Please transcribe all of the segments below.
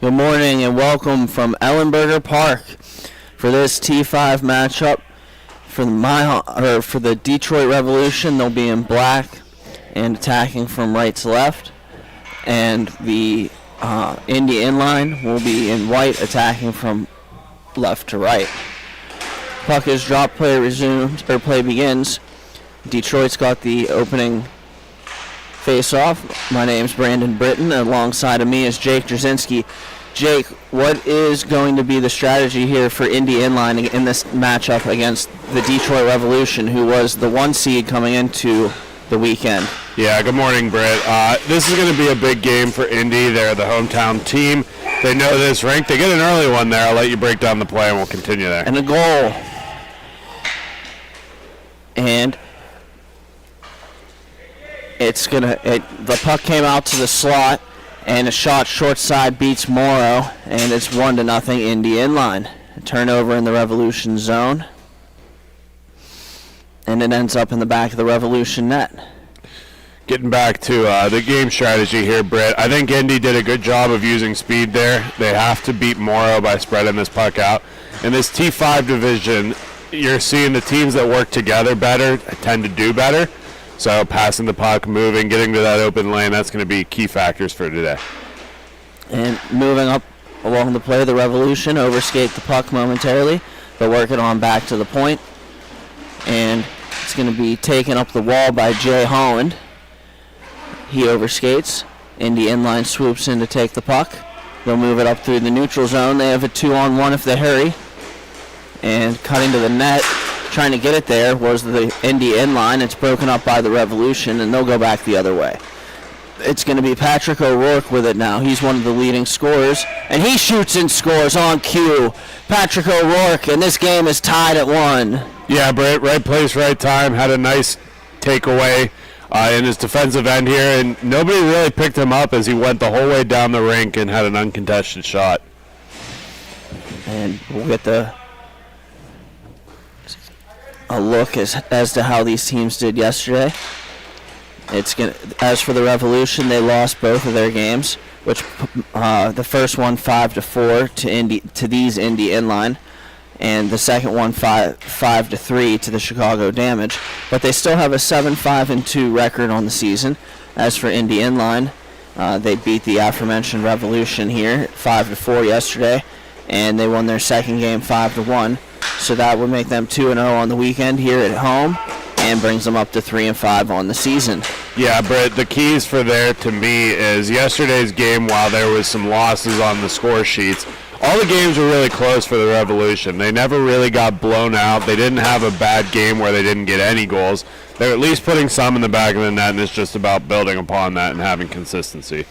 Good morning and welcome from Ellenberger Park for this T5 matchup for the MIHA, for the Detroit Revolution. They'll be in black and attacking from right to left, and the Indy Inline will be in white, attacking from left to right. Puck is dropped, play resumes, or play begins. Detroit's got the opening face-off. My name's Brandon Britton, and alongside of me is Jake Drzinski. Jake, what is going to be the strategy here for Indy Inline in this matchup against the Detroit Revolution, who was the 1 seed coming into the weekend? Yeah, good morning, Britt. This is going to be a big game for Indy. They're the hometown team. They know this rink. They get an early one there. I'll let you break down the play, and we'll continue there. And a goal. And the puck came out to the slot, and a shot short side beats Morrow, and it's 1-0 Indy Inline. A turnover in the Revolution zone, and it ends up in the back of the Revolution net. Getting back to the game strategy here, Britt. I think Indy did a good job of using speed there. They have to beat Morrow by spreading this puck out. In this T5 division, you're seeing the teams that work together better tend to do better. So passing the puck, moving, getting to that open lane, that's going to be key factors for today. And moving up along the play, the Revolution overskate the puck momentarily. They'll work it on back to the point. And it's going to be taken up the wall by Jay Holland. He overskates. Indy Inline swoops in to take the puck. They'll move it up through the neutral zone. They have a 2-on-1 if they hurry. And cutting to the net, trying to get it there, was the Indy Inline. It's broken up by the Revolution, and they'll go back the other way. It's going to be Patrick O'Rourke with it now. He's one of the leading scorers, and he shoots and scores on cue. Patrick O'Rourke, and this game is tied at 1. Yeah, Britt, right place, right time. Had a nice takeaway in his defensive end here, and nobody really picked him up as he went the whole way down the rink and had an uncontested shot. And we'll get a look as to how these teams did yesterday. As for the Revolution, they lost both of their games, which the first one 5-4 to these Indy Inline, and the second one 5-3 to the Chicago Damage. But they still have a 7-5-2 record on the season. As for Indy Inline, they beat the aforementioned Revolution here 5-4 yesterday, and they won their second game 5-1. So that would make them 2-0 on the weekend here at home, and brings them up to 3-5 on the season. Yeah, Britt, the keys for there to me is yesterday's game, while there was some losses on the score sheets, all the games were really close for the Revolution. They never really got blown out. They didn't have a bad game where they didn't get any goals. They're at least putting some in the back of the net, and it's just about building upon that and having consistency.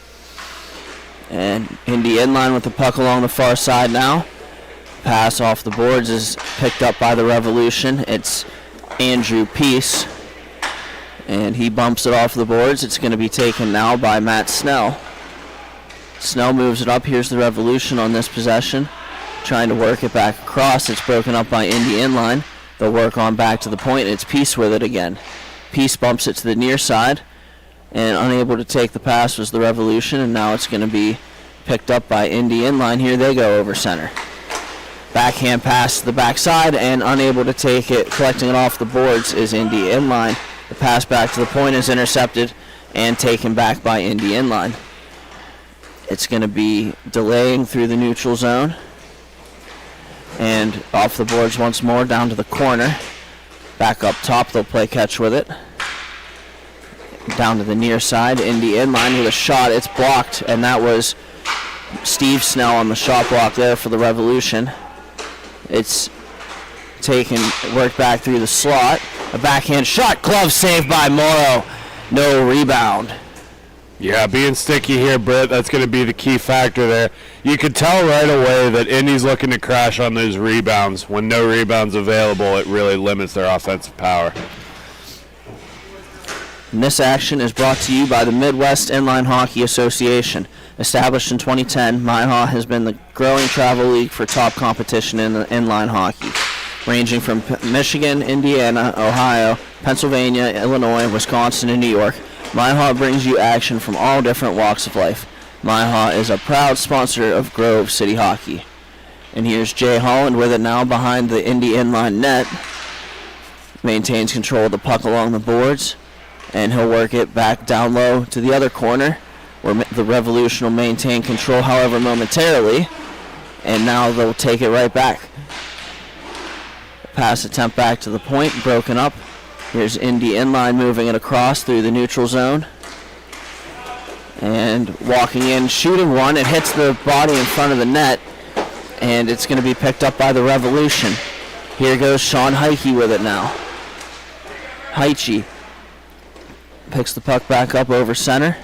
And Indy Inline with the puck along the far side now. Pass off the boards is picked up by the Revolution. It's Andrew Peace, and he bumps it off the boards. It's going to be taken now by Matt Snell. Snell moves it up. Here's the Revolution on this possession, trying to work it back across. It's broken up by Indy Inline. They'll work on back to the point, and it's Peace with it again. Peace bumps it to the near side, and unable to take the pass was the Revolution, and now it's going to be picked up by Indy Inline. Here they go over center. Backhand pass to the backside, and unable to take it, collecting it off the boards, is Indy Inline. The pass back to the point is intercepted and taken back by Indy Inline. It's going to be delaying through the neutral zone, and off the boards once more, down to the corner. Back up top, they'll play catch with it. Down to the near side, Indy Inline with a shot. It's blocked, and that was Steve Snell on the shot block there for the Revolution. It's taken, worked back through the slot. A backhand shot, glove saved by Morrow. No rebound. Yeah, being sticky here, Britt, that's going to be the key factor there. You could tell right away that Indy's looking to crash on those rebounds. When no rebounds available, it really limits their offensive power. And this action is brought to you by the Midwest Inline Hockey Association. Established in 2010, MIHA has been the growing travel league for top competition in inline hockey, ranging from Michigan, Indiana, Ohio, Pennsylvania, Illinois, Wisconsin, and New York. MIHA brings you action from all different walks of life. MIHA is a proud sponsor of Grove City Hockey. And here's Jay Holland with it now behind the Indy inline net. Maintains control of the puck along the boards. And he'll work it back down low to the other corner, where the Revolution will maintain control, however, momentarily. And now they'll take it right back. Pass attempt back to the point, broken up. Here's Indy inline moving it across through the neutral zone. And walking in, shooting one. It hits the body in front of the net. And it's going to be picked up by the Revolution. Here goes Sean Heike with it now. Heike picks the puck back up over center.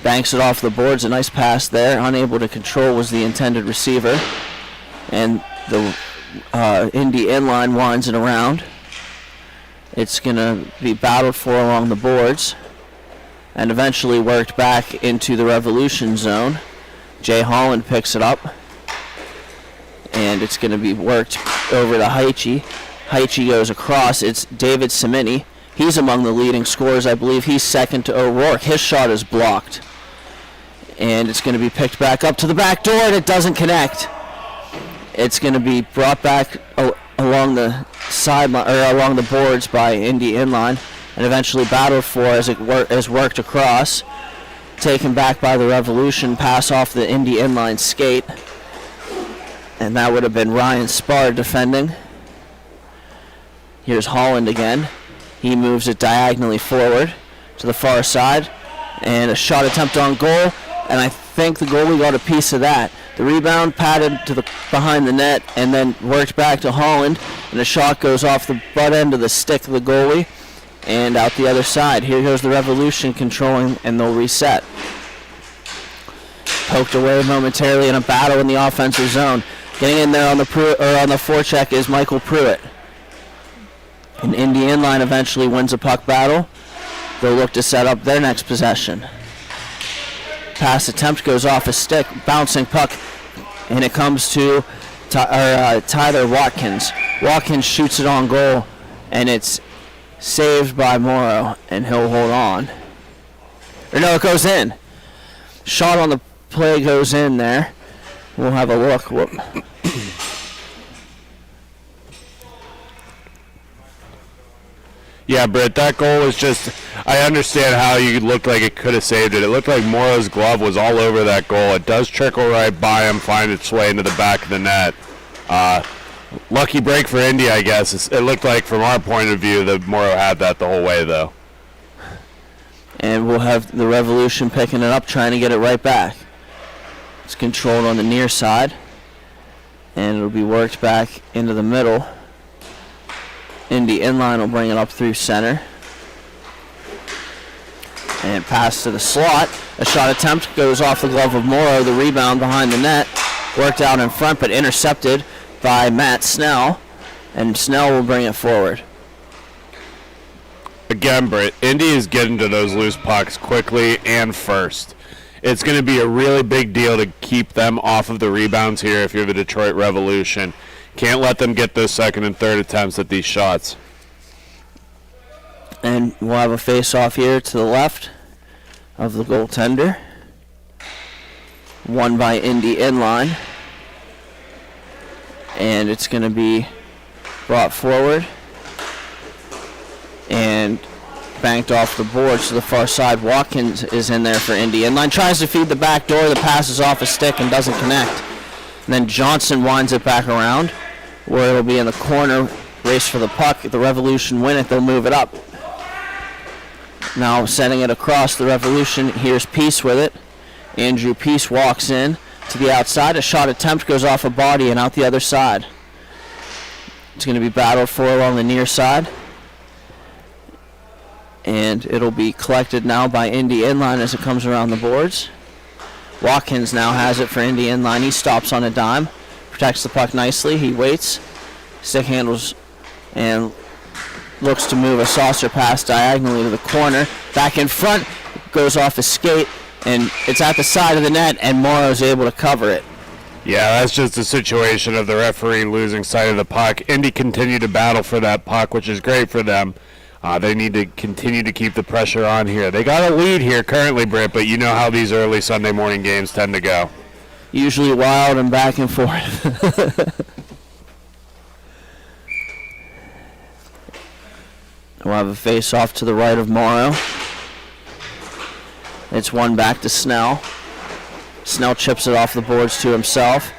Banks it off the boards. A nice pass there. Unable to control was the intended receiver. And the Indy inline winds it around. It's going to be battled for along the boards. And eventually worked back into the Revolution zone. Jay Holland picks it up. And it's going to be worked over to Heike. Heike goes across. It's David Semini. He's among the leading scorers. I believe he's second to O'Rourke. His shot is blocked. And it's going to be picked back up to the back door, and it doesn't connect. It's going to be brought back along the sideline or along the boards by Indy inline, and eventually battled for as it worked across. Taken back by the Revolution. Pass off the Indy inline skate. And that would have been Ryan Spar defending. Here's Holland again. He moves it diagonally forward to the far side. And a shot attempt on goal. And I think the goalie got a piece of that. The rebound patted to the behind the net and then worked back to Holland. And a shot goes off the butt end of the stick of the goalie and out the other side. Here goes the Revolution controlling, and they'll reset. Poked away momentarily in a battle in the offensive zone. Getting in there on the forecheck is Michael Pruitt. And Indy inline eventually wins a puck battle. They'll look to set up their next possession. Pass attempt goes off a stick, bouncing puck, and it comes to Tyler Watkins. Watkins shoots it on goal, and it's saved by Morrow, and he'll hold on. Or no, it goes in. Shot on the play goes in there. We'll have a look. Whoop. Yeah, Britt, that goal was just, I understand how you looked like it could have saved it. It looked like Morrow's glove was all over that goal. It does trickle right by him, find its way into the back of the net. Lucky break for Indy, I guess. It looked like, from our point of view, that Morrow had that the whole way, though. And we'll have the Revolution picking it up, trying to get it right back. It's controlled on the near side, and it'll be worked back into the middle. Indy inline will bring it up through center. And pass to the slot. A shot attempt goes off the glove of Morrow. The rebound behind the net. Worked out in front, but intercepted by Matt Snell. And Snell will bring it forward. Again, Britt, Indy is getting to those loose pucks quickly and first. It's going to be a really big deal to keep them off of the rebounds here if you're the Detroit Revolution. Can't let them get those second and third attempts at these shots. And we'll have a face-off here to the left of the goaltender. Won by Indy inline. And it's going to be brought forward and banked off the boards to the far side. Watkins is in there for Indy inline. Tries to feed the back door. The pass is off a stick and doesn't connect. And then Johnson winds it back around, where it'll be in the corner. Race for the puck. If the Revolution win it, they'll move it up. Now sending it across the Revolution. Here's Peace with it. Andrew Peace walks in to the outside. A shot attempt goes off a body and out the other side. It's going to be battled for along the near side. And it'll be collected now by Indy inline as it comes around the boards. Watkins now has it for Indy inline. He stops on a dime. Protects the puck nicely. He waits. Stick handles and looks to move a saucer pass diagonally to the corner. Back in front. Goes off his skate. And it's at the side of the net, and Morrow's able to cover it. Yeah, that's just a situation of the referee losing sight of the puck. Indy continued to battle for that puck, which is great for them. They need to continue to keep the pressure on here. They got a lead here currently, Britt, but you know how these early Sunday morning games tend to go. Usually wild and back and forth. We'll have a face-off to the right of Morrow. It's one back to Snell. Snell chips it off the boards to himself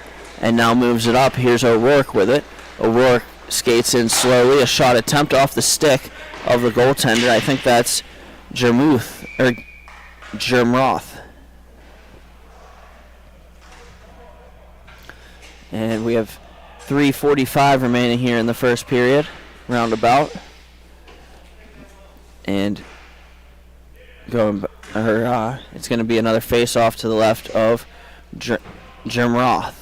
and now moves it up. Here's O'Rourke with it. O'Rourke skates in slowly. A shot attempt off the stick of the goaltender. I think that's Jermuth or Jermroth. And we have 3:45 remaining here in the first period, roundabout. And it's going to be another face-off to the left of Jermroth.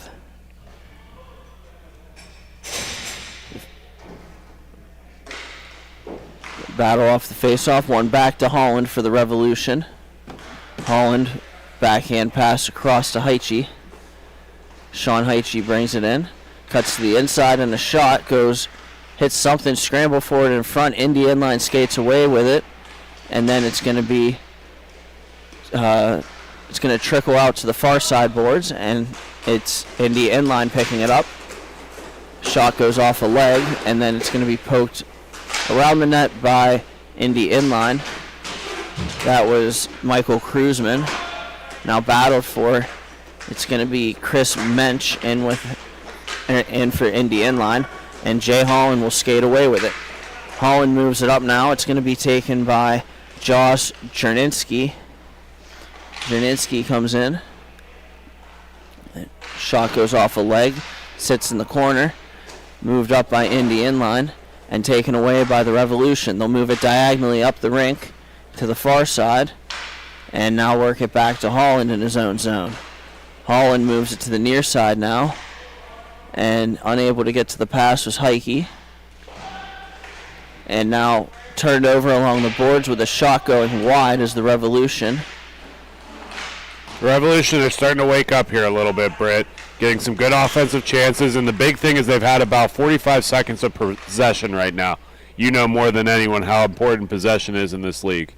Battle off the face-off, one back to Holland for the Revolution. Holland, backhand pass across to Heiche. Sean Heiche brings it in, cuts to the inside, and the shot hits something, scramble forward in front. Indy inline skates away with it, and then it's going to be trickle out to the far side boards, and it's Indy inline picking it up. Shot goes off a leg, and then it's going to be poked around the net by Indy inline. That was Michael Kruzman. Now battled for. It's going to be Chris Mensch in for Indy inline, and Jay Holland will skate away with it. Holland moves it up now. It's going to be taken by Josh Jerninski. Jerninski comes in. Shot goes off a leg, sits in the corner, moved up by Indy inline, and taken away by the Revolution. They'll move it diagonally up the rink to the far side, and now work it back to Holland in his own zone. Holland moves it to the near side now, and unable to get to the pass was Heike. And now turned over along the boards with a shot going wide as the Revolution. The Revolution are starting to wake up here a little bit, Britt. Getting some good offensive chances, and the big thing is they've had about 45 seconds of possession right now. You know more than anyone how important possession is in this league.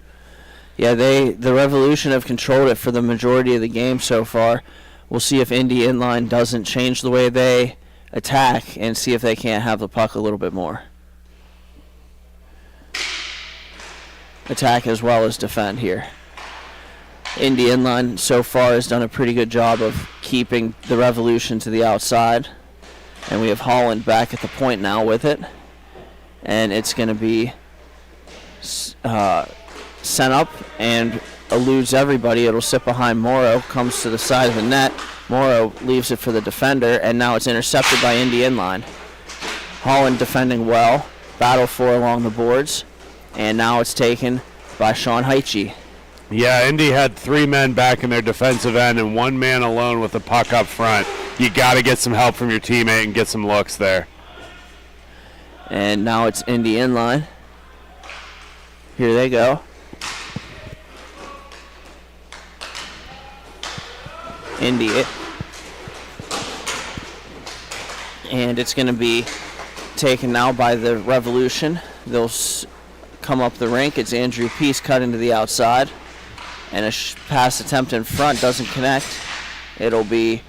Yeah, the Revolution have controlled it for the majority of the game so far. We'll see if Indy inline doesn't change the way they attack and see if they can't have the puck a little bit more. Attack as well as defend here. Indy inline so far has done a pretty good job of keeping the Revolution to the outside. And we have Holland back at the point now with it. And it's going to be sent up and eludes everybody. It'll sit behind Morrow, comes to the side of the net. Morrow leaves it for the defender, and now it's intercepted by Indy inline. Holland defending well, battle for along the boards, and now it's taken by Sean Heiche. Yeah, Indy had 3 men back in their defensive end and 1 man alone with the puck up front. You got to get some help from your teammate and get some looks there. And now it's Indy inline. Here they go. Indy. And it's going to be taken now by the Revolution. They'll come up the rink. It's Andrew Peace cut into the outside. And a pass attempt in front doesn't connect. It'll be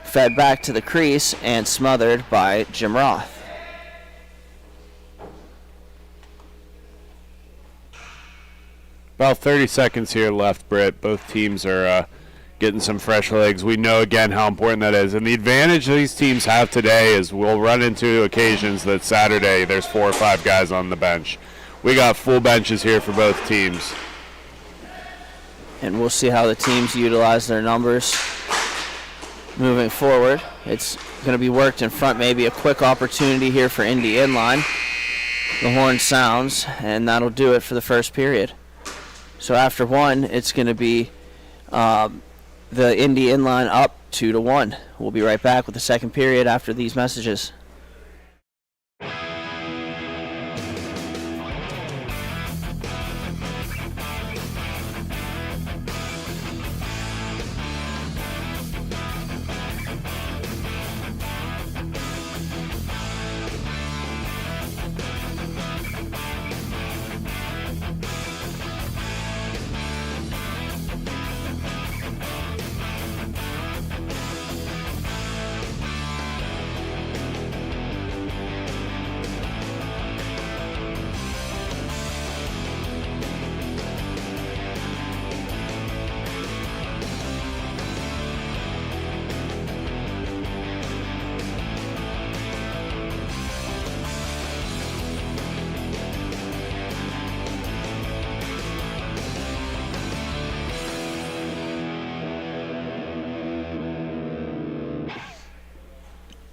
fed back to the crease and smothered by Jim Roth. About 30 seconds here left, Britt. Both teams are getting some fresh legs. We know, again, how important that is. And the advantage these teams have today is we'll run into occasions that Saturday there's 4 or 5 guys on the bench. We got full benches here for both teams. And we'll see how the teams utilize their numbers moving forward. It's going to be worked in front, maybe a quick opportunity here for Indy inline. The horn sounds, and that'll do it for the first period. So after 1, it's going to be the Indy inline up 2-1. We'll be right back with the second period after these messages.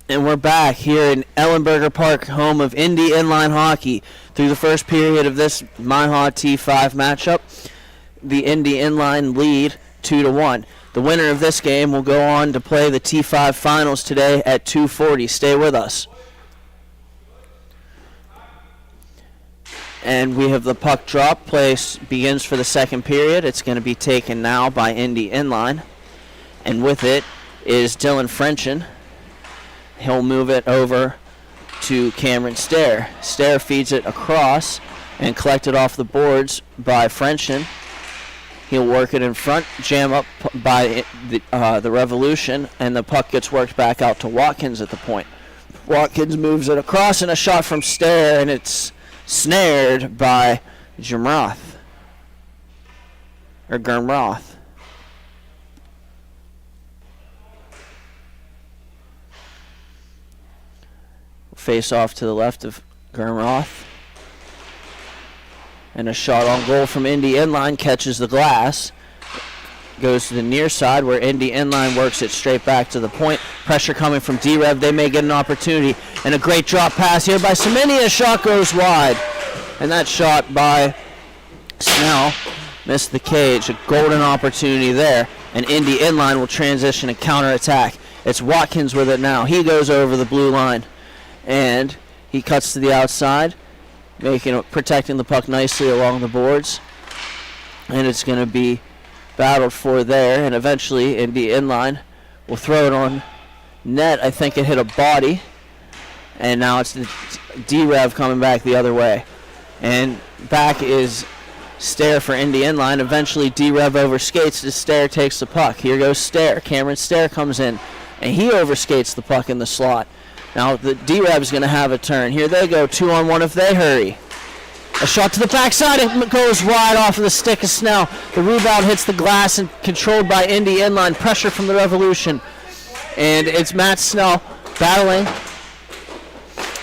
And we're back here in Ellenberger Park, home of Indy Inline Hockey. Through the first period of this MIHA T5 matchup, the Indy Inline lead 2-1. The winner of this game will go on to play the T5 finals today at 2:40. Stay with us. And we have the puck drop. Play begins for the second period. It's going to be taken now by Indy Inline. And with it is Dylan Frenchen. He'll move it over to Cameron Stair. Stair feeds it across and collected off the boards by Frenchen. He'll work it in front, jam up by the Revolution, and the puck gets worked back out to Watkins at the point. Watkins moves it across, and a shot from Stair, and it's snared by Gurmroth. Face off to the left of Gurmroth. And a shot on goal from Indy Inline catches the glass. Goes to the near side where Indy Inline works it straight back to the point. Pressure coming from D-Rev. They may get an opportunity. And a great drop pass here by Semenya. A shot goes wide. And that shot by Snell missed the cage. A golden opportunity there. And Indy Inline will transition and counterattack. It's Watkins with it now. He goes over the blue line. And he cuts to the outside, protecting the puck nicely along the boards. And it's going to be battled for there. And eventually, Indy Inline will throw it on net. I think it hit a body. And now it's the D-Rev coming back the other way. And back is Stair for Indy Inline. Eventually, D-Rev overskates as Stair takes the puck. Here goes Stair. Cameron Stair comes in, and he overskates the puck in the slot. Now the D-Rev is going to have a turn. Here they go, 2-on-1 if they hurry. A shot to the backside. It goes wide off of the stick of Snell. The rebound hits the glass and controlled by Indy Inline. Pressure from the Revolution. And it's Matt Snell battling.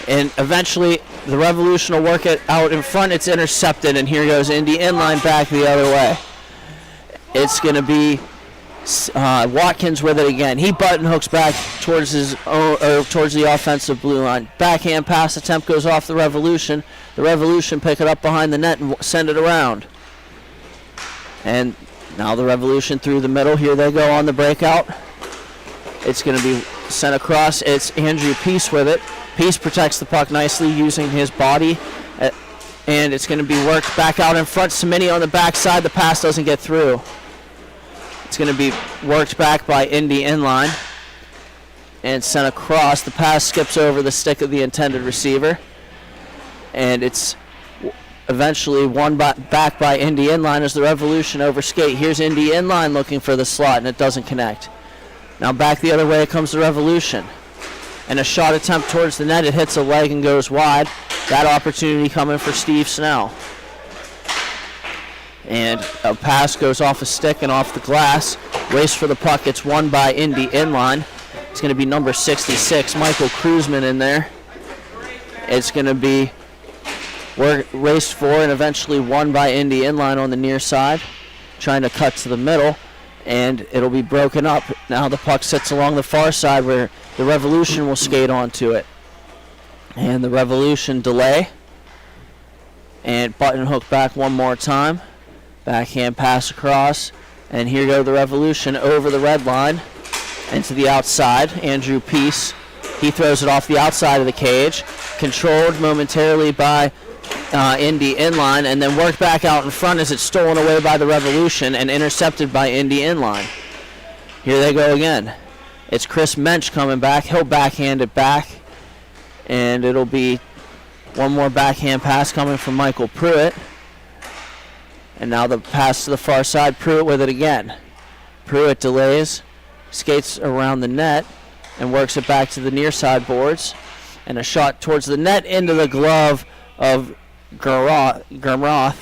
And eventually the Revolution will work it out in front. It's intercepted, and here goes Indy Inline back the other way. It's going to be Watkins with it again. He button hooks back towards towards the offensive blue line. Backhand pass attempt goes off the Revolution. The Revolution pick it up behind the net and send it around. And now the Revolution through the middle. Here they go on the breakout. It's going to be sent across. It's Andrew Peace with it. Peace protects the puck nicely using his body. And it's going to be worked back out in front. Semenya on the backside. The pass doesn't get through. It's going to be worked back by Indy Inline and sent across. The pass skips over the stick of the intended receiver. And it's eventually won back by Indy Inline as the Revolution overskate. Here's Indy Inline looking for the slot, and it doesn't connect. Now back the other way comes the Revolution. And a shot attempt towards the net. It hits a leg and goes wide. That opportunity coming for Steve Snell. And a pass goes off a stick and off the glass. Race for the puck. It's won by Indy Inline. It's going to be number 66, Michael Kruzman, in there. It's going to be raced for and eventually won by Indy Inline on the near side. Trying to cut to the middle. And it'll be broken up. Now the puck sits along the far side where the Revolution will skate onto it. And the Revolution delay. And button hook back one more time. Backhand pass across, and here go the Revolution over the red line and to the outside. Andrew Peace, he throws it off the outside of the cage, controlled momentarily by Indy Inline, and then worked back out in front as it's stolen away by the Revolution and intercepted by Indy Inline. Here they go again. It's Chris Mensch coming back. He'll backhand it back, and it'll be one more backhand pass coming from Michael Pruitt. And now the pass to the far side. Pruitt with it again. Pruitt delays, skates around the net, and works it back to the near side boards. And a shot towards the net into the glove of Gurmroth.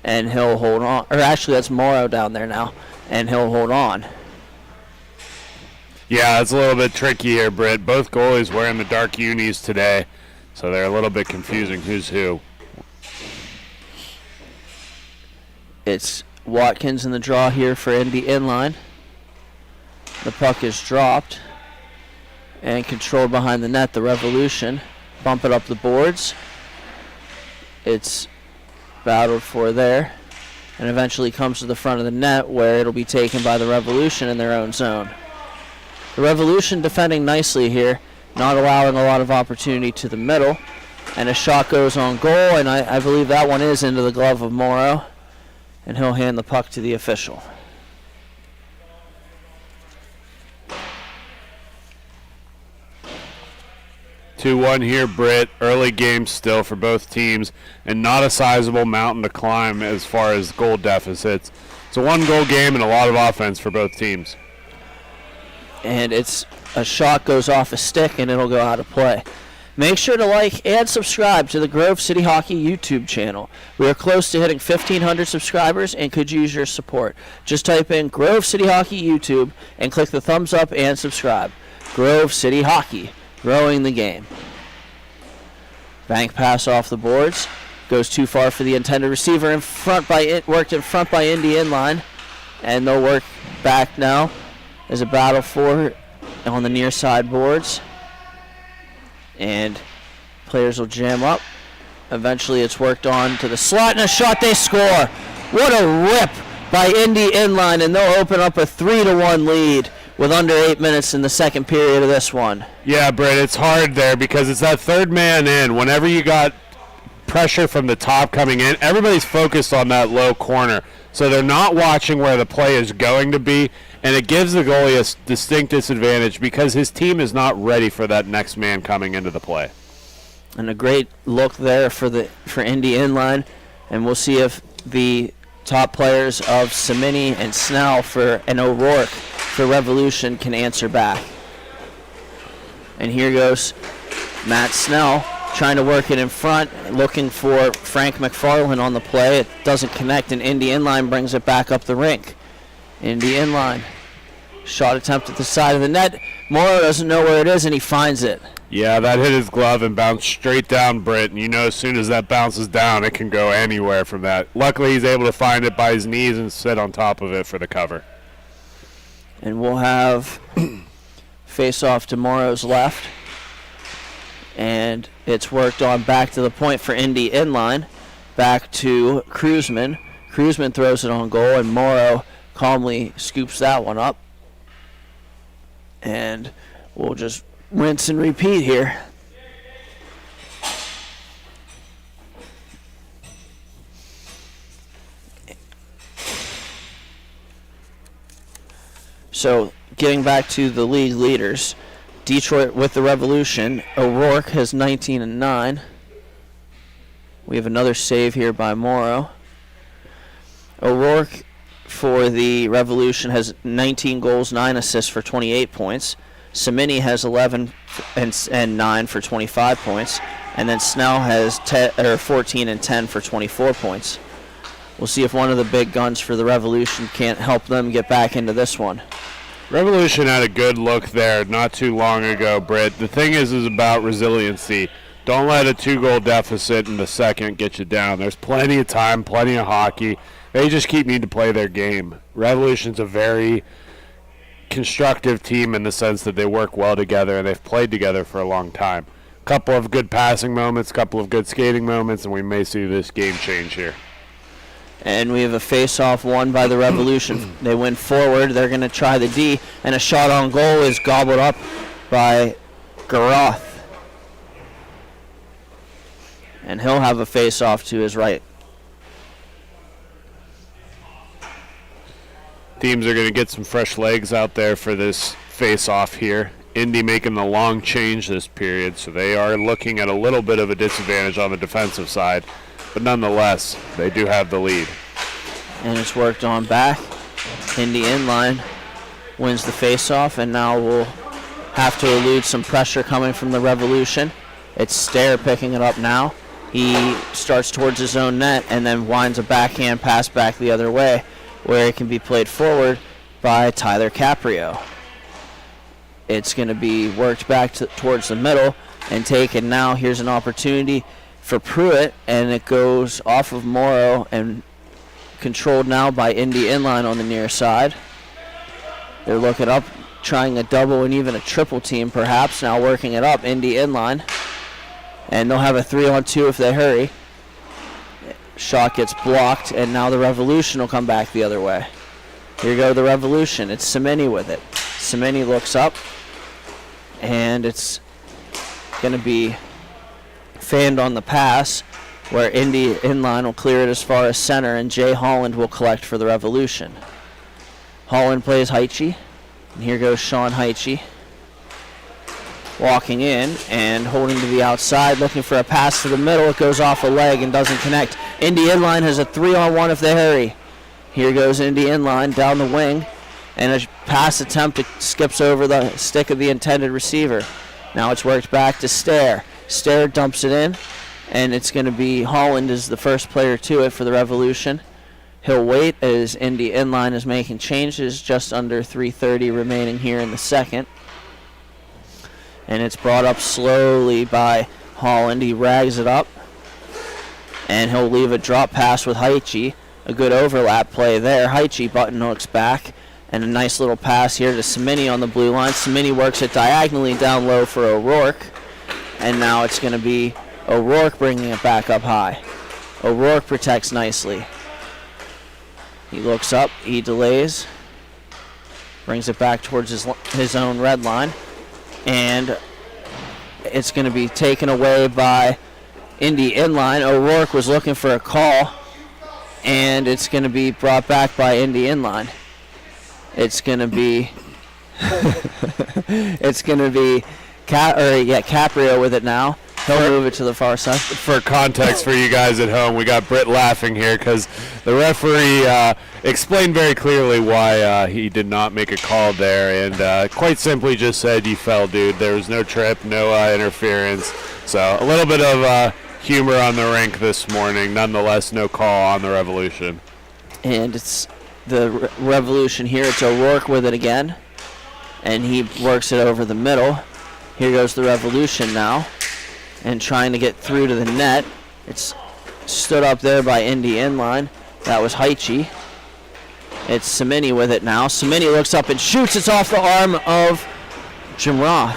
And he'll hold on. Or actually, that's Morrow down there now. And he'll hold on. Yeah, it's a little bit tricky here, Britt. Both goalies wearing the dark unis today, so they're a little bit confusing who's who. It's Watkins in the draw here for Indy Inline. The puck is dropped. And controlled behind the net, the Revolution. Bump it up the boards. It's battled for there. And eventually comes to the front of the net where it'll be taken by the Revolution in their own zone. The Revolution defending nicely here, not allowing a lot of opportunity to the middle. And a shot goes on goal, and I believe that one is into the glove of Morrow. And he'll hand the puck to the official. (2-1) here, Britt. Early game still for both teams, and not a sizable mountain to climb as far as goal deficits. It's a one-goal game and a lot of offense for both teams. And it's a shot goes off a stick, and it'll go out of play. Make sure to like and subscribe to the Grove City Hockey YouTube channel. We are close to hitting 1,500 subscribers and could use your support. Just type in Grove City Hockey YouTube and click the thumbs up and subscribe. Grove City Hockey. Growing the game. Bank pass off the boards. Goes too far for the intended receiver. Worked in front by Indy inline. And they'll work back now. There's a battle for it on the near side boards. And players will jam up. Eventually it's worked on to the slot and a shot. They score. What a rip by Indy inline. And they'll open up a 3-1 lead with under 8 minutes in the second period of this one. Yeah, Brett, it's hard there because it's that third man in. Whenever you got pressure from the top coming in, everybody's focused on that low corner. So they're not watching where the play is going to be, and it gives the goalie a distinct disadvantage because his team is not ready for that next man coming into the play. And a great look there for Indy inline, and we'll see if the top players of Semini and Snell and O'Rourke for Revolution can answer back. And here goes Matt Snell trying to work it in front, looking for Frank McFarland on the play. It doesn't connect, and Indy inline brings it back up the rink. Indy inline. Shot attempt at the side of the net. Morrow doesn't know where it is, and he finds it. Yeah, that hit his glove and bounced straight down, Britt. And you know as soon as that bounces down, it can go anywhere from that. Luckily, he's able to find it by his knees and sit on top of it for the cover. And we'll have face-off to Morrow's left. And it's worked on back to the point for Indy inline. Back to Kruzman. Kruzman throws it on goal, and Morrow calmly scoops that one up. And we'll just rinse and repeat here. So getting back to the league leaders, Detroit with the Revolution. O'Rourke has 19 and 9. We have another save here by Morrow. O'Rourke for the Revolution has 19 goals, 9 assists for 28 points. Semini has 11 and 9 for 25 points. And then Snell has 14 and 10 for 24 points. We'll see if one of the big guns for the Revolution can't help them get back into this one. Revolution had a good look there not too long ago, Britt. The thing is about resiliency. Don't let a 2-goal deficit in the second get you down. There's plenty of time, plenty of hockey. They just need to play their game. Revolution's a very constructive team in the sense that they work well together and they've played together for a long time. A couple of good passing moments, a couple of good skating moments, and we may see this game change here. And we have a face-off won by the Revolution. They win forward. They're going to try the D, and a shot on goal is gobbled up by Garoth. And he'll have a face-off to his right. Teams are going to get some fresh legs out there for this face-off here. Indy making the long change this period, so they are looking at a little bit of a disadvantage on the defensive side. But nonetheless, they do have the lead. And it's worked on back. Indy inline wins the faceoff, and now we'll have to elude some pressure coming from the Revolution. It's Stair picking it up now. He starts towards his own net and then winds a backhand pass back the other way, where it can be played forward by Tyler Caprio. It's going to be worked back towards the middle and taken now. Here's an opportunity for Pruitt, and it goes off of Morrow and controlled now by Indy inline on the near side. They're looking up, trying a double and even a triple team perhaps. Now working it up, Indy inline. And they'll have a 3-on-2 if they hurry. Shot gets blocked, and now the Revolution will come back the other way. Here go the Revolution. It's Semeni with it. Semeni looks up, and it's going to be fanned on the pass, where Indy inline will clear it as far as center, and Jay Holland will collect for the Revolution. Holland plays Heiche, and here goes Sean Heiche. Walking in and holding to the outside, looking for a pass to the middle. It goes off a leg and doesn't connect. Indy inline has a 3-on-1 if they hurry. Here goes Indy inline down the wing, and a pass attempt skips over the stick of the intended receiver. Now it's worked back to Stair. Stair dumps it in, and it's going to be Holland is the first player to it for the Revolution. He'll wait as Indy inline is making changes, just under 3:30 remaining here in the second. And it's brought up slowly by Holland. He rags it up, and he'll leave a drop pass with Heiche. A good overlap play there. Heiche button hooks back, and a nice little pass here to Semeni on the blue line. Semeni works it diagonally down low for O'Rourke, and now it's going to be O'Rourke bringing it back up high. O'Rourke protects nicely. He looks up, he delays, brings it back towards his own red line, and it's going to be taken away by Indy inline. O'Rourke was looking for a call, and it's going to be brought back by Indy inline. It's going to be Caprio with it now. He'll move it to the far side. For context for you guys at home, we got Britt laughing here because the referee explained very clearly why he did not make a call there, and quite simply just said, "You fell, dude. There was no trip, no interference." So a little bit of humor on the rink this morning. Nonetheless, no call on the Revolution. And it's the Revolution here. It's O'Rourke with it again, and he works it over the middle. Here goes the Revolution now, and trying to get through to the net. It's stood up there by Indy inline. That was Heiche. It's Semeni with it now. Semeni looks up and shoots. It's off the arm of Grimroth.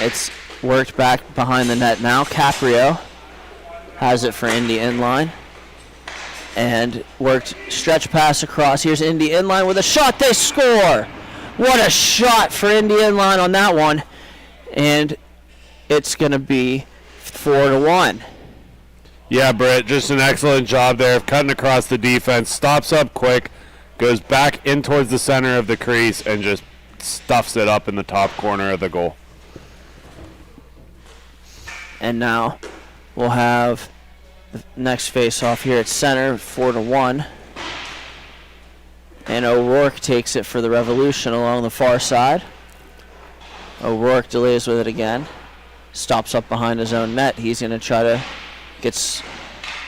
It's worked back behind the net now. Caprio has it for Indy inline. And worked stretch pass across. Here's Indy inline with a shot. They score! What a shot for Indy inline on that one. And it's going to be 4-1. Yeah, Britt, just an excellent job there of cutting across the defense. Stops up quick, goes back in towards the center of the crease, and just stuffs it up in the top corner of the goal. And now we'll have the next face-off here at center, 4-1. And O'Rourke takes it for the Revolution along the far side. O'Rourke delays with it again. Stops up behind his own net. He's going to try to get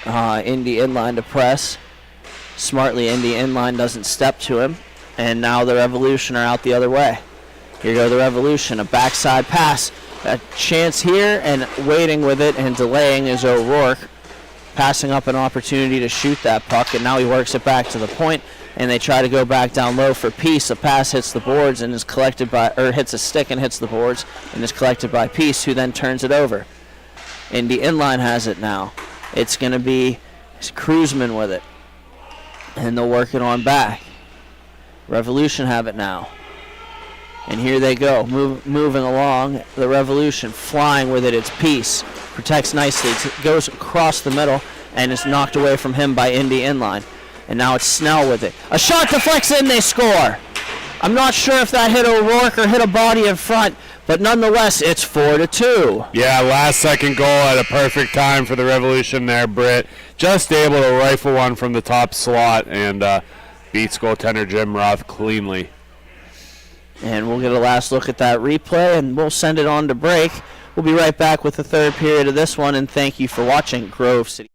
Indy inline to press. Smartly, Indy inline doesn't step to him. And now the Revolution are out the other way. Here go the Revolution. A backside pass. A chance here, and waiting with it and delaying is O'Rourke. Passing up an opportunity to shoot that puck, and now he works it back to the point, and they try to go back down low for Peace. A pass hits the boards and is collected by, or hits a stick and hits the boards and is collected by Peace, who then turns it over. Indy inline has it now. It's going to be Cruzman with it, and they'll work it on back. Revolution have it now. And here they go, moving along. The Revolution flying with it. It's Peace. Protects nicely. Goes across the middle and is knocked away from him by Indy inline. And now it's Snell with it. A shot deflects in, they score. I'm not sure if that hit O'Rourke or hit a body in front, but nonetheless, it's 4-2. Yeah, last second goal at a perfect time for the Revolution there, Britt. Just able to rifle one from the top slot and beats goaltender Jim Roth cleanly. And we'll get a last look at that replay, and we'll send it on to break. We'll be right back with the third period of this one, and thank you for watching Grove City.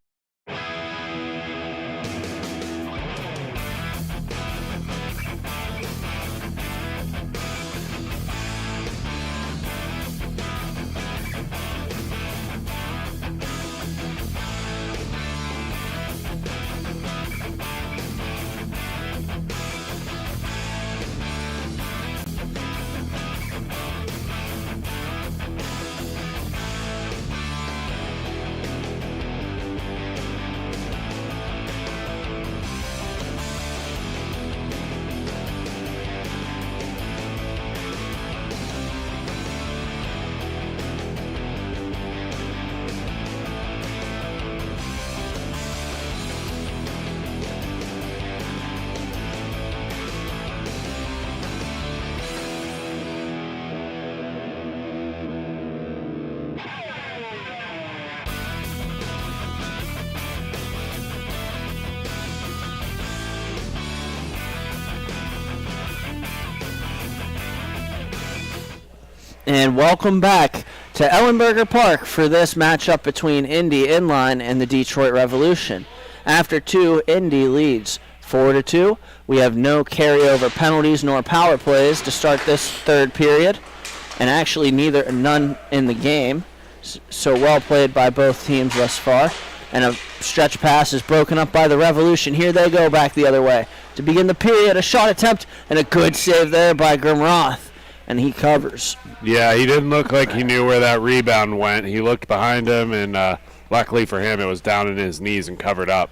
And welcome back to Ellenberger Park for this matchup between Indy Inline and the Detroit Revolution. After 2, Indy leads 4-2. We have no carryover penalties nor power plays to start this third period, and actually none in the game. So well played by both teams thus far. And a stretch pass is broken up by the Revolution. Here they go back the other way. To begin the period, a shot attempt and a good save there by Grimroth. And he covers. Yeah, he didn't look like he knew where that rebound went. He looked behind him, and luckily for him, it was down in his knees and covered up.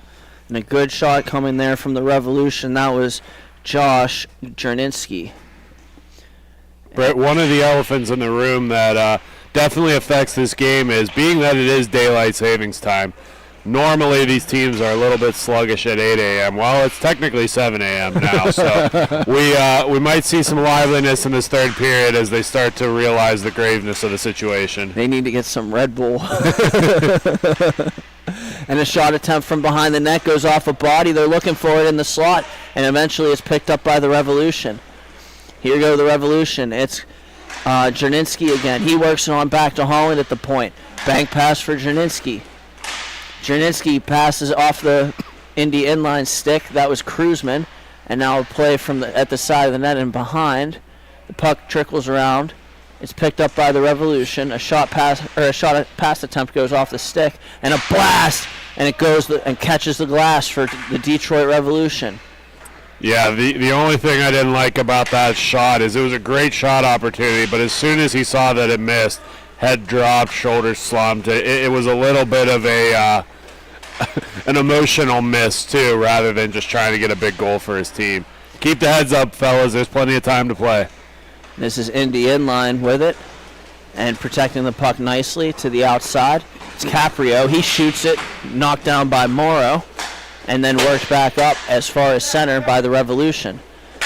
And a good shot coming there from the Revolution. That was Josh Jerninski. Brett, one of the elephants in the room that definitely affects this game is being that it is daylight savings time. Normally, these teams are a little bit sluggish at 8 a.m. Well, it's technically 7 a.m. now, so we might see some liveliness in this third period as they start to realize the graveness of the situation. They need to get some Red Bull. And a shot attempt from behind the net goes off a body. They're looking for it in the slot, and eventually it's picked up by the Revolution. Here go the Revolution. It's Jerninski again. He works it on back to Holland at the point. Bank pass for Jerninski. Jerninski passes off the Indy Inline stick. That was Kruzman. And now a play from at the side of the net and behind. The puck trickles around. It's picked up by the Revolution. A shot pass attempt goes off the stick, and a blast, and it goes and catches the glass for the Detroit Revolution. Yeah, the only thing I didn't like about that shot is it was a great shot opportunity, but as soon as he saw that it missed, head dropped, shoulders slumped. It was a little bit of an emotional miss too, rather than just trying to get a big goal for his team. Keep the heads up, fellas. There's plenty of time to play. This is Indy Inline with it and protecting the puck nicely to the outside. It's Caprio. He shoots it, knocked down by Morrow, and then worked back up as far as center by the Revolution.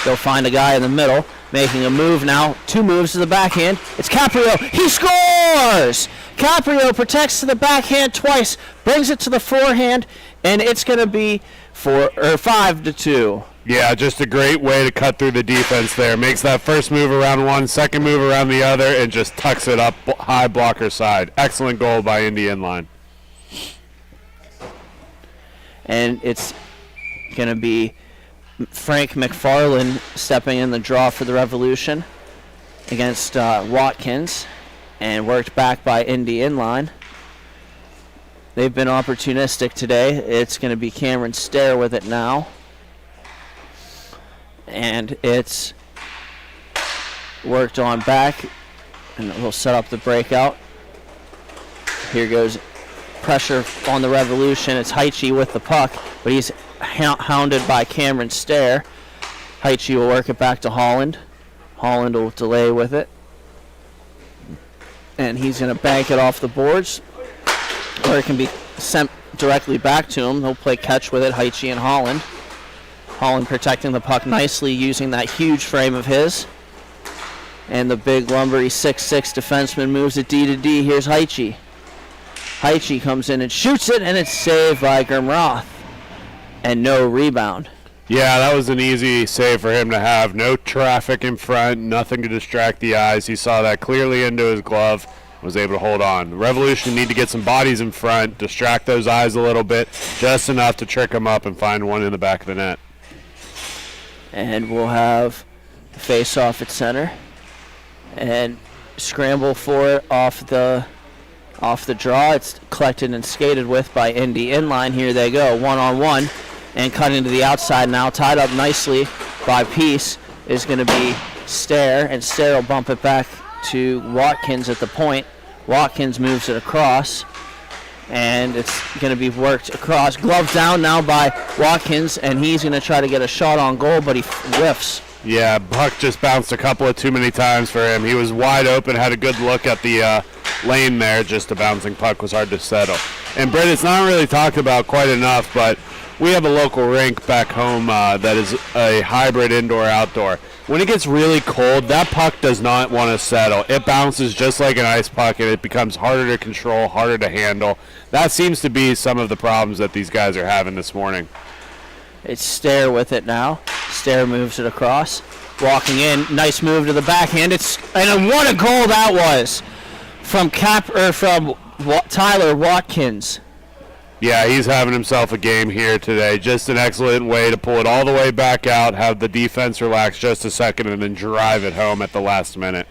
They'll find a guy in the middle, making a move now. 2 moves to the backhand. It's Caprio. He scores! Caprio protects to the backhand twice, brings it to the forehand, and it's going to be 5-2. Yeah, just a great way to cut through the defense there. Makes that first move around one, second move around the other, and just tucks it up high blocker side. Excellent goal by Indy Inline. And it's going to be Frank McFarland stepping in the draw for the Revolution against Watkins, and worked back by Indy Inline. They've been opportunistic today. It's going to be Cameron Stair with it now. And it's worked on back, and we'll set up the breakout. Here goes pressure on the Revolution. It's Heiche with the puck, but he's hounded by Cameron Stair. Heiche will work it back to Holland. Holland will delay with it. And he's going to bank it off the boards, or it can be sent directly back to him. He'll play catch with it, Heiche and Holland. Holland protecting the puck nicely using that huge frame of his. And the big lumbery 6'6" defenseman moves it D to D. Here's Heiche. Heiche comes in and shoots it, and it's saved by Grimroth. And no rebound. Yeah, that was an easy save for him to have. No traffic in front, nothing to distract the eyes. He saw that clearly into his glove, was able to hold on. The Revolution need to get some bodies in front, distract those eyes a little bit, just enough to trick them up and find one in the back of the net. And we'll have face-off at center. And scramble for it off the draw. It's collected and skated with by Indy Inline. Here they go, one-on-one. And cutting to the outside now, tied up nicely by Peace, is going to be Stair. And Stair will bump it back to Watkins at the point. Watkins moves it across. And it's going to be worked across. Glove down now by Watkins, and he's going to try to get a shot on goal, but he whiffs. Yeah, Buck just bounced a couple of too many times for him. He was wide open, had a good look at the lane there. Just a bouncing puck was hard to settle. And Brett, it's not really talked about quite enough, but we have a local rink back home that is a hybrid indoor-outdoor. When it gets really cold, that puck does not want to settle. It bounces just like an ice puck, and it becomes harder to control, harder to handle. That seems to be some of the problems that these guys are having this morning. It's Stair with it now. Stair moves it across. walking in. Nice move to the backhand. And what a goal that was from Tyler Watkins. Yeah, he's having himself a game here today. Just an excellent way to pull it all the way back out, have the defense relax just a second, and then drive it home at the last minute.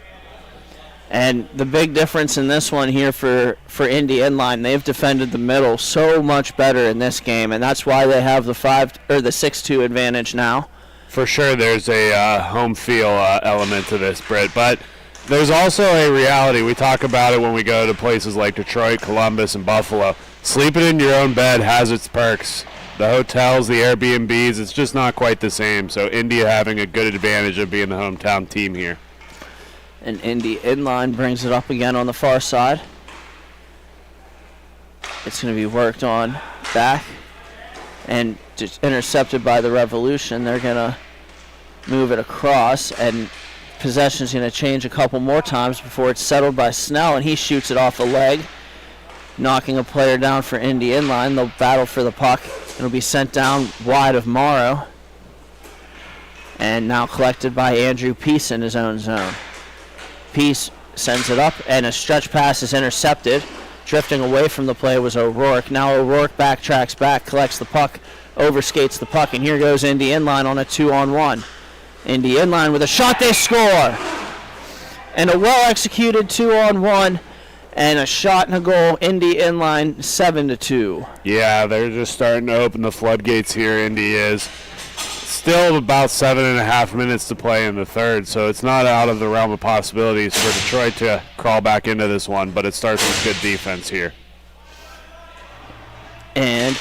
And the big difference in this one here for Indy Inline, they've defended the middle so much better in this game, and that's why they have the 6-2 advantage now. For sure, there's a home feel element to this, Britt, but there's also a reality. We talk about it when we go to places like Detroit, Columbus, and Buffalo. Sleeping in your own bed has its perks. The hotels, the Airbnbs, it's just not quite the same. So India having a good advantage of being the hometown team here. And Indy Inline brings it up again on the far side. It's going to be worked on back and just intercepted by the Revolution. They're going to move it across, and possession's going to change a couple more times before it's settled by Snell, and he shoots it off the leg, knocking a player down for Indy Inline. They'll battle for the puck. It'll be sent down wide of Morrow, and now collected by Andrew Peace in his own zone. Peace sends it up, and a stretch pass is intercepted. Drifting away from the play was O'Rourke. Now O'Rourke backtracks back, collects the puck, overskates the puck, and here goes Indy Inline on a 2-on-1. Indy Inline with a shot, they score! And a well-executed 2-on-1, and a shot and a goal. Indy Inline 7-2. Yeah, they're just starting to open the floodgates here. Indy is. Still about 7.5 minutes to play in the third, so it's not out of the realm of possibilities for Detroit to crawl back into this one, but it starts with good defense here. And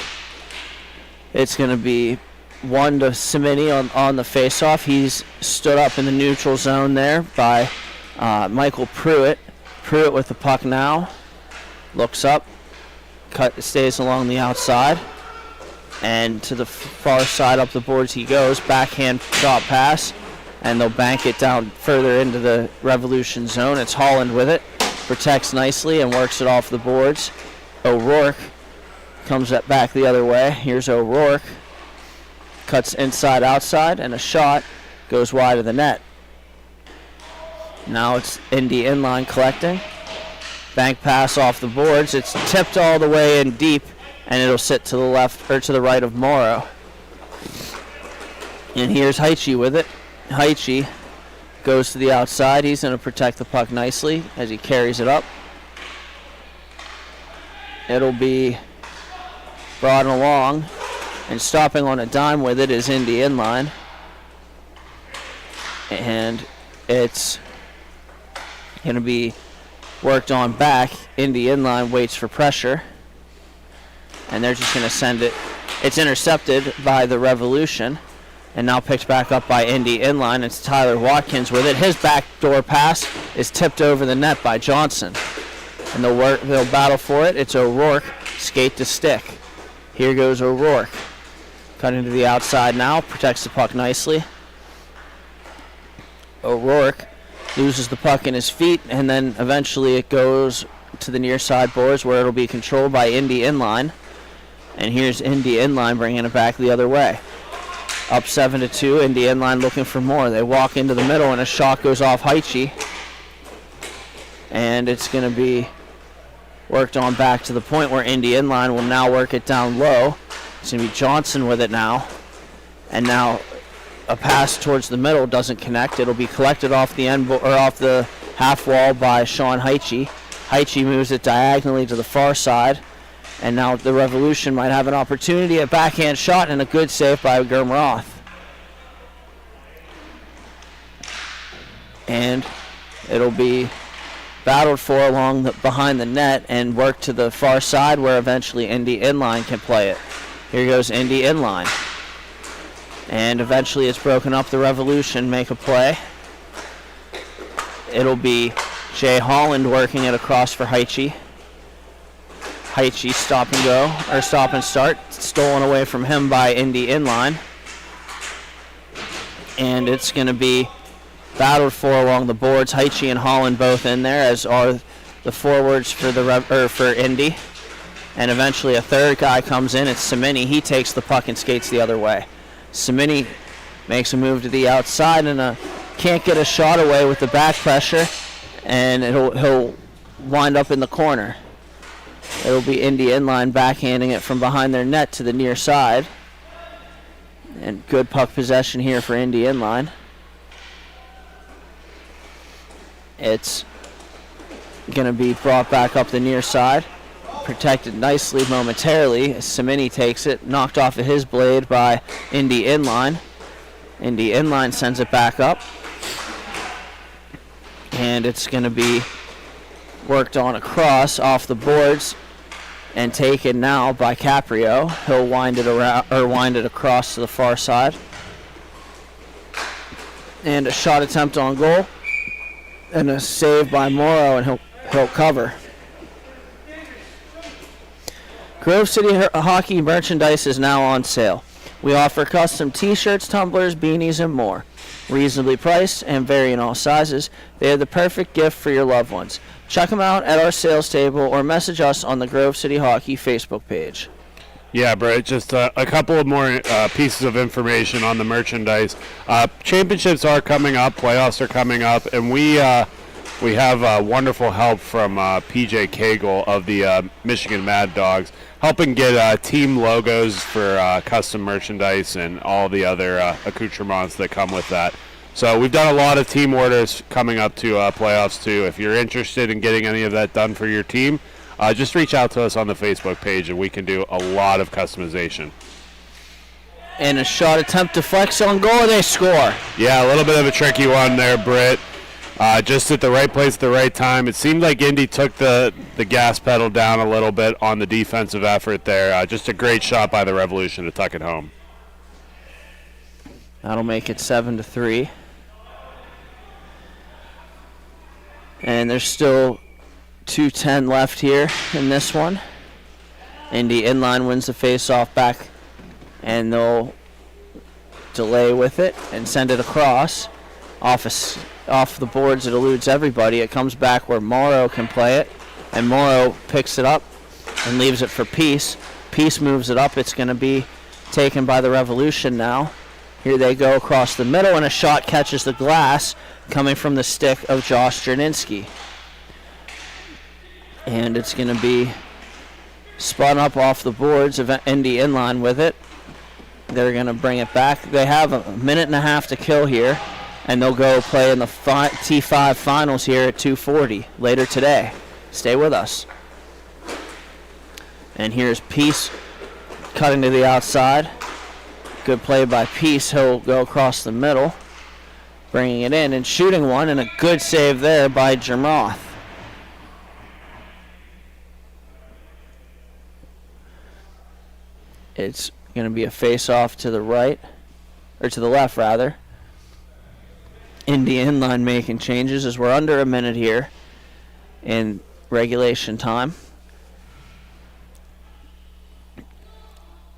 it's going to be 1 to Cimini on the faceoff. He's stood up in the neutral zone there by Michael Pruitt. Pruitt with the puck now. Looks up. Stays along the outside. And to the far side up the boards he goes. Backhand shot pass. And they'll bank it down further into the Revolution zone. It's Holland with it. Protects nicely and works it off the boards. O'Rourke comes back the other way. Here's O'Rourke. Cuts inside outside, and a shot goes wide of the net. Now it's Indy Inline collecting. Bank pass off the boards. It's tipped all the way in deep, and it'll sit to the left or to the right of Morrow. And here's Heiche with it. Heiche goes to the outside. He's going to protect the puck nicely as he carries it up. It'll be brought along, and stopping on a dime with it is Indy Inline. And it's going to be worked on back. Indy Inline waits for pressure, and they're just going to send it. It's intercepted by the Revolution, and now picked back up by Indy Inline. It's Tyler Watkins with it. His backdoor pass is tipped over the net by Johnson, and they'll battle for it. It's O'Rourke, skate to stick. Here goes O'Rourke. Cutting to the outside now, protects the puck nicely. O'Rourke loses the puck in his feet, and then eventually it goes to the near side boards where it'll be controlled by Indy Inline. And here's Indy Inline bringing it back the other way. Up 7-2, Indy Inline looking for more. They walk into the middle, and a shot goes off Heiche. And it's going to be worked on back to the point where Indy Inline will now work it down low. It's going to be Johnson with it now. And now a pass towards the middle doesn't connect. It'll be collected off the end or off the half wall by Sean Heiche. Heiche moves it diagonally to the far side. And now the Revolution might have an opportunity. A backhand shot and a good save by Gurmroth. And it'll be battled for along behind the net and worked to the far side where eventually Indy Inline can play it. Here goes Indy Inline. And eventually it's broken up. The Revolution make a play. It'll be Jay Holland working it across for Heiche. Heiche stop and go, or stop and start. Stolen away from him by Indy Inline. And it's going to be battled for along the boards. Heiche and Holland both in there, as are the forwards for for Indy. And eventually a third guy comes in. It's Cimini. He takes the puck and skates the other way. Cimini makes a move to the outside, and a can't get a shot away with the back pressure, and he'll wind up in the corner. It'll be Indy inline backhanding it from behind their net to the near side. And good puck possession here for Indy inline. It's going to be brought back up the near side. Protected nicely momentarily as Cimini takes it. Knocked off of his blade by Indy inline. Indy inline sends it back up. And it's going to be worked on across off the boards and taken now by Caprio. He'll wind it around or wind it across to the far side. And a shot attempt on goal. And a save by Morrow, and he'll cover. Grove City Hockey merchandise is now on sale. We offer custom t-shirts, tumblers, beanies, and more. Reasonably priced and vary in all sizes. They are the perfect gift for your loved ones. Check them out at our sales table or message us on the Grove City Hockey Facebook page. Yeah, Brett, just a couple of more pieces of information on the merchandise. Championships are coming up, playoffs are coming up, and we have wonderful help from PJ Cagle of the Michigan Mad Dogs, helping get team logos for custom merchandise and all the other accoutrements that come with that. So we've done a lot of team orders coming up to playoffs too. If you're interested in getting any of that done for your team, just reach out to us on the Facebook page and we can do a lot of customization. And a shot attempt deflects on goal, and they score. Yeah, a little bit of a tricky one there, Britt. Just at the right place at the right time. It seemed like Indy took the gas pedal down a little bit on the defensive effort there. Just a great shot by the Revolution to tuck it home. That'll make it 7-3. And there's still 2:10 left here in this one. Indy inline wins the face-off back, and they'll delay with it and send it across. Off the boards, it eludes everybody. It comes back where Morrow can play it, and Morrow picks it up and leaves it for Peace. Peace moves it up. It's going to be taken by the Revolution now. Here they go across the middle, and a shot catches the glass coming from the stick of Josh Jerninski. And it's going to be spun up off the boards of Indy inline with it. They're going to bring it back. They have a minute and a half to kill here, and they'll go play in the T5 finals here at 2:40 later today. Stay with us. And here's Peace cutting to the outside. Good play by Peace. He'll go across the middle, bringing it in and shooting one, and a good save there by Jermoth. It's going to be a face-off to the right, or to the left, rather. Indy inline making changes as we're under a minute here in regulation time.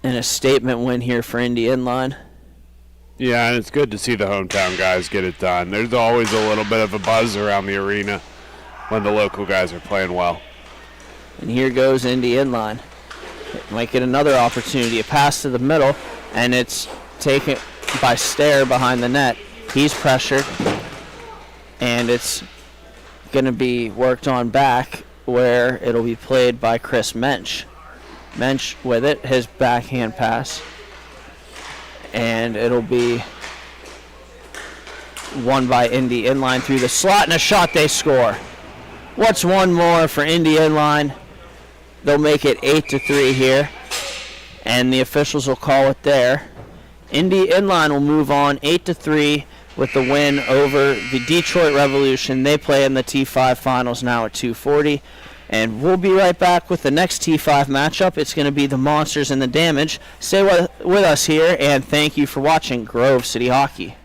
And a statement win here for Indy inline. Yeah, and it's good to see the hometown guys get it done. There's always a little bit of a buzz around the arena when the local guys are playing well. And here goes Indy inline. It might get another opportunity. A pass to the middle, and it's taken by Stair behind the net. He's pressured, and it's going to be worked on back where it'll be played by Chris Mensch. Mensch with it, his backhand pass, and it'll be won by Indy inline through the slot, and a shot. They score. What's one more for Indy inline? They'll make it 8-3 here, and the officials will call it there. Indy inline will move on 8-3 with the win over the Detroit Revolution. They play in the T5 finals now at 2:40. And we'll be right back with the next T5 matchup. It's going to be the Monsters and the Damage. Stay with us here, and thank you for watching Grove City Hockey.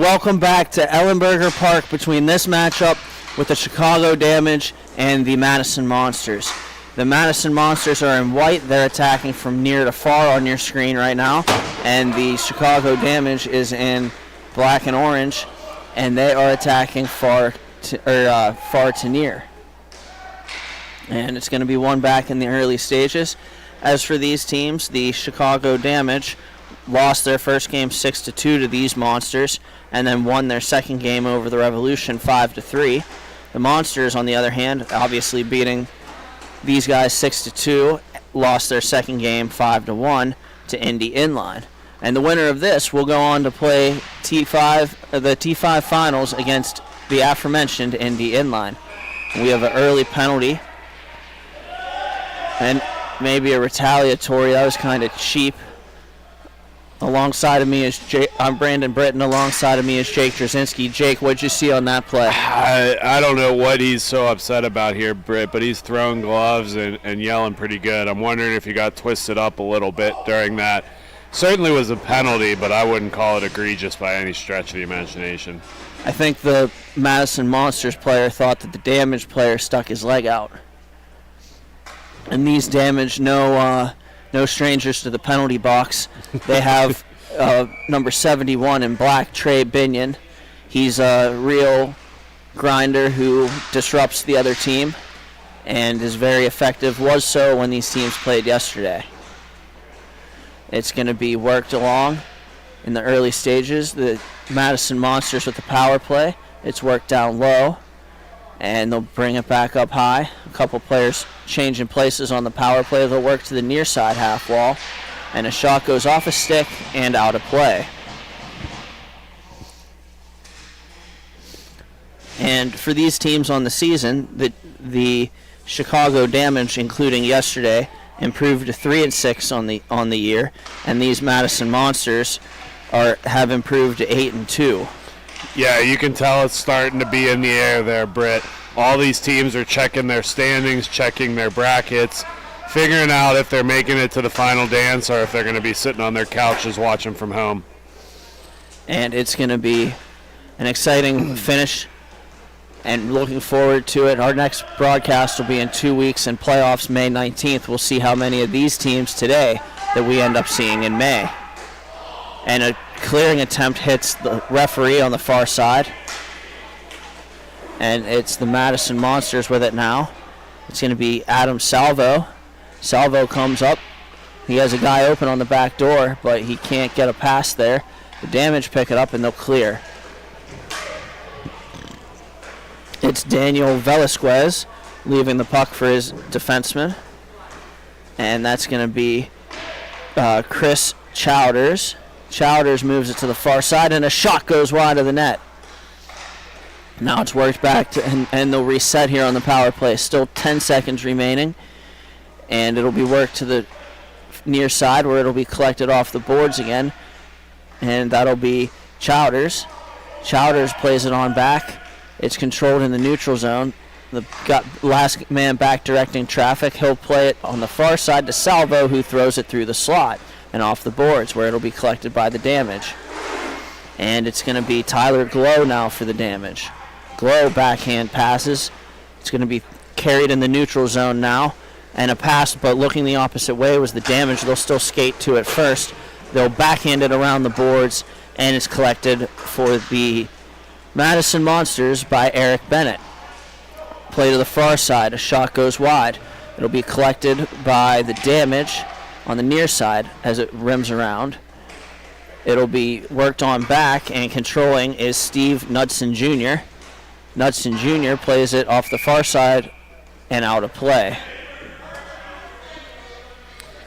welcome back to Ellenberger Park between this matchup with the Chicago Damage and the Madison Monsters. The Madison Monsters are in white. They're attacking from near to far on your screen right now. And the Chicago Damage is in black and orange, and they are attacking far to near. And it's going to be one back in the early stages. As for these teams, the Chicago Damage lost their first game 6-2 to these Monsters, and then won their second game over the Revolution 5-3. The Monsters, on the other hand, obviously beating these guys 6-2, lost their second game 5-1 to Indy Inline. And the winner of this will go on to play the T5 finals against the aforementioned Indy Inline. We have an early penalty and maybe a retaliatory. That was kind of cheap. Alongside of me is I'm Brandon Britton. Alongside of me is Jake Drzinski. Jake, what'd you see on that play? I don't know what he's so upset about here, Britt, but he's throwing gloves and yelling pretty good. I'm wondering if he got twisted up a little bit during that. Certainly was a penalty, but I wouldn't call it egregious by any stretch of the imagination. I think the Madison Monsters player thought that the Damage player stuck his leg out. And these Damage, no strangers to the penalty box. They have number 71 in black, Trey Binion. He's a real grinder who disrupts the other team and is very effective, was so when these teams played yesterday. It's going to be worked along in the early stages. The Madison Monsters with the power play. It's worked down low, and they'll bring it back up high. A couple players changing places on the power play. They'll work to the near side half wall, and a shot goes off a stick and out of play. And for these teams on the season, the Chicago Damage, including yesterday, improved to 3-6 on the year, and these Madison Monsters have improved to 8-2. Yeah, you can tell it's starting to be in the air there, Britt. All these teams are checking their standings, checking their brackets, figuring out if they're making it to the final dance or if they're going to be sitting on their couches watching from home. And it's going to be an exciting finish, and looking forward to it. Our next broadcast will be in 2 weeks, and playoffs May 19th. We'll see how many of these teams today that we end up seeing in May. And a clearing attempt hits the referee on the far side. And it's the Madison Monsters with it now. It's going to be Adam Salvo. Salvo comes up. He has a guy open on the back door, but he can't get a pass there. The Damage pick it up, and they'll clear. It's Daniel Velasquez leaving the puck for his defenseman. And that's going to be Chris Chowders. Chowders moves it to the far side, and a shot goes wide of the net. Now it's worked back, and they'll reset here on the power play. Still 10 seconds remaining, and it'll be worked to the near side where it'll be collected off the boards again, and that'll be Chowders. Chowders plays it on back. It's controlled in the neutral zone. The last man back directing traffic. He'll play it on the far side to Salvo, who throws it through the slot and off the boards where it'll be collected by the Damage. And it's going to be Tyler Glow now for the Damage. Glow backhand passes. It's going to be carried in the neutral zone now. And a pass, but looking the opposite way, was the Damage. They'll still skate to it first. They'll backhand it around the boards, and it's collected for the Madison Monsters by Eric Bennett. Play to the far side. A shot goes wide. It'll be collected by the Damage on the near side as it rims around. It'll be worked on back, and controlling is Steve Knudsen Jr. Knudsen Jr. plays it off the far side and out of play.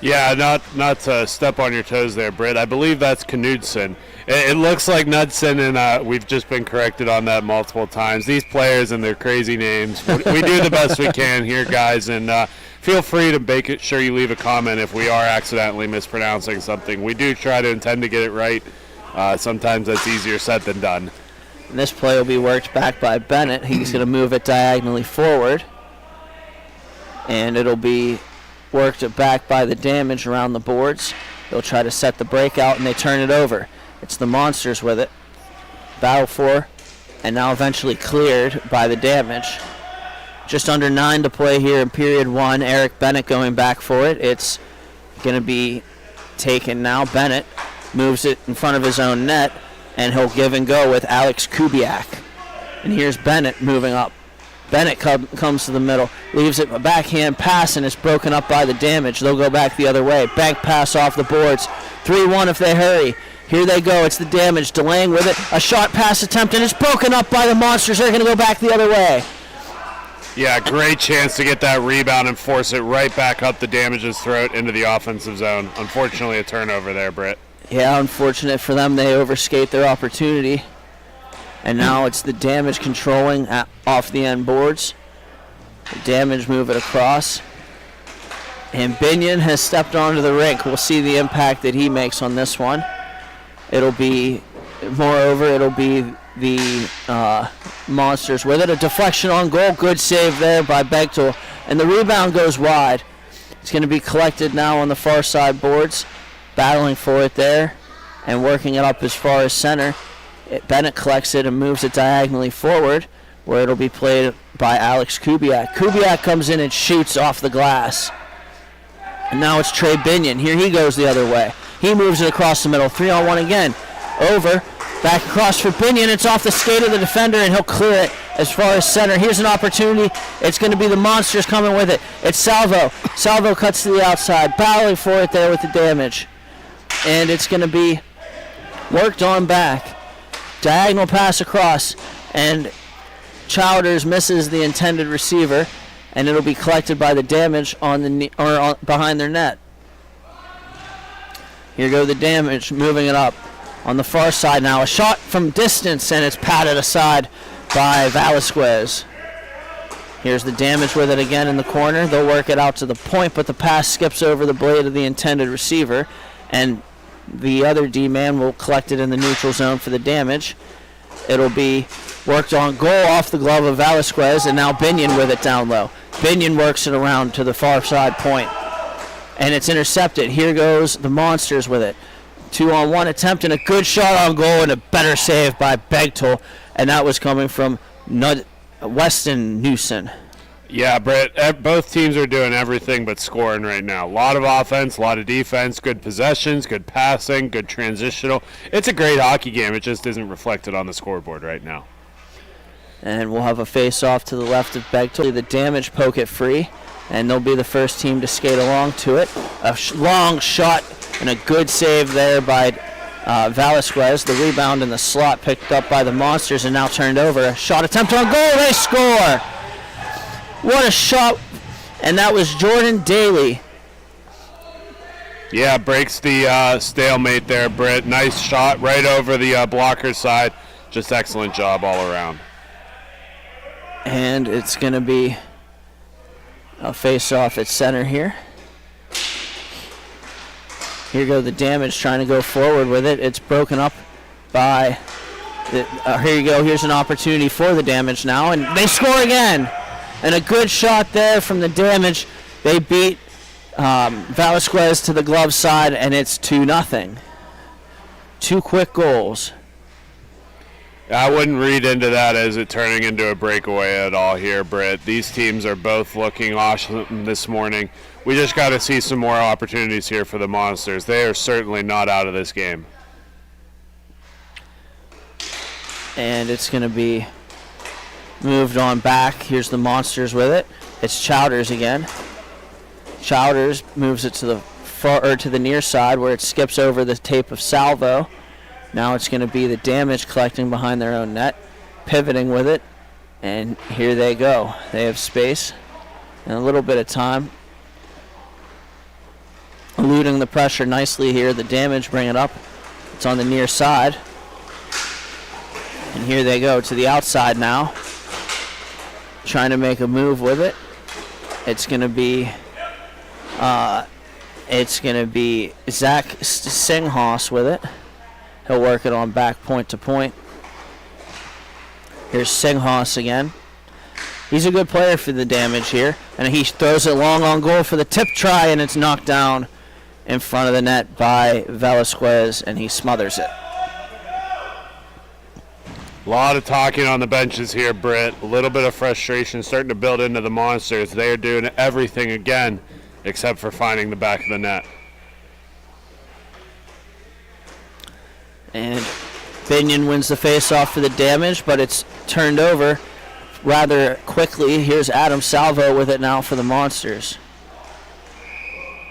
Yeah, not to step on your toes there, Britt. I believe that's Knudsen. It looks like Knudsen, and we've just been corrected on that multiple times. These players and their crazy names. We do the best we can here, guys, and feel free to make sure you leave a comment if we are accidentally mispronouncing something. We do try to intend to get it right. Sometimes that's easier said than done. And this play will be worked back by Bennett. He's going to move it diagonally forward, and it'll be worked back by the Damage around the boards. They'll try to set the breakout, and they turn it over. It's the Monsters with it. battled for, and now eventually cleared by the damage. Just under 9 to play here in period 1. Eric Bennett going back for it. It's going to be taken now. Bennett moves it in front of his own net, and he'll give and go with Alex Kubiak. And here's Bennett moving up. Bennett comes to the middle, leaves it a backhand pass, and it's broken up by the damage. They'll go back the other way. Bank pass off the boards. 3-1 if they hurry. Here they go. It's the damage. Delaying with it. A short pass attempt, and it's broken up by the Monsters. They're going to go back the other way. Yeah, great chance to get that rebound and force it right back up the damage's throat into the offensive zone. Unfortunately, a turnover there, Britt. Yeah, unfortunate for them. They overskate their opportunity. And now it's the damage controlling off the end boards. The damage move it across. And Binion has stepped onto the rink. We'll see the impact that he makes on this one. It'll be the Monsters with it. A deflection on goal. Good save there by Bechtel. And the rebound goes wide. It's going to be collected now on the far side boards. Battling for it there and working it up as far as center. Bennett collects it and moves it diagonally forward, where it'll be played by Alex Kubiak. Kubiak comes in and shoots off the glass. And now it's Trey Binion. Here he goes the other way. He moves it across the middle. 3-on-1 again. Over. Back across for Binion. It's off the skate of the defender, and he'll clear it as far as center. Here's an opportunity. It's going to be the Monsters coming with it. It's Salvo. Salvo cuts to the outside. Battling for it there with the damage. And it's going to be worked on back. Diagonal pass across, and Chowders misses the intended receiver, and it'll be collected by the damage behind their net. Here go the damage, moving it up on the far side now. A shot from distance, and it's patted aside by Velasquez. Here's the damage with it again in the corner. They'll work it out to the point, but the pass skips over the blade of the intended receiver, and the other D-man will collect it in the neutral zone for the damage. It'll be worked on goal off the glove of Velasquez, and now Binion with it down low. Binion works it around to the far side point, and it's intercepted. Here goes the Monsters with it. 2-on-1 attempt and a good shot on goal, and a better save by Bechtel, and that was coming from Weston Newson. Yeah, Brett, both teams are doing everything but scoring right now. A lot of offense, a lot of defense, good possessions, good passing, good transitional. It's a great hockey game. It just isn't reflected on the scoreboard right now. And we'll have a face-off to the left of Bechtel. The damage poke it free, and they'll be the first team to skate along to it. A long shot and a good save there by Velasquez. The rebound in the slot picked up by the Monsters and now turned over. A shot attempt on goal. They score! What a shot, and that was Jordan Daly. Yeah, breaks the stalemate there, Britt. Nice shot right over the blocker side. Just excellent job all around. And it's going to be a face-off at center here. Here go the damage trying to go forward with it. It's broken up by, here you go, here's an opportunity for the damage now, and they score again. And a good shot there from the damage. They beat Velasquez to the glove side, and it's 2-0. 2 quick goals. I wouldn't read into that as it turning into a breakaway at all here, Britt. These teams are both looking awesome this morning. We just got to see some more opportunities here for the Monsters. They are certainly not out of this game. And it's going to be moved on back. Here's the Monsters with it. It's Chowders again. Chowders moves it to the near side where it skips over the tape of Salvo. Now it's going to be the damage collecting behind their own net, pivoting with it, and here they go. They have space and a little bit of time. Eluding the pressure nicely here. The damage, bring it up. It's on the near side. And here they go to the outside now. Trying to make a move with it. It's going to be Zach Singhaus with it. He'll work it on back point to point. Here's Singhaus again. He's a good player for the damage here. And he throws it long on goal for the tip try, and it's knocked down in front of the net by Velasquez, and he smothers it. A lot of talking on the benches here, Britt. A little bit of frustration starting to build into the Monsters. They are doing everything again except for finding the back of the net. And Binion wins the face-off for the Damage, but it's turned over rather quickly. Here's Adam Salvo with it now for the Monsters.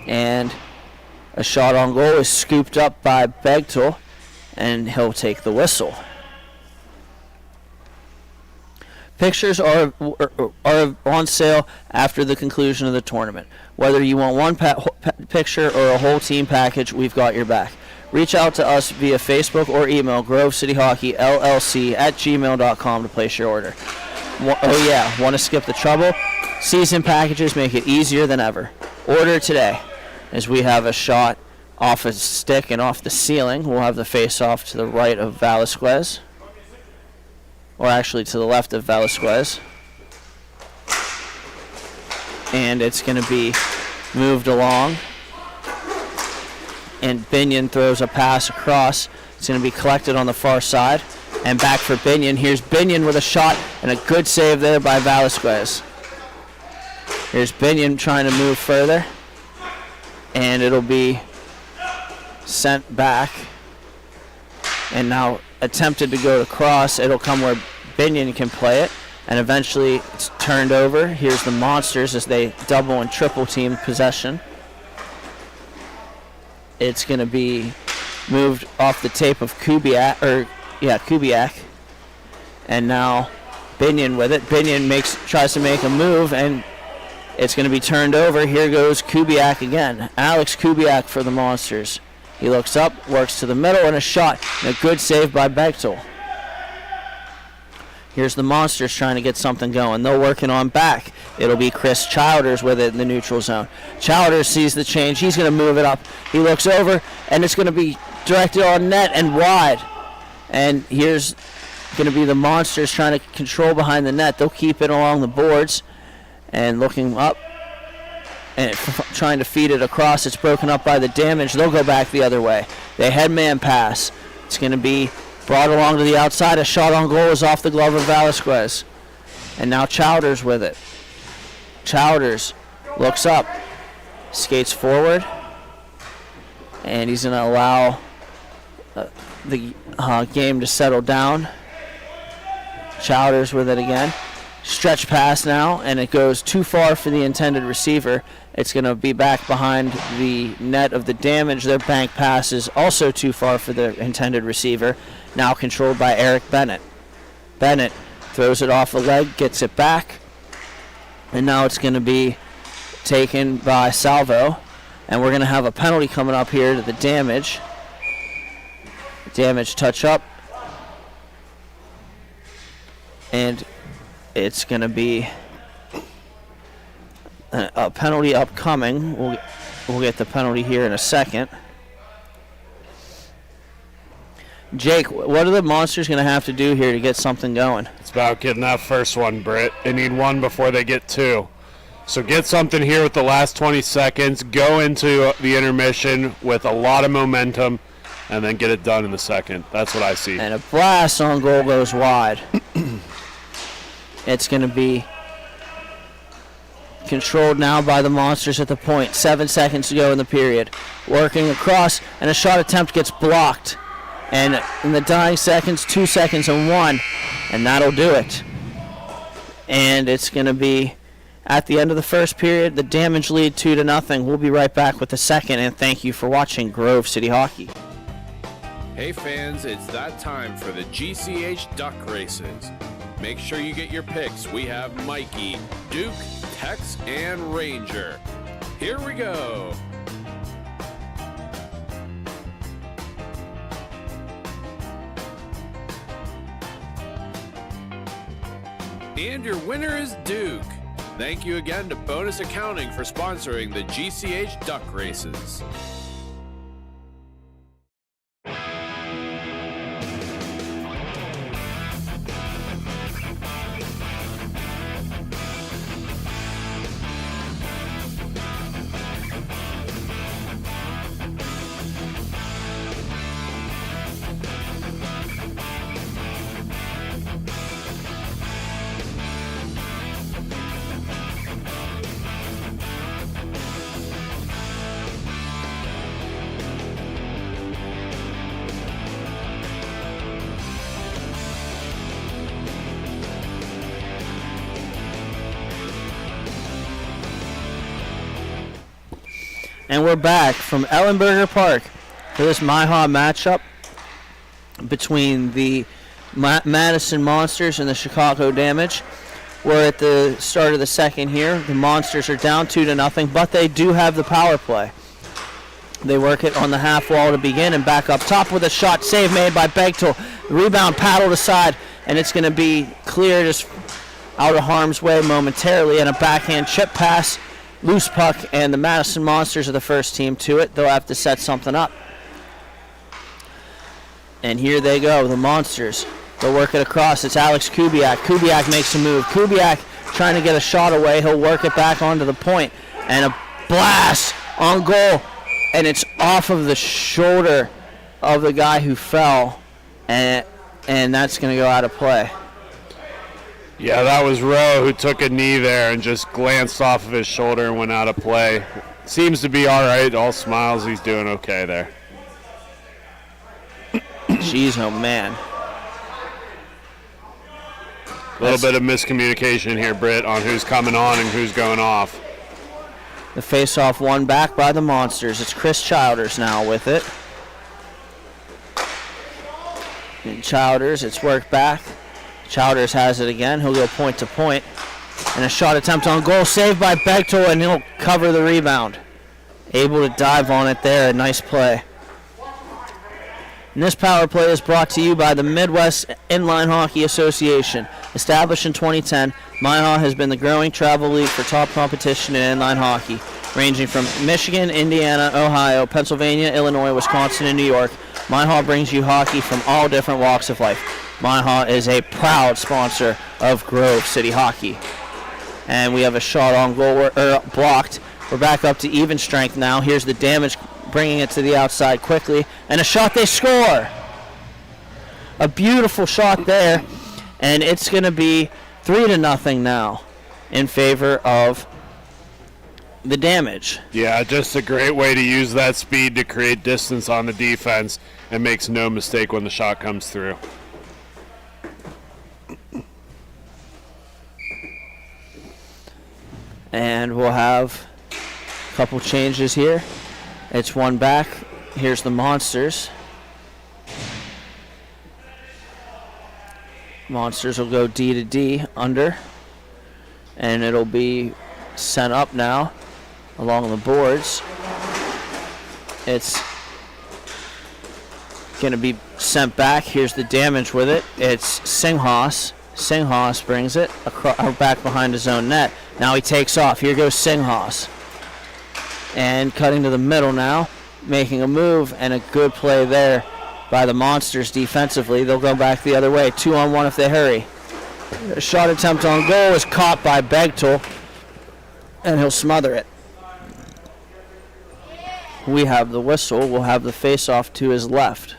And a shot on goal is scooped up by Begtel, and he'll take the whistle. Pictures are on sale after the conclusion of the tournament. Whether you want one picture or a whole team package, we've got your back. Reach out to us via Facebook or email grovecityhockeyllc@gmail.com to place your order. Oh yeah, want to skip the trouble? Season packages make it easier than ever. Order today, as we have a shot off a stick and off the ceiling. We'll have the face-off to the right of Velasquez. Or actually to the left of Velasquez. And it's going to be moved along. And Binion throws a pass across. It's going to be collected on the far side. And back for Binion. Here's Binion with a shot and a good save there by Velasquez. Here's Binion trying to move further. And it'll be sent back. And now attempted to go to cross. It'll come where Binion can play it, and eventually it's turned over. Here's the Monsters as they double and triple team possession. It's going to be moved off the tape of Kubiak, and now Binion with it. Binion tries to make a move, and it's going to be turned over. Here goes Kubiak again. Alex Kubiak for the Monsters. He looks up, works to the middle, and a shot. And a good save by Bechtel. Here's the Monsters trying to get something going. They're working on back. It'll be Chris Childers with it in the neutral zone. Childers sees the change. He's going to move it up. He looks over, and it's going to be directed on net and wide. And here's going to be the Monsters trying to control behind the net. They'll keep it along the boards and looking up. And trying to feed it across. It's broken up by the Damage. They'll go back the other way. They headman pass. It's going to be brought along to the outside. A shot on goal is off the glove of Velasquez. And now Chowders with it. Chowders looks up. Skates forward. And he's going to allow the game to settle down. Chowders with it again. Stretch pass now, and it goes too far for the intended receiver. It's going to be back behind the net of the Damage. Their bank pass is also too far for the intended receiver, now controlled by Eric Bennett. Bennett throws it off a leg, gets it back, and now it's going to be taken by Salvo, and we're going to have a penalty coming up here to the Damage. Damage touch up, and it's going to be a penalty upcoming. We'll get the penalty here in a second. Jake, what are the Monsters going to have to do here to get something going? It's about getting that first one, Britt. They need one before they get two. So get something here with the last 20 seconds. Go into the intermission with a lot of momentum, and then get it done in the second. That's what I see. And a blast on goal goes wide. It's going to be controlled now by the Monsters at the point. 7 seconds to go in the period. Working across, and a shot attempt gets blocked. And in the dying seconds, 2 seconds and 1, and that'll do it. And it's going to be at the end of the first period, the Damage lead 2-0. We'll be right back with the second, and thank you for watching Grove City Hockey. Hey fans, it's that time for the GCH Duck Races. Make sure you get your picks. We have Mikey, Duke, Tex, and Ranger. Here we go. And your winner is Duke. Thank you again to Bonus Accounting for sponsoring the GCH Duck Races. And we're back from Ellenberger Park for this MIHA matchup between the Madison Monsters and the Chicago Damage. We're at the start of the second here. The Monsters are down 2-0, but they do have the power play. They work it on the half wall to begin and back up top with a shot save made by Begtel. Rebound paddled aside, and it's going to be clear just out of harm's way momentarily, and a backhand chip pass. Loose puck, and the Madison Monsters are the first team to it. They'll have to set something up. And here they go, the Monsters. They'll work it across. It's Alex Kubiak. Kubiak makes a move. Kubiak trying to get a shot away. He'll work it back onto the point. And a blast on goal. And it's off of the shoulder of the guy who fell. And that's going to go out of play. Yeah, that was Rowe who took a knee there and just glanced off of his shoulder and went out of play. Seems to be all right. All smiles. He's doing okay there. Jeez, oh man. A little bit of miscommunication here, Britt, on who's coming on and who's going off. The face-off won back by the Monsters. It's Chris Childers now with it. And Childers, it's worked back. Childers has it again. He'll go point to point. And a shot attempt on goal saved by Begtel, and he'll cover the rebound. Able to dive on it there. A nice play. And this power play is brought to you by the Midwest Inline Hockey Association. Established in 2010, MIHA has been the growing travel league for top competition in inline hockey, ranging from Michigan, Indiana, Ohio, Pennsylvania, Illinois, Wisconsin, and New York. MIHA brings you hockey from all different walks of life. MIHA is a proud sponsor of Grove City Hockey. And we have a shot on goal blocked. We're back up to even strength now. Here's the Damage bringing it to the outside quickly. And a shot, they score! A beautiful shot there. And it's going to be 3-0 now in favor of the Damage. Yeah, just a great way to use that speed to create distance on the defense and makes no mistake when the shot comes through. And we'll have a couple changes here. It's one back. Here's the Monsters. Monsters will go D to D under. And it'll be sent up now along the boards. It's going to be sent back. Here's the Damage with it. It's Singhas. Singhas brings it back behind his own net. Now he takes off. Here goes Singhas. And cutting to the middle now, making a move, and a good play there by the Monsters defensively. They'll go back the other way. 2-on-1 if they hurry. A shot attempt on goal is caught by Begtel, and he'll smother it. We have the whistle. We'll have the face-off to his left.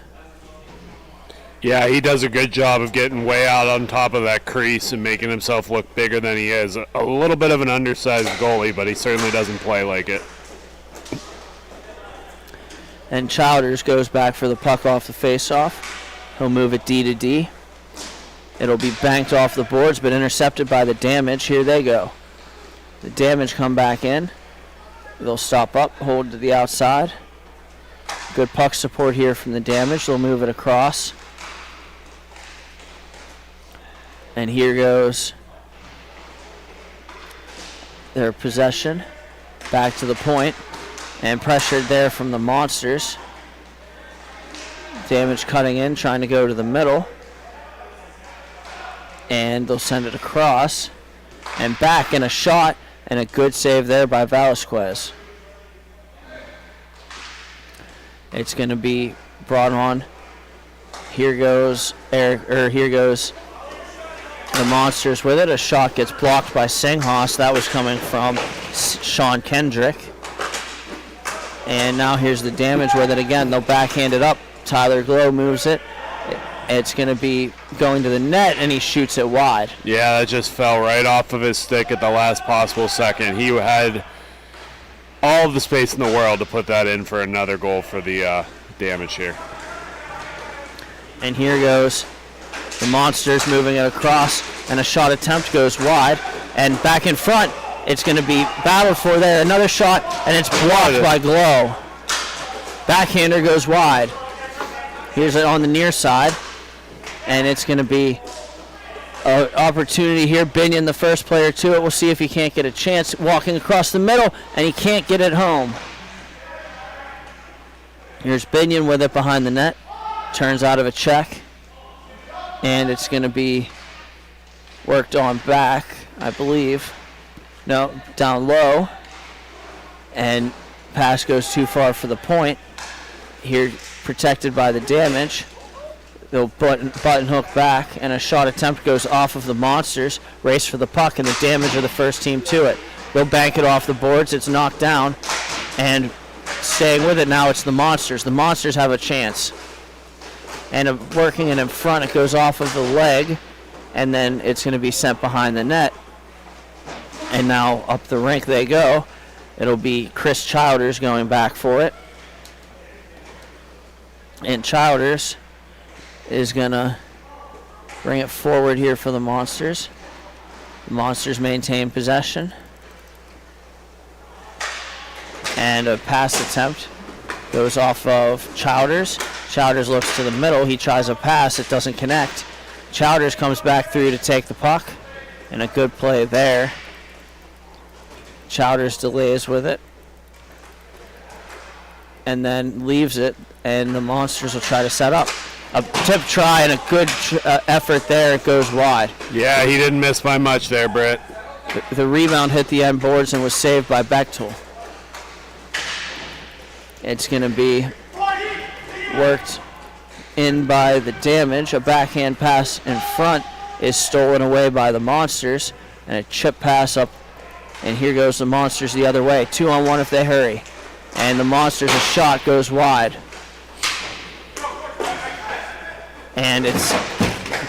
Yeah, he does a good job of getting way out on top of that crease and making himself look bigger than he is. A little bit of an undersized goalie, but he certainly doesn't play like it. And Childers goes back for the puck off the face-off. He'll move it D to D. It'll be banked off the boards, but intercepted by the Damage. Here they go. The Damage come back in. They'll stop up, hold to the outside. Good puck support here from the Damage. They'll move it across. And here goes their possession. Back to the point. And pressured there from the Monsters. Damage cutting in, trying to go to the middle. And they'll send it across. And back, and a shot, and a good save there by Velasquez. It's going to be brought on. Here goes here goes the Monsters with it. A shot gets blocked by Singhas. That was coming from Sean Kendrick. And now here's the Damage with it again. They'll backhand it up. Tyler Glow moves it. It's going to be going to the net, and he shoots it wide. Yeah, that just fell right off of his stick at the last possible second. He had all of the space in the world to put that in for another goal for the Damage here. And here goes the Monsters moving it across, and a shot attempt goes wide. And back in front It's going to be battled for there. Another shot, and it's blocked by Glow. Backhander goes wide. Here's it on the near side, and it's going to be an opportunity here. Binion, the first player to it. We'll see if he can't get a chance. Walking across the middle, and he can't get it home. Here's Binion with it behind the net. Turns out of a check, and it's going to be worked on back, I believe. No, down low, and pass goes too far for the point. Here, protected by the damage. They'll button hook back, and a shot attempt goes off of the Monsters. Race for the puck, and the damage of the first team to it. They'll bank it off the boards. It's knocked down, and staying with it now, it's the Monsters. The Monsters have a chance. And working it in front, it goes off of the leg, and then it's going to be sent behind the net. And now up the rink they go. It'll be Chris Childers going back for it. And Childers is going to bring it forward here for the Monsters. The Monsters maintain possession. And a pass attempt goes off of Childers. Childers looks to the middle. He tries a pass. It doesn't connect. Childers comes back through to take the puck. And a good play there. Childers delays with it. And then leaves it. And the Monsters will try to set up. A tip try and a good effort there. It goes wide. Yeah, he didn't miss by much there, Britt. The rebound hit the end boards and was saved by Bechtel. It's going to be worked in by the damage. A backhand pass in front is stolen away by the Monsters. And a chip pass up. And here goes the Monsters the other way. 2-on-1 if they hurry. And the Monsters, a shot goes wide. And it's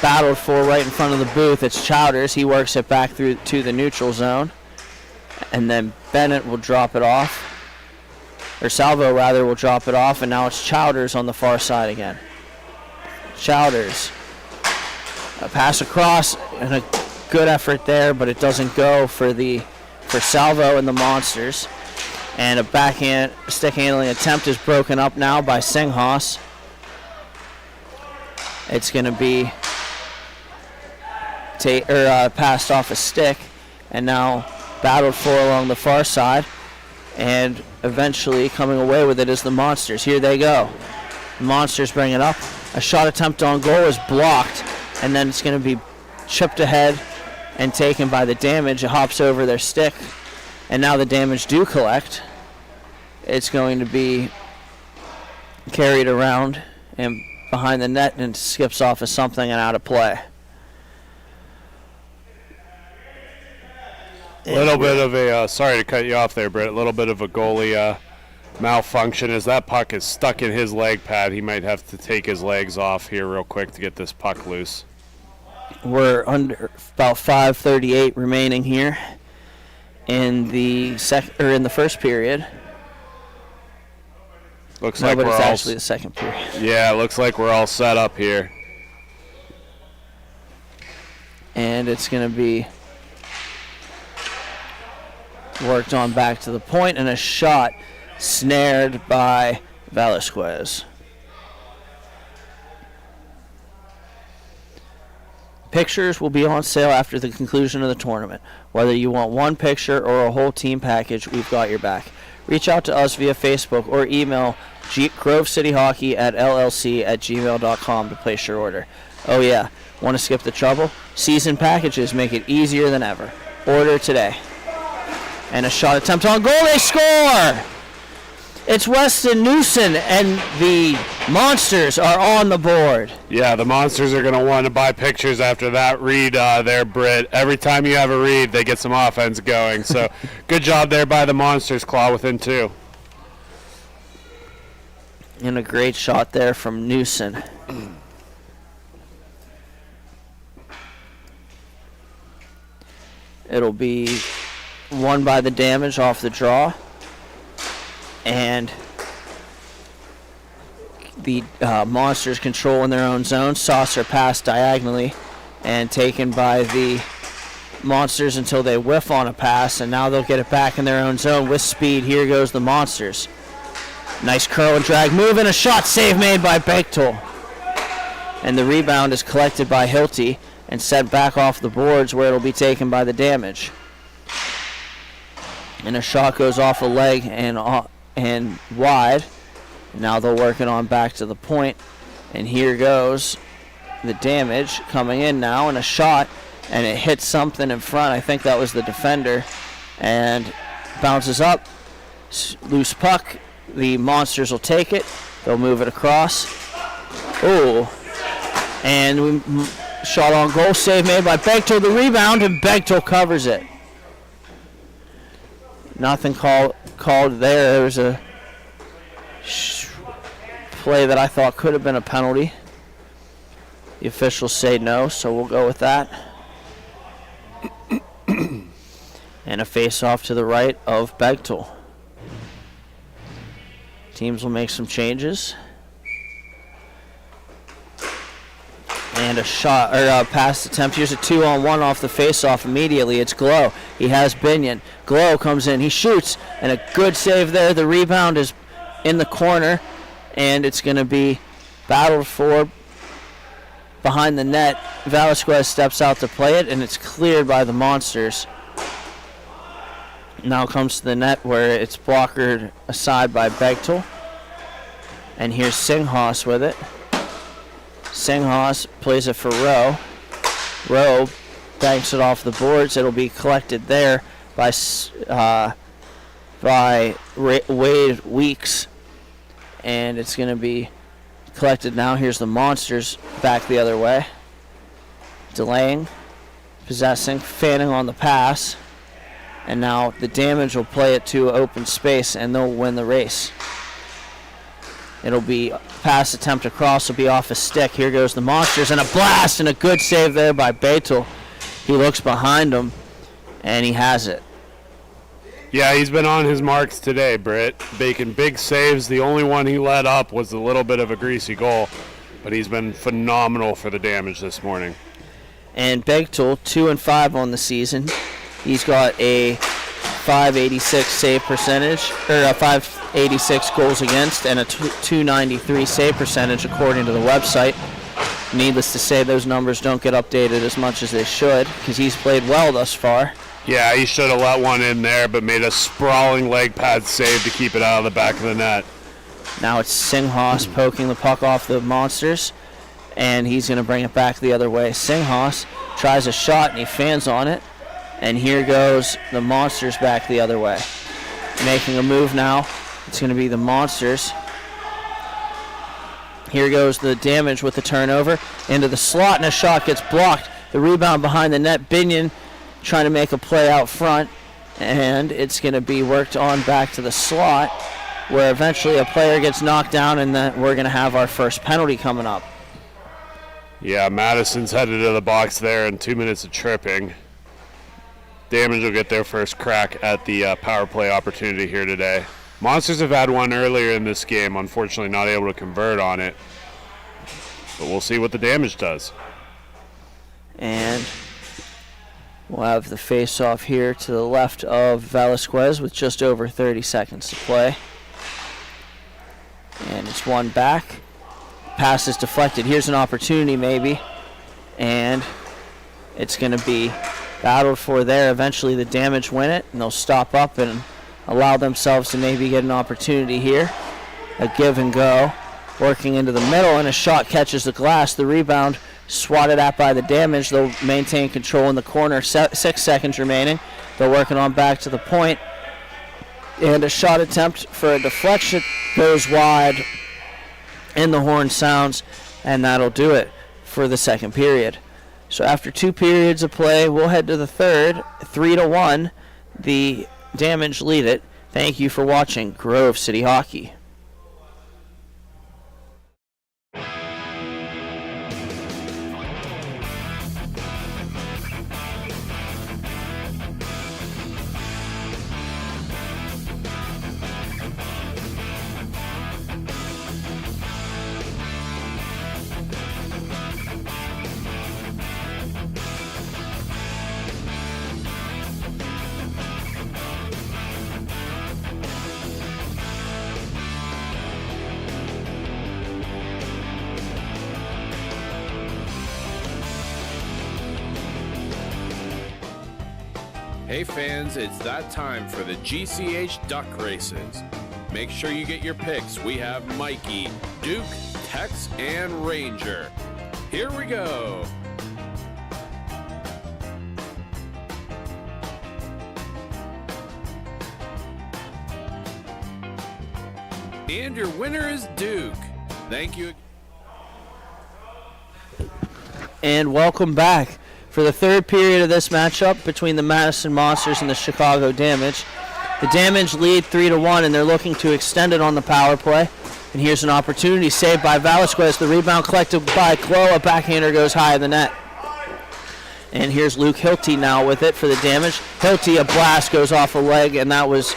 battled for right in front of the booth. It's Chowders. He works it back through to the neutral zone. And then Bennett will drop it off. Or Salvo, rather, will drop it off. And now it's Chowders on the far side again. Chowders. A pass across and a good effort there, but it doesn't go for Salvo and the Monsters. And a backhand stick handling attempt is broken up now by Singhas. It's going to be passed off a stick, and now battled for along the far side, and eventually coming away with it is the Monsters. Here they go. The Monsters bring it up. A shot attempt on goal is blocked, and then it's going to be chipped ahead and taken by the damage. It hops over their stick, and now the damage do collect. It's going to be carried around and behind the net and skips off of something and out of play. A little bit of a, sorry to cut you off there, Britt, a little bit of a goalie malfunction as that puck is stuck in his leg pad. He might have to take his legs off here real quick to get this puck loose. We're under about 5:38 remaining here in the first period. Looks like but we're it's all actually the second period. Yeah, looks like we're all set up here. And it's going to be worked on back to the point, and a shot snared by Velasquez. Pictures will be on sale after the conclusion of the tournament. Whether you want one picture or a whole team package, we've got your back. Reach out to us via Facebook or email grovecityhockey@llc@gmail.com to place your order. Oh yeah, want to skip the trouble? Season packages make it easier than ever. Order today. And a shot attempt on goal, they score! It's Weston Newson, and the Monsters are on the board. Yeah, the Monsters are going to want to buy pictures after that read there, Britt. Every time you have a read, they get some offense going. So good job there by the Monsters, claw within two. And a great shot there from Newson. It'll be won by the damage off the draw. And the Monsters control in their own zone. Saucer pass diagonally and taken by the Monsters until they whiff on a pass, and now they'll get it back in their own zone with speed. Here goes the Monsters. Nice curl and drag move, and a shot save made by Bechtel. And the rebound is collected by Hilty and sent back off the boards where it'll be taken by the Damage. And a shot goes off a leg and wide. Now they'll work it on back to the point. And here goes the Damage coming in now, and a shot, and it hits something in front. I think that was the defender, and bounces up. Loose puck. The Monsters will take it. They'll move it across. Oh, and shot on goal, save made by Bechtel. The rebound, and Bechtel covers it. Nothing called there. There was a play that I thought could have been a penalty. The officials say no, so we'll go with that. And a face-off to the right of Bechtel. Teams will make some changes. And a shot, or a pass attempt. Here's a 2-on-1 off the face-off immediately. It's Glow. He has Binion. Glow comes in. He shoots, and a good save there. The rebound is in the corner, and it's going to be battled for behind the net. Velasquez steps out to play it, and it's cleared by the Monsters. Now comes to the net where it's blockered aside by Bechtel. And here's Singhas with it. Singhas plays it for Rowe. Rowe banks it off the boards. It'll be collected there by Wade Weeks. And it's going to be collected now. Here's the Monsters back the other way. Delaying, possessing, fanning on the pass. And now the Damage will play it to open space, and they'll win the race. It'll be pass attempt across, will be off a stick. Here goes the Monsters, and a blast, and a good save there by Bechtel. He looks behind him, and he has it. Yeah, he's been on his marks today, Britt. Making big saves. The only one he let up was a little bit of a greasy goal, but he's been phenomenal for the Damage this morning. And Bechtel, 2-5 on the season. He's got a .586 save percentage, or a .586 goals against, and a .293 save percentage according to the website. Needless to say, those numbers don't get updated as much as they should, because he's played well thus far. Yeah, he should have let one in there, but made a sprawling leg pad save to keep it out of the back of the net. Now it's Singhas poking the puck off the Monsters, and he's going to bring it back the other way. Singhas tries a shot, and he fans on it. And here goes the Monsters back the other way. Making a move now. It's going to be the Monsters. Here goes the Damage with the turnover. Into the slot, and a shot gets blocked. The rebound behind the net. Binion trying to make a play out front. And it's going to be worked on back to the slot, where eventually a player gets knocked down, and then we're going to have our first penalty coming up. Yeah, Madison's headed to the box there in 2 minutes of tripping. Damage will get their first crack at the power play opportunity here today. Monsters have had one earlier in this game, unfortunately not able to convert on it. But we'll see what the Damage does. And we'll have the face-off here to the left of Velasquez with just over 30 seconds to play. And it's one back. Pass is deflected. Here's an opportunity maybe. And it's going to be battled for there. Eventually the Damage win it, and they'll stop up and allow themselves to maybe get an opportunity here. A give and go. Working into the middle, and a shot catches the glass. The rebound swatted at by the Damage. They'll maintain control in the corner. 6 seconds remaining. They're working on back to the point. And a shot attempt for a deflection goes wide. And the horn sounds, and that'll do it for the second period. So after 2 periods of play, we'll head to the third. 3-1. The Damage lead it. Thank you for watching Grove City Hockey. Hey fans, it's that time for the GCH duck races. Make sure you get your picks. We have Mikey, Duke, Tex, and Ranger. Here we go. And your winner is Duke. Thank you. And welcome back for the third period of this matchup between the Madison Monsters and the Chicago Damage. The Damage lead 3-1, and they're looking to extend it on the power play. And here's an opportunity saved by Velasquez. The rebound collected by Chloe. A backhander goes high in the net. And here's Luke Hilty now with it for the Damage. Hilty, a blast goes off a leg, and that was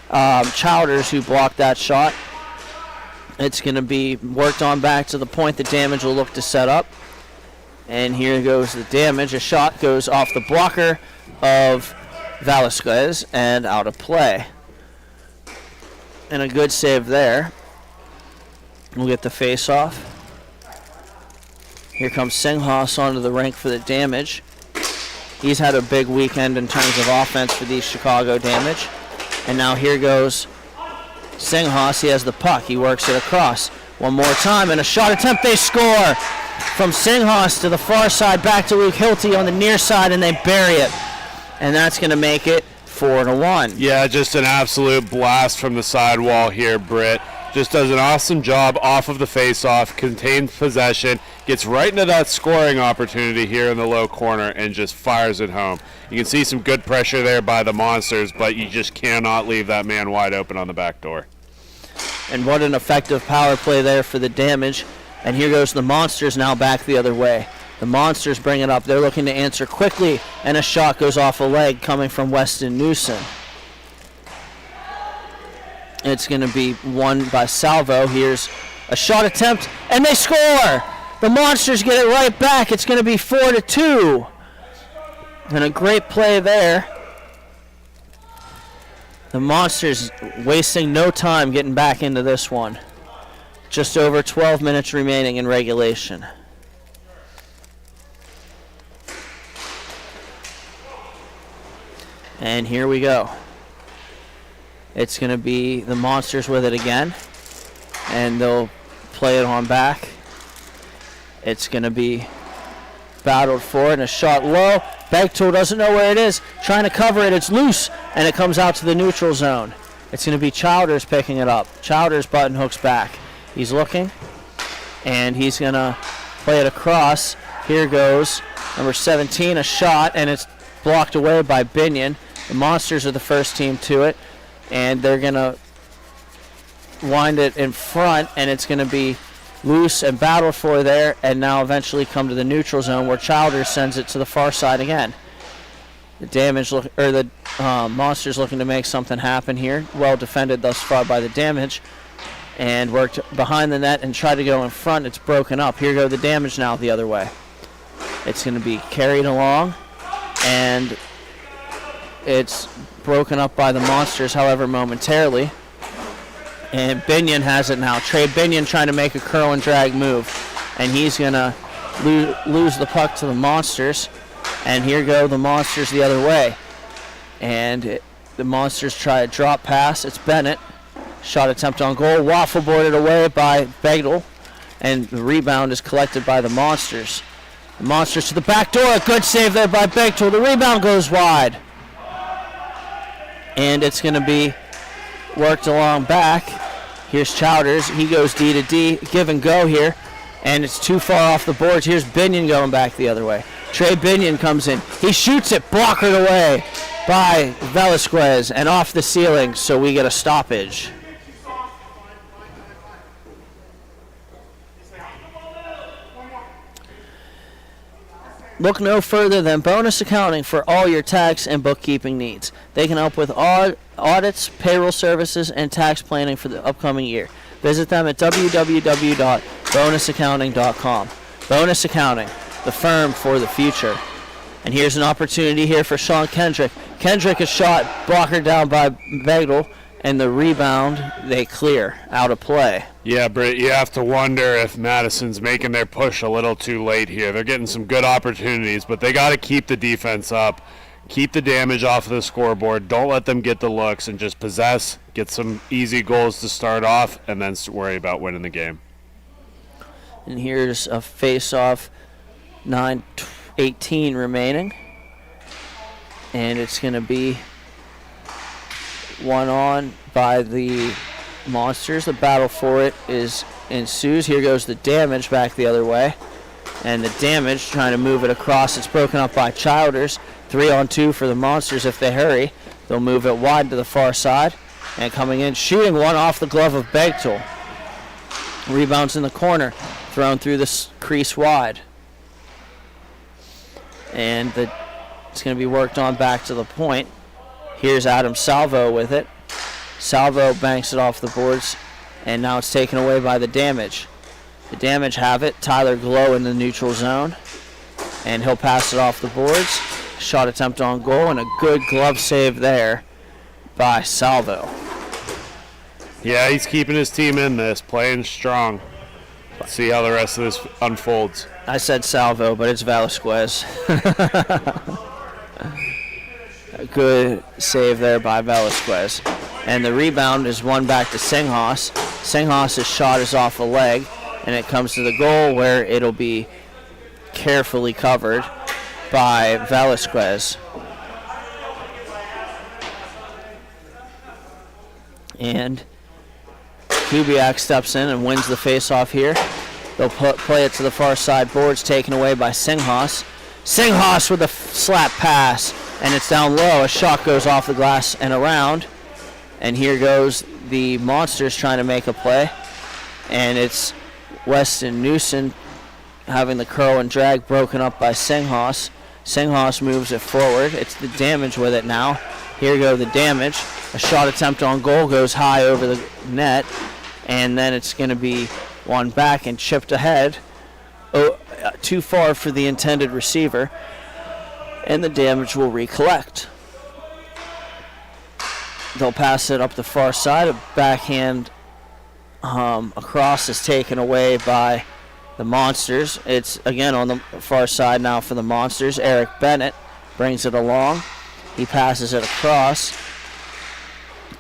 Chowders who blocked that shot. It's going to be worked on back to the point the Damage will look to set up. And here goes the Damage. A shot goes off the blocker of Velasquez and out of play. And a good save there. We'll get the face off. Here comes Singhas onto the rink for the Damage. He's had a big weekend in terms of offense for these Chicago Damage. And now here goes Singhas. He has the puck. He works it across. One more time and a shot attempt. They score! From Singhas to the far side, back to Luke Hilty on the near side, and they bury it. And that's going to make it 4-1. Yeah, just an absolute blast from the sidewall here, Britt. Just does an awesome job off of the face-off, contains possession, gets right into that scoring opportunity here in the low corner, and just fires it home. You can see some good pressure there by the Monsters, but you just cannot leave that man wide open on the back door. And what an effective power play there for the Damage. And here goes the Monsters now back the other way. The Monsters bring it up. They're looking to answer quickly, and a shot goes off a leg coming from Weston Newsom. It's going to be won by Salvo. Here's a shot attempt, and they score! The Monsters get it right back. It's going to be 4-2. And a great play there. The Monsters wasting no time getting back into this one. Just over 12 minutes remaining in regulation. And here we go. It's going to be the Monsters with it again. And they'll play it on back. It's going to be battled for, and a shot low. Begtool doesn't know where it is. Trying to cover it. It's loose, and it comes out to the neutral zone. It's going to be Chowders picking it up. Chowders button hooks back. He's looking, and he's going to play it across. Here goes number 17, a shot, and it's blocked away by Binion. The Monsters are the first team to it, and they're going to wind it in front, and it's going to be loose and battled for there, and now eventually come to the neutral zone where Chowders sends it to the far side again. The Monsters looking to make something happen here. Well defended thus far by the Damage, and worked behind the net and tried to go in front. It's broken up. Here go the Damage now the other way. It's going to be carried along, and it's broken up by the Monsters, however, momentarily. And Binion has it now. Trey Binion trying to make a curl and drag move, and he's going to lose the puck to the Monsters. And here go the Monsters the other way. And the Monsters try a drop pass. It's Bennett. Shot attempt on goal. Waffle boarded away by Begdel. And the rebound is collected by the Monsters. The Monsters to the back door. A good save there by Begdel. The rebound goes wide. And it's going to be worked along back. Here's Chowders. He goes D to D. Give and go here. And it's too far off the boards. Here's Binion going back the other way. Trey Binion comes in. He shoots it. Blockered away by Velasquez and off the ceiling. So we get a stoppage. Look no further than Bonus Accounting for all your tax and bookkeeping needs. They can help with audits, payroll services, and tax planning for the upcoming year. Visit them at www.bonusaccounting.com. Bonus Accounting, the firm for the future. And here's an opportunity here for Sean Kendrick. Kendrick is shot, blocker down by Begdel, and the rebound, they clear out of play. Yeah, Britt, you have to wonder if Madison's making their push a little too late here. They're getting some good opportunities, but they got to keep the defense up keep the Damage off of the scoreboard. Don't let them get the looks, and just possess, get some easy goals to start off, and then worry about winning the game. And here's a face-off, 9:18 remaining. And it's going to be one on by the Monsters. The battle for it ensues. Here goes the Damage back the other way. And the Damage trying to move it across. It's broken up by Childers. 3-on-2 for the Monsters if they hurry. They'll move it wide to the far side. And coming in, shooting one off the glove of Begtel. Rebounds in the corner. Thrown through the crease wide. And it's going to be worked on back to the point. Here's Adam Salvo with it. Salvo banks it off the boards. And now it's taken away by the Damage. The Damage have it. Tyler Glow in the neutral zone. And he'll pass it off the boards. Shot attempt on goal and a good glove save there by Salvo. Yeah, he's keeping his team in this, playing strong. Let's see how the rest of this unfolds. I said Salvo, but it's Velasquez. A good save there by Velasquez. And the rebound is won back to Singhas. Singhas' shot is off a leg, and it comes to the goal where it'll be carefully covered by Velasquez. And Kubiak steps in and wins the face-off here. They'll play it to the far side boards, taken away by Singhas. Singhas with a slap pass, and it's down low. A shot goes off the glass and around. And here goes the Monsters trying to make a play. And it's Weston Newson having the curl and drag broken up by Singhas. Singhas moves it forward. It's the Damage with it now. Here go the Damage. A shot attempt on goal goes high over the net. And then it's going to be won back and chipped ahead. Too far for the intended receiver. And the Damage will recollect. They'll pass it up the far side. A backhand across is taken away by the Monsters. It's again on the far side now for the Monsters. Eric Bennett brings it along. He passes it across.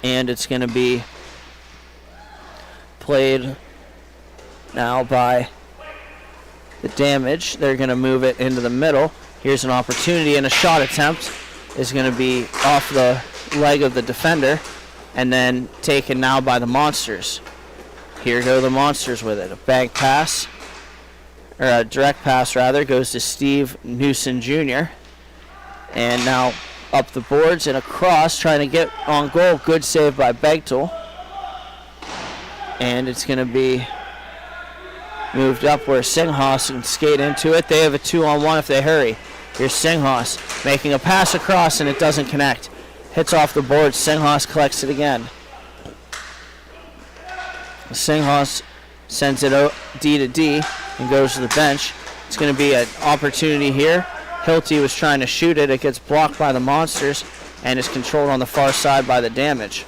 And it's going to be played now by the Damage. They're going to move it into the middle. Here's an opportunity, and a shot attempt is going to be off the leg of the defender and then taken now by the Monsters. Here go the Monsters with it. A bank pass, or a direct pass rather, goes to Steve Newson Jr. And now up the boards and across, trying to get on goal. Good save by Begtel. And it's going to be moved up where Singhas can skate into it. They have a 2-on-1 if they hurry. Here's Singhas making a pass across, and it doesn't connect. Hits off the board. Singhas collects it again. Singhas sends it D to D and goes to the bench. It's going to be an opportunity here. Hilty was trying to shoot it. It gets blocked by the Monsters and is controlled on the far side by the Damage.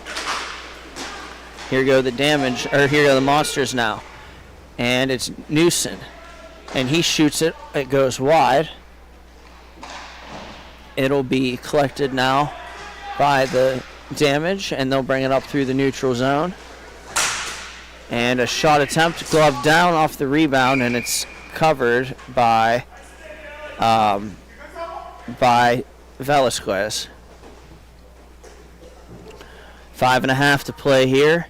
Here go the Monsters now. And it's Newson. And he shoots it. It goes wide. It'll be collected now by the Damage, and they'll bring it up through the neutral zone. And a shot attempt, glove down off the rebound, and it's covered by Velasquez. 5.5 to play here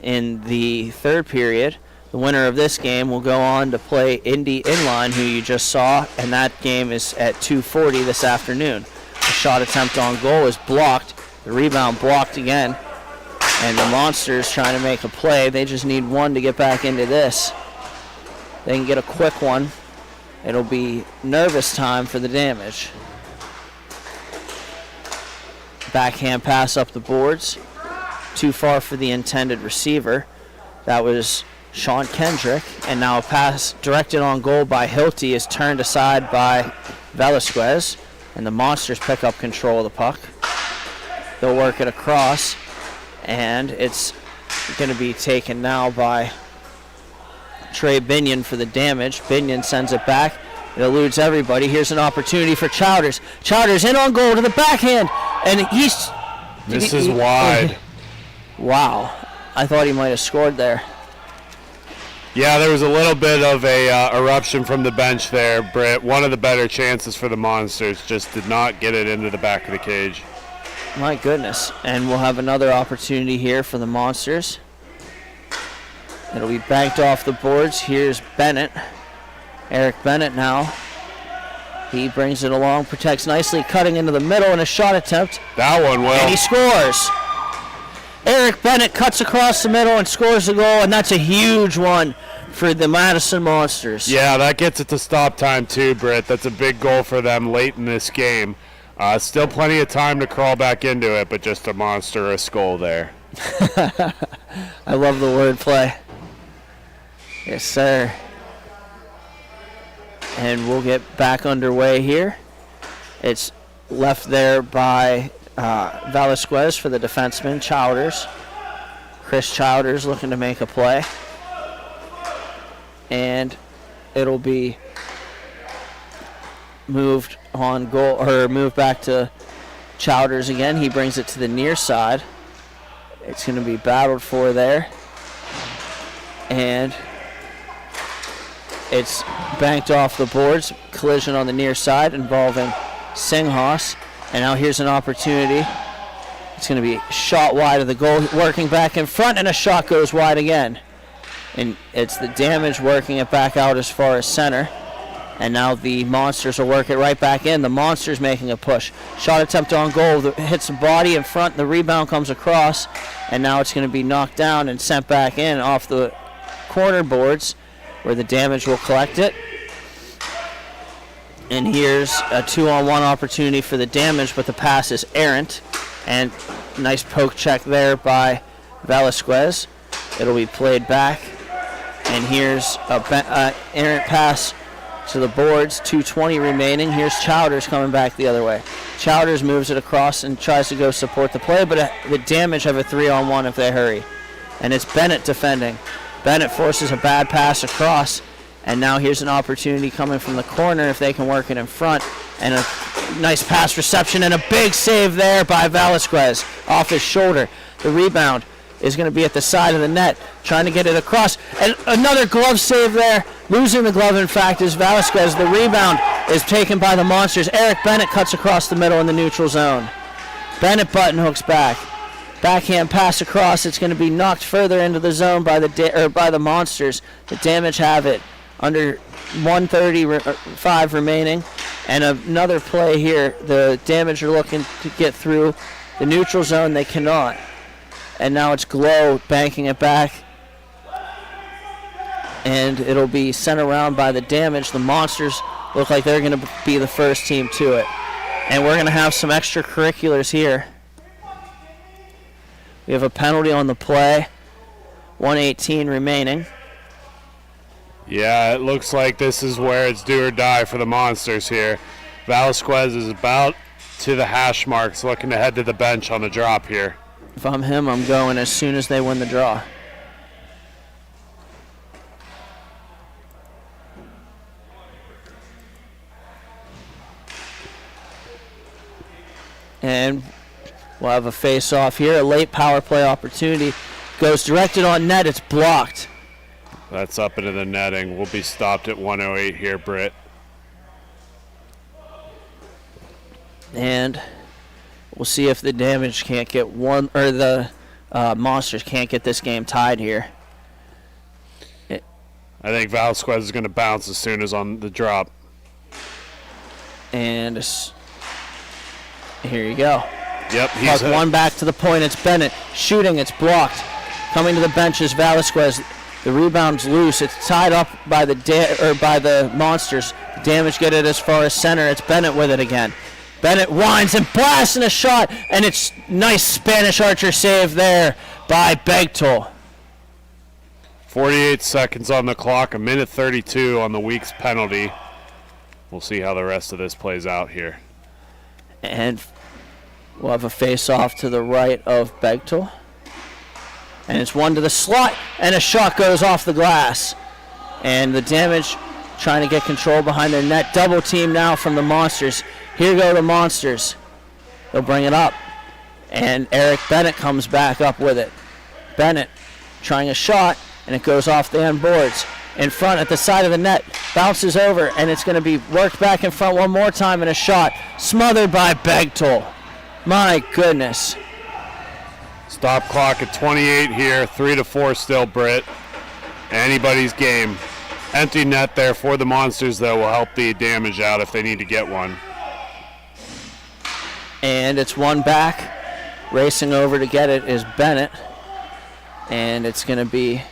in the third period. The winner of this game will go on to play Indy Inline, who you just saw, and that game is at 2:40 this afternoon. The shot attempt on goal is blocked. The rebound blocked again. And the Monsters trying to make a play. They just need one to get back into this. They can get a quick one. It'll be nervous time for the Damage. Backhand pass up the boards. Too far for the intended receiver. That was Sean Kendrick. And now a pass directed on goal by Hilty is turned aside by Velasquez. And the Monsters pick up control of the puck. They'll work it across. And it's going to be taken now by Trey Binion for the Damage. Binion sends it back. It eludes everybody. Here's an opportunity for Chowders. Chowders in on goal to the backhand, and This is wide. Wow. I thought he might have scored there. Yeah, there was a little bit of a eruption from the bench there, Britt. One of the better chances for the Monsters, just did not get it into the back of the cage. My goodness. And we'll have another opportunity here for the Monsters. It'll be banked off the boards. Here's Bennett. Eric Bennett now. He brings it along, protects nicely, cutting into the middle in a shot attempt. That one will. And he scores. Eric Bennett cuts across the middle and scores the goal, and that's a huge one for the Madison Monsters. Yeah, that gets it to stop time too, Britt. That's a big goal for them late in this game. Still plenty of time to crawl back into it, but just a monstrous goal there. I love the wordplay. Yes, sir. And we'll get back underway here. It's left there by Velasquez for the defenseman, Chowders. Chris Chowders looking to make a play. And it'll be moved on goal, or moved back to Chowders again. He brings it to the near side. It's going to be battled for there. And it's banked off the boards. Collision on the near side involving Singhas. And now here's an opportunity. It's going to be shot wide of the goal, working back in front, and a shot goes wide again. And it's the Damage working it back out as far as center. And now the Monsters will work it right back in. The Monsters making a push. Shot attempt on goal. Hits the body in front. The rebound comes across. And now it's going to be knocked down and sent back in off the corner boards, where the Damage will collect it. And here's a 2-on-1 opportunity for the Damage, but the pass is errant. And nice poke check there by Velasquez. It'll be played back. And here's a errant pass to the boards. 2:20 remaining. Here's Chowders coming back the other way. Chowders moves it across and tries to go support the play, but the Damage have a 3-on-1 if they hurry. And it's Bennett defending. Bennett forces a bad pass across. And now here's an opportunity coming from the corner if they can work it in front. And a nice pass reception and a big save there by Velasquez off his shoulder. The rebound is going to be at the side of the net, trying to get it across. And another glove save there. Losing the glove, in fact, is Velasquez. The rebound is taken by the Monsters. Eric Bennett cuts across the middle in the neutral zone. Bennett button hooks back. Backhand pass across. It's going to be knocked further into the zone by the Monsters. The Damage have it. Under 1:35 remaining. And another play here. The Damage are looking to get through the neutral zone. They cannot. And now it's Glow banking it back. And it'll be sent around by the Damage. The Monsters look like they're going to be the first team to it. And we're going to have some extracurriculars here. We have a penalty on the play. 1:18 remaining. Yeah, it looks like this is where it's do or die for the Monsters here. Velasquez is about to the hash marks, looking to head to the bench on the drop here. If I'm him, I'm going as soon as they win the draw. And we'll have a face-off here. A late power play opportunity. Goes directed on net. It's blocked. That's up into the netting. We'll be stopped at 1:08 here, Britt. And we'll see if the Damage can't get one, or the Monsters can't get this game tied here. I think Velasquez is going to bounce as soon as on the drop. And here you go. Yep, Puck one back to the point. It's Bennett shooting. It's blocked. Coming to the bench is Velasquez. The rebound's loose. It's tied up by the Monsters. Damage get it as far as center. It's Bennett with it again. Bennett winds and blasts in a shot, and it's nice Spanish Archer save there by Begtol. 48 seconds on the clock, 1:32 on the week's penalty. We'll see how the rest of this plays out here. And we'll have a face-off to the right of Begtol. And it's one to the slot, and a shot goes off the glass. And the Damage trying to get control behind their net. Double team now from the Monsters. Here go the Monsters. They'll bring it up. And Eric Bennett comes back up with it. Bennett trying a shot, and it goes off the end boards. In front at the side of the net, bounces over, and it's going to be worked back in front one more time, and a shot smothered by Begtol. My goodness. Stop clock at 28 here, 3-4 still, Britt. Anybody's game. Empty net there for the Monsters, though, will help the damage out if they need to get one. And it's one back. Racing over to get it is Bennett. And it's going to be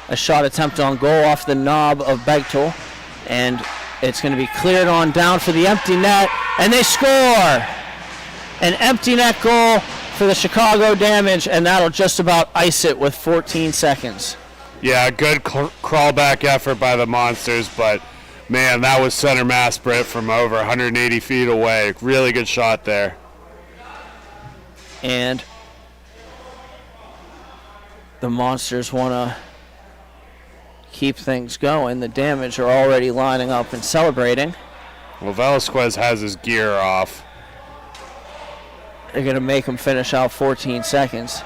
a shot attempt on goal off the knob of Begtol. And it's going to be cleared on down for the empty net. And they score! An empty net goal for the Chicago Damage, and that'll just about ice it with 14 seconds. Yeah, good crawl back effort by the Monsters, but man, that was center mass, Britt, from over 180 feet away. Really good shot there. And the Monsters want to keep things going. The Damage are already lining up and celebrating. Well, Velasquez has his gear off. They're going to make him finish out 14 seconds.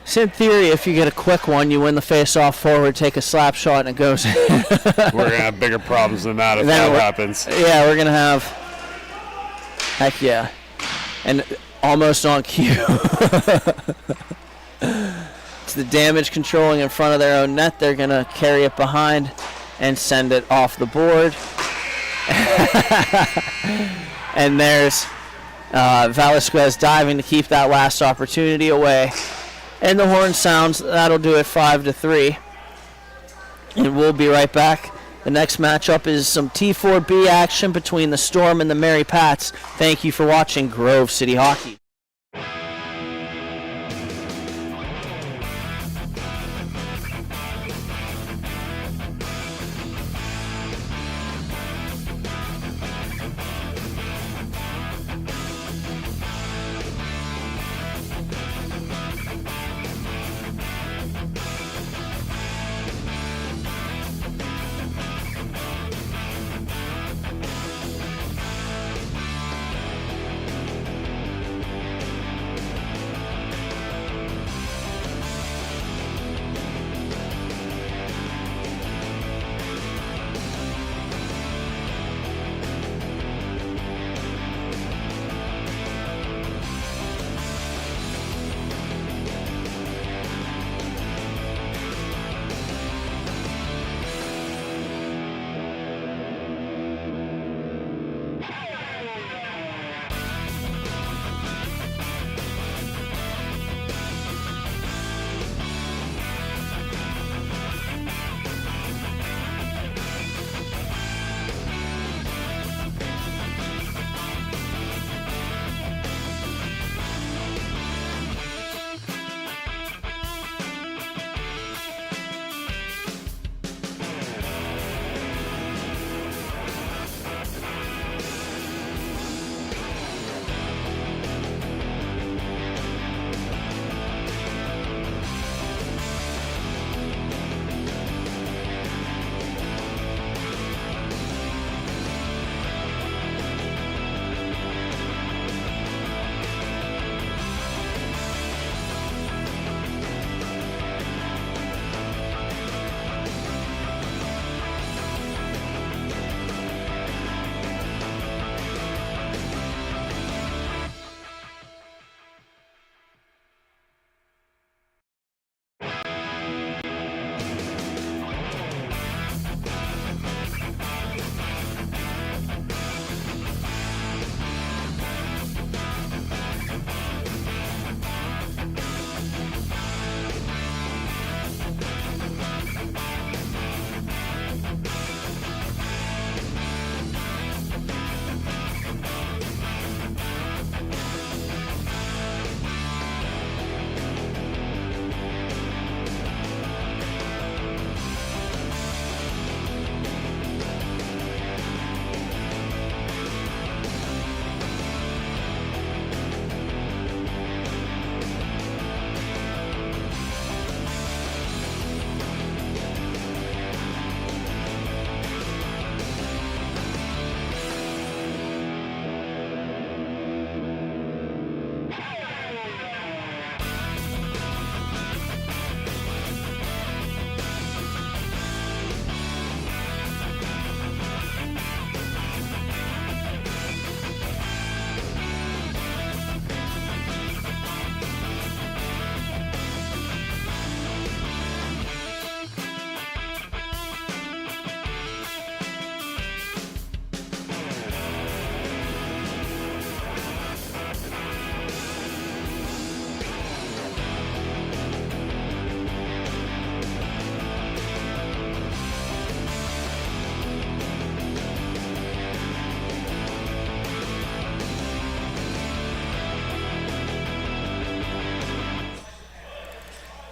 So in theory, if you get a quick one, you win the face-off forward, take a slap shot, and it goes in. We're going to have bigger problems than that if that happens. Yeah, we're going to have... Heck yeah. And almost on cue. It's the Damage controlling in front of their own net. They're going to carry it behind and send it off the board. And there's Velasquez diving to keep that last opportunity away. And the horn sounds. That'll do it 5-3. And we'll be right back. The next matchup is some T4B action between the Storm and the Mary Pats. Thank you for watching Grove City Hockey.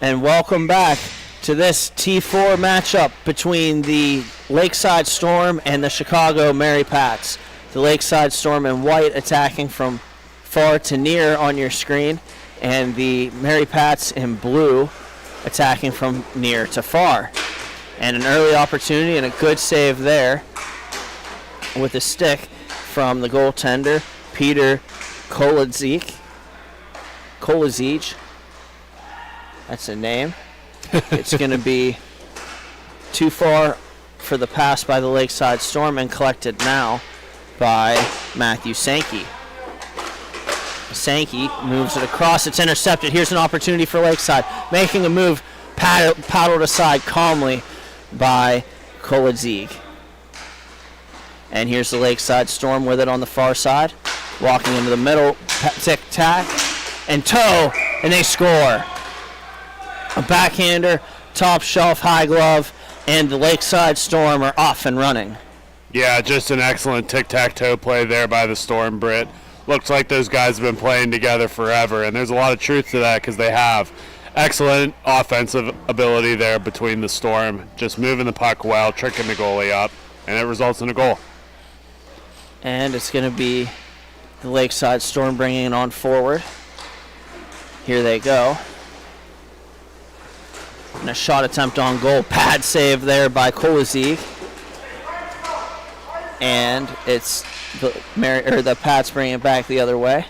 And welcome back to this T4 matchup between the Lakeside Storm and the Chicago Mary Pats. The Lakeside Storm in white attacking from far to near on your screen, and the Mary Pats in blue attacking from near to far. And an early opportunity and a good save there with a stick from the goaltender, Peter Kolazic. That's a name. It's going to be too far for the pass by the Lakeside Storm and collected now by Matthew Sankey. Sankey moves it across. It's intercepted. Here's an opportunity for Lakeside. Making a move, paddled aside calmly by Kolazic. And here's the Lakeside Storm with it on the far side. Walking into the middle, tic-tac, and toe, and they score. A backhander, top shelf, high glove, and the Lakeside Storm are off and running. Yeah, just an excellent tic-tac-toe play there by the Storm, Britt. Looks like those guys have been playing together forever, and there's a lot of truth to that because they have. Excellent offensive ability there between the Storm, just moving the puck well, tricking the goalie up, and it results in a goal. And it's going to be the Lakeside Storm bringing it on forward. Here they go. And a shot attempt on goal. Pad save there by Kolazic. And it's the Pats bringing it back the other way.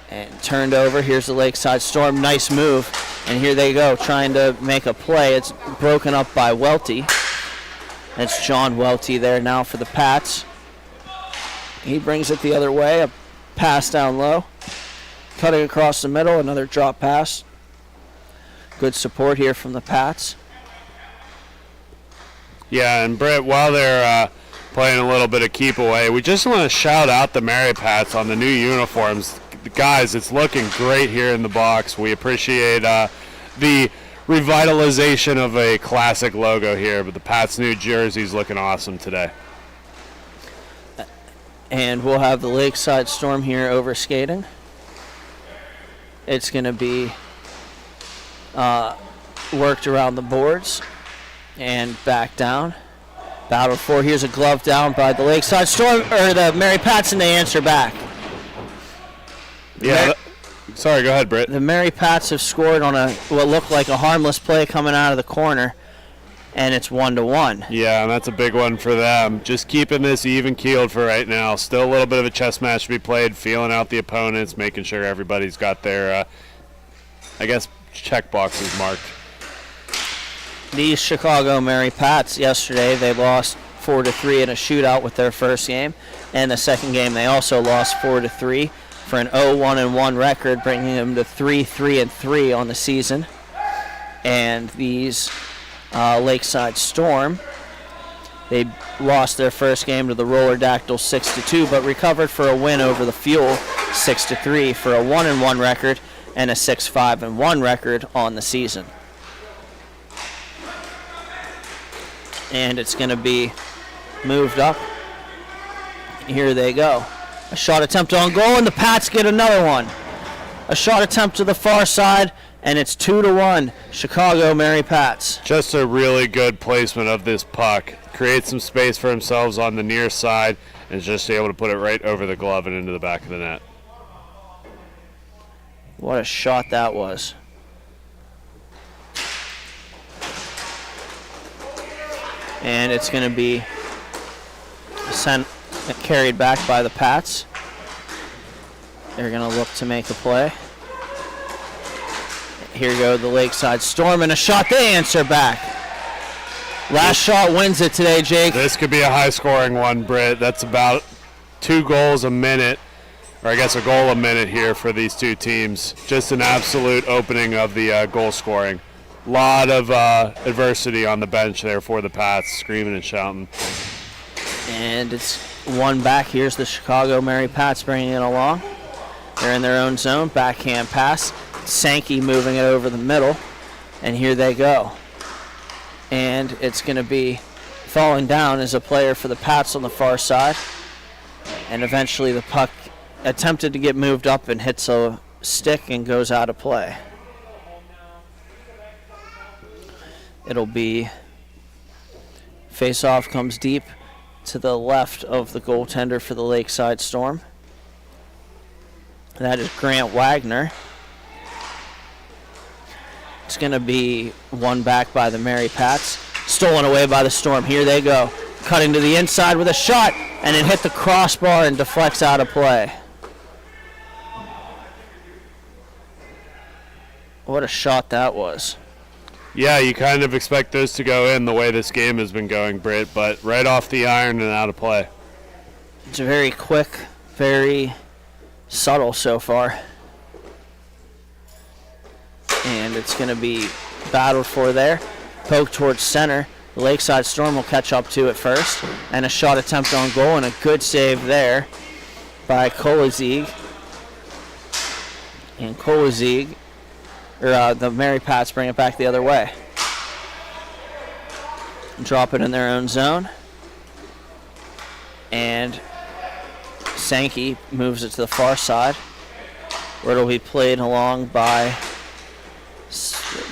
And turned over. Here's the Lakeside Storm. Nice move. And here they go, trying to make a play. It's broken up by Welty. It's John Welty there now for the Pats. He brings it the other way. A pass down low. Cutting across the middle. Another drop pass. Good support here from the Pats. Yeah, and Britt, while they're playing a little bit of keep away, we just want to shout out the Mary Pats on the new uniforms. Guys, it's looking great here in the box. We appreciate the revitalization of a classic logo here, but the Pats' new jersey's looking awesome today. And we'll have the Lakeside Storm here over skating. It's going to be worked around the boards and back down. Battle for. Here's a glove down by the Lakeside Storm, or the Mary Pats, and they answer back. Yeah. Sorry, go ahead, Britt. The Mary Pats have scored on what looked like a harmless play coming out of the corner, and it's 1-1. Yeah, and that's a big one for them. Just keeping this even-keeled for right now. Still a little bit of a chess match to be played, feeling out the opponents, making sure everybody's got their, check boxes marked. These Chicago Mary Pats yesterday, they lost 4-3 in a shootout with their first game, and the second game they also lost 4-3 for an 0-1-1 record, bringing them to 3-3-3 on the season. And these Lakeside Storm, they lost their first game to the Roller Dactyls 6-2, but recovered for a win over the Fuel 6-3 for a 1-1 record and a 6-5-1 record on the season. And it's going to be moved up. Here they go. A shot attempt on goal, and the Pats get another one. A shot attempt to the far side, and it's 2-1, Chicago Mary Pats. Just a really good placement of this puck. Create some space for themselves on the near side, and just able to put it right over the glove and into the back of the net. What a shot that was. And it's going to be carried back by the Pats. They're going to look to make a play. Here go the Lakeside Storm, and a shot they answer back. Last shot wins it today, Jake. This could be a high-scoring one, Britt. That's about 2 goals a minute, or I guess a goal a minute here for these two teams. Just an absolute opening of the goal scoring. Lot of adversity on the bench there for the Pats, screaming and shouting. And it's one back. Here's the Chicago Mary Pats bringing it along. They're in their own zone. Backhand pass. Sankey moving it over the middle. And here they go. And it's going to be falling down as a player for the Pats on the far side. And eventually the puck attempted to get moved up and hits a stick and goes out of play. It'll be face-off comes deep to the left of the goaltender for the Lakeside Storm. That is Grant Wagner. It's going to be won back by the Mary Pats. Stolen away by the Storm. Here they go. Cutting to the inside with a shot, and it hit the crossbar and deflects out of play. What a shot that was. Yeah, you kind of expect those to go in the way this game has been going, Britt, but right off the iron and out of play. It's a very quick, very subtle so far. And it's going to be battled for there. Poke towards center. The Lakeside Storm will catch up to it first. And a shot attempt on goal and a good save there by Kolazig. And Kolazig, the Mary Pats bring it back the other way. Drop it in their own zone. And Sankey moves it to the far side, where it'll be played along by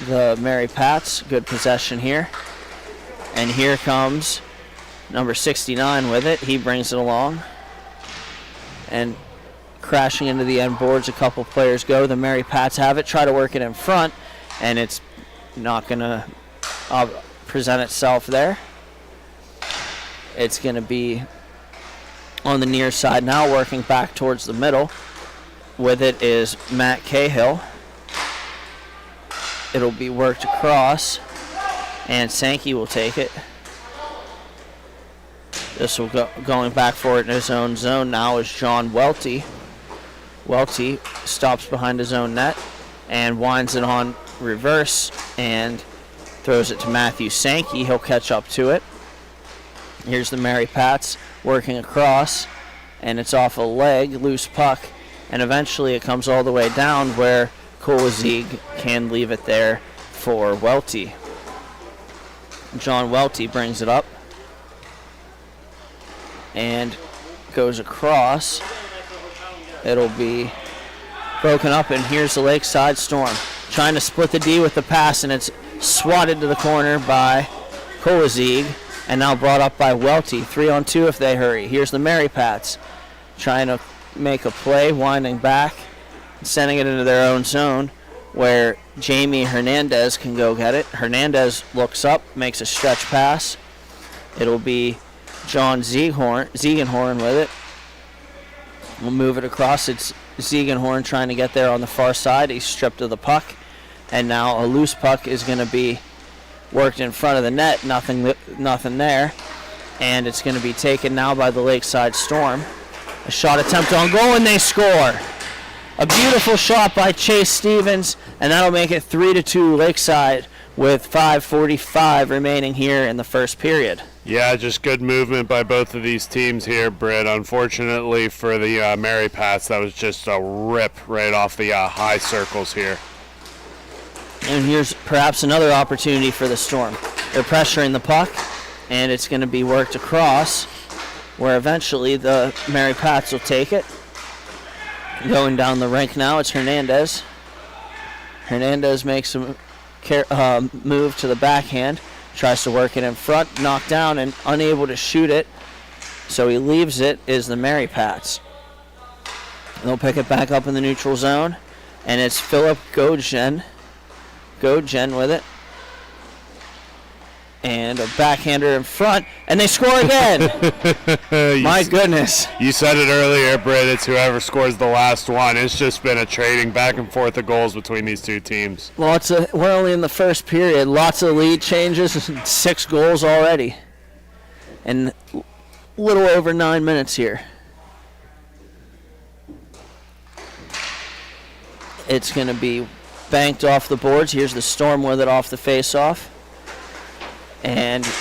the Mary Pats. Good possession here. And here comes number 69 with it. He brings it along. And crashing into the end boards, a couple players go. The Mary Pats have it, try to work it in front, and it's not going to present itself there. It's going to be on the near side now, working back towards the middle. With it is Matt Cahill. It'll be worked across, and Sankey will take it. This will go going back for it in his own zone now is John Welty. Welty stops behind his own net and winds it on reverse and throws it to Matthew Sankey. He'll catch up to it. Here's the Mary Pats working across, and it's off a leg, loose puck, and eventually it comes all the way down where Kolazig can leave it there for Welty. John Welty brings it up and goes across. It'll be broken up, and here's the Lakeside Storm trying to split the D with the pass, and it's swatted to the corner by Kolazig, and now brought up by Welty. 3-on-2 if they hurry. Here's the Mary Pats trying to make a play, winding back, sending it into their own zone where Jamie Hernandez can go get it. Hernandez looks up, makes a stretch pass. It'll be John Ziegenhorn with it. We'll move it across. It's Ziegenhorn trying to get there on the far side. He's stripped of the puck, and now a loose puck is going to be worked in front of the net. Nothing there, and it's going to be taken now by the Lakeside Storm. A shot attempt on goal, and they score. A beautiful shot by Chase Stevens, and that'll make it 3-2 Lakeside with 5:45 remaining here in the first period. Yeah, just good movement by both of these teams here, Britt. Unfortunately for the Mary Pats, that was just a rip right off the high circles here. And here's perhaps another opportunity for the Storm. They're pressuring the puck, and it's going to be worked across, where eventually the Mary Pats will take it. Going down the rink now, it's Hernandez. Hernandez makes a move to the backhand, tries to work it in front, knocked down and unable to shoot it, so he leaves it, is the Mary Pats. They'll pick it back up in the neutral zone, and it's Philip Godgen with it. And a backhander in front, and they score again. My goodness. You said it earlier, Britt. It's whoever scores the last one. It's just been a trading back and forth of goals between these two teams. We're only in the first period. Lots of lead changes, 6 goals already. And a little over 9 minutes here. It's going to be banked off the boards. Here's the Storm with it off the face-off. And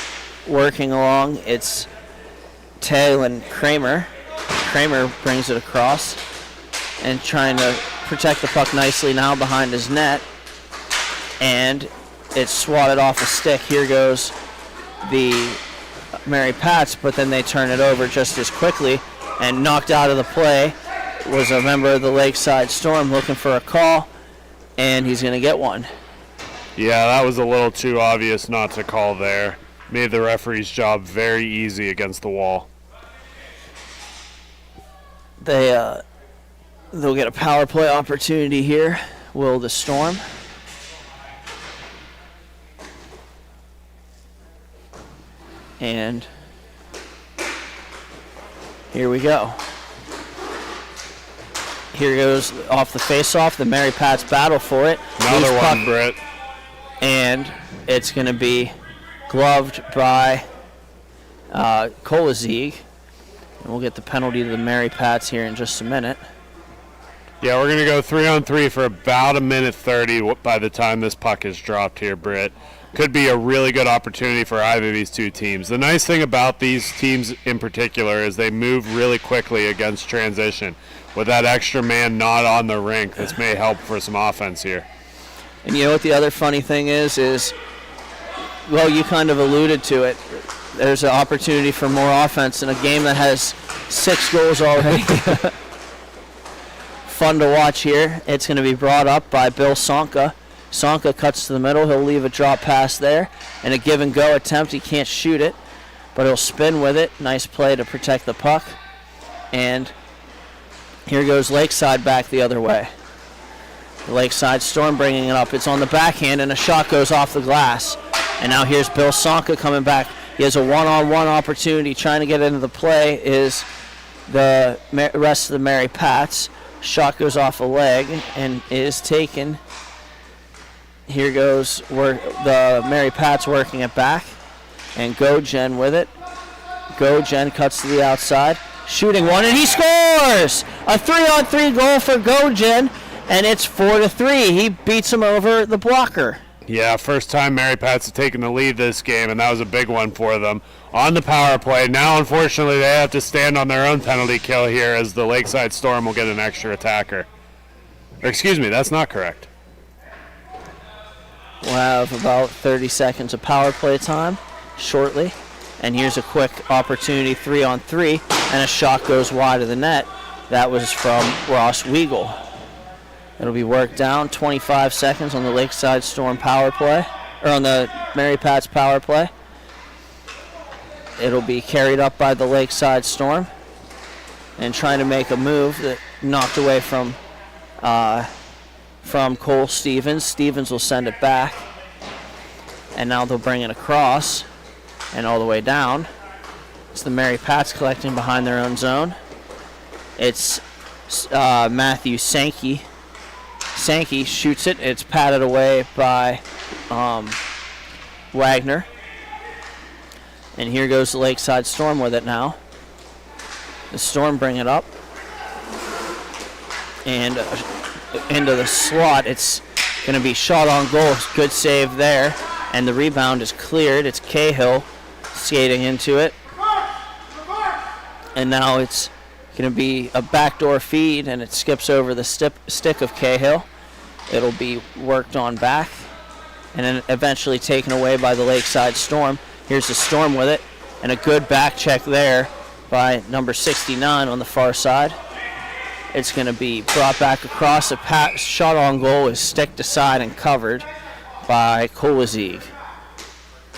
working along, it's Taylor Kramer. Kramer brings it across and trying to protect the puck nicely now behind his net. And it's swatted off a stick. Here goes the Mary Pats, but then they turn it over just as quickly, and knocked out of the play was a member of the Lakeside Storm looking for a call, and he's going to get one. Yeah, that was a little too obvious not to call there. Made the referee's job very easy against the wall. They'll get a power play opportunity here. Will the Storm? And here we go. Here goes off the face-off. The Mary Pats battle for it. Another one, Britt. And it's going to be gloved by Kolazig. And we'll get the penalty to the Mary Pats here in just a minute. Yeah, we're going to go 3-on-3 for about a minute 30 by the time this puck is dropped here, Britt. Could be a really good opportunity for either of these two teams. The nice thing about these teams in particular is they move really quickly against transition. With that extra man not on the rink, this may help for some offense here. And you know what the other funny thing is, well, you kind of alluded to it. There's an opportunity for more offense in a game that has 6 goals already. Fun to watch here. It's going to be brought up by Bill Sonka. Sonka cuts to the middle. He'll leave a drop pass there. And a give-and-go attempt. He can't shoot it, but he'll spin with it. Nice play to protect the puck. And here goes Lakeside back the other way. The Lakeside Storm bringing it up. It's on the backhand, and a shot goes off the glass. And now here's Bill Sonka coming back. He has a one-on-one opportunity. Trying to get into the play is the rest of the Mary Pats. Shot goes off a leg and is taken. Here goes the Mary Pats working it back. And Gojen with it. Gojen cuts to the outside. Shooting one, and he scores! A 3-on-3 goal for Gojen, and it's 4-3. He beats him over the blocker. Yeah, first time Mary Pats have taken the lead this game, and that was a big one for them. On the power play, now unfortunately they have to stand on their own penalty kill here as the Lakeside Storm will get an extra attacker. Or, excuse me, that's not correct. We'll have about 30 seconds of power play time shortly. And here's a quick opportunity, 3-on-3, and a shot goes wide of the net. That was from Ross Weigel. It'll be worked down, 25 seconds on the Lakeside Storm power play, or on the Mary Pats power play. It'll be carried up by the Lakeside Storm and trying to make a move that knocked away from Cole Stevens. Stevens will send it back, and now they'll bring it across and all the way down. It's the Mary Pats collecting behind their own zone. It's Matthew Sankey. Sankey shoots it. It's patted away by Wagner. And here goes the Lakeside Storm with it now. The Storm bring it up. And into the slot. It's going to be shot on goal. Good save there. And the rebound is cleared. It's Cahill skating into it. And now it's going to be a backdoor feed, and it skips over the stick of Cahill. It'll be worked on back and then eventually taken away by the Lakeside Storm. Here's the Storm with it, and a good back check there by number 69 on the far side. It's going to be brought back across. A shot on goal is sticked aside and covered by Kolazig.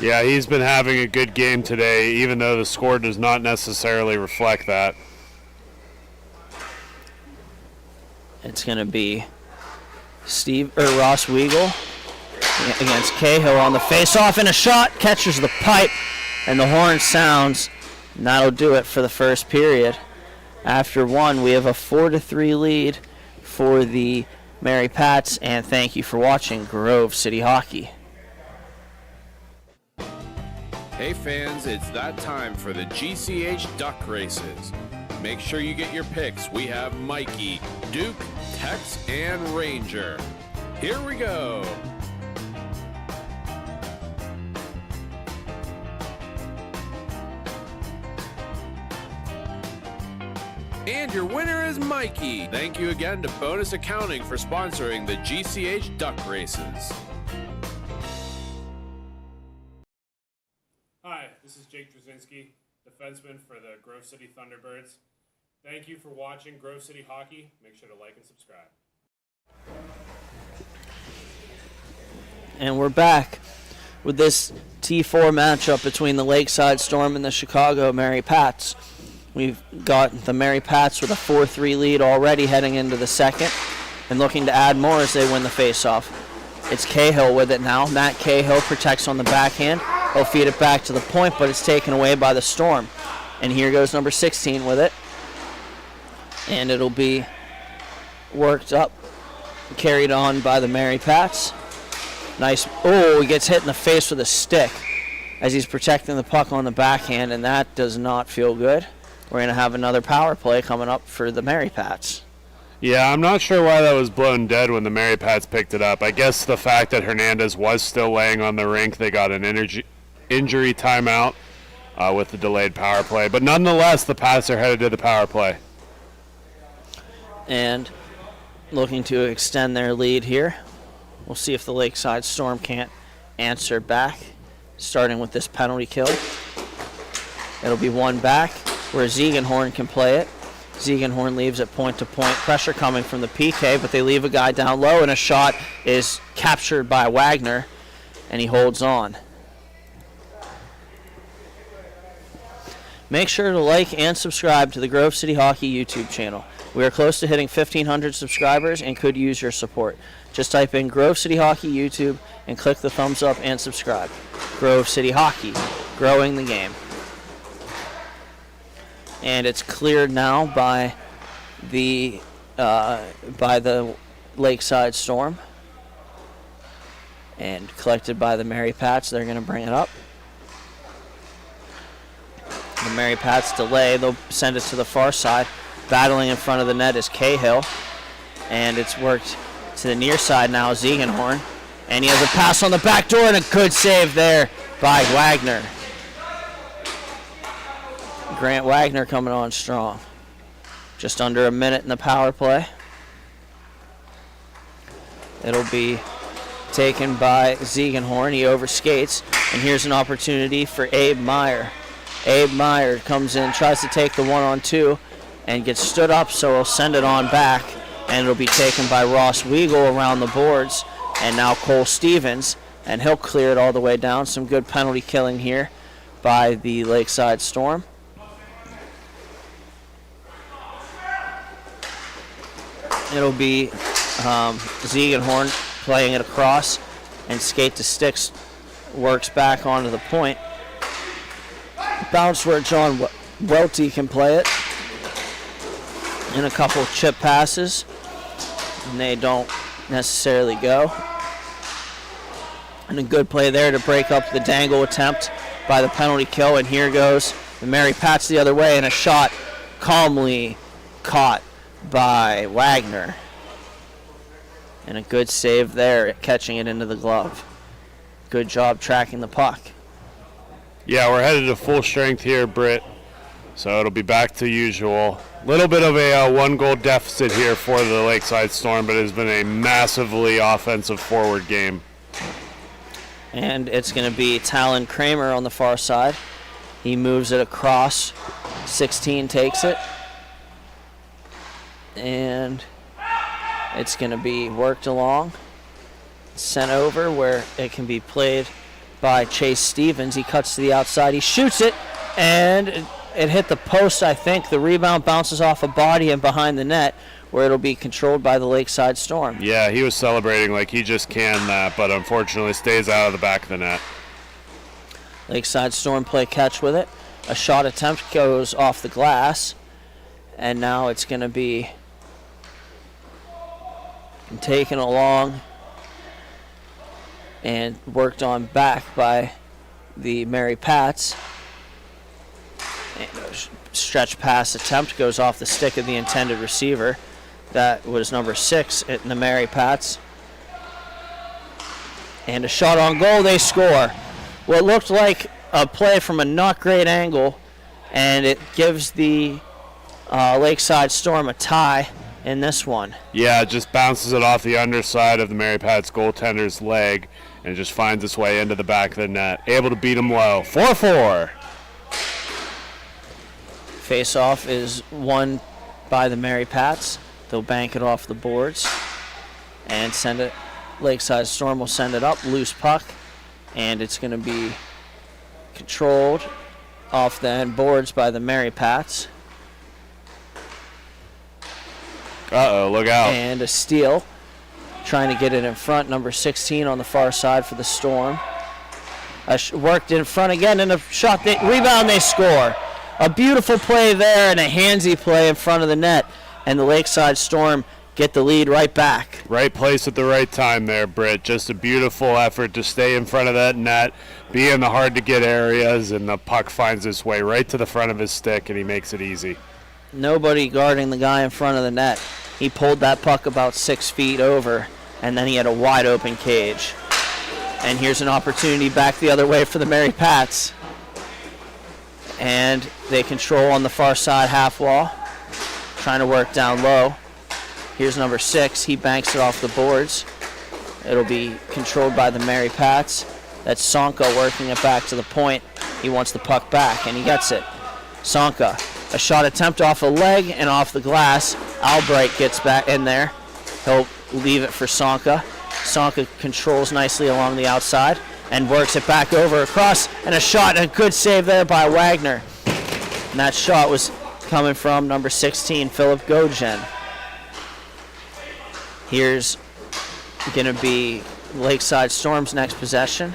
Yeah, he's been having a good game today, even though the score does not necessarily reflect that. It's going to be Ross Weigel against Cahill on the face-off, and a shot catches the pipe, and the horn sounds, and that'll do it for the first period. After one, we have a 4-3 lead for the Mary Pats, and thank you for watching Grove City Hockey. Hey fans, it's that time for the GCH Duck Races. Make sure you get your picks. We have Mikey, Duke, Tex, and Ranger. Here we go. And your winner is Mikey. Thank you again to Bonus Accounting for sponsoring the GCH Duck Races. Hi, this is Jake Drzezinski, defenseman for the Grove City Thunderbirds. Thank you for watching Grove City Hockey. Make sure to like and subscribe. And we're back with this T4 matchup between the Lakeside Storm and the Chicago Mary Pats. We've got the Mary Pats with a 4-3 lead already heading into the second and looking to add more as they win the faceoff. It's Cahill with it now. Matt Cahill protects on the backhand. He'll feed it back to the point, but it's taken away by the Storm. And here goes number 16 with it. And it'll be worked up, carried on by the Mary Pats. Nice. Oh, he gets hit in the face with a stick as he's protecting the puck on the backhand, and that does not feel good. We're going to have another power play coming up for the Mary Pats. Yeah, I'm not sure why that was blown dead when the Mary Pats picked it up. I guess the fact that Hernandez was still laying on the rink, they got an injury timeout with the delayed power play. But nonetheless, the Pats are headed to the power play. And looking to extend their lead here. We'll see if the Lakeside Storm can't answer back, starting with this penalty kill. It'll be one back where Ziegenhorn can play it. Ziegenhorn leaves it point-to-point. Pressure coming from the PK, but they leave a guy down low, and a shot is captured by Wagner, and he holds on. Make sure to like and subscribe to the Grove City Hockey YouTube channel. We are close to hitting 1,500 subscribers and could use your support. Just type in Grove City Hockey YouTube and click the thumbs up and subscribe. Grove City Hockey, growing the game. And it's cleared now by the Lakeside Storm and collected by the Mary Pats. They're going to bring it up. The Mary Pats delay. They'll send it to the far side. Battling in front of the net is Cahill, and it's worked to the near side now, Ziegenhorn, and he has a pass on the back door and a good save there by Wagner. Grant Wagner coming on strong. Just under a minute in the power play. It'll be taken by Ziegenhorn. He overskates, and here's an opportunity for Abe Meyer. Abe Meyer comes in, tries to take the 1-on-2, and gets stood up, so he'll send it on back, and it'll be taken by Ross Weigel around the boards, and now Cole Stevens, and he'll clear it all the way down. Some good penalty killing here by the Lakeside Storm. It'll be Ziegenhorn playing it across, and skate to sticks works back onto the point. Bounce where John Welty can play it. And a couple chip passes, and they don't necessarily go. And a good play there to break up the dangle attempt by the penalty kill, and here goes the Mary Pats the other way, and a shot calmly caught by Wagner. And a good save there, catching it into the glove. Good job tracking the puck. Yeah, we're headed to full strength here, Britt. So it'll be back to usual. Little bit of a one-goal deficit here for the Lakeside Storm, but it has been a massively offensive forward game. And it's going to be Talon Kramer on the far side. He moves it across. 16 takes it. And it's going to be worked along. Sent over where it can be played by Chase Stevens. He cuts to the outside. He shoots it, and it hit the post, I think. The rebound bounces off a body and behind the net, where it'll be controlled by the Lakeside Storm. Yeah, he was celebrating like he just canned that, but unfortunately stays out of the back of the net. Lakeside Storm play catch with it. A shot attempt goes off the glass, and now it's going to be taken along and worked on back by the Mary Pats. And a stretch pass attempt goes off the stick of the intended receiver. That was number 6 in the Mary Pats. And a shot on goal, they score. What looked like a play from a not great angle, and it gives the Lakeside Storm a tie in this one. Yeah, it just bounces it off the underside of the Mary Pats goaltender's leg and just finds its way into the back of the net. Able to beat him low. 4-4. Face-off is won by the Mary Pats. They'll bank it off the boards and send it Lakeside Storm will send it up, loose puck, and it's going to be controlled off the end boards by the Mary Pats. Uh-oh, look out. And a steal, trying to get it in front, number 16 on the far side for the Storm. Worked in front again, and a shot, rebound, they score. A beautiful play there and a handsy play in front of the net, and the Lakeside Storm get the lead right back. Right place at the right time there, Britt. Just a beautiful effort to stay in front of that net, be in the hard-to-get areas, and the puck finds its way right to the front of his stick, and he makes it easy. Nobody guarding the guy in front of the net. He pulled that puck about 6 feet over, and then he had a wide-open cage. And here's an opportunity back the other way for the Mary Pats. And they control on the far side half wall, trying to work down low. Here's number 6. He banks it off the boards. It'll be controlled by the Mary Pats. That's Sonka working it back to the point. He wants the puck back, and he gets it. Sonka, a shot attempt off a leg and off the glass. Albright gets back in there. He'll leave it for Sonka. Sonka controls nicely along the outside and works it back over across, and a shot, a good save there by Wagner. And that shot was coming from number 16, Philip Godjen. Here's going to be Lakeside Storm's next possession.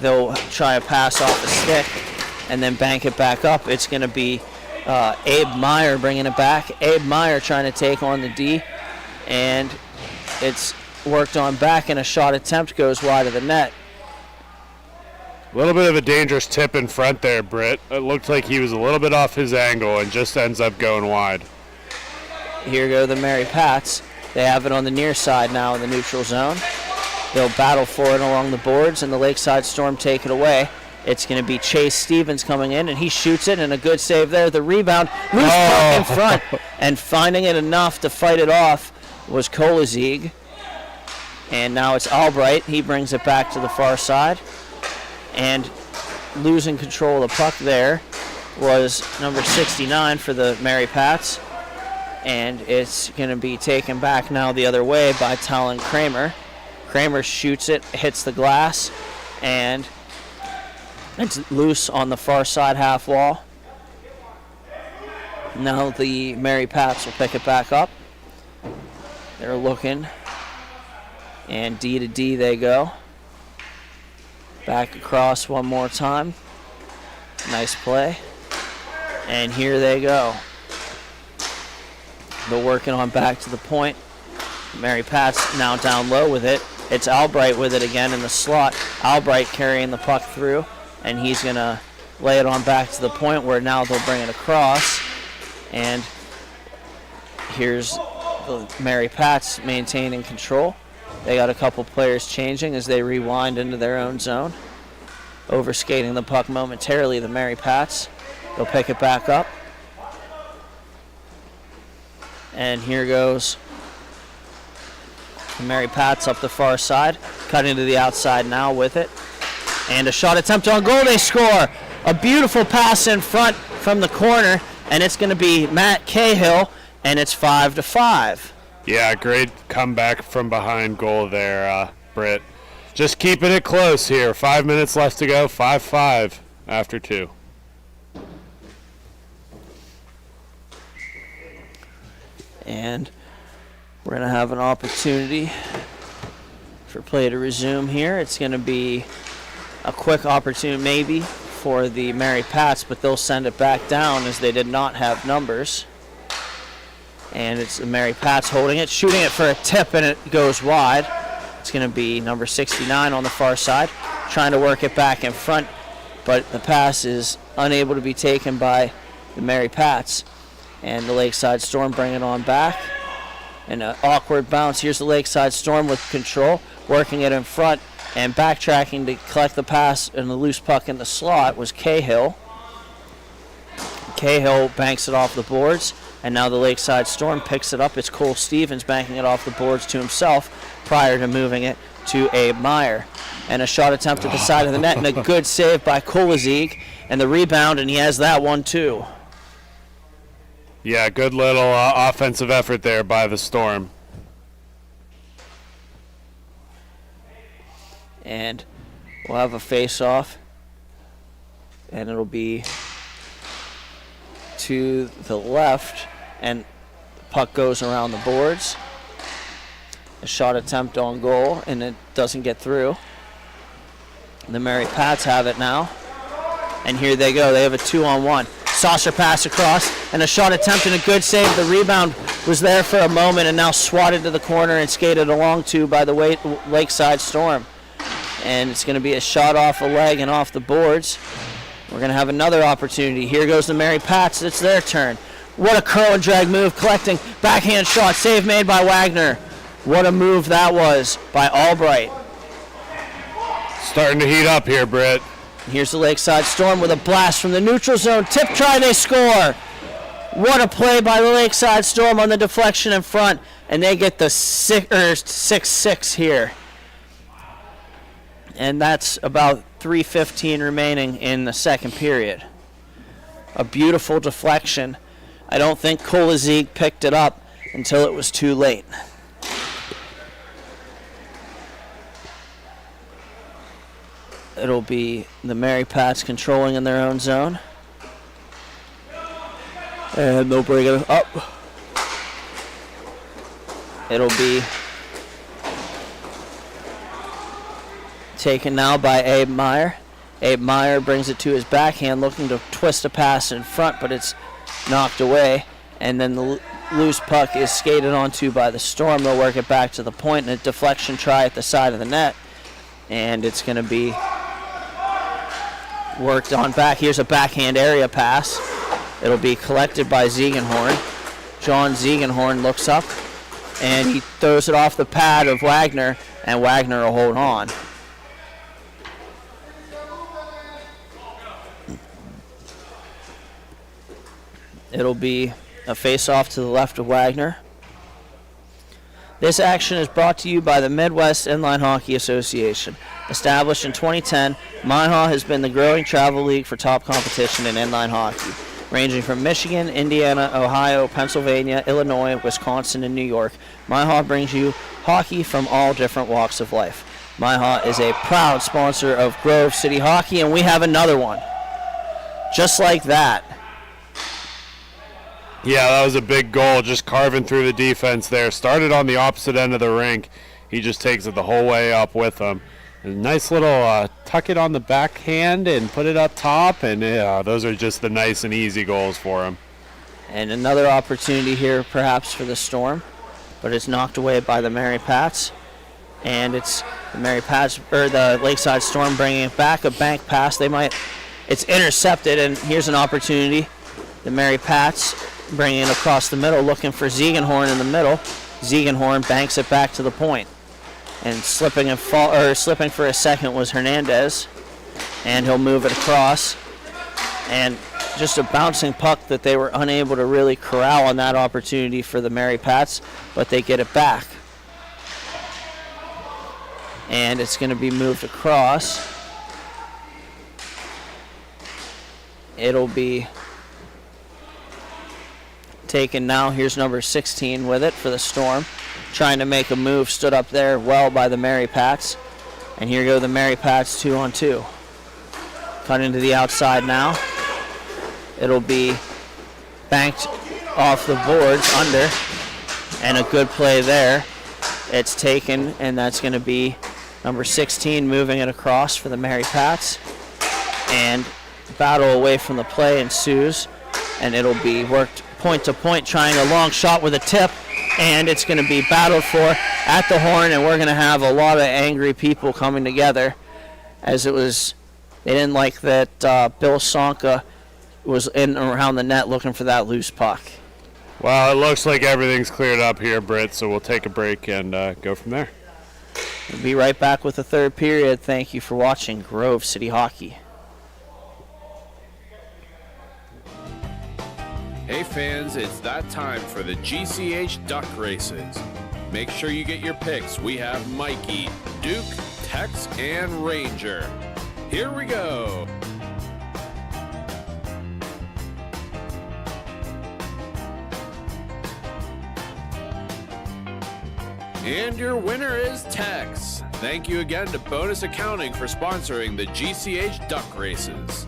They'll try a pass off the stick and then bank it back up. It's going to be Abe Meyer bringing it back. Abe Meyer trying to take on the D, and it's worked on back, and a shot attempt goes wide of the net. A little bit of a dangerous tip in front there, Britt. It looked like he was a little bit off his angle and just ends up going wide. Here go the Mary Pats. They have it on the near side now in the neutral zone. They'll battle for it along the boards, and the Lakeside Storm take it away. It's going to be Chase Stevens coming in, and he shoots it, and a good save there. The rebound, loose puck in front, and finding it enough to fight it off was Kolazig. And now it's Albright. He brings it back to the far side, and losing control of the puck there was number 69 for the Mary Pats. And it's going to be taken back now the other way by Talon Kramer. Kramer shoots it, hits the glass, and it's loose on the far side half wall. Now the Mary Pats will pick it back up. They're looking, and D to D they go. Back across one more time. Nice play. And here they go. They're working on back to the point. Mary Pats now down low with it. It's Albright with it again in the slot. Albright carrying the puck through, and he's going to lay it on back to the point where now they'll bring it across. And here's the Mary Pats maintaining control. They got a couple players changing as they rewind into their own zone. Overskating the puck momentarily, the Mary Pats. They'll pick it back up. And here goes the Mary Pats up the far side, cutting to the outside now with it. And a shot attempt on goal, they score. A beautiful pass in front from the corner, and it's going to be Matt Cahill, and it's 5-5. Yeah, great comeback from behind goal there, Britt. Just keeping it close here. 5 minutes left to go, 5-5 after 2. And we're going to have an opportunity for play to resume here. It's going to be a quick opportunity maybe for the Mary Pats, but they'll send it back down as they did not have numbers. And it's the Mary Pats holding it, shooting it for a tip, and it goes wide. It's going to be number 69 on the far side, trying to work it back in front, but the pass is unable to be taken by the Mary Pats. And the Lakeside Storm bring it on back. And an awkward bounce. Here's the Lakeside Storm with control, working it in front and backtracking to collect the pass, and the loose puck in the slot was Cahill. Cahill banks it off the boards, and now the Lakeside Storm picks it up. It's Cole Stevens banking it off the boards to himself prior to moving it to Abe Meyer. And a shot attempt at the side of the net, and a good save by Kolazig, and the rebound, and he has that one too. Yeah, good little offensive effort there by the Storm. And we'll have a face-off. And it'll be to the left. And the puck goes around the boards. A shot attempt on goal, and it doesn't get through. The Mary Pats have it now. And here they go. They have a 2-on-1. Saucer pass across, and a shot attempt and a good save. The rebound was there for a moment and now swatted to the corner and skated along to by the Lakeside Storm. And it's going to be a shot off a leg and off the boards. We're going to have another opportunity. Here goes the Mary Pats. It's their turn. What a curl and drag move, collecting backhand shot. Save made by Wagner. What a move that was by Albright. Starting to heat up here, Britt. Here's the Lakeside Storm with a blast from the neutral zone. Tip try, they score. What a play by the Lakeside Storm on the deflection in front. And they get the 6-6 here. And that's about 3:15 remaining in the second period. A beautiful deflection. I don't think Kolazig picked it up until it was too late. It'll be the Mary Pats controlling in their own zone. And they'll bring it up. It'll be taken now by Abe Meyer. Abe Meyer brings it to his backhand, looking to twist a pass in front, but it's knocked away. And then the loose puck is skated onto by the Storm. They'll work it back to the point, and a deflection try at the side of the net. And it's going to be worked on back. Here's a backhand area pass. It'll be collected by Ziegenhorn. John Ziegenhorn looks up, and he throws it off the pad of Wagner, and Wagner will hold on. It'll be a face-off to the left of Wagner. This action is brought to you by the Midwest Inline Hockey Association. Established in 2010, MIHA has been the growing travel league for top competition in inline hockey, ranging from Michigan, Indiana, Ohio, Pennsylvania, Illinois, Wisconsin, and New York. MIHA brings you hockey from all different walks of life. MIHA is a proud sponsor of Grove City Hockey, and we have another one. Just like that. Yeah, that was a big goal, just carving through the defense there. Started on the opposite end of the rink. He just takes it the whole way up with him. A nice little tuck it on the backhand and put it up top, and those are just the nice and easy goals for him. And another opportunity here perhaps for the Storm, but it's knocked away by the Mary Pats. And it's the Mary Pats, or the Lakeside Storm bringing it back, a bank pass. It's intercepted, and here's an opportunity. The Mary Pats bringing it across the middle, looking for Ziegenhorn in the middle. Ziegenhorn banks it back to the point. And slipping for a second was Hernandez. And he'll move it across. And just a bouncing puck that they were unable to really corral on that opportunity for the Mary Pats, but they get it back. And it's going to be moved across. It'll be taken now. Here's number 16 with it for the Storm. Trying to make a move, stood up there well by the Mary Pats. And here go the Mary Pats 2-on-2. Cut into the outside now. It'll be banked off the boards under. And a good play there. It's taken, and that's going to be number 16 moving it across for the Mary Pats. And battle away from the play ensues. And it'll be worked point to point, trying a long shot with a tip, and it's going to be battled for at the horn, and we're going to have a lot of angry people coming together, as they didn't like that Bill Sonka was in around the net looking for that loose puck. Well, it looks like everything's cleared up here, Britt, so we'll take a break and go from there. We'll be right back with the third period. Thank you for watching Grove City Hockey. Hey fans, it's that time for the GCH Duck Races. Make sure you get your picks. We have Mikey, Duke, Tex, and Ranger. Here we go. And your winner is Tex. Thank you again to Bonus Accounting for sponsoring the GCH Duck Races.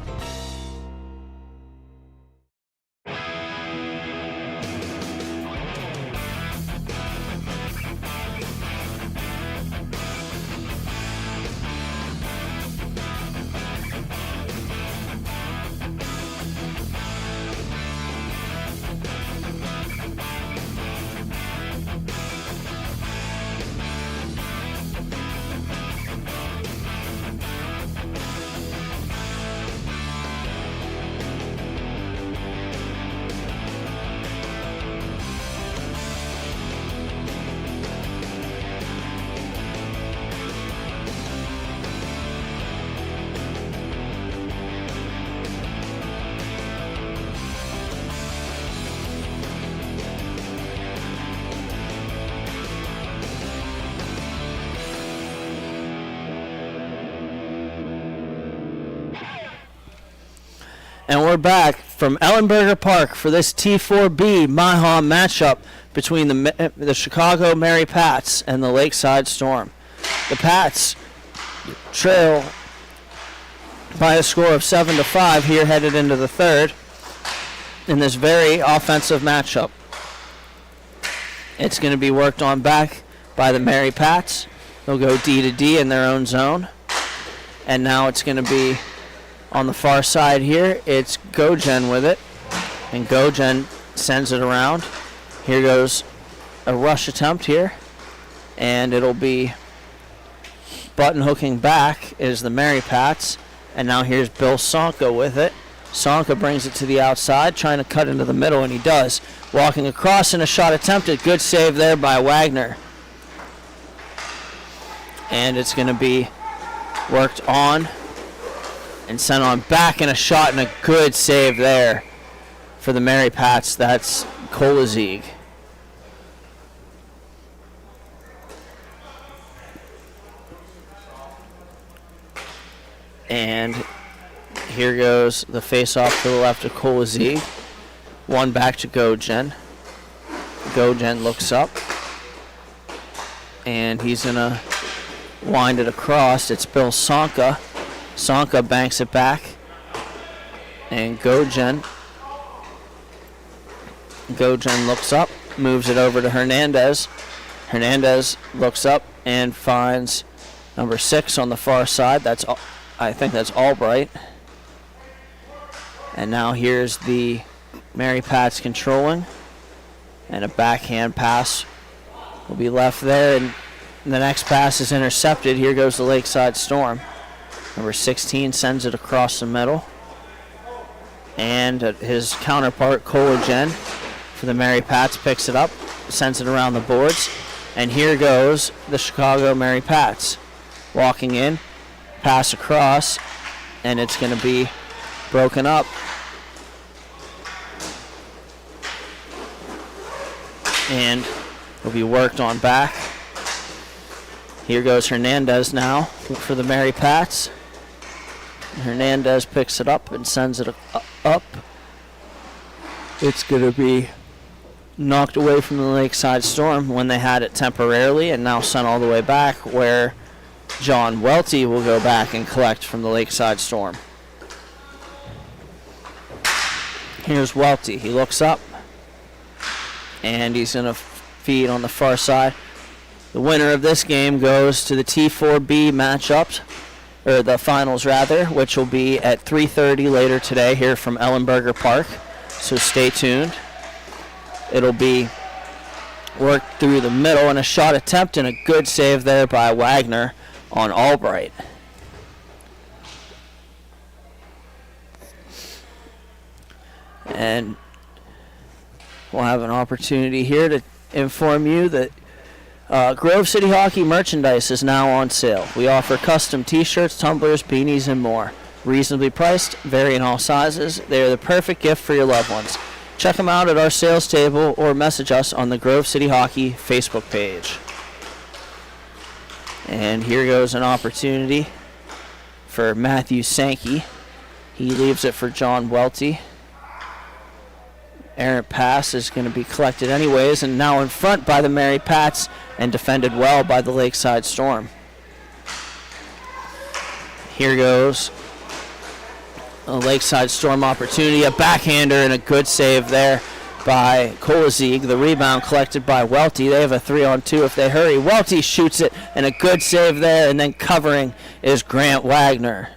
And we're back from Ellenberger Park for this T4B MIHA matchup between the Chicago Mary Pats and the Lakeside Storm. The Pats trail by a score of 7-5 here headed into the third in this very offensive matchup. It's going to be worked on back by the Mary Pats. They'll go D to D in their own zone. And now it's going to be on the far side here, it's GoGen with it, and GoGen sends it around. Here goes a rush attempt here, and it'll be button hooking back is the Mary Pats, and now here's Bill Sonka with it. Sonka brings it to the outside, trying to cut into the middle, and he does. Walking across and a shot attempted. Good save there by Wagner. And it's going to be worked on and sent on back, and a shot and a good save there for the Mary Pats. That's Kolazig. And here goes the face-off to the left of Kolazig. One back to GoGen. GoGen looks up, and he's going to wind it across. It's Bill Sonka. Sonka banks it back, and GoGen looks up, moves it over to Hernandez. Hernandez looks up and finds number 6 on the far side. I think that's Albright. And now here's the Mary Pats controlling, and a backhand pass will be left there, and the next pass is intercepted. Here goes the Lakeside Storm. Number 16 sends it across the middle. And his counterpart, GoGen, for the Mary Pats, picks it up, sends it around the boards. And here goes the Chicago Mary Pats. Walking in, pass across, and it's going to be broken up. And will be worked on back. Here goes Hernandez now for the Mary Pats. Hernandez picks it up and sends it up. It's going to be knocked away from the Lakeside Storm when they had it temporarily, and now sent all the way back, where John Welty will go back and collect from the Lakeside Storm. Here's Welty. He looks up, and he's going to feed on the far side. The winner of this game goes to the T4B matchups, or the finals rather, which will be at 3:30 later today here from Ellenberger Park. So stay tuned. It'll be worked through the middle, and a shot attempt and a good save there by Wagner on Albright. And we'll have an opportunity here to inform you that Grove City Hockey merchandise is now on sale. We offer custom t-shirts, tumblers, beanies, and more. Reasonably priced, vary in all sizes. They are the perfect gift for your loved ones. Check them out at our sales table or message us on the Grove City Hockey Facebook page. And here goes an opportunity for Matthew Sankey. He leaves it for John Welty. Errant pass is going to be collected anyways, and now in front by the Mary Pats and defended well by the Lakeside Storm. Here goes a Lakeside Storm opportunity, a backhander, and a good save there by Kolazig. The rebound collected by Welty. They have a 3-on-2 if they hurry. Welty shoots it, and a good save there, and then covering is Grant Wagner.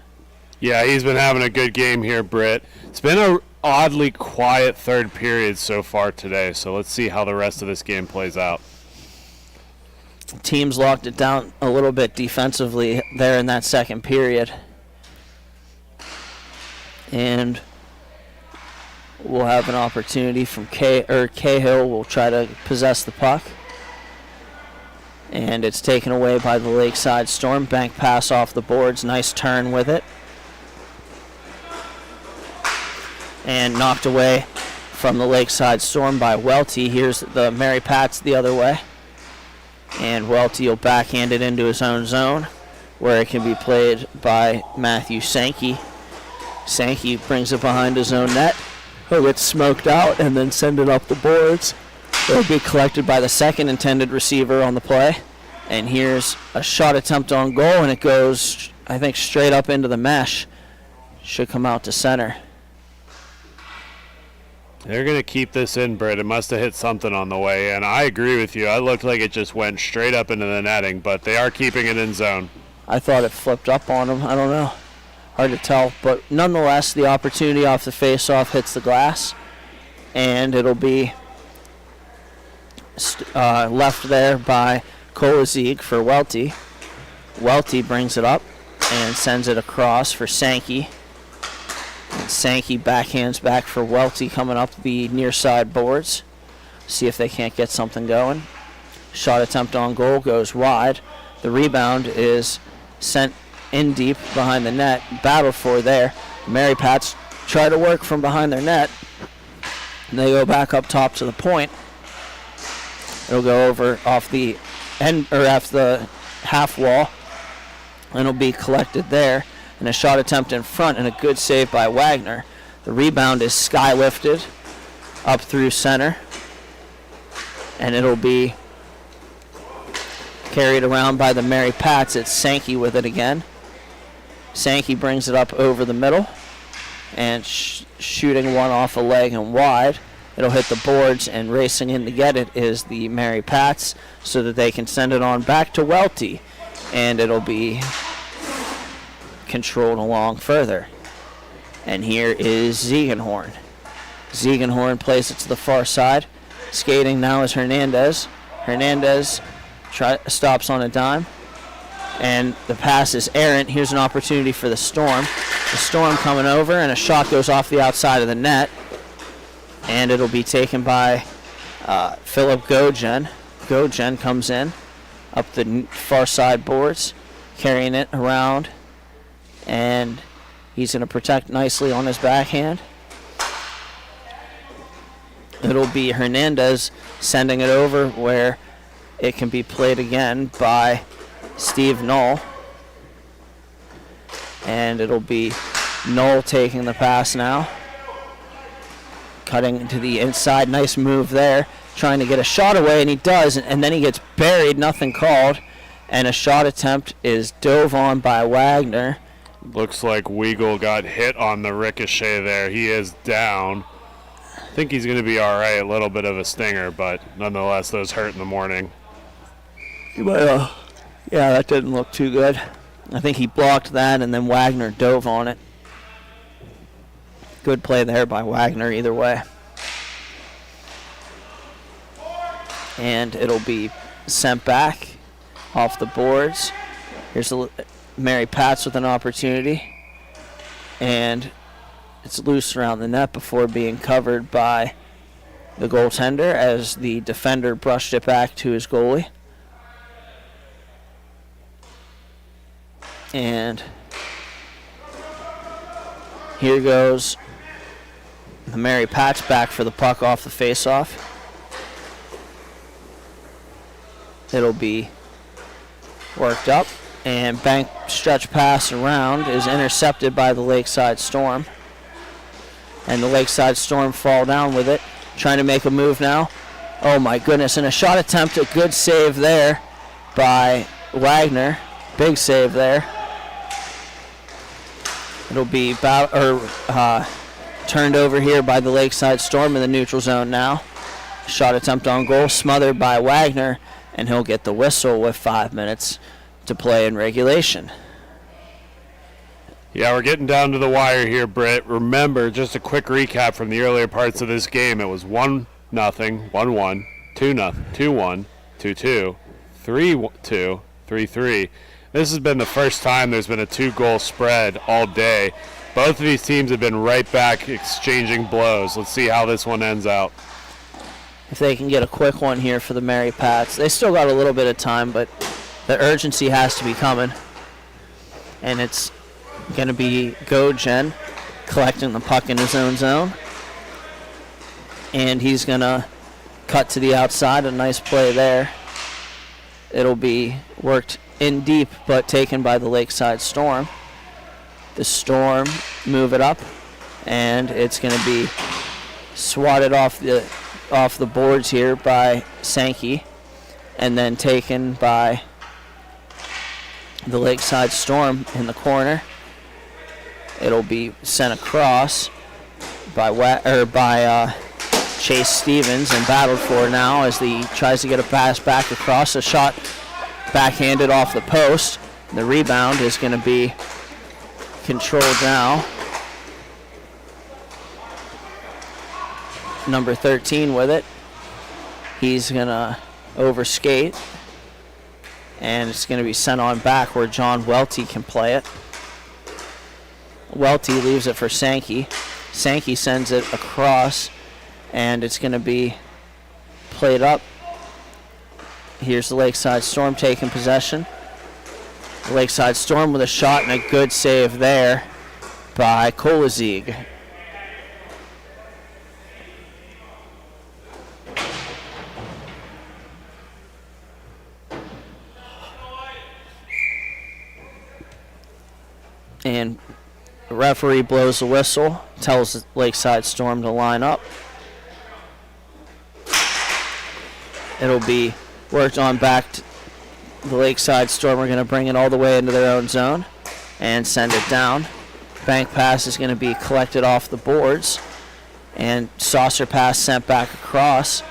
Yeah, he's been having a good game here, Britt. It's been a oddly quiet third period so far today, so let's see how the rest of this game plays out. Teams locked it down a little bit defensively there in that second period. And we'll have an opportunity from Cahill will try to possess the puck. And it's taken away by the Lakeside Storm. Bank pass off the boards. Nice turn with it. And knocked away from the Lakeside Storm by Welty. Here's the Mary Pats the other way. And Welty will backhand it into his own zone, where it can be played by Matthew Sankey. Sankey brings it behind his own net. He'll get smoked out and then send it up the boards. It'll be collected by the second intended receiver on the play. And here's a shot attempt on goal, and it goes, I think, straight up into the mesh. Should come out to center. They're going to keep this in, Britt. It must have hit something on the way in. I agree with you. It looked like it just went straight up into the netting, but they are keeping it in zone. I thought it flipped up on him. I don't know. Hard to tell. But nonetheless, the opportunity off the face-off hits the glass, and it'll be left there by Kolazig for Welty. Welty brings it up and sends it across for Sankey. Sankey backhands back for Welty coming up the near side boards. See if they can't get something going. Shot attempt on goal goes wide. The rebound is sent in deep behind the net. Battled for there. Mary Pats try to work from behind their net. And they go back up top to the point. It'll go over off the end or off the half wall. And it'll be collected there. And a shot attempt in front and a good save by Wagner. The rebound is sky lifted up through center. And it'll be carried around by the Mary Pats. It's Sankey with it again. Sankey brings it up over the middle. And shooting one off a leg and wide. It'll hit the boards, and racing in to get it is the Mary Pats so that they can send it on back to Welty. And it'll be controlled along further. And here is Ziegenhorn. Ziegenhorn plays it to the far side. Skating now is Hernandez. Hernandez stops on a dime. And the pass is errant. Here's an opportunity for the Storm. The Storm coming over, and a shot goes off the outside of the net. And it'll be taken by Philip Gojen. Gojen comes in up the far side boards, carrying it around. And he's going to protect nicely on his backhand. It'll be Hernandez sending it over where it can be played again by Steve Knoll. And it'll be Knoll taking the pass now. Cutting to the inside. Nice move there. Trying to get a shot away, and he does. And then he gets buried. Nothing called. And a shot attempt is dove on by Wagner. Looks like Weigel got hit on the ricochet there. He is down. I think he's going to be all right. A little bit of a stinger, but nonetheless, those hurt in the morning. Yeah, that didn't look too good. I think he blocked that, and then Wagner dove on it. Good play there by Wagner either way. And it'll be sent back off the boards. Here's Mary Pats with an opportunity. And it's loose around the net before being covered by the goaltender as the defender brushed it back to his goalie. And here goes the Mary Pats back for the puck off the face-off. It'll be worked up, and bank stretch pass around is intercepted by the Lakeside Storm. And the Lakeside Storm fall down with it, trying to make a move now. Oh my goodness, and a shot attempt, a good save there by Wagner. Big save there. It'll be turned over here by the Lakeside Storm in the neutral zone now. Shot attempt on goal smothered by Wagner, and he'll get the whistle with 5 minutes to play in regulation. Yeah, we're getting down to the wire here, Britt. Remember, just a quick recap from the earlier parts of this game. It was 1-0, 1-1, 2-0, 2-1, 2-2, 3-2, 3-3. This has been the first time there's been a 2-goal spread all day. Both of these teams have been right back exchanging blows. Let's see how this one ends out. If they can get a quick one here for the Mary Pats. They still got a little bit of time, but the urgency has to be coming. And it's going to be Gojen collecting the puck in his own zone. And he's going to cut to the outside. A nice play there. It'll be worked in deep, but taken by the Lakeside Storm. The Storm move it up, and it's going to be swatted off the boards here by Sankey, and then taken by the Lakeside Storm in the corner. It'll be sent across by Chase Stevens and battled for now as he tries to get a pass back across. A shot backhanded off the post. The rebound is going to be controlled now. Number 13 with it. He's going to overskate. And it's going to be sent on back where John Welty can play it. Welty leaves it for Sankey. Sankey sends it across. And it's going to be played up. Here's the Lakeside Storm taking possession. The Lakeside Storm with a shot and a good save there by Kolazig. And the referee blows the whistle, tells the Lakeside Storm to line up. It'll be worked on back to the Lakeside Storm. Are going to bring it all the way into their own zone and send it down. Bank pass is going to be collected off the boards, and saucer pass sent back across.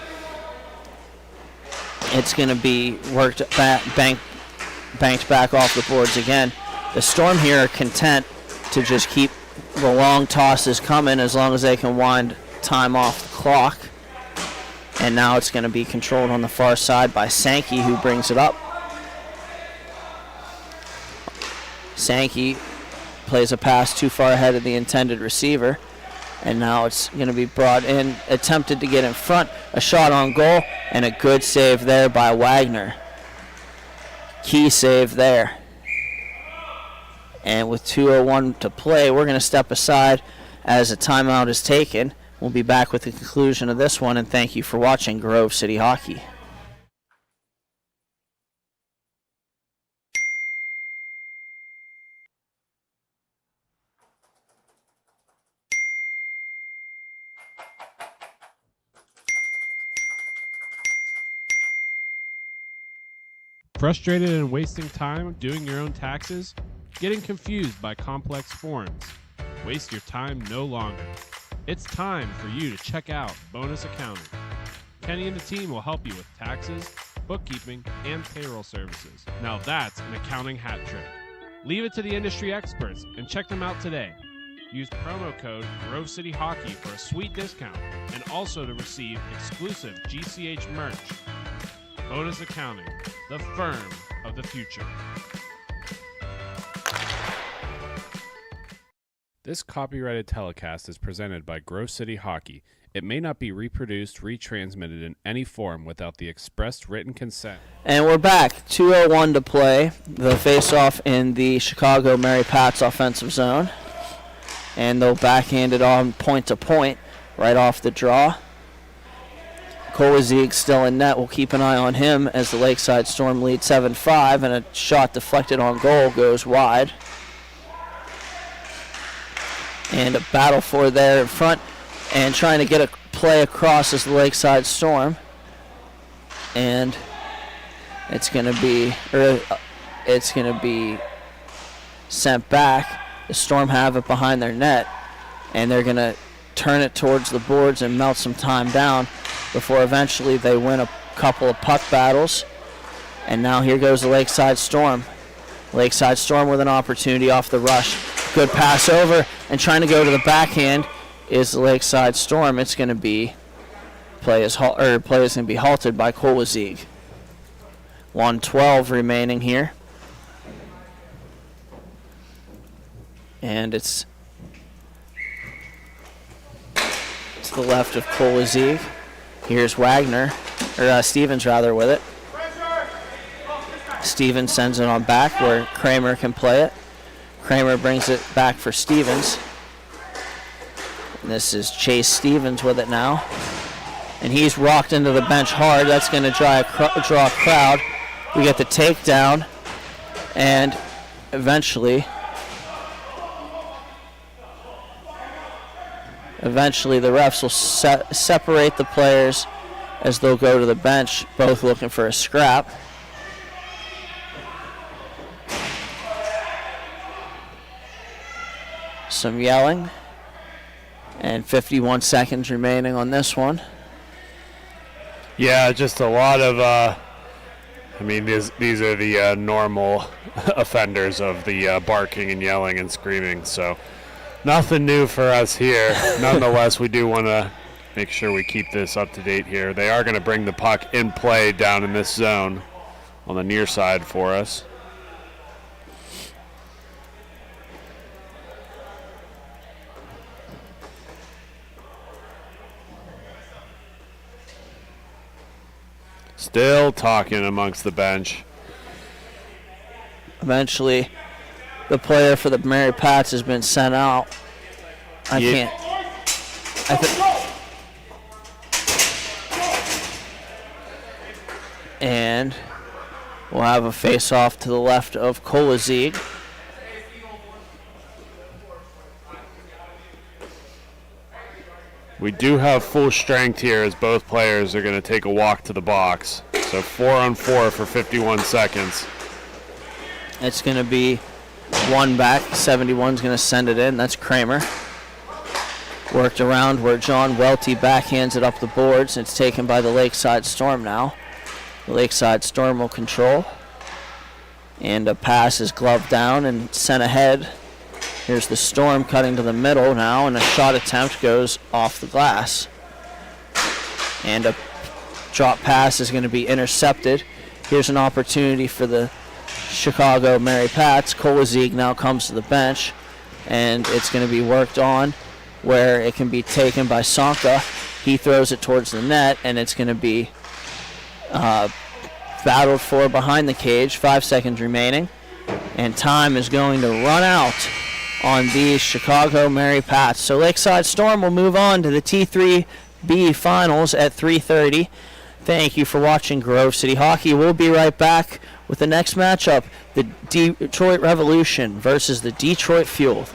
It's going to be worked banked back off the boards again. The Storm here are content to just keep the long tosses coming as long as they can wind time off the clock. And now it's going to be controlled on the far side by Sankey, who brings it up. Sankey plays a pass too far ahead of the intended receiver. And now it's going to be brought in, attempted to get in front. A shot on goal, and a good save there by Wagner. Key save there. And with 2:01 to play, we're going to step aside as a timeout is taken. We'll be back with the conclusion of this one, and thank you for watching Grove City Hockey. Frustrated and wasting time doing your own taxes? Getting confused by complex forms? Waste your time no longer. It's time for you to check out Bonus Accounting. Kenny and the team will help you with taxes, bookkeeping, and payroll services. Now that's an accounting hat trick. Leave it to the industry experts and check them out today. Use promo code Grove City Hockey for a sweet discount and also to receive exclusive GCH merch. Bonus Accounting, the firm of the future. This copyrighted telecast is presented by Grove City Hockey. It may not be reproduced, retransmitted in any form without the expressed written consent. And we're back. 2:01 to play. The face-off in the Chicago Mary Pats offensive zone. And they'll backhand it on point to point right off the draw. Kolazig still in net. We'll keep an eye on him as the Lakeside Storm lead 7-5, and a shot deflected on goal goes wide. And a battle for there in front, and trying to get a play across is the Lakeside Storm. And it's going to be sent back. The Storm have it behind their net, and they're going to turn it towards the boards and melt some time down before eventually they win a couple of puck battles. And now here goes the Lakeside Storm. Lakeside Storm with an opportunity off the rush. Good pass over, and trying to go to the backhand is the Lakeside Storm. It's going to be play is going to be halted by Kolwazig. 1:12 remaining here. And it's to the left of Kolwazig. Here's Wagner, or Stevens rather, with it. Stevens sends it on back where Kramer can play it. Kramer brings it back for Stevens. And this is Chase Stevens with it now. And he's rocked into the bench hard. That's going to draw a crowd. We get the takedown. And eventually the refs will separate the players as they'll go to the bench, both looking for a scrap. Some yelling, and 51 seconds remaining on this one. Yeah, just a lot of, these are the normal offenders of the barking and yelling and screaming, so nothing new for us here. Nonetheless, we do want to make sure we keep this up to date here. They are going to bring the puck in play down in this zone on the near side for us. Still talking amongst the bench. Eventually, the player for the Mary Pats has been sent out. And we'll have a face-off to the left of Kolwazig. We do have full strength here as both players are going to take a walk to the box. So 4-on-4 for 51 seconds. It's going to be one back. 71's going to send it in. That's Kramer. Worked around where John Welty backhands it up the boards. It's taken by the Lakeside Storm now. The Lakeside Storm will control. And a pass is gloved down and sent ahead. Here's the Storm cutting to the middle now, and a shot attempt goes off the glass. And a drop pass is going to be intercepted. Here's an opportunity for the Chicago Mary Pats. Kolwazig now comes to the bench, and it's going to be worked on where it can be taken by Sonka. He throws it towards the net, and it's going to be battled for behind the cage. 5 seconds remaining, and time is going to run out on these Chicago Mary Pats. So Lakeside Storm will move on to the T3B Finals at 3:30. Thank you for watching Grove City Hockey. We'll be right back with the next matchup, the Detroit Revolution versus the Detroit Fuel.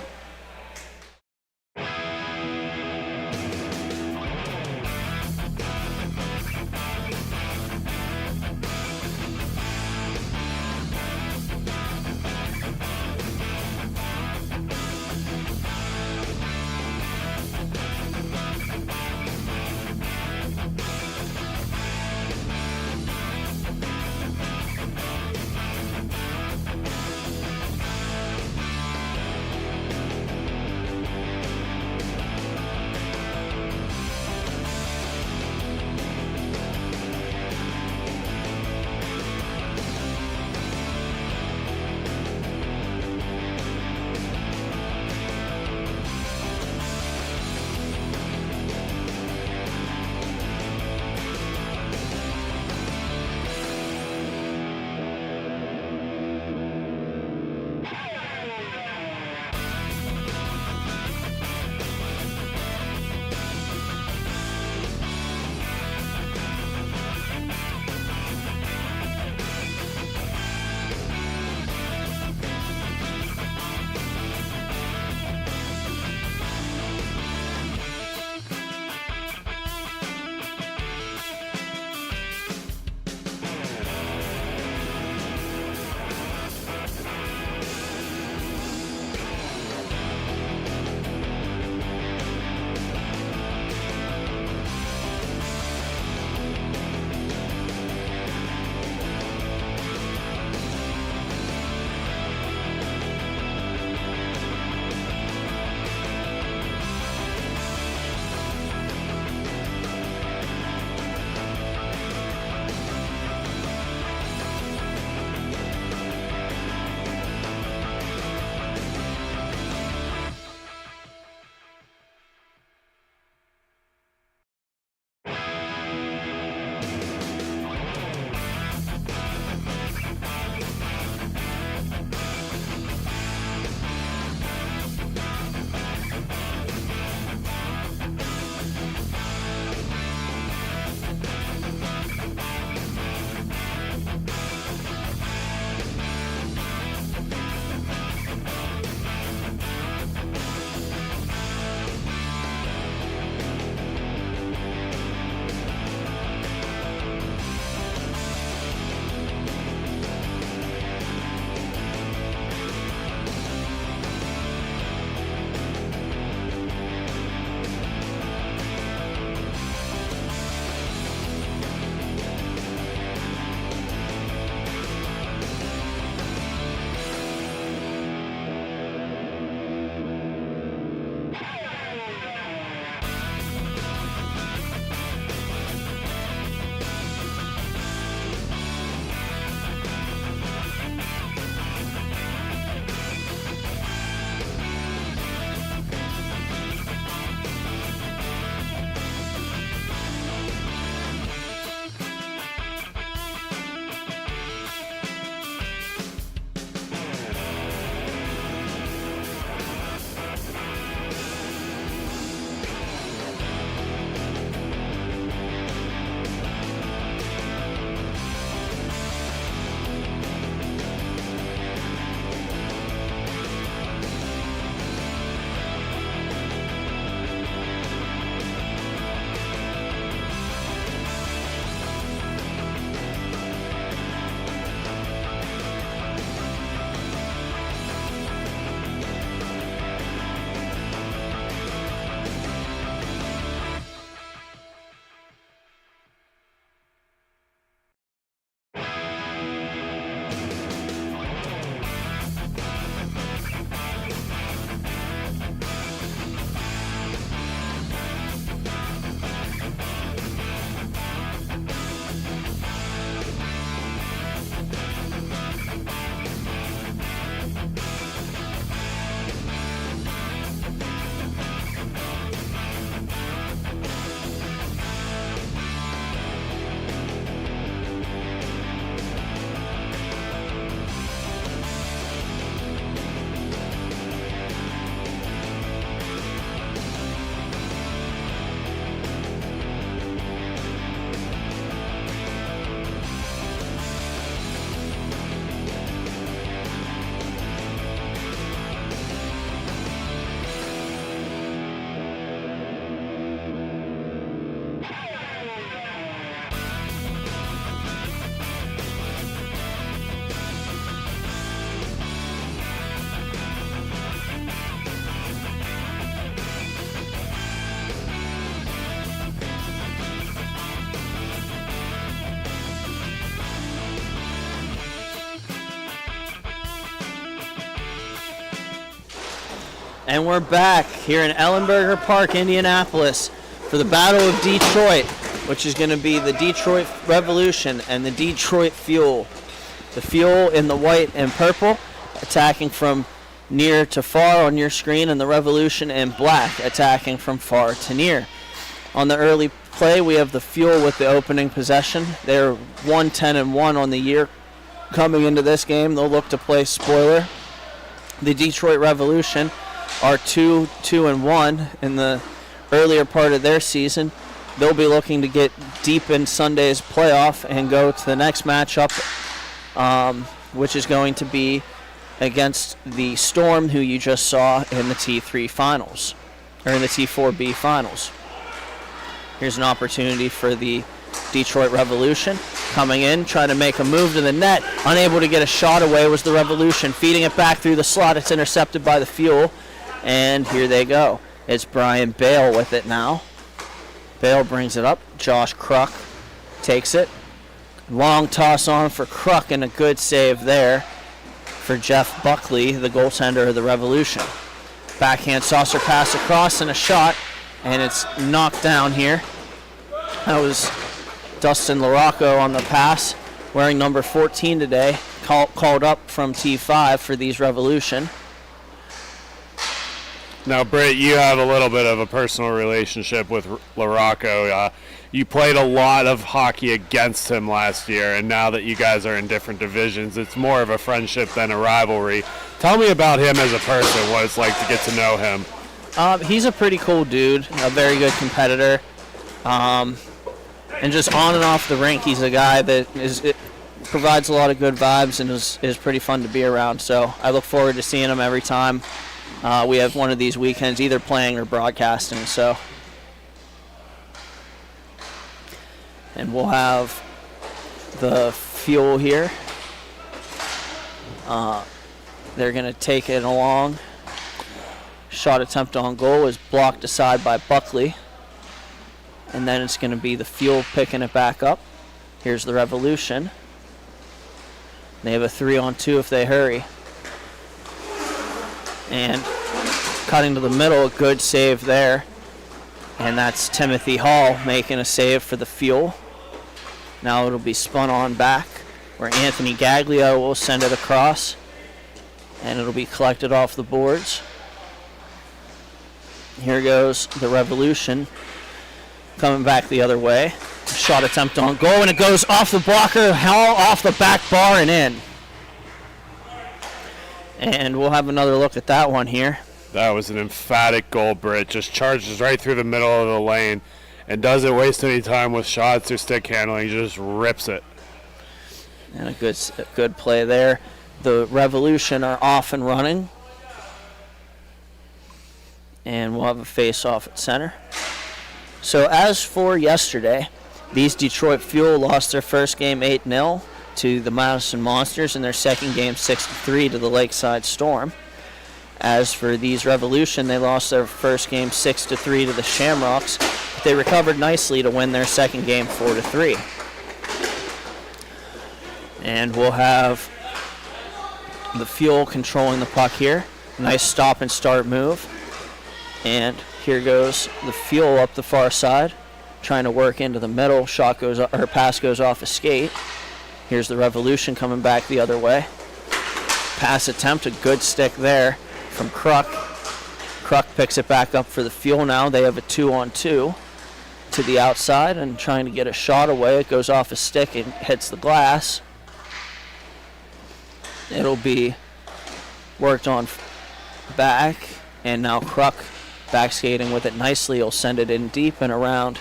And we're back here in Ellenberger Park, Indianapolis, for the Battle of Detroit, which is going to be the Detroit Revolution and the Detroit Fuel. The Fuel in the white and purple, attacking from near to far on your screen, and the Revolution in black, attacking from far to near. On the early play, we have the Fuel with the opening possession. They're 1-10-1 on the year. Coming into this game, they'll look to play spoiler. The Detroit Revolution are 2-1 in the earlier part of their season. They'll be looking to get deep in Sunday's playoff and go to the next matchup, which is going to be against the Storm, who you just saw in the T3 finals, or in the T4B finals. Here's an opportunity for the Detroit Revolution. Coming in, trying to make a move to the net. Unable to get a shot away was the Revolution. Feeding it back through the slot. It's intercepted by the Fuel. And here they go. It's Brian Bale with it now. Bale brings it up. Josh Kruk takes it. Long toss on for Kruk, and a good save there for Jeff Buckley, the goaltender of the Revolution. Backhand saucer pass across and a shot, and it's knocked down here. That was Dustin LaRocco on the pass, wearing number 14 today, called up from T5 for these Revolution. Now, Britt, you have a little bit of a personal relationship with LaRocco. You played a lot of hockey against him last year, and now that you guys are in different divisions, it's more of a friendship than a rivalry. Tell me about him as a person, what it's like to get to know him. He's a pretty cool dude, a very good competitor. And just on and off the rink, he's a guy that provides a lot of good vibes and is pretty fun to be around. So I look forward to seeing him every time we have one of these weekends, either playing or broadcasting. And we'll have the Fuel here. They're going to take it along. Shot attempt on goal is blocked aside by Buckley. And then it's going to be the Fuel picking it back up. Here's the Revolution. They have a 3-on-2 if they hurry. And cutting to the middle, a good save there. And that's Timothy Hall making a save for the Fuel. Now it'll be spun on back, where Anthony Gaglio will send it across. And it'll be collected off the boards. Here goes the Revolution. Coming back the other way. Shot attempt on goal, and it goes off the blocker, Hall off the back bar and in. And we'll have another look at that one here. That was an emphatic goal, Britt. Just charges right through the middle of the lane and doesn't waste any time with shots or stick handling. He just rips it. And a good play there. The Revolution are off and running. And we'll have a face-off at center. So as for yesterday, these Detroit Fuel lost their first game 8-0 to the Madison Monsters, and their second game 6-3 to the Lakeside Storm. As for these Revolution, they lost their first game 6-3 to the Shamrocks, but they recovered nicely to win their second game 4-3. And we'll have the Fuel controlling the puck here. Nice stop and start move. And here goes the Fuel up the far side, trying to work into the middle. Pass goes off a skate. Here's the Revolution coming back the other way. Pass attempt, a good stick there from Kruk. Kruk picks it back up for the Fuel now. They have a 2-on-2 to the outside and trying to get a shot away. It goes off a stick and hits the glass. It'll be worked on back, and now Kruk back skating with it nicely. He'll send it in deep and around,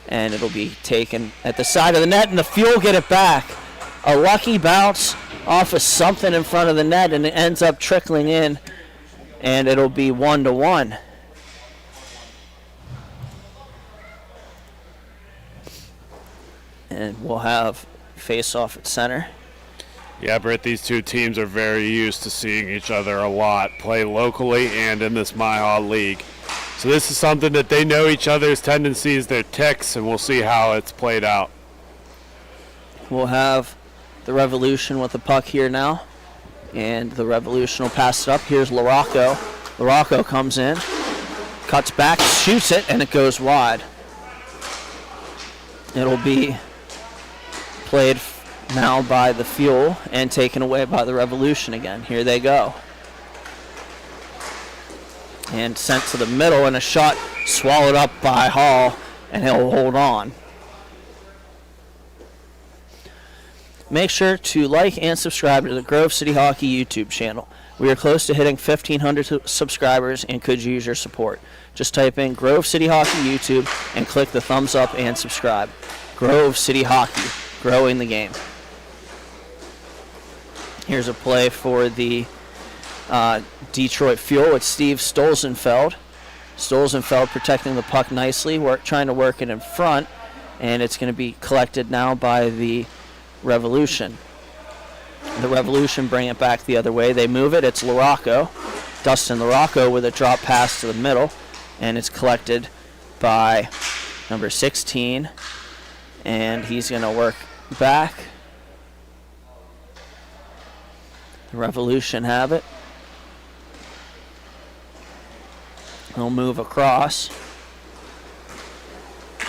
and it'll be taken at the side of the net, and the Fuel get it back. A lucky bounce off of something in front of the net, and it ends up trickling in, and it'll be 1-1. And we'll have face-off at center. Yeah, Britt, these two teams are very used to seeing each other a lot, play locally and in this MIHA league. So this is something that they know each other's tendencies, their ticks, and we'll see how it's played out. We'll have the Revolution with the puck here now, and the Revolution will pass it up. Here's LaRocco LaRocco comes in, cuts back, shoots it, and it goes wide. It'll be played now by the Fuel and taken away by the Revolution again. Here they go. And sent to the middle, and a shot swallowed up by Hall, and he'll hold on. Make sure to like and subscribe to the Grove City Hockey YouTube channel. We are close to hitting 1,500 subscribers and could use your support. Just type in Grove City Hockey YouTube and click the thumbs up and subscribe. Grove City Hockey, growing the game. Here's a play for the Detroit Fuel. It's Steve Stolzenfeld. Stolzenfeld protecting the puck nicely, trying to work it in front, and it's going to be collected now by the Revolution. The Revolution bring it back the other way. They move it. It's LaRocco. Dustin LaRocco with a drop pass to the middle, and it's collected by number 16, and he's going to work back. The Revolution have it. He'll move across.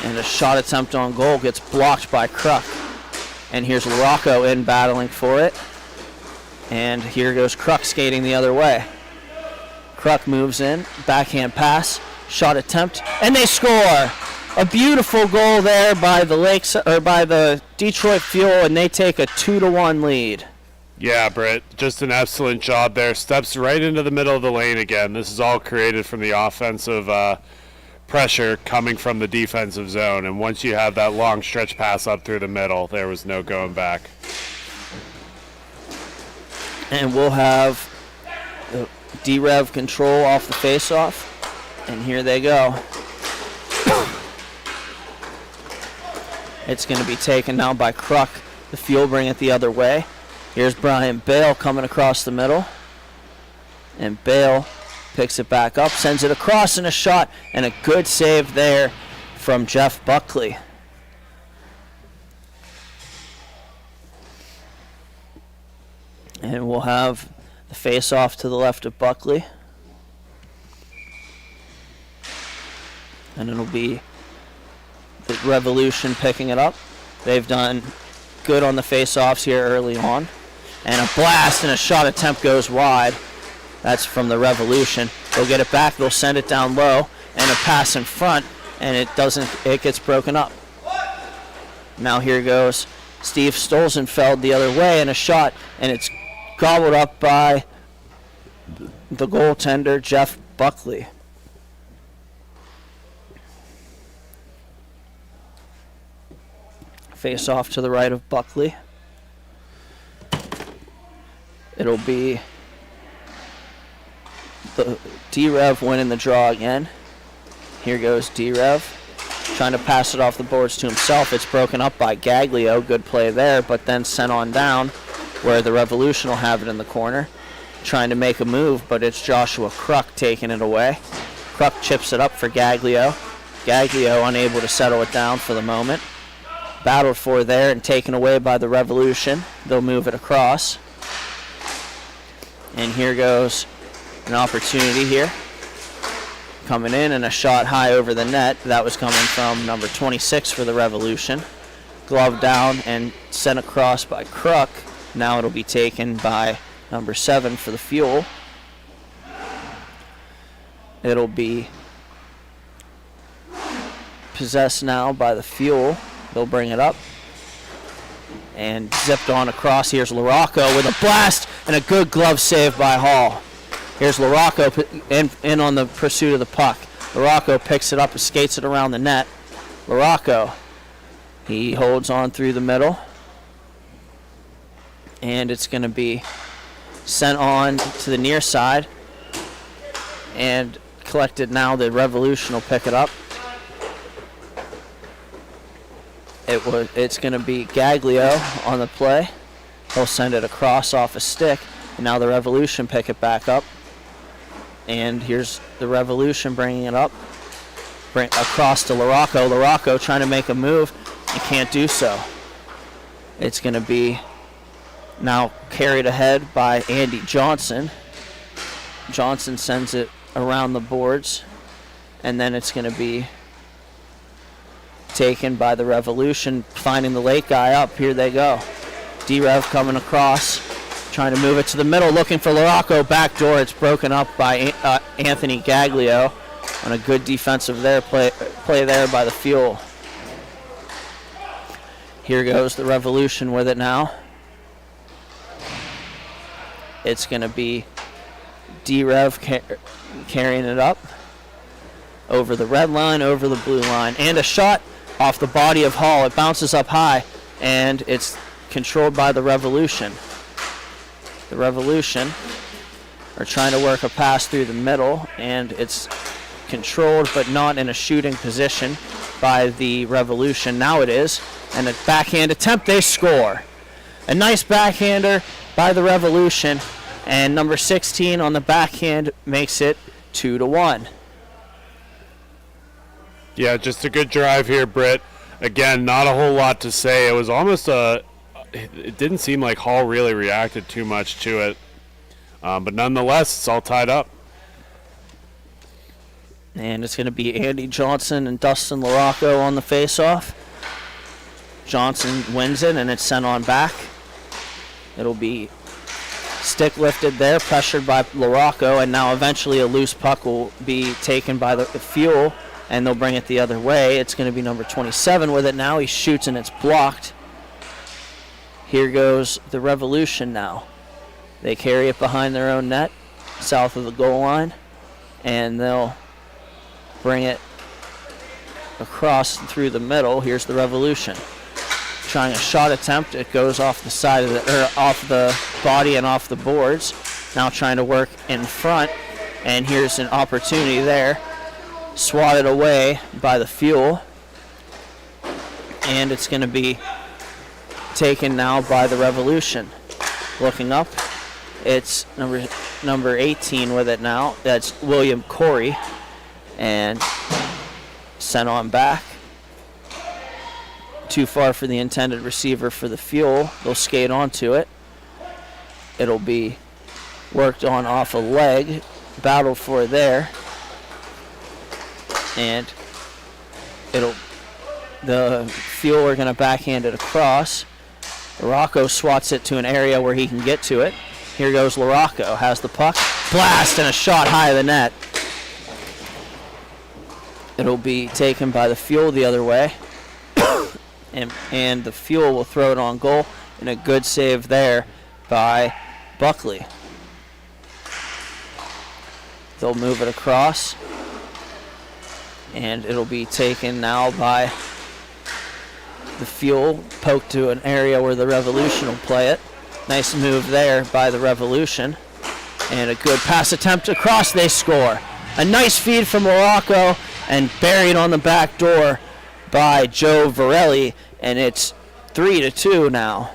And a shot attempt on goal gets blocked by Kruk. And here's LaRocco in battling for it. And here goes Kruk skating the other way. Kruk moves in, backhand pass, shot attempt, and they score! A beautiful goal there by the Detroit Fuel, and they take a 2-1 lead. Yeah, Britt, just an excellent job there. Steps right into the middle of the lane again. This is all created from the offensive pressure coming from the defensive zone. And once you have that long stretch pass up through the middle, there was no going back. And we'll have the D-Rev control off the face-off. And here they go. It's going to be taken now by Kruk. The Fuel bring it the other way. Here's Brian Bale coming across the middle. And Bale picks it back up, sends it across, and a shot, and a good save there from Jeff Buckley. And we'll have the face-off to the left of Buckley. And it'll be the Revolution picking it up. They've done good on the face-offs here early on. And a blast and a shot attempt goes wide. That's from the Revolution. They'll get it back, they'll send it down low, and a pass in front, and it gets broken up. Now here goes Steve Stolzenfeld the other way, and a shot, and it's gobbled up by the goaltender, Jeff Buckley. Face off to the right of Buckley. It'll be the D-Rev winning the draw again. Here goes D-Rev, trying to pass it off the boards to himself. It's broken up by Gaglio. Good play there, but then sent on down where the Revolution will have it in the corner. Trying to make a move, but it's Joshua Kruk taking it away. Kruk chips it up for Gaglio. Gaglio unable to settle it down for the moment. Battled for there and taken away by the Revolution. They'll move it across. And here goes an opportunity here. Coming in, and a shot high over the net. That was coming from number 26 for the Revolution. Glove down and sent across by Kruk. Now it'll be taken by number 7 for the Fuel. It'll be possessed now by the Fuel. They'll bring it up. And zipped on across. Here's LaRocco with a blast and a good glove save by Hall. Here's LaRocco in on the pursuit of the puck. LaRocco picks it up and skates it around the net. LaRocco, he holds on through the middle. And it's going to be sent on to the near side. And collected now. The Revolution will pick it up. It's going to be Gaglio on the play. He'll send it across off a stick. And now the Revolution pick it back up. And here's the Revolution bringing it up. Across to LaRocco. LaRocco trying to make a move and can't do so. It's going to be now carried ahead by Andy Johnson. Johnson sends it around the boards, and then it's going to be taken by the Revolution, finding the late guy up. Here they go. D-Rev coming across, trying to move it to the middle, looking for Larocco. Back door, it's broken up by Anthony Gaglio on a good defensive play there by the Fuel. Here goes the Revolution with it now. It's going to be D-Rev carrying it up over the red line, over the blue line, and a shot off the body of Hall. It bounces up high, and it's controlled by the Revolution. The Revolution are trying to work a pass through the middle, and it's controlled but not in a shooting position by the Revolution. Now it is, and a backhand attempt, they score. A nice backhander by the Revolution, and number 16 on the backhand makes it 2-1. Yeah, just a good drive here, Britt. Again, not a whole lot to say. It was almost it didn't seem like Hall really reacted too much to it. But nonetheless, it's all tied up. And it's going to be Andy Johnson and Dustin Larocco on the face-off. Johnson wins it, and it's sent on back. It'll be stick lifted there, pressured by Larocco, and now eventually a loose puck will be taken by the Fuel, and they'll bring it the other way. It's going to be number 27 with it now. He shoots, and it's blocked. Here goes the Revolution now. They carry it behind their own net, south of the goal line, and they'll bring it across through the middle. Here's the Revolution trying a shot attempt. It goes off the side of off the body and off the boards. Now trying to work in front, and here's an opportunity there. Swatted away by the Fuel, and it's going to be taken now by the Revolution. Looking up, it's number 18 with it now. That's William Corey, and sent on back. Too far for the intended receiver for the Fuel. They'll skate onto it. It'll be worked on off a leg, battled for there, and the Fuel are going to backhand it across. Larocco swats it to an area where he can get to it. Here goes Larocco, has the puck, blast, and a shot high of the net. It'll be taken by the Fuel the other way. And the Fuel will throw it on goal, and a good save there by Buckley. They'll move it across, and it'll be taken now by the Fuel, poked to an area where the Revolution will play it. Nice move there by the Revolution, and a good pass attempt across. They score. A nice feed from Larocco, and buried on the back door by Joe Varelli, and it's 3-2 now.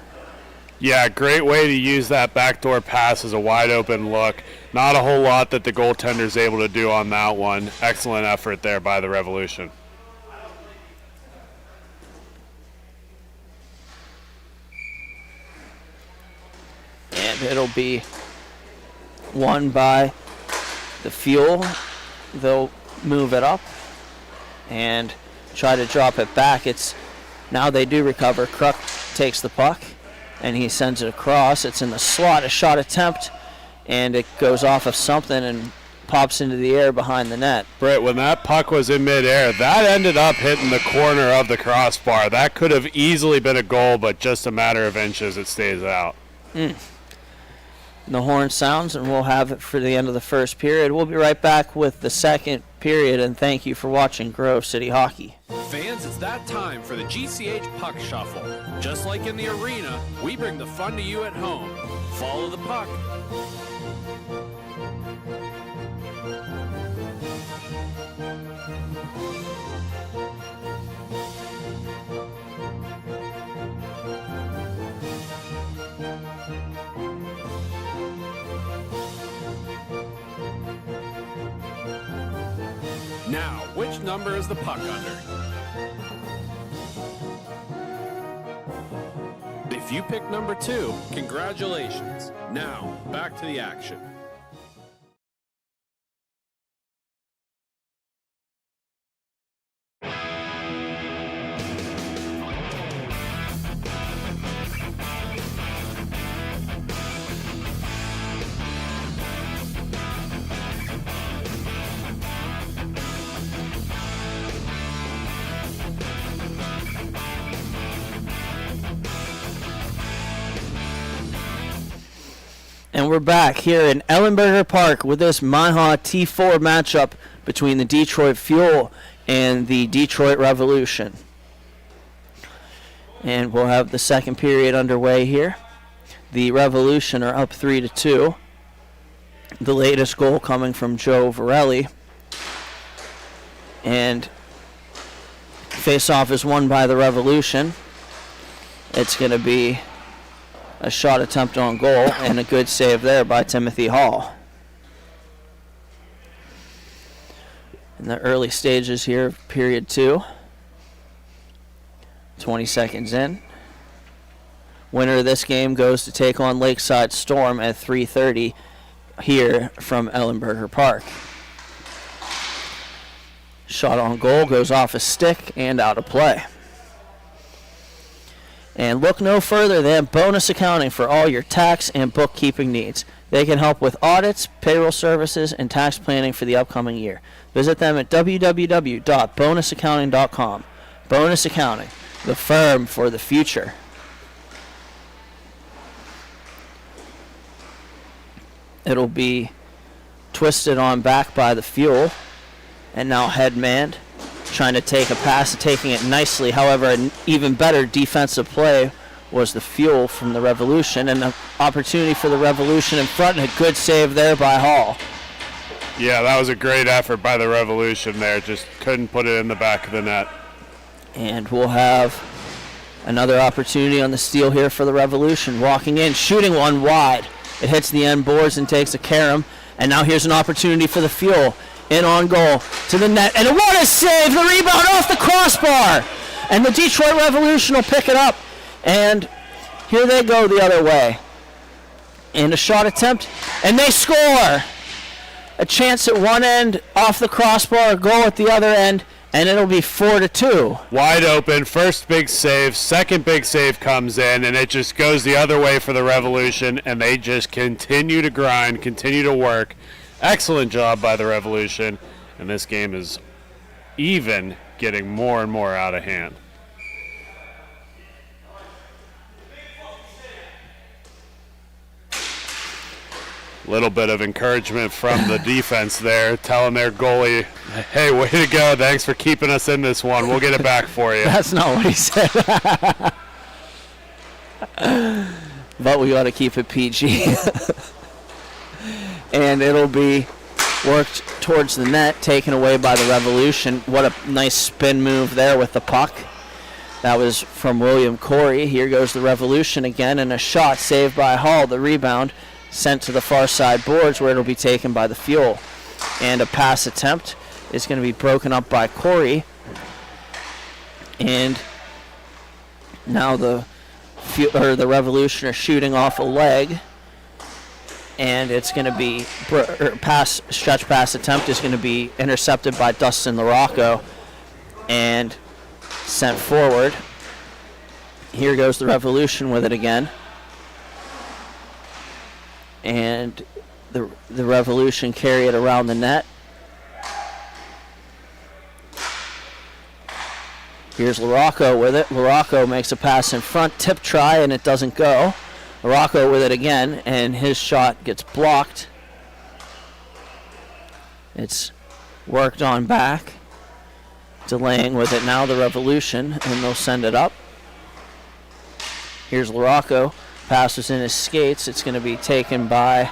Yeah, great way to use that backdoor pass as a wide open look. Not a whole lot that the goaltender's able to do on that one. Excellent effort there by the Revolution. And it'll be won by the Fuel. They'll move it up and try to drop it back. Now they do recover. Kruk takes the puck, and he sends it across. It's in the slot, a shot attempt, and it goes off of something and pops into the air behind the net. Britt, when that puck was in midair, that ended up hitting the corner of the crossbar. That could have easily been a goal, but just a matter of inches, it stays out. The horn sounds, and we'll have it for the end of the first period. We'll be right back with the second period, and thank you for watching Grove City Hockey. Fans, it's that time for the GCH Puck Shuffle. Just like in the arena, we bring the fun to you at home. Follow the puck. Now, which number is the puck under? If you pick number 2, congratulations. Now, back to the action. And we're back here in Ellenberger Park with this MIHA T4 matchup between the Detroit Fuel and the Detroit Revolution. And we'll have the second period underway here. The Revolution are up 3-2. The latest goal coming from Joe Varelli. And face-off is won by the Revolution. It's going to be a shot attempt on goal and a good save there by Timothy Hall. In the early stages here of period 2. 20 seconds in. Winner of this game goes to take on Lakeside Storm at 3:30 here from Ellenberger Park. Shot on goal goes off a stick and out of play. And look no further than Bonus Accounting for all your tax and bookkeeping needs. They can help with audits, payroll services, and tax planning for the upcoming year. Visit them at www.bonusaccounting.com. Bonus Accounting, the firm for the future. It'll be twisted on back by the Fuel, and now headmanned, trying to take a pass, taking it nicely. However, an even better defensive play was the Fuel from the Revolution, and an opportunity for the Revolution in front, and a good save there by Hall. Yeah, that was a great effort by the Revolution there. Just couldn't put it in the back of the net. And we'll have another opportunity on the steal here for the Revolution. Walking in, shooting one wide. It hits the end boards and takes a carom. And now here's an opportunity for the Fuel. In on goal to the net. And what a save! The rebound off the crossbar! And the Detroit Revolution will pick it up. And here they go the other way. And a shot attempt. And they score! A chance at one end, off the crossbar, a goal at the other end. And it'll be 4-2. Wide open, first big save, second big save comes in, and it just goes the other way for the Revolution, and they just continue to grind, continue to work. Excellent job by the Revolution, and this game is even getting more and more out of hand. Little bit of encouragement from the defense there, telling their goalie, hey, way to go. Thanks for keeping us in this one. We'll get it back for you. That's not what he said. But we ought to keep it PG. And it'll be worked towards the net, taken away by the Revolution. What a nice spin move there with the puck. That was from William Corey. Here goes the Revolution again, and a shot saved by Hall. The rebound sent to the far side boards where it'll be taken by the Fuel. And a pass attempt is going to be broken up by Corey. And now the Revolution are shooting off a leg. And it's going to be stretch pass attempt is going to be intercepted by Dustin LaRocco and sent forward. Here goes the Revolution with it again. And the Revolution carry it around the net. Here's LaRocco with it. LaRocco makes a pass in front, tip try, and it doesn't go. LaRocco with it again, and his shot gets blocked. It's worked on back. Delaying with it now, the Revolution, and they'll send it up. Here's LaRocco. Passes in his skates. It's going to be taken by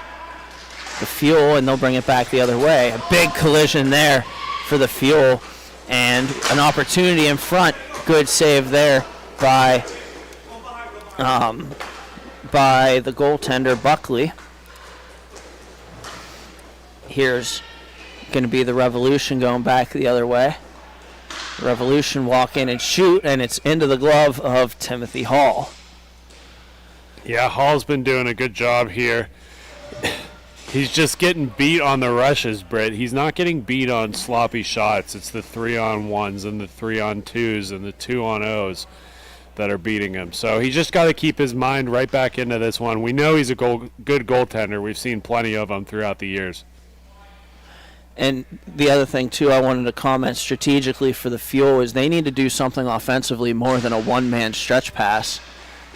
the Fuel, and they'll bring it back the other way. A big collision there for the Fuel, and an opportunity in front. Good save there by the goaltender, Buckley. Here's going to be the Revolution going back the other way. Revolution walk in and shoot, and it's into the glove of Timothy Hall. Yeah, Hall's been doing a good job here. He's just getting beat on the rushes, Britt. He's not getting beat on sloppy shots. It's the 3-on-1s and the 3-on-2s and the 2-on-0s that are beating him. So he's just got to keep his mind right back into this one. We know he's a good goaltender. We've seen plenty of them throughout the years. And the other thing, too, I wanted to comment strategically for the Fuel is they need to do something offensively more than a one-man stretch pass.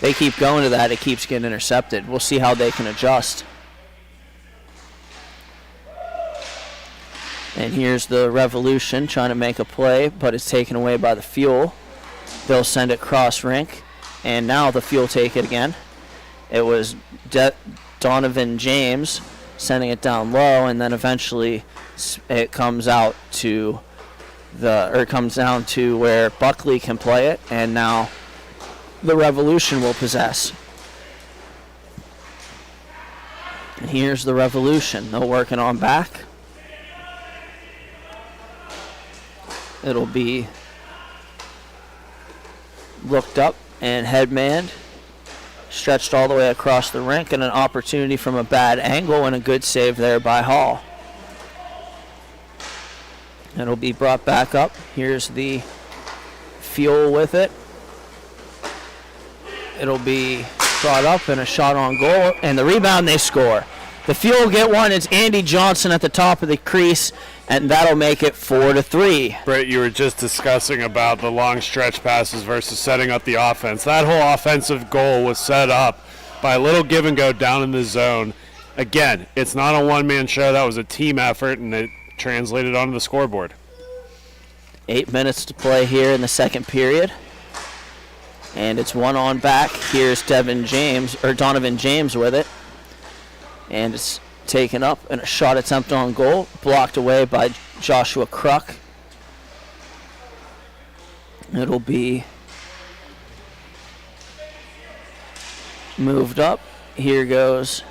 They keep going to that. It keeps getting intercepted. We'll see how they can adjust. And here's the Revolution trying to make a play, but it's taken away by the Fuel. They'll send it cross rink, and now the Fuel take it again. It was Donovan James sending it down low, and then eventually it comes out to it comes down to where Buckley can play it, and now the Revolution will possess. And here's the Revolution. They're working on back. It'll be looked up and headmanned, stretched all the way across the rink, and an opportunity from a bad angle and a good save there by Hall. It'll be brought back up. Here's the Fuel with it. It'll be brought up and a shot on goal, and the rebound, they score. The Fuel get one. It's Andy Johnson at the top of the crease, and that'll make it 4-3. Britt, you were just discussing about the long stretch passes versus setting up the offense. That whole offensive goal was set up by a little give and go down in the zone. Again, it's not a one-man show. That was a team effort, and it translated onto the scoreboard. 8 minutes to play here in the second period. And it's one on back. Here's Donovan James with it. And it's taken up, and a shot attempt on goal, blocked away by Joshua Kruk. It'll be moved up. Here goes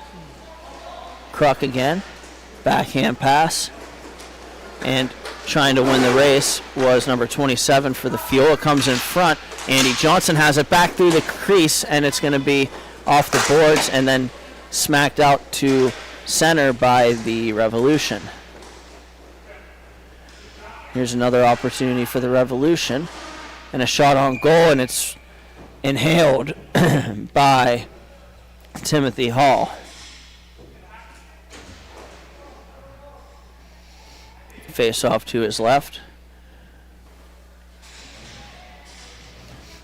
Kruk again. Backhand pass. And trying to win the race was number 27 for the Fuel. It comes in front. Andy Johnson has it back through the crease, and it's going to be off the boards and then smacked out to center by the Revolution. Here's another opportunity for the Revolution, and a shot on goal, and it's inhaled by Timothy Hall. Face off to his left.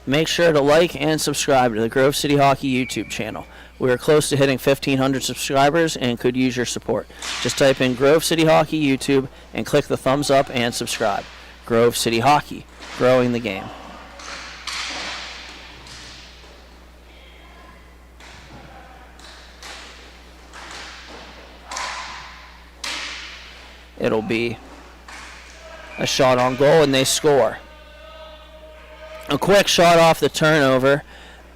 Make sure to like and subscribe to the Grove City Hockey YouTube channel. We are close to hitting 1,500 subscribers and could use your support. Just type in Grove City Hockey YouTube and click the thumbs up and subscribe. Grove City Hockey, growing the game. It'll be a shot on goal, and they score. A quick shot off the turnover,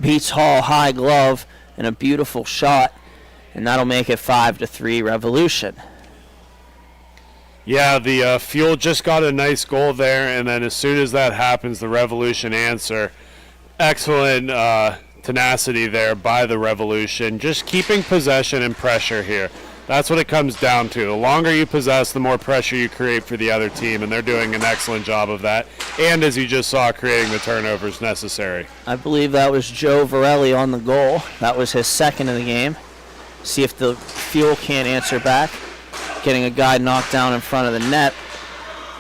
beats Hall high glove, and a beautiful shot, and that'll make it 5-3 Revolution. Yeah, the Fuel just got a nice goal there, and then as soon as that happens, the Revolution answer. Excellent tenacity there by the Revolution, just keeping possession and pressure here. That's what it comes down to. The longer you possess, the more pressure you create for the other team, and they're doing an excellent job of that. And as you just saw, creating the turnovers necessary. I believe that was Joe Varelli on the goal. That was his second of the game. See if the Fuel can't answer back. Getting a guy knocked down in front of the net.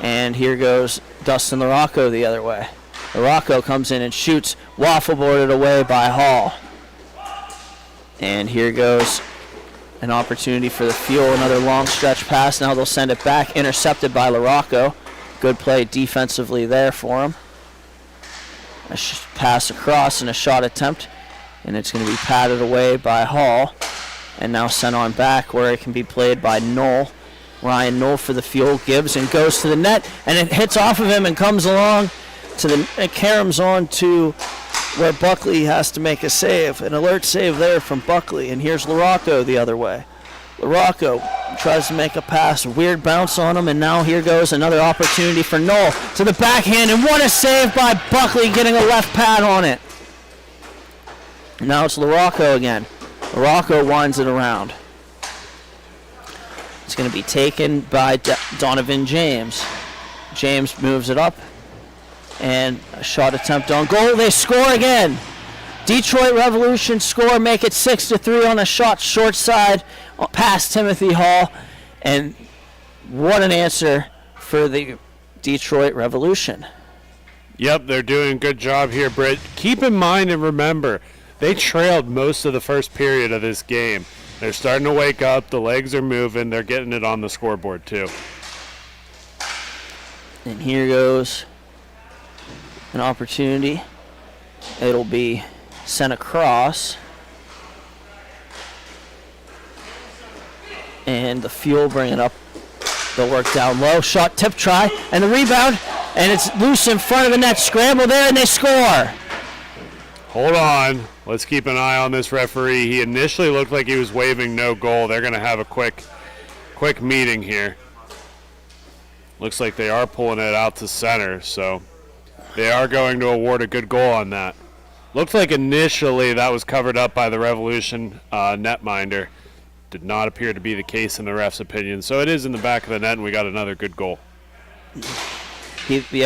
And here goes Dustin LaRocco the other way. LaRocco comes in and shoots, waffle boarded away by Hall. And here goes an opportunity for the Fuel, another long stretch pass. Now they'll send it back, intercepted by LaRocco. Good play defensively there for him. A pass across and a shot attempt, and it's going to be patted away by Hall, and now sent on back where it can be played by Knoll. Ryan Knoll for the Fuel, gives and goes to the net, and it hits off of him and comes along to the, it caroms on to where Buckley has to make a save. An alert save there from Buckley, and here's LaRocco the other way. LaRocco tries to make a pass, weird bounce on him, and now here goes another opportunity for Knoll to the backhand, and what a save by Buckley, getting a left pad on it. Now it's LaRocco again. LaRocco winds it around. It's going to be taken by Donovan James. James moves it up, and a shot attempt on goal. They score again. Detroit Revolution score, make it 6-3 on a shot short side past Timothy Hall. And what an answer for the Detroit Revolution. Yep, they're doing a good job here, Britt. Keep in mind and remember, they trailed most of the first period of this game. They're starting to wake up. The legs are moving. They're getting it on the scoreboard, too. And here goes an opportunity. It'll be sent across. And the Fuel bring it up. They'll work down low. Shot, tip try, and the rebound. And it's loose in front of the net. Scramble there, and they score. Hold on. Let's keep an eye on this referee. He initially looked like he was waving no goal. They're going to have a quick meeting here. Looks like they are pulling it out to center, so they are going to award a good goal on that. Looked like initially that was covered up by the Revolution netminder. Did not appear to be the case in the ref's opinion, so it is in the back of the net, and we got another good goal. Buckley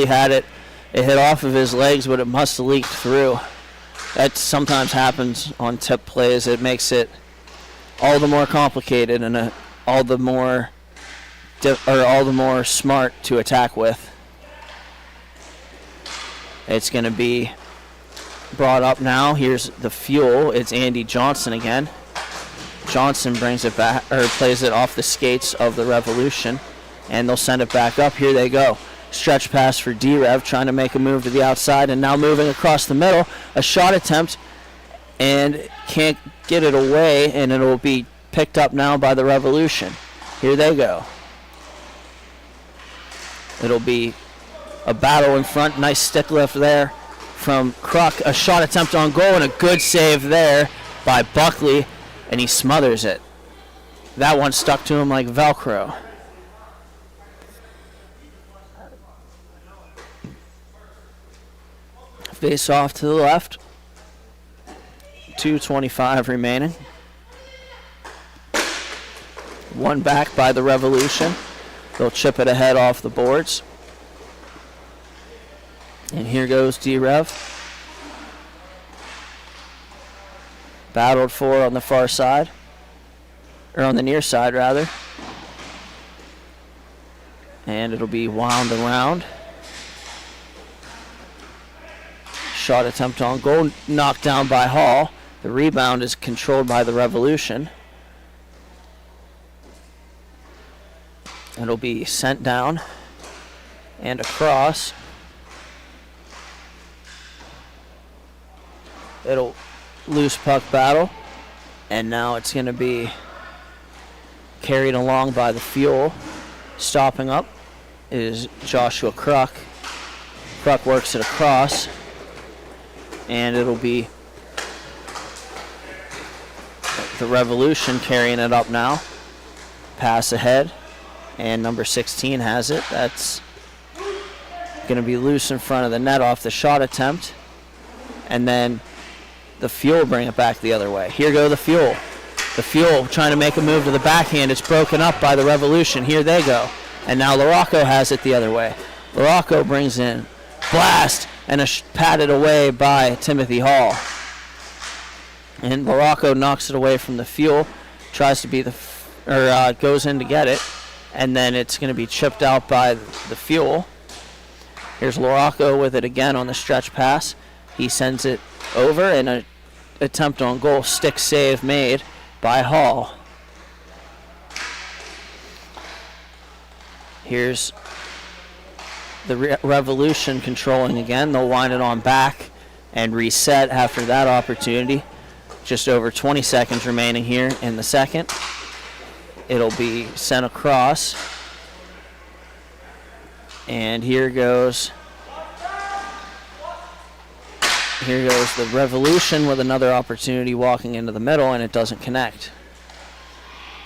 had it. It hit off of his legs, but it must have leaked through. That sometimes happens on tip plays. It makes it all the more complicated and all the more smart to attack with. It's going to be brought up now. Here's the Fuel. It's Andy Johnson again. Johnson brings it back, or plays it off the skates of the Revolution, and they'll send it back up. Here they go. Stretch pass for D-Rev, trying to make a move to the outside, and now moving across the middle. A shot attempt, and can't get it away, and it'll be picked up now by the Revolution. Here they go. It'll be a battle in front. Nice stick lift there from Kruk. A shot attempt on goal, and a good save there by Buckley, and he smothers it. That one stuck to him like Velcro. Face off to the left. 2:25 remaining. One back by the Revolution. They'll chip it ahead off the boards. And here goes D-Rev. Battled for on the far side. Or on the near side, rather. And it'll be wound around. Shot attempt on goal, knocked down by Hall. The rebound is controlled by the Revolution. It'll be sent down and across. It'll loose puck battle, and now it's going to be carried along by the Fuel. Stopping up is Joshua Kruk. Kruk works it across, and it'll be the Revolution carrying it up now. Pass ahead, and number 16 has it. That's going to be loose in front of the net off the shot attempt, and then the Fuel bring it back the other way. Here go the Fuel. The Fuel trying to make a move to the backhand. It's broken up by the Revolution. Here they go. And now Larocco has it the other way. Larocco brings in blast and patted away by Timothy Hall. And Larocco knocks it away from the Fuel. Tries to be goes in to get it. And then it's going to be chipped out by the Fuel. Here's Larocco with it again on the stretch pass. He sends it over, and an attempt on goal, stick save made by Hall. Here's the Revolution controlling again. They'll wind it on back and reset after that opportunity. Just over 20 seconds remaining here in the second. It'll be sent across. And here goes the Revolution with another opportunity walking into the middle, and it doesn't connect.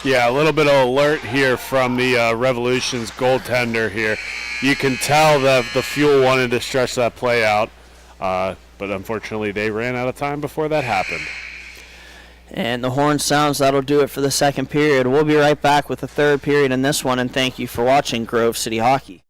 Yeah, a little bit of alert here from the Revolution's goaltender here. You can tell that the Fuel wanted to stretch that play out, but unfortunately they ran out of time before that happened. And the horn sounds. That'll do it for the second period. We'll be right back with the third period in this one, and thank you for watching Grove City Hockey.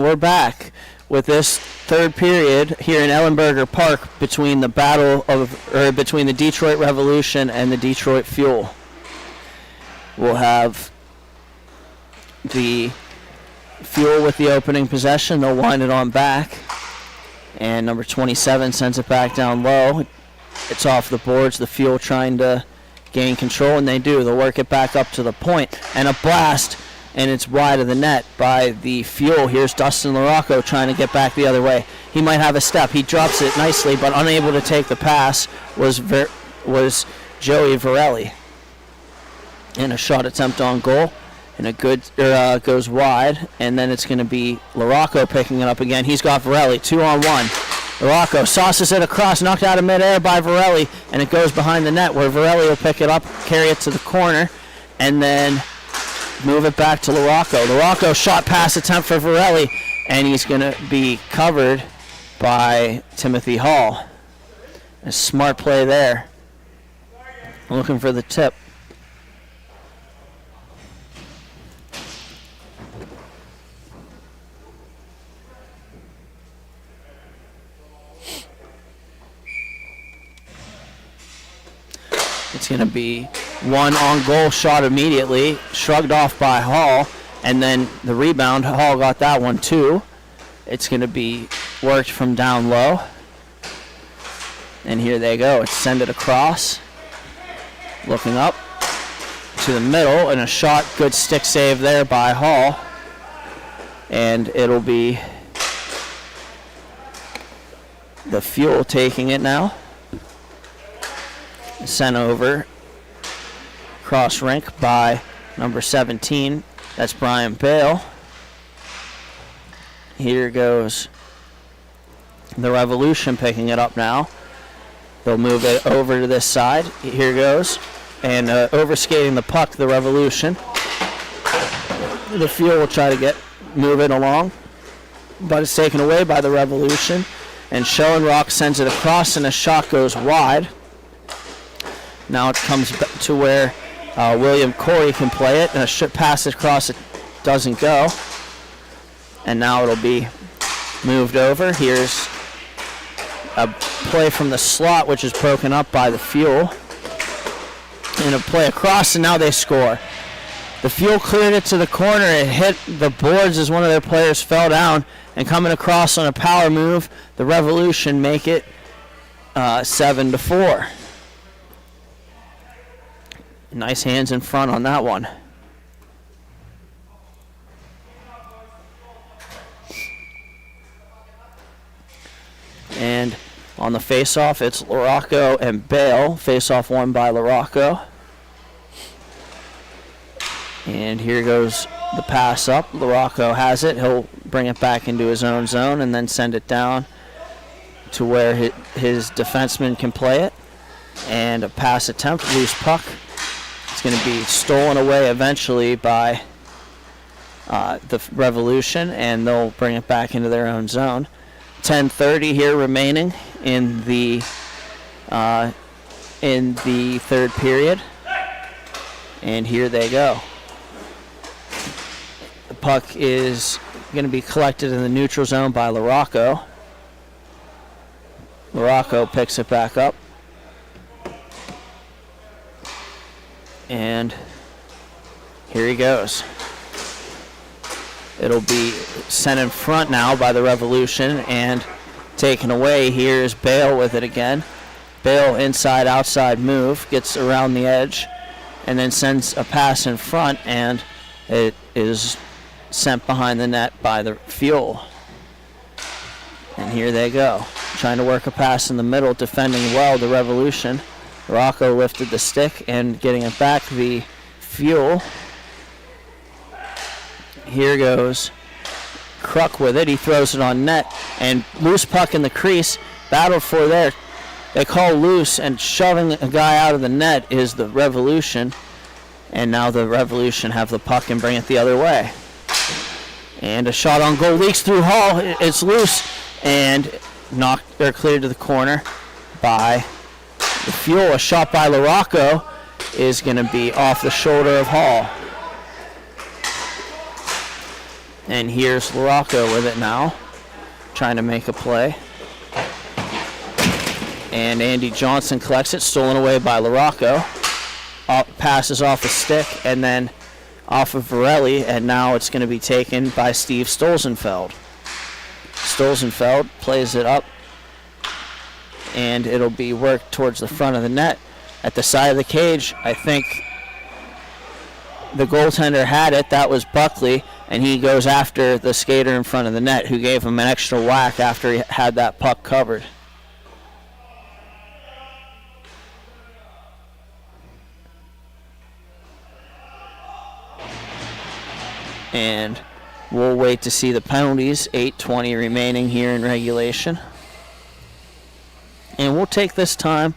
we're back with this third period here in Ellenberger Park between the between the Detroit Revolution and the Detroit Fuel. We'll have the Fuel with the opening possession. They'll wind it on back, and number 27 sends it back down low. It's off the boards. The Fuel trying to gain control, and they do. They'll work it back up to the point, and a blast, and it's wide of the net by the Fuel. Here's Dustin LaRocco trying to get back the other way. He might have a step. He drops it nicely, but unable to take the pass was Joey Varelli. And a shot attempt on goal, and a good goes wide, and then it's going to be LaRocco picking it up again. He's got Varelli 2-on-1. LaRocco sauces it across, knocked out of midair by Varelli, and it goes behind the net where Varelli will pick it up, carry it to the corner, and then move it back to LaRocco. LaRocco shot pass attempt for Varelli, and he's going to be covered by Timothy Hall. A smart play there. Looking for the tip. It's going to be one on-goal shot immediately, shrugged off by Hall, and then the rebound, Hall got that one too. It's going to be worked from down low. And here they go. It's send it across. Looking up to the middle, and a shot, good stick save there by Hall. And it'll be the Fuel taking it now. Sent over cross rink by number 17. That's Brian Bale. Here goes the Revolution picking it up now. They'll move it over to this side. Here goes. And overskating the puck, the Revolution. The Fuel will try to move it along, but it's taken away by the Revolution. And Schoenrock sends it across, and a shot goes wide. Now it comes to where William Corey can play it, and a pass across, it doesn't go. And now it'll be moved over. Here's a play from the slot, which is broken up by the Fuel. And a play across, and now they score. The Fuel cleared it to the corner. It hit the boards as one of their players fell down. And coming across on a power move, the Revolution make it 7-4. Nice hands in front on that one. And on the face-off, it's LaRocco and Bale. Face-off won by LaRocco. And here goes the pass up. LaRocco has it. He'll bring it back into his own zone and then send it down to where his defenseman can play it. And a pass attempt, loose puck. It's going to be stolen away eventually by the Revolution, and they'll bring it back into their own zone. 10:30 here remaining in the third period, and here they go. The puck is going to be collected in the neutral zone by LaRocco. LaRocco picks it back up. And here he goes. It'll be sent in front now by the Revolution and taken away. Here's Bale with it again. Bale inside, outside move, gets around the edge, and then sends a pass in front, and it is sent behind the net by the Fuel. And here they go. Trying to work a pass in the middle, defending well the Revolution. Rocco lifted the stick and getting it back, the Fuel. Here goes Kruk with it. He throws it on net, and loose puck in the crease. Battled for there. They call loose, and shoving a guy out of the net is the Revolution. And now the Revolution have the puck and bring it the other way. And a shot on goal leaks through Hall. It's loose and cleared to the corner by the Fuel. A shot by LaRocco is going to be off the shoulder of Hall. And here's LaRocco with it now, trying to make a play. And Andy Johnson collects it, stolen away by LaRocco. Passes off a stick and then off of Varelli, and now it's going to be taken by Steve Stolzenfeld. Stolzenfeld plays it up, and it'll be worked towards the front of the net. At the side of the cage, I think the goaltender had it. That was Buckley, and he goes after the skater in front of the net, who gave him an extra whack after he had that puck covered. And we'll wait to see the penalties. 8:20 remaining here in regulation. And we'll take this time.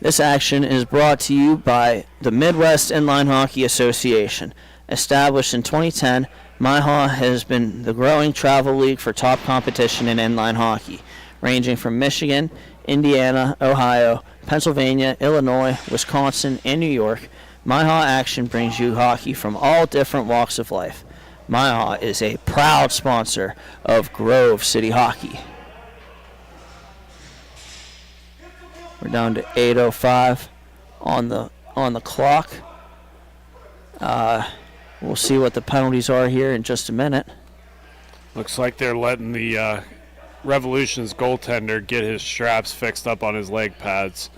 This action is brought to you by the Midwest Inline Hockey Association. Established in 2010, MIHA has been the growing travel league for top competition in inline hockey, ranging from Michigan, Indiana, Ohio, Pennsylvania, Illinois, Wisconsin, and New York. MIHA action brings you hockey from all different walks of life. MIHA is a proud sponsor of Grove City Hockey. We're down to 8:05 on the clock. We'll see what the penalties are here in just a minute. Looks like they're letting the Revolution's goaltender get his straps fixed up on his leg pads.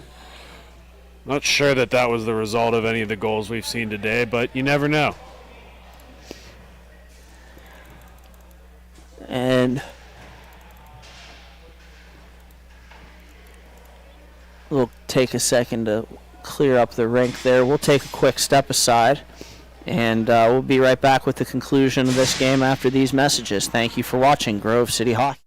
Not sure that was the result of any of the goals we've seen today, but you never know. And we'll take a second to clear up the rink there. We'll take a quick step aside, and we'll be right back with the conclusion of this game after these messages. Thank you for watching Grove City Hockey.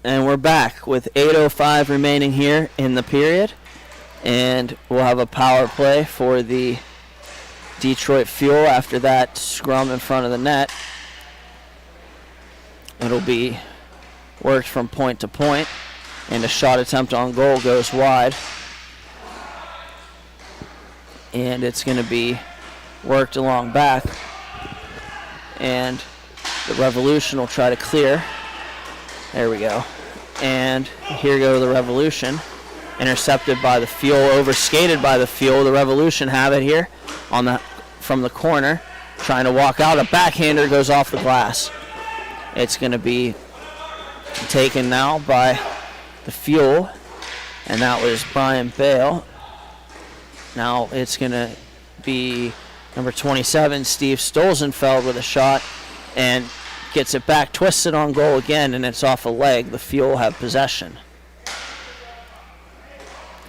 And we're back with 8:05 remaining here in the period. And we'll have a power play for the Detroit Fuel after that scrum in front of the net. It'll be worked from point to point, and a shot attempt on goal goes wide. And it's going to be worked along back. And the Revolution will try to clear. There we go. And here go the Revolution. Intercepted by the Fuel, overskated by the Fuel. The Revolution have it here from the corner. Trying to walk out. A backhander goes off the glass. It's going to be taken now by the Fuel. And that was Brian Bale. Now it's going to be number 27, Steve Stolzenfeld, with a shot. And gets it back, twists it on goal again, and it's off a leg. The Fuel have possession.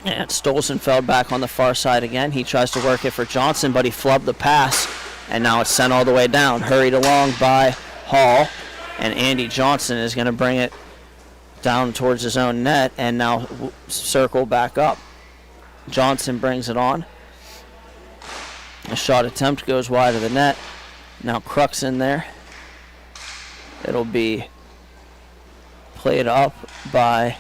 And Stolzenfeld back on the far side again. He tries to work it for Johnson, but he flubbed the pass, and now it's sent all the way down. Hurried along by Hall, and Andy Johnson is going to bring it down towards his own net, and now circle back up. Johnson brings it on. A shot attempt goes wide of the net. Now Kruk's in there. It'll be played up by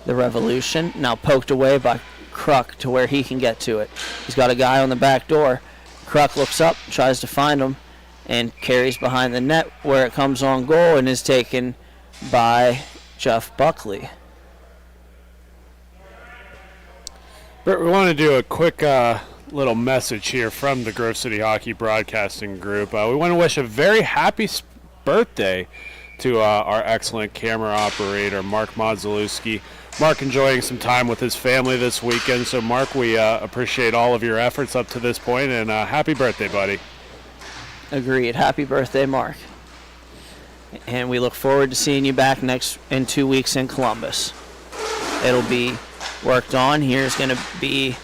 the Revolution. Now poked away by Kruk to where he can get to it. He's got a guy on the back door. Kruk looks up, tries to find him, and carries behind the net where it comes on goal and is taken by Jeff Buckley. Bert, we want to do a quick little message here from the Grove City Hockey Broadcasting Group. We want to wish a very happy birthday to our excellent camera operator, Mark Modzalewski. Mark enjoying some time with his family this weekend. So, Mark, we appreciate all of your efforts up to this point, and happy birthday, buddy. Agreed. Happy birthday, Mark. And we look forward to seeing you back in 2 weeks in Columbus. It'll be worked on. Here's going to be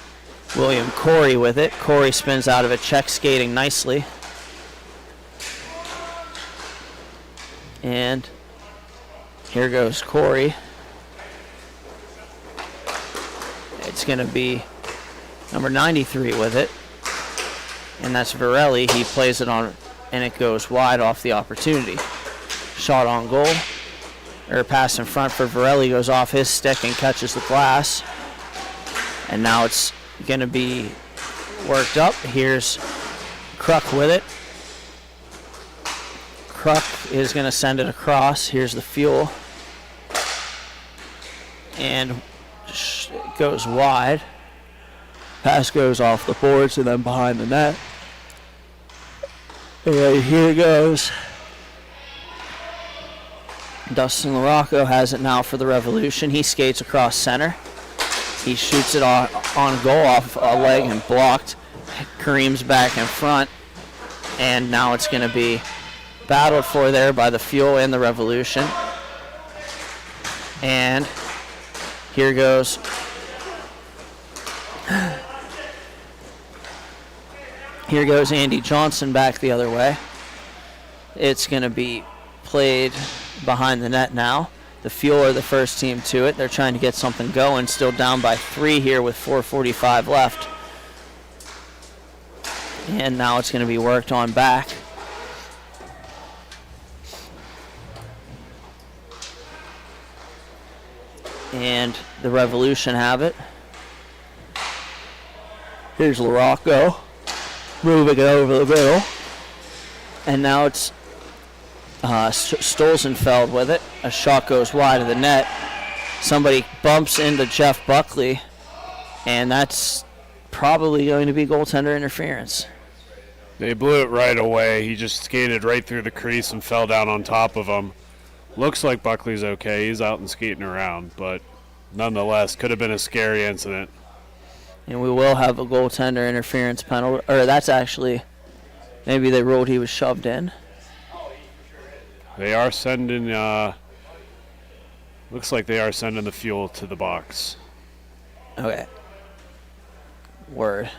William Corey with it. Corey spins out of it, check skating nicely. And here goes Corey. It's going to be number 93 with it. And that's Varelli. He plays it on, and it goes wide off the opportunity. Shot on goal. Or pass in front for Varelli, goes off his stick and catches the glass. And now it's going to be worked up. Here's Kruk with it. Kruk is going to send it across. Here's the fuel. And it goes wide. Pass goes off the boards and then behind the net. And here goes. Dustin LaRocco has it now for the Revolution. He skates across center. He shoots it on goal off a leg and blocked. Kareem's back in front. And now it's going to be battled for there by the Fuel and the Revolution. And here goes. Here goes Andy Johnson back the other way. It's going to be played behind the net now. The Fuel are the first team to it. They're trying to get something going. Still down by 3 here with 4:45 left. And now it's going to be worked on back. And the Revolution have it. Here's LaRocco moving it over the middle. And now it's Stolzenfeld with it. A shot goes wide of the net. Somebody bumps into Jeff Buckley, and that's probably going to be goaltender interference. They blew it right away. He just skated right through the crease and fell down on top of him. Looks like Buckley's okay. He's out and skating around, but nonetheless, could have been a scary incident. And we will have a goaltender interference penalty. Or that's actually, maybe they ruled he was shoved in. They are sending, looks like they are sending the Fuel to the box. Okay. Word.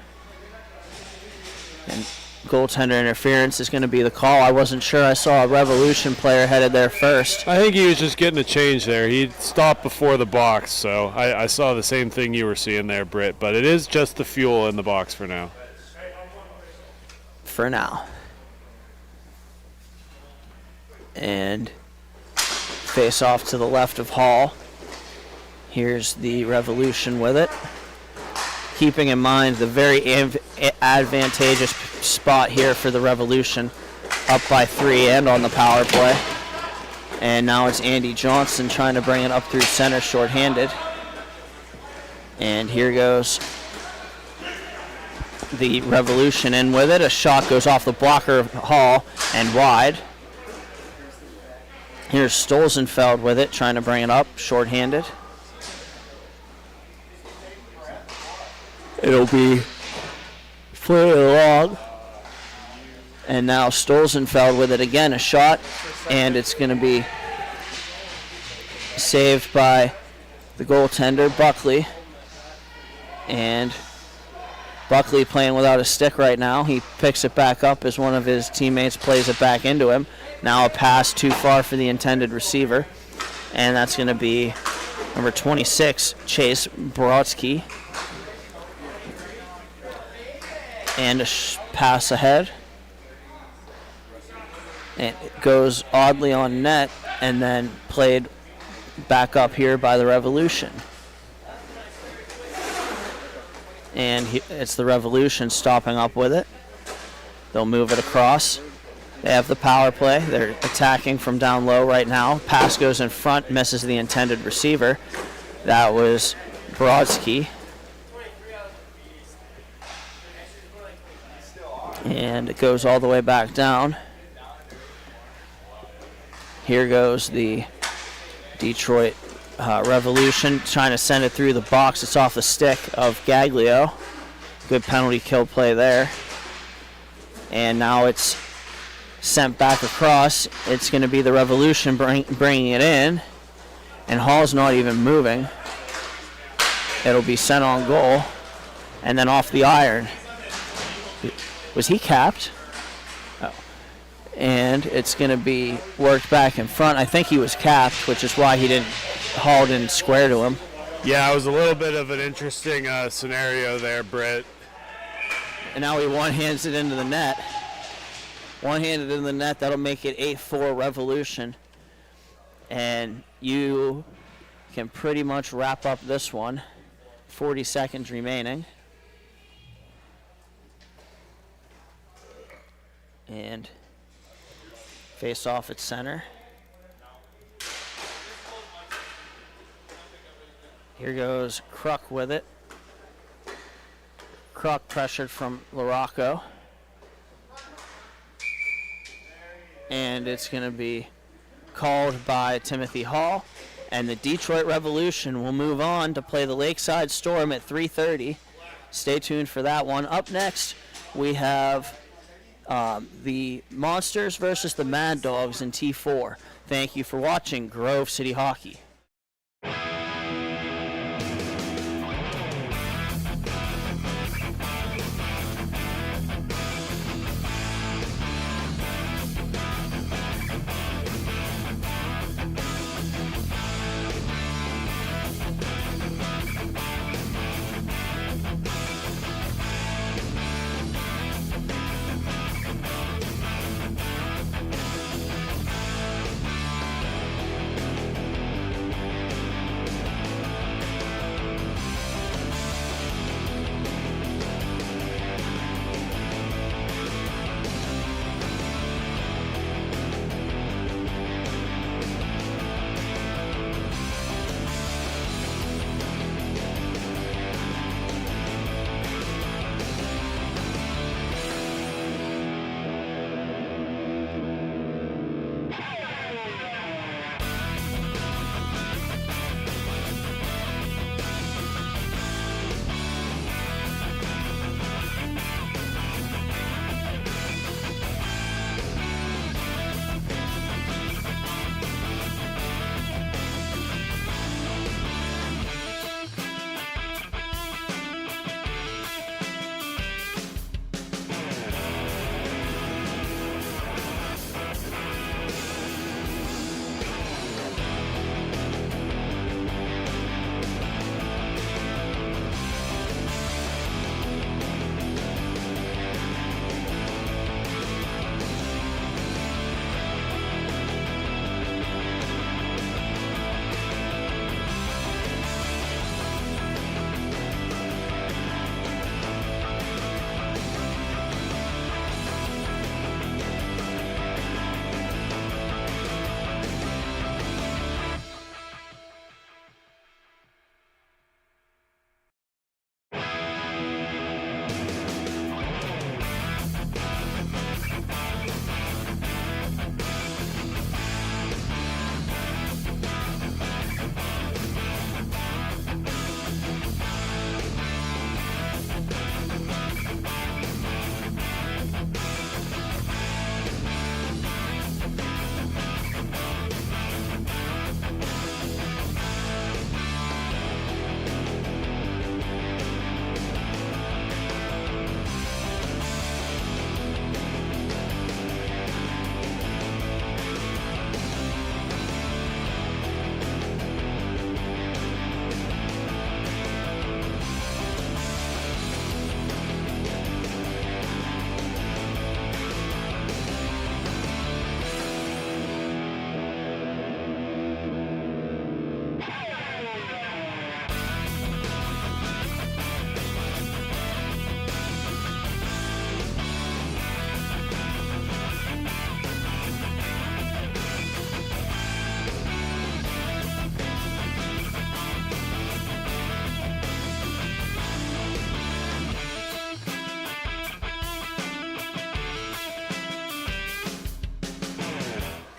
And goaltender interference is going to be the call. I wasn't sure. I saw a Revolution player headed there first. I think he was just getting a change there. He stopped before the box, so I saw the same thing you were seeing there, Britt. But it is just the Fuel in the box for now. For now. And face off to the left of Hall. Here's the Revolution with it. Keeping in mind the very advantageous spot here for the Revolution, up by 3 and on the power play. And now it's Andy Johnson trying to bring it up through center shorthanded. And here goes the Revolution in with it. A shot goes off the blocker of Hall and wide. Here's Stolzenfeld with it, trying to bring it up shorthanded. It'll be flying along. And now Stolzenfeld with it again, a shot, and it's going to be saved by the goaltender, Buckley. And Buckley playing without a stick right now. He picks it back up as one of his teammates plays it back into him. Now a pass too far for the intended receiver. And that's going to be number 26, Chase Brodsky. And a pass ahead. And it goes oddly on net and then played back up here by the Revolution. And it's the Revolution stopping up with it. They'll move it across. They have the power play. They're attacking from down low right now. Pass goes in front, misses the intended receiver. That was Brodsky. And it goes all the way back down. Here goes the Detroit Revolution trying to send it through the box. It's off the stick of Gaglio. Good penalty kill play there. And now it's sent back across. It's going to be the Revolution bringing it in. And Hall's not even moving. It'll be sent on goal. And then off the iron. Was he capped? Oh. And it's going to be worked back in front. I think he was capped, which is why Hall didn't square to him. Yeah, it was a little bit of an interesting scenario there, Britt. And now he one-hands it into the net. One-handed in the net, that'll make it 8-4 Revolution. And you can pretty much wrap up this one. 40 seconds remaining. And face off at center. Here goes Kruk with it. Kruk pressured from Larocco. And it's going to be called by Timothy Hall. And the Detroit Revolution will move on to play the Lakeside Storm at 3:30. Stay tuned for that one. Up next, we have the Monsters versus the Mad Dogs in T4. Thank you for watching Grove City Hockey.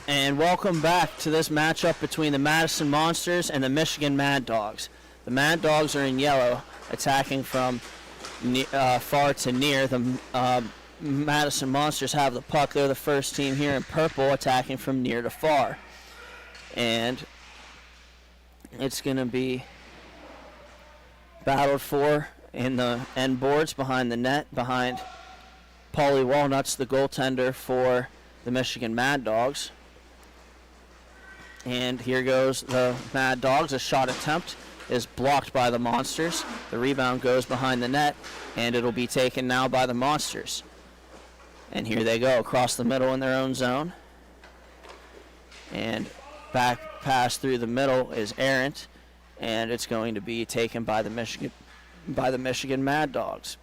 And welcome back to this matchup between the Madison Monsters and the Michigan Mad Dogs. The Mad Dogs are in yellow, attacking from far to near. The Madison Monsters have the puck. They're the first team here in purple, attacking from near to far. And it's going to be battled for in the end boards behind the net, behind Paulie Walnuts, the goaltender for the Michigan Mad Dogs. And here goes the Mad Dogs. A shot attempt is blocked by the Monsters. The rebound goes behind the net, and it'll be taken now by the Monsters. And here they go across the middle in their own zone. And back pass through the middle is errant, and it's going to be taken by the Michigan Mad Dogs.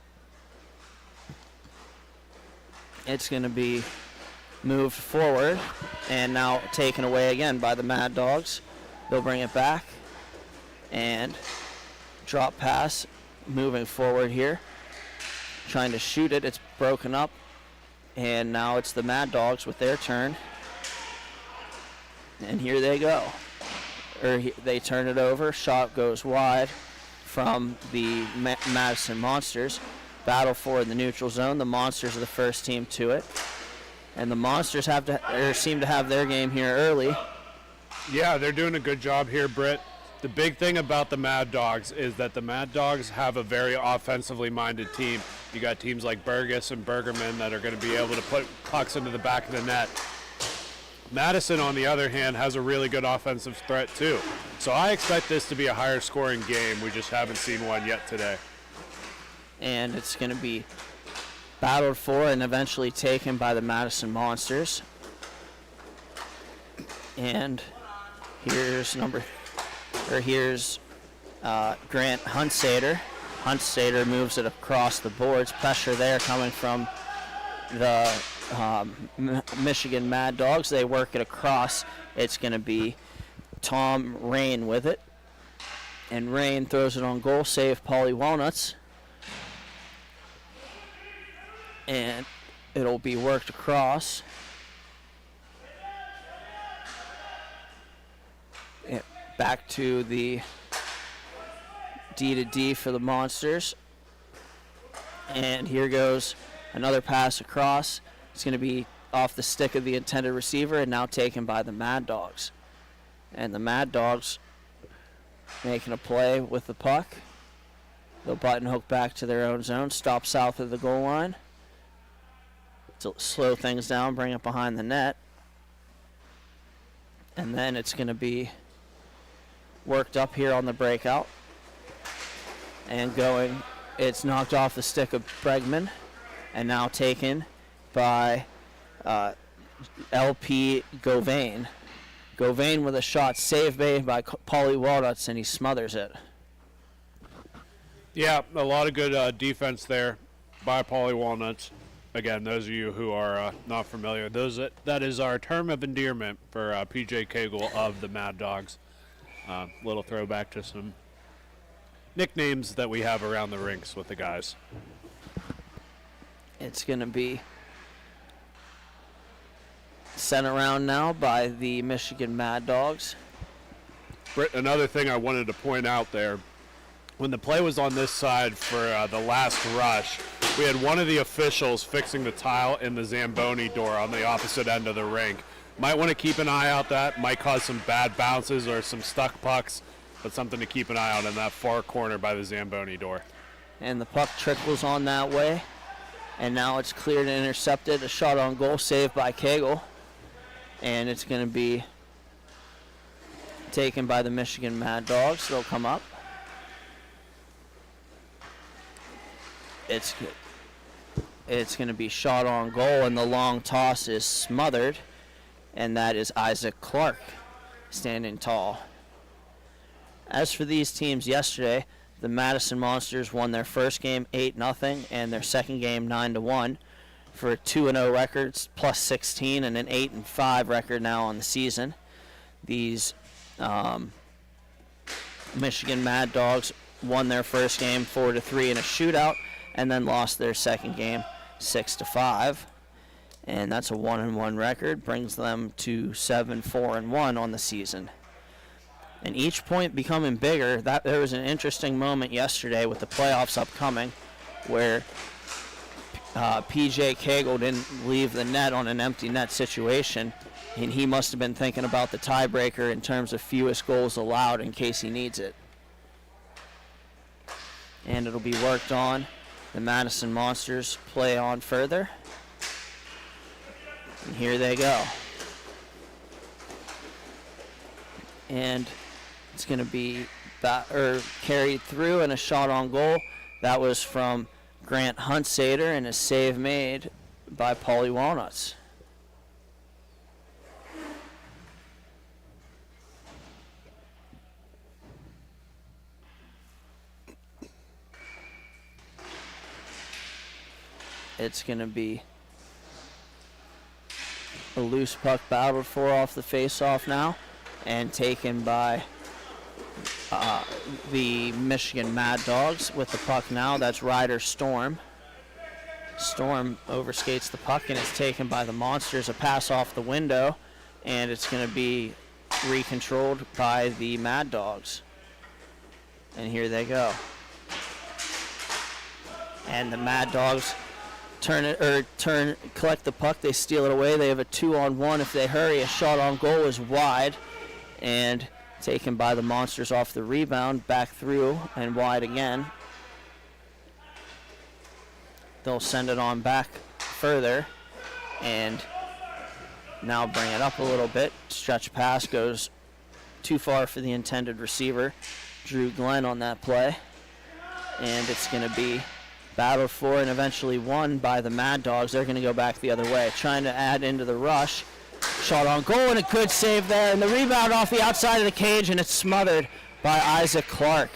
It's going to be moved forward and now taken away again by the Mad Dogs. They'll bring it back and drop pass moving forward here, trying to shoot it. It's broken up, and now it's the Mad Dogs with their turn, and here they go. They turn it over. Shot goes wide from the Madison Monsters. Battle for the neutral zone. The Monsters are the first team to it. And the Monsters seem to have their game here early. Yeah, they're doing a good job here, Britt. The big thing about the Mad Dogs is that the Mad Dogs have a very offensively minded team. You got teams like Burgess and Bergerman that are going to be able to put pucks into the back of the net. Madison, on the other hand, has a really good offensive threat too. So I expect this to be a higher scoring game. We just haven't seen one yet today. And it's going to be battled for and eventually taken by the Madison Monsters. And here's Grant Huntsader. Huntsader moves it across the boards. Pressure there coming from the Michigan Mad Dogs. They work it across. It's going to be Tom Rain with it. And Rain throws it on goal, save Paulie Walnuts. And it'll be worked across. Back to the D for the Monsters. And here goes another pass across. It's going to be off the stick of the intended receiver and now taken by the Mad Dogs. And the Mad Dogs making a play with the puck. They'll button hook back to their own zone, stop south of the goal line. To slow things down, bring it behind the net. And then it's going to be worked up here on the breakout. And going, it's knocked off the stick of Bregman and now taken by LP Govain. Govain with a shot saved by Paulie Walnuts, and he smothers it. Yeah, a lot of good defense there by Paulie Walnuts. Again, those of you who are not familiar, that is our term of endearment for PJ Cagle of the Mad Dogs. Little throwback to some nicknames that we have around the rinks with the guys. It's going to be sent around now by the Michigan Mad Dogs. Britt, another thing I wanted to point out there, when the play was on this side for the last rush, we had one of the officials fixing the tile in the Zamboni door on the opposite end of the rink. Might want to keep an eye out. That might cause some bad bounces or some stuck pucks, but something to keep an eye on in that far corner by the Zamboni door. And the puck trickles on that way, and now it's cleared and intercepted. A shot on goal saved by Cagle, and it's going to be taken by the Michigan Mad Dogs. They'll come up. It's going to be shot on goal, and the long toss is smothered, and that is Isaac Clark standing tall. As for these teams yesterday, the Madison Monsters won their first game 8-0 and their second game 9-1 for a 2-0 records plus 16 and an 8-5 record now on the season. These Michigan Mad Dogs won their first game 4-3 in a shootout and then lost their second game 6-5. and that's a 1-1 record, brings them to 7-4-1 on the season. And each point becoming bigger. There was an interesting moment yesterday with the playoffs upcoming where PJ Cagle didn't leave the net on an empty net situation, and he must have been thinking about the tiebreaker in terms of fewest goals allowed in case he needs it. And it'll be worked on. The Madison Monsters play on further. And here they go. And it's going to be carried through and a shot on goal. That was from Grant Huntsader and a save made by Paulie Walnuts. It's going to be a loose puck battled for off the face-off now and taken by the Michigan Mad Dogs with the puck now. That's Ryder Storm. Storm overskates the puck and it's taken by the Monsters. A pass off the window, and it's going to be recontrolled by the Mad Dogs. And here they go. And the Mad Dogs collect the puck. They steal it away. They have a 2-on-1 if they hurry. A shot on goal is wide and taken by the Monsters off the rebound, back through and wide again. They'll send it on back further and now bring it up a little bit. Stretch pass goes too far for the intended receiver, Drew Glenn, on that play. And it's going to be battled for and eventually won by the Mad Dogs. They're going to go back the other way, trying to add into the rush. Shot on goal and a good save there. And the rebound off the outside of the cage, and it's smothered by Isaac Clark.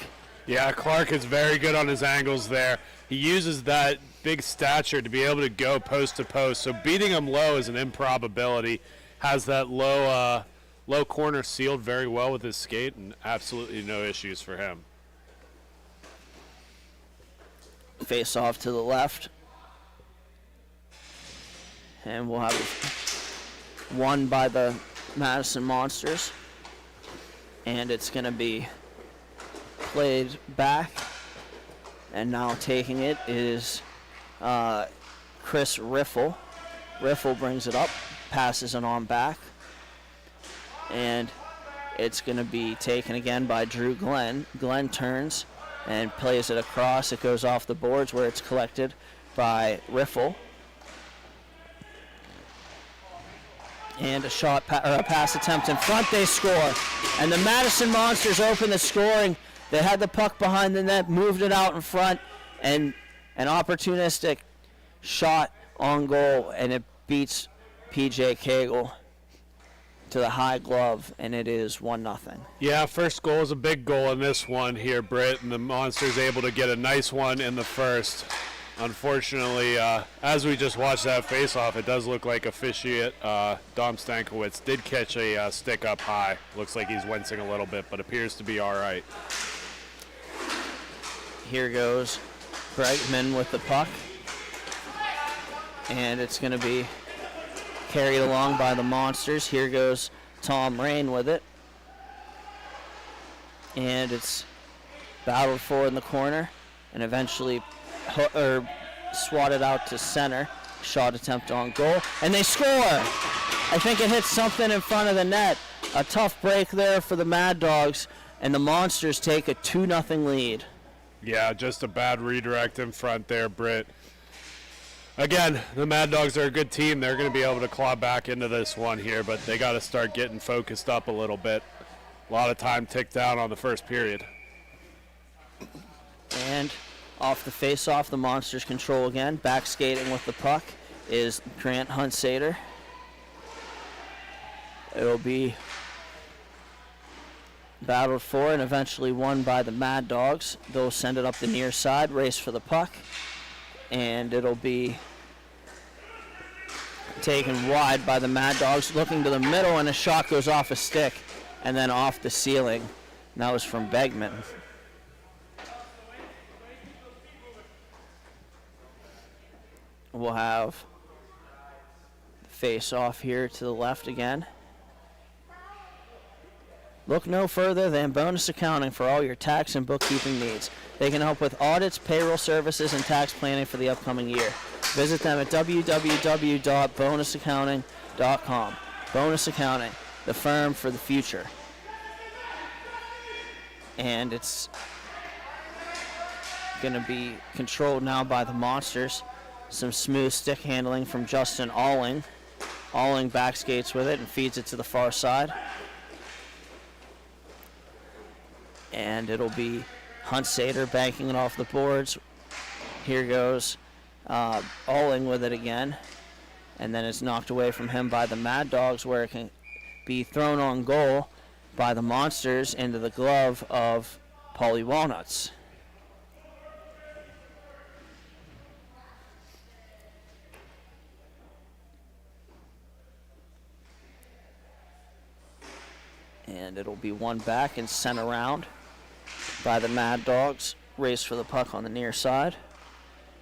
Yeah, Clark is very good on his angles there. He uses that big stature to be able to go post to post. So beating him low is an improbability. Has that low corner sealed very well with his skate, and absolutely no issues for him. Face off to the left. And we'll have it won by the Madison Monsters. And it's going to be played back. And now taking it is Chris Riffle. Riffle brings it up, passes it on back. And it's going to be taken again by Drew Glenn. Glenn turns and plays it across. It goes off the boards where it's collected by Riffle. And a pass attempt in front. They score. And the Madison Monsters open the scoring. They had the puck behind the net, moved it out in front, and an opportunistic shot on goal, and it beats PJ Cagle to the high glove, and it is 1-0. Yeah, first goal is a big goal in this one here, Britt, and the Monsters able to get a nice one in the first. Unfortunately, as we just watched that face-off, it does look like officiate Dom Stankiewicz did catch a stick up high. Looks like he's wincing a little bit, but appears to be all right. Here goes Bregman with the puck, and it's going to be carried along by the Monsters. Here goes Tom Rain with it, and it's battled for in the corner and eventually swatted out to center. Shot attempt on goal, and they score. I think it hit something in front of the net. A tough break there for the Mad Dogs, and the Monsters take a 2-0 lead. Yeah, just a bad redirect in front there, Britt. Again, the Mad Dogs are a good team. They're going to be able to claw back into this one here, but they got to start getting focused up a little bit. A lot of time ticked down on the first period. And off the face-off, the Monsters control again. Back skating with the puck is Grant Huntsader. It'll be battled for and eventually won by the Mad Dogs. They'll send it up the near side, race for the puck, and it'll be taken wide by the Mad Dogs, looking to the middle, and a shot goes off a stick and then off the ceiling. And that was from Begman. We'll have face off here to the left again. Look no further than Bonus Accounting for all your tax and bookkeeping needs. They can help with audits, payroll services, and tax planning for the upcoming year. Visit them at www.bonusaccounting.com. Bonus Accounting, the firm for the future. And it's going to be controlled now by the Monsters. Some smooth stick handling from Justin Alling. Alling back skates with it and feeds it to the far side. And it'll be Huntsader banking it off the boards. Here goes Alling with it again. And then it's knocked away from him by the Mad Dogs, where it can be thrown on goal by the Monsters into the glove of Paulie Walnuts. And it'll be one back and sent around by the Mad Dogs. Race for the puck on the near side.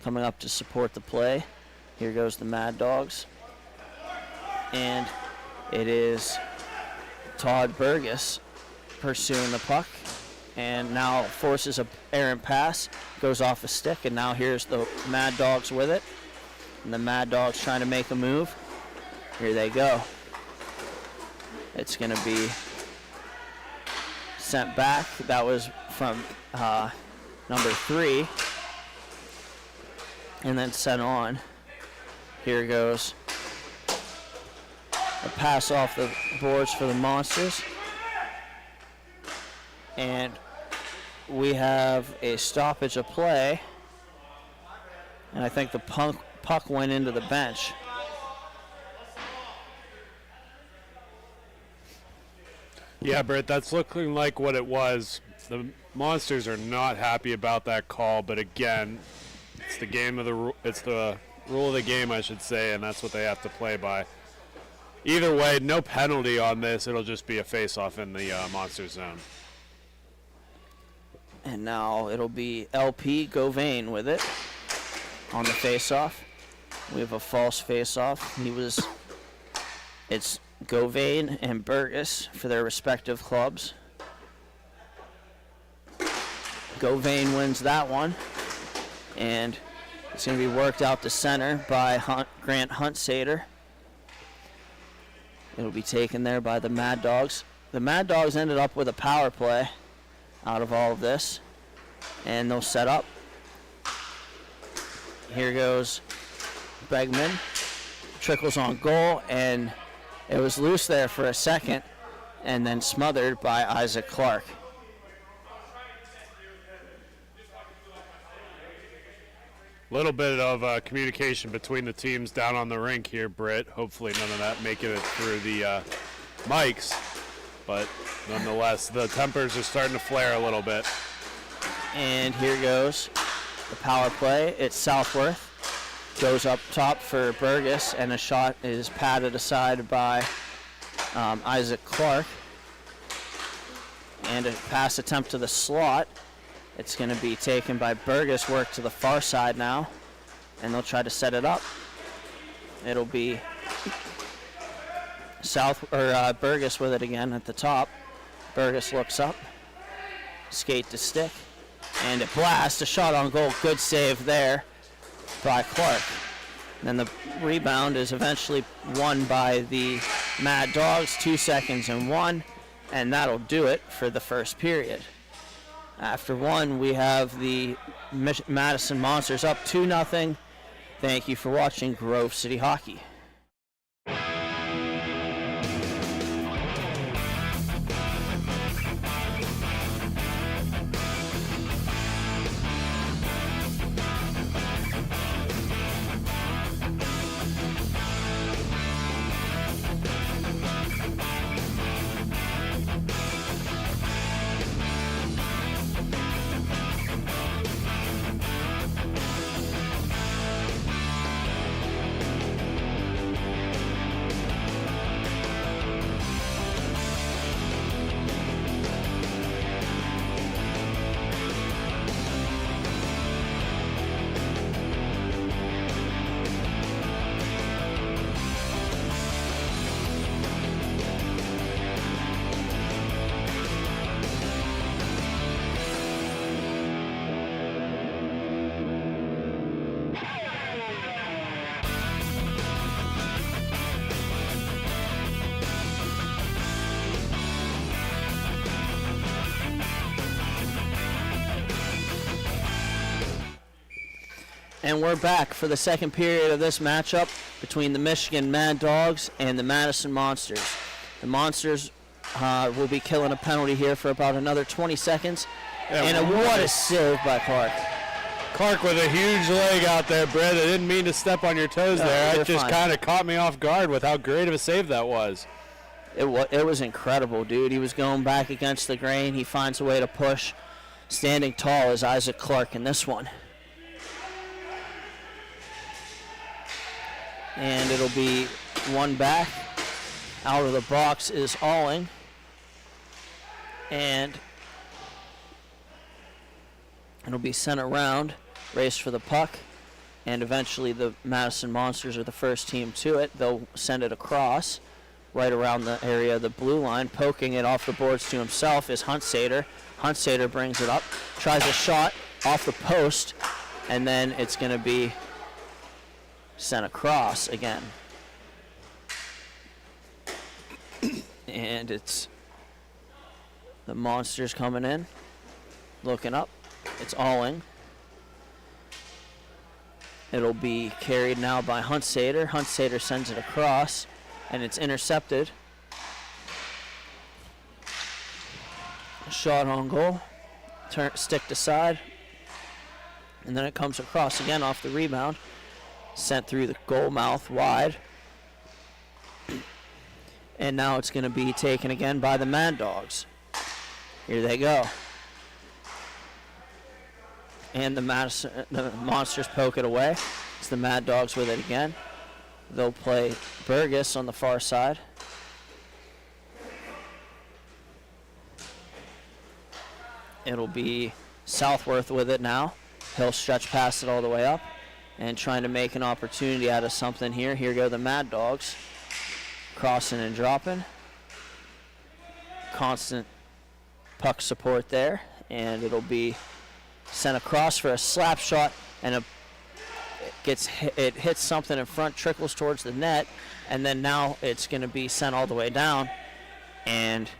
Coming up to support the play. Here goes the Mad Dogs. And it is Todd Burgess pursuing the puck. And now forces an errant pass. Goes off a stick. And now here's the Mad Dogs with it. And the Mad Dogs trying to make a move. Here they go. It's going to be sent back. That was from number 3. And then sent on. Here goes a pass off the boards for the Monsters. And we have a stoppage of play. And I think the puck went into the bench. Yeah, Britt, that's looking like what it was. The Monsters are not happy about that call, but again, it's the rule of the game, I should say, and that's what they have to play by. Either way, no penalty on this. It'll just be a face-off in the Monster zone. And now it'll be LP Govain with it on the face-off. We have a false face-off. It's Govain and Burgess for their respective clubs. Govain wins that one. And it's going to be worked out to center by Grant Huntsader. It'll be taken there by the Mad Dogs. The Mad Dogs ended up with a power play out of all of this. And they'll set up. Here goes Begman. Trickles on goal, and it was loose there for a second and then smothered by Isaac Clark. Little bit of communication between the teams down on the rink here, Britt. Hopefully none of that making it through the mics. But nonetheless, the tempers are starting to flare a little bit. And here goes the power play. It's Southworth. Goes up top for Burgess, and a shot is patted aside by Isaac Clark. And a pass attempt to the slot. It's going to be taken by Burgess, work to the far side now, and they'll try to set it up. It'll be Burgess with it again at the top. Burgess looks up, skate to stick, and it blasts a shot on goal. Good save there by Clark. And then the rebound is eventually won by the Mad Dogs, 2 seconds and 1, and that'll do it for the first period. After 1, we have the Madison Monsters up 2-0. Thank you for watching Grove City Hockey. And we're back for the second period of this matchup between the Michigan Mad Dogs and the Madison Monsters. The Monsters will be killing a penalty here for about another 20 seconds. And what a save by Clark. Clark with a huge leg out there, Brett. I didn't mean to step on your toes there. It just kind of caught me off guard with how great of a save that was. It was incredible, dude. He was going back against the grain. He finds a way to push. Standing tall is Isaac Clark in this one. And it'll be one back. Out of the box is Alling. And it'll be sent around. Race for the puck. And eventually the Madison Monsters are the first team to it. They'll send it across right around the area of the blue line. Poking it off the boards to himself is Huntsader. Huntsader brings it up. Tries a shot off the post. And then it's going to be sent across again. And it's the Monsters coming in, looking up. It's Alling. It'll be carried now by Huntsader. Huntsader sends it across, and it's intercepted. Shot on goal. Sticked aside. And then it comes across again off the rebound. Sent through the goal mouth wide. And now it's going to be taken again by the Mad Dogs. Here they go. And the Monsters poke it away. It's the Mad Dogs with it again. They'll play Burgess on the far side. It'll be Southworth with it now. He'll stretch past it all the way up and trying to make an opportunity out of something here. Here go the Mad Dogs. Crossing and dropping. Constant puck support there. And it'll be sent across for a slap shot. And it hits something in front, trickles towards the net. And then now it's going to be sent all the way down. And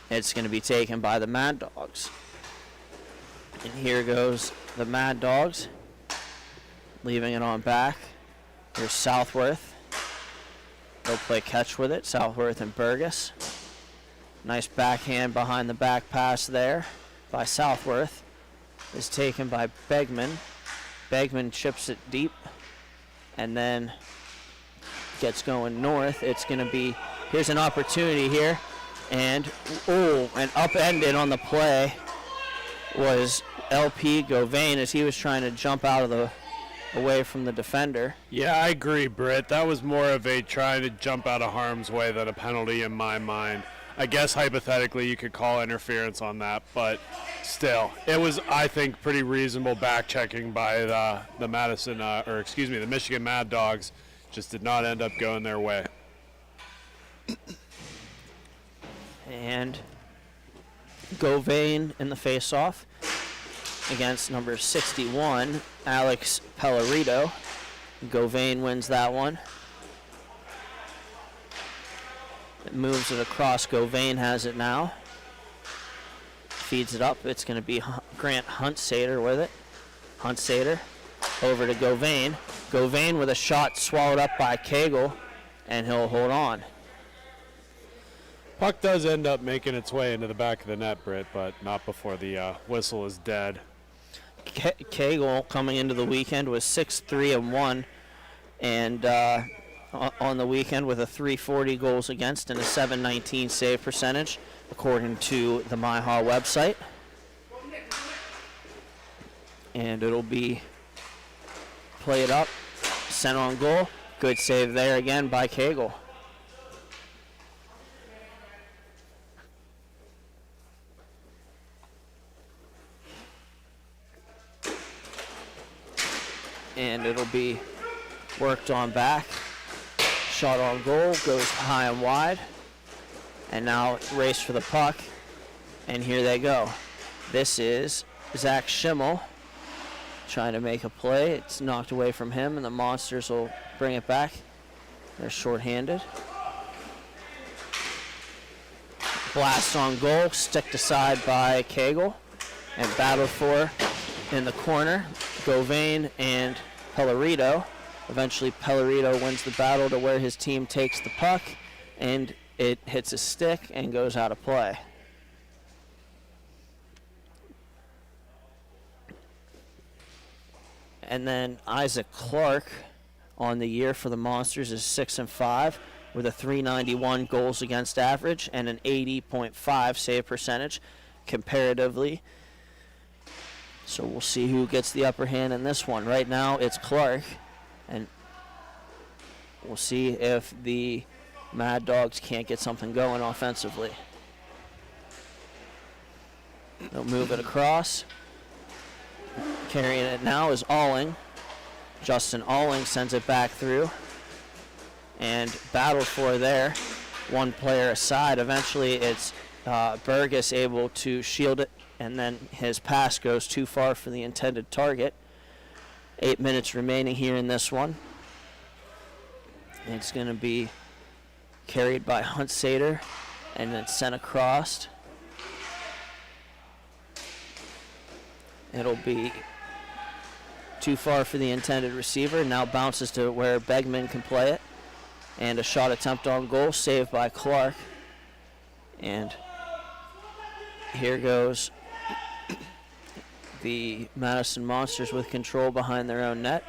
it's going to be taken by the Mad Dogs. And here goes the Mad Dogs, leaving it on back. Here's Southworth. They'll play catch with it, Southworth and Burgess. Nice backhand behind the back pass there by Southworth. Is taken by Begman. Begman chips it deep and then gets going north. It's going to be, here's an opportunity here. And, and upended on the play was LP Govain as he was trying to jump out of away from the defender. Yeah, I agree, Britt. That was more of a trying to jump out of harm's way than a penalty in my mind. I guess hypothetically you could call interference on that, but still, it was, I think, pretty reasonable back checking by the Michigan Mad Dogs. Just did not end up going their way. And Govain in the face-off against number 61, Alex Pellerito. Govain wins that one. It moves it across. Govain has it now. Feeds it up. It's going to be Grant Huntsader with it. Huntsader over to Govain. Govain with a shot swallowed up by Cagle, and he'll hold on. Puck does end up making its way into the back of the net, Britt, but not before the whistle is dead. Cagle coming into the weekend was 6-3-1, and on the weekend with a 340 goals against and a 719 save percentage, according to the MIHA website. And it'll be played up, sent on goal. Good save there again by Cagle. And it'll be worked on back. Shot on goal, goes high and wide. And now race for the puck. And here they go. This is Zach Schimmel trying to make a play. It's knocked away from him, and the Monsters will bring it back. They're shorthanded. Blast on goal, sticked aside by Cagle, and battled for in the corner, Govain and Pellerito. Eventually, Pellerito wins the battle to where his team takes the puck, and it hits a stick and goes out of play. And then Isaac Clark on the year for the Monsters is 6-5 with a .391 goals against average and an 80.5 save percentage comparatively. So we'll see who gets the upper hand in this one. Right now it's Clark, and we'll see if the Mad Dogs can't get something going offensively. They'll move it across. Carrying it now is Alling. Justin Alling sends it back through. And battled for there. One player aside. Eventually it's Burgess able to shield it, and then his pass goes too far for the intended target. 8 minutes remaining here in this one. It's going to be carried by Huntsader and then sent across. It'll be too far for the intended receiver. Now bounces to where Begman can play it. And a shot attempt on goal, saved by Clark. And here goes the Madison Monsters with control behind their own net.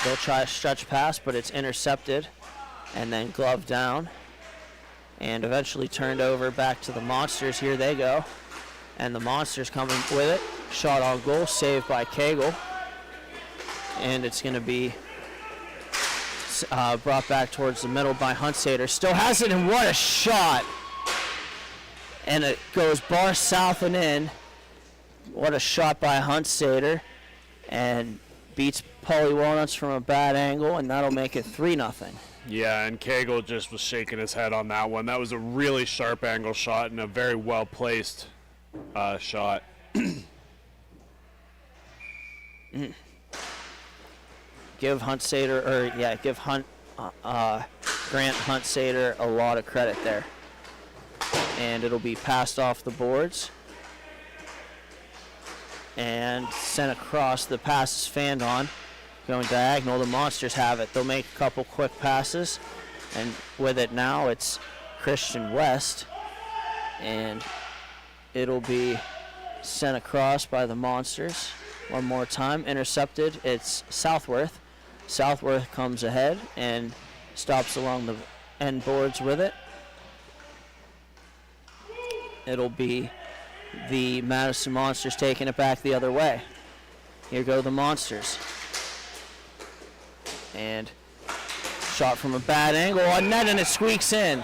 They'll try a stretch pass, but it's intercepted and then gloved down and eventually turned over back to the Monsters. Here they go. And the Monsters coming with it. Shot on goal, saved by Cagle. And it's going to be brought back towards the middle by Huntsader. Still has it, and what a shot! And it goes bar south and in. What a shot by Huntsader. And beats Paulie Walnuts from a bad angle, and that'll make it 3-0. Yeah, and Cagle just was shaking his head on that one. That was a really sharp angle shot and a very well-placed shot. Give Huntsader, give Grant Huntsader a lot of credit there. And it'll be passed off the boards and sent across. The pass is fanned on, going diagonal. The Monsters have it. They'll make a couple quick passes, and with it now it's Christian West, and it'll be sent across by the Monsters. One more time, intercepted. It's Southworth. Southworth comes ahead and stops along the end boards with it. It'll be the Madison Monsters taking it back the other way. Here go the Monsters. And shot from a bad angle on net, and it squeaks in.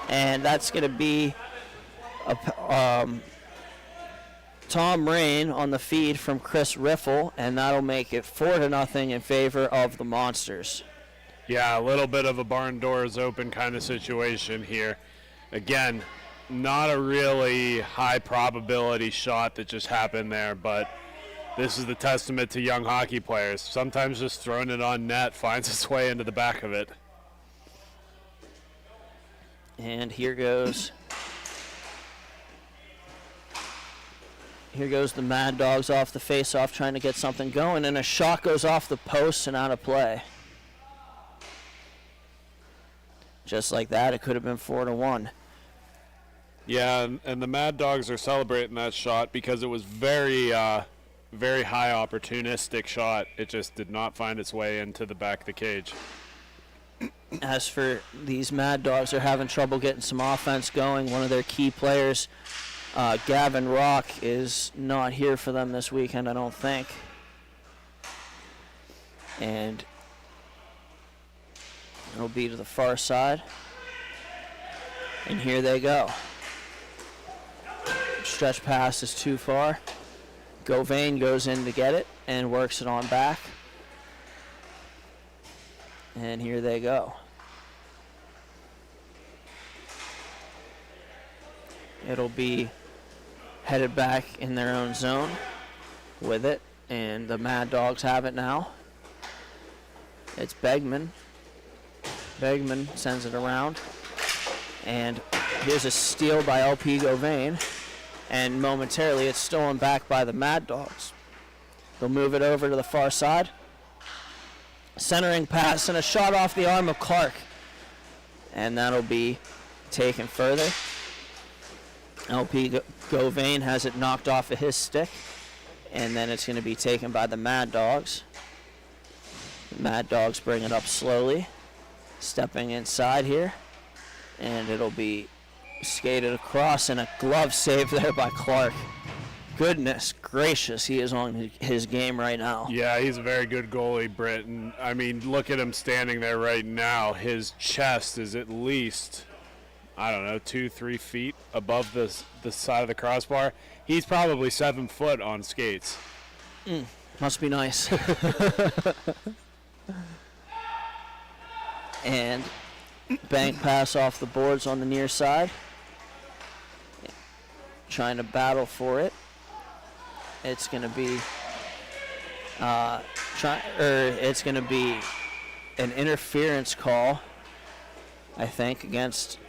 And that's going to be Tom Rain on the feed from Chris Riffle, and that'll make it 4-0 in favor of the Monsters. Yeah, a little bit of a barn doors open kind of situation here. Again, not a really high probability shot that just happened there, but this is the testament to young hockey players. Sometimes just throwing it on net finds its way into the back of it. And here goes the Mad Dogs off the face-off, trying to get something going, and a shot goes off the post and out of play. Just like that, it could have been 4-1. Yeah, and the Mad Dogs are celebrating that shot because it was very high opportunistic shot. It just did not find its way into the back of the cage. As for these Mad Dogs, they're having trouble getting some offense going. One of their key players, Gavin Rock, is not here for them this weekend, I don't think. And it'll be to the far side. And here they go. Stretch pass is too far. Govain goes in to get it and works it on back. And here they go. It'll be headed back in their own zone with it, and the Mad Dogs have it now. It's Begman. Begman sends it around, and here's a steal by LP Govain, and momentarily it's stolen back by the Mad Dogs. They'll move it over to the far side. Centering pass and a shot off the arm of Clark. And that'll be taken further. LP Govain has it knocked off of his stick. And then it's going to be taken by the Mad Dogs. The Mad Dogs bring it up slowly. Stepping inside here. And it'll be skated across, and a glove save there by Clark. Goodness gracious, he is on his game right now. Yeah, he's a very good goalie, Britt. And I mean, look at him standing there right now. His chest is at least, I don't know, 2-3 feet above the side of the crossbar. He's probably 7 foot on skates. Must be nice. And bank pass off the boards on the near side. Trying to battle for it. It's going to be it's going to be an interference call, I think, against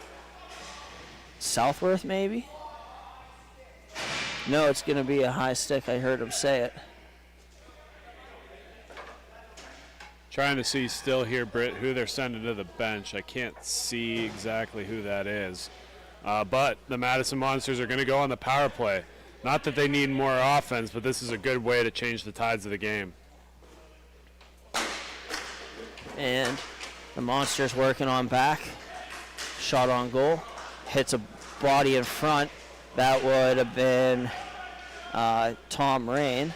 Southworth maybe. No, it's going to be a high stick. I heard him say it. Trying to see still here, Britt, who they're sending to the bench. I can't see exactly who that is. But the Madison Monsters are going to go on the power play. Not that they need more offense, but this is a good way to change the tides of the game. And the Monsters working on back. Shot on goal. Hits a body in front. That would have been Tom Rain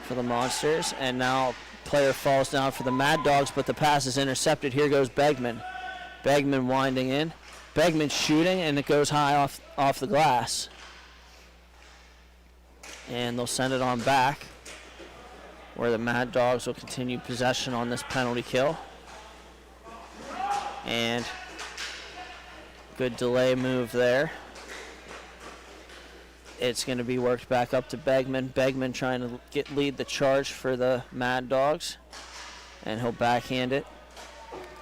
for the Monsters. And now player falls down for the Mad Dogs, but the pass is intercepted. Here goes Begman. Begman winding in. Begman shooting, and it goes high off the glass. And they'll send it on back, where the Mad Dogs will continue possession on this penalty kill. And good delay move there. It's going to be worked back up to Begman. Begman trying to lead the charge for the Mad Dogs. And he'll backhand it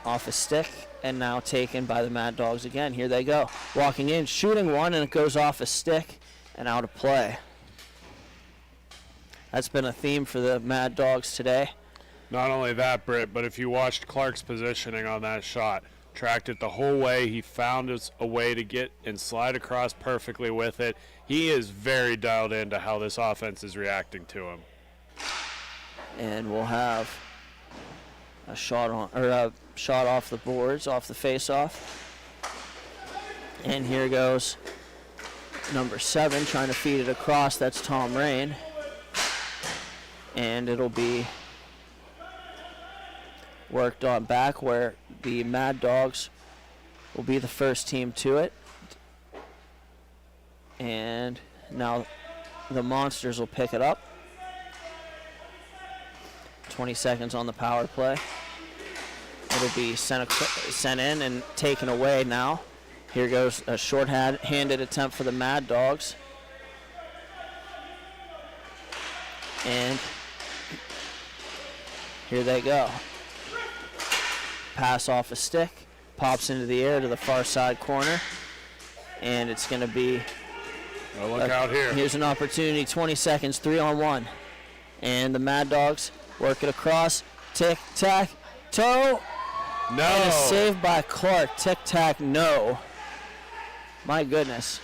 off a stick. And now taken by the Mad Dogs again. Here they go. Walking in, shooting one, and it goes off a stick and out of play. That's been a theme for the Mad Dogs today. Not only that, Britt, but if you watched Clark's positioning on that shot, tracked it the whole way. He found a way to get and slide across perfectly with it. He is very dialed into how this offense is reacting to him. And we'll have a shot off the boards, off the face-off. And here goes number 7 trying to feed it across. That's Tom Rain. And it'll be worked on back, where the Mad Dogs will be the first team to it. And now the Monsters will pick it up. 20 seconds on the power play. It'll be sent in and taken away now. Here goes a short-handed attempt for the Mad Dogs. And here they go. Pass off a stick. Pops into the air to the far side corner. And it's going to be... Oh, look out here. Here's an opportunity. 20 seconds, 3-on-1. And the Mad Dogs work it across. Tic-tac-toe. No. And a save by Clark. Tic-tac-no. My goodness.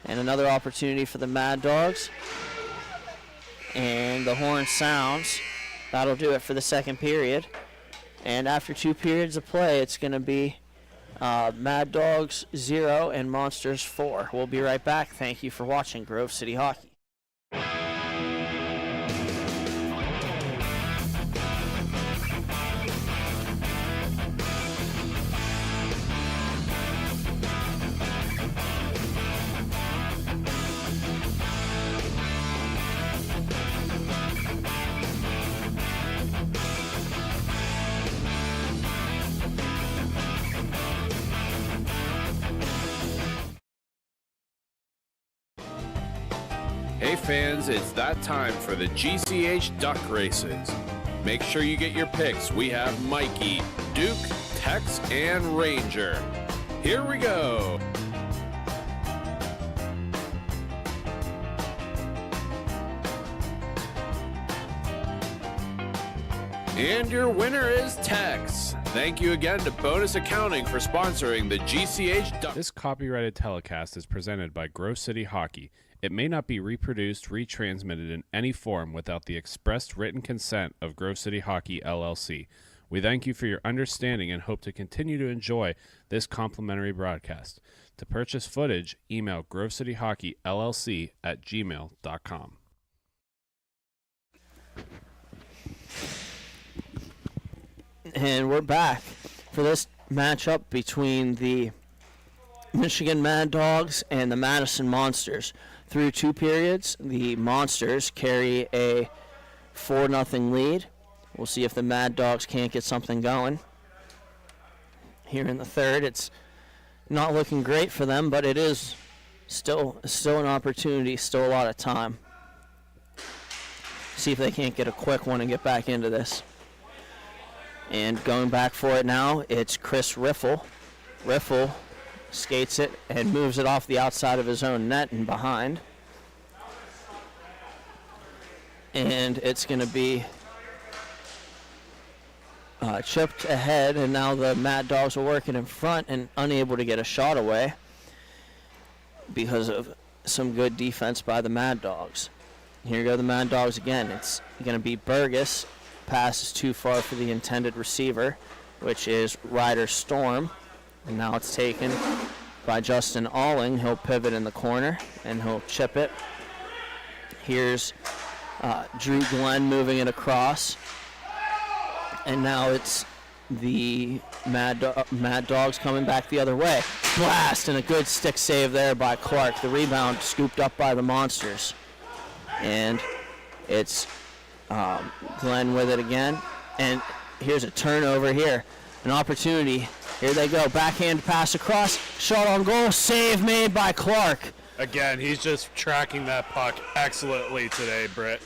And another opportunity for the Mad Dogs. And the horn sounds. That'll do it for the second period. And after 2 periods of play, it's going to be Mad Dogs 0 and Monsters 4. We'll be right back. Thank you for watching Grove City Hockey. Hey fans, it's that time for the GCH Duck Races. Make sure you get your picks. We have Mikey, Duke, Tex, and Ranger. Here we go. And your winner is Tex. Thank you again to Bonus Accounting for sponsoring the GCH Duck. This copyrighted telecast is presented by Grove City Hockey. It may not be reproduced, retransmitted in any form without the expressed written consent of Grove City Hockey, LLC. We thank you for your understanding and hope to continue to enjoy this complimentary broadcast. To purchase footage, email grovecityhockeyllc@gmail.com. And we're back for this matchup between the Michigan Mad Dogs and the Madison Monsters. Through 2 periods, the Monsters carry a 4-0 lead. We'll see if the Mad Dogs can't get something going. Here in the third, it's not looking great for them, but it is still an opportunity, still a lot of time. See if they can't get a quick one and get back into this. And going back for it now, it's Chris Riffle. Riffle skates it and moves it off the outside of his own net and behind. And it's going to be chipped ahead, and now the Mad Dogs are working in front and unable to get a shot away because of some good defense by the Mad Dogs. Here go the Mad Dogs again. It's going to be Burgess. Pass is too far for the intended receiver, which is Ryder Storm. And now it's taken by Justin Alling. He'll pivot in the corner, and he'll chip it. Here's Drew Glenn moving it across. And now it's the Mad Dogs coming back the other way. Blast, and a good stick save there by Clark. The rebound scooped up by the Monsters. And it's Glenn with it again. And here's a turnover here. An opportunity. Here they go. Backhand pass across. Shot on goal. Save made by Clark. Again, he's just tracking that puck excellently today, Britt.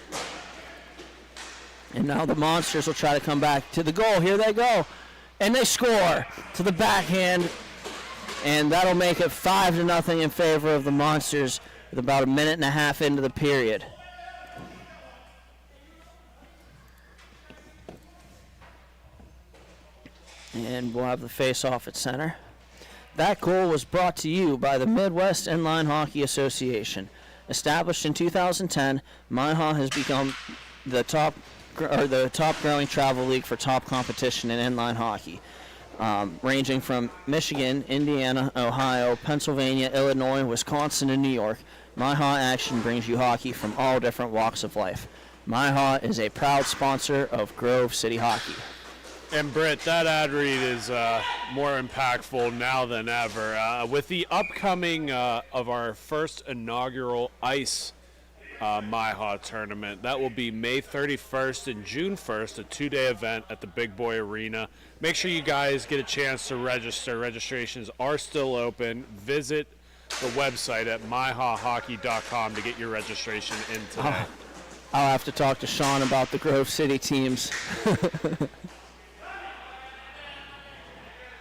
And now the Monsters will try to come back to the goal. Here they go. And they score to the backhand. And that'll make it 5-0 in favor of the Monsters with about 1.5 minutes into the period. And we'll have the face-off at center. That goal was brought to you by the Midwest Inline Hockey Association. Established in 2010, MIHA has become the top growing travel league for top competition in inline hockey, ranging from Michigan, Indiana, Ohio, Pennsylvania, Illinois, Wisconsin, and New York. MIHA action brings you hockey from all different walks of life. MIHA is a proud sponsor of Grove City Hockey. And Britt, that ad read is more impactful now than ever. With the upcoming of our first inaugural ice MIHA tournament, that will be May 31st and June 1st, a 2-day event at the Big Boy Arena. Make sure you guys get a chance to register. Registrations are still open. Visit the website at MIHAhockey.com to get your registration in today. I'll have to talk to Sean about the Grove City teams.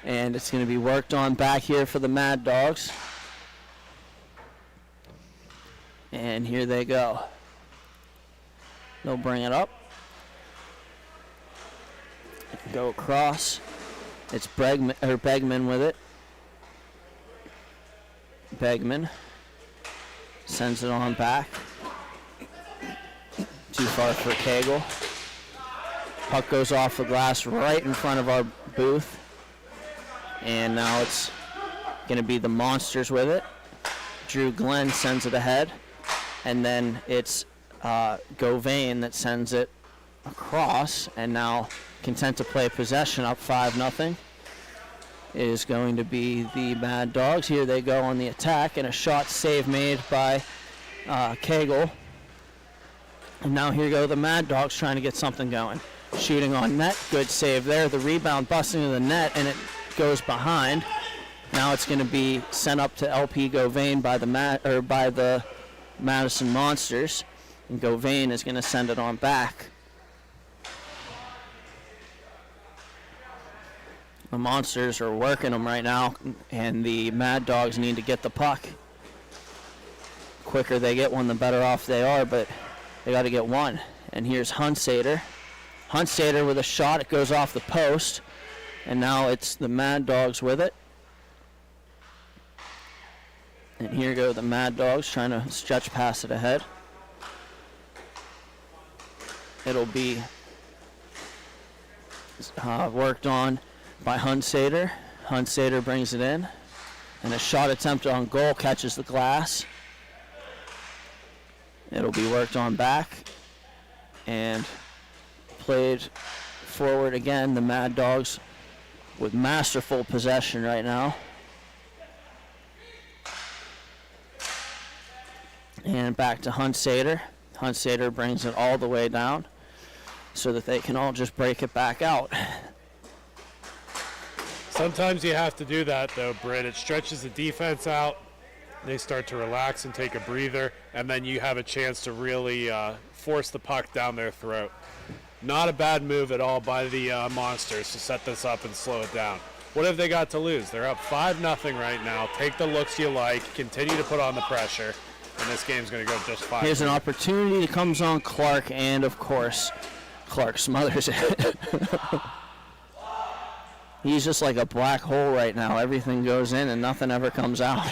And it's going to be worked on back here for the Mad Dogs. And here they go. They'll bring it up. Go across. It's Begman with it. Begman sends it on back. Too far for Cagle. Puck goes off the glass right in front of our booth. And now it's going to be the Monsters with it. Drew Glenn sends it ahead. And then it's Govain that sends it across. And now content to play possession up 5-0 is going to be the Mad Dogs. Here they go on the attack. And a shot save made by Cagle. And now here go the Mad Dogs trying to get something going. Shooting on net. Good save there. The rebound busting to the net. And it goes behind. Now it's going to be sent up to LP Govain by the Madison Monsters, and Govain is going to send it on back. The Monsters are working them right now, and the Mad Dogs need to get the puck. Quicker they get one, the better off they are, but they got to get one. And here's Hunsader. Hunsader with a shot. It goes off the post. And now it's the Mad Dogs with it. And here go the Mad Dogs trying to stretch past it ahead. It'll be worked on by Hunsader. Hunsader brings it in. And a shot attempt on goal catches the glass. It'll be worked on back. And played forward again. The Mad Dogs with masterful possession right now. And back to Hunsader. Hunsader brings it all the way down so that they can all just break it back out. Sometimes you have to do that, though, Britt. It stretches the defense out. They start to relax and take a breather, and then you have a chance to really force the puck down their throat. Not a bad move at all by the Monsters to set this up and slow it down. What have they got to lose? They're up 5-0 right now. Take the looks you like. Continue to put on the pressure, and this game's going to go just fine. Here's an opportunity that comes on Clark, and of course, Clark smothers it. He's just like a black hole right now. Everything goes in and nothing ever comes out.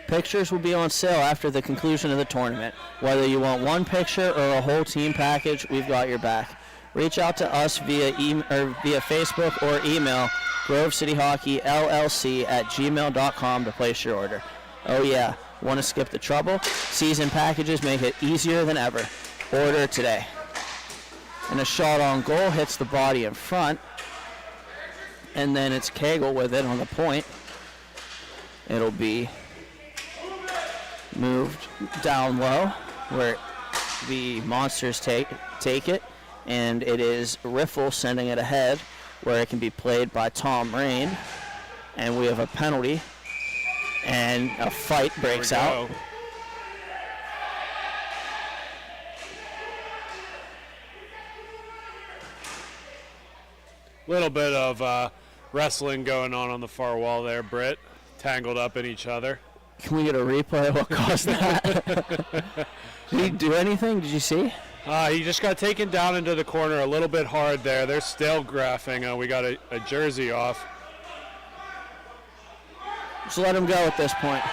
Pictures will be on sale after the conclusion of the tournament. Whether you want one picture or a whole team package, we've got your back. Reach out to us via Facebook or email grovecityhockeyllc@gmail.com to place your order. Oh yeah, want to skip the trouble? Season packages make it easier than ever. Order today. And a shot on goal hits the body in front. And then it's Cagle with it on the point. It'll be moved down low where the Monsters take it. And it is Riffle sending it ahead where it can be played by Tom Rain. And we have a penalty. And a fight breaks out. Little bit of wrestling going on the far wall there, Britt. Tangled up in each other. Can we get a replay of what caused that? Did he do anything? Did you see? He just got taken down into the corner a little bit hard there. They're still graphing. We got a jersey off. Just let him go at this point.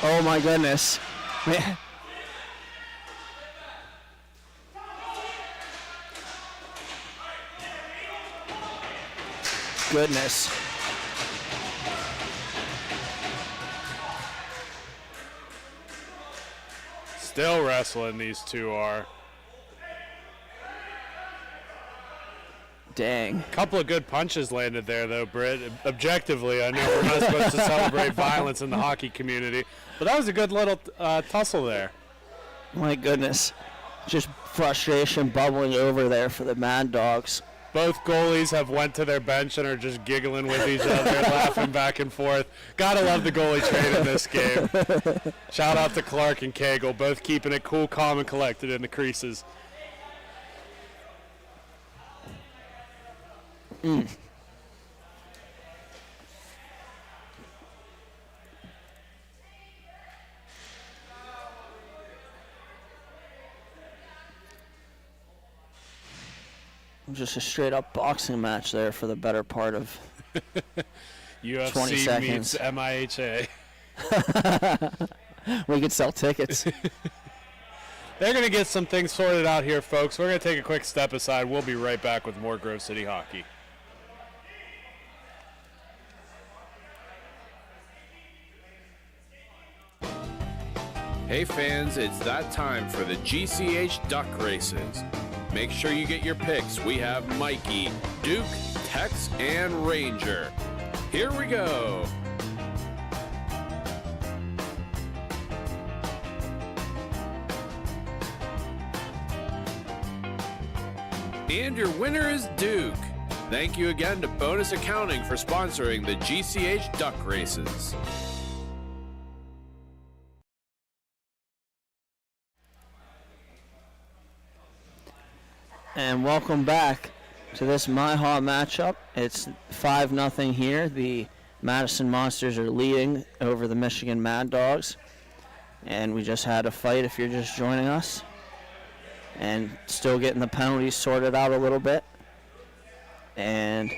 Oh my goodness. Man. Goodness. Still wrestling, these two are. Dang. Couple of good punches landed there, though, Britt. Objectively, I know we're not supposed to celebrate violence in the hockey community, but that was a good little tussle there. My goodness. Just frustration bubbling over there for the Mad Dogs. Both goalies have went to their bench and are just giggling with each other, laughing back and forth. Gotta love the goalie trade in this game. Shout out to Clark and Cagle, both keeping it cool, calm, and collected in the creases. Mm. Just a straight up boxing match there for the better part of UFC 20 seconds. meets MIHA. We could sell tickets. They're going to get some things sorted out here, folks. We're going to take a quick step aside. We'll be right back with more Grove City hockey. Hey fans, it's that time for the GCH Duck Races. Make sure you get your picks. We have Mikey, Duke, Tex, and Ranger. Here we go. And your winner is Duke. Thank you again to Bonus Accounting for sponsoring the GCH Duck Races. And welcome back to this MIHA matchup. It's 5-0 here. The Madison Monsters are leading over the Michigan Mad Dogs. And we just had a fight if you're just joining us. And still getting the penalties sorted out a little bit. And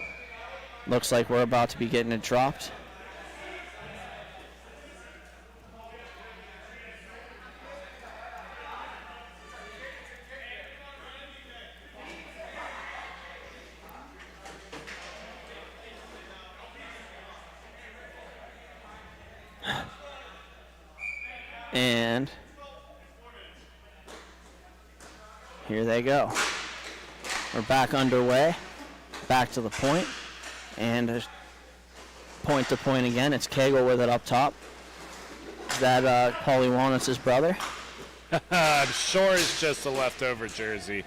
looks like we're about to be getting it dropped. And here they go. We're back underway, back to the point, and point to point again. It's Cagle with it up top. Is that Paulie Walnuts' brother? I'm sure it's just a leftover jersey.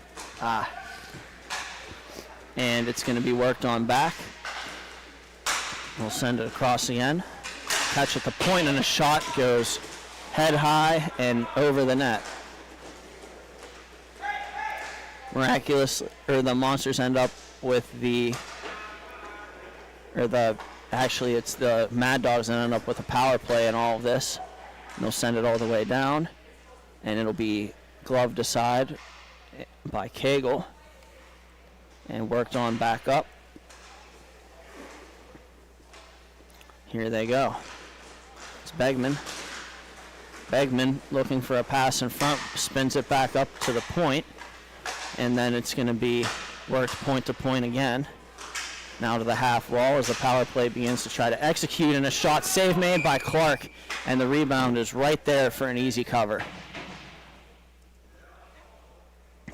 And it's going to be worked on back. We'll send it across again. Catch at the point, and a shot goes head high and over the net. Miraculously, the Monsters end up with actually it's the Mad Dogs that end up with a power play in all of this. And they'll send it all the way down, and it'll be gloved aside by Cagle and worked on back up. Here they go. It's Begman. Begman looking for a pass in front, spins it back up to the point, and then it's going to be worked point to point again. Now to the half wall as the power play begins to try to execute, and a shot save made by Clark, and the rebound is right there for an easy cover.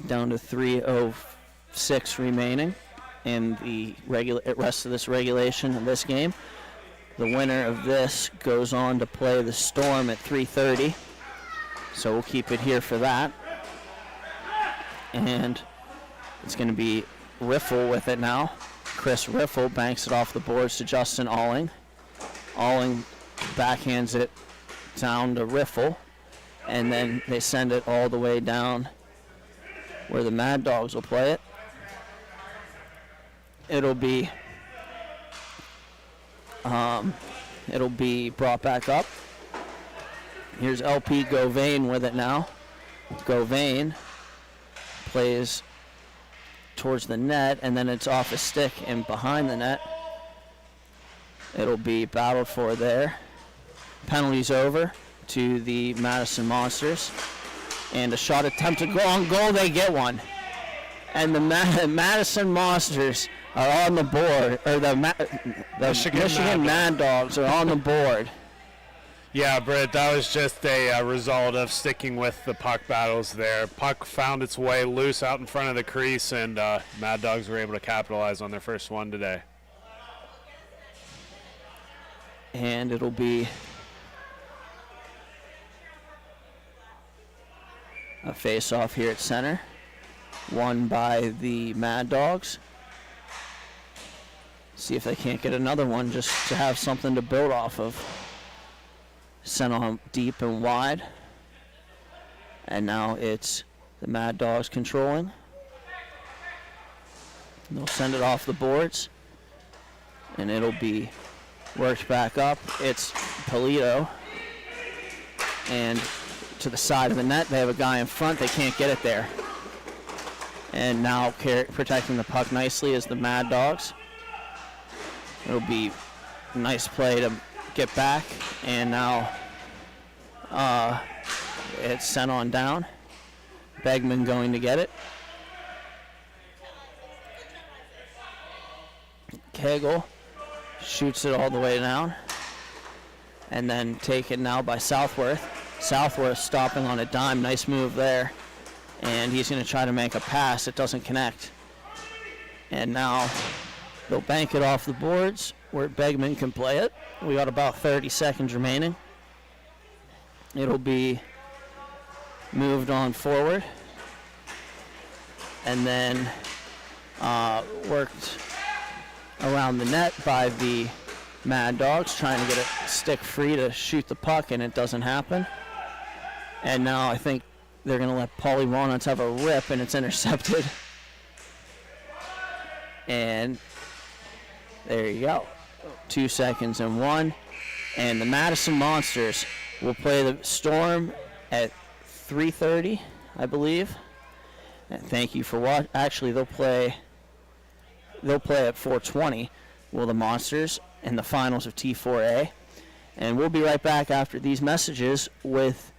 Down to 3:06 remaining in the rest of this regulation of this game. The winner of this goes on to play the Storm at 3:30, so we'll keep it here for that. And it's going to be Riffle with it now. Chris Riffle banks it off the boards to Justin Alling. Alling backhands it down to Riffle, and then they send it all the way down where the Mad Dogs will play it. It'll be brought back up. Here's LP Govain with it now. Govain plays towards the net, and then it's off a stick and behind the net. It'll be battled for there. Penalties over to the Madison Monsters. And a shot attempted on goal, they get one. And the Madison Monsters are on the board, or the Michigan Mad Dogs are on the board. Yeah, Britt, that was just a result of sticking with the puck battles there. Puck found its way loose out in front of the crease, and Mad Dogs were able to capitalize on their first one today. And it'll be a face-off here at center, won by the Mad Dogs. See if they can't get another one just to have something to build off of. Sent on deep and wide. And now it's the Mad Dogs controlling. And they'll send it off the boards. And it'll be worked back up. It's Polito. And to the side of the net, they have a guy in front. They can't get it there. And now protecting the puck nicely is the Mad Dogs. It'll be a nice play to get back, and now it's sent on down. Begman going to get it. Cagle shoots it all the way down, and then taken now by Southworth. Southworth stopping on a dime. Nice move there. And he's going to try to make a pass. It doesn't connect. And now they'll bank it off the boards where Begman can play it. We got about 30 seconds remaining. It'll be moved on forward. And then worked around the net by the Mad Dogs, trying to get it stick free to shoot the puck, and it doesn't happen. And now I think they're going to let Paulie Walnuts have a rip, and it's intercepted. And there you go. 2 seconds and 1. And the Madison Monsters will play the Storm at 3:30, I believe. And thank you for watching. Actually, they'll play at 4:20. Will the Monsters in the finals of T4A. And we'll be right back after these messages with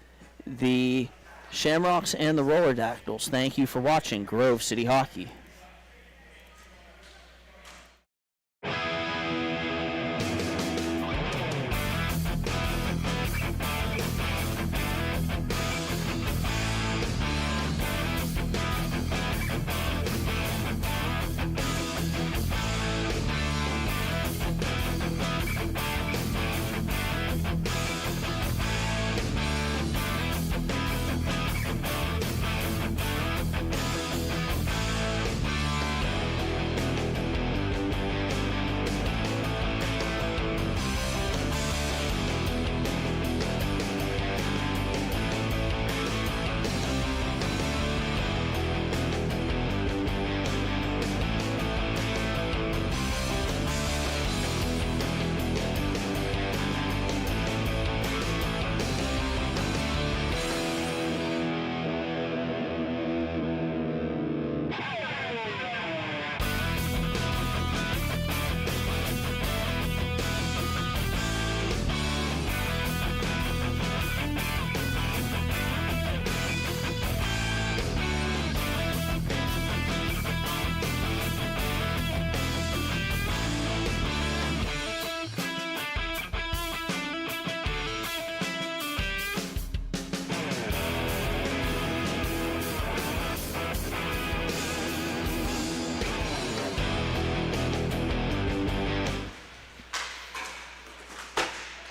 the Shamrocks and the Roller Dactyls. Thank you for watching Grove City Hockey.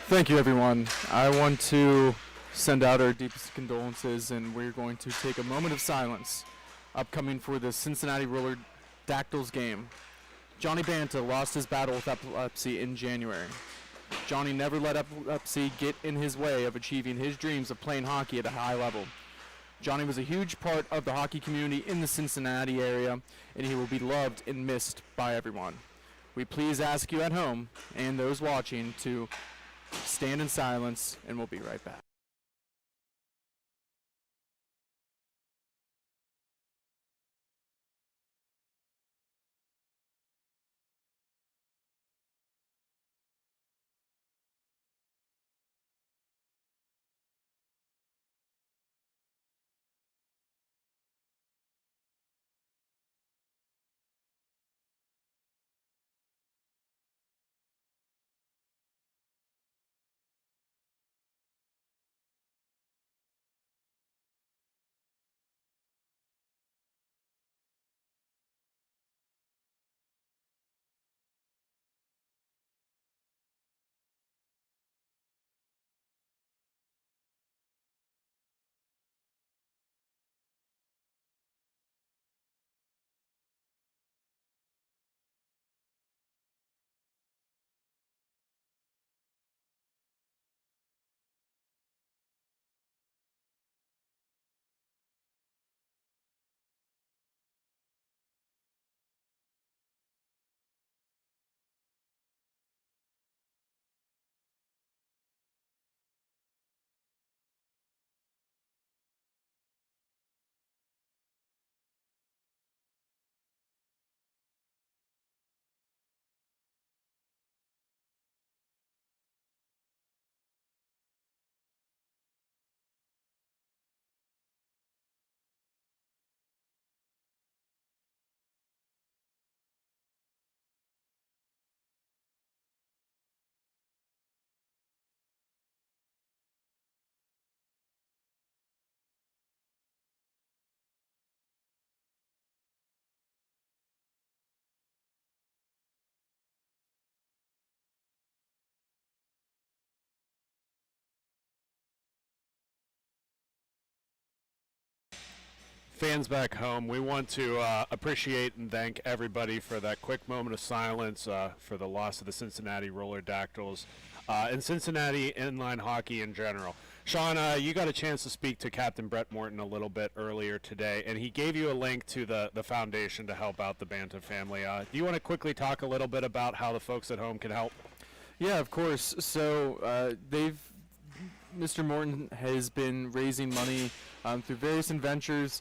Thank you, everyone. I want to send out our deepest condolences, and we're going to take a moment of silence upcoming for the Cincinnati Roller Dactyls game. Johnny Banta lost his battle with epilepsy in January. Johnny never let epilepsy get in his way of achieving his dreams of playing hockey at a high level. Johnny was a huge part of the hockey community in the Cincinnati area, and he will be loved and missed by everyone. We please ask you at home and those watching to stand in silence, and we'll be right back. Fans back home, we want to appreciate and thank everybody for that quick moment of silence for the loss of the Cincinnati Roller Dactyls and Cincinnati inline hockey in general. Sean, you got a chance to speak to Captain Brett Morton a little bit earlier today, and he gave you a link to the foundation to help out the Banta family. Do you want to quickly talk a little bit about how the folks at home can help? Yeah, of course. So Mr. Morton has been raising money through various ventures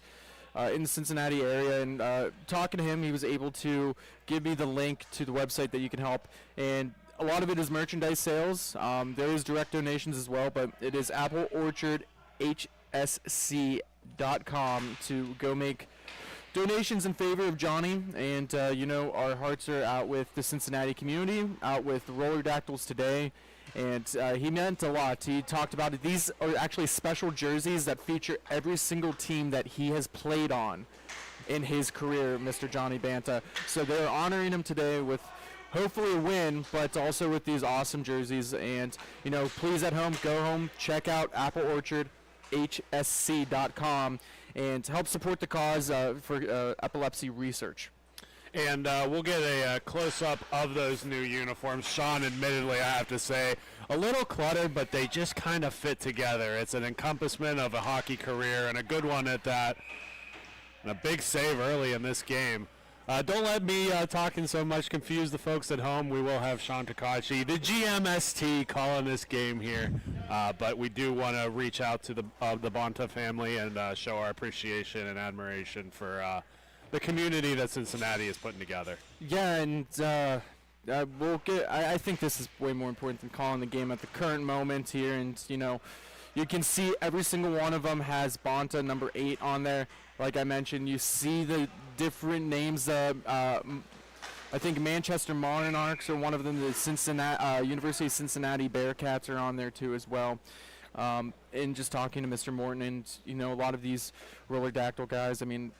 in the Cincinnati area, and talking to him, he was able to give me the link to the website that you can help, and a lot of it is merchandise sales. There is direct donations as well, but it is appleorchardhsc.com to go make donations in favor of Johnny. And, our hearts are out with the Cincinnati community, out with the Roller Dactyls today. And he meant a lot. He talked about it. These are actually special jerseys that feature every single team that he has played on in his career, Mr. Johnny Banta. So they're honoring him today with hopefully a win, but also with these awesome jerseys. And, please at home, go home, check out appleorchardhsc.com and help support the cause for epilepsy research. And we'll get a close-up of those new uniforms. Sean, admittedly, I have to say, a little cluttered, but they just kind of fit together. It's an encompassment of a hockey career, and a good one at that. And a big save early in this game. Don't let me talking so much confuse the folks at home. We will have Sean Takachi, the GMST, calling this game here. But we do want to reach out to the Banta family and show our appreciation and admiration for the community that Cincinnati is putting together. Yeah, and I think this is way more important than calling the game at the current moment here. And, you can see every single one of them has Banta number 8 on there. Like I mentioned, you see the different names. I think Manchester Monarchs are one of them. The Cincinnati University of Cincinnati Bearcats are on there too as well. And just talking to Mr. Morton and, a lot of these Roller Dactyl guys, I mean,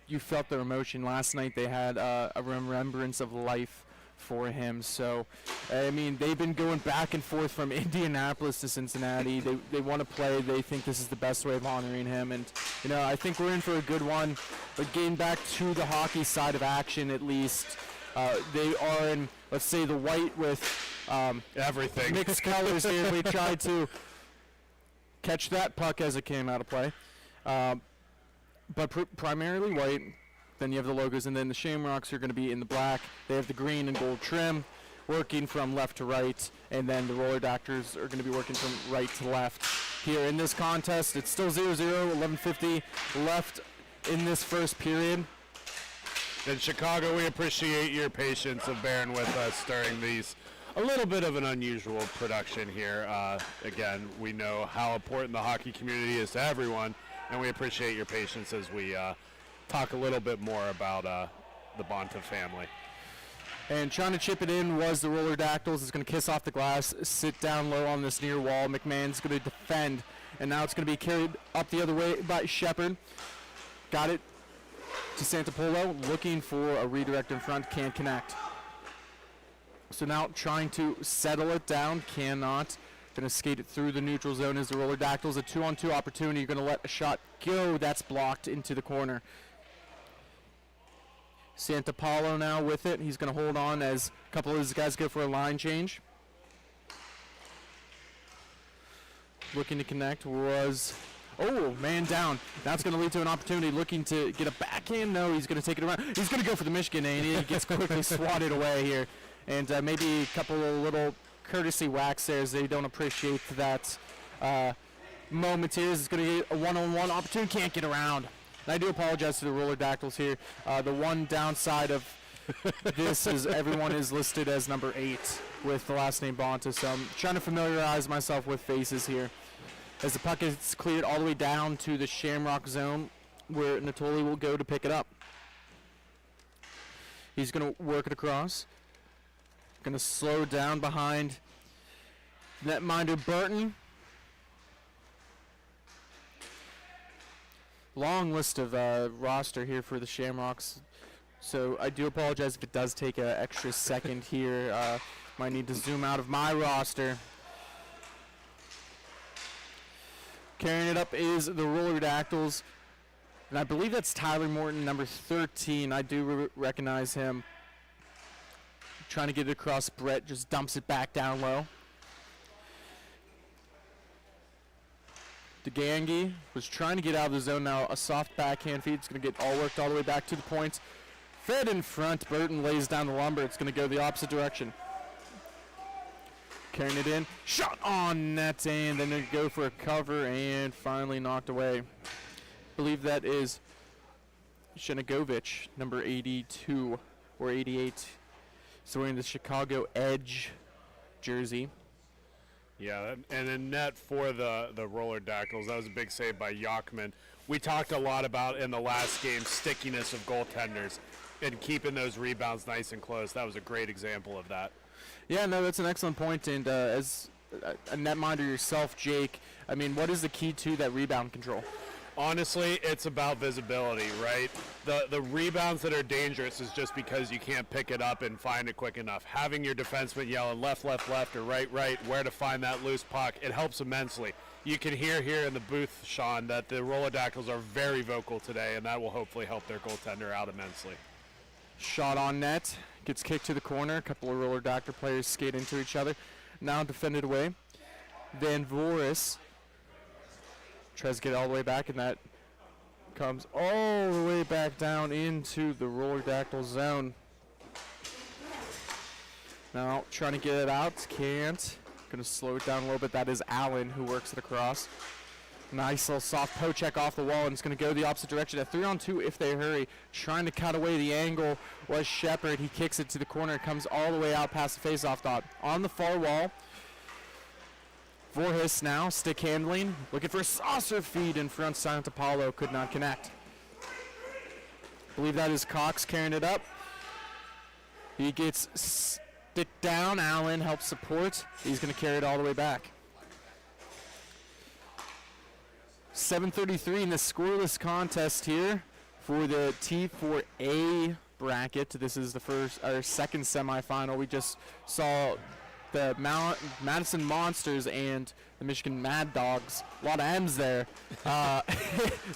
you felt their emotion. Last night they had a remembrance of life for him. So, I mean, they've been going back and forth from Indianapolis to Cincinnati. They want to play. They think this is the best way of honoring him. And, I think we're in for a good one. But getting back to the hockey side of action, at least, they are in, let's say, the white with everything. Mixed colors here. We tried to catch that puck as it came out of play. But primarily white. Then you have the logos, and then the Shamrocks are going to be in the black. They have the green and gold trim, working from left to right, and then the Roller Dactyls are going to be working from right to left. Here in this contest, it's still 0-0, 11:50 left in this first period. In Chicago, we appreciate your patience of bearing with us during these a little bit of an unusual production here. Again, we know how important the hockey community is to everyone, and we appreciate your patience as we talk a little bit more about the Banta family. And trying to chip it in was the Roller Dactyls. It's going to kiss off the glass, sit down low on this near wall. McMahon's going to defend, and now it's going to be carried up the other way by Shepard. Got it to Santapolo, looking for a redirect in front, can't connect. So now trying to settle it down, cannot. Going to skate it through the neutral zone as the Roller Dactyls. A 2-on-2 opportunity. You're going to let a shot go. That's blocked into the corner. Santapolo now with it. He's going to hold on as a couple of his guys go for a line change. Looking to connect was, man down. That's going to lead to an opportunity. Looking to get a backhand. No, he's going to take it around. He's going to go for the Michigan, and he gets quickly swatted away here. And maybe a couple of little courtesy whacks there as they don't appreciate that moment here. It's going to get a one-on-one opportunity. Can't get around. And I do apologize to the Roller Dactyls here. The one downside of this is everyone is listed as number 8 with the last name Banta, so I'm trying to familiarize myself with faces here. As the puck is cleared all the way down to the Shamrock zone where Natoli will go to pick it up. He's going to work it across. Going to slow down behind netminder Burton. Long list of roster here for the Shamrocks, so I do apologize if it does take an extra second here. Might need to zoom out of my roster. Carrying it up is the Roller Dactyls, and I believe that's Tyler Morton, number 13. I do recognize him. Trying to get it across. Brett just dumps it back down low. DeGangi was trying to get out of the zone. Now a soft backhand feed. It's going to get all worked all the way back to the point. Fed in front. Burton lays down the lumber. It's going to go the opposite direction. Carrying it in. Shot on net, and then they go for a cover and finally knocked away. I believe that is Shenagovich, number 82 or 88. So wearing the Chicago Edge jersey. Yeah, and in net for the Roller Dactyls, that was a big save by Yachman. We talked a lot about in the last game stickiness of goaltenders and keeping those rebounds nice and close. That was a great example of that. Yeah, no, that's an excellent point. And as a netminder yourself, Jake, I mean, what is the key to that rebound control? Honestly, it's about visibility, right? The rebounds that are dangerous is just because you can't pick it up and find it quick enough. Having your defenseman yelling left, left, left, or right, right, where to find that loose puck, it helps immensely. You can hear here in the booth, Sean, that the Roller Dactyls are very vocal today, and that will hopefully help their goaltender out immensely. Shot on net, gets kicked to the corner. A couple of Roller Dactyl players skate into each other. Now defended away. Van Voris tries to get all the way back, and that comes all the way back down into the Roller Dactyl zone. Now trying to get it out, can't. Going to slow it down a little bit. That is Allen who works it across. Nice little soft poke check off the wall, and it's going to go the opposite direction. A 3-on-2 if they hurry. Trying to cut away the angle was Shepard. He kicks it to the corner, comes all the way out past the faceoff dot. On the far wall, Voorhis now, stick handling, looking for a saucer feed in front. Santa Paulo could not connect. I believe that is Cox carrying it up. He gets stick down. Allen helps support. He's going to carry it all the way back. 7:33 in the scoreless contest here for the T4A bracket. This is our second semifinal. We just saw the Madison Monsters and the Michigan Mad Dogs. A lot of M's there.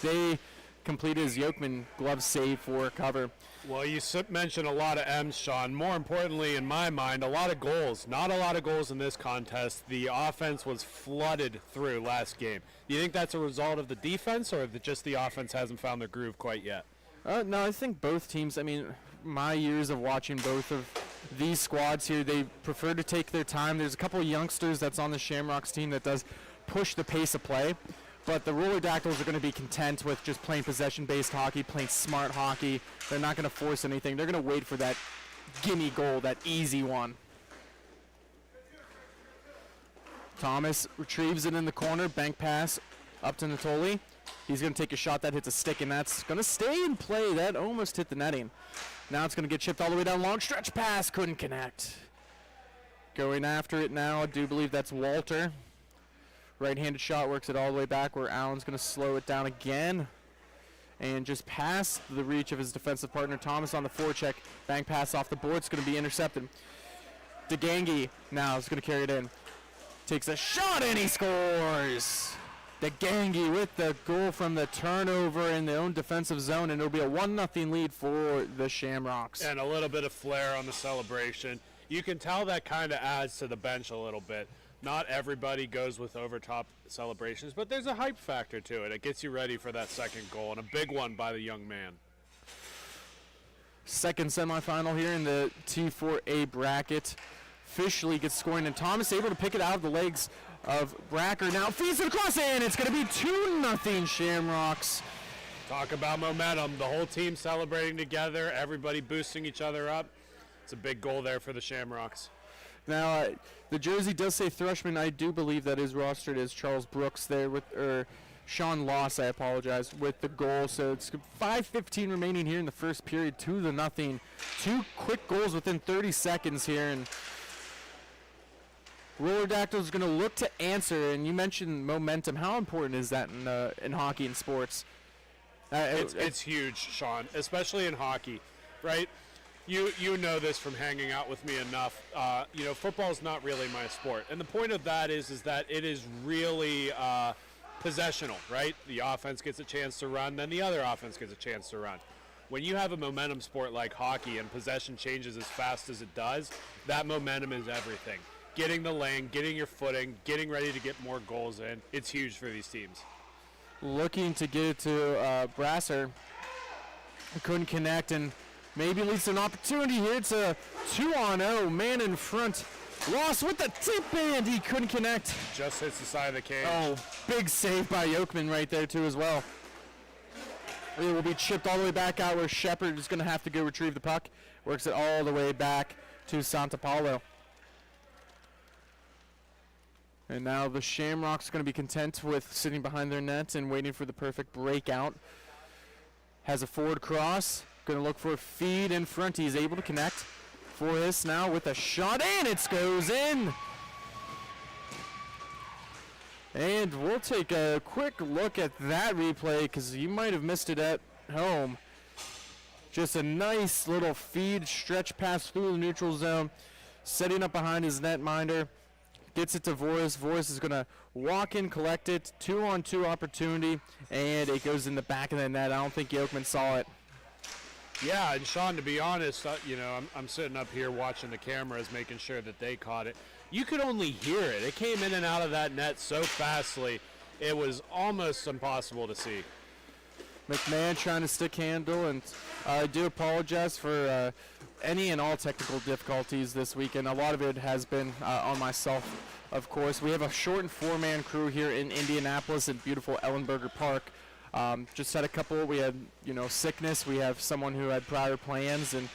They completed his Yokman glove save for cover. Well, you mentioned a lot of M's, Sean. More importantly, in my mind, a lot of goals. Not a lot of goals in this contest. The offense was flooded through last game. Do you think that's a result of the defense, or that just the offense hasn't found their groove quite yet? No, I think both teams, I mean, my years of watching both of these squads here, they prefer to take their time. There's a couple of youngsters that's on the Shamrocks team that does push the pace of play. But the Roller Dactyls are going to be content with just playing possession-based hockey, playing smart hockey. They're not going to force anything. They're going to wait for that gimme goal, that easy one. Thomas retrieves it in the corner. Bank pass up to Natoli. He's going to take a shot that hits a stick, and that's going to stay in play. That almost hit the netting. Now it's going to get chipped all the way down. Long stretch pass. Couldn't connect. Going after it now. I do believe that's Walter. Right-handed shot works it all the way back where Allen's going to slow it down again and just past the reach of his defensive partner. Thomas on the forecheck. Bank pass off the board. It's going to be intercepted. DeGangi now is going to carry it in. Takes a shot and he scores. DeGangi with the goal from the turnover in their own defensive zone, and it'll be a 1-0 lead for the Shamrocks. And a little bit of flair on the celebration. You can tell that kind of adds to the bench a little bit. Not everybody goes with over-top celebrations, but there's a hype factor to it. It gets you ready for that second goal, and a big one by the young man. Second semifinal here in the T4A bracket. Officially gets scoring, and Thomas able to pick it out of the legs of Bracker. Now feeds it across, and it's going to be 2-0 Shamrocks. Talk about momentum. The whole team celebrating together, everybody boosting each other up. It's a big goal there for the Shamrocks. Now, the jersey does say Thrushman. I do believe that is rostered as Charles Brooks there or Sean Loss, I apologize, with the goal. So it's 5:15 remaining here in the first period, 2-0. Two quick goals within 30 seconds here, and Roller Dactyls is going to look to answer. And you mentioned momentum. How important is that in hockey and sports? It's huge, Sean, especially in hockey, right? You know this from hanging out with me enough. Football is not really my sport. And the point of that is that it is really possessional, right? The offense gets a chance to run, then the other offense gets a chance to run. When you have a momentum sport like hockey and possession changes as fast as it does, that momentum is everything. Getting the lane, getting your footing, getting ready to get more goals in, it's huge for these teams. looking to get it to Brasser. Couldn't connect, and maybe leads to an opportunity here. It's a 2-on-0, man in front. Ross with the tip, and he couldn't connect. Just hits the side of the cage. Oh, big save by Yokman right there too as well. It will be chipped all the way back out where Shepard is going to have to go retrieve the puck. Works it all the way back to Santa Paulo. And now the Shamrocks are going to be content with sitting behind their net and waiting for the perfect breakout. Has a forward cross. Going to look for a feed in front. He's able to connect for this now with a shot, and it goes in. And we'll take a quick look at that replay because you might have missed it at home. Just a nice little feed stretch pass through the neutral zone, setting up behind his netminder. Gets it to Voris. Voris is going to walk in, collect it. 2-on-2 opportunity, and it goes in the back of the net. I don't think Yokman saw it. Yeah, and Sean, to be honest, I'm sitting up here watching the cameras, making sure that they caught it. You could only hear it. It came in and out of that net so fastly, it was almost impossible to see. McMahon trying to stick handle, and I do apologize for any and all technical difficulties this weekend. A lot of it has been on myself, of course. We have a shortened 4-man crew here in Indianapolis at beautiful Ellenberger Park. Just had a couple. We had, sickness. We have someone who had prior plans, and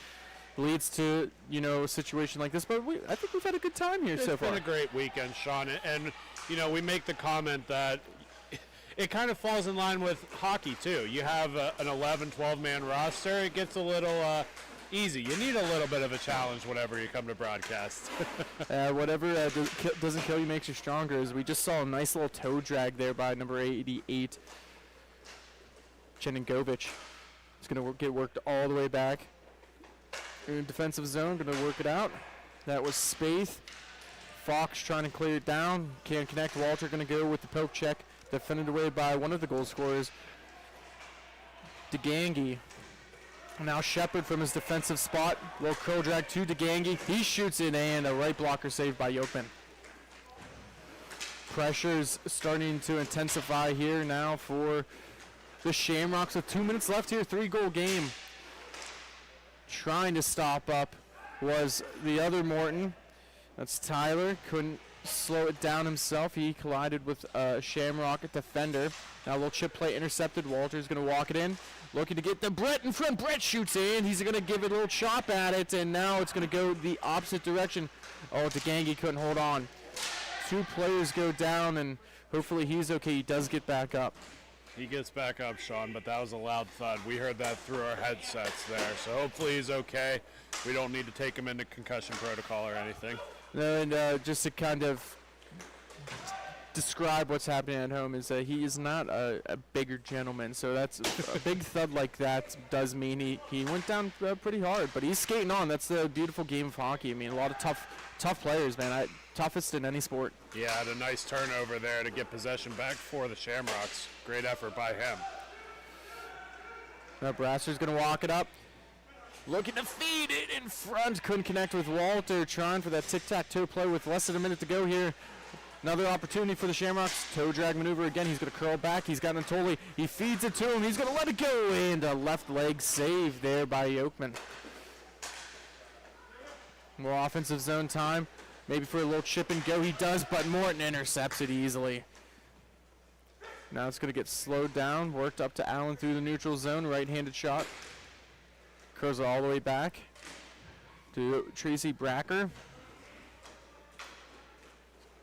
leads to, a situation like this. But I think we've had a good time here so far. It's been a great weekend, Sean. And we make the comment that it kind of falls in line with hockey, too. You have an 11, 12-man roster. It gets a little easy. You need a little bit of a challenge whenever you come to broadcast. Whatever doesn't kill you makes you stronger. As we just saw a nice little toe drag there by number 88, Cheningovic. It's going to get worked all the way back. In defensive zone, going to work it out. That was Spaeth. Fox trying to clear it down. Can't connect. Walter going to go with the poke check. Defended away by one of the goal scorers, DeGangi. Now Shepard from his defensive spot. Little curl drag to DeGangi. He shoots it, and a right blocker saved by Yokman. Pressure's starting to intensify here now for the Shamrocks with 2 minutes left here. 3-goal game. Trying to stop up was the other Morton. That's Tyler. Couldn't slow it down himself. He collided with a Shamrock defender. Now a little chip play intercepted. Walter's going to walk it in. Looking to get the Brett in front. Brett shoots in. He's going to give it a little chop at it, and now it's going to go the opposite direction. Oh, DeGangi couldn't hold on. 2 players go down, and hopefully he's okay. He does get back up. He gets back up, Sean, but that was a loud thud. We heard that through our headsets there, so hopefully he's okay. We don't need to take him into concussion protocol or anything. No, and just to kind of describe what's happening at home is that he is not a bigger gentleman, so that's a big thud like that does mean he went down pretty hard, but he's skating on. That's the beautiful game of hockey. I mean, a lot of tough players, man. Toughest in any sport. Yeah, had a nice turnover there to get possession back for the Shamrocks. Great effort by him. Now Brasser's going to walk it up. Looking to feed it in front. Couldn't connect with Walter. Trying for that tic-tac-toe play with less than a minute to go here. Another opportunity for the Shamrocks. Toe drag maneuver again. He's going to curl back. He's got Natoli. He feeds it to him. He's going to let it go. And a left leg save there by Yokman. More offensive zone time. Maybe for a little chip and go. He does, but Morton intercepts it easily. Now it's going to get slowed down. Worked up to Allen through the neutral zone. Right-handed shot. Curls all the way back to Tracy Bracker.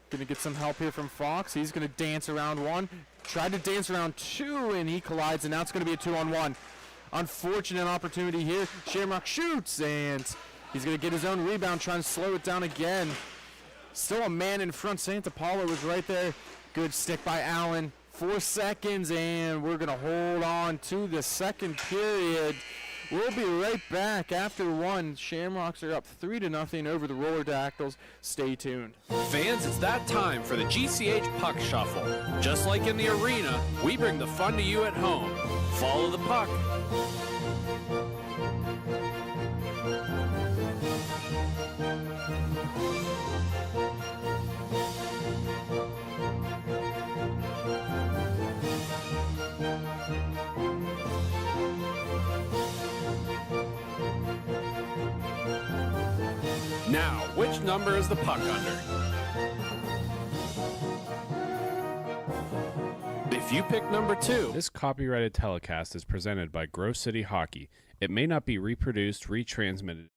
Going to get some help here from Fox. He's going to dance around one. Tried to dance around two, and he collides, and now it's going to be a 2-on-1. Unfortunate opportunity here. Shamrock shoots, and he's going to get his own rebound, trying to slow it down again. Still a man in front. Santa Paula was right there. Good stick by Allen. 4 seconds, and we're going to hold on to the second period. We'll be right back after one. Shamrocks are up 3-0 over the Roller Dactyls. Stay tuned. Fans, it's that time for the GCH Puck Shuffle. Just like in the arena, we bring the fun to you at home. Follow the puck. Now, which number is the puck under? If you pick number 2, This copyrighted telecast is presented by Grove City Hockey. It may not be reproduced, retransmitted.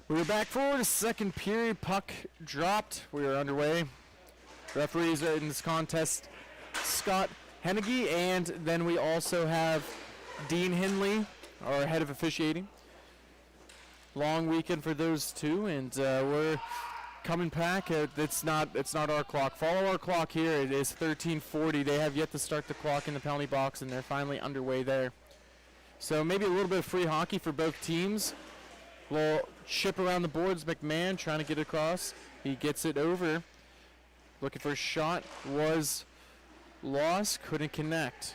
We're back for the second period. Puck dropped. We are underway. Referees are in this contest, Scott Hennege, and then we also have Dean Hinley, our head of officiating. Long weekend for those two, and we're coming back. It's not our clock. Follow our clock here. It is 13:40. They have yet to start the clock in the penalty box, and they're finally underway there. So maybe a little bit of free hockey for both teams. Little chip around the boards. McMahon trying to get across. He gets it over. Looking for a shot. Was lost. Couldn't connect.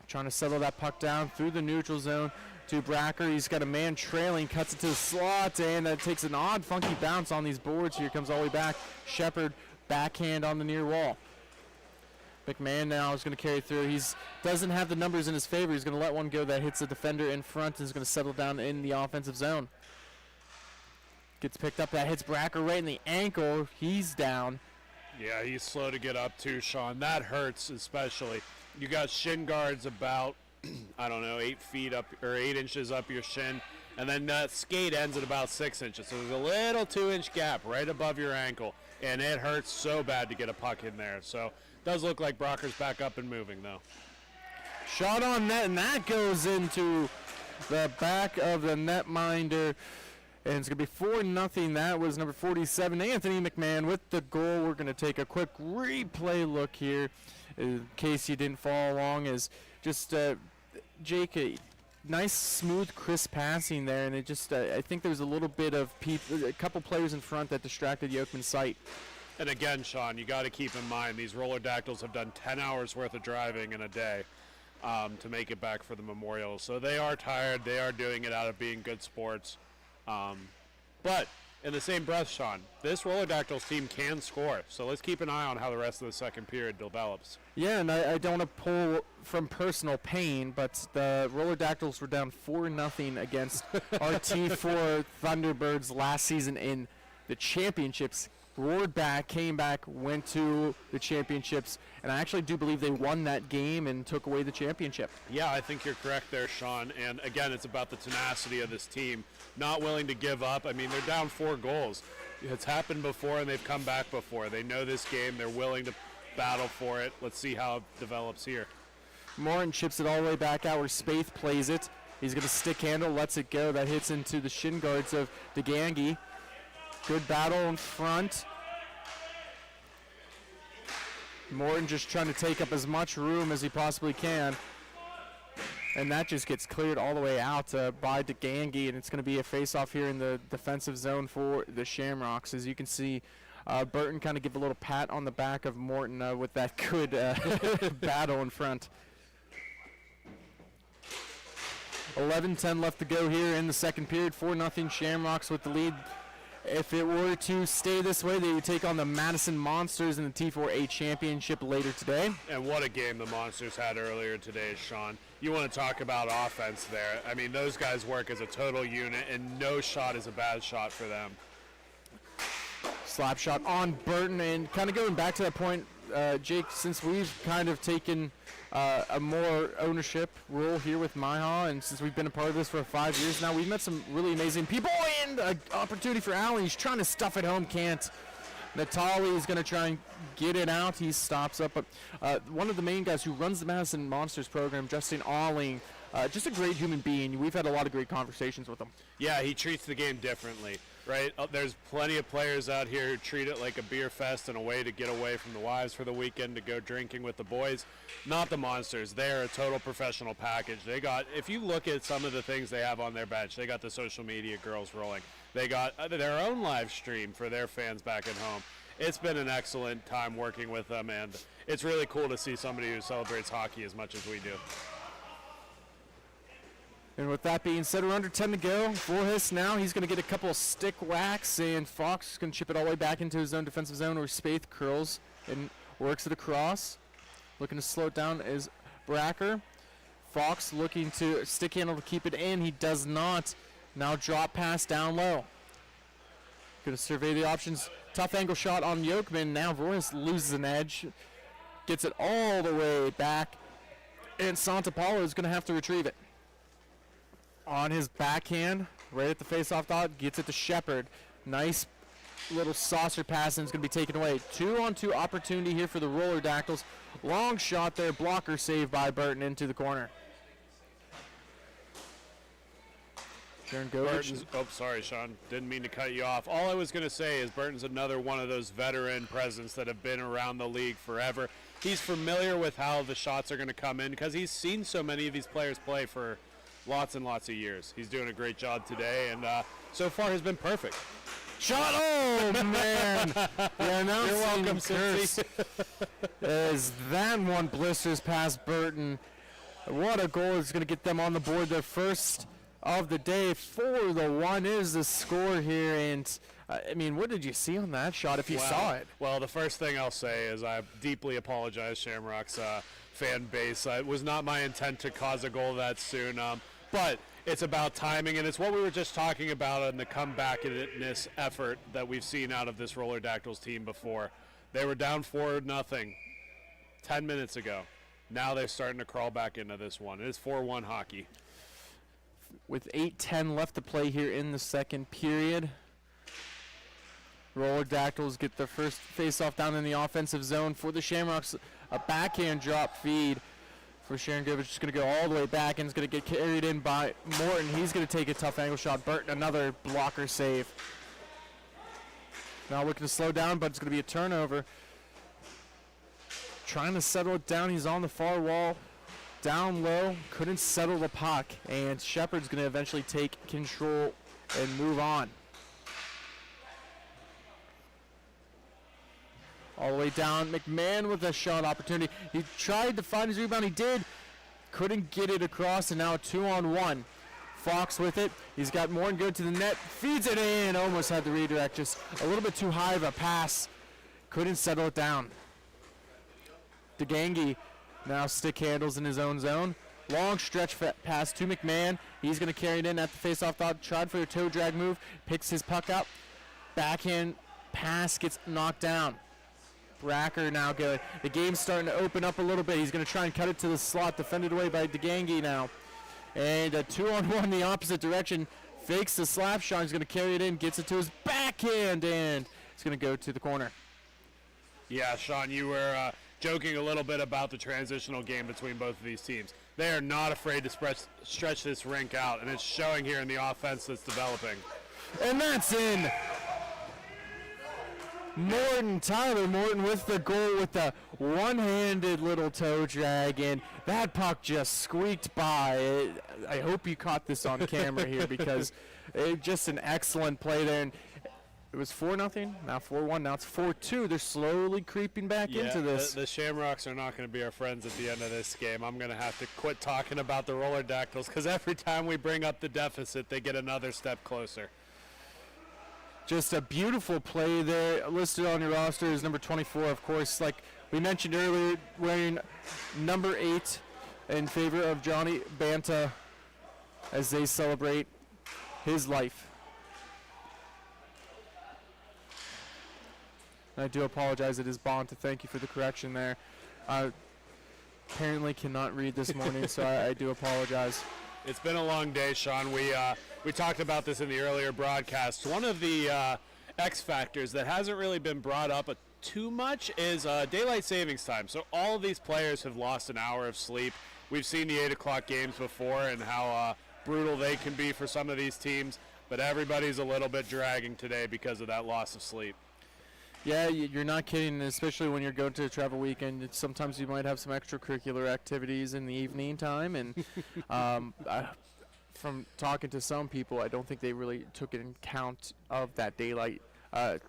Trying to settle that puck down through the neutral zone to Bracker. He's got a man trailing. Cuts it to the slot. And that takes an odd, funky bounce on these boards. Here comes all the way back. Shepard backhand on the near wall. McMahon now is going to carry through. He doesn't have the numbers in his favor. He's going to let one go that hits the defender in front and is going to settle down in the offensive zone. Gets picked up. That hits Bracker right in the ankle. He's down. Yeah, he's slow to get up too, Sean. That hurts especially. You got shin guards about, 8 feet up or 8 inches up your shin, and then that skate ends at about 6 inches. So there's a little 2-inch gap right above your ankle, and it hurts so bad to get a puck in there. So does look like Brocker's back up and moving, though. Shot on net, and that goes into the back of the netminder. And it's going to be 4-0. That was number 47, Anthony McMahon, with the goal. We're going to take a quick replay look here in case you didn't follow along. Is just, Jake, a nice, smooth, crisp passing there. And it just, I think there was a little bit of a couple players in front that distracted Yokeman's sight. And again, Sean, you got to keep in mind these roller dactyls have done 10 hours worth of driving in a day to make it back for the Memorial. So they are tired. They are doing it out of being good sports. But in the same breath, Sean, this roller dactyls team can score. So let's keep an eye on how the rest of the second period develops. Yeah, and I don't want to pull from personal pain, but the roller dactyls were down 4-0 against our T4 Thunderbirds last season in the championships. Roared back, came back, went to the championships, and I actually do believe they won that game and took away the championship. Yeah, I think you're correct there, Sean. And again, it's about the tenacity of this team, not willing to give up. I mean, they're down 4 goals. It's happened before, and they've come back before. They know this game. They're willing to battle for it. Let's see how it develops here. Morton chips it all the way back out where Spaeth plays it. He's going to stick handle, lets it go. That hits into the shin guards of DeGangi. Good battle in front. Morton just trying to take up as much room as he possibly can. And that just gets cleared all the way out by DeGangi, and it's going to be a face-off here in the defensive zone for the Shamrocks. As you can see, Burton kind of give a little pat on the back of Morton with that good battle in front. 11:10 left to go here in the second period. 4-0 Shamrocks with the lead. If it were to stay this way, they would take on the Madison Monsters in the T4A Championship later today. And what a game the Monsters had earlier today, Sean. You want to talk about offense there. I mean, those guys work as a total unit, and no shot is a bad shot for them. Slap shot on Burton, and kind of going back to that point, Jake, since we've kind of taken a more ownership role here with MIHA, and since we've been a part of this for 5 years now, we've met some really amazing people, and an opportunity for Allen. He's trying to stuff it home, can't. Natali is going to try and get it out. He stops up, but one of the main guys who runs the Madison Monsters program, Justin Alling, just a great human being. We've had a lot of great conversations with him. Yeah, he treats the game differently, right? There's plenty of players out here who treat it like a beer fest and a way to get away from the wives for the weekend to go drinking with the boys. Not the Monsters. They're a total professional package. They got, if you look at some of the things they have on their bench, they got the social media girls rolling. They got their own live stream for their fans back at home. It's been an excellent time working with them, and it's really cool to see somebody who celebrates hockey as much as we do. And with that being said, we're under 10 to go. Voorhis now, he's going to get a couple of stick whacks, and Fox is going to chip it all the way back into his own defensive zone, where Spaeth curls and works it across. Looking to slow it down is Bracker. Fox looking to stick handle to keep it in. He does not. Now drop pass down low. Going to survey the options. Tough angle shot on Yokman. Now Voorhis loses an edge. Gets it all the way back. And Santapalo is going to have to retrieve it. On his backhand, right at the face-off dot, gets it to Shepard. Nice little saucer pass, and it's going to be taken away. 2-on-2 opportunity here for the Roller Dactyls. Long shot there, blocker save by Burton into the corner. Sharon Govich. Oh, sorry, Sean. Didn't mean to cut you off. All I was going to say is Burton's another one of those veteran presence that have been around the league forever. He's familiar with how the shots are going to come in because he's seen so many of these players play for lots and lots of years. He's doing a great job today, and so far has been perfect. Shot! Oh, man! Yeah, now You're welcome, curse. As that one blisters past Burton. What a goal is going to get them on the board. Their first of the day. 4-1 is the score here, and I mean, what did you see on that shot if you saw it? Well, the first thing I'll say is I deeply apologize, Shamrock's fan base. It was not my intent to cause a goal that soon, but it's about timing, and it's what we were just talking about in the comeback-ness effort that we've seen out of this Roller Dactyls team before. They were down 4-0 10 minutes ago. Now they're starting to crawl back into this one. It is 4-1 hockey. With 8:10 left to play here in the second period. Roller Dactyls get their first face-off down in the offensive zone for the Shamrocks. A backhand drop feed for Sharon Govich. Just going to go all the way back and is going to get carried in by Morton. He's going to take a tough angle shot. Burton, another blocker save. Now looking to slow down, but it's going to be a turnover. Trying to settle it down. He's on the far wall. Down low. Couldn't settle the puck. And Shepard's going to eventually take control and move on. All the way down. McMahon with a shot opportunity. He tried to find his rebound. He did. Couldn't get it across, and now a 2-on-1. Fox with it. He's got Morton go to the net. Feeds it in. Almost had the redirect. Just a little bit too high of a pass. Couldn't settle it down. DeGangi now stick handles in his own zone. Long stretch pass to McMahon. He's going to carry it in at the face-off dot. Tried for a toe drag move. Picks his puck up. Backhand pass gets knocked down. Bracker now good. The game's starting to open up a little bit. He's going to try and cut it to the slot. Defended away by DeGangi now. And a 2-on-1 the opposite direction. Fakes the slap shot. He's going to carry it in. Gets it to his backhand. And it's going to go to the corner. Yeah, Sean, you were joking a little bit about the transitional game between both of these teams. They are not afraid to stretch this rink out, and it's showing here in the offense that's developing. And that's in. Morton, Tyler Morton with the goal with the one-handed little toe drag, and that puck just squeaked by. I hope you caught this on camera here because just an excellent play there. And it was 4-0, now 4-1, now it's 4-2. They're slowly creeping back into this. The Shamrocks are not going to be our friends at the end of this game. I'm going to have to quit talking about the Roller Dactyls because every time we bring up the deficit, they get another step closer. Just a beautiful play there. Listed on your roster is number 24, of course. Like we mentioned earlier, wearing number 8 in favor of Johnny Banta as they celebrate his life. And I do apologize. It is Banta. Thank you for the correction there. Apparently cannot read this morning, so I do apologize. It's been a long day, Sean. We talked about this in the earlier broadcast. One of the X factors that hasn't really been brought up too much is daylight savings time. So all of these players have lost an hour of sleep. We've seen the 8 o'clock games before and how brutal they can be for some of these teams, but everybody's a little bit dragging today because of that loss of sleep. Yeah, you're not kidding, especially when you're going to a travel weekend. Sometimes you might have some extracurricular activities in the evening time, and from talking to some people, I don't think they really took it in account of that daylight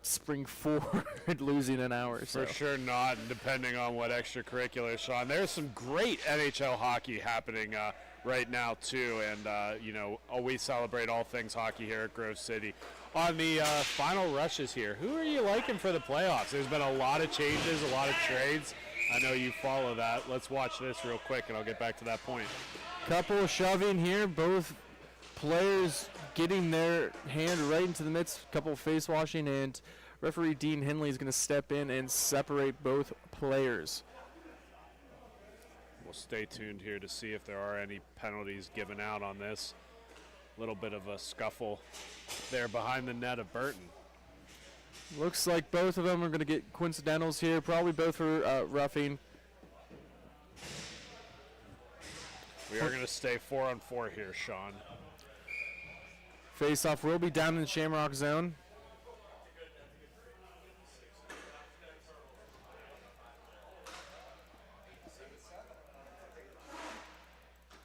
spring forward losing an hour. For sure not, and depending on what extracurricular, Sean. There's some great NHL hockey happening right now, too, and, we celebrate all things hockey here at Grove City. On the final rushes here, who are you liking for the playoffs? There's been a lot of changes, a lot of trades. I know you follow that. Let's watch this real quick, and I'll get back to that point. Couple of shoving here, both players getting their hand right into the midst, couple of face washing, and referee Dean Henley is going to step in and separate both players. We'll stay tuned here to see if there are any penalties given out on this. A little bit of a scuffle there behind the net of Burton. Looks like both of them are going to get coincidentals here, probably both for roughing. We are going to stay 4-on-4 here, Sean. Face-off will be down in the Shamrock zone.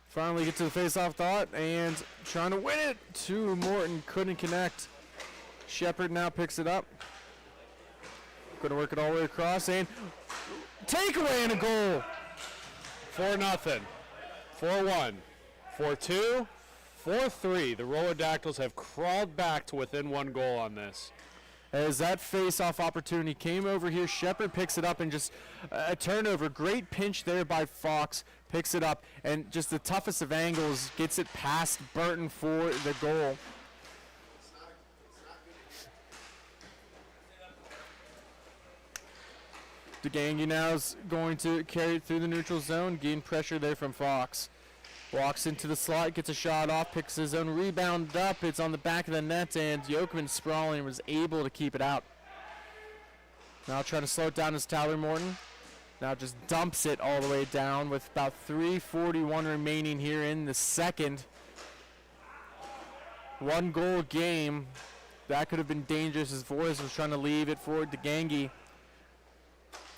Finally get to the face-off dot and trying to win it to Morton. Couldn't connect. Shepard now picks it up. Going to work it all the way across and takeaway and a goal. 4-0. 4-1. 4-2. 4-3. The Roller Dactyls have crawled back to within one goal on this. As that face-off opportunity came over here, Shepard picks it up and just a turnover. Great pinch there by Fox. Picks it up and just the toughest of angles gets it past Burton for the goal. DeGangi now is going to carry it through the neutral zone, gain pressure there from Fox. Walks into the slot, gets a shot off, picks his own rebound up. It's on the back of the net, and Yokeman sprawling was able to keep it out. Now trying to slow it down is Tyler Morton. Now just dumps it all the way down with about 3:41 remaining here in the second. 1 goal game. That could have been dangerous as Voris was trying to leave it for DeGangi.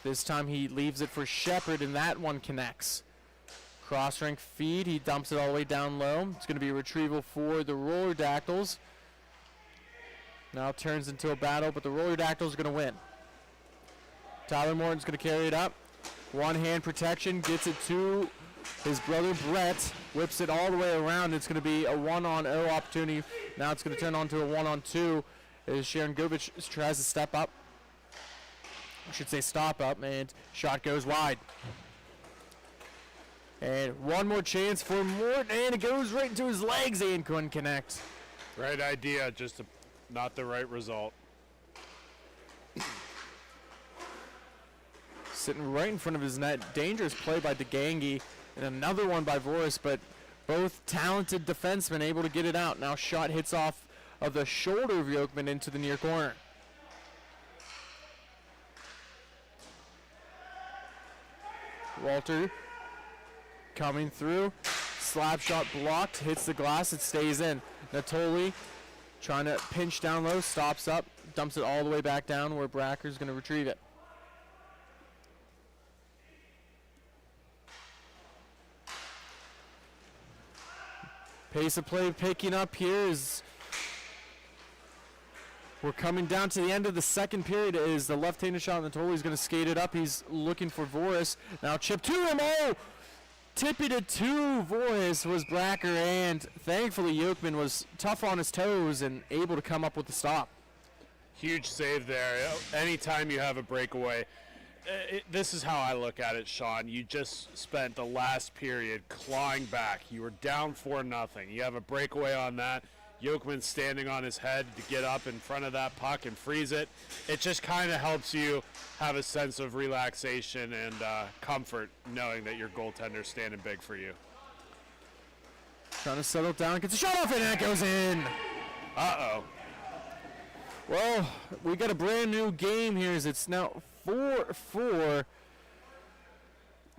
This time he leaves it for Shepard, and that one connects. Cross-rink feed, he dumps it all the way down low. It's going to be a retrieval for the Roller Dactyls. Now it turns into a battle, but the Roller Dactyls are going to win. Tyler Morton's going to carry it up. One-hand protection, gets it to his brother Brett. Whips it all the way around. It's going to be a 1-on-0 opportunity. Now it's going to turn onto a 1-on-2 as Sharon Govich tries to step up. I should say stop up, and shot goes wide. And one more chance for Morton, and it goes right into his legs and couldn't connect. Right idea, just not the right result. Sitting right in front of his net. Dangerous play by DeGangi, and another one by Voris, but both talented defensemen able to get it out. Now shot hits off of the shoulder of Yokeman into the near corner. Walter coming through, slap shot blocked, hits the glass, it stays in. Natoli trying to pinch down low, stops up, dumps it all the way back down where Bracker's going to retrieve it. Pace of play picking up here as we're coming down to the end of the second period. Is the left-handed shot, Natoli's going to skate it up. He's looking for Voris. Now chip to him. Oh! Tippy to 2 Voris was Bracker, and thankfully Yokeman was tough on his toes and able to come up with the stop. Huge save there. Anytime you have a breakaway, this is how I look at it, Sean. You just spent the last period clawing back. You were down 4-0. You have a breakaway on that. Yokeman standing on his head to get up in front of that puck and freeze it. It just kind of helps you have a sense of relaxation and comfort knowing that your goaltender's standing big for you. Trying to settle down, gets a shot off, and that goes in. Uh-oh. Well, we got a brand new game here as it's now 4-4.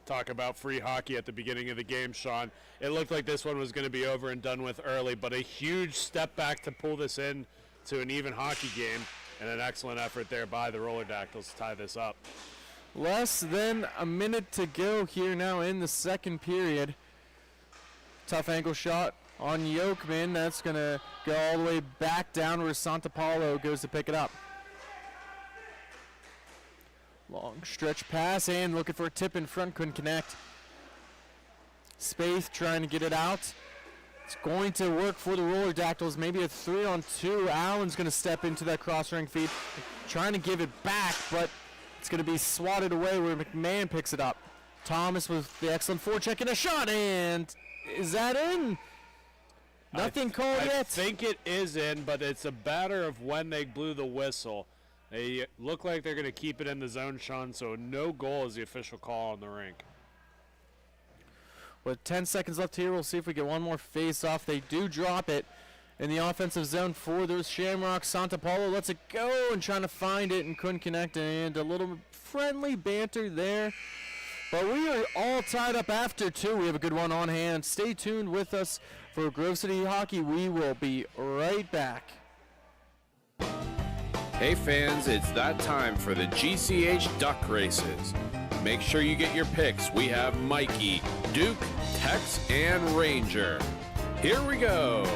Talk about free hockey at the beginning of the game, Sean. It looked like this one was going to be over and done with early, but a huge step back to pull this in to an even hockey game, and an excellent effort there by the Roller Dactyls to tie this up. Less than a minute to go here now in the second period. Tough ankle shot on Yokeman. That's going to go all the way back down where Santapalo goes to pick it up. Long stretch pass and looking for a tip in front, couldn't connect. Spaeth trying to get it out. It's going to work for the Roller Dactyls. Maybe a 3-on-2. Allen's going to step into that cross-ring feed, trying to give it back, but it's going to be swatted away where McMahon picks it up. Thomas with the excellent forecheck and a shot, and is that in? Nothing called yet. I think it is in, but it's a matter of when they blew the whistle. They look like they're going to keep it in the zone, Sean, so no goal is the official call on the rink. With 10 seconds left here, we'll see if we get one more face-off. They do drop it in the offensive zone for those Shamrocks. Santa Paula lets it go and trying to find it and couldn't connect, and a little friendly banter there. But we are all tied up after 2. We have a good one on hand. Stay tuned with us for Grove City Hockey. We will be right back. Hey fans, it's that time for the GCH Duck Races. Make sure you get your picks. We have Mikey, Duke, Tex, and Ranger. Here we go.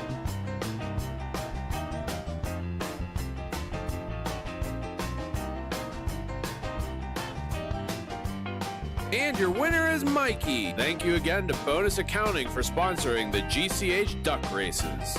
And your winner is Mikey. Thank you again to Bonus Accounting for sponsoring the GCH Duck Races.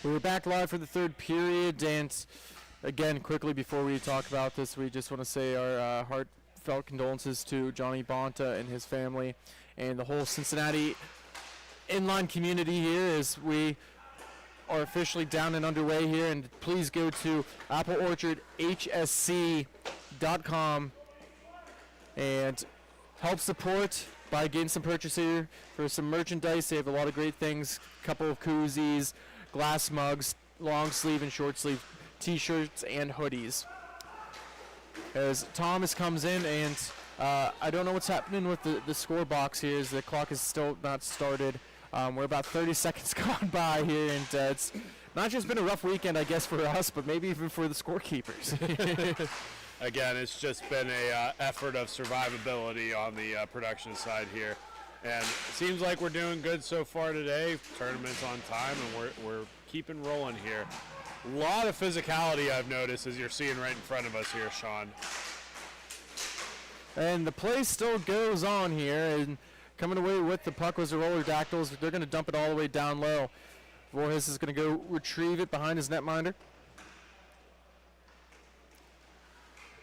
We're back live for the third period, and again, quickly before we talk about this, we just want to say our heartfelt condolences to Johnny Bonta and his family and the whole Cincinnati inline community here as we are officially down and underway here. And please go to appleorchardhsc.com and help support by getting some purchase here for some merchandise. They have a lot of great things, a couple of koozies, glass mugs, long sleeve and short sleeve t-shirts and hoodies. As Thomas comes in, and I don't know what's happening with the score box here as the clock is still not started. We're about 30 seconds gone by here, and it's not just been a rough weekend, I guess, for us, but maybe even for the scorekeepers. Again, it's just been a effort of survivability on the production side here. And it seems like we're doing good so far today. Tournament's on time, and we're keeping rolling here. A lot of physicality I've noticed as you're seeing right in front of us here, Sean. And the play still goes on here, and coming away with the puck was the Roller Dactyls. They're going to dump it all the way down low. Voorhees is going to go retrieve it behind his netminder.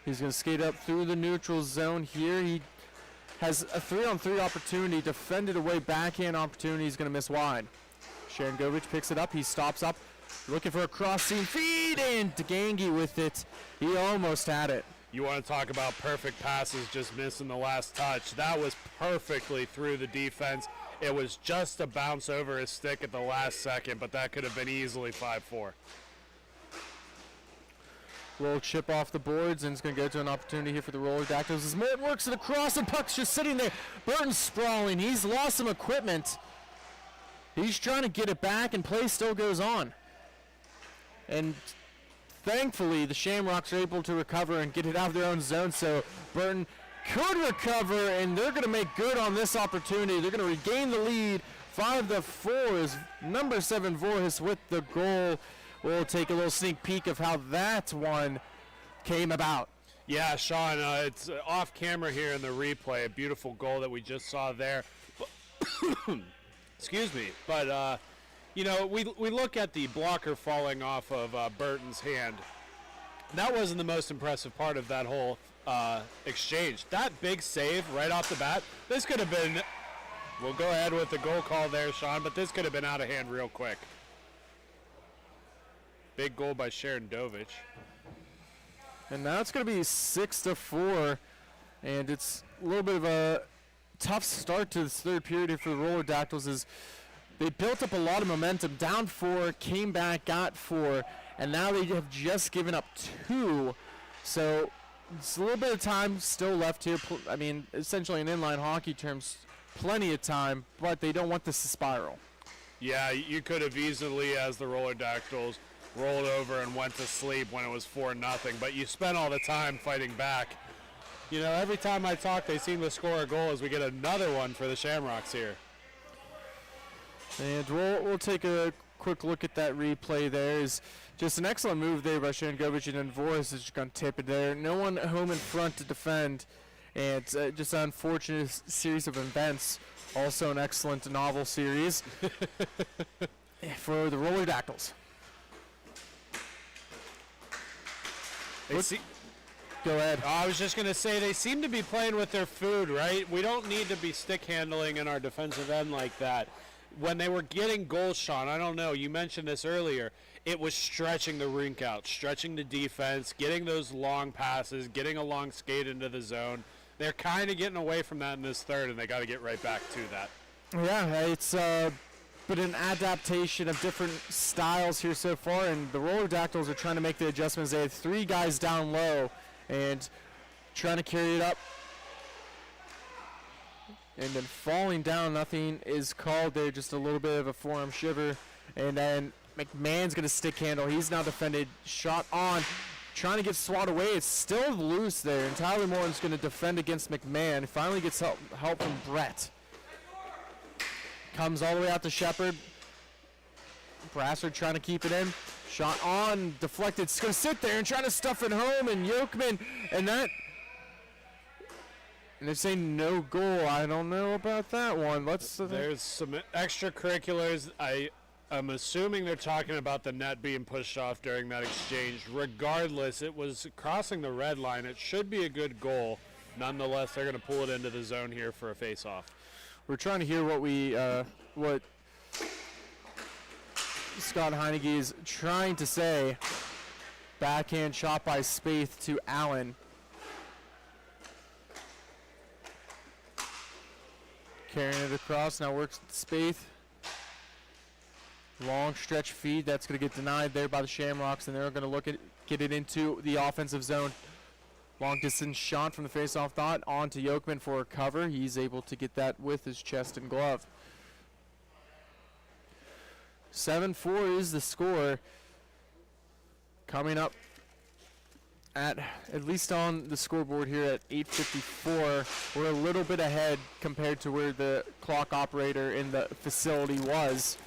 He's going to skate up through the neutral zone here. He has a 3-on-3 opportunity, defended away, backhand opportunity. He's going to miss wide. Sharon Govich picks it up. He stops up, looking for a cross-seam feed, and DeGangi with it. He almost had it. You want to talk about perfect passes, just missing the last touch. That was perfectly through the defense. It was just a bounce over his stick at the last second, but that could have been easily 5-4. Little chip off the boards, and it's going to go to an opportunity here for the Roller Dactyls as Morton works it across, and puck's just sitting there. Burton's sprawling. He's lost some equipment. He's trying to get it back, and play still goes on. And thankfully, the Shamrocks are able to recover and get it out of their own zone, so Burton could recover, and they're going to make good on this opportunity. They're going to regain the lead. 5-4 is number 7 Voorhees with the goal. We'll take a little sneak peek of how that one came about. Yeah, Sean, it's off camera here in the replay. A beautiful goal that we just saw there. Excuse me. But, you know, we look at the blocker falling off of Burton's hand. That wasn't the most impressive part of that whole exchange. That big save right off the bat, this could have been, we'll go ahead with the goal call there, Sean, but this could have been out of hand real quick. Big goal by Sharon Dovich. And now it's going to be 6-4, and it's a little bit of a tough start to this third period for the Roller Dactyls as they built up a lot of momentum. Down 4, came back, got 4, and now they have just given up 2. So it's a little bit of time still left here. I mean, essentially in inline hockey terms, plenty of time, but they don't want this to spiral. Yeah, you could have easily, as the Roller Dactyls, rolled over and went to sleep when it was 4-0, but you spent all the time fighting back. You know, every time I talk, they seem to score a goal as we get another one for the Shamrocks here. And we'll take a quick look at that replay there. Is just an excellent move there by Shangovich, and Voris is just going to tip it there. No one home in front to defend, and just an unfortunate series of events. Also an excellent novel series for the Roller Dactyls. Go ahead. I was just going to say, they seem to be playing with their food, right? We don't need to be stick handling in our defensive end like that. When they were getting goals, Sean, I don't know, you mentioned this earlier, it was stretching the rink out, stretching the defense, getting those long passes, getting a long skate into the zone. They're kind of getting away from that in this third, and they got to get right back to that. Yeah, it's been an adaptation of different styles here so far, and the Roller Dactyls are trying to make the adjustments. They had 3 guys down low and trying to carry it up. And then falling down, nothing is called there, just a little bit of a forearm shiver. And then McMahon's going to stick handle. He's now defended, shot on, trying to get swatted away. It's still loose there, and Tyler Morton's going to defend against McMahon. Finally gets help from Brett. Comes all the way out to Shepard. Brassard trying to keep it in. Shot on, deflected. It's going to sit there and trying to stuff it home, and Yokman, and that... And they're saying no goal. I don't know about that one. There's some extracurriculars. I'm assuming they're talking about the net being pushed off during that exchange. Regardless, it was crossing the red line. It should be a good goal. Nonetheless, they're going to pull it into the zone here for a face-off. We're trying to hear what Scott Heineke is trying to say. Backhand shot by Spaeth to Allen. Carrying it across, now works with Spaeth. Long stretch feed, that's going to get denied there by the Shamrocks, and they're going to look at get it into the offensive zone. Long distance shot from the face-off dot on to Yokman for a cover. He's able to get that with his chest and glove. 7-4 is the score. Coming up at least on the scoreboard here at 8:54, we're a little bit ahead compared to where the clock operator in the facility was.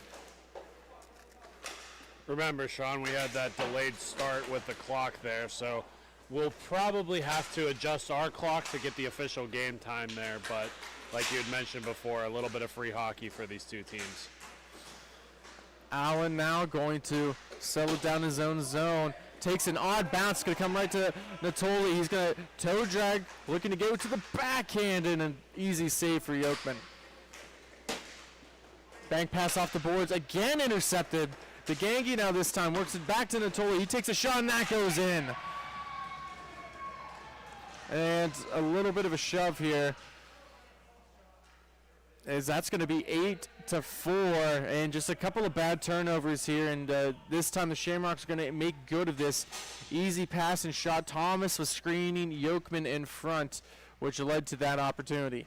Remember, Sean, we had that delayed start with the clock there, so we'll probably have to adjust our clock to get the official game time there, but like you had mentioned before, a little bit of free hockey for these two teams. Allen now going to settle down his own zone. Takes an odd bounce, going to come right to Natoli. He's going to toe drag, looking to go to the backhand, and an easy save for Yokman. Bank pass off the boards, again intercepted. The Gangi now this time works it back to Natoli. He takes a shot, and that goes in. And a little bit of a shove here, as that's going to be 8-4, and just a couple of bad turnovers here, and this time the Shamrocks are going to make good of this. Easy pass and shot. Thomas was screening Yokman in front, which led to that opportunity.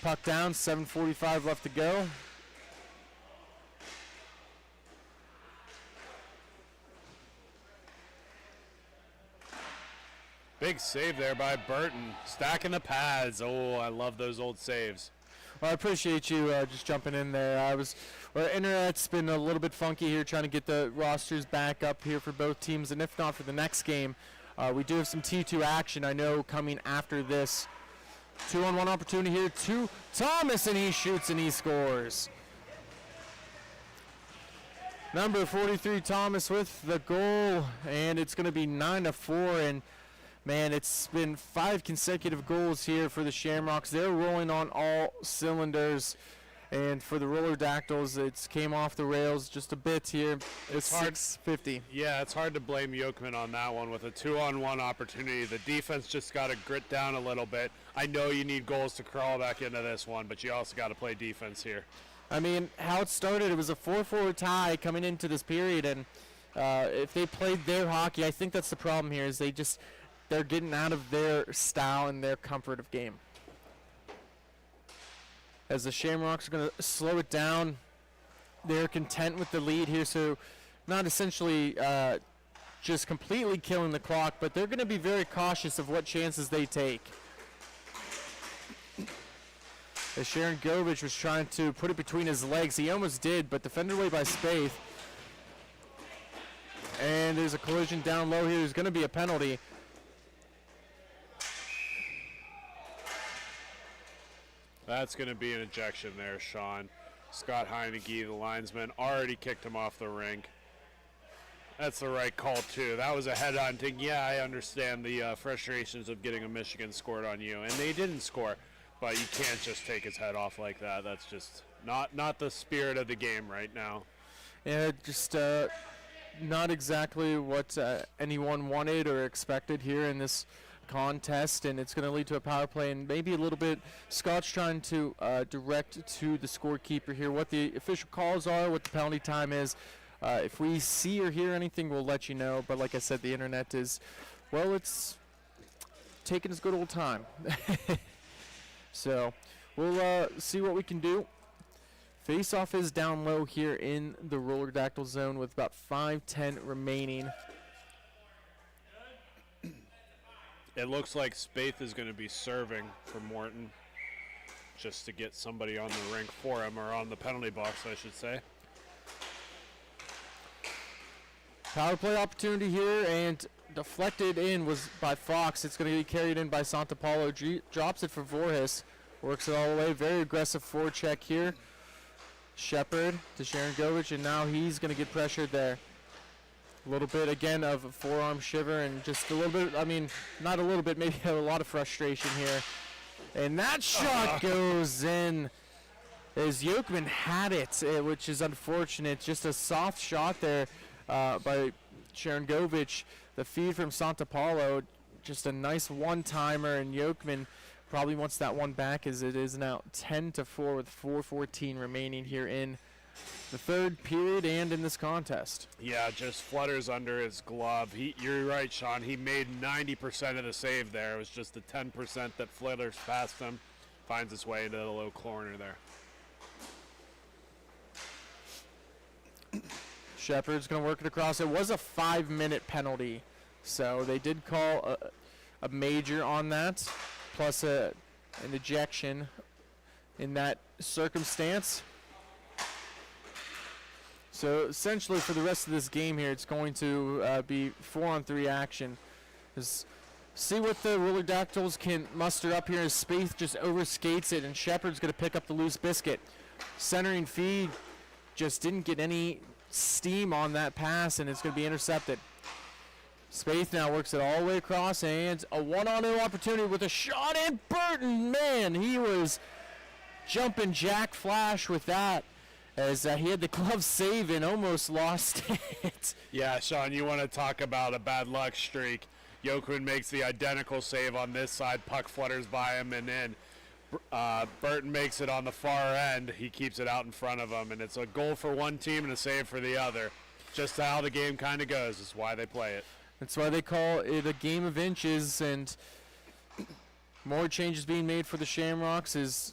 Puck down, 7:45 left to go. Big save there by Burton. Stacking the pads. Oh, I love those old saves. Well, I appreciate you just jumping in there. Our internet's been a little bit funky here, trying to get the rosters back up here for both teams, and if not for the next game, we do have some T2 action, I know, coming after this. 2-on-1 opportunity here to Thomas, and he shoots and he scores. Number 43, Thomas, with the goal, and it's going to be 9-4, and man, it's been 5 consecutive goals here for the Shamrocks. They're rolling on all cylinders. And for the Roller Dactyls, it came off the rails just a bit here. It's 6:50. Yeah, it's hard to blame Yokman on that one with a 2-on-1 opportunity. The defense just got to grit down a little bit. I know you need goals to crawl back into this one, but you also got to play defense here. I mean, how it started, it was a 4-4 tie coming into this period, and if they played their hockey, I think that's the problem here, is they're getting out of their style and their comfort of game. As the Shamrocks are going to slow it down, they're content with the lead here, so not essentially just completely killing the clock, but they're going to be very cautious of what chances they take. As Sharon Govich was trying to put it between his legs, he almost did, but defended away by Spaeth. And there's a collision down low here. There's going to be a penalty. That's going to be an ejection there, Sean. Scott Heineke, the linesman, already kicked him off the rink. That's the right call, too. That was a head-on thing. Yeah, I understand the frustrations of getting a Michigan scored on you, and they didn't score. But you can't just take his head off like that. That's just not the spirit of the game right now. Yeah, just not exactly what anyone wanted or expected here in this contest, and it's going to lead to a power play and maybe a little bit Scott's trying to direct to the scorekeeper here what the official calls are, what the penalty time is. If we see or hear anything, we'll let you know. But like I said, the internet is, well, it's taking its good old time. So we'll see what we can do. Face-off is down low here in the roller dactyl zone with about 5:10 remaining. It looks like Spaeth is going to be serving for Morton just to get somebody on the rink for him, or on the penalty box, I should say. Power play opportunity here, and deflected in was by Fox. It's going to be carried in by Santapalo. Drops it for Voorhis. Works it all the way. Very aggressive forecheck here. Shepard to Sharon Govich, and now he's going to get pressured there. A little bit, again, of a forearm shiver, and just a little bit, I mean, not a little bit, maybe a lot of frustration here. And that shot goes in as Yokman had it, which is unfortunate. Just a soft shot there by Sharon Govich. The feed from Santapalo, just a nice one-timer, and Yokman probably wants that one back, as it is now 10-4 with 4:14 remaining here in the third period and in this contest. Yeah, just flutters under his glove. You're right, Sean. He made 90% of the save there. It was just the 10% that flutters past him, finds its way into the low corner there. Shepard's going to work it across. It was a 5-minute penalty, so they did call a major on that, plus an ejection in that circumstance. So essentially for the rest of this game here, it's going to be 4-on-3 action. Just see what the Roller Dactyls can muster up here as Spaeth just overskates it, and Shepard's going to pick up the loose biscuit. Centering feed just didn't get any steam on that pass, and it's going to be intercepted. Spaeth now works it all the way across, and a 1-on-0 opportunity with a shot, and Burton, man, he was jumping Jack Flash with that, as he had the glove save and almost lost it. Yeah, Sean, you want to talk about a bad luck streak. Yokun makes the identical save on this side, puck flutters by him, and then Burton makes it on the far end. He keeps it out in front of him, and it's a goal for one team and a save for the other. Just how the game kind of goes is why they play it. That's why they call it a game of inches, and more changes being made for the Shamrocks as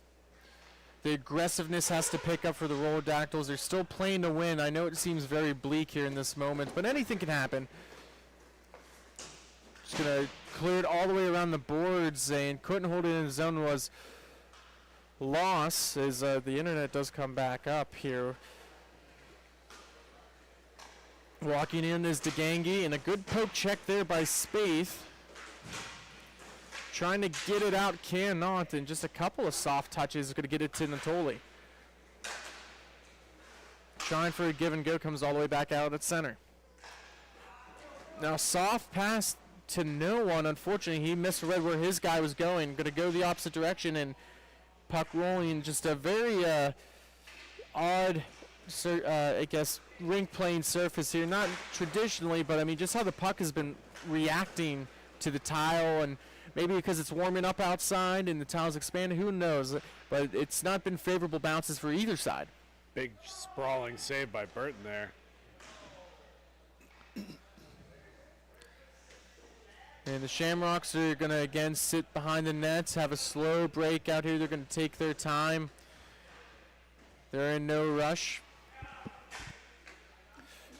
the aggressiveness has to pick up for the Roller Dactyls. They're still playing to win. I know it seems very bleak here in this moment, but anything can happen. Just going to clear it all the way around the boards, and couldn't hold it in the zone. Was loss as the internet does come back up here. Walking in is DeGangi, and a good poke check there by Spaeth. Trying to get it out, cannot, and just a couple of soft touches is going to get it to Natoli. Trying for a give and go, comes all the way back out at center. Now soft pass to no one. Unfortunately, he misread where his guy was going. Going to go the opposite direction, and puck rolling. Just a very odd, I guess, rink playing surface here. Not traditionally, but I mean, just how the puck has been reacting to the tile, and maybe because it's warming up outside and the tile's expanding, who knows? But it's not been favorable bounces for either side. Big sprawling save by Burton there. And the Shamrocks are going to again sit behind the nets, have a slow break out here. They're going to take their time. They're in no rush.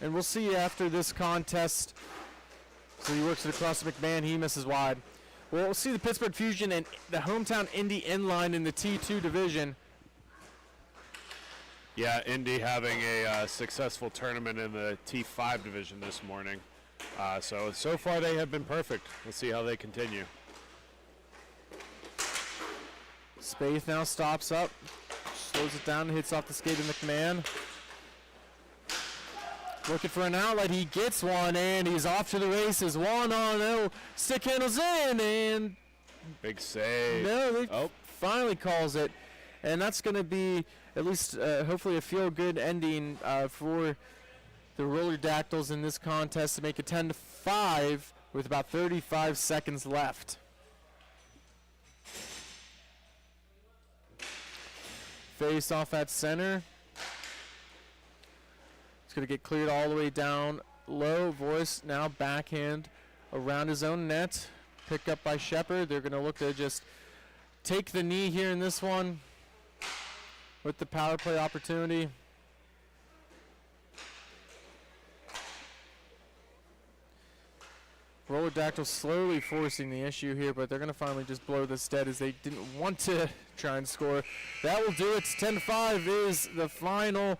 And we'll see after this contest. So he works it across to McMahon. He misses wide. Well, we'll see the Pittsburgh Fusion and the hometown Indy inline in the T2 division. Yeah, Indy having a successful tournament in the T5 division this morning. So far they have been perfect. We'll see how they continue. Spaeth now stops up, slows it down, and hits off the skate of McMahon. Looking for an outlet, he gets one, and he's off to the races. 1-0, stick handles in, and Big save. no, they finally calls it. And that's going to be at least hopefully a feel-good ending for the Roller Dactyls in this contest to make it 10-5 with about 35 seconds left. Face off at center. It's going to get cleared all the way down low. Voice now backhand around his own net. Picked up by Shepard. They're going to look to just take the knee here in this one with the power play opportunity. Roller Dactyl slowly forcing the issue here, but they're going to finally just blow this dead as they didn't want to try and score. That will do it. 10-5 is the final.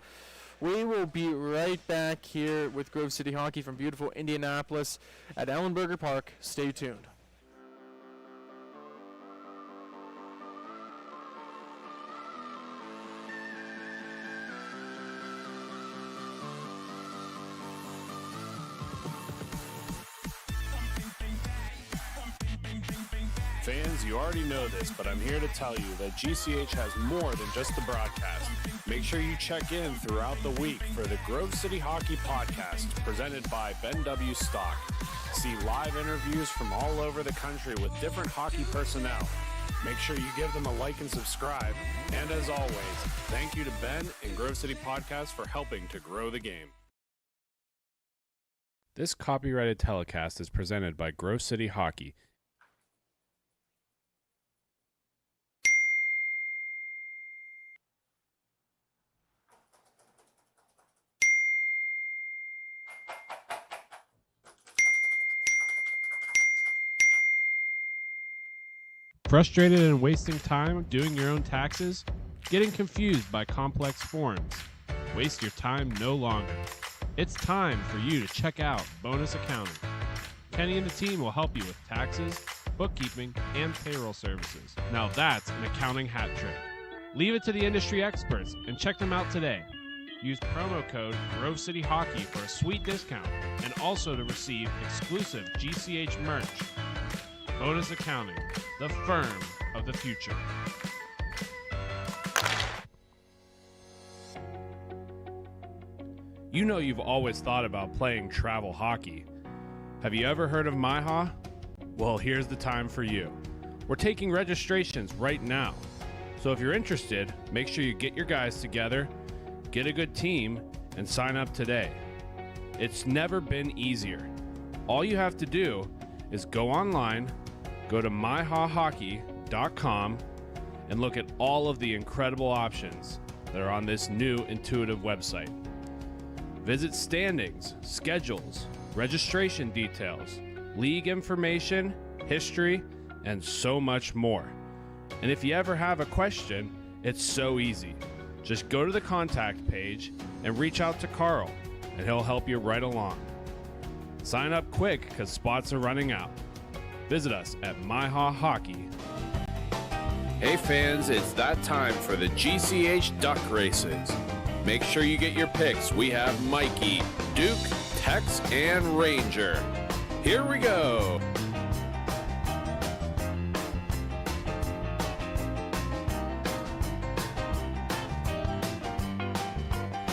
We will be right back here with Grove City Hockey from beautiful Indianapolis at Ellenberger Park. Stay tuned. Fans, you already know this, but I'm here to tell you that GCH has more than just the broadcast. Make sure you check in throughout the week for the Grove City Hockey Podcast, presented by Ben W. Stock. See live interviews from all over the country with different hockey personnel. Make sure you give them a like and subscribe. And as always, thank you to Ben and Grove City Podcast for helping to grow the game. This copyrighted telecast is presented by Grove City Hockey. Frustrated and wasting time doing your own taxes? Getting confused by complex forms? Waste your time no longer. It's time for you to check out Bonus Accounting. Kenny and the team will help you with taxes, bookkeeping, and payroll services. Now that's an accounting hat trick. Leave it to the industry experts and check them out today. Use promo code Grove City Hockey for a sweet discount and also to receive exclusive GCH merch. Bonus Accounting, the firm of the future. You know you've always thought about playing travel hockey. Have you ever heard of MIHA? Well, here's the time for you. We're taking registrations right now. So if you're interested, make sure you get your guys together, get a good team, and sign up today. It's never been easier. All you have to do is go online, go to MIHAHockey.com, and look at all of the incredible options that are on this new intuitive website. Visit standings, schedules, registration details, league information, history, and so much more. And if you ever have a question, it's so easy. Just go to the contact page and reach out to Carl, and he'll help you right along. Sign up quick because spots are running out. Visit us at MIHA Hockey. Hey fans, it's that time for the GCH Duck Races. Make sure you get your picks. We have Mikey, Duke, Tex, and Ranger. Here we go.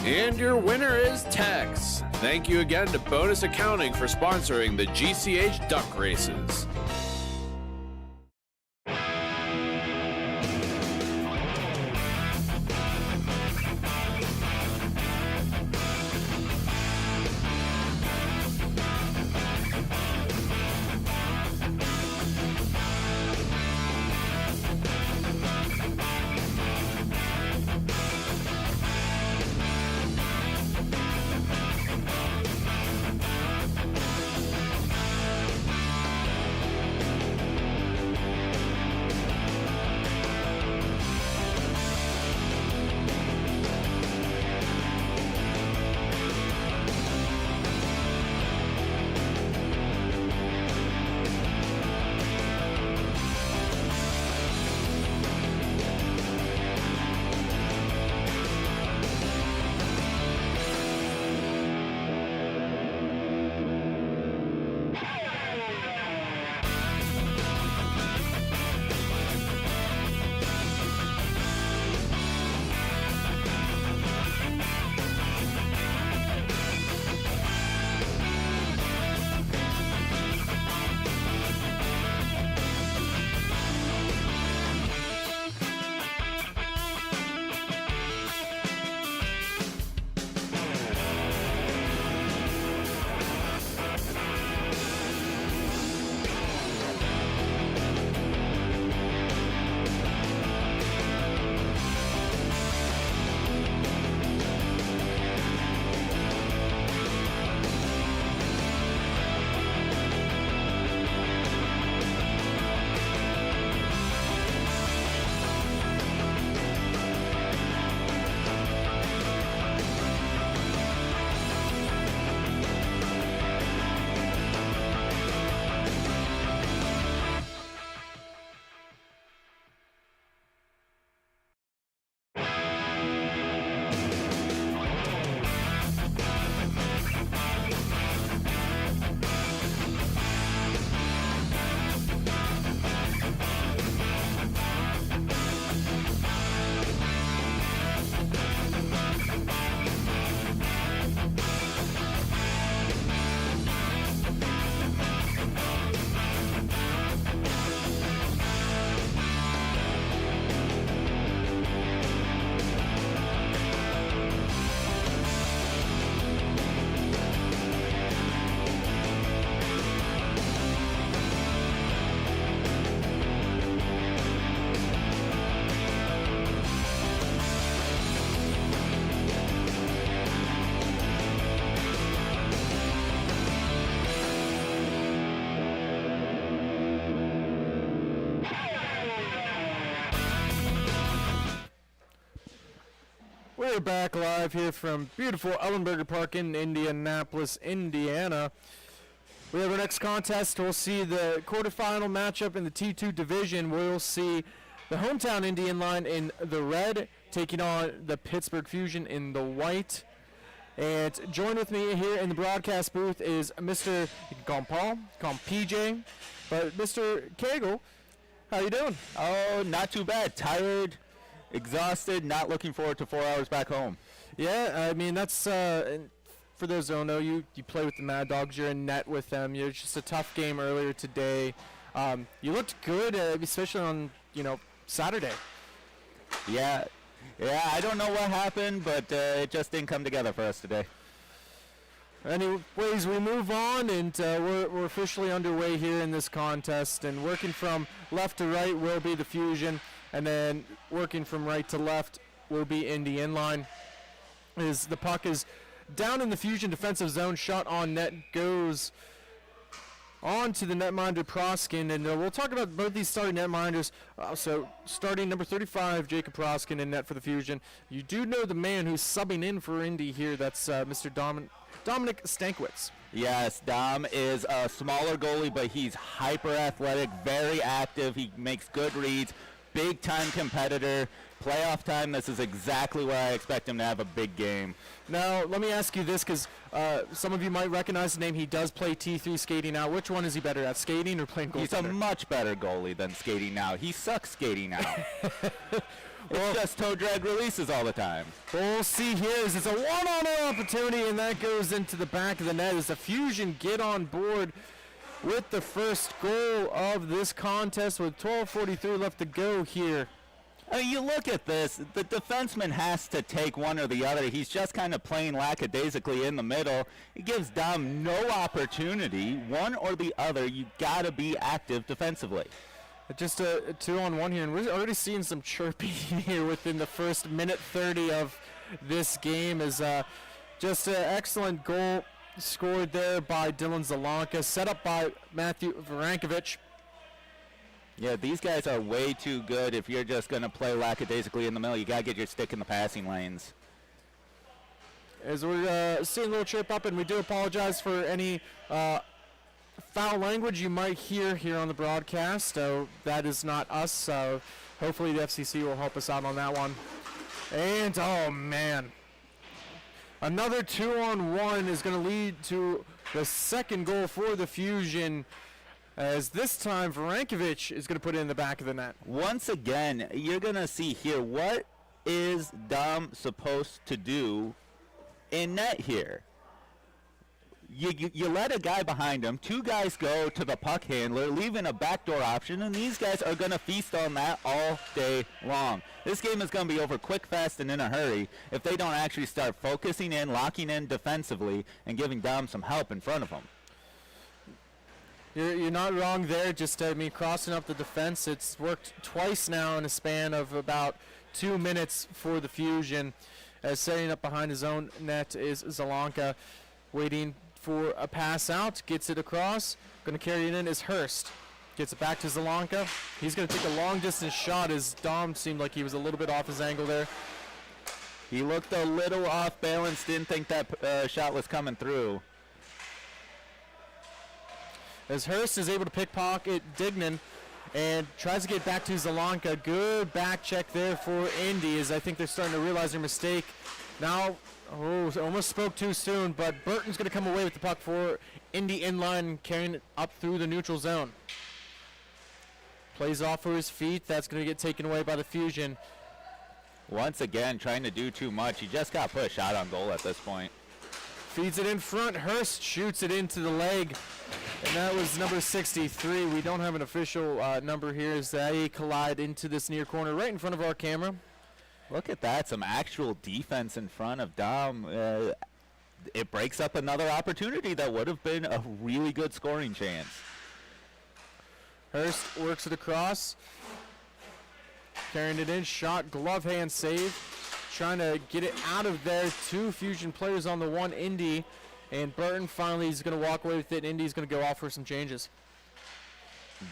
And your winner is Tex. Thank you again to Bonus Accounting for sponsoring the GCH Duck Races. We're back live here from beautiful Ellenberger Park in Indianapolis, Indiana. We have our next contest. We'll see the quarterfinal matchup in the T2 division. We'll see the hometown Indian line in the red taking on the Pittsburgh Fusion in the white. And join with me here in the broadcast booth is Mr. You can call him Paul, call him PJ, but Mr. Cagle, how you doing? Oh, not too bad. Tired, exhausted, not looking forward to 4 hours back home. Yeah, I mean, that's, for those who don't know, you play with the Mad Dogs, you're in net with them. It's just a tough game earlier today. You looked good, especially on, Saturday. Yeah, I don't know what happened, but it just didn't come together for us today. Anyways, we move on, and we're officially underway here in this contest. And working from left to right will be the Fusion, and then working from right to left will be Indy inline. As the puck is down in the Fusion defensive zone, shot on net goes on to the netminder Proskin, and we'll talk about both these starting netminders. So starting number 35, Jacob Proskin in net for the Fusion. You do know the man who's subbing in for Indy here. That's Mr. Dominic Stankwitz. Yes, Dom is a smaller goalie, but he's hyper athletic, very active. He makes good reads, big time competitor. Playoff time, this is exactly where I expect him to have a big game. Now, let me ask you this, because some of you might recognize the name. He does play T3 skating now. Which one is he better at, skating or playing goaltender? He's a much better goalie than skating now. He sucks skating now. It's just toe drag releases all the time. We'll see here as it's a one-on-one opportunity, and that goes into the back of the net as the Fusion get on board with the first goal of this contest with 12:43 left to go here. I mean, you look at this, the defenseman has to take one or the other. He's just kind of playing lackadaisically in the middle. It gives Dom no opportunity. One or the other, you got to be active defensively. Just a 2-on-1 here, and we're already seeing some chirping here within the first minute 30 of this game. Is just an excellent goal scored there by Dylan Zalanka, set up by Matthew Varankovic. Yeah, these guys are way too good if you're just going to play lackadaisically in the middle. You got to get your stick in the passing lanes. As we're seeing a little chirp up, and we do apologize for any foul language you might hear here on the broadcast. That is not us, so hopefully the FCC will help us out on that one. And, oh, man. Another 2-on-1 is going to lead to the second goal for the Fusion, as this time Varankovic is going to put it in the back of the net. Once again, you're going to see here, what is Dom supposed to do in net here? You let a guy behind him, two guys go to the puck handler, leaving a backdoor option, and these guys are going to feast on that all day long. This game is going to be over quick, fast, and in a hurry if they don't actually start focusing in, locking in defensively, and giving Dom some help in front of them. You're not wrong there. Just, crossing up the defense. It's worked twice now in a span of about 2 minutes for the Fusion. As setting up behind his own net is Zalanka, waiting for a pass out. Gets it across. Going to carry it in is Hurst. Gets it back to Zalanka. He's going to take a long-distance shot as Dom seemed like he was a little bit off his angle there. He looked a little off balance. Didn't think that shot was coming through. As Hurst is able to pickpocket Dignan and tries to get back to Zalanka. Good back check there for Indy, as I think they're starting to realize their mistake. Now, almost spoke too soon, but Burton's going to come away with the puck for Indy inline, carrying it up through the neutral zone. Plays off for his feet. That's going to get taken away by the Fusion. Once again, trying to do too much. He just got put a shot on goal at this point. Feeds it in front. Hurst shoots it into the leg. And that was number 63. We don't have an official number here as they collide into this near corner right in front of our camera. Look at that. Some actual defense in front of Dom. It breaks up another opportunity that would have been a really good scoring chance. Hurst works it across. Carrying it in. Shot. Glove hand save. Trying to get it out of there. Two Fusion players on the one Indy. And Burton finally is going to walk away with it. Indy's going to go off for some changes.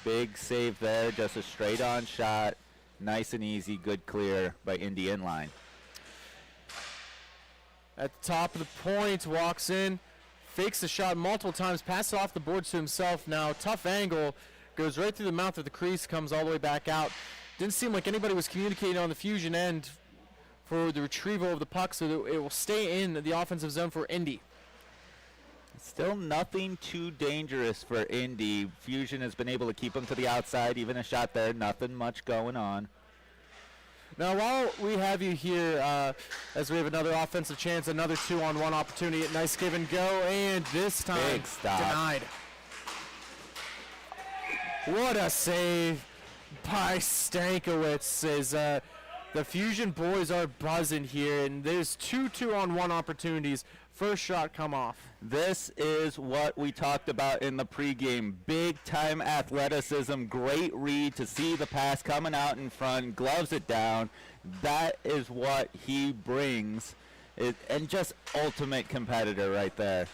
Big save there. Just a straight on shot. Nice and easy. Good clear by Indy inline. at the top of the point, walks in, fakes the shot multiple times, passes off the boards to himself. Now, tough angle, goes right through the mouth of the crease, comes all the way back out. Didn't seem like anybody was communicating on the Fusion end for the retrieval of the puck, so that it will stay in the offensive zone for Indy. Still nothing too dangerous for Indy. Fusion has been able to keep them to the outside, even a shot there, nothing much going on. Now, while we have you here, as we have another offensive chance, another 2-on-1 opportunity, nice give and go, and this time Big stop. denied. What a save by Stankiewicz. As the Fusion boys are buzzing here, and there's 2-on-1 opportunities. First shot come off. This is what we talked about in the pregame. Big-time athleticism, great read to see the pass coming out in front, gloves it down. That is what he brings, and just ultimate competitor right there.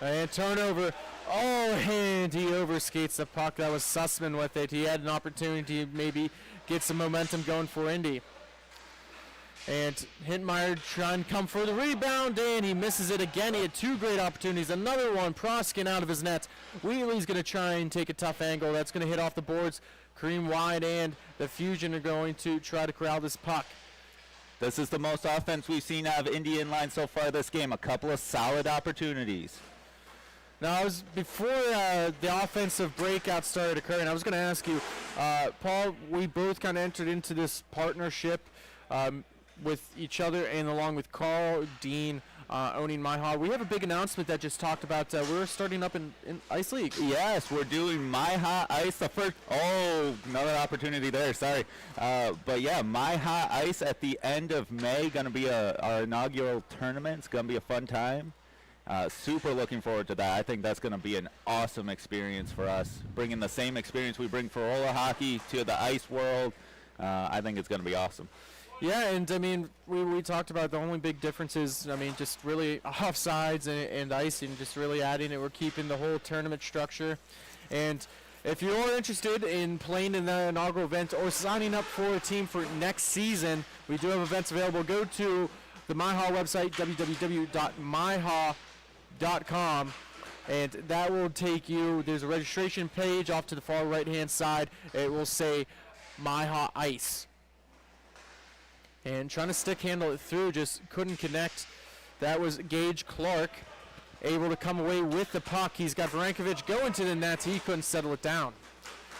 And turnover. Oh, and he overskates the puck. That was Sussman with it. He had an opportunity to maybe get some momentum going for Indy. And Hintmeyer trying to come for the rebound, and he misses it again. He had two great opportunities. Another one, Proskin out of his net. Wheatley's going to try and take a tough angle. That's going to hit off the boards. Kareem wide, and the Fusion are going to try to corral this puck. This is the most offense we've seen out of Indy inline so far this game. A couple of solid opportunities. Now, before the offensive breakout started occurring, I was going to ask you, Paul, we both kind of entered into this partnership with each other, and along with Carl, Dean, owning MIHA. We have a big announcement that just talked about we're starting up in Ice League. Yes, we're doing MIHA Ice. The first, another opportunity there, sorry. But yeah, MIHA Ice at the end of May, going to be our inaugural tournament. It's going to be a fun time. Super looking forward to that. I think that's going to be an awesome experience for us, bringing the same experience we bring for roller hockey to the ice world. I think it's going to be awesome. Yeah, and I mean, we talked about the only big differences, I mean, just really offsides and icing, just really adding it. We're keeping the whole tournament structure. And if you're interested in playing in the inaugural event or signing up for a team for next season, we do have events available. Go to the MIHA website, www.miha.com, and that will take you, there's a registration page off to the far right-hand side. It will say MIHA Ice. And trying to stick handle it through, just couldn't connect. That was Gage Clark, able to come away with the puck. He's got Varankovic going to the net. He couldn't settle it down.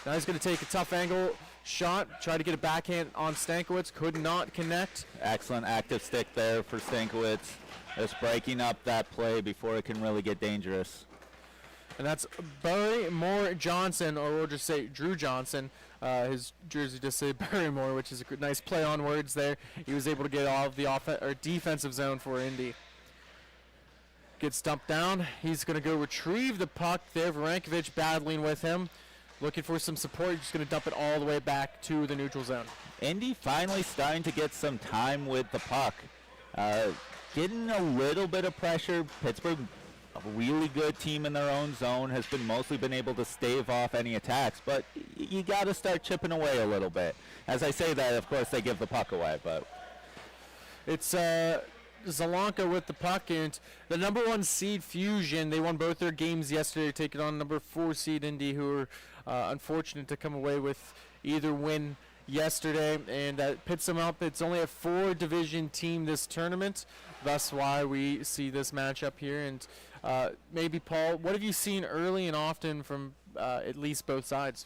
Now he's going to take a tough angle shot, try to get a backhand on Stankiewicz, could not connect. Excellent active stick there for Stankiewicz. Just breaking up that play before it can really get dangerous. And that's Barrymore Johnson, or we'll just say Drew Johnson. His jersey just say Barrymore, which is a nice play on words there. He was able to get all of the defensive zone for Indy. Gets dumped down. He's going to go retrieve the puck there. Varankovic battling with him, looking for some support. He's just going to dump it all the way back to the neutral zone. Indy finally starting to get some time with the puck. Getting a little bit of pressure. Pittsburgh, a really good team in their own zone, has mostly been able to stave off any attacks, but you got to start chipping away a little bit. As I say that, of course, they give the puck away, but it's Zalanka with the puck, and the number 1 seed Fusion, they won both their games yesterday, taking on number 4 seed Indy, who were unfortunate to come away with either win yesterday, and that pits them up. It's only a 4-division team this tournament, thus why we see this matchup here. And maybe, Paul, what have you seen early and often from at least both sides?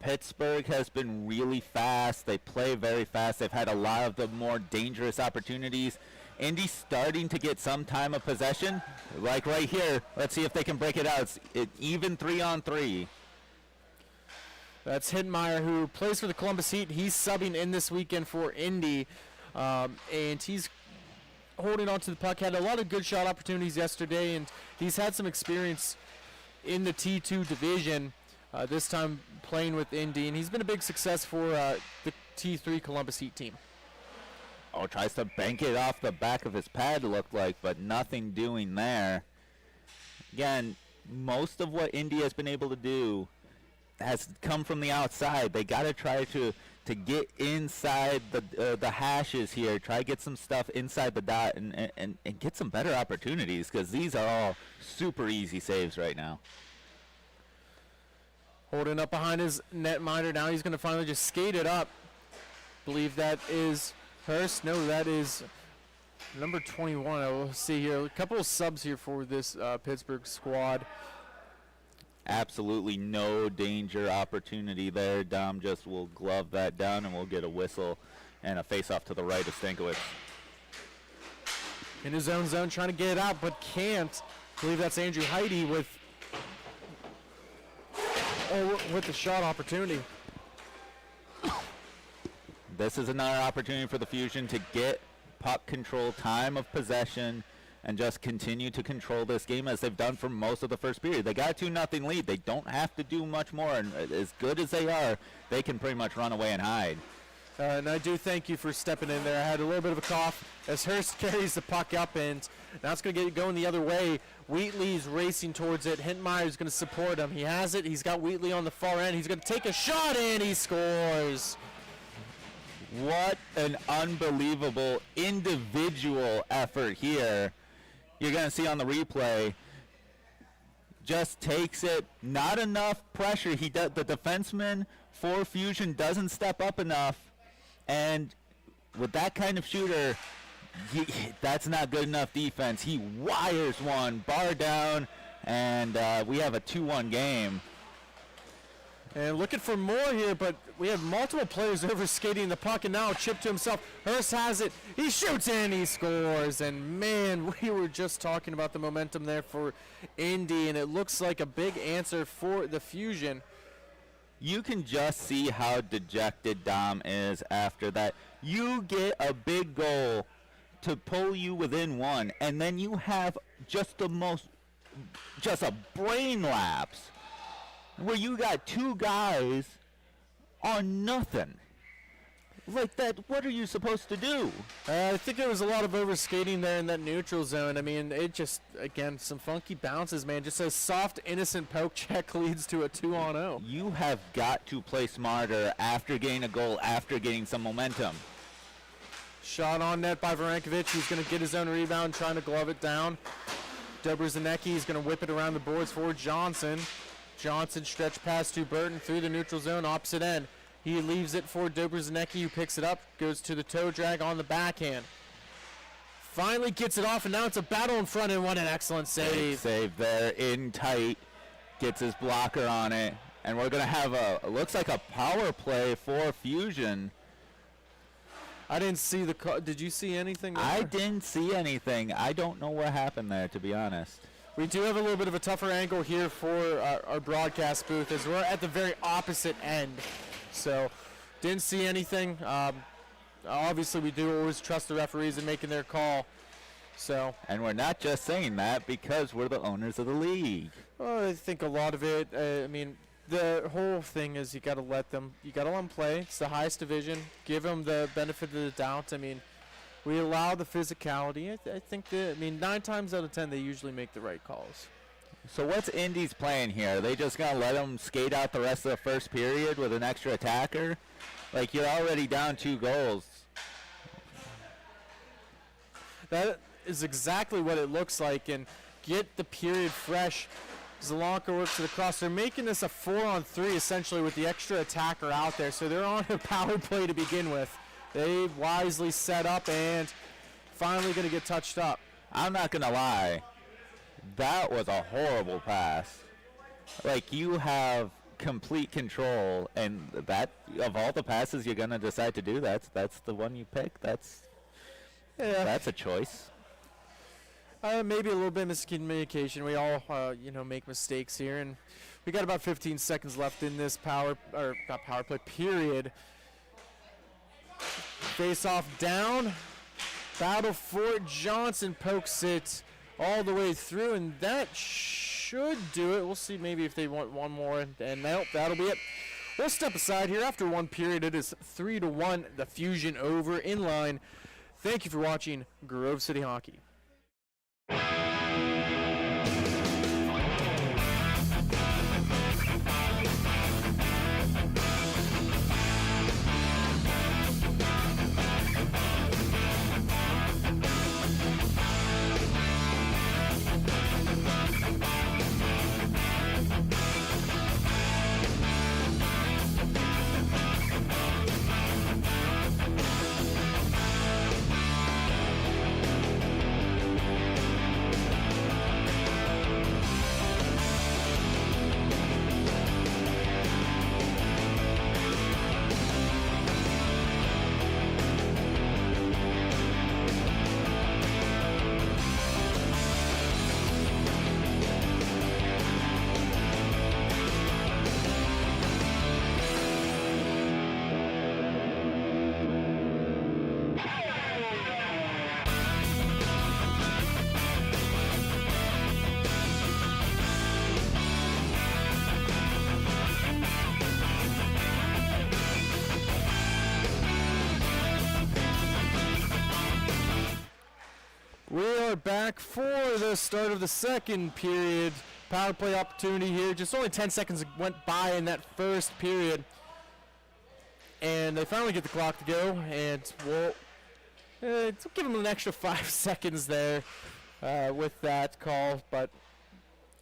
Pittsburgh has been really fast. They play very fast. They've had a lot of the more dangerous opportunities. Indy's starting to get some time of possession, like right here. Let's see if they can break it out. It's even 3-on-3. That's Hintmeyer, who plays for the Columbus Heat. He's subbing in this weekend for Indy, and he's holding on to the puck. Had a lot of good shot opportunities yesterday, and he's had some experience in the T2 division, this time playing with Indy, and he's been a big success for the T3 Columbus Heat team. Oh, tries to bank it off the back of his pad, looked like, but nothing doing there. Again, most of what Indy has been able to do has come from the outside. They got to try to to get inside the hashes here, try to get some stuff inside the dot, and get some better opportunities, because these are all super easy saves right now. Holding up behind his netminder. Now he's going to finally just skate it up. Believe that is Hurst. No, that is number 21. I will see here. A couple of subs here for this Pittsburgh squad. Absolutely no danger opportunity there. Dom just will glove that down, and we'll get a whistle and a face-off to the right of Stankiewicz. In his own zone, trying to get it out, but can't. I believe that's Andrew Heidi with the shot opportunity. This is another opportunity for the Fusion to get puck control, time of possession, and just continue to control this game as they've done for most of the first period. They got a 2-0 lead. They don't have to do much more, and as good as they are, they can pretty much run away and hide. And I do thank you for stepping in there. I had a little bit of a cough as Hurst carries the puck up, and now it's going to get it going the other way. Wheatley's racing towards it. Hintmeyer's going to support him. He has it. He's got Wheatley on the far end. He's going to take a shot, and he scores. What an unbelievable individual effort here. You're going to see on the replay, just takes it, not enough pressure. The defenseman for Fusion doesn't step up enough, and with that kind of shooter, that's not good enough defense. He wires one, bar down, and we have a 2-1 game. And looking for more here, but we have multiple players over skating the puck, and now Chip to himself. Hurst has it. He shoots and he scores. And, man, we were just talking about the momentum there for Indy, and it looks like a big answer for the Fusion. You can just see how dejected Dom is after that. You get a big goal to pull you within one, and then you have just a brain lapse where you got two guys on nothing. Like that, what are you supposed to do? I think there was a lot of overskating there in that neutral zone. I mean, it just, again, some funky bounces, man. Just a soft, innocent poke check leads to a 2-on-0. You have got to play smarter after getting a goal, after getting some momentum. Shot on net by Varankovic. He's going to get his own rebound, trying to glove it down. Dobrzanicki is going to whip it around the boards for Johnson. Johnson stretch pass to Burton through the neutral zone, opposite end. He leaves it for Dobrzanicki, who picks it up, goes to the toe drag on the backhand. Finally gets it off, and now it's a battle in front, and what an excellent save. Save there, in tight, gets his blocker on it, and we're going to have looks like a power play for Fusion. I didn't see did you see anything there? I didn't see anything. I don't know what happened there, to be honest. We do have a little bit of a tougher angle here for our broadcast booth, as we're at the very opposite end. So, didn't see anything. Obviously, we do always trust the referees in making their call. So, and we're not just saying that because we're the owners of the league. Well, I think a lot of it, I mean, the whole thing is you got to let them play. It's the highest division. Give them the benefit of the doubt. I mean, we allow the physicality. I think 9 times out of 10, they usually make the right calls. So what's Indy's plan here? Are they just going to let them skate out the rest of the first period with an extra attacker? Like, you're already down 2 goals. That is exactly what it looks like, and get the period fresh. Zalanka works to the cross. They're making this a 4-on-3 essentially with the extra attacker out there, so they're on a power play to begin with. They wisely set up and finally going to get touched up. I'm not going to lie. That was a horrible pass. Like, you have complete control, and that, of all the passes you're going to decide to do, that's the one you pick. That's a choice. Maybe a little bit of miscommunication. We all, make mistakes here, and we got about 15 seconds left in this period. Face off down. Battle for Johnson pokes it all the way through, and that should do it. We'll see maybe if they want one more, and nope, that'll be it. We'll step aside here after one period. It is 3-1, the Fusion over in line. Thank you for watching Grove City Hockey. We are back for the start of the second period. Power play opportunity here. Just only 10 seconds went by in that first period. And they finally get the clock to go. And we'll give them an extra 5 seconds there with that call. But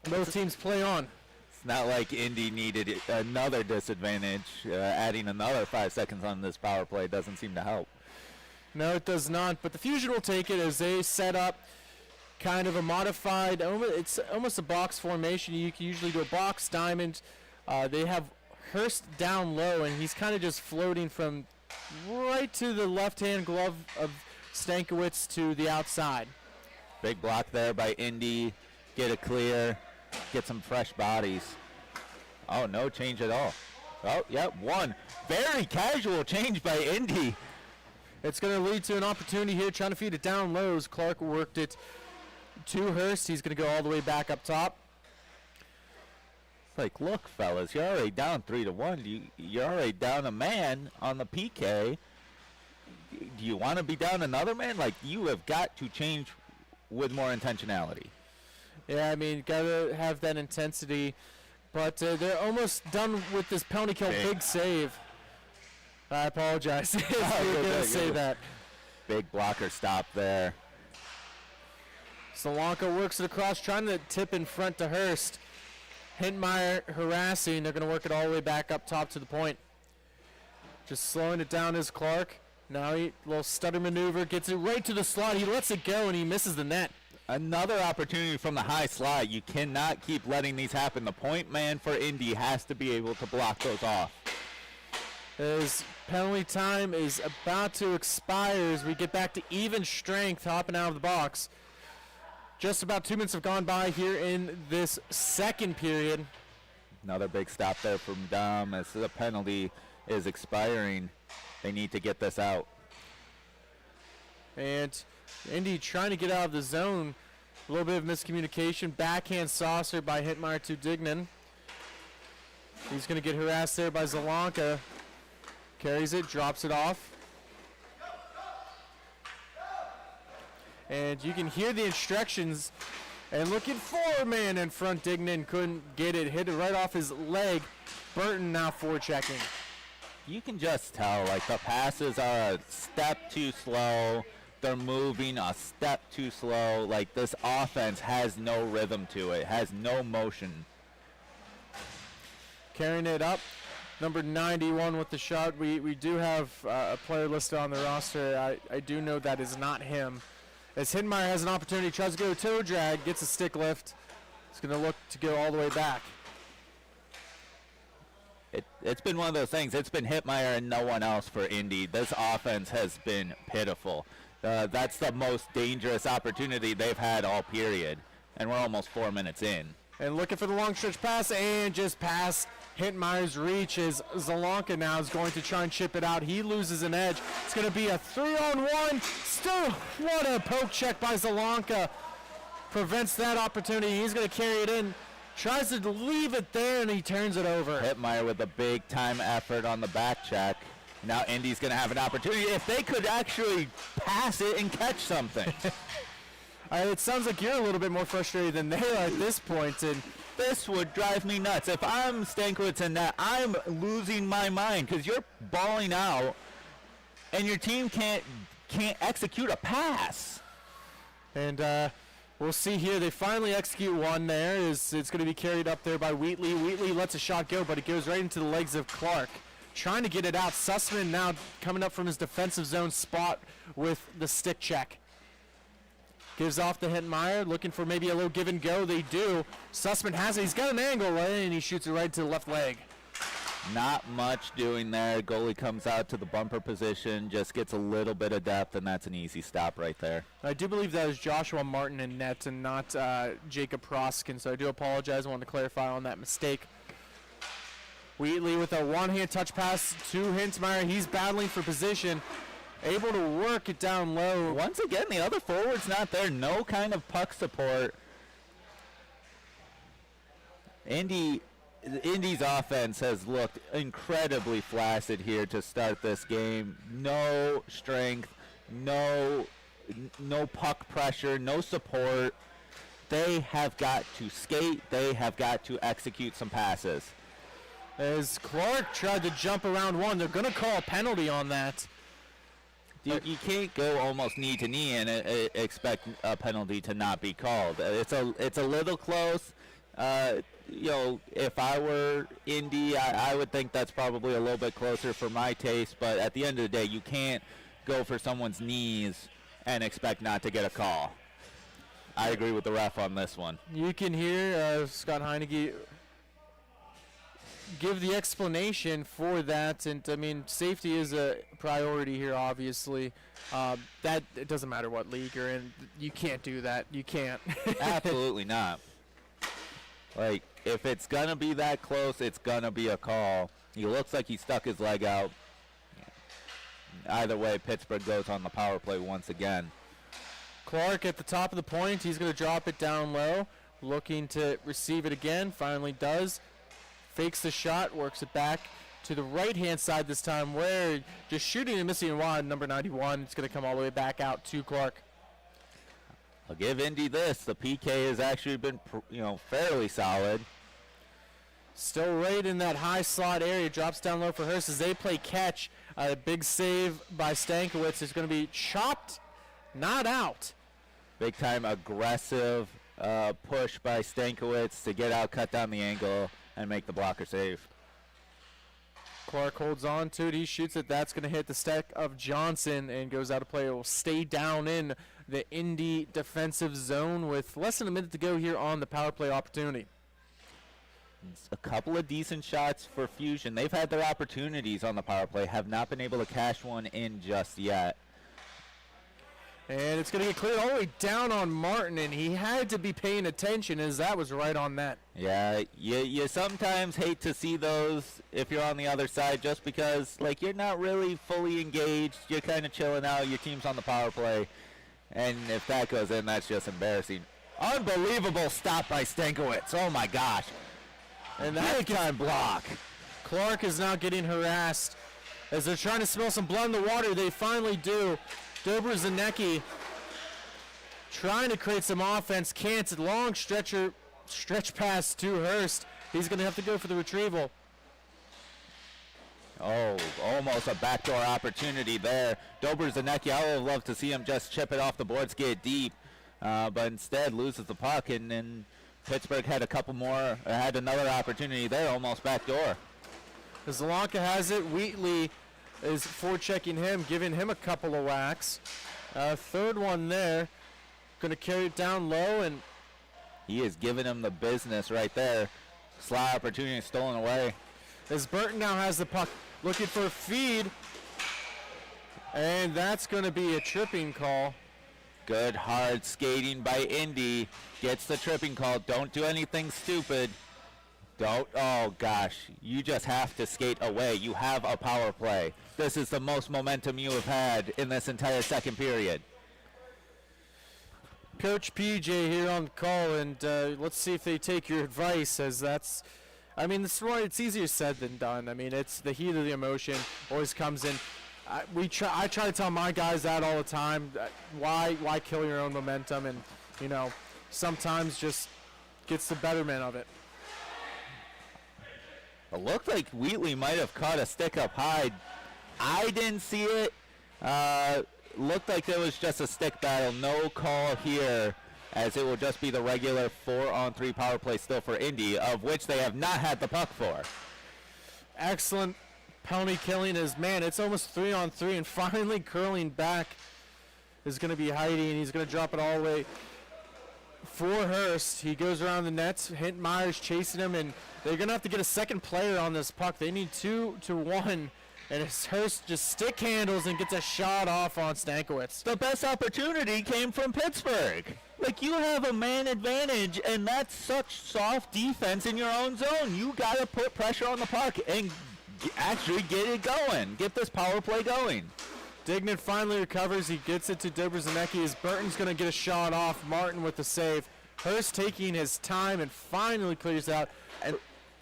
both teams play on. It's not like Indy needed another disadvantage. Adding another 5 seconds on this power play doesn't seem to help. No, it does not. But the Fusion will take it as they set up kind of a modified, it's almost a box formation. You can usually do a box diamond. They have Hurst down low, and he's kind of just floating from right to the left-hand glove of Stankiewicz to the outside. Big block there by Indy. Get it clear. Get some fresh bodies. Oh, no change at all. Oh, yep, one. Very casual change by Indy. It's going to lead to an opportunity here, trying to feed it down low. As Clark worked it to Hurst. He's going to go all the way back up top. It's like, look, fellas, you're already down 3-1. You're already down a man on the PK. Do you want to be down another man? Like, you have got to change with more intentionality. Yeah, I mean, got to have that intensity. But they're almost done with this penalty kill. Big save. I apologize. You're going to say that. Big blocker stop there. Solanka works it across, trying to tip in front to Hurst. Hintmeyer harassing. They're going to work it all the way back up top to the point. Just slowing it down is Clark. Now he little stutter maneuver, gets it right to the slot. He lets it go, and he misses the net. Another opportunity from the high slot. You cannot keep letting these happen. The point man for Indy has to be able to block those off. His penalty time is about to expire as we get back to even strength hopping out of the box. Just about 2 minutes have gone by here in this second period. Another big stop there from Dom as the penalty is expiring. They need to get this out. And Indy trying to get out of the zone. A little bit of miscommunication. Backhand saucer by Hintmeyer to Dignan. He's going to get harassed there by Zalanka. Carries it, drops it off. And you can hear the instructions. And looking for a man in front, Dignan couldn't get it. Hit it right off his leg. Burton now forechecking. You can just tell, like, the passes are a step too slow. They're moving a step too slow. Like, this offense has no rhythm to it, has no motion. Carrying it up. Number 91 with the shot. We do have a player listed on the roster. I do know that is not him. As Hintmeyer has an opportunity, tries to go toe drag, gets a stick lift. It's going to look to go all the way back. It's been one of those things. It's been Hintmeyer and no one else for Indy. This offense has been pitiful. That's the most dangerous opportunity they've had all period. And we're almost 4 minutes in. And looking for the long stretch pass, and just past Hintmeyer's reach as Zalanka now is going to try and chip it out. He loses an edge. It's going to be a 3-on-1. Still, what a poke check by Zalanka. Prevents that opportunity. He's going to carry it in. Tries to leave it there, and he turns it over. Hintmeyer with a big time effort on the back check. Now Indy's going to have an opportunity. If they could actually pass it and catch something. It sounds like you're a little bit more frustrated than they are at this point. And this would drive me nuts. If I'm Stankiewicz in that, I'm losing my mind because you're balling out and your team can't execute a pass. And we'll see here. They finally execute one there. It's going to be carried up there by Wheatley. Wheatley lets a shot go, but it goes right into the legs of Clark. Trying to get it out. Sussman now coming up from his defensive zone spot with the stick check. Gives off to Hintmeyer, looking for maybe a little give and go. They do. Sussman has it. He's got an angle, right, and he shoots it right to the left leg. Not much doing there. Goalie comes out to the bumper position, just gets a little bit of depth, and that's an easy stop right there. I do believe that is Joshua Martin in net and not Jacob Proskin, so I do apologize. I want to clarify on that mistake. Wheatley with a one-hand touch pass to Hintmeyer. He's battling for position. Able to work it down low. Once again, the other forward's not there. No kind of puck support. Indy's offense has looked incredibly flaccid here to start this game. No strength, no no puck pressure, no support. They have got to skate. They have got to execute some passes. As Clark tried to jump around one, they're going to call a penalty on that. You can't go almost knee to knee and expect a penalty to not be called. It's a little close. If I were Indy, I would think that's probably a little bit closer for my taste. But at the end of the day, you can't go for someone's knees and expect not to get a call. I agree with the ref on this one. You can hear Scott Heineke give the explanation for that, and I mean, safety is a priority here, obviously. That it doesn't matter what league you're in, you can't do that. You can't. Absolutely not. Like, if it's gonna be that close, it's gonna be a call. He looks like he stuck his leg out. Either way, Pittsburgh goes on the power play once again. Clark at the top of the point. He's going to drop it down low, looking to receive it again. Finally does. Fakes the shot, works it back to the right-hand side this time, where just shooting and missing wide, number 91. It's going to come all the way back out to Clark. I'll give Indy this. The PK has actually been, fairly solid. Still right in that high slot area. Drops down low for Hurst as they play catch. A big save by Stankiewicz is going to be chopped, not out. Big-time aggressive push by Stankiewicz to get out, cut down the angle, and make the blocker save. Clark holds on to it. He shoots it. That's going to hit the stick of Johnson and goes out of play. It will stay down in the Indy defensive zone with less than a minute to go here on the power play opportunity. A couple of decent shots for Fusion. They've had their opportunities on the power play, have not been able to cash one in just yet. And it's going to get cleared all the way down on Martin, and he had to be paying attention as that was right on net. Yeah, you sometimes hate to see those if you're on the other side, just because, you're not really fully engaged. You're kind of chilling out. Your team's on the power play. And if that goes in, that's just embarrassing. Unbelievable stop by Stankiewicz. Oh, my gosh. And that big-time block. Clark is now getting harassed as they're trying to smell some blood in the water. They finally do. Dobrzanicki trying to create some offense. Can't. Long stretch pass to Hurst. He's going to have to go for the retrieval. Oh, almost a backdoor opportunity there. Dobrzanicki, I would love to see him just chip it off the boards, get deep, but instead loses the puck, and then Pittsburgh had had another opportunity there, almost backdoor. Zalanka has it. Wheatley is forechecking him, giving him a couple of whacks. Third one there. Going to carry it down low, and he is giving him the business right there. Slot opportunity stolen away. As Burton now has the puck, looking for a feed, and that's going to be a tripping call. Good hard skating by Indy. Gets the tripping call. Don't do anything stupid. Oh gosh, you just have to skate away. You have a power play. This is the most momentum you have had in this entire second period. Coach PJ here on the call, and let's see if they take your advice, as that's, it's easier said than done. It's the heat of the emotion always comes in. I try to tell my guys that all the time. Why kill your own momentum? And sometimes just gets the betterment of it. It looked like Wheatley might have caught a stick up high. I didn't see it. Looked like there was just a stick battle. No call here, as it will just be the regular 4-on-3 power play still for Indy, of which they have not had the puck for. Excellent penalty killing is, it's almost 3-on-3, and finally curling back is going to be Heidi, and he's going to drop it all the way for Hurst. He goes around the nets. Hintmeyer's chasing him, and they're going to have to get a second player on this puck. They need 2-to-1, and it's Hurst just stick handles and gets a shot off on Stankiewicz. The best opportunity came from Pittsburgh. You have a man advantage, and that's such soft defense in your own zone. You got to put pressure on the puck and actually get it going. Get this power play going. Dignan finally recovers. He gets it to Dobrzanicki as Burton's going to get a shot off. Martin with the save. Hurst taking his time and finally clears out.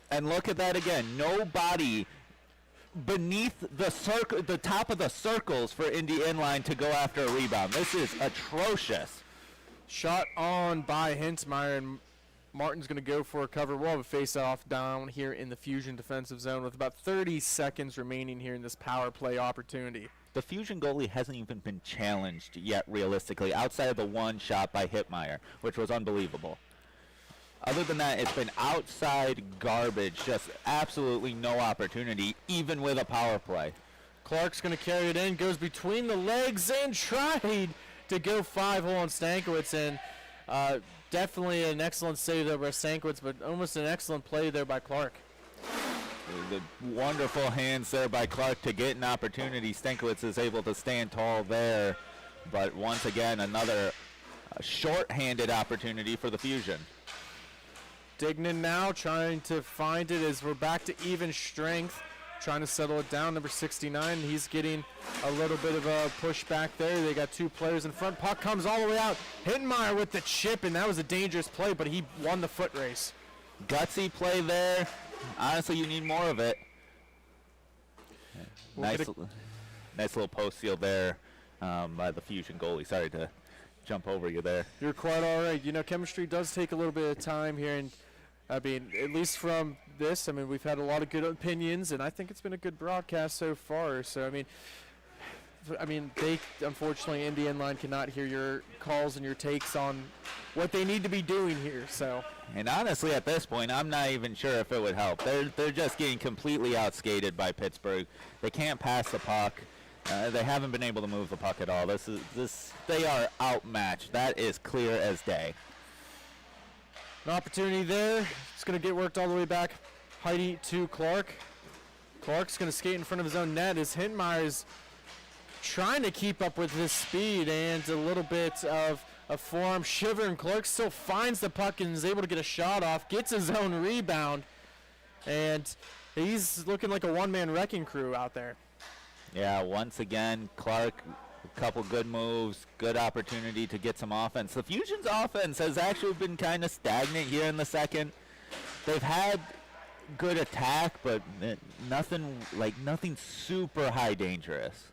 And look at that again. No body beneath the top of the circles for Indy inline to go after a rebound. This is atrocious. Shot on by Hintmeyer, and Martin's going to go for a cover. We'll have a face-off down here in the Fusion defensive zone with about 30 seconds remaining here in this power play opportunity. The Fusion goalie hasn't even been challenged yet, realistically, outside of the one shot by Hintmeyer, which was unbelievable. Other than that, it's been outside garbage, just absolutely no opportunity, even with a power play. Clark's going to carry it in, goes between the legs, and tried to go 5-hole on Stankiewicz, and definitely an excellent save there by Stankiewicz, but almost an excellent play there by Clark. The wonderful hands there by Clark to get an opportunity. Stankiewicz is able to stand tall there, but once again, another short-handed opportunity for the Fusion. Dignan now trying to find it as we're back to even strength, trying to settle it down. Number 69, he's getting a little bit of a push back there. They got two players in front. Puck comes all the way out. Hintmeyer with the chip, and that was a dangerous play, but he won the foot race. Gutsy play there. Honestly, you need more of it. Nice little post seal there by the Fusion goalie. Sorry to jump over you there. You're quite all right. You know, chemistry does take a little bit of time here, and I mean, at least from this, I mean, we've had a lot of good opinions, and I think it's been a good broadcast so far. So, I mean, they, unfortunately, Indy Inline cannot hear your calls and your takes on what they need to be doing here. So, and honestly, at this point, I'm not even sure if it would help. They're just getting completely outskated by Pittsburgh. They can't pass the puck. They haven't been able to move the puck at all. They are outmatched. That is clear as day. An opportunity there. It's going to get worked all the way back. Heidi to Clark. Clark's going to skate in front of his own net as Hintmeyer is trying to keep up with his speed and a little bit of a forearm shiver, and Clark still finds the puck and is able to get a shot off, gets his own rebound, and he's looking like a one-man wrecking crew out there. Yeah, once again, Clark, a couple good moves, good opportunity to get some offense. The Fusion's offense has actually been kind of stagnant here in the second. They've had good attack, but nothing super high dangerous.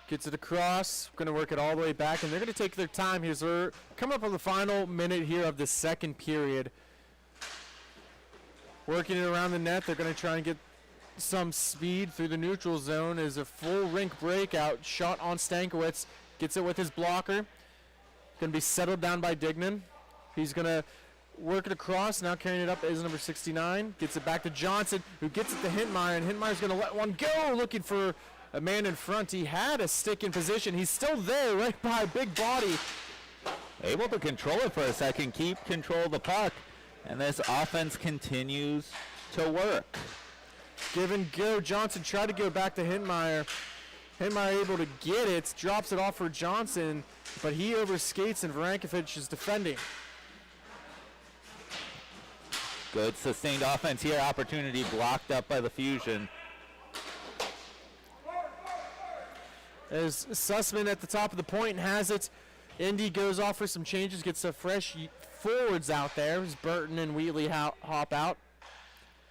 Gets it across, going to work it all the way back, and they're going to take their time here. So we're coming up on the final minute here of the second period. Working it around the net, they're going to try and get some speed through the neutral zone as a full rink breakout shot on Stankiewicz. Gets it with his blocker. Going to be settled down by Dignan. He's going to work it across, now carrying it up is number 69. Gets it back to Johnson, who gets it to Hintmeyer, and Hintmeyer's going to let one go, looking for a man in front. He had a stick in position. He's still there, right by a big body. Able to control it for a second, keep control of the puck, and this offense continues to work. Give and go. Johnson tried to go back to Hintmeyer. Hintmeyer able to get it, drops it off for Johnson, but he overskates and Varankovic is defending. Good sustained offense here. Opportunity blocked up by the Fusion. As Sussman at the top of the point has it. Indy goes off for some changes, gets a fresh forwards out there as Burton and Wheatley hop out.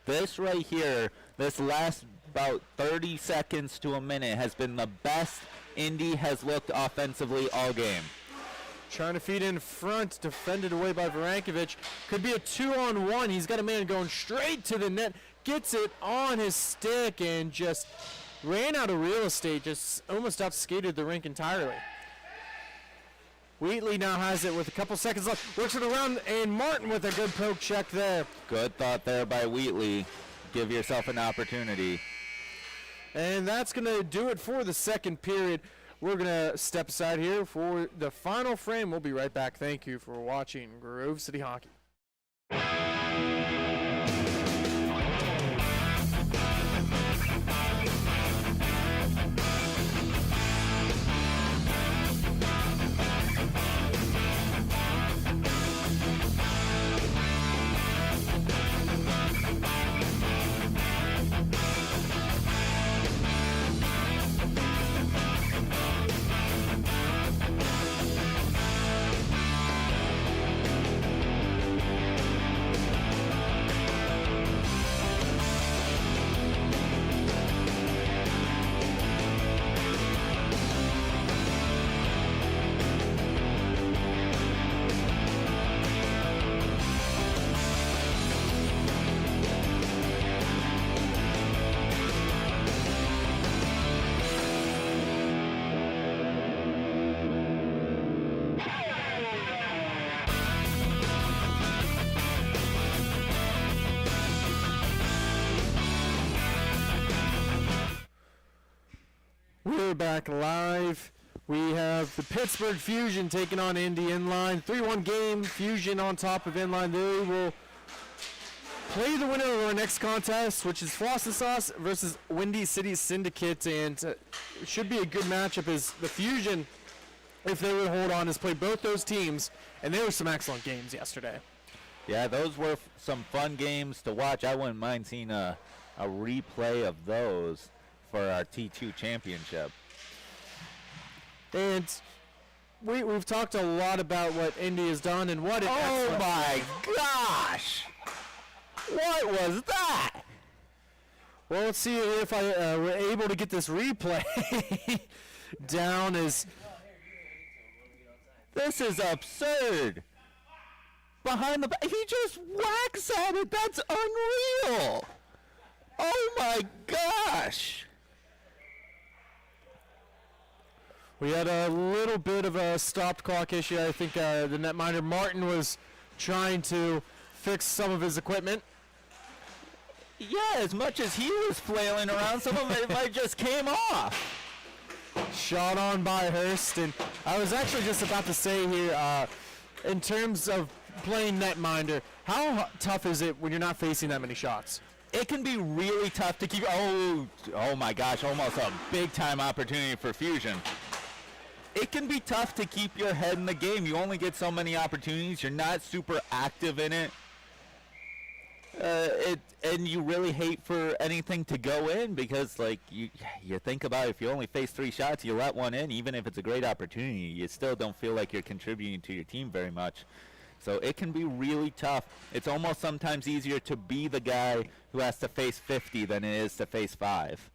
This right here, this last about 30 seconds to a minute has been the best Indy has looked offensively all game. Trying to feed in front, defended away by Varankovic. Could be a 2-on-1. He's got a man going straight to the net, gets it on his stick and just ran out of real estate, just almost outskated the rink entirely. Wheatley now has it with a couple seconds left. Works it around, and Martin with a good poke check there. Good thought there by Wheatley. Give yourself an opportunity. And that's going to do it for the second period. We're going to step aside here for the final frame. We'll be right back. Thank you for watching Grove City Hockey. we're back live. We have the Pittsburgh Fusion taking on Indy Inline. 3-1 game. Fusion on top of Inline. They will play the winner of our next contest, which is Floss and Sauce versus Windy City Syndicate. And it should be a good matchup as the Fusion, if they would hold on, has played both those teams. And there were some excellent games yesterday. Yeah, those were some fun games to watch. I wouldn't mind seeing a replay of those for our T2 championship. And we've talked a lot about what Indy has done and what it Oh my gosh! What was that? Well, let's see if I were able to get this replay down. As this is absurd. Behind the back, he just whacks at it. That's unreal. Oh my gosh. We had a little bit of a stopped clock issue. I think the netminder Martin was trying to fix some of his equipment. Yeah, as much as he was flailing around, some of it might just came off. Shot on by Hurst, and I was actually just about to say here, in terms of playing netminder, how tough is it when you're not facing that many shots? It can be really tough to keep. Oh my gosh, almost a big time opportunity for Fusion. It can be tough to keep your head in the game. You only get so many opportunities. You're not super active in it. And you really hate for anything to go in because, like, you think about if you only face 3 shots, you let one in, even if it's a great opportunity, you still don't feel like you're contributing to your team very much. So it can be really tough. It's almost sometimes easier to be the guy who has to face 50 than it is to face 5.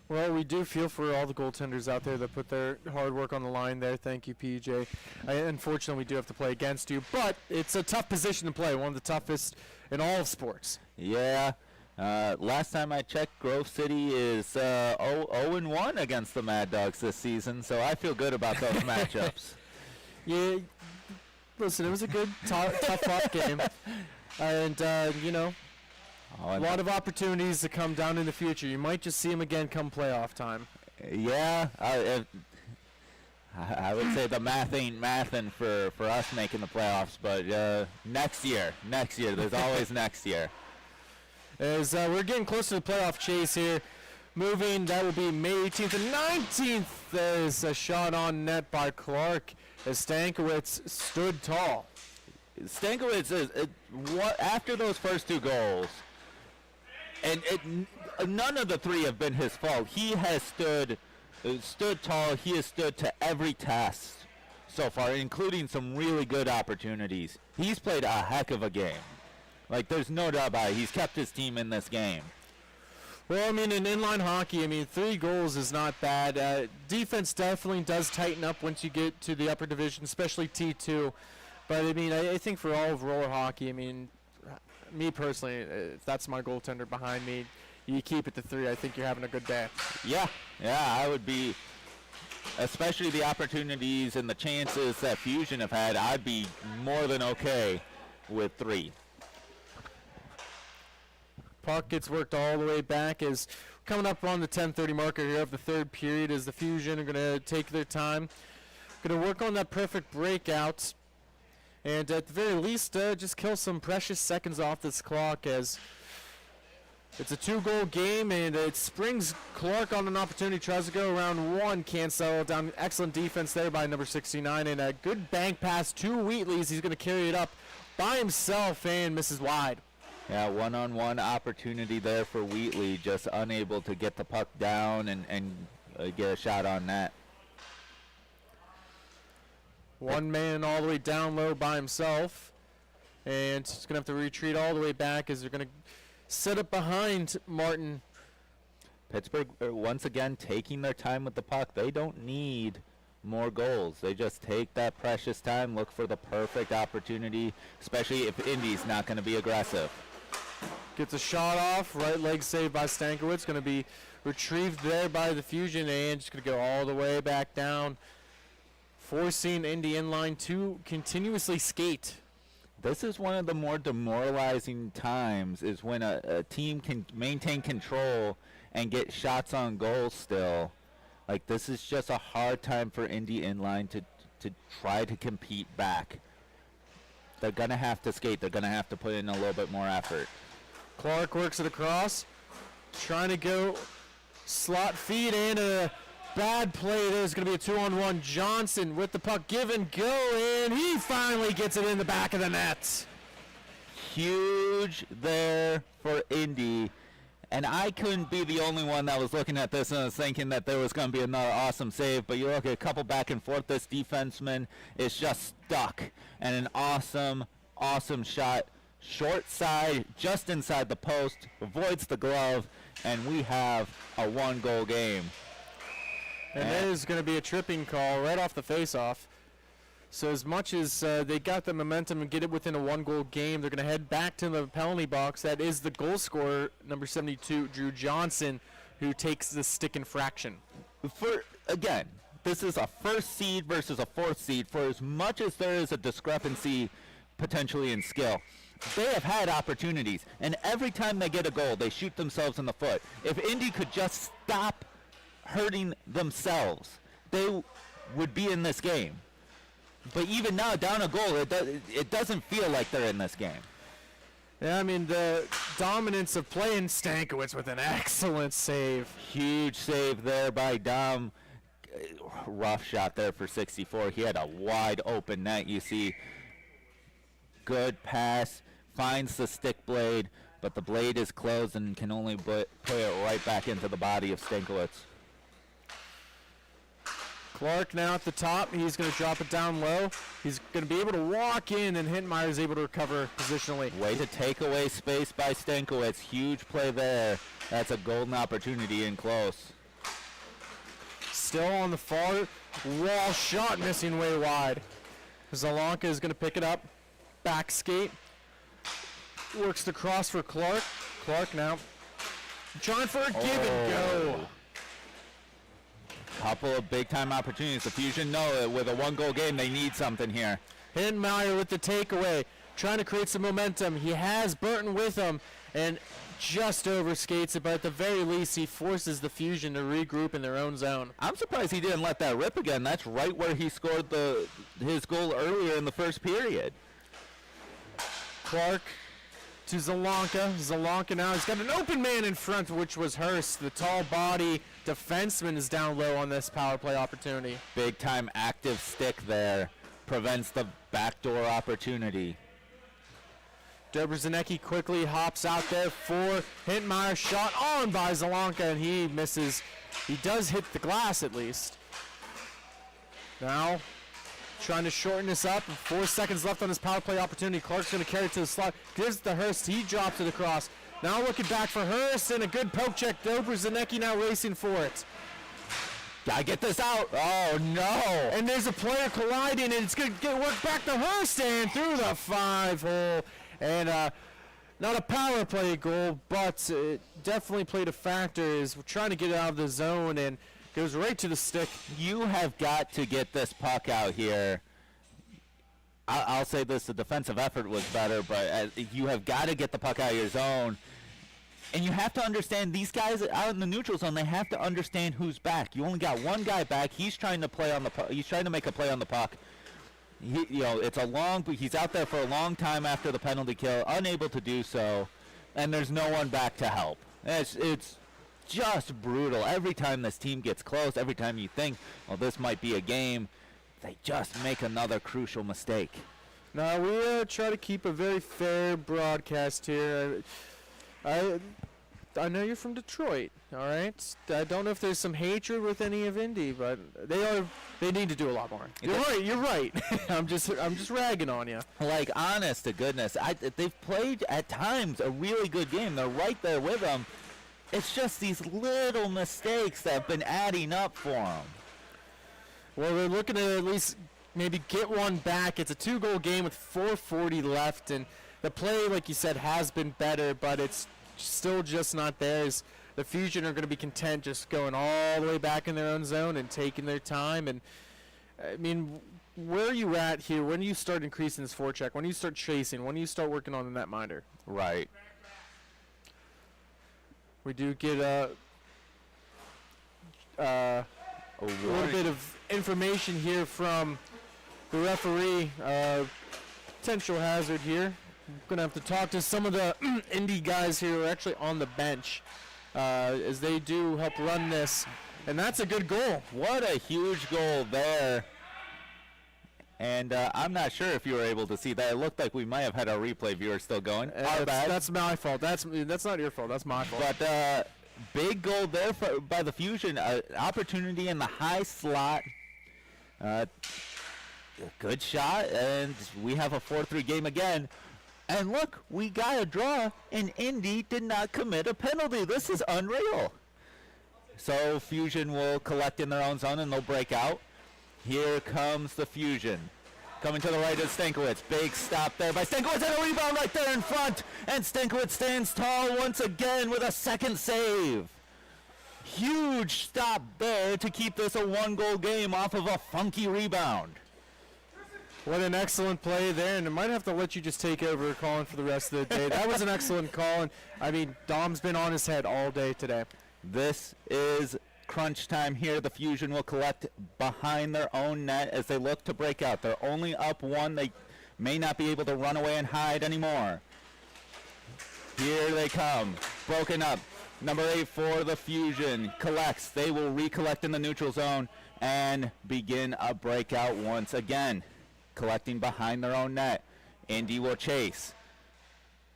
Well, we do feel for all the goaltenders out there that put their hard work on the line there. Thank you, PJ. Unfortunately, we do have to play against you, but it's a tough position to play, one of the toughest in all of sports. Yeah. Last time I checked, Grove City is 0-1 against the Mad Dogs this season, so I feel good about those matchups. Yeah, listen, it was a good, tough game. And, you know, a lot of opportunities to come down in the future. You might just see them again come playoff time. Yeah, I would say the math ain't mathin' for us making the playoffs, but next year, there's always next year. As we're getting close to the playoff chase here, moving, that will be May 18th and 19th. There's a shot on net by Clark as Stankiewicz stood tall. Stankiewicz is after those first 2 goals, and none of the 3 have been his fault. He has stood tall. He has stood to every test so far, including some really good opportunities. He's played a heck of a game. Like, there's no doubt about it. He's kept his team in this game. Well, I mean, in inline hockey, 3 goals is not bad. Defense definitely does tighten up once you get to the upper division, especially T2. But, I think for all of roller hockey, me personally, if that's my goaltender behind me, you keep it to 3. I think you're having a good day. Yeah, I would be, especially the opportunities and the chances that Fusion have had, I'd be more than okay with 3. Puck gets worked all the way back as coming up on the 10:30 marker here of the 3rd period as the Fusion are going to take their time. Going to work on that perfect breakout. And at the very least, just kill some precious seconds off this clock as it's a 2-goal game, and it springs Clark on an opportunity. Tries to go around 1, can't settle down. Excellent defense there by number 69, and a good bank pass to Wheatley's. He's going to carry it up by himself and misses wide. Yeah, one-on-one opportunity there for Wheatley, just unable to get the puck down and get a shot on net. One man all the way down low by himself, and he's going to have to retreat all the way back as they're going to set up behind Martin. Pittsburgh, once again, taking their time with the puck. They don't need more goals. They just take that precious time, look for the perfect opportunity, especially if Indy's not going to be aggressive. Gets a shot off, right leg save by Stankiewicz, going to be retrieved there by the Fusion, and just going to go all the way back down, forcing Indy Inline to continuously skate. This is one of the more demoralizing times, is when a team can maintain control and get shots on goal still. Like, this is just a hard time for Indy Inline to try to compete back. They're going to have to skate. They're going to have to put in a little bit more effort. Clark works it across, trying to go slot feed, and a bad play. There's going to be a 2-on-1. Johnson with the puck, give and go, and he finally gets it in the back of the net. Huge there for Indy. And I couldn't be the only one that was looking at this and was thinking that there was going to be another awesome save. But you look at a couple back and forth. This defenseman is just stuck. And an awesome, awesome shot. Short side, just inside the post. Avoids the glove. And we have a 1-goal game. And there's going to be a tripping call right off the face-off. So as much as they got the momentum and get it within a 1-goal game, they're going to head back to the penalty box. That is the goal scorer, number 72, Drew Johnson, who takes the stick infraction. Again, this is a first seed versus a fourth seed. For as much as there is a discrepancy potentially in skill, they have had opportunities. And every time they get a goal, they shoot themselves in the foot. If Indy could just stop hurting themselves, they would be in this game. But even now, down a goal, it doesn't feel like they're in this game. Yeah, I mean, the dominance of playing Stankiewicz with an excellent save. Huge save there by Dom. Rough shot there for 64. He had a wide open net, you see. Good pass, finds the stick blade, but the blade is closed and can only put it right back into the body of Stankiewicz. Clark now at the top. He's going to drop it down low. He's going to be able to walk in, and Hintmeyer is able to recover positionally. Way to take away space by Stankiewicz. Huge play there. That's a golden opportunity in close. Still on the far wall shot, missing way wide. Zalanka is going to pick it up. Back skate. Works the cross for Clark. Clark now trying for a give and go. Couple of big-time opportunities. The Fusion know that with a 1-goal game, they need something here. Hintmeyer with the takeaway, trying to create some momentum. He has Burton with him and just overskates it, but at the very least, he forces the Fusion to regroup in their own zone. I'm surprised he didn't let that rip again. That's right where he scored his goal earlier in the first period. Clark to Zalanka. Zalanka now, he's got an open man in front, which was Hurst. The tall body defenseman is down low on this power play opportunity. Big time active stick there. Prevents the backdoor opportunity. Dobrzanicki quickly hops out there for Hintmeyer. Shot on by Zalanka, and he misses. He does hit the glass at least. Now trying to shorten this up. 4 seconds left on his power play opportunity. Clark's going to carry it to the slot. Gives it to Hurst. He drops it across. Now looking back for Hurst, and a good poke check. Dobrzanicki now racing for it. Gotta get this out. Oh, no. And there's a player colliding, and it's going to get worked back to Hurst and through the 5-hole. And not a power play goal, but it definitely played a factor as we're trying to get it out of the zone, and goes right to the stick. You have got to get this puck out here. I'll say this, the defensive effort was better, but you have got to get the puck out of your zone. And you have to understand, these guys out in the neutral zone, they have to understand who's back. You only got one guy back. He's trying to play on the puck. He's trying to make a play on the puck. It's a long, he's out there for a long time after the penalty kill, unable to do so, and there's no one back to help. It's just brutal. Every time this team gets close, every time you think, well, this might be a game, they just make another crucial mistake. Now, we try to keep a very fair broadcast here. I know you're from Detroit, all right? I don't know if there's some hatred with any of Indy, but they need to do a lot more. You're right. I'm just ragging on you. Like, honest to goodness, they've played at times a really good game. They're right there with them. It's just these little mistakes that have been adding up for them. Well, they're looking to at least maybe get one back. It's a 2-goal game with 4:40 left, and the play, like you said, has been better, but it's still just not theirs. The Fusion are going to be content just going all the way back in their own zone and taking their time. And, I mean, where are you at here? When do you start increasing this forecheck? When do you start chasing? When do you start working on the netminder? Right. We do get a little bit of information here from the referee. Potential hazard here. I'm going to have to talk to some of the Indy guys here who are actually on the bench as they do help run this. And that's a good goal. What a huge goal there. And I'm not sure if you were able to see that. It looked like we might have had our replay viewer still going. Our bad. That's my fault. That's not your fault. That's my fault. But big goal there by the Fusion. Opportunity in the high slot. Good shot. And we have a 4-3 game again. And look, we got a draw. And Indy did not commit a penalty. This is unreal. So Fusion will collect in their own zone and they'll break out. Here comes the Fusion. Coming to the right is Stankiewicz. Big stop there by Stankiewicz and a rebound right there in front. And Stankiewicz stands tall once again with a second save. Huge stop there to keep this a 1-goal game off of a funky rebound. What an excellent play there, and I might have to let you just take over calling for the rest of the day. That was an excellent call, and I mean, Dom's been on his head all day today. This is crunch time here. The Fusion will collect behind their own net as they look to break out. They're only up 1. They may not be able to run away and hide anymore. Here they come. Broken up. Number 8 for the Fusion collects. They will recollect in the neutral zone and begin a breakout once again. Collecting behind their own net. Indy will chase.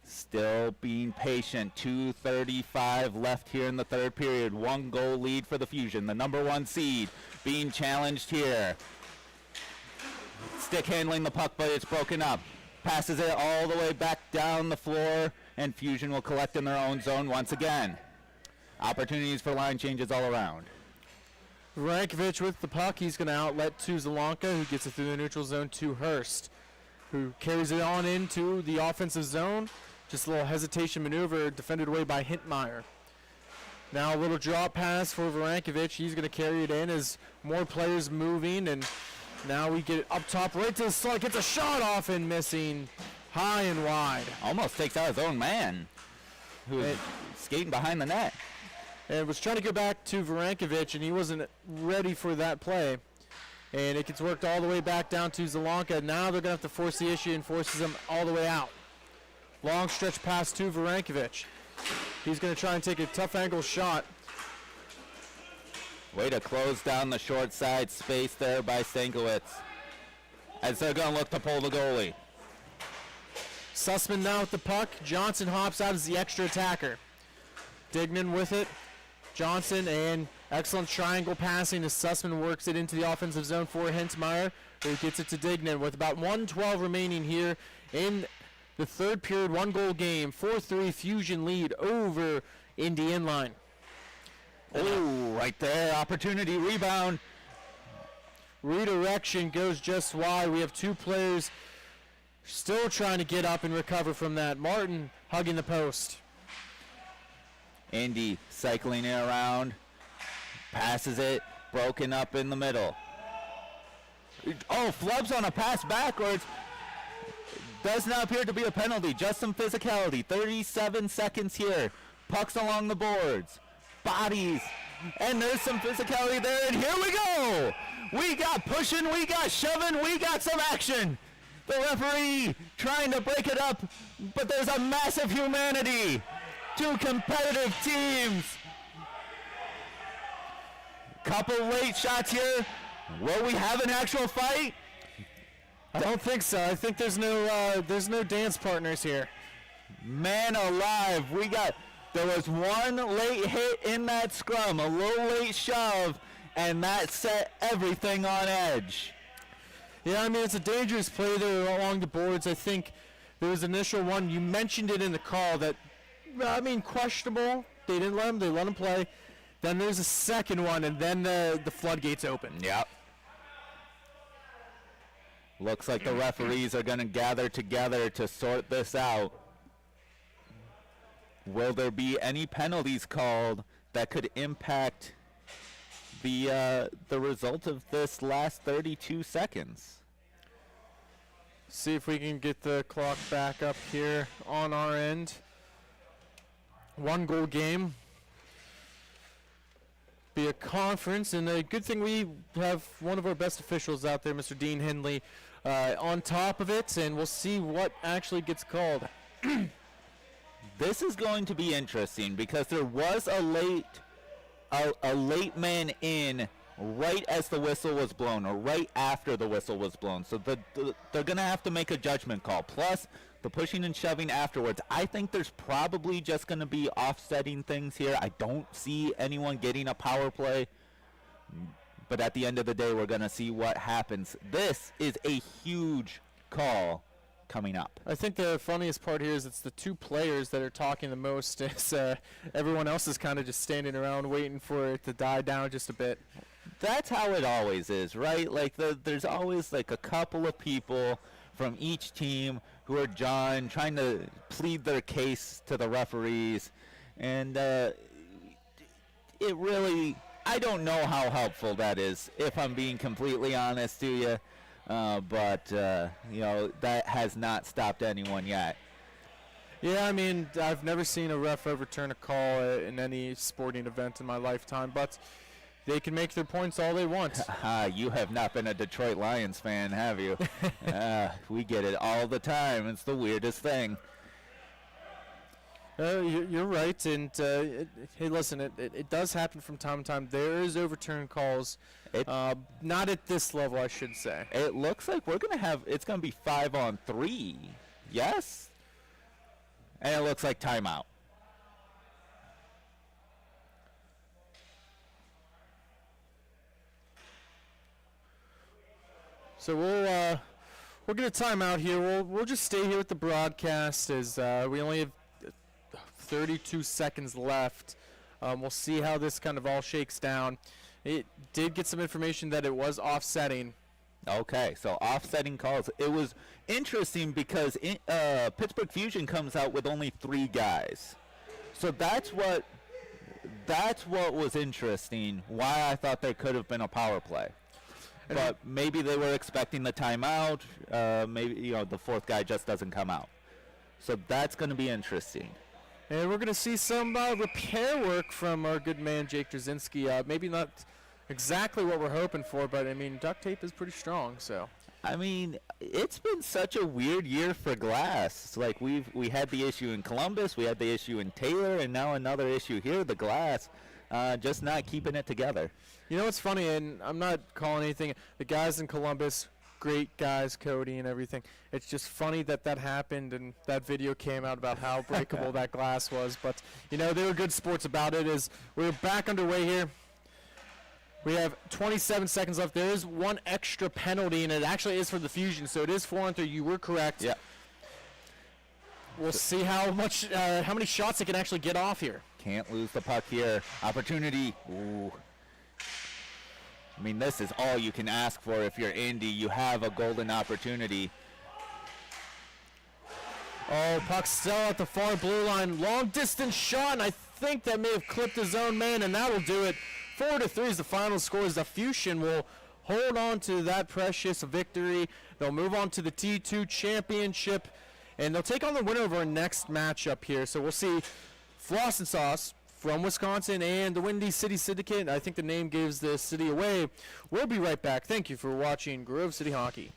Still being patient. 2:35 left here in the third period. 1-goal lead for the Fusion. The number 1 seed being challenged here. Stick handling the puck, but it's broken up. Passes it all the way back down the floor, and Fusion will collect in their own zone once again. Opportunities for line changes all around. Rankovic with the puck. He's going to outlet to Zelanka, who gets it through the neutral zone to Hurst, who carries it on into the offensive zone. Just a little hesitation maneuver defended away by Hintmeyer. Now a little drop pass for Varankovic. He's going to carry it in as more players moving, and now we get it up top right to the slot. Gets a shot off and missing high and wide. Almost takes out his own man, who is skating behind the net. And was trying to go back to Varankovic, and he wasn't ready for that play. And it gets worked all the way back down to Zelanka. Now they're going to have to force the issue and forces him all the way out. Long stretch pass to Varankovic. He's going to try and take a tough angle shot. Way to close down the short side space there by Stankiewicz. As they're going to look to pull the goalie. Sussman now with the puck. Johnson hops out as the extra attacker. Dignan with it. Johnson, and excellent triangle passing as Sussman works it into the offensive zone for Hintmeyer, who gets it to Dignan with about 1:12 remaining here in the third period. 1-goal game. 4-3 Fusion lead over Indy Inline. Oh, right there. Opportunity rebound. Redirection goes just wide. We have 2 players still trying to get up and recover from that. Martin hugging the post. Indy cycling it around. Passes it. Broken up in the middle. Oh, flubs on a pass backwards. Does not appear to be a penalty. Just some physicality. 37 seconds here. Pucks along the boards. Bodies. And there's some physicality there. And here we go. We got pushing. We got shoving. We got some action. The referee trying to break it up. But there's a massive humanity. 2 competitive teams. Couple late shots here. Will we have an actual fight? I don't think so. I think there's no dance partners here. Man alive, there was 1 late hit in that scrum, a little late shove, and that set everything on edge. Yeah, I mean, it's a dangerous play there along the boards. I think there was an initial one. You mentioned it in the call that, I mean, questionable. They didn't let him. They let him play. Then there's a second one, and then the floodgates open. Yep. Looks like the referees are going to gather together to sort this out. Will there be any penalties called that could impact the result of this last 32 seconds? See if we can get the clock back up here on our end. 1-goal game. be a conference, and a good thing we have one of our best officials out there, Mr. Dean Hindley, on top of it, and we'll see what actually gets called. This is going to be interesting because there was a late man in right as the whistle was blown, or right after the whistle was blown. So they're going to have to make a judgment call. Plus, the pushing and shoving afterwards, I think there's probably just going to be offsetting things here. I don't see anyone getting a power play. But at the end of the day, we're going to see what happens. This is a huge call coming up. I think the funniest part here is it's the two players that are talking the most. As, everyone else is kind of just standing around waiting for it to die down just a bit. That's how it always is, right? Like there's always like a couple of people from each team who are trying to plead their case to the referees, and it really, I don't know how helpful that is, if I'm being completely honest to you, but you know, that has not stopped anyone yet. Yeah, I mean, I've never seen a ref overturn a call in any sporting event in my lifetime, but they can make their points all they want. You have not been a Detroit Lions fan, have you? We get it all the time. It's the weirdest thing. You're right, and hey, listen, it does happen from time to time. There is overturn calls, not at this level, I should say. It looks like we're gonna have, it's gonna be 5-on-3. Yes, and it looks like timeout. So we're gonna time out here. We'll just stay here with the broadcast as we only have 32 seconds left. We'll see how this kind of all shakes down. It did get some information that it was offsetting. Okay, so offsetting calls. It was interesting because Pittsburgh Fusion comes out with only 3 guys. So that's what was interesting. Why I thought there could have been a power play. But maybe they were expecting the timeout. Maybe the 4th guy just doesn't come out. So that's going to be interesting. And we're going to see some repair work from our good man Jake Drzinski. Maybe not exactly what we're hoping for, but I mean, duct tape is pretty strong. So I mean, it's been such a weird year for glass. Like we had the issue in Columbus, we had the issue in Taylor, and now another issue here. The glass just not keeping it together. You know what's funny, and I'm not calling anything. The guys in Columbus, great guys, Cody and everything. It's just funny that happened and that video came out about how breakable that glass was. But, they were good sports about it. As we're back underway here. We have 27 seconds left. There is one extra penalty, and it actually is for the Fusion, so it is 4-on-3. You were correct. Yeah. We'll see how many shots they can actually get off here. Can't lose the puck here. Opportunity. Ooh. I mean, this is all you can ask for if you're Indy. You have a golden opportunity. Oh, puck still at the far blue line. Long distance shot, and I think that may have clipped his own man, and that will do it. 4-3 is the final score as the Fusion will hold on to that precious victory. They'll move on to the T2 championship, and they'll take on the winner of our next matchup here. So we'll see Floss and Sauce from Wisconsin and the Windy City Syndicate. I think the name gives the city away. We'll be right back. Thank you for watching Grove City Hockey.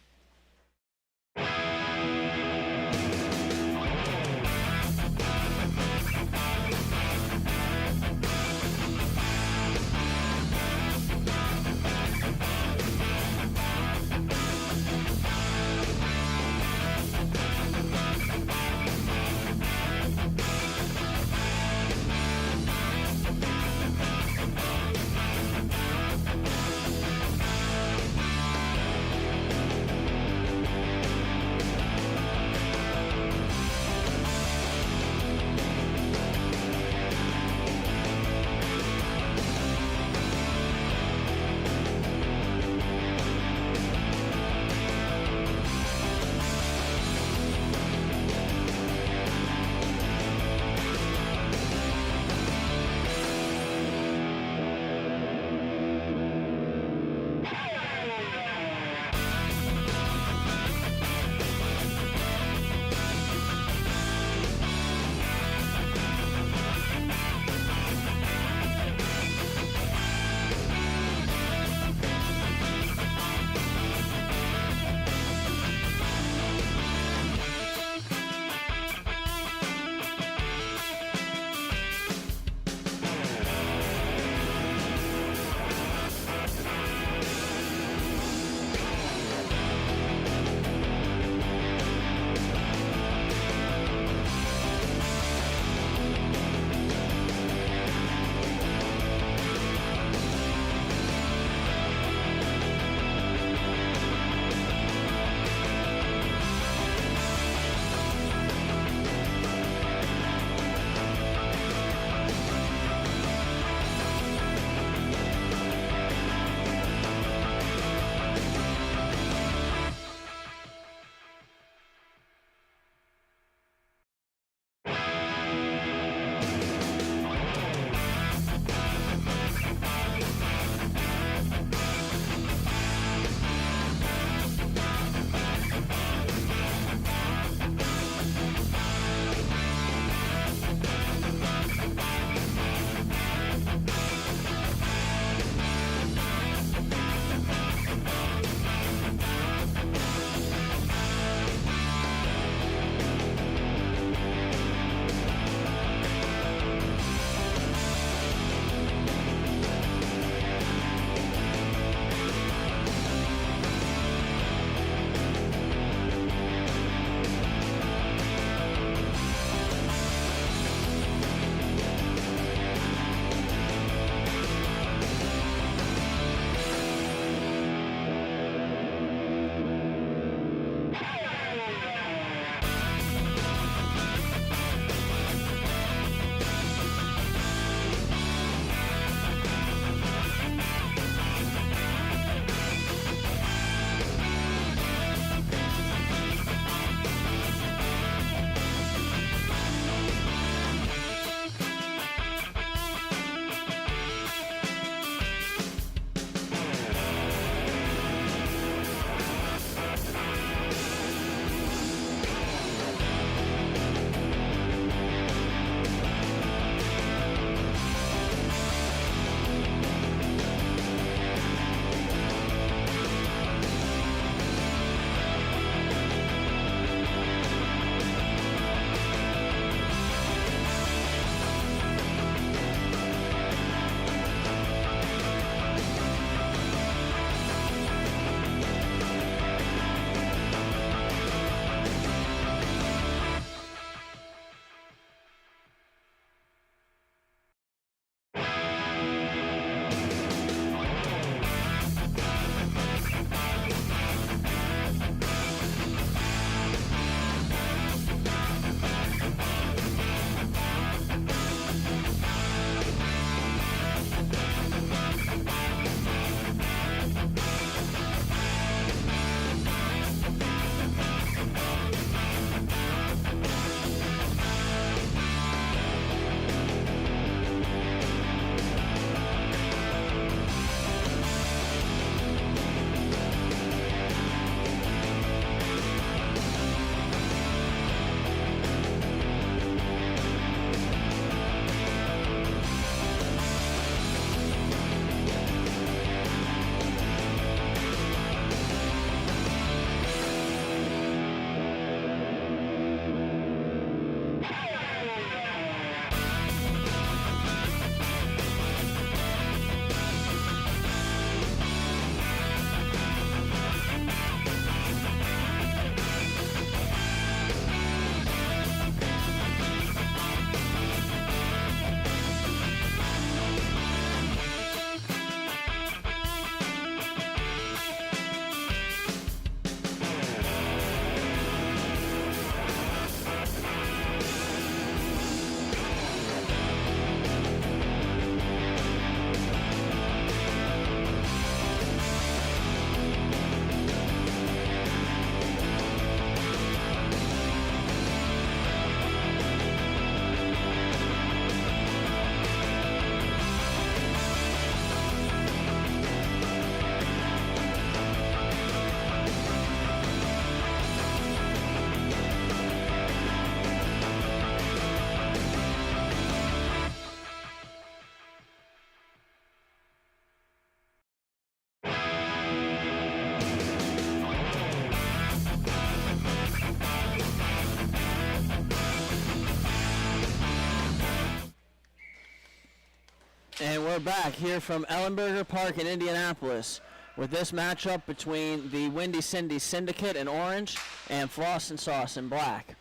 we're back here from Ellenberger Park in Indianapolis with this matchup between the Windy Cindy Syndicate in orange and Floss and Sauce in black.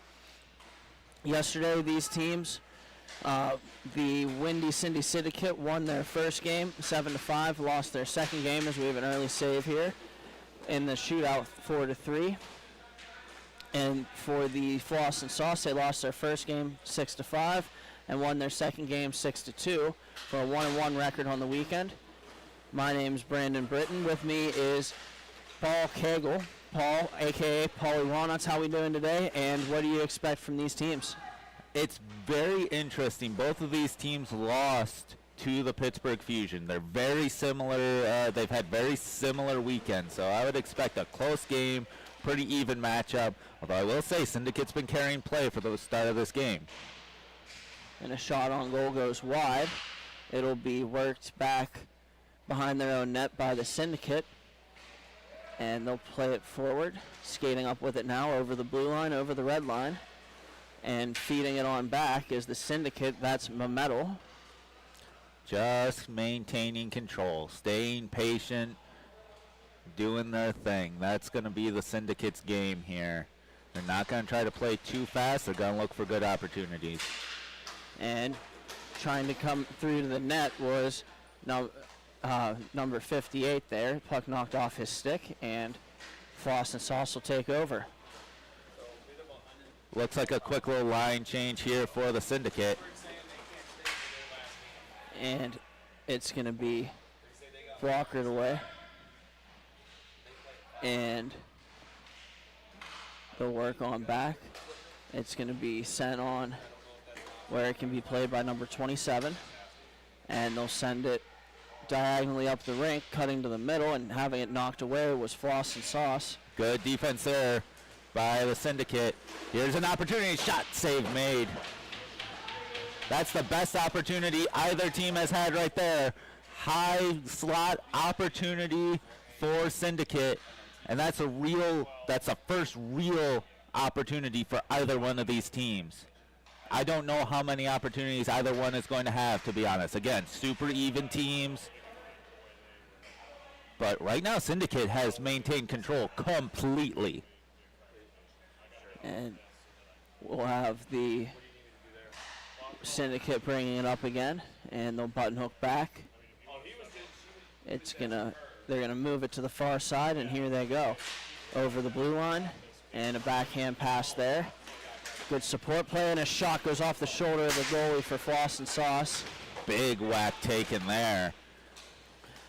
Yesterday, these teams, the Windy Cindy Syndicate won their first game 7-5, lost their second game as we have an early save here in the shootout 4-3. And for the Floss and Sauce, they lost their first game 6-5 and won their second game 6-2 for a 1-1 record on the weekend. My name's Brandon Britton. With me is Paul Cagle. Paul, a.k.a. Paulie Walnuts. How we doing today, and what do you expect from these teams? It's very interesting. Both of these teams lost to the Pittsburgh Fusion. They're very similar. They've had very similar weekends, so I would expect a close game, pretty even matchup. Although I will say Syndicate's been carrying play for the start of this game. And a shot on goal goes wide. It'll be worked back behind their own net by the Syndicate, and they'll play it forward, skating up with it now over the blue line, over the red line, and feeding it on back is the Syndicate. That's Mametal. Just maintaining control, staying patient, doing their thing. That's going to be the Syndicate's game here. They're not going to try to play too fast. They're going to look for good opportunities. And trying to come through to the net was number 58 there. Puck knocked off his stick, and Floss and Sauce will take over. Looks like a quick little line change here for the Syndicate. And it's going to be walkered away. And they'll work on back. It's going to be sent on where it can be played by number 27. And they'll send it diagonally up the rink, cutting to the middle, and having it knocked away was Floss and Sauce. Good defense there by the Syndicate. Here's an opportunity. Shot, save made. That's the best opportunity either team has had right there. High slot opportunity for Syndicate. And that's a first real opportunity for either one of these teams. I don't know how many opportunities either one is going to have, to be honest. Again, super even teams. But right now, Syndicate has maintained control completely. And we'll have the Syndicate bringing it up again, and they'll button hook back. They're gonna move it to the far side, and here they go. Over the blue line, and a backhand pass there. Good support play, and a shot goes off the shoulder of the goalie for Floss and Sauce. Big whack taken there.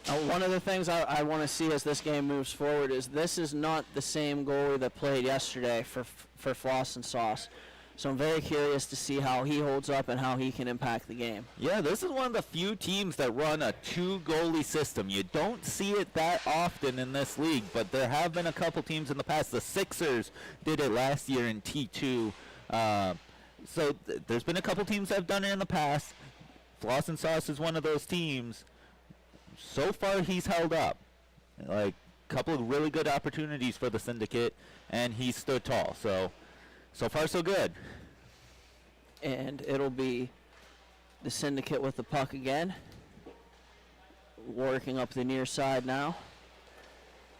Now, one of the things I want to see as this game moves forward is this is not the same goalie that played yesterday for Floss and Sauce. So I'm very curious to see how he holds up and how he can impact the game. Yeah, this is one of the few teams that run a two-goalie system. You don't see it that often in this league, but there have been a couple teams in the past. The Sixers did it last year in T2. So there's been a couple teams that have done it in the past. Floss and Sauce is one of those teams. So far, he's held up. Like, a couple of really good opportunities for the Syndicate, and he stood tall. So far, so good. And it'll be the Syndicate with the puck again. Working up the near side now.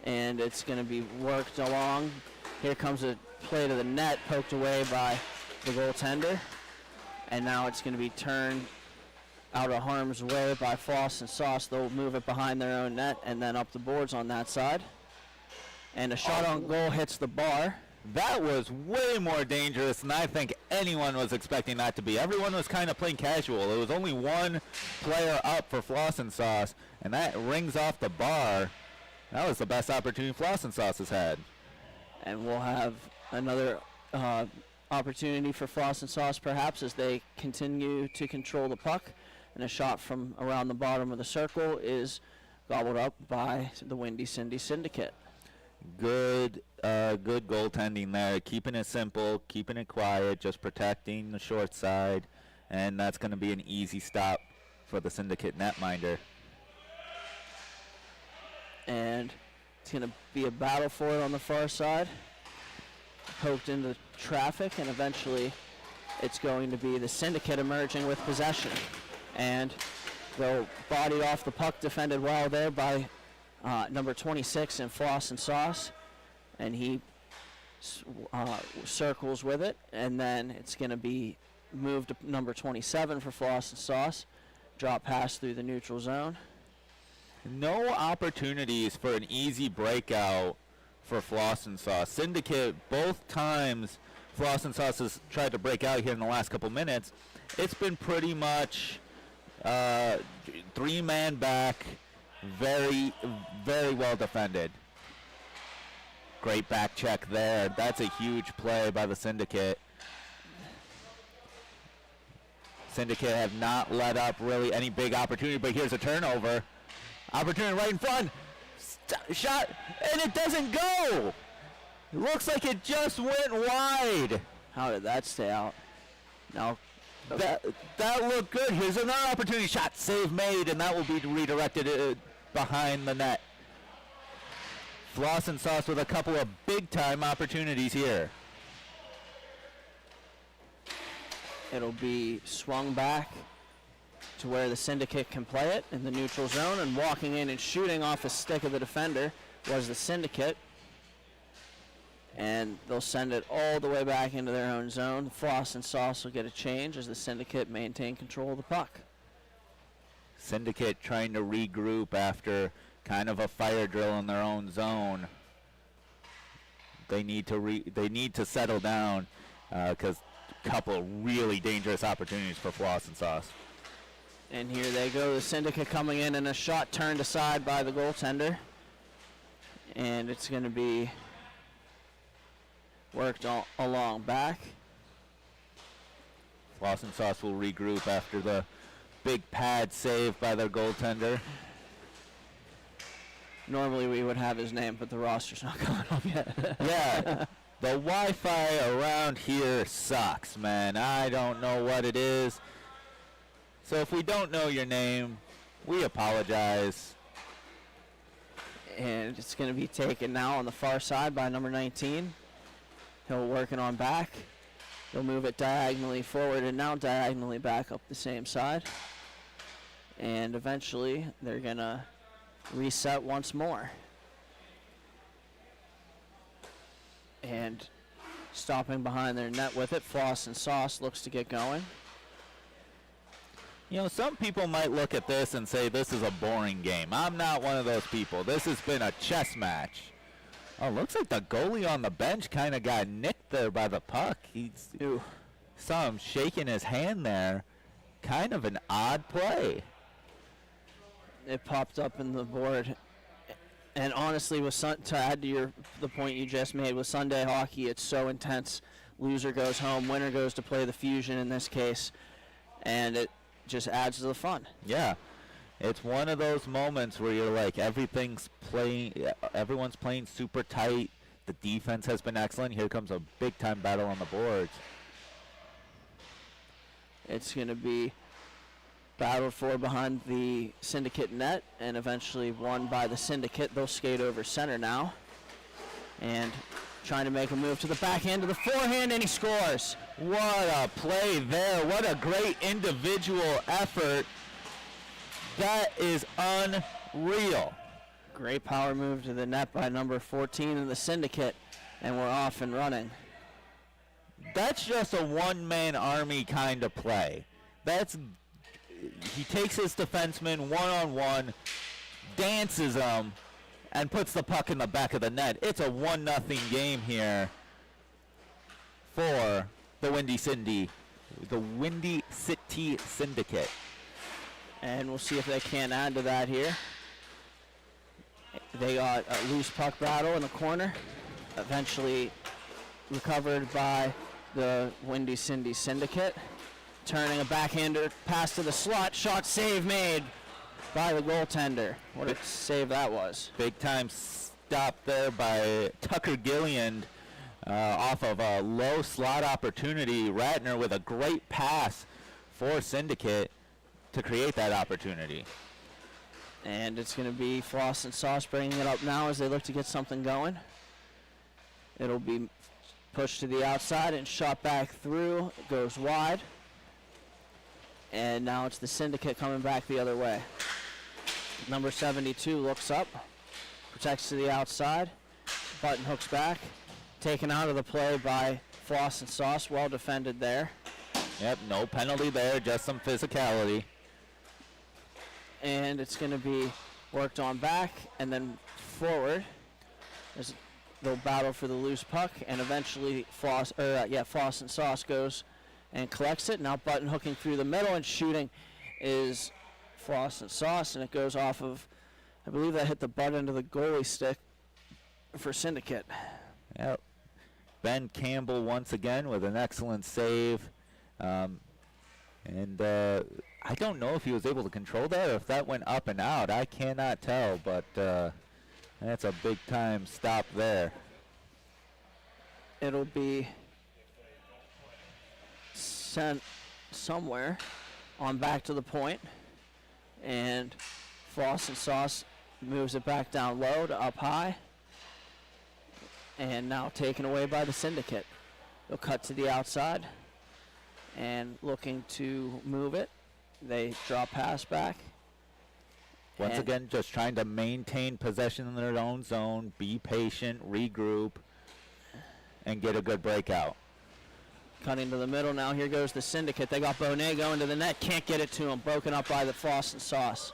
And it's going to be worked along. Here comes a play to the net, poked away by the goaltender. And now it's going to be turned out of harm's way by Floss and Sauce. They'll move it behind their own net and then up the boards on that side. And a shot on goal hits the bar. That was way more dangerous than I think anyone was expecting that to be. Everyone was kind of playing casual. There was only one player up for Floss and Sauce, and that rings off the bar. That was the best opportunity Floss and Sauce has had. And we'll have another opportunity for Floss and Sauce perhaps as they continue to control the puck. And a shot from around the bottom of the circle is gobbled up by the Windy Cindy Syndicate. Good goaltending there, keeping it simple, keeping it quiet, just protecting the short side, and that's going to be an easy stop for the Syndicate netminder. And it's going to be a battle for it on the far side. Poked into traffic, and eventually it's going to be the Syndicate emerging with possession. And Though bodied off the puck, defended well there by number 26 in Floss and Sauce. And he circles with it. And then it's going to be moved to number 27 for Floss and Sauce. Drop pass through the neutral zone. No opportunities for an easy breakout for Floss and Sauce. Syndicate, both times Floss and Sauce has tried to break out here in the last couple minutes, it's been pretty much three-man back, very, very well defended. Great back check there. That's a huge play by the Syndicate. Syndicate have not let up really any big opportunity, but here's a turnover. Opportunity right in front. Shot, and it doesn't go. It looks like it just went wide. How did that stay out? No. That looked good. Here's another opportunity. Shot, save made, and that will be redirected behind the net. Floss and Sauce with a couple of big-time opportunities here. It'll be swung back to where the Syndicate can play it in the neutral zone, and walking in and shooting off the stick of the defender was the Syndicate. And they'll send it all the way back into their own zone. Floss and Sauce will get a change as the Syndicate maintain control of the puck. Syndicate trying to regroup after kind of a fire drill in their own zone. They need to settle down because a couple really dangerous opportunities for Floss and Sauce. And here they go, the Syndicate coming in, and a shot turned aside by the goaltender. And it's going to be worked along back. Floss and Sauce will regroup after the big pad save by their goaltender. Normally we would have his name, but the roster's not coming up yet. Yeah, the Wi-Fi around here sucks, man. I don't know what it is. So if we don't know your name, we apologize. And it's going to be taken now on the far side by number 19. He'll work it on back. He'll move it diagonally forward and now diagonally back up the same side. And eventually they're going to reset once more. And stopping behind their net with it, Floss and Sauce looks to get going. You know, some people might look at this and say this is a boring game. I'm not one of those people. This has been a chess match. Oh, looks like the goalie on the bench kind of got nicked there by the puck. Saw him shaking his hand there. Kind of an odd play. It popped up in the board. And honestly, to add to the point you just made, with Sunday hockey, it's so intense. Loser goes home, winner goes to play the Fusion in this case. And it just adds to the fun. Yeah, it's one of those moments where you're like, everyone's playing super tight. The defense has been excellent. Here comes a big-time battle on the boards. It's going to be battled for behind the Syndicate net and eventually won by the Syndicate. They'll skate over center now. And trying to make a move to the backhand, to the forehand, and he scores. What a play there. What a great individual effort. That is unreal. Great power move to the net by number 14 in the Syndicate, and we're off and running. That's just a one-man army kind of play. He takes his defenseman one-on-one, dances him, and puts the puck in the back of the net. It's a 1-0 game here for the Windy City Syndicate. And we'll see if they can add to that here. They got a loose puck battle in the corner, eventually recovered by the Windy City Syndicate. Turning a backhander pass to the slot, shot save made by the goaltender. What a save that was. Big time stop there by Tucker Gilliand off of a low slot opportunity. Ratner with a great pass for Syndicate to create that opportunity. And it's going to be Floss and Sauce bringing it up now as they look to get something going. It'll be pushed to the outside and shot back through. It goes wide. And now it's the Syndicate coming back the other way. Number 72 looks up, protects to the outside, button hooks back, taken out of the play by Floss and Sauce, well defended there. Yep, no penalty there, just some physicality. And it's going to be worked on back and then forward. They'll battle for the loose puck, and eventually Floss and Sauce goes and collects it. Now button hooking through the middle and shooting is Floss and Sauce, and it goes off of, I believe that hit the butt end of the goalie stick for Syndicate. Yep. Ben Campbell once again with an excellent save. I don't know if he was able to control that or if that went up and out. I cannot tell, but that's a big time stop there. It'll be sent somewhere on back to the point, and Floss and Sauce moves it back down low to up high, and now taken away by the Syndicate. They'll cut to the outside and looking to move it. They draw pass back. Once again, just trying to maintain possession in their own zone, be patient, regroup, and get a good breakout. Cutting to the middle now. Here goes the Syndicate. They got Bonet going to the net. Can't get it to him. Broken up by the Floss and Sauce.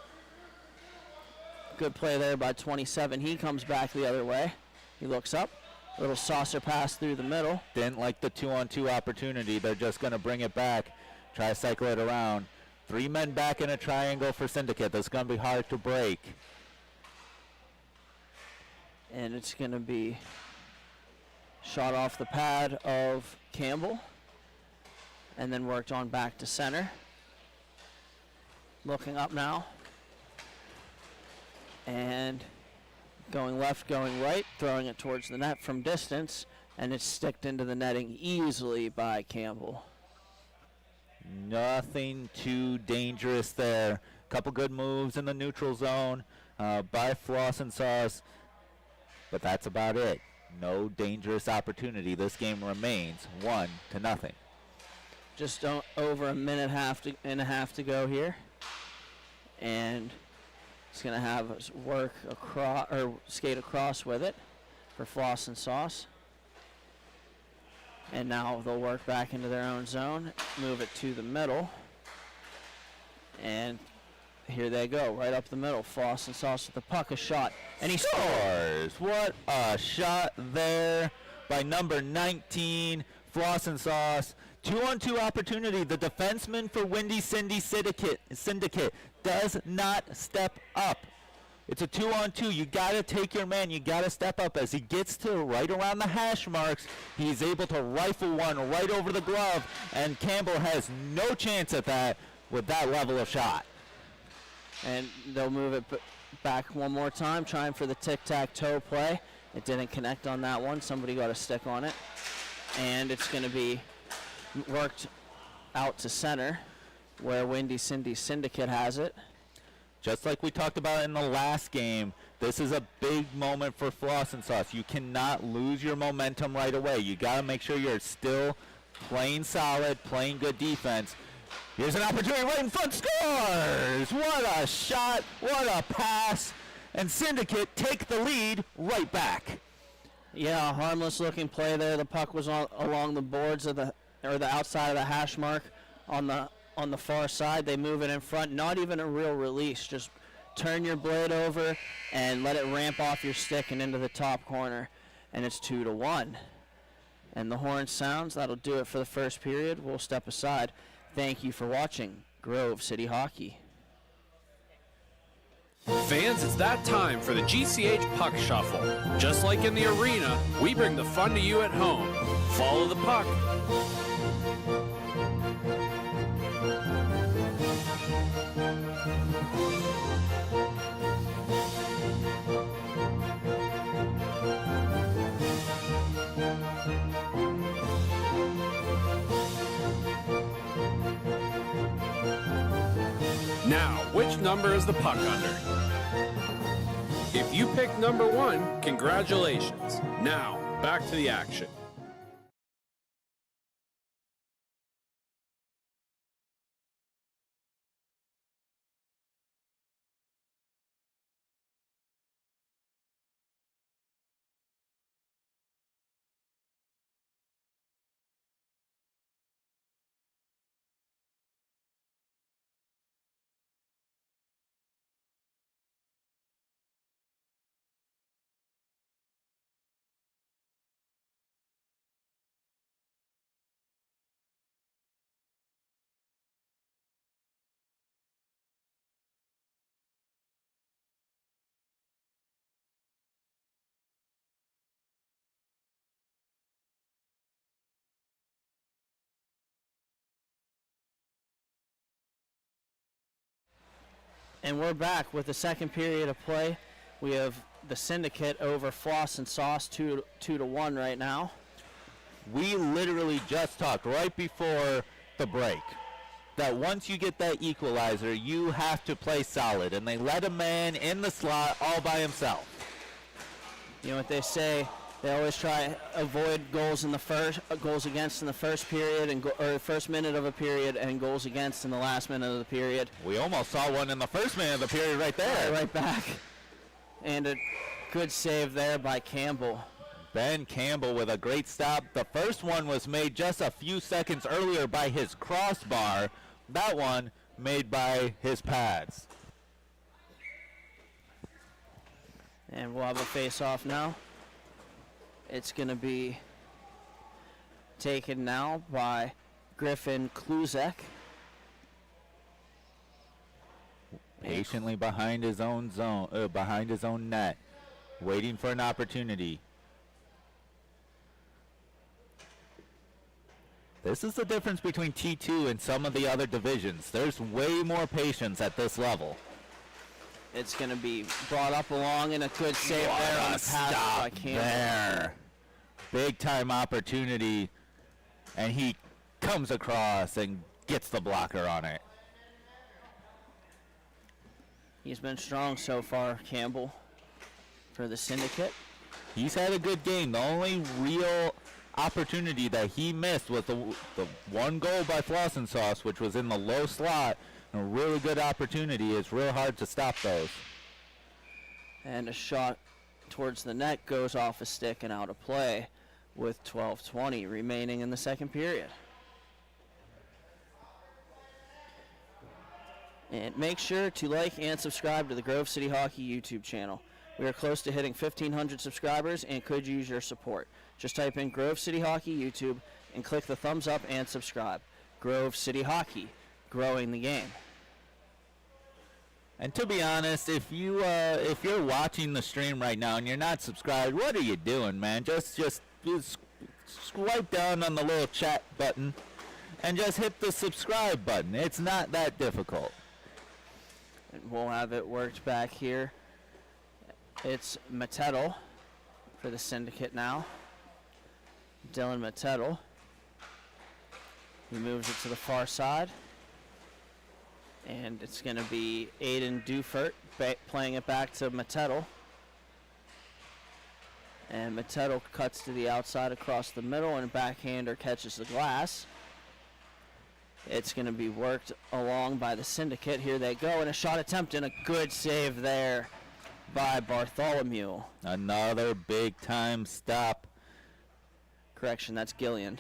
Good play there by 27. He comes back the other way. He looks up. Little saucer pass through the middle. Didn't like the 2-on-2 opportunity. They're just going to bring it back, try to cycle it around. 3 men back in a triangle for Syndicate. That's going to be hard to break. And it's going to be shot off the pad of Campbell and then worked on back to center. Looking up now. And going left, going right, throwing it towards the net from distance, and it's sticked into the netting easily by Campbell. Nothing too dangerous there. Couple good moves in the neutral zone by Floss and Sauce, but that's about it. No dangerous opportunity. This game remains 1-0. Just over a minute and a half to go here, and it's going to have us work across or skate across with it for Floss and Sauce. And now they'll work back into their own zone, move it to the middle. And here they go, right up the middle. Floss and Sauce with the puck, a shot. And he scores! What a shot there by number 19, Floss and Sauce. 2-on-2 opportunity. The defenseman for Windy City Syndicate does not step up. It's a 2-on-2. You got to take your man. You got to step up. As he gets to right around the hash marks, he's able to rifle one right over the glove, and Campbell has no chance at that with that level of shot. And they'll move it back one more time, trying for the tic-tac-toe play. It didn't connect on that one. Somebody got a stick on it. And it's going to be worked out to center, where Windy City Syndicate has it. Just like we talked about in the last game, this is a big moment for Floss and Sauce. You cannot lose your momentum right away. You got to make sure you're still playing solid, playing good defense. Here's an opportunity right in front. Scores! What a shot, what a pass. And Syndicate take the lead right back. Yeah, a harmless looking play there. The puck was along the boards of the outside of the hash mark on the far side. They move it in front. Not even a real release. Just turn your blade over and let it ramp off your stick and into the top corner. And it's 2-1. And the horn sounds. That'll do it for the first period. We'll step aside. Thank you for watching Grove City Hockey. Fans, it's that time for the GCH Puck Shuffle. Just like in the arena, we bring the fun to you at home. Follow the puck. Now, which number is the puck under? If you pick number 1, congratulations. Now, back to the action. And we're back with the second period of play. We have the Syndicate over Floss and Sauce 2-1 right now. We literally just talked right before the break that once you get that equalizer, you have to play solid, and they let a man in the slot all by himself. You know what they say? They always try to avoid goals in the goals against in the first period or first minute of a period, and goals against in the last minute of the period. We almost saw one in the first minute of the period right there. Right back, and a good save there by Campbell. Ben Campbell with a great stop. The first one was made just a few seconds earlier by his crossbar. That one made by his pads. And we'll have a face-off now. It's going to be taken now by Griffin Kluzek. Patiently behind his own zone, behind his own net, waiting for an opportunity. This is the difference between T2 and some of the other divisions. There's way more patience at this level. It's going to be brought up along, and a good save there on the pass by Campbell. There. Big time opportunity, and he comes across and gets the blocker on it. He's been strong so far, Campbell, for the Syndicate. He's had a good game. The only real opportunity that he missed was the one goal by Floss and Sauce, which was in the low slot. A really good opportunity. It's real hard to stop those. And a shot towards the net goes off a stick and out of play with 12:20 remaining in the second period. And make sure to like and subscribe to the Grove City Hockey YouTube channel. We are close to hitting 1,500 subscribers and could use your support. Just type in Grove City Hockey YouTube and click the thumbs up and subscribe. Grove City Hockey, growing the game. And to be honest, if you're watching the stream right now and you're not subscribed, what are you doing, man? Just swipe down on the little chat button and just hit the subscribe button. It's not that difficult. And we'll have it worked back here. It's Matettel for the Syndicate now. Dylan Matettel. He moves it to the far side. And it's going to be Aiden Dufert playing it back to Matettel. And Matettel cuts to the outside across the middle, and a backhander catches the glass. It's going to be worked along by the Syndicate. Here they go, and a shot attempt and a good save there by Bartholomew. Another big-time stop. Correction, that's Gilliand.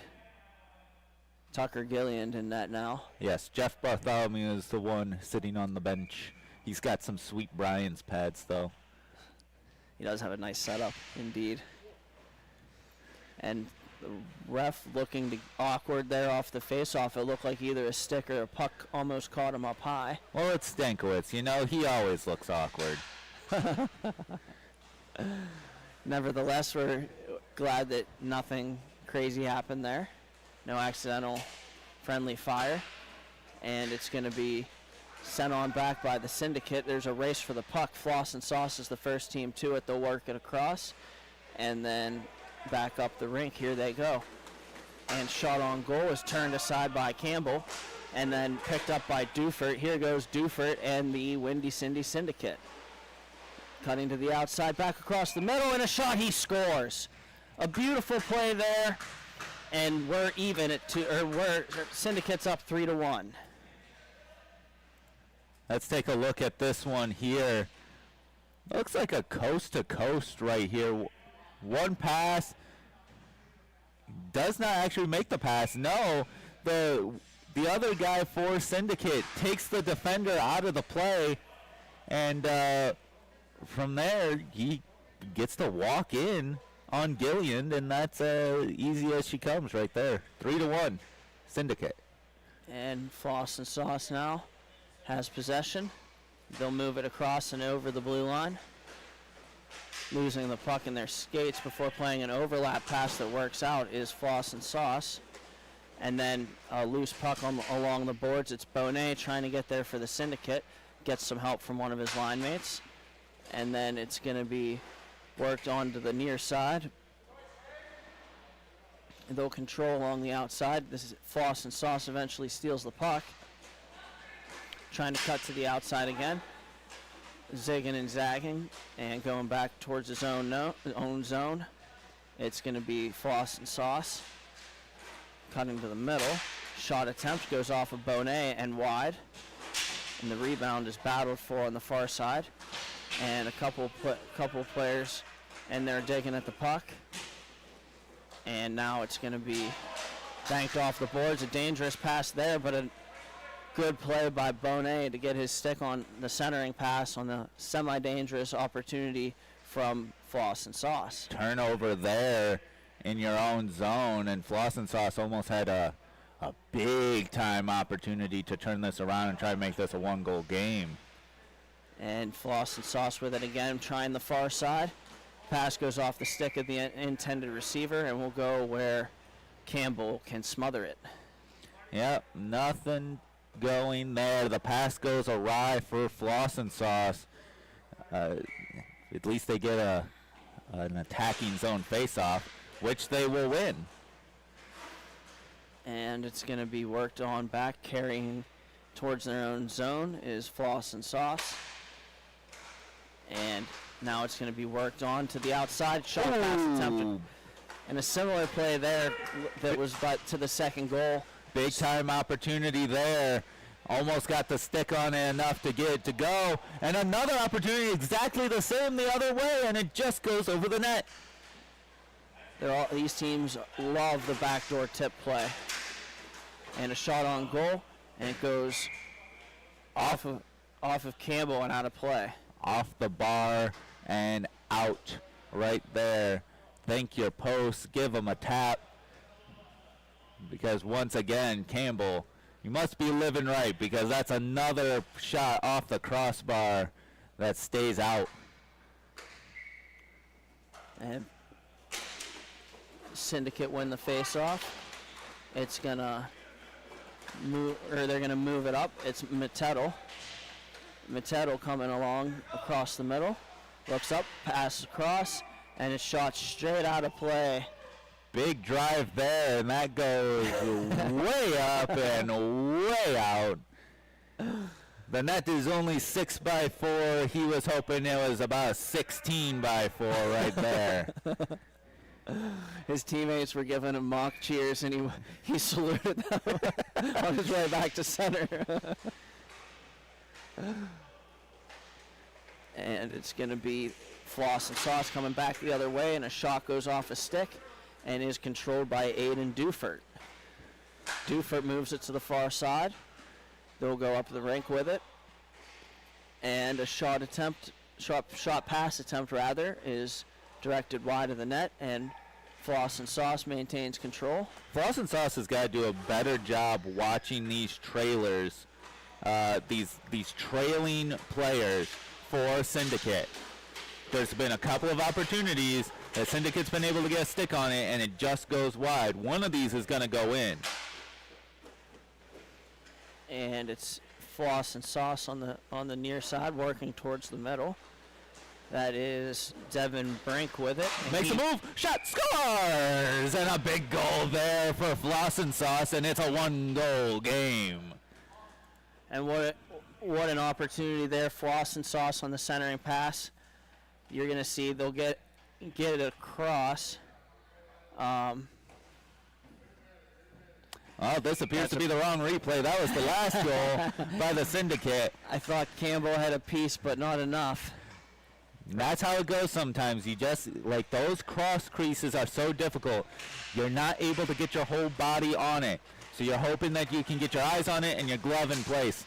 Tucker Gilliand in that now. Yes, Jeff Bartholomew is the one sitting on the bench. He's got some Sweet Brian's pads, though. He does have a nice setup, indeed. And the ref looking awkward there off the face-off. It looked like either a stick or a puck almost caught him up high. Well, it's Stankiewicz. You know, he always looks awkward. Nevertheless, we're glad that nothing crazy happened there. No accidental friendly fire. And it's going to be sent on back by the Syndicate. There's a race for the puck. Floss and Sauce is the first team to it. They'll work it across. And then back up the rink. Here they go. And shot on goal is turned aside by Campbell. And then picked up by Dufert. Here goes Dufert and the Windy Cindy Syndicate. Cutting to the outside, back across the middle, and a shot. He scores. A beautiful play there. And we're even at Syndicate's up 3-1. Let's take a look at this one here. Looks like a coast-to-coast right here. One pass. Does not actually make the pass. No, the other guy for Syndicate takes the defender out of the play. And from there, he gets to walk in on Gilliand, and that's easy as she comes right there. 3-1, Syndicate. And Floss and Sauce now has possession. They'll move it across and over the blue line. Losing the puck in their skates before playing an overlap pass that works out is Floss and Sauce. And then a loose puck along the boards. It's Bonet trying to get there for the Syndicate. gets some help from one of his line mates. And then it's going to be worked on to the near side. They'll control along the outside. This is Floss and Sauce eventually steals the puck. Trying to cut to the outside again. Zigging and zagging and going back towards his own zone. It's going to be Floss and Sauce. Cutting to the middle. Shot attempt goes off of Bonet and wide. And the rebound is battled for on the far side. And a couple players in there digging at the puck. And now it's going to be banked off the boards. A dangerous pass there, but a good play by Bonet to get his stick on the centering pass on the semi-dangerous opportunity from Floss and Sauce. Turnover there in your own zone, and Floss and Sauce almost had a big-time opportunity to turn this around and try to make this a one-goal game. And Floss and Sauce with it again, trying the far side. Pass goes off the stick of the intended receiver and will go where Campbell can smother it. Yep, nothing going there. The pass goes awry for Floss and Sauce. At least they get an attacking zone face-off, which they will win. And it's going to be worked on back, carrying towards their own zone is Floss and Sauce. And now it's going to be worked on to the outside. Shot pass attempted. And a similar play there that was but to the second goal. Big time opportunity there. Almost got the stick on it enough to get it to go. And another opportunity exactly the same the other way, and it just goes over the net. These teams love the backdoor tip play. And a shot on goal, and it goes off of Campbell and out of play. Off the bar and out right there. Thank your post. Give them a tap. Because once again, Campbell, you must be living right, because that's another shot off the crossbar that stays out. And Syndicate win the face-off. It's gonna move, or they're gonna move it up. It's Mattettle. Mattettle coming along across the middle. Looks up, pass across, and it's shot straight out of play. Big drive there, and that goes way up and way out. The net is only 6x4. He was hoping it was about a 16x4 right there. His teammates were giving him mock cheers, and he saluted them on his way back to center. And it's going to be Floss and Sauce coming back the other way, and a shot goes off a stick and is controlled by Aiden Dufert. Dufert moves it to the far side. They'll go up the rink with it. And a shot pass attempt is directed wide of the net, and Floss and Sauce maintains control. Floss and Sauce has got to do a better job watching these trailers, these trailing players for Syndicate. There's been a couple of opportunities that Syndicate's been able to get a stick on it, and it just goes wide. One of these is going to go in. And it's Floss and Sauce on the near side, working towards the middle. That is Devin Brink with it. Makes a move, shot, scores! And a big goal there for Floss and Sauce, and it's a one-goal game. And what an opportunity there. Floss and Sauce on the centering pass. You're going to see they'll get it across. Oh, this appears to be the wrong replay. That was the last goal by the Syndicate. I thought Campbell had a piece, but not enough. That's how it goes sometimes. You just, like, those cross creases are so difficult. You're not able to get your whole body on it. So you're hoping that you can get your eyes on it and your glove in place.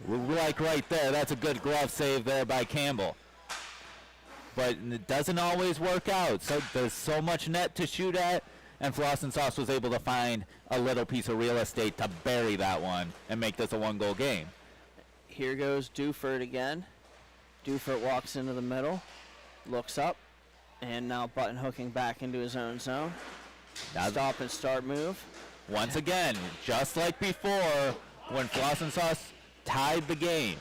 Like right there, that's a good glove save there by Campbell. But it doesn't always work out. So there's so much net to shoot at, and Floss and Sauce was able to find a little piece of real estate to bury that one and make this a one-goal game. Here goes Dufert again. Dufert walks into the middle, looks up, and now button hooking back into his own zone. Stop and start move. Once again, just like before, when Floss and Sauce tied the game,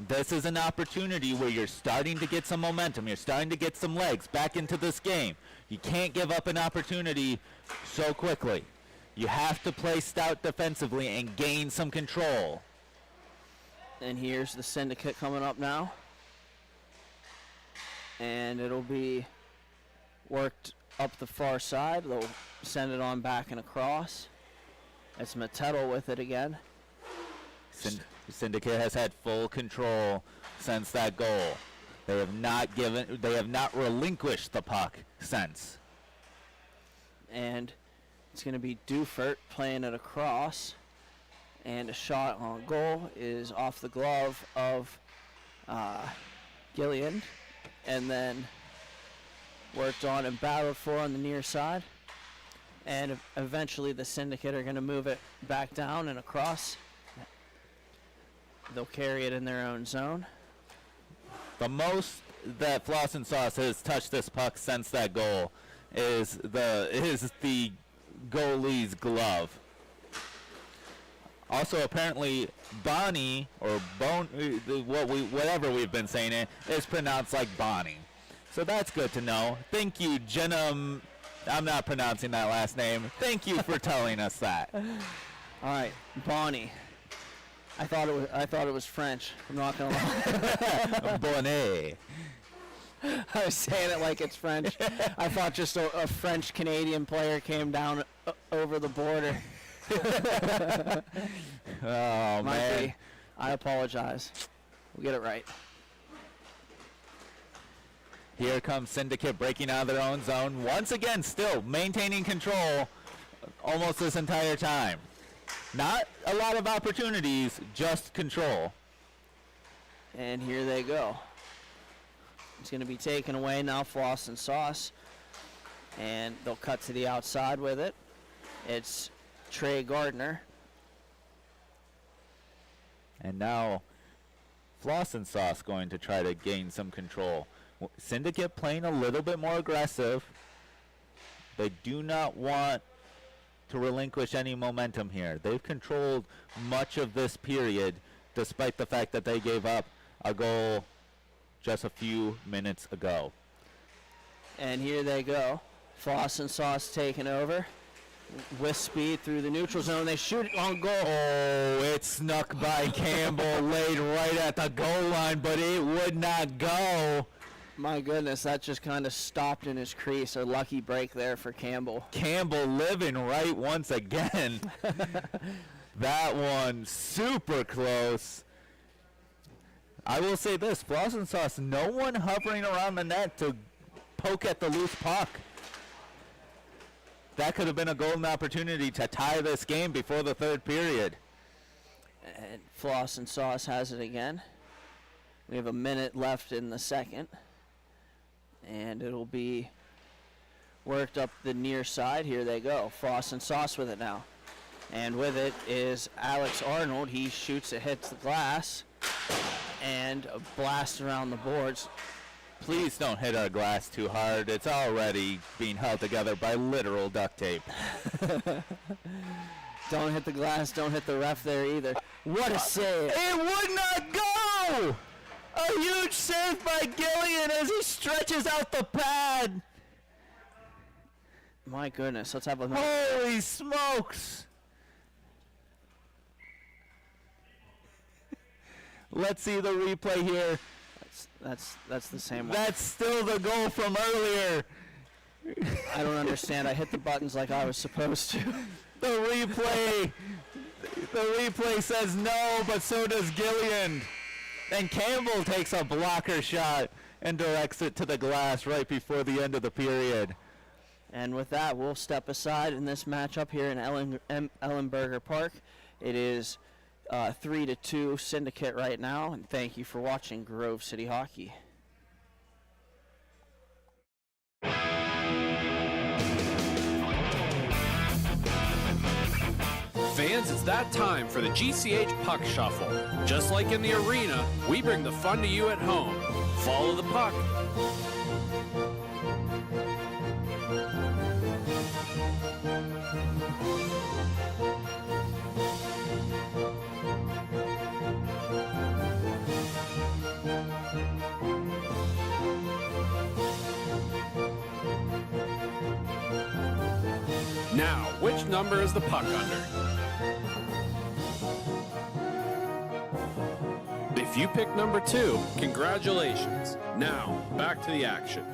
This is an opportunity where you're starting to get some momentum. You're starting to get some legs back into this game. You can't give up an opportunity so quickly. You have to play stout defensively and gain some control. And here's the Syndicate coming up now. And it'll be worked up the far side. They'll send it on back and across. It's Mattetto with it again. Syndicate has had full control since that goal. They have not relinquished the puck since. And it's going to be Dufert playing it across. And a shot on goal is off the glove of Gillian. And then worked on and battled for on the near side. And eventually the Syndicate are going to move it back down and across. They'll carry it in their own zone. The most that Floss and Sauce has touched this puck since that goal is the goalie's glove. Also, apparently, Bonnie or whatever we've been saying it is pronounced like Bonnie. So that's good to know. Thank you, Jenna. I'm not pronouncing that last name. Thank you for telling us that. All right, Bonnie. I thought it was French. I'm not gonna lie. Bonnet. I was saying it like it's French. I thought just a French Canadian player came down over the border. Oh man. I apologize. We'll get it right. Here comes Syndicate breaking out of their own zone. Once again, still maintaining control almost this entire time. Not a lot of opportunities, just control. And here they go. It's going to be taken away now, Floss and Sauce. And they'll cut to the outside with it. It's Trey Gardner. And now Floss and Sauce going to try to gain some control. Syndicate playing a little bit more aggressive. They do not want to relinquish any momentum here. They've controlled much of this period despite the fact that they gave up a goal just a few minutes ago. And here they go. Floss and Sauce taking over. With speed through the neutral zone. They shoot it on goal. Oh, it snuck by Campbell, laid right at the goal line, but it would not go. My goodness, that just kind of stopped in his crease. A lucky break there for Campbell. Campbell living right once again. That one super close. I will say this, Floss and Sauce, no one hovering around the net to poke at the loose puck. That could have been a golden opportunity to tie this game before the third period. And Floss and Sauce has it again. We have a minute left in the second. And it'll be worked up the near side. Here they go. Floss and Sauce with it now. And with it is Alex Arnold. He shoots, it hits the glass. And a blast around the boards. Please don't hit our glass too hard. It's already being held together by literal duct tape. Don't hit the glass, don't hit the ref there either. What a save. It would not go! A huge save by Gillian as he stretches out the pad. My goodness, let's have a look. Holy smokes! Let's see the replay here. That's the same one. That's still the goal from earlier. I don't understand. I hit the buttons like I was supposed to. The replay says no, but so does Gillian. And Campbell takes a blocker shot and directs it to the glass right before the end of the period. And with that, we'll step aside in this matchup here in Ellenberger Park. It is 3-2 Syndicate right now, and thank you for watching Grove City Hockey. Fans, it's that time for the GCH Puck Shuffle. Just like in the arena, we bring the fun to you at home. Follow the puck. Now, which number is the puck under? If you pick number 2, congratulations. Now, back to the action.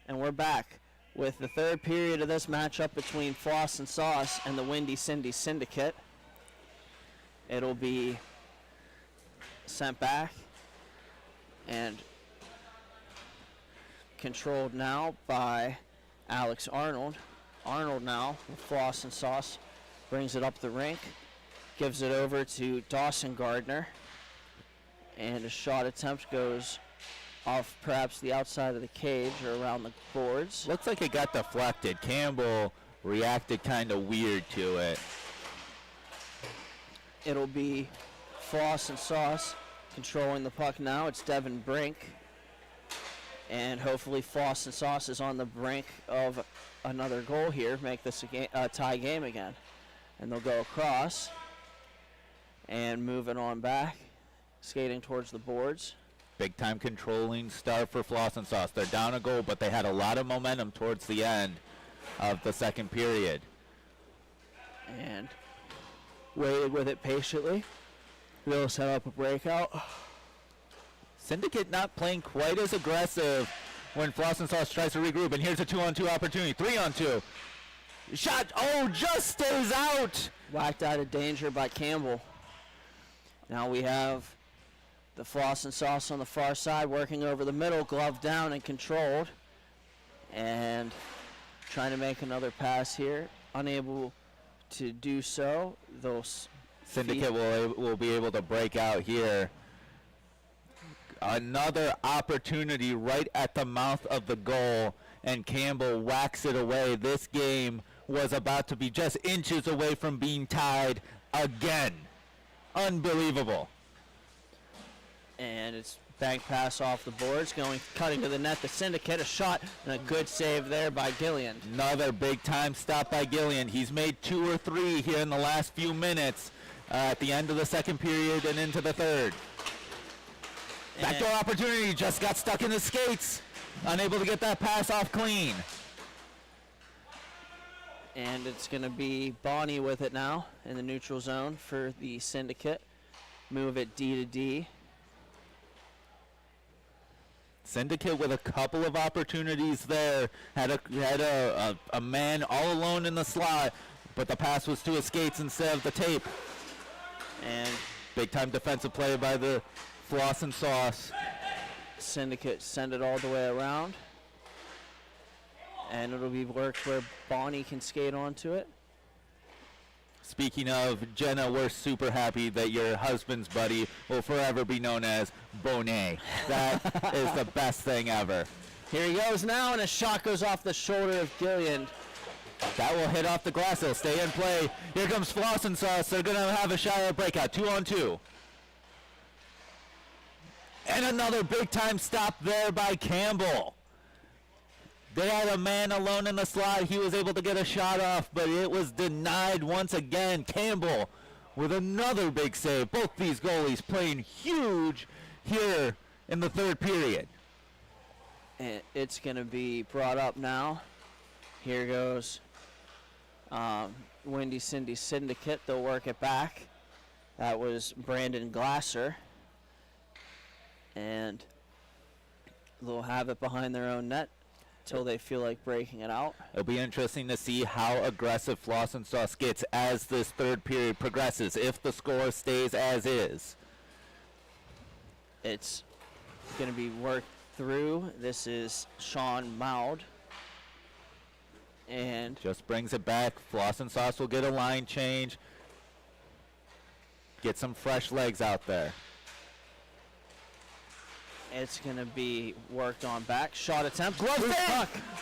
And we're back with the third period of this matchup between Floss and Sauce and the Windy Cindy Syndicate. It'll be sent back and controlled now by Alex Arnold. Arnold now with Floss and Sauce brings it up the rink, gives it over to Dawson Gardner, and a shot attempt goes off perhaps the outside of the cage or around the boards. Looks like it got deflected. Campbell reacted kind of weird to it. It'll be Floss and Sauce controlling the puck now. It's Devin Brink. And hopefully Floss and Sauce is on the brink of another goal here, make this a tie game again. And they'll go across and moving on back, skating towards the boards. Big time controlling start for Floss and Sauce. They're down a goal, but they had a lot of momentum towards the end of the second period. And waited with it patiently. They'll set up a breakout. Syndicate not playing quite as aggressive when Floss and Sauce tries to regroup. And here's a 2-on-2 opportunity. 3-on-2. Shot, oh, just stays out. Whacked out of danger by Campbell. Now we have the Floss and Sauce on the far side working over the middle, glove down and controlled. And trying to make another pass here. Unable to do so. Those Syndicate will be able to break out here. Another opportunity right at the mouth of the goal, and Campbell whacks it away. This game was about to be just inches away from being tied again. Unbelievable. And it's bank pass off the boards, cutting to the net. The Syndicate, a shot and a good save there by Gillian. Another big time stop by Gillian. He's made 2 or 3 here in the last few minutes at the end of the second period and into the third. Backdoor opportunity, just got stuck in the skates. Unable to get that pass off clean. And it's going to be Bonnie with it now in the neutral zone for the Syndicate. Move it D to D. Syndicate with a couple of opportunities there. Had a man all alone in the slot, but the pass was to his skates instead of the tape. And big time defensive play by the Floss and Sauce. Syndicate send it all the way around. And it'll be worked where Bonnie can skate onto it. Speaking of, Jenna, we're super happy that your husband's buddy will forever be known as Bonet. That is the best thing ever. Here he goes now, and a shot goes off the shoulder of Gillian. That will hit off the glass. It'll stay in play. Here comes Floss and Sauce. They're going to have a shot at a breakout. 2-on-2. And another big-time stop there by Campbell. They had a man alone in the slot. He was able to get a shot off, but it was denied once again. Campbell with another big save. Both these goalies playing huge here in the third period. And it's going to be brought up now. Here goes Windy Cindy Syndicate. They'll work it back. That was Brandon Glasser. And they'll have it behind their own net until they feel like breaking it out. It'll be interesting to see how aggressive Floss and Sauce gets as this third period progresses, if the score stays as is. It's going to be worked through. This is Sean Maud. And just brings it back. Floss and Sauce will get a line change. Get some fresh legs out there. It's going to be worked on back. Shot attempt.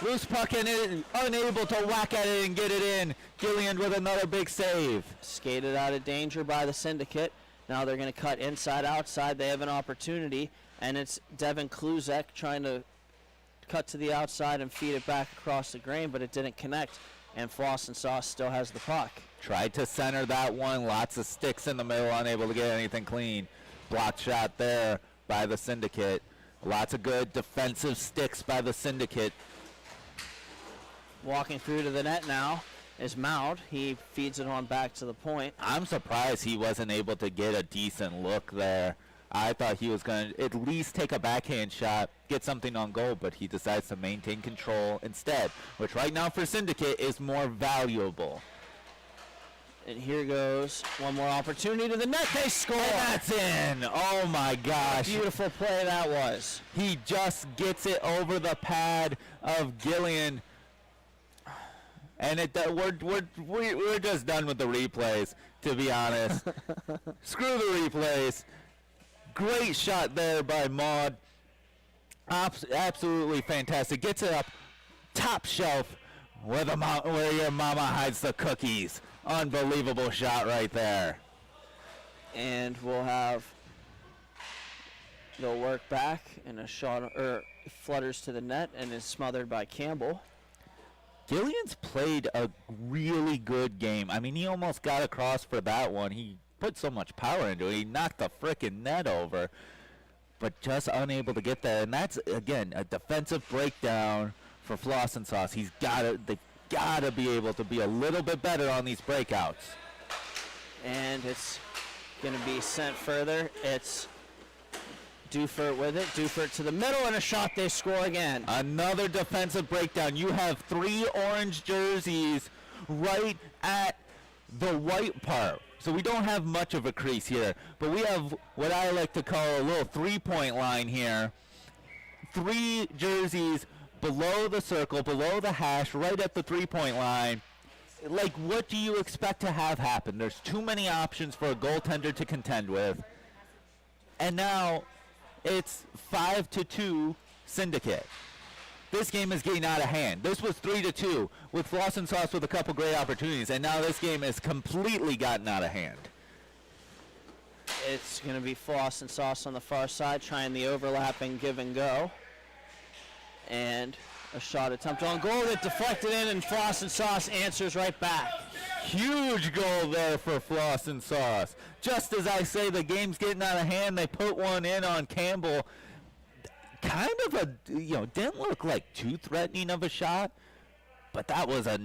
Loose puck and unable to whack at it and get it in. Gillian with another big save. Skated out of danger by the Syndicate. Now they're going to cut inside, outside. They have an opportunity, and it's Devin Kluzek trying to cut to the outside and feed it back across the grain, but it didn't connect, and Floss and Sauce still has the puck. Tried to center that one. Lots of sticks in the middle, unable to get anything clean. Blocked shot there by the Syndicate. Lots of good defensive sticks by the Syndicate. Walking through to the net now is Maud. He feeds it on back to the point. I'm surprised he wasn't able to get a decent look there. I thought he was going to at least take a backhand shot, get something on goal, but he decides to maintain control instead, which right now for Syndicate is more valuable. And here goes one more opportunity to the net. They score. And that's in. Oh my gosh. Beautiful play that was. He just gets it over the pad of Gillian. And we're just done with the replays, to be honest. Screw the replays. Great shot there by Maud. Absolutely fantastic. Gets it up top shelf where your mama hides the cookies. Unbelievable shot right there. And they'll work back, and a shot flutters to the net and is smothered by Campbell. Gillian's played a really good game. I mean, he almost got across for that one. He put so much power into it. He knocked the frickin' net over, but just unable to get there. And that's, again, a defensive breakdown for Floss and Sauce. They gotta be able to be a little bit better on these breakouts. And it's going to be sent further. It's Dufert with it. Dufert to the middle, and a shot. They score again. Another defensive breakdown. You have 3 orange jerseys right at the white part. So we don't have much of a crease here, but we have what I like to call a little 3-point line here. 3 jerseys below the circle, below the hash, right at the 3-point line. Like, what do you expect to have happen? There's too many options for a goaltender to contend with. And now it's 5-2 Syndicate. This game is getting out of hand. This was 3-2 with Floss and Sauce with a couple great opportunities, and now this game has completely gotten out of hand. It's going to be Floss and Sauce on the far side, trying the overlapping give and go. And a shot attempt on goal that deflected in, and Floss and Sauce answers right back. Huge goal there for Floss and Sauce. Just as I say the game's getting out of hand, they put one in on Campbell. Kind of didn't look like too threatening of a shot, but that was a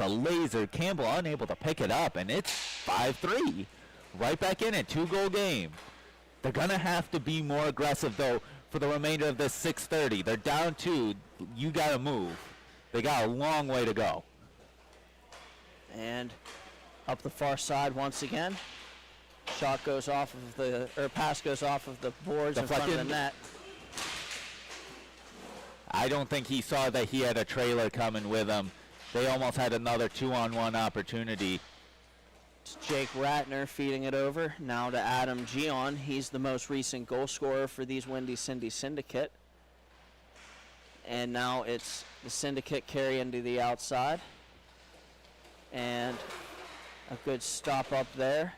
laser. Campbell unable to pick it up, and it's 5-3. Right back in it, 2-goal game. They're going to have to be more aggressive, though, for the remainder of this 6:30. They're down 2. You got to move. They got a long way to go. And up the far side once again. Pass goes off of the boards in front of the net. I don't think he saw that he had a trailer coming with him. They almost had another 2-on-1 opportunity. It's Jake Ratner feeding it over now to Adam Gion. He's the most recent goal scorer for these Windy Cindy Syndicate. And now it's the Syndicate carry into the outside. And a good stop up there.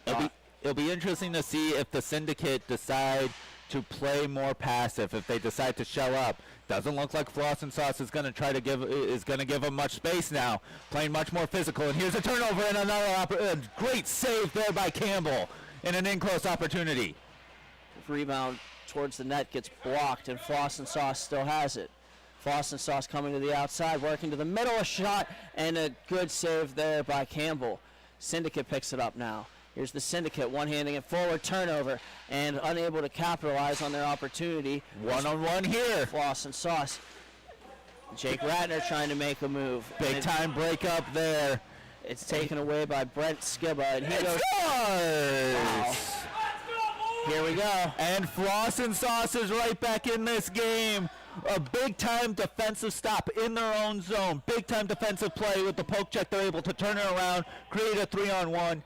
It'll be interesting to see if the Syndicate decide to play more passive, if they decide to shell up. Doesn't look like Floss and Sauce is going to give them much space now. Playing much more physical, and here's a turnover and another great save there by Campbell in an in-close opportunity. Rebound towards the net gets blocked, and Floss and Sauce still has it. Floss and Sauce coming to the outside, working to the middle, a shot, and a good save there by Campbell. Syndicate picks it up now. Here's the Syndicate, one-handing it forward, turnover, and unable to capitalize on their opportunity. One-on-one here. Floss and Sauce. Jake Ratner trying to make a move. Big-time breakup there. It's taken away by Brent Skiba, and he goes. Wow. Here we go. And Floss and Sauce is right back in this game. A big-time defensive stop in their own zone. Big-time defensive play with the poke check. They're able to turn it around, create a 3-on-1.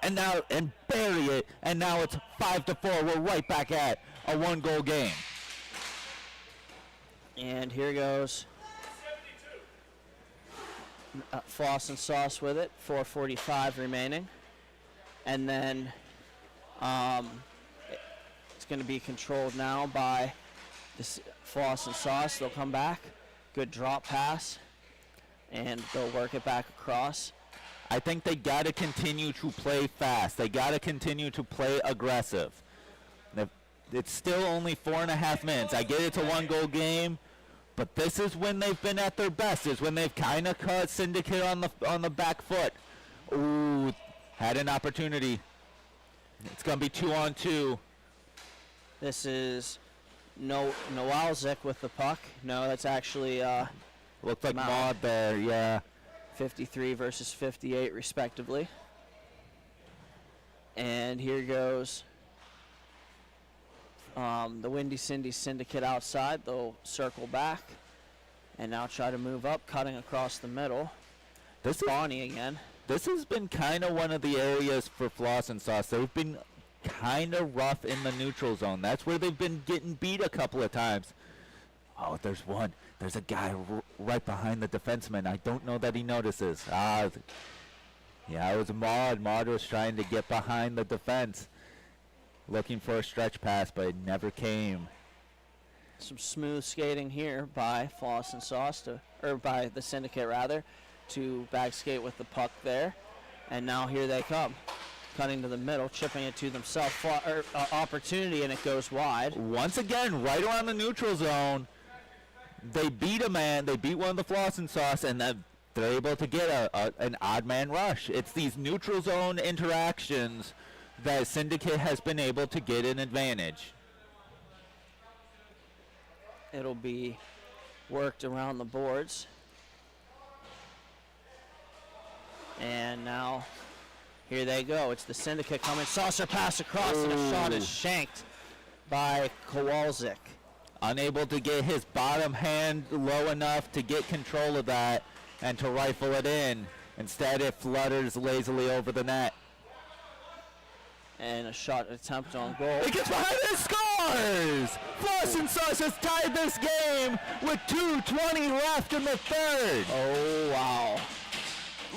and bury it, and now it's 5-4. We're right back at a 1-goal game. And here goes Floss and Sauce with it. 4:45 remaining, and then it's going to be controlled now by this Floss and Sauce. They'll come back. Good drop pass, and they'll work it back across. I think they got to continue to play fast. They got to continue to play aggressive. It's still only 4.5 minutes. I get it's a 1-goal game, but this is when they've been at their best. Is when they've kind of caught Syndicate on the back foot. Ooh, had an opportunity. It's going to be 2-on-2. This is Nowalczyk with the puck. No, that's actually Looks like Maud there, yeah. 53 versus 58 respectively. And here goes the Windy Cindy Syndicate outside. They'll circle back and now try to move up, cutting across the middle. This is Bonnie again. This has been kind of one of the areas for Floss and Sauce. They've been kind of rough in the neutral zone. That's where they've been getting beat a couple of times. Oh, there's one. There's a guy right behind the defenseman. I don't know that he notices. Yeah, it was Maud. Maud was trying to get behind the defense, looking for a stretch pass, but it never came. Some smooth skating here by Floss and Sauce, or by the Syndicate rather, to back skate with the puck there. And now here they come, cutting to the middle, chipping it to themselves. Opportunity, and it goes wide. Once again, right around the neutral zone. They beat a man. They beat one of the Floss and Sauce, and then they're able to get an odd man rush. It's these neutral zone interactions that Syndicate has been able to get an advantage. It'll be worked around the boards. And now here they go. It's the Syndicate coming. Saucer pass across, and a shot is shanked by Kowalczyk. Unable to get his bottom hand low enough to get control of that and to rifle it in. Instead, it flutters lazily over the net. And a shot attempt on goal. It gets behind and scores! Floss and Sauce has tied this game with 2:20 left in the third. Oh, wow.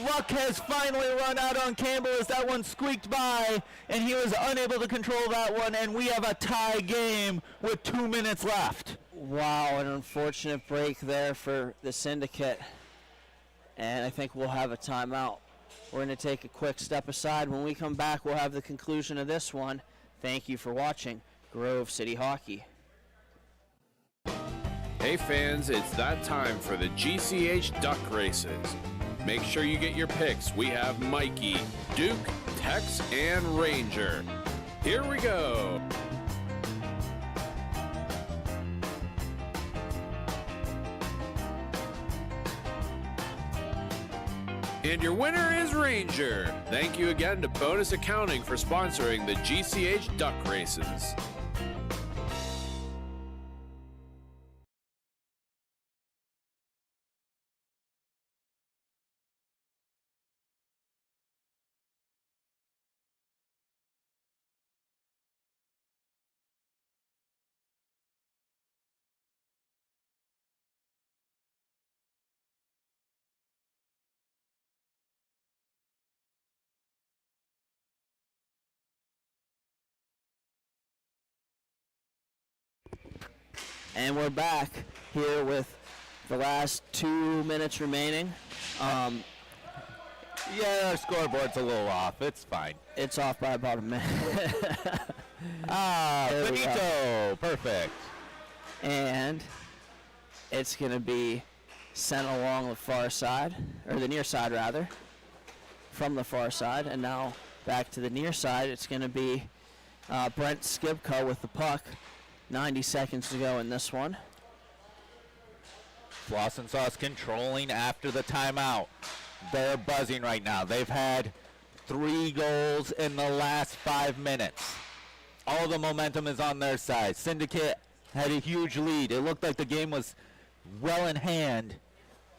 Luck has finally run out on Campbell as that one squeaked by, and he was unable to control that one, and we have a tie game with 2 minutes left. Wow, an unfortunate break there for the Syndicate. And I think we'll have a timeout. We're going to take a quick step aside. When we come back, we'll have the conclusion of this one. Thank you for watching Grove City Hockey. Hey fans, it's that time for the GCH Duck Races. Make sure you get your picks. We have Mikey, Duke, Tex, and Ranger. Here we go. And your winner is Ranger. Thank you again to Bonus Accounting for sponsoring the GCH Duck Races. And we're back here with the last 2 minutes remaining. Yeah, our scoreboard's a little off. It's fine. It's off by about a minute. There we go. Benito. Perfect. And it's going to be sent along the far side, or the near side rather, from the far side. And now back to the near side. It's going to be Brent Skibko with the puck. 90 seconds to go in this one. Floss and Sauce controlling after the timeout. They're buzzing right now. They've had 3 goals in the last 5 minutes. All the momentum is on their side. Syndicate had a huge lead. It looked like the game was well in hand,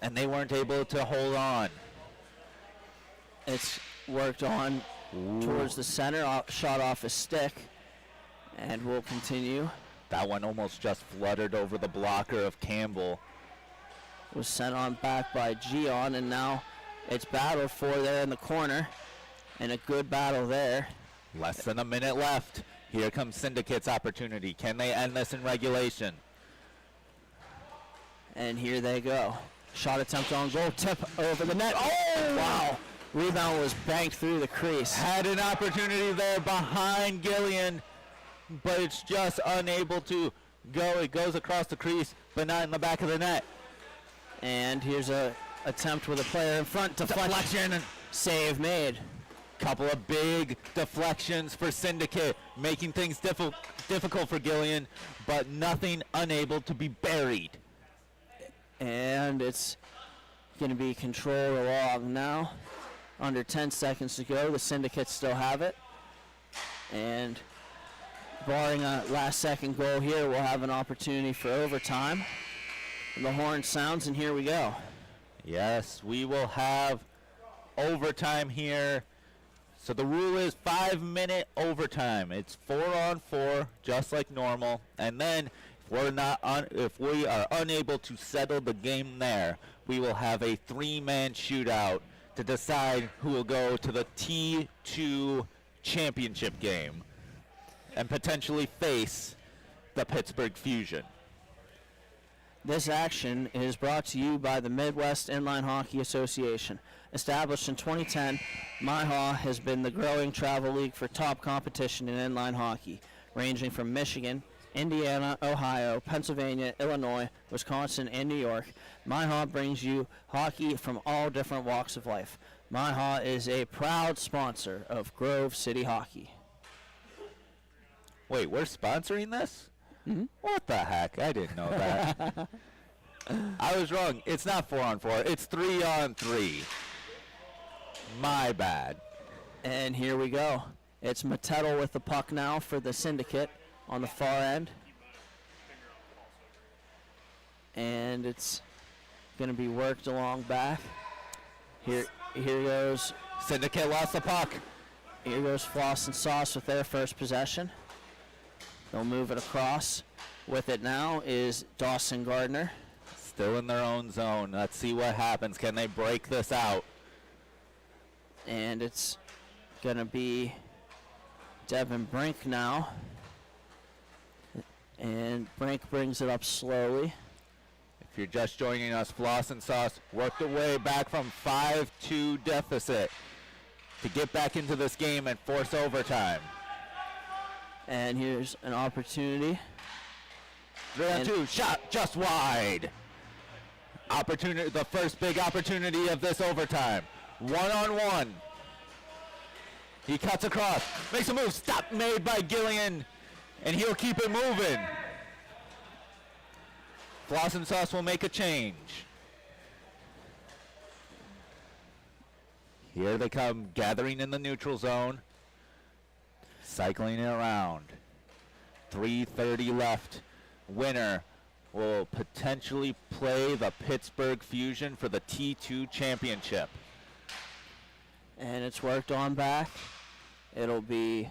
and they weren't able to hold on. It's worked on towards the center, shot off his stick, and will continue. That one almost just fluttered over the blocker of Campbell. Was sent on back by Gion, and now it's battled for there in the corner, and a good battle there. Less than a minute left. Here comes Syndicate's opportunity. Can they end this in regulation? And here they go. Shot attempt on goal, tip over the net. Oh, wow. Rebound was banked through the crease. Had an opportunity there behind Gillian, but it's just unable to go. It goes across the crease, but not in the back of the net. And here's a attempt with a player in front. Deflection. Save made. Couple of big deflections for Syndicate, making things difficult for Gillian, but nothing unable to be buried. And it's going to be controlled along now. Under 10 seconds to go. The Syndicates still have it. And barring a last-second goal here, we'll have an opportunity for overtime. The horn sounds, and here we go. Yes, we will have overtime here. So the rule is 5-minute overtime. It's 4-on-4, just like normal. And then if we are unable to settle the game there, we will have a 3-man shootout to decide who will go to the T2 championship game and potentially face the Pittsburgh Fusion. This action is brought to you by the Midwest Inline Hockey Association. Established in 2010, MIHA has been the growing travel league for top competition in inline hockey, ranging from Michigan, Indiana, Ohio, Pennsylvania, Illinois, Wisconsin, and New York. MIHA brings you hockey from all different walks of life. MIHA is a proud sponsor of Grove City Hockey. Wait, we're sponsoring this? Mm-hmm. What the heck? I didn't know that. I was wrong. It's not 4-on-4. It's 3-on-3. My bad. And here we go. It's Mattettle with the puck now for the Syndicate on the far end. And it's going to be worked along back. Here goes. Syndicate lost the puck. Here goes Floss and Sauce with their first possession. They'll move it across. With it now is Dawson Gardner. Still in their own zone. Let's see what happens. Can they break this out? And it's going to be Devin Brink now. And Brink brings it up slowly. If you're just joining us, Floss and Sauce worked their way back from 5-2 deficit to get back into this game and force overtime. And here's an opportunity. 3-on-2, shot just wide. Opportunity, the first big opportunity of this overtime. 1-on-1. He cuts across, makes a move, stop made by Gillian, and he'll keep it moving. Floss and Sauce will make a change. Here they come, gathering in the neutral zone, cycling it around. 3:30 left. Winner will potentially play the Pittsburgh Fusion for the T2 championship. And it's worked on back. It'll be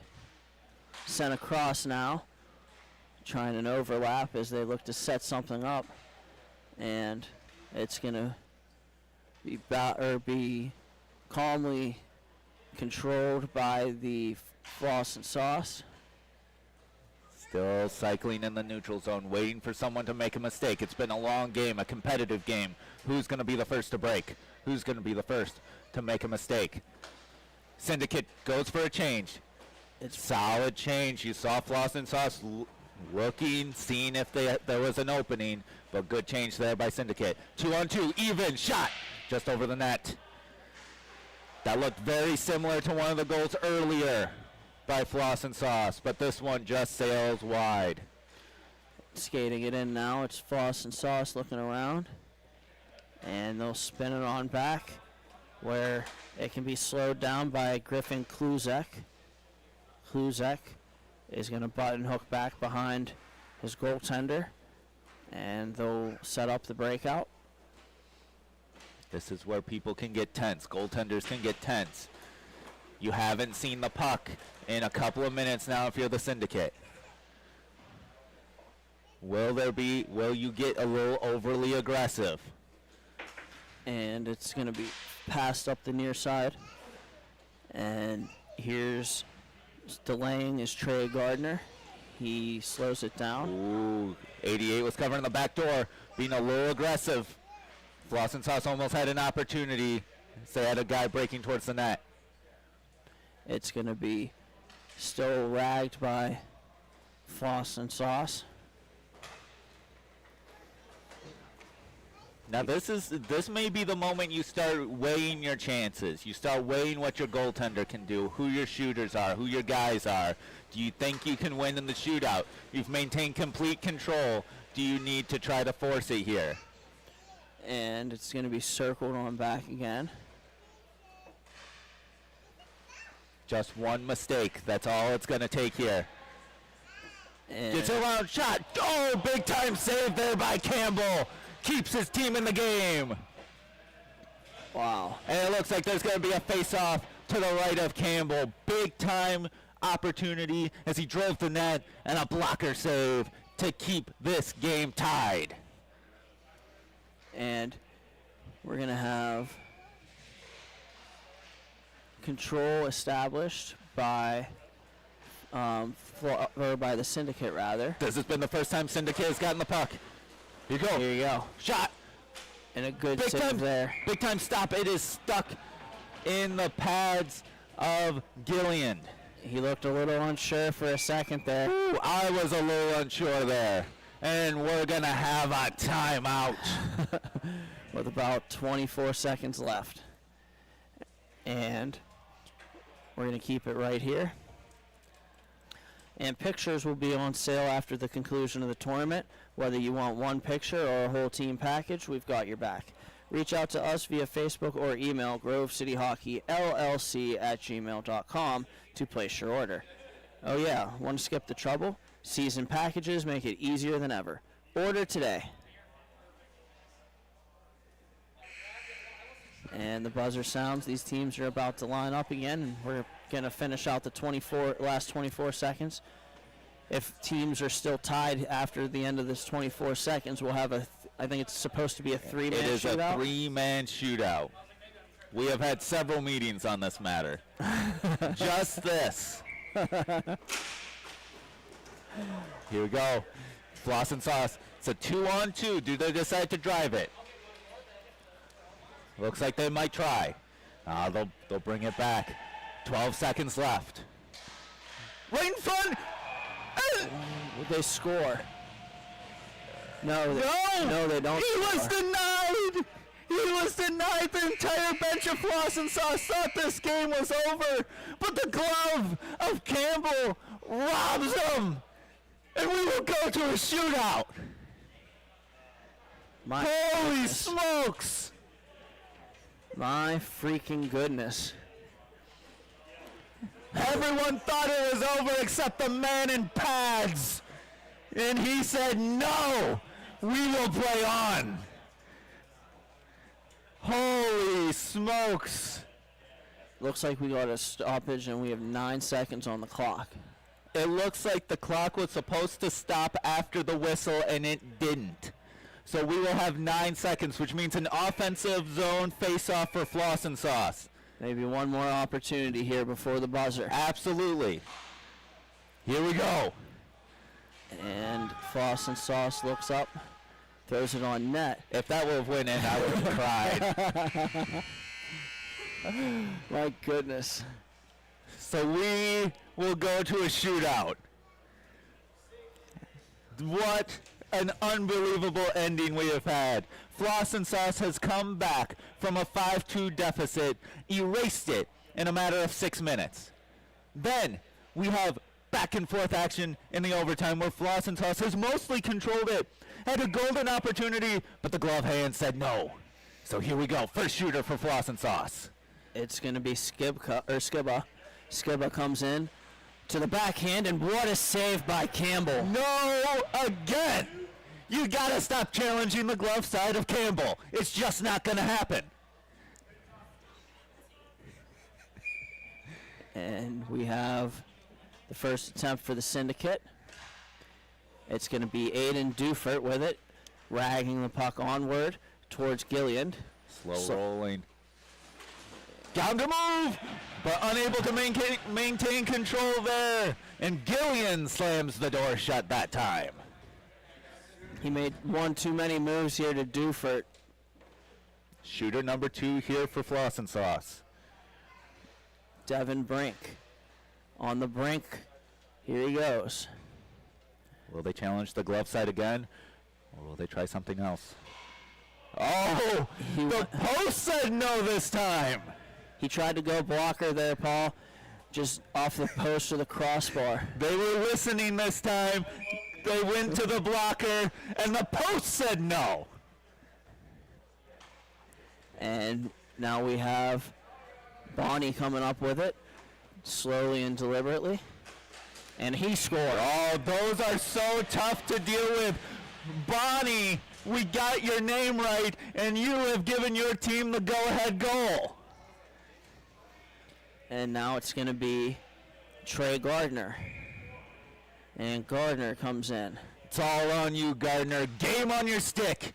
sent across now, trying an overlap as they look to set something up. And it's going to be calmly controlled by the Floss and Sauce. Still cycling in the neutral zone, waiting for someone to make a mistake. It's been a long game, a competitive game. Who's going to be the first to break? Who's going to be the first to make a mistake? Syndicate goes for a change. It's solid change. You saw Floss and Sauce looking, seeing if there was an opening, but good change there by Syndicate. 2-on-2, even shot just over the net. That looked very similar to one of the goals earlier by Floss and Sauce, but this one just sails wide. Skating it in now. It's Floss and Sauce looking around, and they'll spin it on back where it can be slowed down by Griffin Kluzek. Kluzek is going to button hook back behind his goaltender, and they'll set up the breakout. This is where people can get tense. Goaltenders can get tense. You haven't seen the puck in a couple of minutes now if you're the Syndicate. Will you get a little overly aggressive? And it's going to be passed up the near side. And here's delaying is Trey Gardner. He slows it down. Ooh, 88 was covering the back door, being a little aggressive. Floss and Sauce almost had an opportunity. So they had a guy breaking towards the net. It's going to be still ragged by Floss and Sauce. Now this may be the moment you start weighing your chances. You start weighing what your goaltender can do, who your shooters are, who your guys are. Do you think you can win in the shootout? You've maintained complete control. Do you need to try to force it here? And it's going to be circled on back again. Just one mistake. That's all it's going to take here. And It's a round shot. Oh, big time save there by Campbell. Keeps his team in the game. wow. And it looks like there's going to be a face-off to the right of Campbell. Big time opportunity as he drove the net, and a blocker save to keep this game tied. And we're going to have control established by by the Syndicate, rather. This has been the first time Syndicate has gotten the puck. Here you go. Here you go. Shot. And a good Big save time there. Big time stop. It is stuck in the pads of Gillian. He looked a little unsure for a second there. Ooh, I was a little unsure there. And we're going to have a timeout. With about 24 seconds left. And we're going to keep it right here. And pictures will be on sale after the conclusion of the tournament. Whether you want one picture or a whole team package, we've got your back. Reach out to us via Facebook or email grovecityhockeyllc@gmail.com to place your order. Oh yeah, want to skip the trouble? Season packages make it easier than ever. Order today. And the buzzer sounds. These teams are about to line up again, and we're going to finish out the last 24 seconds. If teams are still tied after the end of this 24 seconds, we'll have I think it's supposed to be a three-man shootout. It is a three-man shootout. We have had several meetings on this matter. Just this. Here we go. Floss and Sauce. It's a 2-on-2. Do they decide to drive it? Looks like they might try. They'll bring it back. 12 seconds left. Right in front. Would they score? No, they don't. He score. was denied. He was denied. The entire bench of Floss and Sauce thought this game was over, but the glove of Campbell robs them, and we will go to a shootout. My Holy goodness. smokes! My freaking goodness. Everyone thought it was over except the man in pads. And he said, no, we will play on. Holy smokes. Looks like we got a stoppage and we have 9 seconds on the clock. It looks like the clock was supposed to stop after the whistle and it didn't. So we will have 9 seconds, which means an offensive zone face-off for Floss and Sauce. Maybe one more opportunity here before the buzzer. Absolutely. Here we go. And Floss and Sauce looks up, throws it on net. If that would have went in, I would have cried. My goodness. So we will go to a shootout. What an unbelievable ending we have had. Floss and Sauce has come back from a 5-2 deficit, erased it in a matter of 6 minutes. Then we have back and forth action in the overtime where Floss and Sauce has mostly controlled it, had a golden opportunity, but the glove hand said no. So here we go, first shooter for Floss and Sauce. It's going to be Skibba. Skibba comes in to the backhand, and what a save by Campbell. No, again! You gotta stop challenging the glove side of Campbell. It's just not gonna happen. And we have the first attempt for the Syndicate. It's going to be Aiden Dufert with it, ragging the puck onward towards Gilliand. Slow rolling. Got him to move, but unable to maintain control there. And Gillian slams the door shut that time. He made one too many moves here to Dufert. Shooter number 2 here for Floss and Sauce. Devin Brink on the brink. Here he goes. Will they challenge the glove side again, or will they try something else? Oh, the post said no this time. He tried to go blocker there, Paul, just off the post of the crossbar. They were listening this time. They went to the blocker, and the post said no. And now we have Bonnie coming up with it, slowly and deliberately. And he scored. Oh, those are so tough to deal with. Bonnie, we got your name right, and you have given your team the go-ahead goal. And now it's going to be Trey Gardner. And Gardner comes in. It's all on you, Gardner. Game on your stick.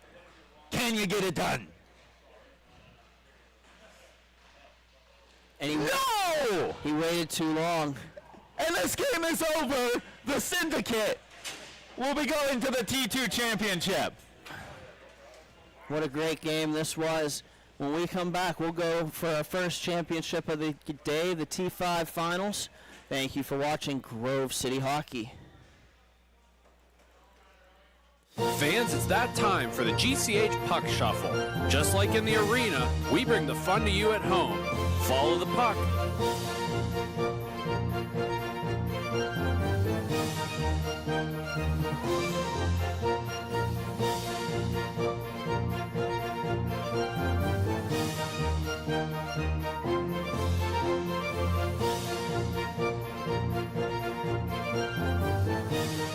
Can you get it done? And No! he waited too long. And this game is over. The Syndicate will be going to the T2 Championship. What a great game this was. When we come back, we'll go for our first championship of the day, the T5 Finals. Thank you for watching Grove City Hockey. Fans, it's that time for the GCH Puck Shuffle. Just like in the arena, we bring the fun to you at home. Follow the puck.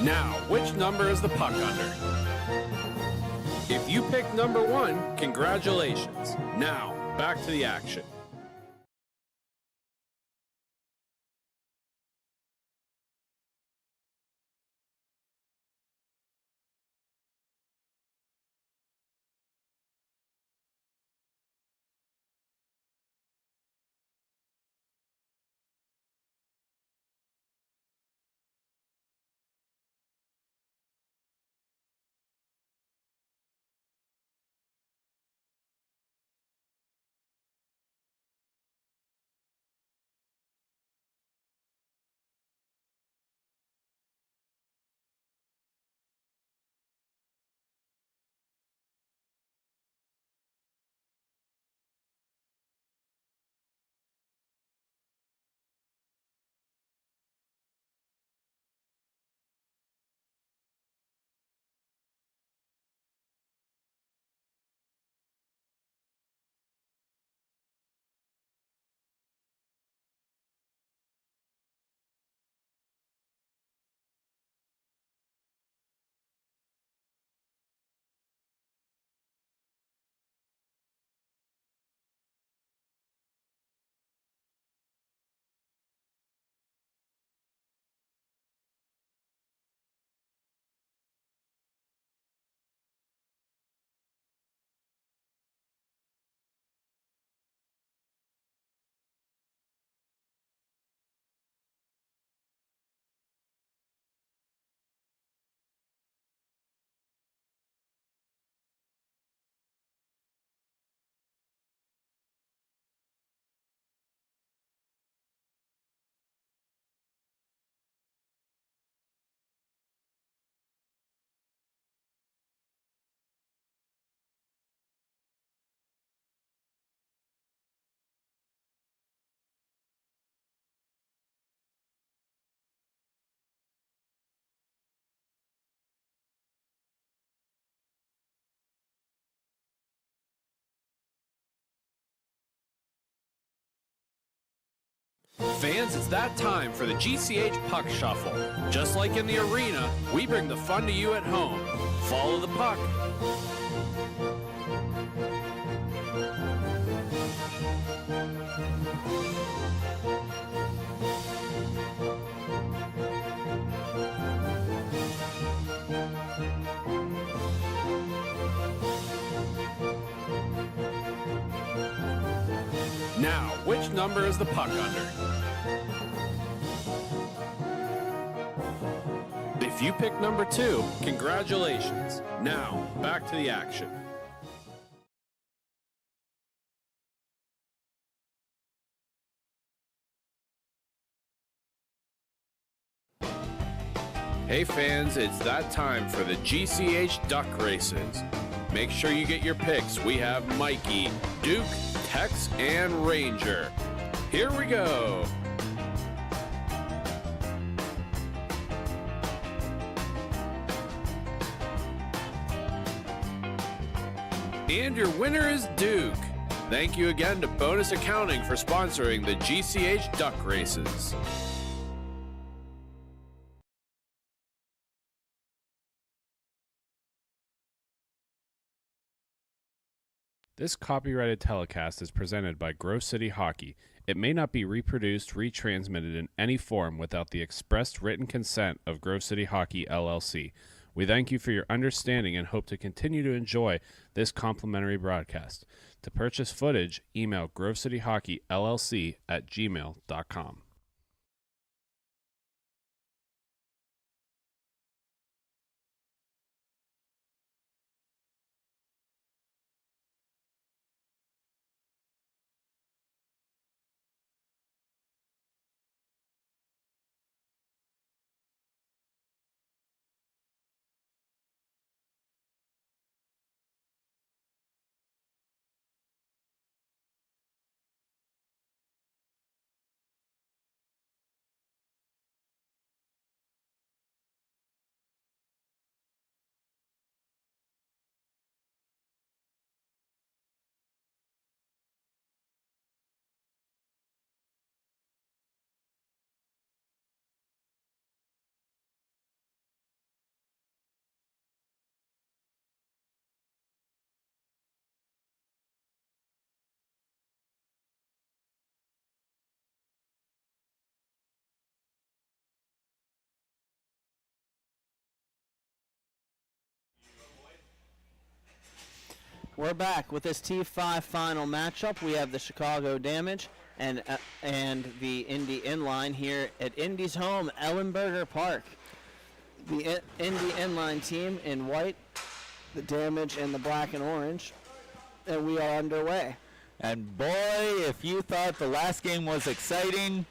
Now, which number is the puck under? If you picked number 1, congratulations. Now, back to the action. Fans, it's that time for the GCH Puck Shuffle. Just like in the arena, we bring the fun to you at home. Follow the puck. Now, which number is the puck under? If you pick number 2, congratulations. Now, back to the action. Hey fans, it's that time for the GCH Duck Races. Make sure you get your picks. We have Mikey, Duke, Tex, and Ranger. Here we go. And your winner is Duke. Thank you again to Bonus Accounting for sponsoring the GCH Duck Races. This copyrighted telecast is presented by Grove City Hockey. It may not be reproduced, retransmitted in any form without the expressed written consent of Grove City Hockey, LLC. We thank you for your understanding and hope to continue to enjoy this complimentary broadcast. To purchase footage, email grovecityhockeyllc@gmail.com. We're back with this T5 final matchup. We have the Chicago Damage and the Indy Inline here at Indy's home, Ellenberger Park. The Indy Inline team in white, the Damage in the black and orange, and we are underway. And boy, if you thought the last game was exciting,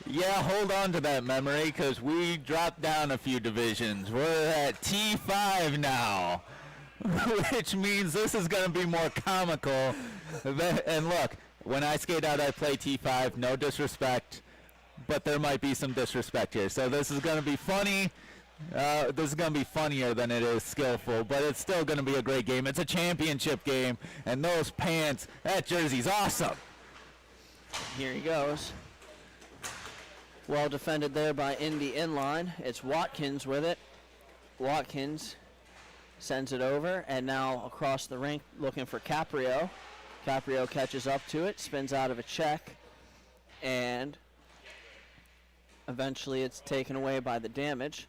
yeah, hold on to that memory because we dropped down a few divisions. We're at T5 now, which means this is going to be more comical. And look, when I skate out, I play T5. No disrespect, but there might be some disrespect here. So this is going to be funny. This is going to be funnier than it is skillful, but it's still going to be a great game. It's a championship game, and those pants, that jersey's awesome. Here he goes. Well defended there by Indy Inline. It's Watkins with it. Watkins sends it over, and now across the rink looking for Caprio. Caprio catches up to it, spins out of a check, and eventually it's taken away by the Damage.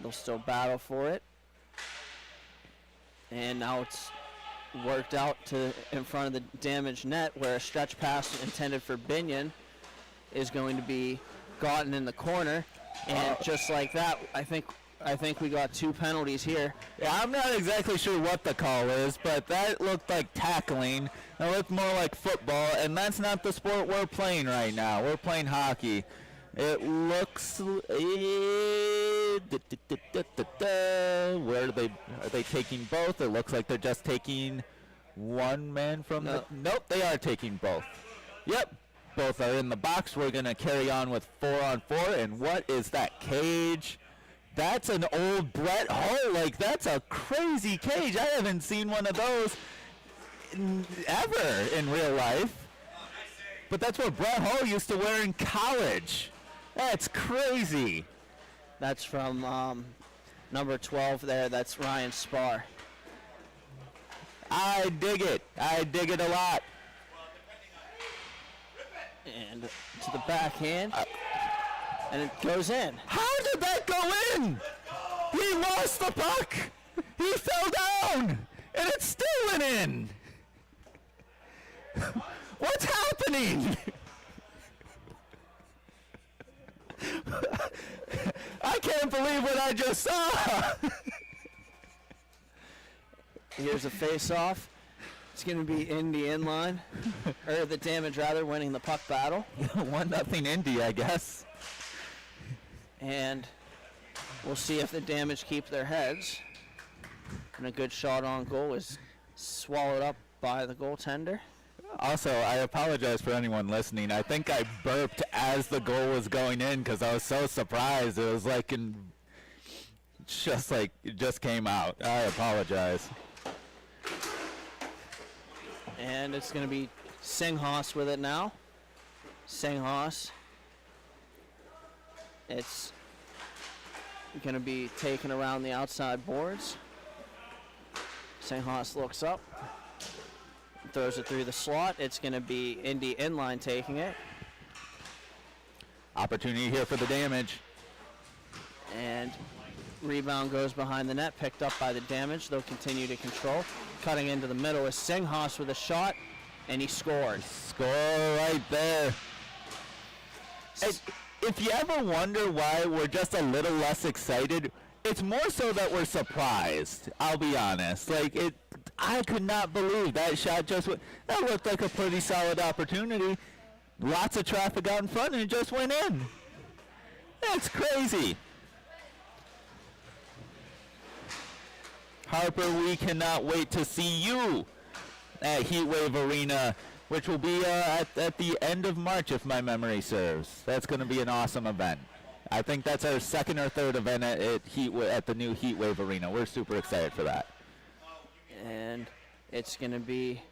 They'll still battle for it. And now it's worked out to in front of the Damage net where a stretch pass intended for Binion is going to be gotten in the corner. And just like that, I think we got 2 penalties here. Yeah, I'm not exactly sure what the call is, but that looked like tackling. It looked more like football, and that's not the sport we're playing right now. We're playing hockey. It looks, where are they taking both? It looks like they're just taking one man from nope, they are taking both. Yep, both are in the box. We're going to carry on with 4-on-4, and what is that cage? That's an old Brett Hull. Like, that's a crazy cage. I haven't seen one of those ever in real life. But that's what Brett Hull used to wear in college. That's crazy. That's from number 12 there. That's Ryan Spar. I dig it. I dig it a lot. And to the backhand. And it goes in. How did that go in? He lost the puck. He fell down. And it still went in. What's happening? I can't believe what I just saw. Here's a face-off. It's going to be Indy inline, or the Damage rather, winning the puck battle. 1-0 Indy, I guess. And we'll see if the Damage keep their heads. And a good shot on goal is swallowed up by the goaltender. Also, I apologize for anyone listening. I think I burped as the goal was going in because I was so surprised. It was like it just came out. I apologize. And it's going to be Singhas with it now. Singhas. It's going to be taken around the outside boards. Singhas looks up. Throws it through the slot. It's going to be Indy inline taking it. Opportunity here for the Damage. And rebound goes behind the net, picked up by the Damage. They'll continue to control. Cutting into the middle is Singhas with a shot, and he scores. Score right there. If you ever wonder why we're just a little less excited, it's more so that we're surprised. I'll be honest. I could not believe that shot that looked like a pretty solid opportunity. Lots of traffic out in front, and it just went in. That's crazy. Harper, we cannot wait to see you at Heatwave Arena, which will be at the end of March, if my memory serves. That's going to be an awesome event. I think that's our second or third event at the new Heatwave Arena. We're super excited for that. And it's going to be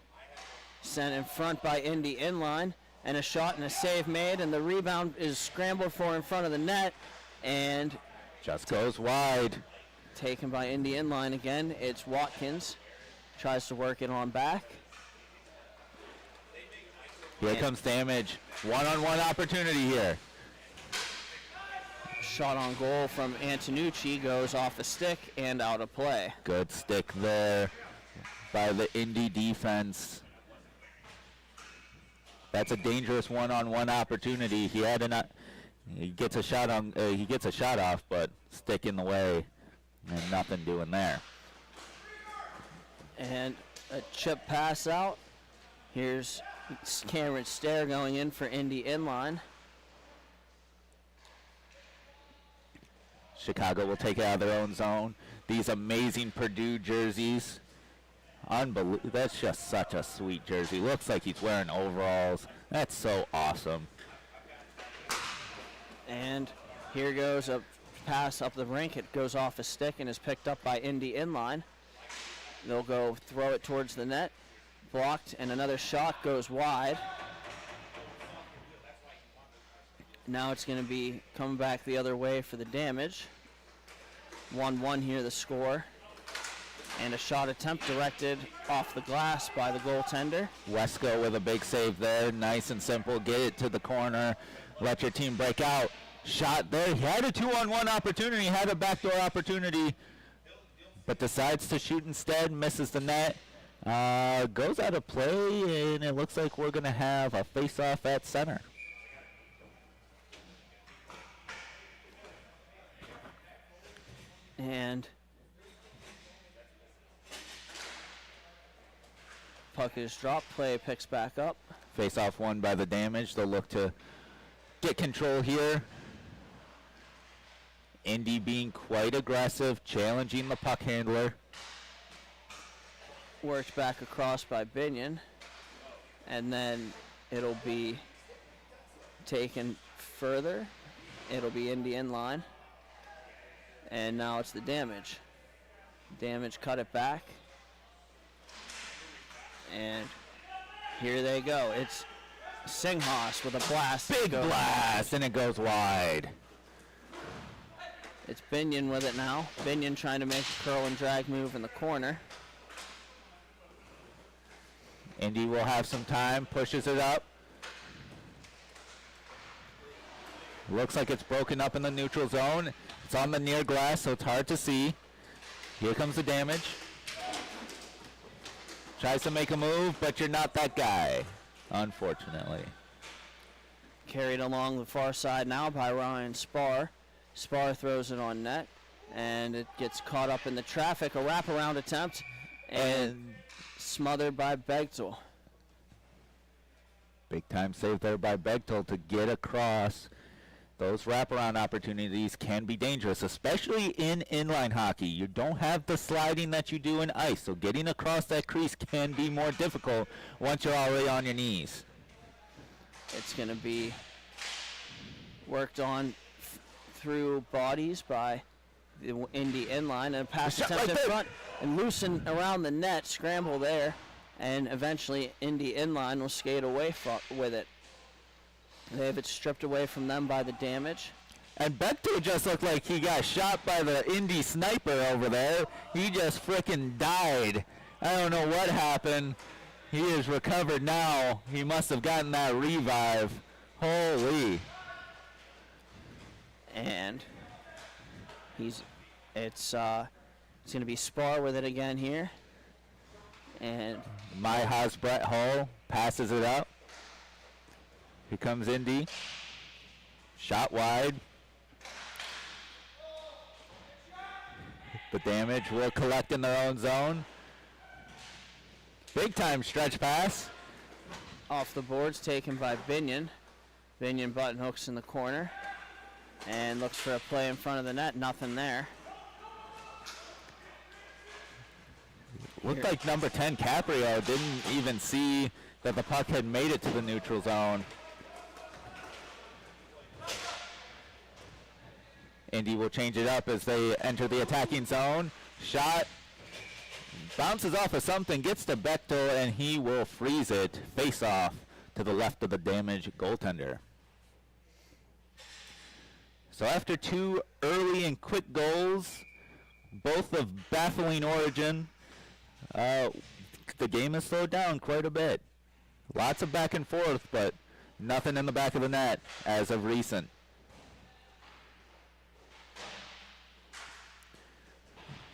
sent in front by Indy inline, and a shot and a save made, and the rebound is scrambled for in front of the net, and just goes wide. Taken by Indy inline again. It's Watkins. Tries to work it on back. Here comes Damage. One-on-one opportunity here. Shot on goal from Antonucci goes off the stick and out of play. Good stick there by the Indy defense. That's a dangerous one-on-one opportunity. He gets a shot off, but stick in the way. And nothing doing there. And a chip pass out. Here's Cameron Stair going in for Indy inline. Chicago will take it out of their own zone. These amazing Purdue jerseys. Unbelievable. That's just such a sweet jersey. Looks like he's wearing overalls. That's so awesome. And here goes a pass up the rink. It goes off a stick and is picked up by Indy inline. They'll go throw it towards the net. Blocked, and another shot goes wide. Now it's going to be coming back the other way for the Damage. 1-1 here, the score. And a shot attempt directed off the glass by the goaltender. Wesco with a big save there. Nice and simple. Get it to the corner. Let your team break out. Shot there. He had a 2-on-1 opportunity. Had a backdoor opportunity. But decides to shoot instead. Misses the net. Goes out of play. And it looks like we're going to have a face-off at center. And puck is dropped. Play picks back up. Face-off won by the Damage. They'll look to get control here. Indy being quite aggressive, challenging the puck handler. Worked back across by Binion. And then it'll be taken further. It'll be Indy inline. And now it's the Damage. Damage cut it back. And here they go. It's Singhas with a blast. Big blast, and it goes wide. It's Binion with it now. Binion trying to make a curl and drag move in the corner. Indy will have some time, pushes it up. Looks like it's broken up in the neutral zone. It's on the near glass, so it's hard to see. Here comes the Damage. Tries to make a move, but you're not that guy. unfortunately. Carried along the far side now by Ryan Spar. Spar throws it on net, and it gets caught up in the traffic. A wraparound attempt, and smothered by Bechtel. Big time save there by Bechtel to get across. Those wraparound opportunities can be dangerous, especially in inline hockey. You don't have the sliding that you do in ice, so getting across that crease can be more difficult once you're already on your knees. It's going to be worked on through bodies by the Indy inline, and a pass attempt in front and loosen around the net, scramble there, and eventually Indy inline will skate away with it. They have it stripped away from them by the damage. And Bechtel just looked like he got shot by the Indy sniper over there. He just frickin' died. I don't know what happened. He is recovered now. He must have gotten that revive. Holy. And it's going to be Spar with it again here. And MIHA's Brett Hull passes it up. Here comes Indy. Shot wide. The damage will collect in their own zone. Big time stretch pass. Off the boards, taken by Binion. Binion button hooks in the corner and looks for a play in front of the net. Nothing there. Looked like number 10 Caprio didn't even see that the puck had made it to the neutral zone. Indy will change it up as they enter the attacking zone. Shot bounces off of something, gets to Bechtel, and he will freeze it. Face off to the left of the damaged goaltender. So after two early and quick goals, both of baffling origin, the game has slowed down quite a bit. Lots of back and forth, but nothing in the back of the net as of recent.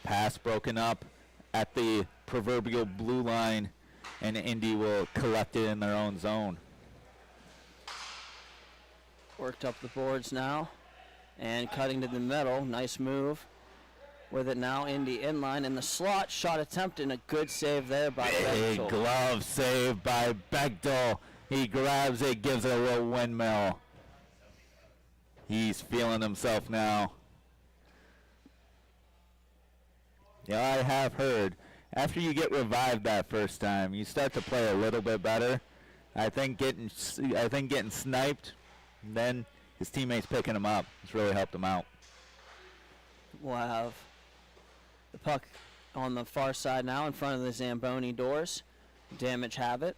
Pass broken up at the proverbial blue line, and Indy will collect it in their own zone. Worked up the boards now, and cutting to the middle. Nice move. With it now, Indy inline in the slot. Shot attempt and a good save there by Big Bechtel. glove save by Bechtel. He grabs it, gives it a little windmill. He's feeling himself now. Yeah, I have heard after you get revived that first time, you start to play a little bit better. I think getting sniped, then his teammates picking him up. It's really helped him out. We'll have the puck on the far side now in front of the Zamboni doors. Damage have it.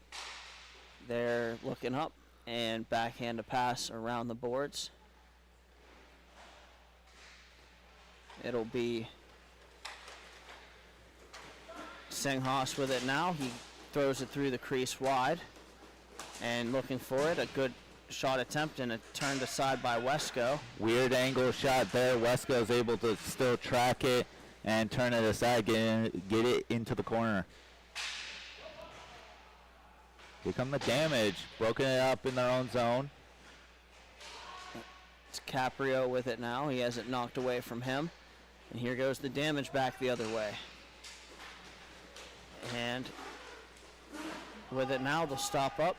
They're looking up and backhand a pass around the boards. It'll be Senghas with it now. He throws it through the crease wide and looking for it. A good shot attempt and a turned aside by Wesco. Weird angle shot there. Wesco's able to still track it and turn it aside, get it into the corner. Here come the damage. Broken it up in their own zone. It's Caprio with it now. He has it knocked away from him. And here goes the damage back the other way. And with it now, they'll stop up.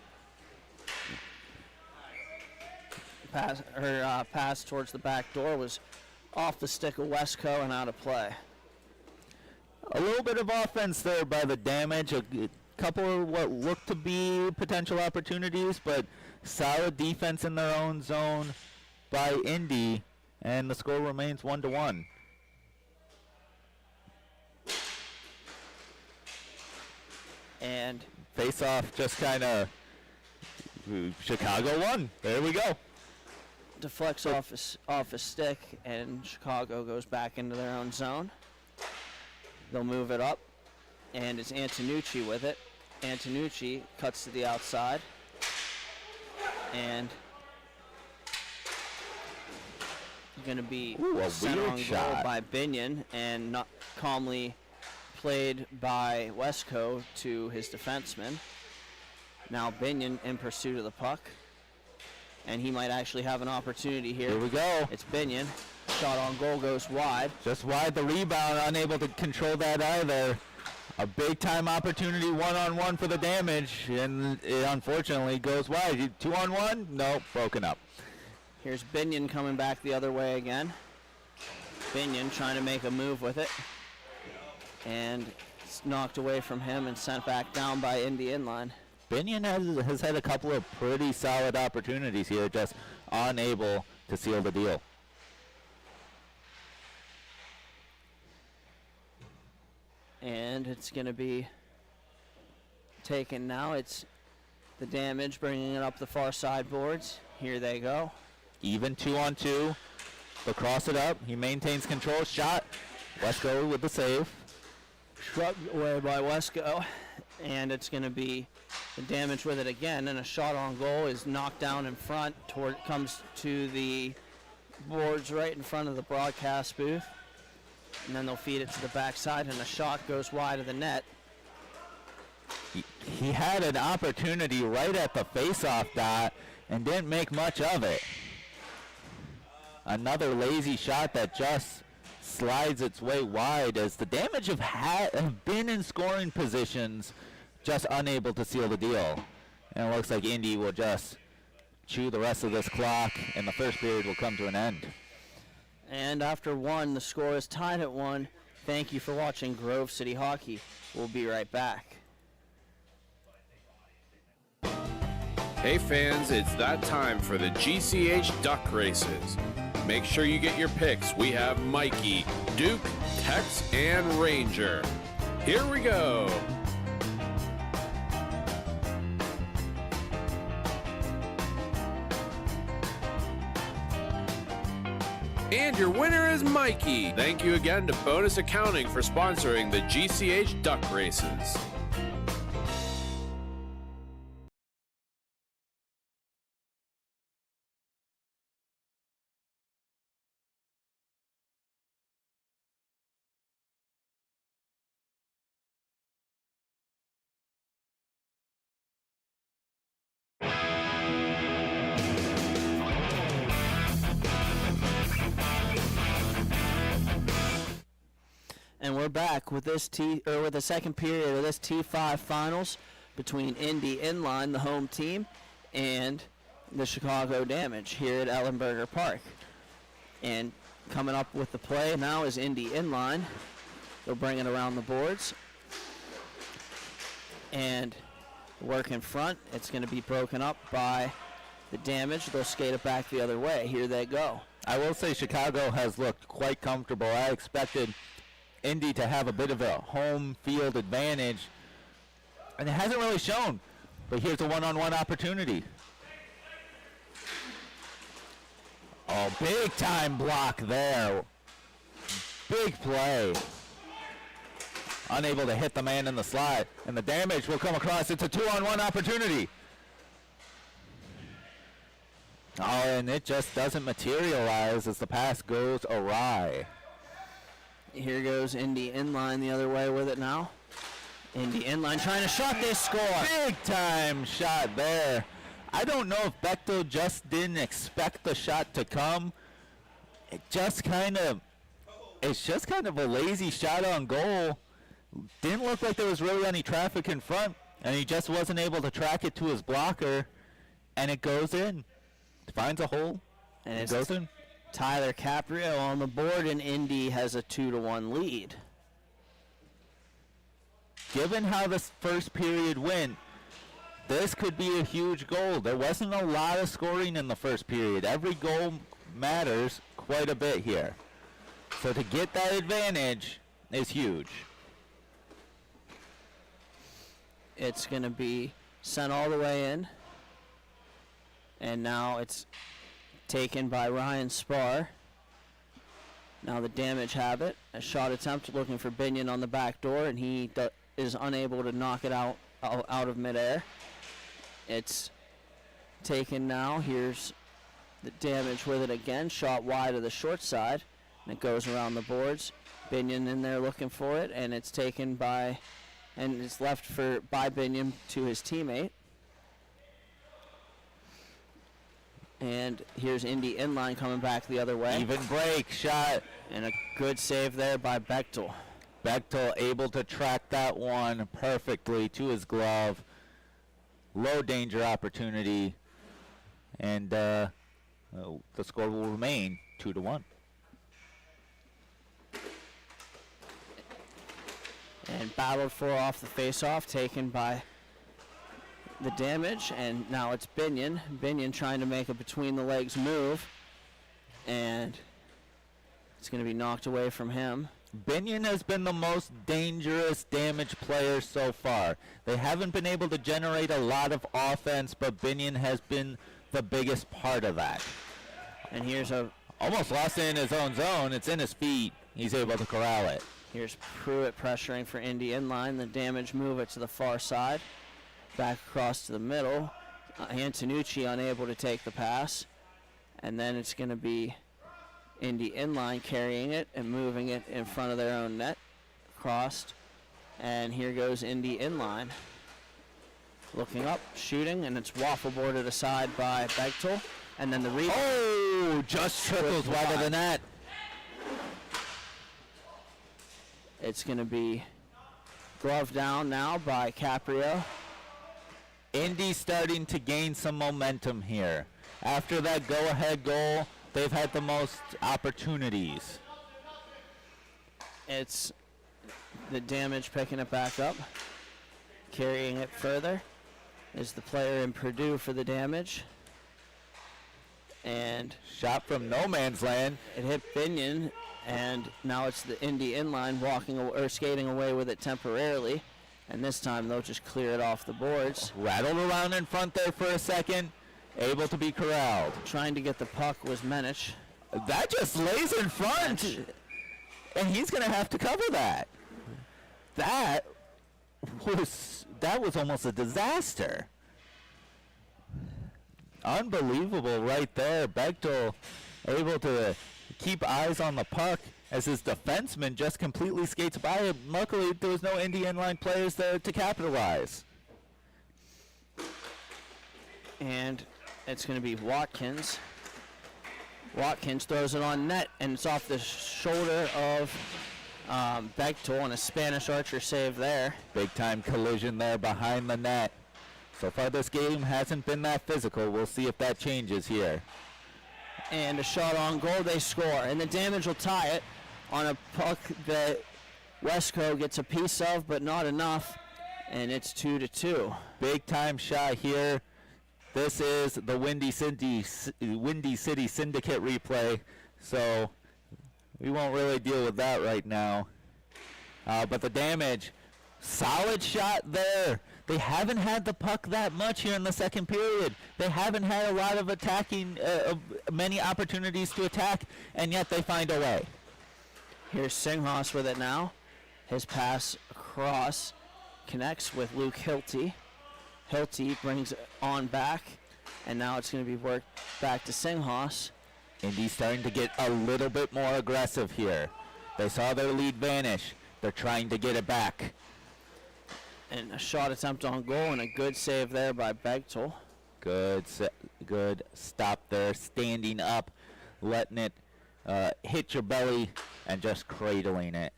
Pass towards the back door was off the stick of Wesco and out of play. A little bit of offense there by the damage. A couple of what looked to be potential opportunities, but solid defense in their own zone by Indy, and the score remains 1-1. And face off just kind of Chicago won. There we go. deflects off his stick, and Chicago goes back into their own zone. They'll move it up, and it's Antonucci with it. Antonucci cuts to the outside, and going to be sent on goal by Binion, and not calmly played by Wesco to his defenseman. Now Binion in pursuit of the puck. And he might actually have an opportunity here. Here we go. It's Binion. Shot on goal goes wide. Just wide the rebound, unable to control that either. A big-time opportunity one-on-one for the Damage, and it unfortunately goes wide. 2-on-1? Nope, broken up. Here's Binion coming back the other way again. Binion trying to make a move with it. And it's knocked away from him and sent back down by Indy inline. Binion has had a couple of pretty solid opportunities here, just unable to seal the deal. And it's going to be taken now. It's the Damage bringing it up the far side boards. Here they go. Even 2-on-2. They'll cross it up. He maintains control. Shot. Wesco with the save. Shrugged away by Wesco. And it's going to be the Damage with it again. And a shot on goal is knocked down in front. Comes to the boards right in front of the broadcast booth. And then they'll feed it to the backside, and a shot goes wide of the net. He had an opportunity right at the face-off dot and didn't make much of it. Another lazy shot that just slides its way wide as the Damage have been in scoring positions, just unable to seal the deal. And it looks like Indy will just chew the rest of this clock, and the first period will come to an end. And after one, the score is tied at 1. Thank you for watching Grove City Hockey. We'll be right back. Hey fans, it's that time for the GCH Duck Races. Make sure you get your picks. We have Mikey, Duke, Tex, and Ranger. Here we go. And your winner is Mikey. Thank you again to Bonus Accounting for sponsoring the GCH Duck Races. And we're back with this with the second period of this T5 finals between Indy Inline, the home team, and the Chicago Damage here at Ellenberger Park. And coming up with the play now is Indy Inline. They'll bring it around the boards. And work in front. It's going to be broken up by the Damage. They'll skate it back the other way. Here they go. I will say Chicago has looked quite comfortable. I expected Indy to have a bit of a home field advantage, and it hasn't really shown. But here's a one-on-one opportunity. Oh, big time block there. Big play. Unable to hit the man in the slot, and the Damage will come across. It's a 2-on-1 opportunity. Oh, and it just doesn't materialize as the pass goes awry. Here goes Indy Inline the other way with it now. Indy Inline trying to shot, they score. Big time shot there. I don't know if Bechtel just didn't expect the shot to come. It's just kind of a lazy shot on goal. Didn't look like there was really any traffic in front, and he just wasn't able to track it to his blocker, and it goes in. Finds a hole, and it goes in. Tyler Caprio on the board, and Indy has a 2-1 lead. Given how this first period went, this could be a huge goal. There wasn't a lot of scoring in the first period. Every goal matters quite a bit here. So to get that advantage is huge. It's going to be sent all the way in. And now it's taken by Ryan Spar. Now the Damage have it. A shot attempt looking for Binion on the back door, and he is unable to knock it out of midair. It's taken now. Here's the Damage with it again. Shot wide of the short side, and it goes around the boards. Binion in there looking for it, and it's taken by, and it's left by Binion to his teammate. And here's Indy inline coming back the other way. Even break shot. And a good save there by Bechtel. Bechtel able to track that one perfectly to his glove. Low danger opportunity. And the score will remain 2-1. And battled for off the face-off, taken by the Damage, and now it's Binion. Binion trying to make a between-the-legs move, and it's going to be knocked away from him. Binion has been the most dangerous Damage player so far. They haven't been able to generate a lot of offense, but Binion has been the biggest part of that. And here's a... Almost lost it in his own zone. It's in his feet. He's able to corral it. Here's Pruitt pressuring for Indy inline. The Damage move it to the far side. Back across to the middle. Antonucci unable to take the pass. And then it's going to be Indy inline carrying it and moving it in front of their own net. Crossed. And here goes Indy inline. Looking up, shooting, and it's waffle boarded aside by Bechtel. And then the rebound. Oh, just trickles wide of the net. It's going to be glove down now by Caprio. Indy starting to gain some momentum here. After that go-ahead goal, they've had the most opportunities. It's the Damage picking it back up. Carrying it further is the player in Purdue for the Damage. And shot from no man's land. It hit Binion, and now it's the Indy inline walking or skating away with it temporarily. And this time they'll just clear it off the boards. Rattled around in front there for a second, able to be corralled. Trying to get the puck was Menich. That just lays in front, and he's going to have to cover that. That was almost a disaster. Unbelievable right there. Bechtel able to keep eyes on the puck as his defenseman just completely skates by it. Luckily, there was no Indy inline players there to capitalize. And it's going to be Watkins. Watkins throws it on net, and it's off the shoulder of Bechtel, and a Spanish Archer save there. Big time collision there behind the net. So far this game hasn't been that physical. We'll see if that changes here. And a shot on goal, they score. And the Damage will tie it on a puck that Wesco gets a piece of, but not enough. And it's 2-2. Big time shot here. This is the Windy City Syndicate replay. So we won't really deal with that right now. But the Damage, solid shot there. They haven't had the puck that much here in the second period. They haven't had a lot of attacking, many opportunities to attack, and yet they find a way. Here's Singhas with it now. His pass across connects with Luke Hilty. Hilty brings it on back, and now it's going to be worked back to Singhas. Indy's starting to get a little bit more aggressive here. They saw their lead vanish. They're trying to get it back. And a shot attempt on goal, and a good save there by Bechtel. Good stop there, standing up, letting it hit your belly, and just cradling it.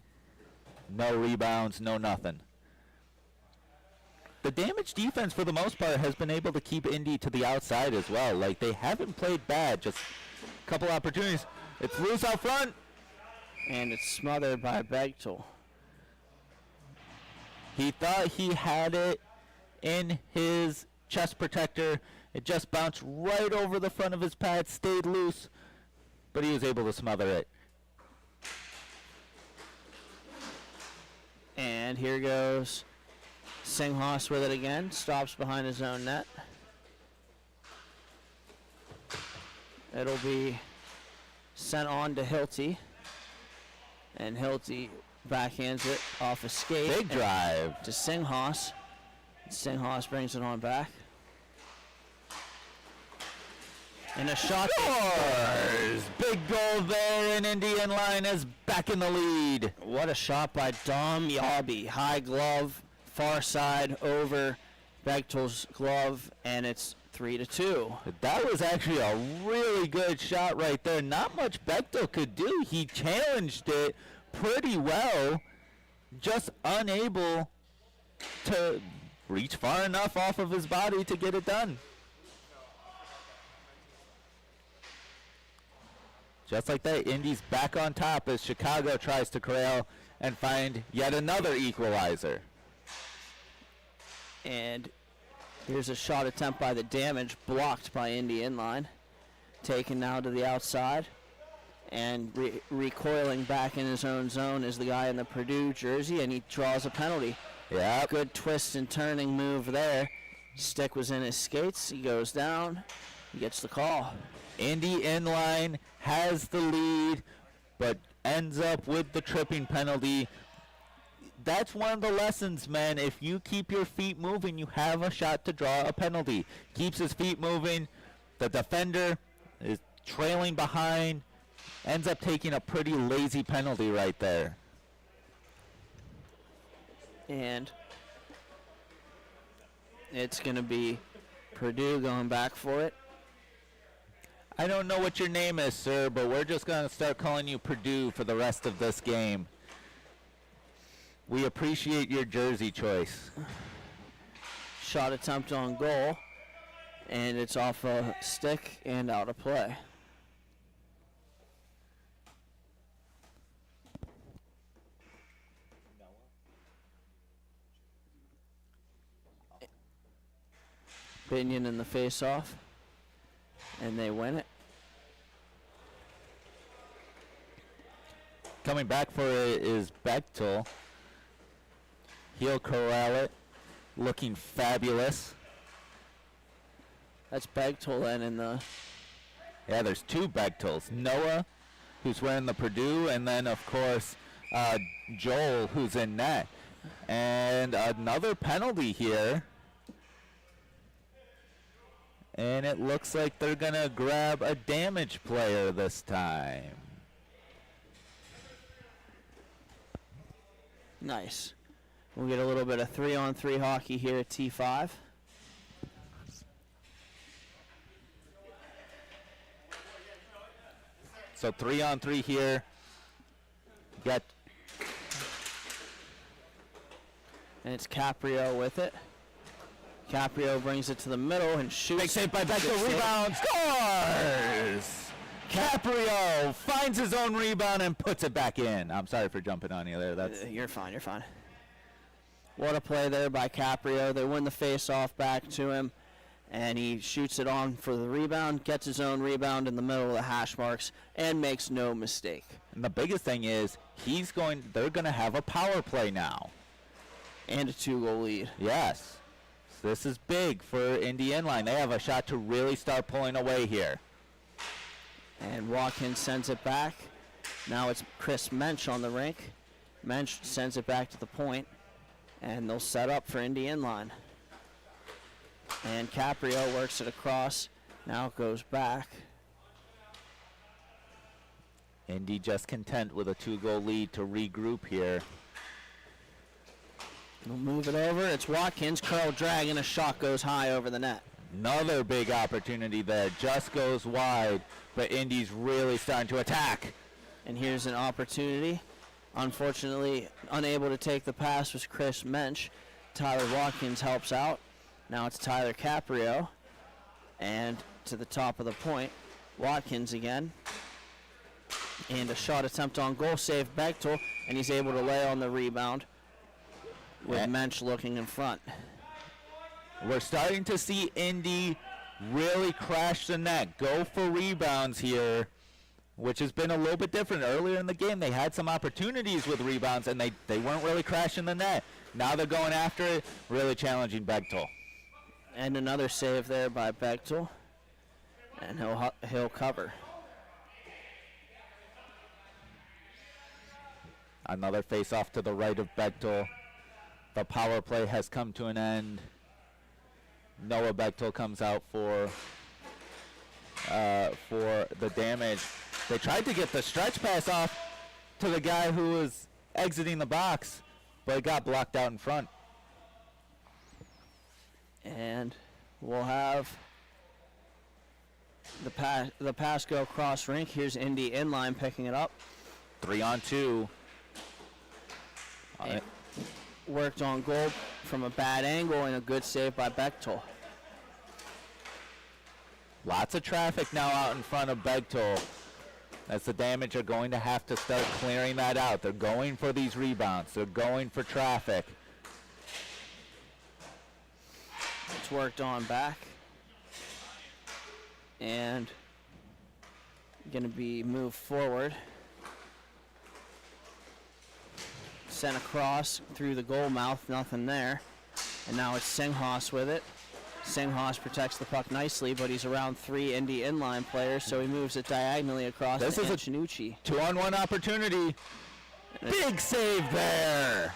No rebounds, no nothing. The Damage defense, for the most part, has been able to keep Indy to the outside as well. Like, they haven't played bad, just a couple opportunities. It's loose out front. And it's smothered by Bechtel. He thought he had it in his chest protector. It just bounced right over the front of his pad, stayed loose, but he was able to smother it. And here goes Singhas with it again. Stops behind his own net. It'll be sent on to Hilty. And Hilty backhands it off a skate. Big drive to Singhas. Singhas brings it on back. And a shot. Scores! Big goal there, and Indy inline is back in the lead. What a shot by Dom Yabi. High glove, far side over Bechtel's glove, and it's 3-2. That was actually a really good shot right there. Not much Bechtel could do. He challenged it pretty well, just unable to reach far enough off of his body to get it done. Just like that, Indy's back on top as Chicago tries to corral and find yet another equalizer. And here's a shot attempt by the Damage, blocked by Indy inline. Taken now to the outside. And recoiling back in his own zone is the guy in the Purdue jersey, and he draws a penalty. Yeah. Good twist and turning move there. Stick was in his skates. He goes down. He gets the call. Indy inline has the lead, but ends up with the tripping penalty. That's one of the lessons, man. If you keep your feet moving, you have a shot to draw a penalty. Keeps his feet moving. The defender is trailing behind. Ends up taking a pretty lazy penalty right there. And it's going to be Purdue going back for it. I don't know what your name is, sir, but we're just going to start calling you Purdue for the rest of this game. We appreciate your jersey choice. Shot attempt on goal, and it's off a stick and out of play. Binion in the face-off, and they win it. Coming back for it is Bechtel. He'll corral it, looking fabulous. That's Bechtel then in the... Yeah, there's two Bechtels. Noah, who's wearing the Purdue, and then, of course, Joel, who's in net. And another penalty here. And it looks like they're going to grab a damage player this time. Nice. We'll get a little bit of 3-on-3 hockey here at T5. So 3-on-3 here. Got And it's Caprio with it. Caprio brings it to the middle and shoots. big save by Bechtel, rebound, scores! Caprio finds his own rebound and puts it back in. I'm sorry for jumping on you there. That's You're fine, you're fine. What a play there by Caprio. They win the face-off back to him, and he shoots it on for the rebound, gets his own rebound in the middle of the hash marks, and makes no mistake. And the biggest thing is they're going to have a power play now. And a 2-goal lead. Yes. So this is big for Indy inline. They have a shot to really start pulling away here. And Watkins sends it back. Now it's Chris Mensch on the rink. Mensch sends it back to the point, and they'll set up for Indy inline. And Caprio works it across. Now it goes back. Indy just content with a 2-goal lead to regroup here. They'll move it over. It's Watkins. Curl drag, and a shot goes high over the net. Another big opportunity there. Just goes wide, but Indy's really starting to attack. And here's an opportunity. Unfortunately, unable to take the pass was Chris Mensch. Tyler Watkins helps out. Now it's Tyler Caprio. And to the top of the point, Watkins again. And a shot attempt on goal, save Bechtel, and he's able to lay on the rebound with Mensch looking in front. We're starting to see Indy really crash the net, go for rebounds here, which has been a little bit different. Earlier in the game, they had some opportunities with rebounds, and they weren't really crashing the net. Now they're going after it, really challenging Bechtel. And another save there by Bechtel, and he'll cover. Another face-off to the right of Bechtel. The power play has come to an end. Noah Bechtel comes out for the damage. They tried to get the stretch pass off to the guy who was exiting the box, but it got blocked out in front. And we'll have The pass go cross rink. Here's Indy inline picking it up. 3-on-2. It worked on goal from a bad angle and a good save by Bechtel. Lots of traffic now out in front of Bechtel. As the Damage are going to have to start clearing that out. They're going for these rebounds. They're going for traffic. It's worked on back. And going to be moved forward. Sent across through the goal mouth, nothing there. And now it's Singhas with it. Singhas protects the puck nicely, but he's around 3 Indy inline players, so he moves it diagonally across to Antonucci. 2-on-1 opportunity. Big save there.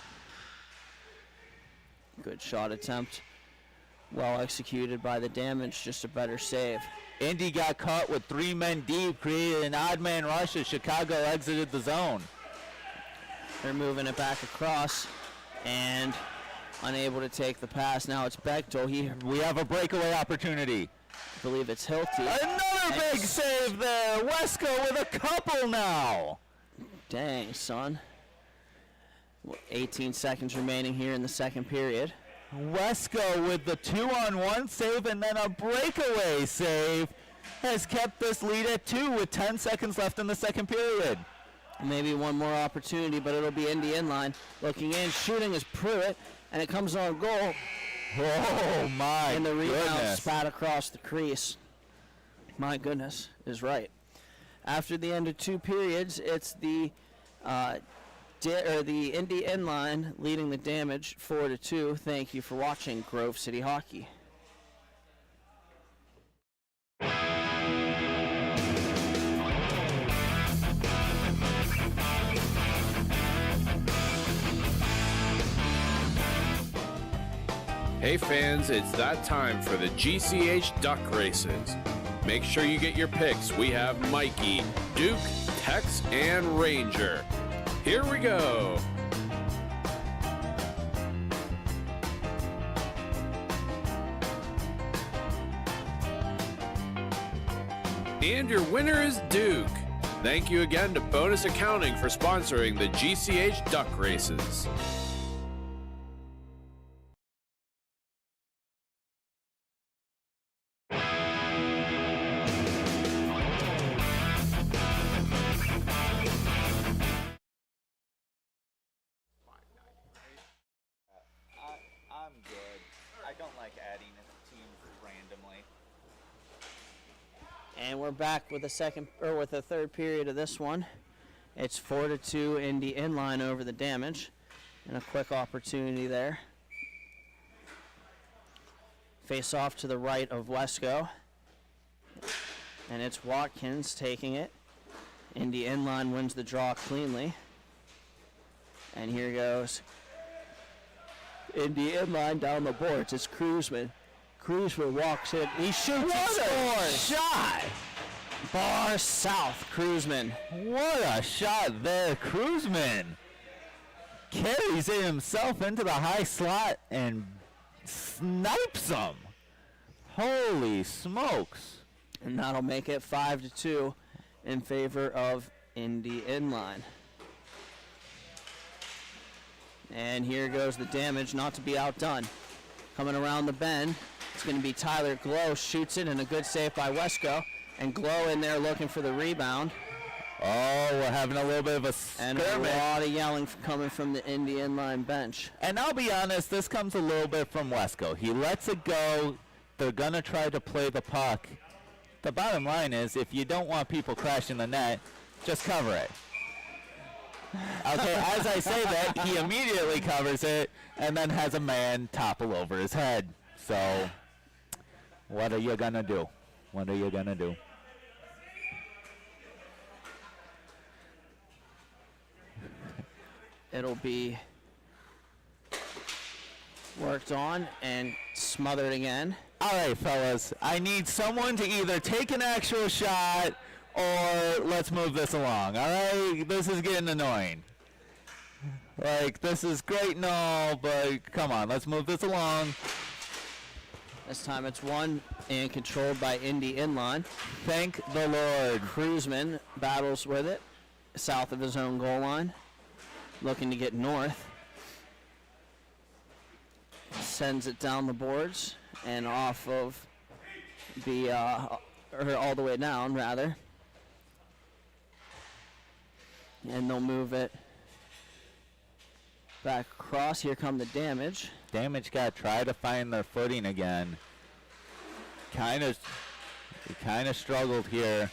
Good shot attempt. Well executed by the Damage, just a better save. Indy got caught with 3 men deep, created an odd man rush as Chicago exited the zone. They're moving it back across and unable to take the pass. Now it's Bechtel. We have a breakaway opportunity. I believe it's Hilty. Another big save there. Wesco with a couple now. Dang, son. 18 seconds remaining here in the second period. Wesco with the 2-on-1 save and then a breakaway save has kept this lead at 2 with 10 seconds left in the second period. Maybe one more opportunity, but it'll be Indy inline. Looking in, shooting is Pruitt, and it comes on goal. Oh my And the rebound goodness. spat across the crease. My goodness is right. After the end of 2 periods, it's the Indy inline leading the Damage 4-2. Thank you for watching Grove City Hockey. Hey fans, it's that time for the GCH Duck Races. Make sure you get your picks. We have Mikey, Duke, Tex, and Ranger. Here we go. And your winner is Duke. Thank you again to Bonus Accounting for sponsoring the GCH Duck Races. I'm good. I don't like adding teams randomly. And we're back with the third period of this one. It's 4-2 Indy inline over the Damage. And a quick opportunity there. Face off to the right of Wesco. And it's Watkins taking it. Indy inline wins the draw cleanly. And here goes Indy inline down the boards. It's Kruzman. Kruzman walks in. He shoots and scores. Shot! Bar south, Kruzman. What a shot there. Kruzman carries it himself into the high slot and snipes him. Holy smokes. And that'll make it 5-2 in favor of Indy inline. And here goes the Damage, not to be outdone. Coming around the bend, it's going to be Tyler Glow, shoots it, and a good save by Wesco. And Glow in there looking for the rebound. Oh, we're having a little bit of a skirmish. And a lot of yelling coming from the Indy inline bench. And I'll be honest, this comes a little bit from Wesco. He lets it go. They're going to try to play the puck. The bottom line is, if you don't want people crashing the net, just cover it. Okay, as I say that, he immediately covers it and then has a man topple over his head. So, what are you going to do? What are you going to do? It'll be worked on and smothered again. All right, fellas, I need someone to either take an actual shot or let's move this along, all right? This is getting annoying. Like, this is great and all, but come on, let's move this along. This time it's won and controlled by Indy inline. Thank the Lord. Cruzman battles with it south of his own goal line, looking to get north. Sends it down the boards and off of the, or all the way down, rather. And they'll move it back across. Here come the Damage. Damage got to try to find their footing again. Kind of struggled here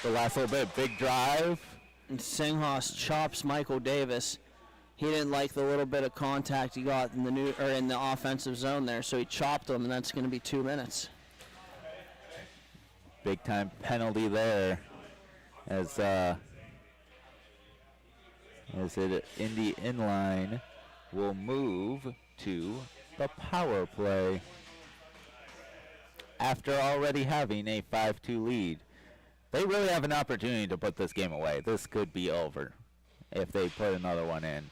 the last little bit. Big drive. And Singhas chops Michael Davis. He didn't like the little bit of contact he got in the offensive zone there, so he chopped him, and that's going to be 2 minutes. Big time penalty there, as it Indy inline will move to the power play after already having a 5-2 lead. They really have an opportunity to put this game away. This could be over if they put another one in.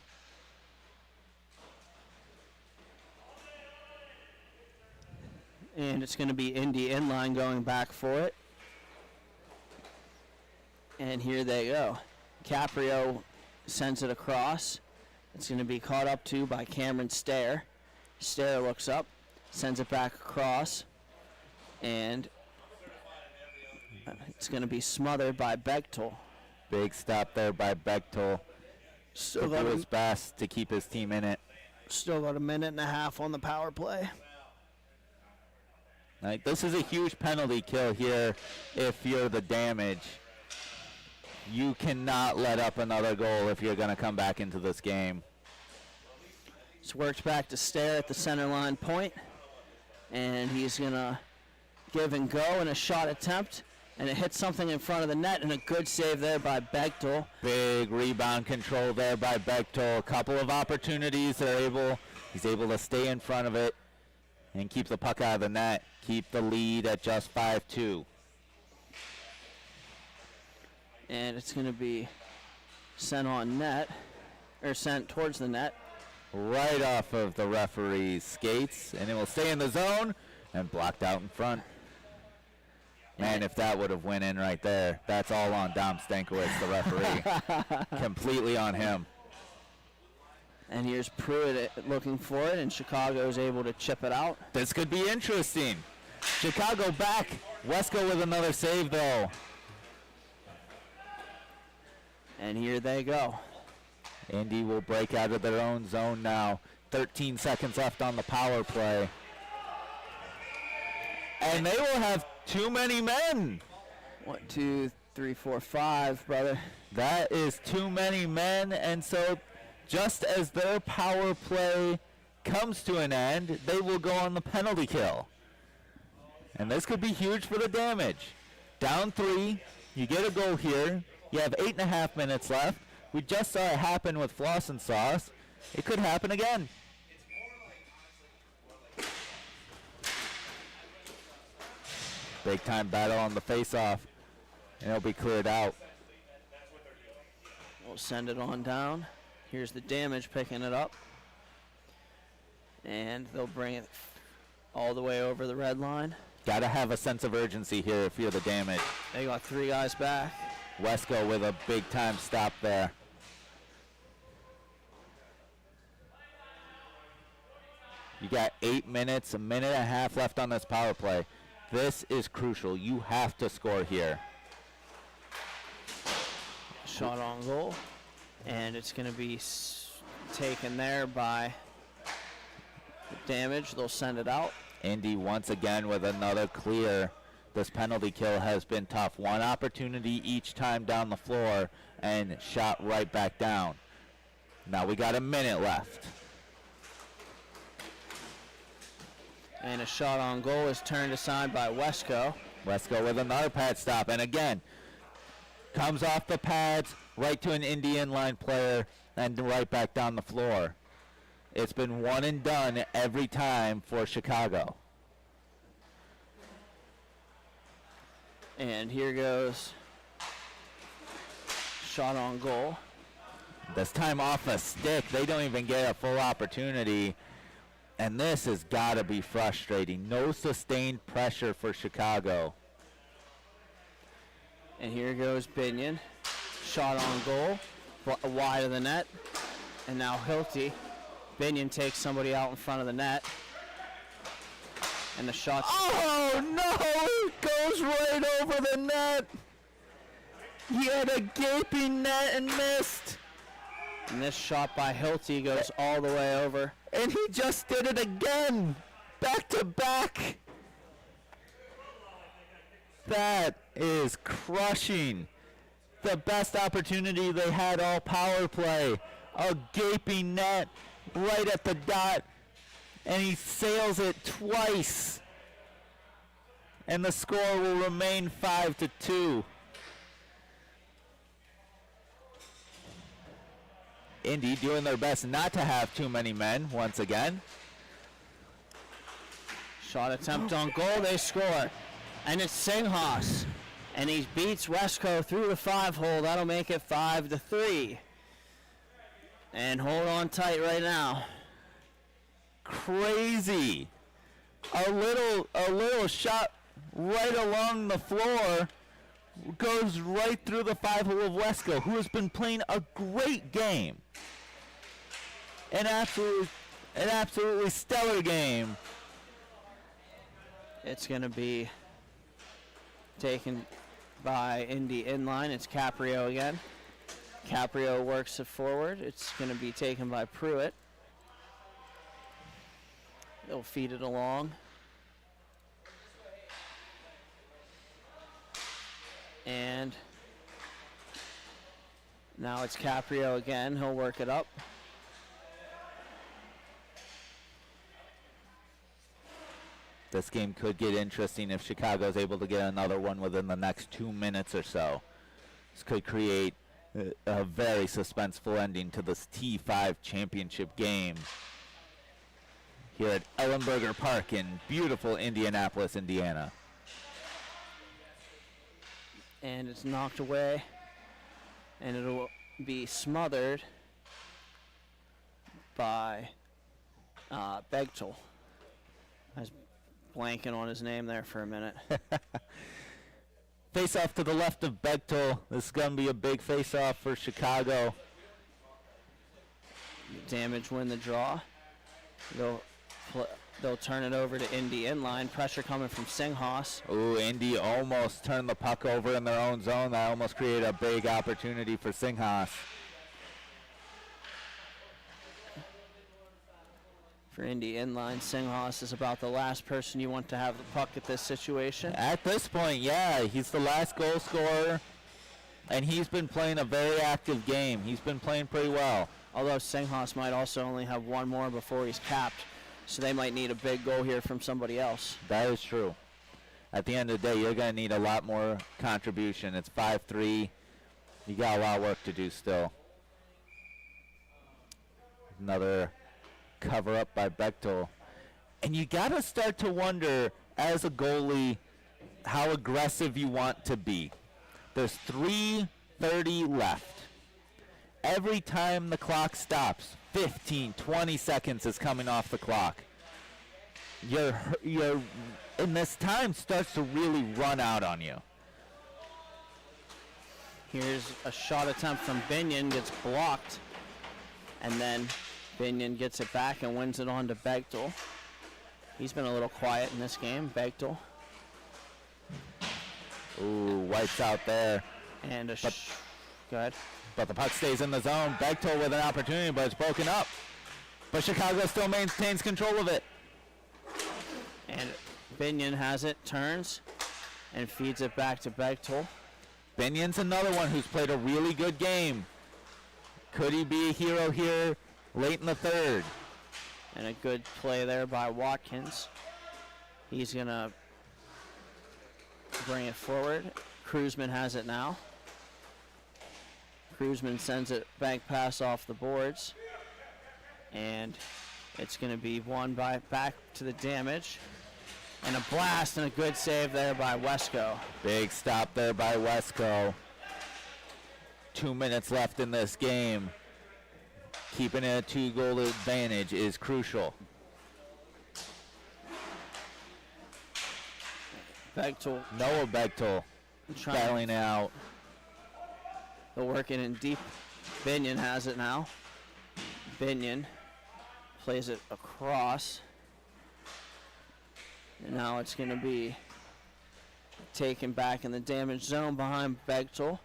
And it's going to be Indy inline going back for it. And here they go. Caprio sends it across. It's going to be caught up to by Cameron Stair. Stair looks up, sends it back across, and it's going to be smothered by Bechtel. Big stop there by Bechtel. To do his best to keep his team in it. Still got a minute and a half on the power play. Like, this is a huge penalty kill here if you're the Damage. You cannot let up another goal if you're going to come back into this game. It's worked back to Stair at the center line point, and he's going to give and go in a shot attempt, and it hits something in front of the net, and a good save there by Bechtel. Big rebound control there by Bechtel. A couple of opportunities. He's able to stay in front of it and keep the puck out of the net. Keep the lead at just 5-2. And it's going to be sent on net, or sent towards the net. Right off of the referee's skates, and it will stay in the zone and blocked out in front. Man, if that would have went in right there, that's all on Dom Stankiewicz, the referee. Completely on him. And here's Pruitt looking for it, and Chicago is able to chip it out. This could be interesting. Chicago back. Wesco with another save, though. And here they go. Indy will break out of their own zone now. 13 seconds left on the power play. And they will have too many men. 1, 2, 3, 4, 5, brother. That is too many men, and so just as their power play comes to an end, they will go on the penalty kill. And this could be huge for the Damage. Down 3, you get a goal here. You have 8.5 minutes left. We just saw it happen with Floss and Sauce. It could happen again. Big time battle on the face-off, and it'll be cleared out. We'll send it on down. Here's the Damage picking it up. And they'll bring it all the way over the red line. Got to have a sense of urgency here if you're the Damage. They got 3 guys back. Wesco with a big time stop there. You got 8 minutes, a minute and a half left on this power play. This is crucial. You have to score here. Shot on goal. And it's going to be taken there by the Damage. They'll send it out. Indy once again with another clear. This penalty kill has been tough. One opportunity each time down the floor and shot right back down. Now we got a minute left. And a shot on goal is turned aside by Wesco. Wesco with another pad stop, and again, comes off the pads, right to an Indy inline player, and right back down the floor. It's been one and done every time for Chicago. And here goes shot on goal. This time off a stick. They don't even get a full opportunity. And this has got to be frustrating. No sustained pressure for Chicago. And here goes Binion. Shot on goal, wide of the net. And now Hilty. Binion takes somebody out in front of the net. And the shot's... Oh, no! It goes right over the net. He had a gaping net and missed. And this shot by Hilty goes all the way over. And he just did it again. Back to back. That is crushing. The best opportunity they had all power play. A gaping net right at the dot. And he sails it twice. And the score will remain 5-2. Indy doing their best not to have too many men once again. Shot attempt on goal, they score. And it's Singhas. And he beats Wesco through the 5-hole. That'll make it 5-3. And hold on tight right now. Crazy. A little shot right along the floor goes right through the 5-hole of Wesco, who has been playing a great game. An absolutely stellar game. It's going to be taken by Indy inline. It's Caprio again. Caprio works it forward. It's going to be taken by Pruitt. They'll feed it along. And now it's Caprio again. He'll work it up. This game could get interesting if Chicago's able to get another one within the next 2 minutes or so. This could create a very suspenseful ending to this T5 championship game here at Ellenberger Park in beautiful Indianapolis, Indiana. And it's knocked away. And it'll be smothered by Begtel. I was blanking on his name there for a minute. Face-off to the left of Begtel. This is going to be a big face-off for Chicago. Damage win the draw. They'll turn it over to Indy inline. Pressure coming from Singhas. Ooh, Indy almost turned the puck over in their own zone. That almost created a big opportunity for Singhas. For Indy inline, Singhas is about the last person you want to have the puck at this situation. At this point, yeah, he's the last goal scorer, and he's been playing a very active game. He's been playing pretty well. Although Singhas might also only have one more before he's capped, so they might need a big goal here from somebody else. That is true. At the end of the day, you're going to need a lot more contribution. It's 5-3. You got a lot of work to do still. Another cover up by Bechtel. And you got to start to wonder, as a goalie, how aggressive you want to be. There's 3:30 left. Every time the clock stops, 15, 20 seconds is coming off the clock. And this time starts to really run out on you. Here's a shot attempt from Binion, gets blocked. And then Binion gets it back and wins it on to Begtel. He's been a little quiet in this game, Begtel. Ooh, wipes out there. And go ahead. But the puck stays in the zone. Bechtel with an opportunity, but it's broken up. But Chicago still maintains control of it. And Binion has it, turns, and feeds it back to Bechtel. Binion's another one who's played a really good game. Could he be a hero here late in the third? And a good play there by Watkins. He's going to bring it forward. Kruzman has it now. Kruzman sends it back pass off the boards. And it's going to be won by back to the damage. And a blast and a good save there by Wesco. Big stop there by Wesco. 2 minutes left in this game. Keeping a 2-goal advantage is crucial. Bechtel Noah Bechtel trying. battling out. They'll work it in deep. Binion has it now. Binion plays it across. And now it's going to be taken back in the damage zone behind Bechtel.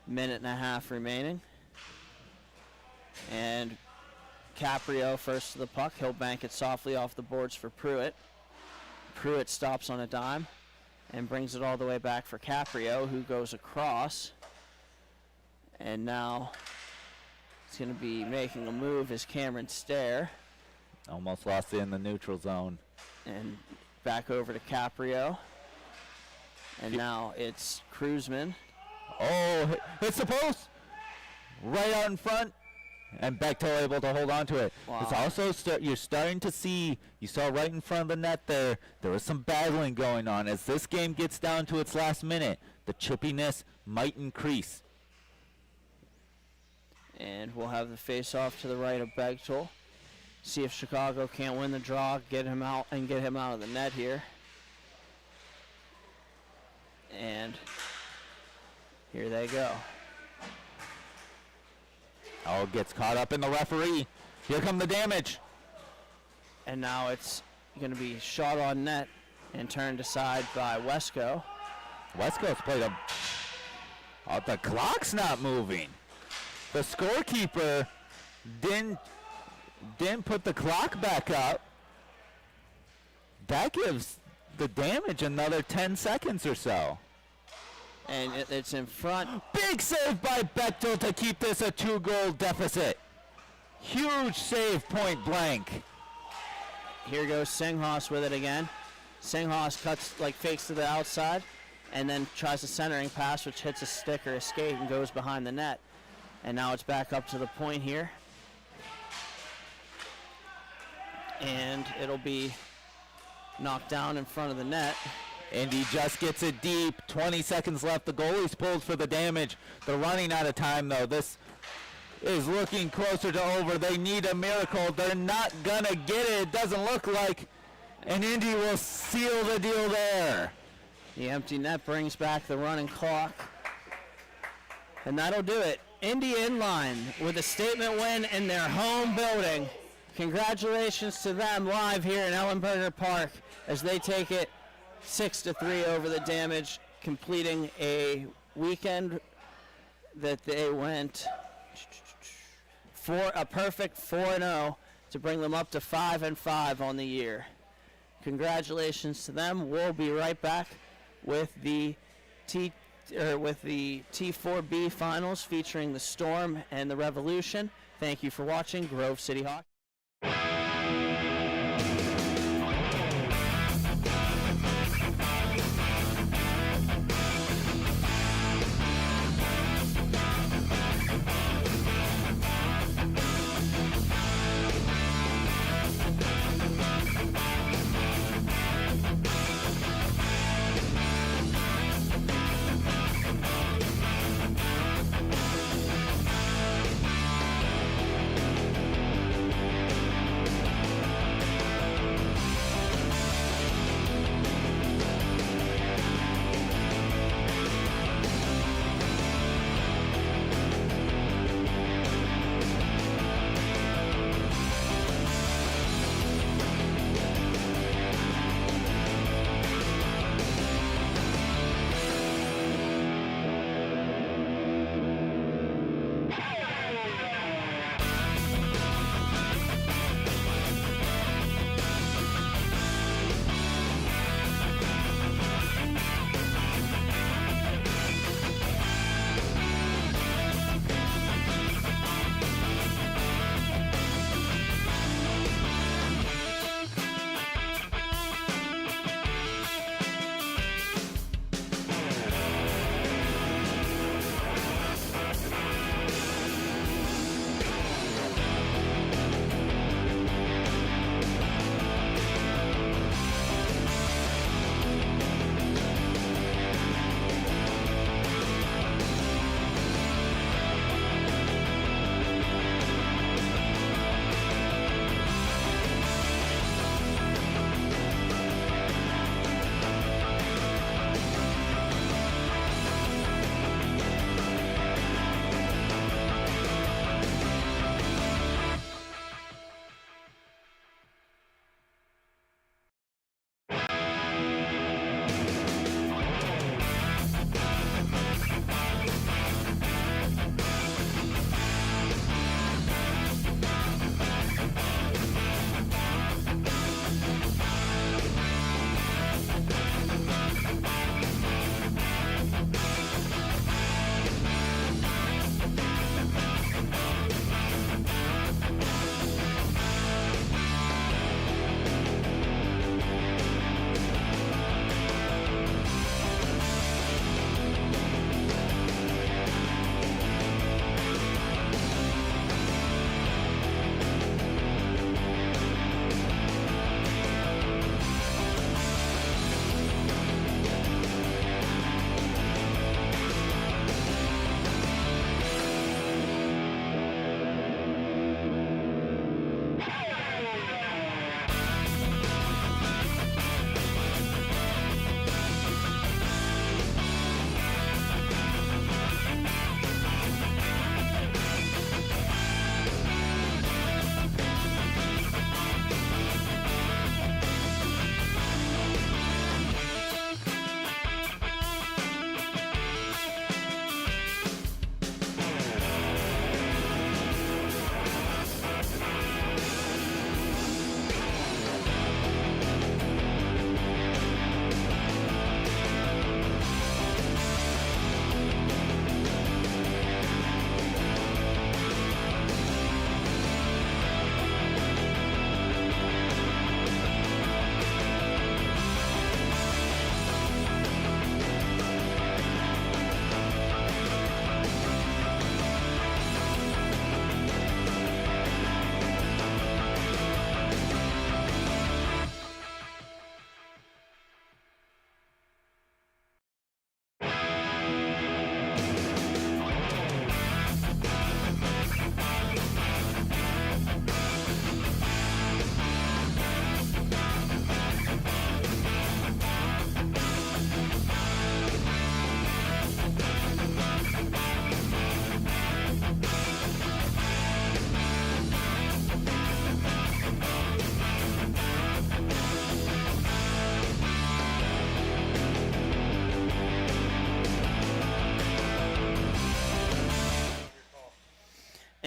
Minute and a half remaining. And Caprio first to the puck. He'll bank it softly off the boards for Pruitt. Pruitt stops on a dime and brings it all the way back for Caprio, who goes across. And now he's going to be making a move as Cameron Stair. Almost lost it in the neutral zone. And back over to Caprio. And now it's Cruzman. Oh, it's the post! Right out in front. And Bechtel able to hold on to it. Wow. It's also you're starting to see, you saw right in front of the net there was some battling going on. As this game gets down to its last minute, the chippiness might increase. And we'll have the face-off to the right of Bechtel. See if Chicago can't win the draw, get him out and get him out of the net here. And here they go. Oh, gets caught up in the referee. Here come the damage. And now it's going to be shot on net and turned aside by Wesco. Wesco's played a... Oh, the clock's not moving. The scorekeeper didn't put the clock back up. That gives the damage another 10 seconds or so. And it's in front. Big save by Bechtel to keep this a 2-goal deficit. Huge save, point blank. Here goes Singhas with it again. Singhas cuts, fakes to the outside, and then tries a centering pass, which hits a stick or a skate and goes behind the net. And now it's back up to the point here. And it'll be knocked down in front of the net. Indy just gets it deep. 20 seconds left. The goalie's pulled for the damage. They're running out of time, though. This is looking closer to over. They need a miracle. They're not going to get it. It doesn't look like. And Indy will seal the deal there. The empty net brings back the running clock. And that'll do it. Indy in line with a statement win in their home building. Congratulations to them live here in Ellenberger Park as they take it 6-3 over the damage, completing a weekend that they went for a perfect 4-0 to bring them up to 5-5 on the year. Congratulations to them. We'll be right back with the T4B finals featuring the Storm and the Revolution. Thank you for watching Grove City Hockey.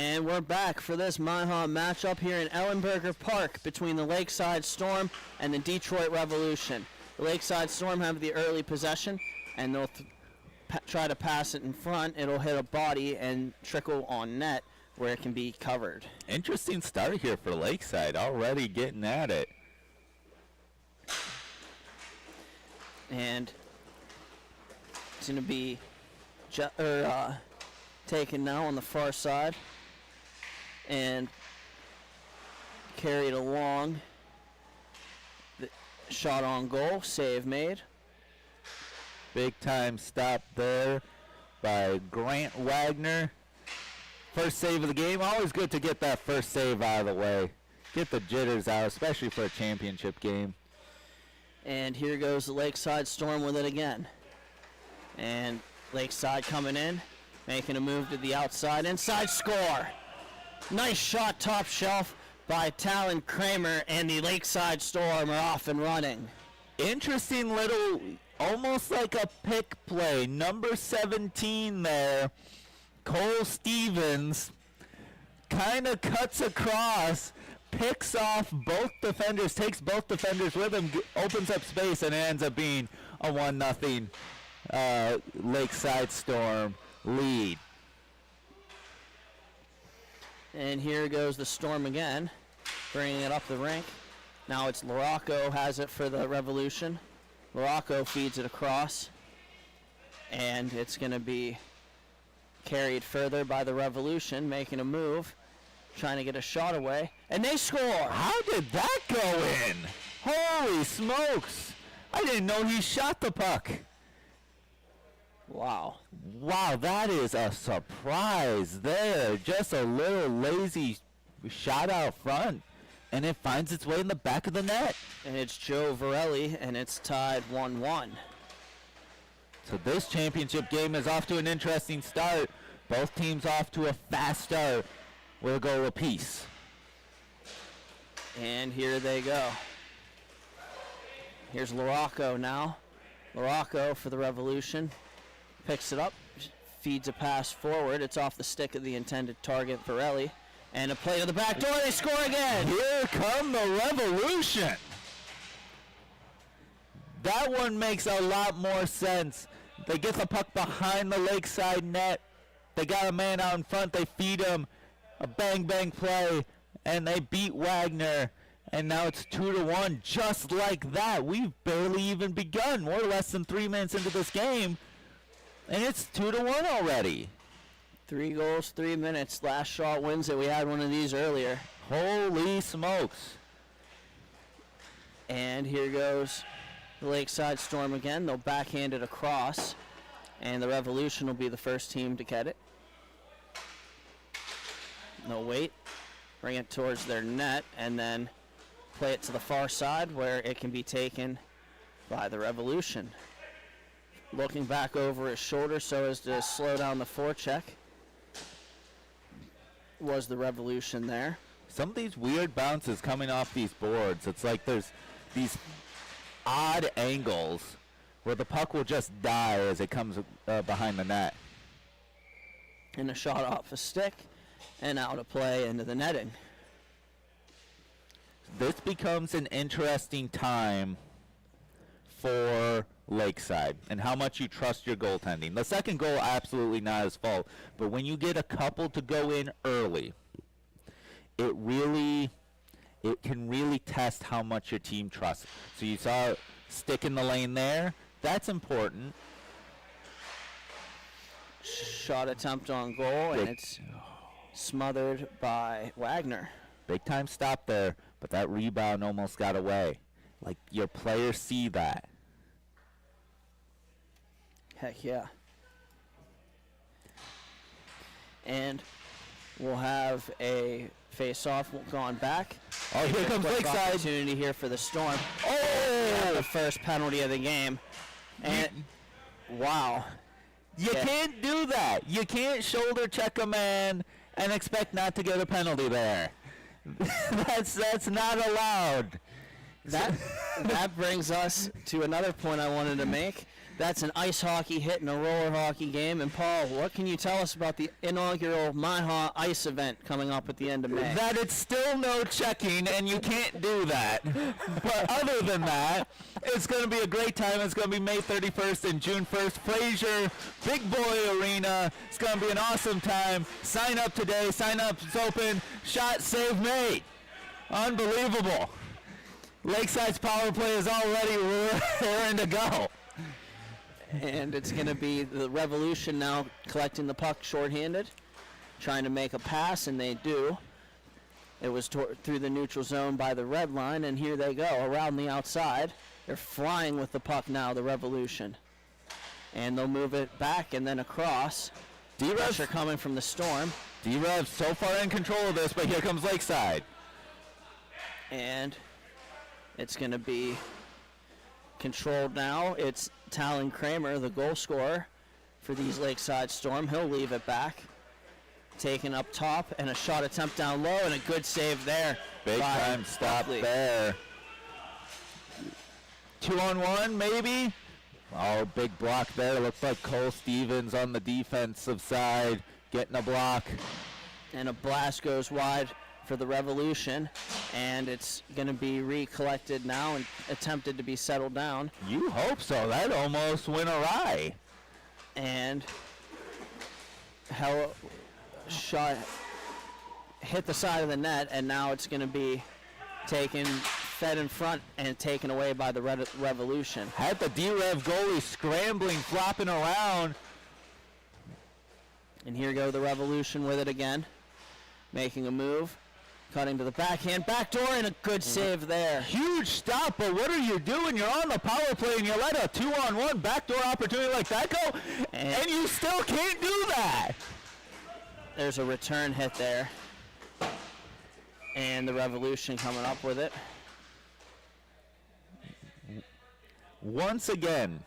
And we're back for this MIHA matchup here in Ellenberger Park between the Lakeside Storm and the Detroit Revolution. The Lakeside Storm have the early possession, and they'll try to pass it in front. It'll hit a body and trickle on net where it can be covered. Interesting start here for Lakeside, already getting at it. And it's going to be taken now on the far side and carried along. The shot on goal, save made. Big time stop there by Grant Wagner. First save of the game. Always good to get that first save out of the way. Get the jitters out, especially for a championship game. And here goes the Lakeside Storm with it again. And Lakeside coming in, making a move to the outside. Inside score. Nice shot top shelf by Talon Kramer, and the Lakeside Storm are off and running. Interesting little, almost like a pick play. Number 17 there, Cole Stevens, kind of cuts across, picks off both defenders, takes both defenders with him, opens up space, and it ends up being a 1-0 Lakeside Storm lead. And here goes the Storm again, bringing it up the rink. Now it's Laraco has it for the Revolution. Laraco feeds it across, and it's going to be carried further by the Revolution, making a move, trying to get a shot away, and they score! How did that go in? Holy smokes! I didn't know he shot the puck. Wow. Wow, that is a surprise there. Just a little lazy shot out front, and it finds its way in the back of the net. And it's Joe Varelli, and it's tied 1-1. So this championship game is off to an interesting start. Both teams off to a fast start with a goal apiece. And here they go. Here's Laraco now. Laraco for the Revolution. Picks it up, feeds a pass forward. It's off the stick of the intended target, Varelli. And a play to the back door, they score again! Here come the Revolution! That one makes a lot more sense. They get the puck behind the Lakeside net. They got a man out in front, they feed him. A bang-bang play, and they beat Wagner. And now it's 2-1, just like that. We've barely even begun. We're less than 3 minutes into this game. And it's 2-1 already. 3 goals, 3 minutes. Last shot wins it. We had one of these earlier. Holy smokes. And here goes the Lakeside Storm again. They'll backhand it across, and the Revolution will be the first team to get it. They'll wait, bring it towards their net, and then play it to the far side where it can be taken by the Revolution. Looking back over his shoulder so as to slow down the forecheck was the Revolution there. Some of these weird bounces coming off these boards. It's like there's these odd angles where the puck will just die as it comes behind the net. And a shot off a stick and out of play into the netting. This becomes an interesting time for Lakeside and how much you trust your goaltending. The second goal, absolutely not his fault, but when you get a couple to go in early, it can really test how much your team trusts. So you saw stick in the lane there. That's important. Shot attempt on goal, and it's smothered by Wagner. Big time stop there, but that rebound almost got away. Like, your players see that. Heck yeah. And we'll have a face-off gone back. Oh, here comes Lakeside. Opportunity here for the Storm. Oh! The first penalty of the game. And wow. You can't do that. You can't shoulder check a man and expect not to get a penalty there. That's not allowed. That brings us to another point I wanted to make. That's an ice hockey hit in a roller hockey game. And Paul, what can you tell us about the inaugural MIHA ice event coming up at the end of May? That it's still no checking, and you can't do that. But other than that, it's going to be a great time. It's going to be May 31st and June 1st. Fraser Big Boy Arena. It's going to be an awesome time. Sign up today. Sign up's open. Shot, save, made. Unbelievable. Lakeside's power play is already raring to go. And it's going to be the Revolution now collecting the puck shorthanded, trying to make a pass, and they do. It was through the neutral zone by the red line, and here they go around the outside. They're flying with the puck now, the Revolution. And they'll move it back and then across. Pressure coming from the Storm. D-Rev so far in control of this, but here comes Lakeside. And it's going to be controlled now. It's Talon Kramer, the goal scorer for these Lakeside Storm. He'll leave it back. Taken up top, and a shot attempt down low, and a good save there. Big time stop there. 2-on-1 maybe? Oh, big block there. Looks like Cole Stevens on the defensive side getting a block. And a blast goes wide for the Revolution, and it's going to be recollected now and attempted to be settled down. You hope so. That almost went awry. And shot hit the side of the net, and now it's going to be fed in front and taken away by the Revolution. Had the D-Rev goalie scrambling, flopping around. And here go the Revolution with it again, making a move. Cutting to the backhand, backdoor, and a good save there. Huge stop, but what are you doing? You're on the power play, and you let a 2-on-1 backdoor opportunity like that go, and you still can't do that. There's a return hit there. And the Revolution coming up with it. Once again,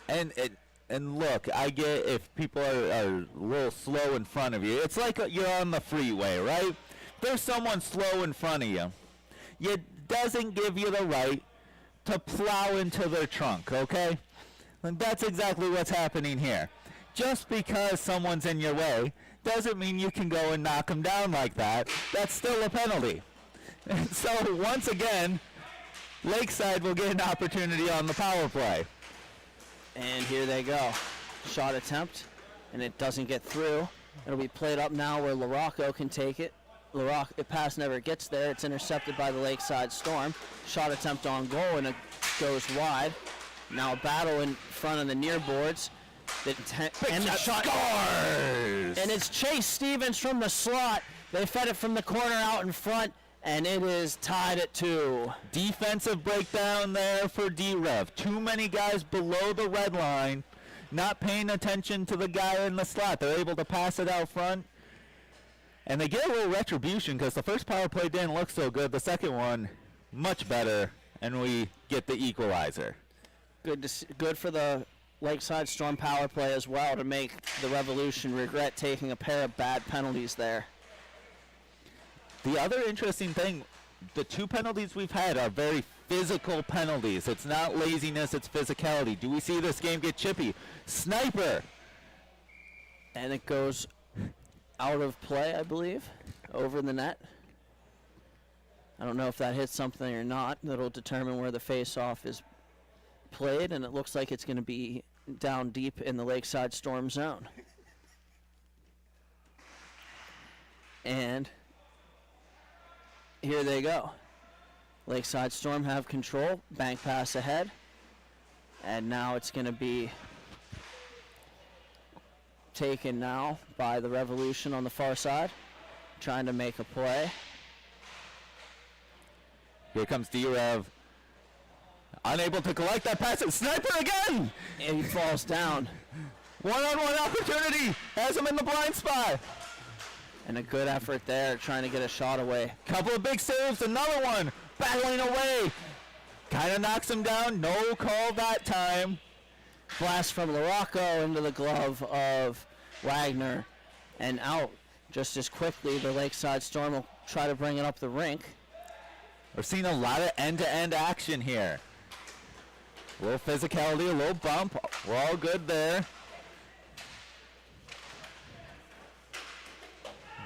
and look, I get if people are a little slow in front of you. It's like you're on the freeway, right? There's someone slow in front of you. It doesn't give you the right to plow into their trunk, okay? And that's exactly what's happening here. Just because someone's in your way doesn't mean you can go and knock them down like that. That's still a penalty. And so once again, Lakeside will get an opportunity on the power play. And here they go. Shot attempt, and it doesn't get through. It'll be played up now where LaRocco can take it. The pass never gets there. It's intercepted by the Lakeside Storm. Shot attempt on goal, and it goes wide. Now a battle in front of the near boards. And the shot scores! And it's Chase Stevens from the slot. They fed it from the corner out in front, and it is tied at 2. Defensive breakdown there for D-Rev. Too many guys below the red line, not paying attention to the guy in the slot. They're able to pass it out front, and they get a little retribution because the first power play didn't look so good. The second one, much better, and we get the equalizer. Good for the Lakeside Storm power play as well to make the Revolution regret taking a pair of bad penalties there. The other interesting thing, the 2 penalties we've had are very physical penalties. It's not laziness, it's physicality. Do we see this game get chippy? Sniper! And it goes out of play, I believe, over the net. I don't know if that hits something or not. That'll determine where the face-off is played, and it looks like it's going to be down deep in the Lakeside Storm zone. And here they go. Lakeside Storm have control. Bank pass ahead. And now it's going to be taken now by the Revolution on the far side, trying to make a play. Here comes D-Rev. Unable to collect that pass. And Sniper again! And he falls down. One-on-one opportunity. Has him in the blind spot. And a good effort there, trying to get a shot away. Couple of big saves. Another one. Battling away. Kind of knocks him down. No call that time. Blast from LaRocco into the glove of Wagner. And out just as quickly. The Lakeside Storm will try to bring it up the rink. We're seeing a lot of end-to-end action here. A little physicality, a little bump. We're all good there.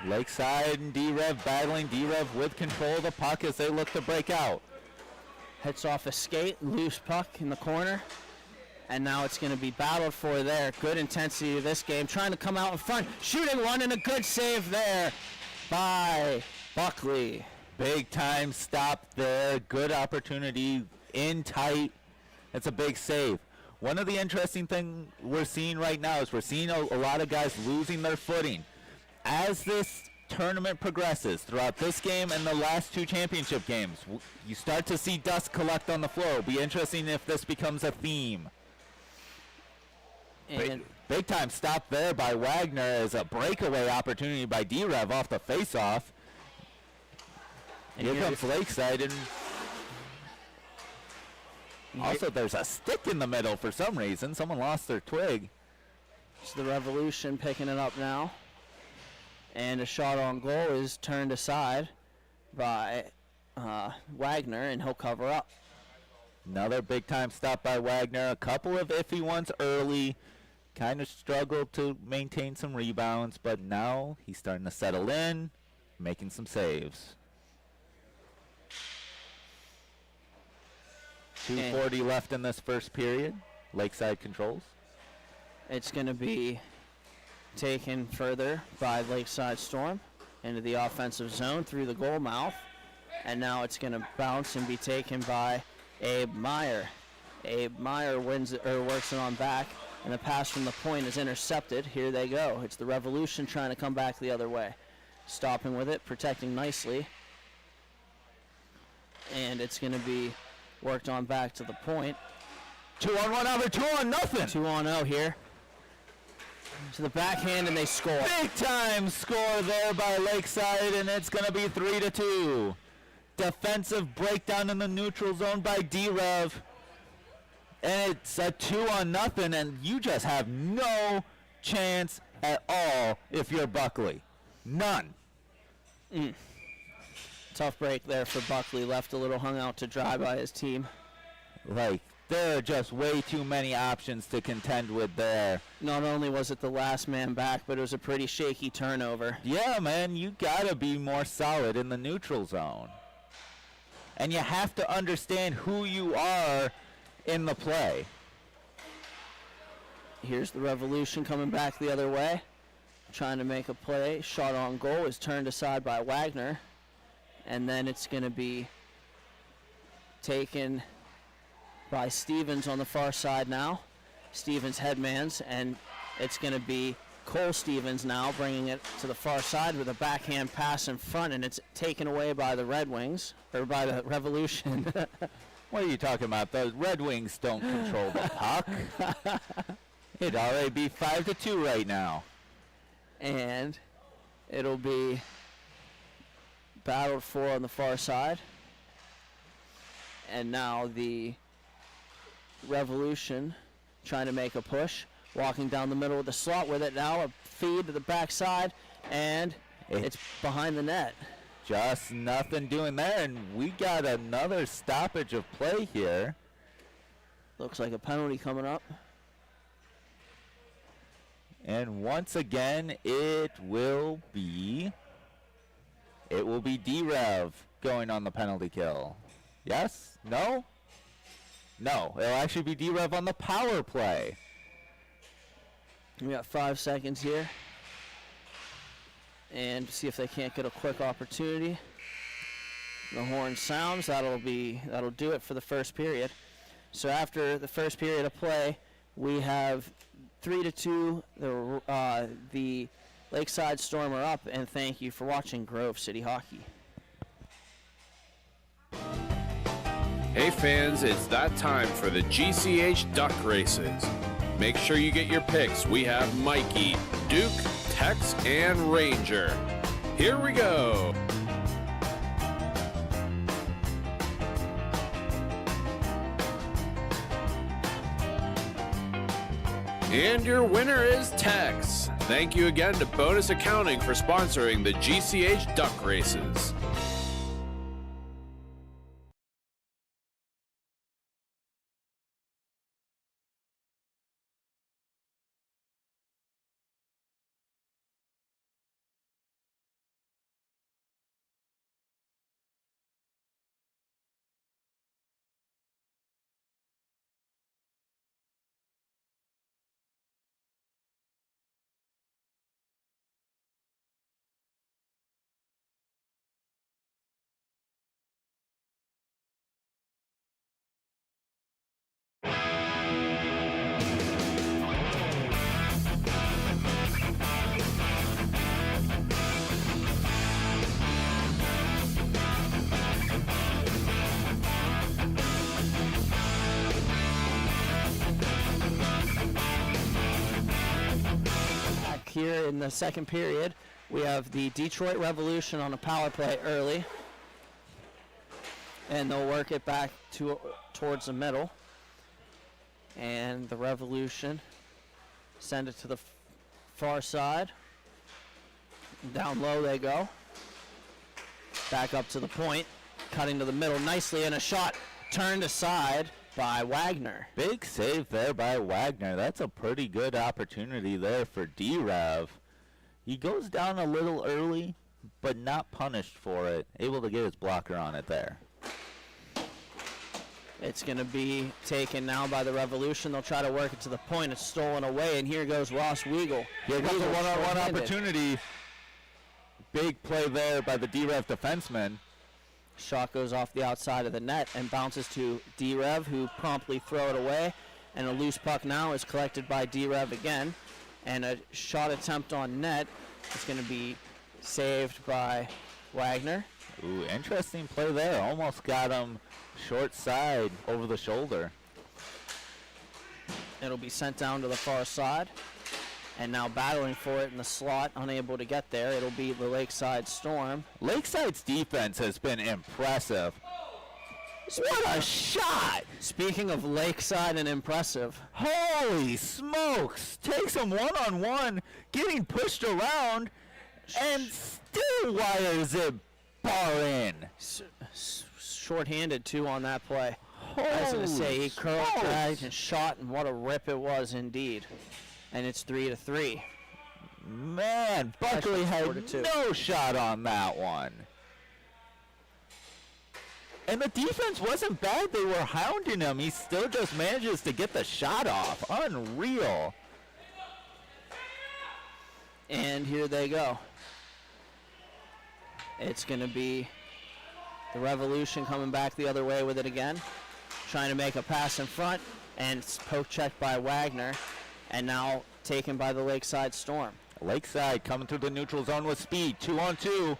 Lakeside and D-Rev battling. D-Rev with control of the puck as they look to break out. Hits off a skate, loose puck in the corner. And now it's going to be battled for there. Good intensity to this game. Trying to come out in front. Shooting one and a good save there by Buckley. Big time stop there. Good opportunity in tight. It's a big save. One of the interesting things we're seeing right now is we're seeing a lot of guys losing their footing. As this tournament progresses throughout this game and the last two championship games, you start to see dust collect on the floor. It'll be interesting if this becomes a theme. And Big time stop there by Wagner as a breakaway opportunity by D-Rev off the face-off. Here comes Lakeside, and also there's a stick in the middle for some reason. Someone lost their twig. it's the Revolution picking it up now. And a shot on goal is turned aside by Wagner, and he'll cover up. Another big time stop by Wagner. A couple of iffy ones early. Kind of struggled to maintain some rebounds, but now he's starting to settle in, making some saves. 2:40 left in this first period. Lakeside controls. It's going to be taken further by Lakeside Storm into the offensive zone through the goal mouth. And now it's going to bounce and be taken by Abe Meyer. Abe Meyer wins it, or works it on back, and the pass from the point is intercepted. Here they go. It's the Revolution trying to come back the other way. Stopping with it, protecting nicely. And it's going to be worked on back to the point. 2-on-1 over 2-on-0. 2-on-0 here. To the backhand, and they score. Big time score there by Lakeside, and it's going to be 3-2. Defensive breakdown in the neutral zone by D-Rev. And it's a 2-on-0, and you just have no chance at all if you're Buckley. None. Tough break there for Buckley. Left a little hung out to dry by his team. Like, there are just way too many options to contend with there. Not only was it the last man back, but it was a pretty shaky turnover. Yeah, man, you gotta be more solid in the neutral zone. And you have to understand who you are in the play. Here's the Revolution coming back the other way. Trying to make a play. Shot on goal is turned aside by Wagner. And then it's going to be taken by Stevens on the far side now. Stevens headmans, and it's going to be Cole Stevens now bringing it to the far side with a backhand pass in front, and it's taken away by the Red Wings, or by the Revolution. What are you talking about? The Red Wings don't control the puck. It'd already be 5-2 right now. And it'll be battled for on the far side. And now the Revolution trying to make a push. Walking down the middle of the slot with it now. A feed to the backside. And it's behind the net. Just nothing doing there. And we got another stoppage of play here. Looks like a penalty coming up. And once again, it will be D-Rev going on the penalty kill. Yes? No? No, it'll actually be D-Rev on the power play. We got 5 seconds here. And see if they can't get a quick opportunity. The horn sounds. That'll do it for the first period. So after the first period of play, we have 3-2. The Lakeside Storm are up, and thank you for watching Grove City Hockey. Hey fans, it's that time for the GCH Duck Races. Make sure you get your picks. We have Mikey, Duke, Tex, and Ranger. Here we go. And your winner is Tex. Thank you again to Bonus Accounting for sponsoring the GCH Duck Races. here in the second period. We have the Detroit Revolution on a power play early. And they'll work it back towards the middle. And the Revolution send it to the far side. Down low they go. Back up to the point. Cutting to the middle nicely, and a shot turned aside by Wagner. Big save there by Wagner. That's a pretty good opportunity there for D-Rev. He goes down a little early, but not punished for it. Able to get his blocker on it there. It's going to be taken now by the Revolution. They'll try to work it to the point. It's stolen away, and here goes Ross Weigel. Here goes a one-on-one opportunity. Big play there by the D-Rev defenseman. Shot goes off the outside of the net and bounces to D-Rev, who promptly throw it away. And a loose puck now is collected by D-Rev again. And a shot attempt on net is going to be saved by Wagner. Ooh, interesting play there. Almost got him short side over the shoulder. It'll be sent down to the far side. And now battling for it in the slot, unable to get there. It'll be the Lakeside Storm. Lakeside's defense has been impressive. What a shot! Speaking of Lakeside and impressive. Holy smokes! Takes him one-on-one, getting pushed around, and still wires it bar in. Short-handed, too, on that play. I was going to say, he curled back and shot, and what a rip it was indeed. And it's 3-3. Man, Buckley had no shot on that one. And the defense wasn't bad. They were hounding him. He still just manages to get the shot off. Unreal. And here they go. It's going to be the Revolution coming back the other way with it again. Trying to make a pass in front. And it's poke checked by Wagner. And now taken by the Lakeside Storm. Lakeside coming through the neutral zone with speed. 2-on-2.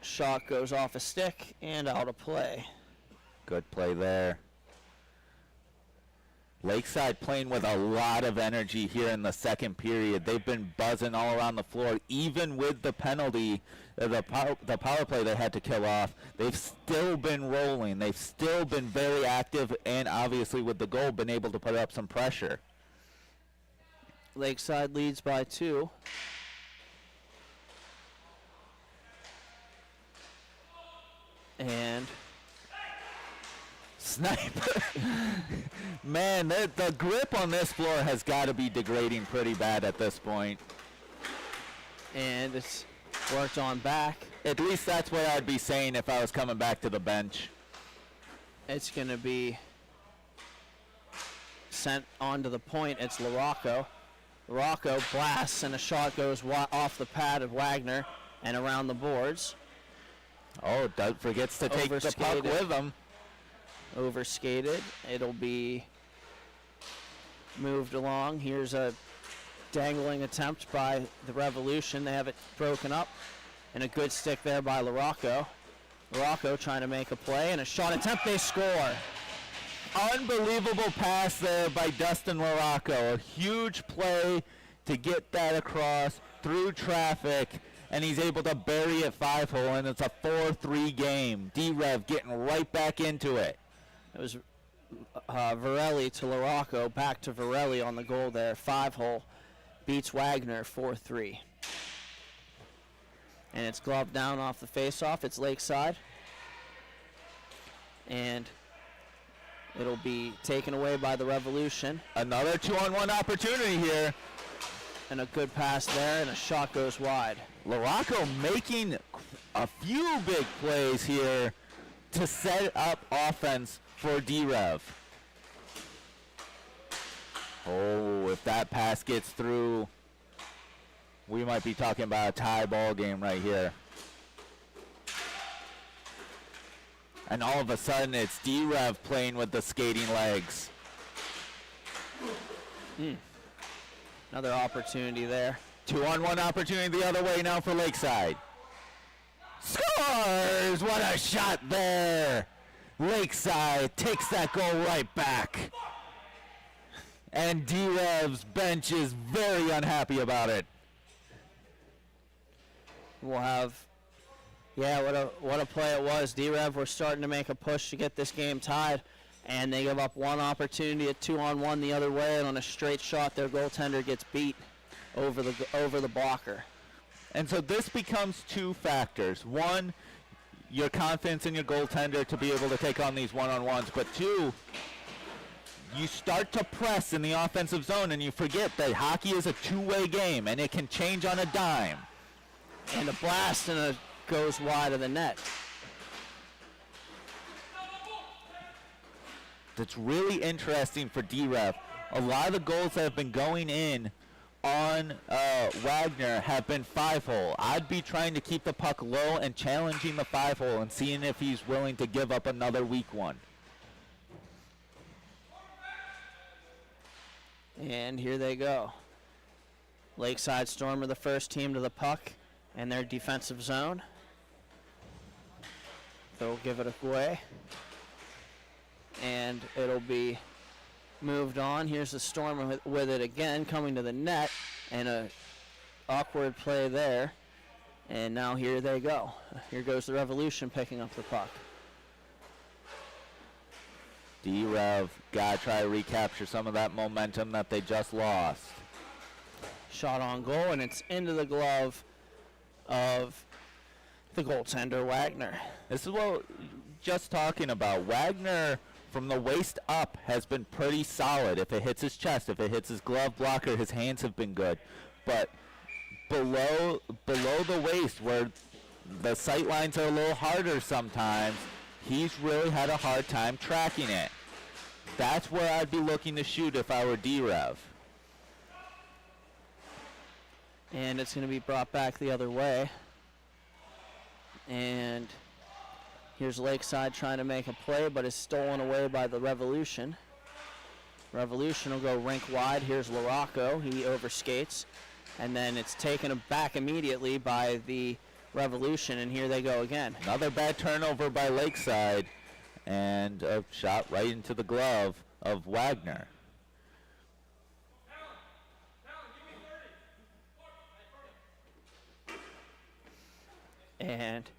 Shot goes off a stick and out of play. Good play there. Lakeside playing with a lot of energy here in the second period. They've been buzzing all around the floor, even with the penalty, the power play they had to kill off. They've still been rolling. They've still been very active, and obviously with the goal, been able to put up some pressure. Lakeside leads by 2. And sniper. Man, the grip on this floor has got to be degrading pretty bad at this point. And it's worked on back. At least that's what I'd be saying if I was coming back to the bench. It's going to be sent onto the point. It's LaRocco. LaRocco blasts, and a shot goes off the pad of Wagner and around the boards. Oh, Doug forgets to take the puck with him. Overskated. It'll be moved along. Here's a dangling attempt by the Revolution. They have it broken up. And a good stick there by LaRocco. LaRocco trying to make a play, and a shot attempt. They score. Unbelievable pass there by Dustin LaRocco. A huge play to get that across through traffic. And he's able to bury it 5-hole, and it's a 4-3 game. D-Rev getting right back into it. It was Varelli to LaRocco, back to Varelli on the goal there. 5-hole beats Wagner 4-3. And it's gloved down off the faceoff. It's Lakeside. And it'll be taken away by the Revolution. Another 2-on-1 opportunity here. And a good pass there, and a shot goes wide. LaRocco making a few big plays here to set up offense for D-Rev. Oh, if that pass gets through, we might be talking about a tie ball game right here. And all of a sudden, it's D-Rev playing with the skating legs. Another opportunity there. 2-on-1 opportunity the other way now for Lakeside. Scores! What a shot there! Lakeside takes that goal right back. And D-Rev's bench is very unhappy about it. we'll have, what a play it was. D-Rev were starting to make a push to get this game tied, and they give up one opportunity at 2-on-1 the other way, and on a straight shot, their goaltender gets beat over the blocker. And so this becomes two factors. One, your confidence in your goaltender to be able to take on these one-on-ones, but two, you start to press in the offensive zone and you forget that hockey is a two-way game and it can change on a dime. And a blast and it goes wide of the net. That's really interesting for D-Rev. A lot of the goals that have been going in on Wagner have been 5-hole. I'd be trying to keep the puck low and challenging the 5-hole and seeing if he's willing to give up another weak one. And here they go. Lakeside Storm are the first team to the puck in their defensive zone. They'll give it away. And it'll be moved on. Here's the Storm with it again, coming to the net, and a awkward play there. And now here they go. Here goes the Revolution picking up the puck. D-Rev got to try to recapture some of that momentum that they just lost. Shot on goal, and it's into the glove of the goaltender, Wagner. This is what just talking about. Wagner, from the waist up, has been pretty solid. If it hits his chest, if it hits his glove blocker, his hands have been good. But below the waist, where the sight lines are a little harder sometimes, he's really had a hard time tracking it. That's where I'd be looking to shoot if I were D-Rev. And it's going to be brought back the other way. And here's Lakeside trying to make a play, but is stolen away by the Revolution. Revolution will go rink wide. Here's Larocco. He overskates. And then it's taken back immediately by the Revolution, and here they go again. Another bad turnover by Lakeside, and a shot right into the glove of Wagner. And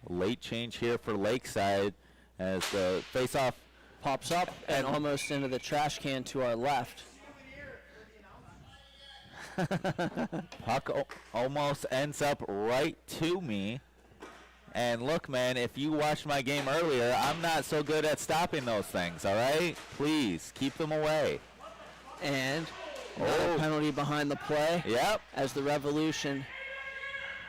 late change here for Lakeside as the faceoff pops up and almost into the trash can to our left. Puck almost ends up right to me. And look, man, if you watched my game earlier, I'm not so good at stopping those things, all right? Please, keep them away. And another penalty behind the play. Yep. As the Revolution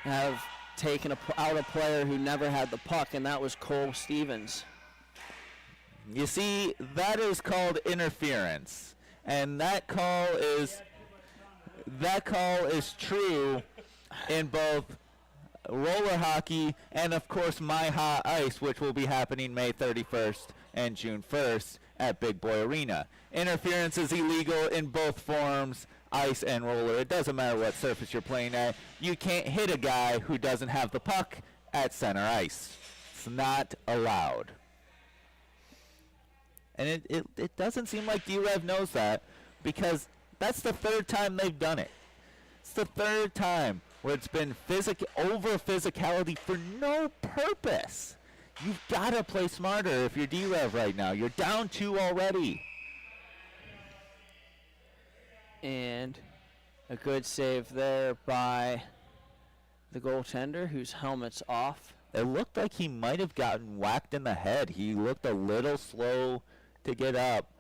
have taken out a player who never had the puck, and that was Cole Stevens. You see, that is called interference. And that call is true in both roller hockey and, of course, MIHA Ice, which will be happening May 31st and June 1st at Big Boy Arena. Interference is illegal in both forms, ice and roller. It doesn't matter what surface you're playing at. You can't hit a guy who doesn't have the puck at center ice. It's not allowed. And it doesn't seem like D-Rev knows that, because that's the third time they've done it. It's the third time where it's been over physicality for no purpose. You've got to play smarter if you're D-Rev right now. You're down 2 already. And a good save there by the goaltender, whose helmet's off. It looked like he might have gotten whacked in the head. He looked a little slow to get up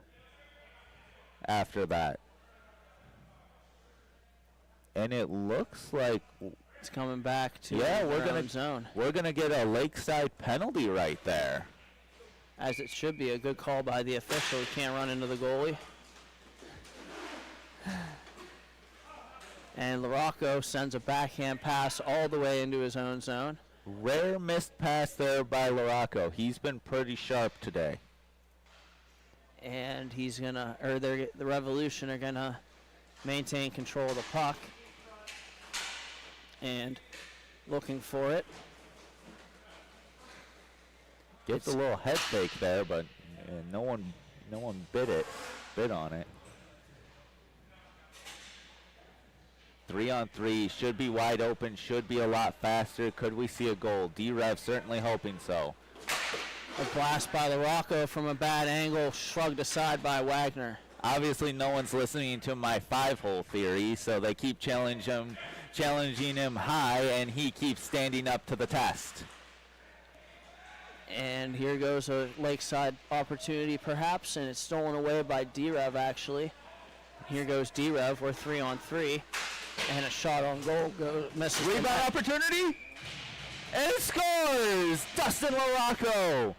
after that. And it looks like it's coming back to we're own zone. We're gonna get a Lakeside penalty right there. As it should be. A good call by the official. He can't run into the goalie. And Larocco sends a backhand pass all the way into his own zone. Rare missed pass there by Larocco. He's been pretty sharp today. And he's gonna, the Revolution are gonna maintain control of the puck. And looking for it. Gets a little head fake there, but no one bid on it. 3-on-3 should be wide open, should be a lot faster. Could we see a goal? D-Rev certainly hoping so. A blast by LaRocco from a bad angle, shrugged aside by Wagner. Obviously, no one's listening to my 5-hole theory, so they keep challenging him high, and he keeps standing up to the test. And here goes a lakeside opportunity, perhaps, and it's stolen away by D-Rev, actually. Here goes D-Rev, we're 3-on-3, and a shot on goal misses. Rebound opportunity, and scores! Dustin LaRocco,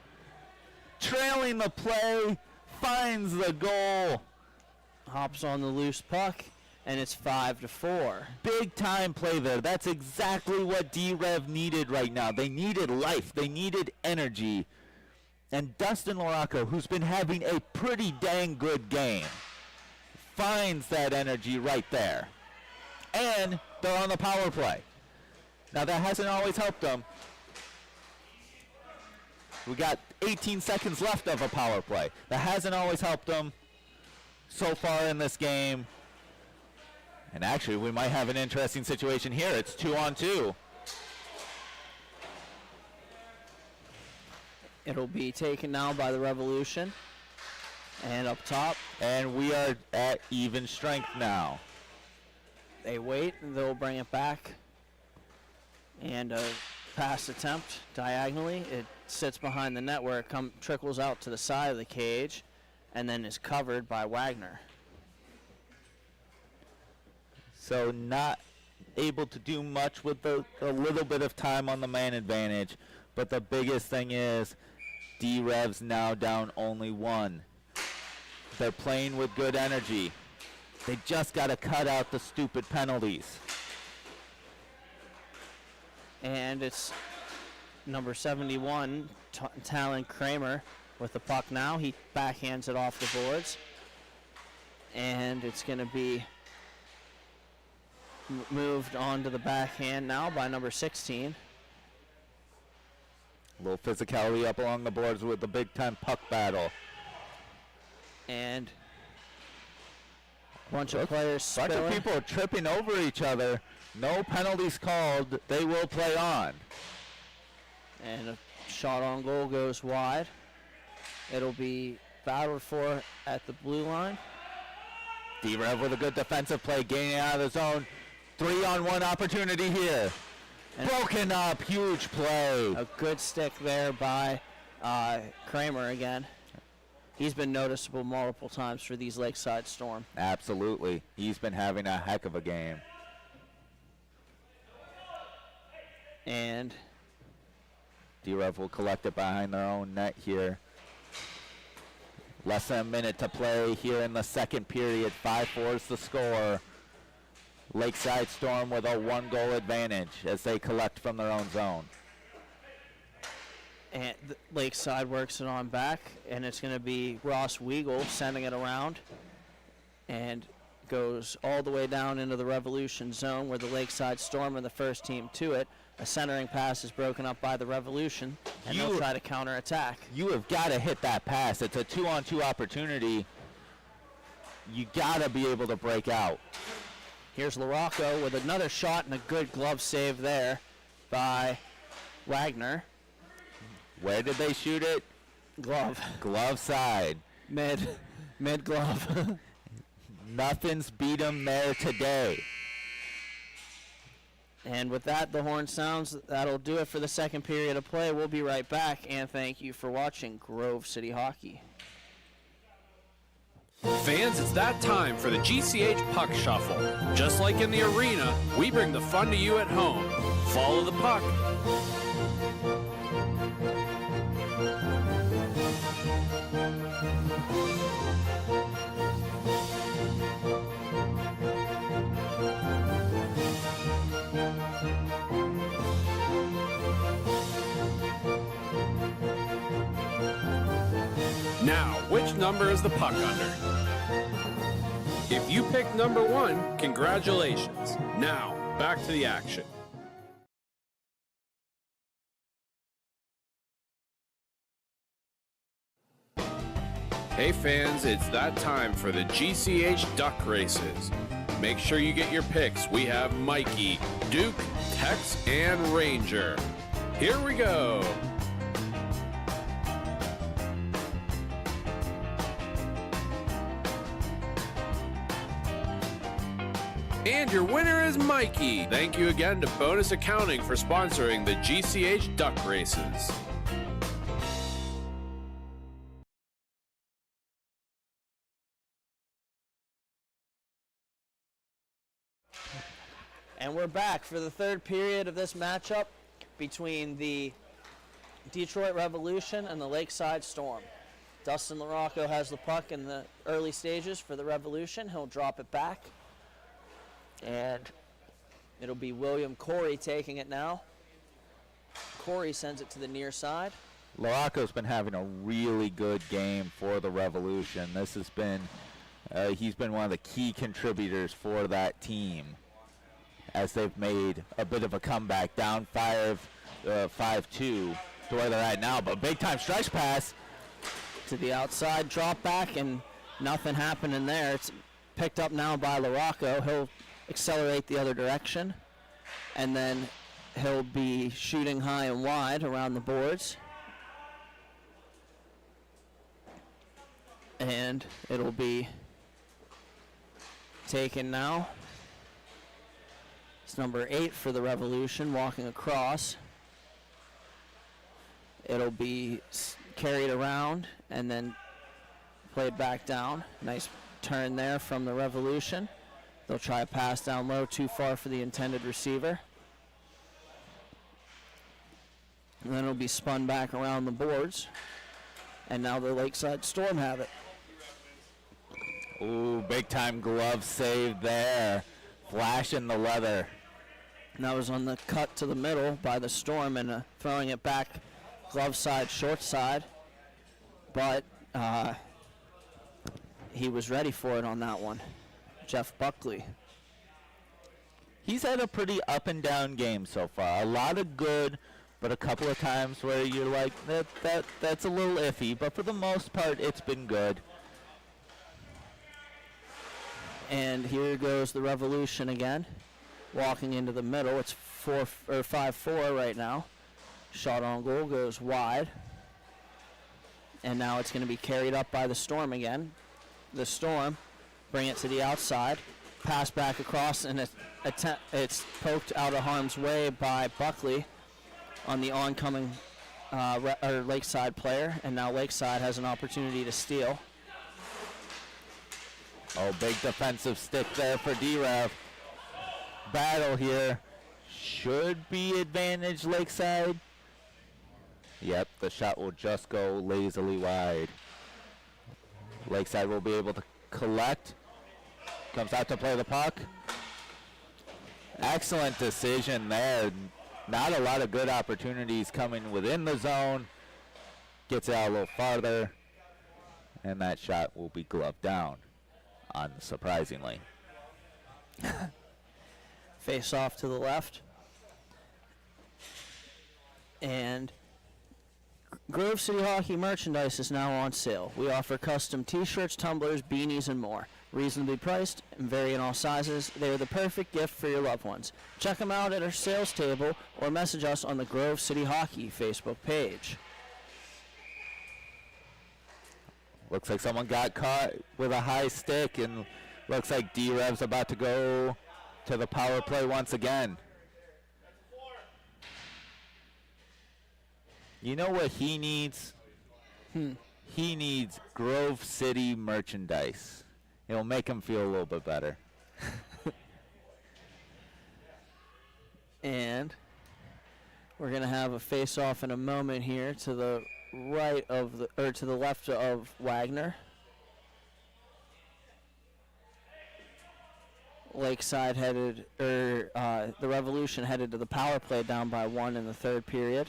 trailing the play, finds the goal. Hops on the loose puck, and it's 5-4. Big time play there. That's exactly what D-Rev needed right now. They needed life. They needed energy. And Dustin LaRocco, who's been having a pretty dang good game, finds that energy right there. And they're on the power play. Now, that hasn't always helped them. We got 18 seconds left of a power play. That hasn't always helped them so far in this game. And actually, we might have an interesting situation here. It's 2-on-2. It'll be taken now by the Revolution. And up top. And we are at even strength now. They wait, and they'll bring it back. And a pass attempt diagonally. It sits behind the net where it trickles out to the side of the cage and then is covered by Wagner. So not able to do much with a little bit of time on the man advantage. But the biggest thing is D-Rev's now down only 1. They're playing with good energy. They just got to cut out the stupid penalties. And it's number 71, Talon Kramer, with the puck now. He backhands it off the boards. And it's going to be moved onto the backhand now by number 16. A little physicality up along the boards with the big-time puck battle. And a bunch of players bunch of people are tripping over each other. No penalties called. They will play on. And a shot on goal goes wide. It'll be battled for at the blue line. D-Rev with a good defensive play, gaining out of the zone. 3-on-1 opportunity here. And broken up, huge play. A good stick there by Kramer again. He's been noticeable multiple times for these Lakeside Storm. Absolutely. He's been having a heck of a game. And D-Rev will collect it behind their own net here. Less than a minute to play here in the second period. 5-4 is the score. Lakeside Storm with a 1-goal advantage as they collect from their own zone. And Lakeside works it on back, and it's going to be Ross Weigel sending it around and goes all the way down into the Revolution zone where the Lakeside Storm are the first team to it. A centering pass is broken up by the Revolution, and they'll try to counterattack. You have got to hit that pass. It's a 2-on-2 opportunity. You got to be able to break out. Here's LaRocco with another shot and a good glove save there by Wagner. Where did they shoot it? Glove. Glove side. Mid glove. Nothing's beat them there today. And with that, the horn sounds. That'll do it for the second period of play. We'll be right back, and thank you for watching Grove City Hockey. Fans, it's that time for the GCH Puck Shuffle. Just like in the arena, we bring the fun to you at home. Follow the puck. Now, which number is the puck under? If you picked number 1, congratulations. Now, back to the action. Hey fans, it's that time for the GCH Duck Races. Make sure you get your picks. We have Mikey, Duke, Tex, and Ranger. Here we go. And your winner is Mikey. Thank you again to Bonus Accounting for sponsoring the GCH Duck Races. And we're back for the third period of this matchup between the Detroit Revolution and the Lakeside Storm. Dustin LaRocco has the puck in the early stages for the Revolution. He'll drop it back. And it'll be William Corey taking it now. Corey sends it to the near side. LaRocco's been having a really good game for the Revolution. This has been, he's been one of the key contributors for that team as they've made a bit of a comeback, down 5-2 to where they're at now. But big time stretch pass To the outside, drop back, and nothing happening there. It's picked up now by LaRocco. He'll accelerate the other direction, and then he'll be shooting high and wide around the boards. And it'll be taken now. It's number 8 for the Revolution walking across. It'll be carried around and then played back down. Nice turn there from the Revolution. They'll try a pass down low, too far for the intended receiver. And then it'll be spun back around the boards. And now the Lakeside Storm have it. Ooh, big time glove save there. Flashing the leather. And that was on the cut to the middle by the Storm and throwing it back glove side, short side. But he was ready for it on that one. Jeff Buckley. He's had a pretty up and down game so far. A lot of good, but a couple of times where you're like, that's a little iffy. But for the most part, it's been good. And here goes the Revolution again, walking into the middle. It's 5-4 right now. Shot on goal goes wide. And now it's going to be carried up by the Storm again. The Storm bring it to the outside. Pass back across, and it's poked out of harm's way by Buckley on the oncoming Lakeside player. And now Lakeside has an opportunity to steal. Oh, big defensive stick there for D-Rev. Battle here. Should be advantage Lakeside. Yep, the shot will just go lazily wide. Lakeside will be able to collect. Comes out to play the puck. Excellent decision there. Not a lot of good opportunities coming within the zone. Gets it out a little farther. And that shot will be gloved down. Unsurprisingly. Face off to the left. And Grove City Hockey merchandise is now on sale. We offer custom t-shirts, tumblers, beanies, and more. Reasonably priced and vary in all sizes. They are the perfect gift for your loved ones. Check them out at our sales table or message us on the Grove City Hockey Facebook page. Looks like someone got caught with a high stick, and looks like D-Rev's about to go to the power play once again. You know what he needs? He needs Grove City merchandise. It'll make him feel a little bit better. And we're going to have a face-off in a moment here to the right of the, or to the left of Wagner. Lakeside headed, the Revolution headed to the power play down by 1 in the third period.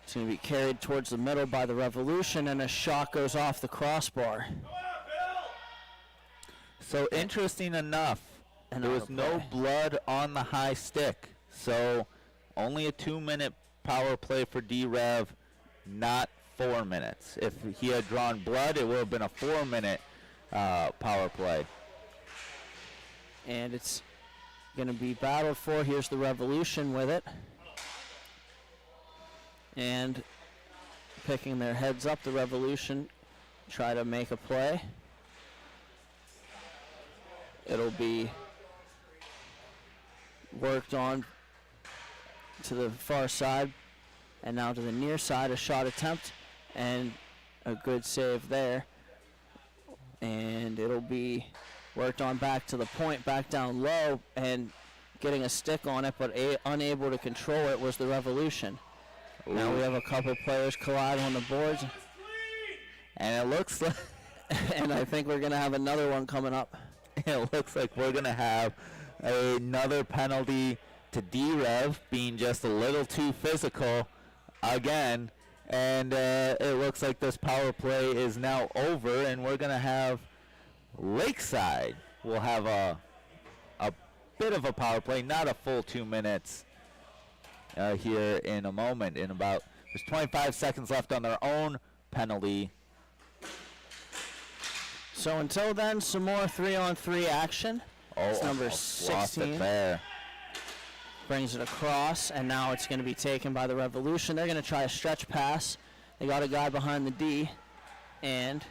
It's going to be carried towards the middle by the Revolution, and a shot goes off the crossbar. So interesting enough, there was no blood on the high stick. So only a 2-minute power play for D-Rev, not 4 minutes. If he had drawn blood, it would have been a 4-minute power play. And it's going to be battled for. Here's the Revolution with it. And picking their heads up, the Revolution try to make a play. It'll be worked on to the far side and now to the near side. A shot attempt and a good save there. And it'll be worked on back to the point, back down low, and getting a stick on it, but unable to control it was the Revolution. Ooh. Now we have a couple players collide on the boards. And it looks like... and I think we're going to have another one coming up. It looks like we're going to have another penalty to D-Rev, being just a little too physical again. And it looks like this power play is now over, and we're going to have Lakeside. We'll have a bit of a power play, not a full 2 minutes here in a moment. There's 25 seconds left on their own penalty. So until then, some more 3-on-3 action. It's number lost it 16. there. Brings it across, and now it's going to be taken by the Revolution. They're going to try a stretch pass. They got a guy behind the D, and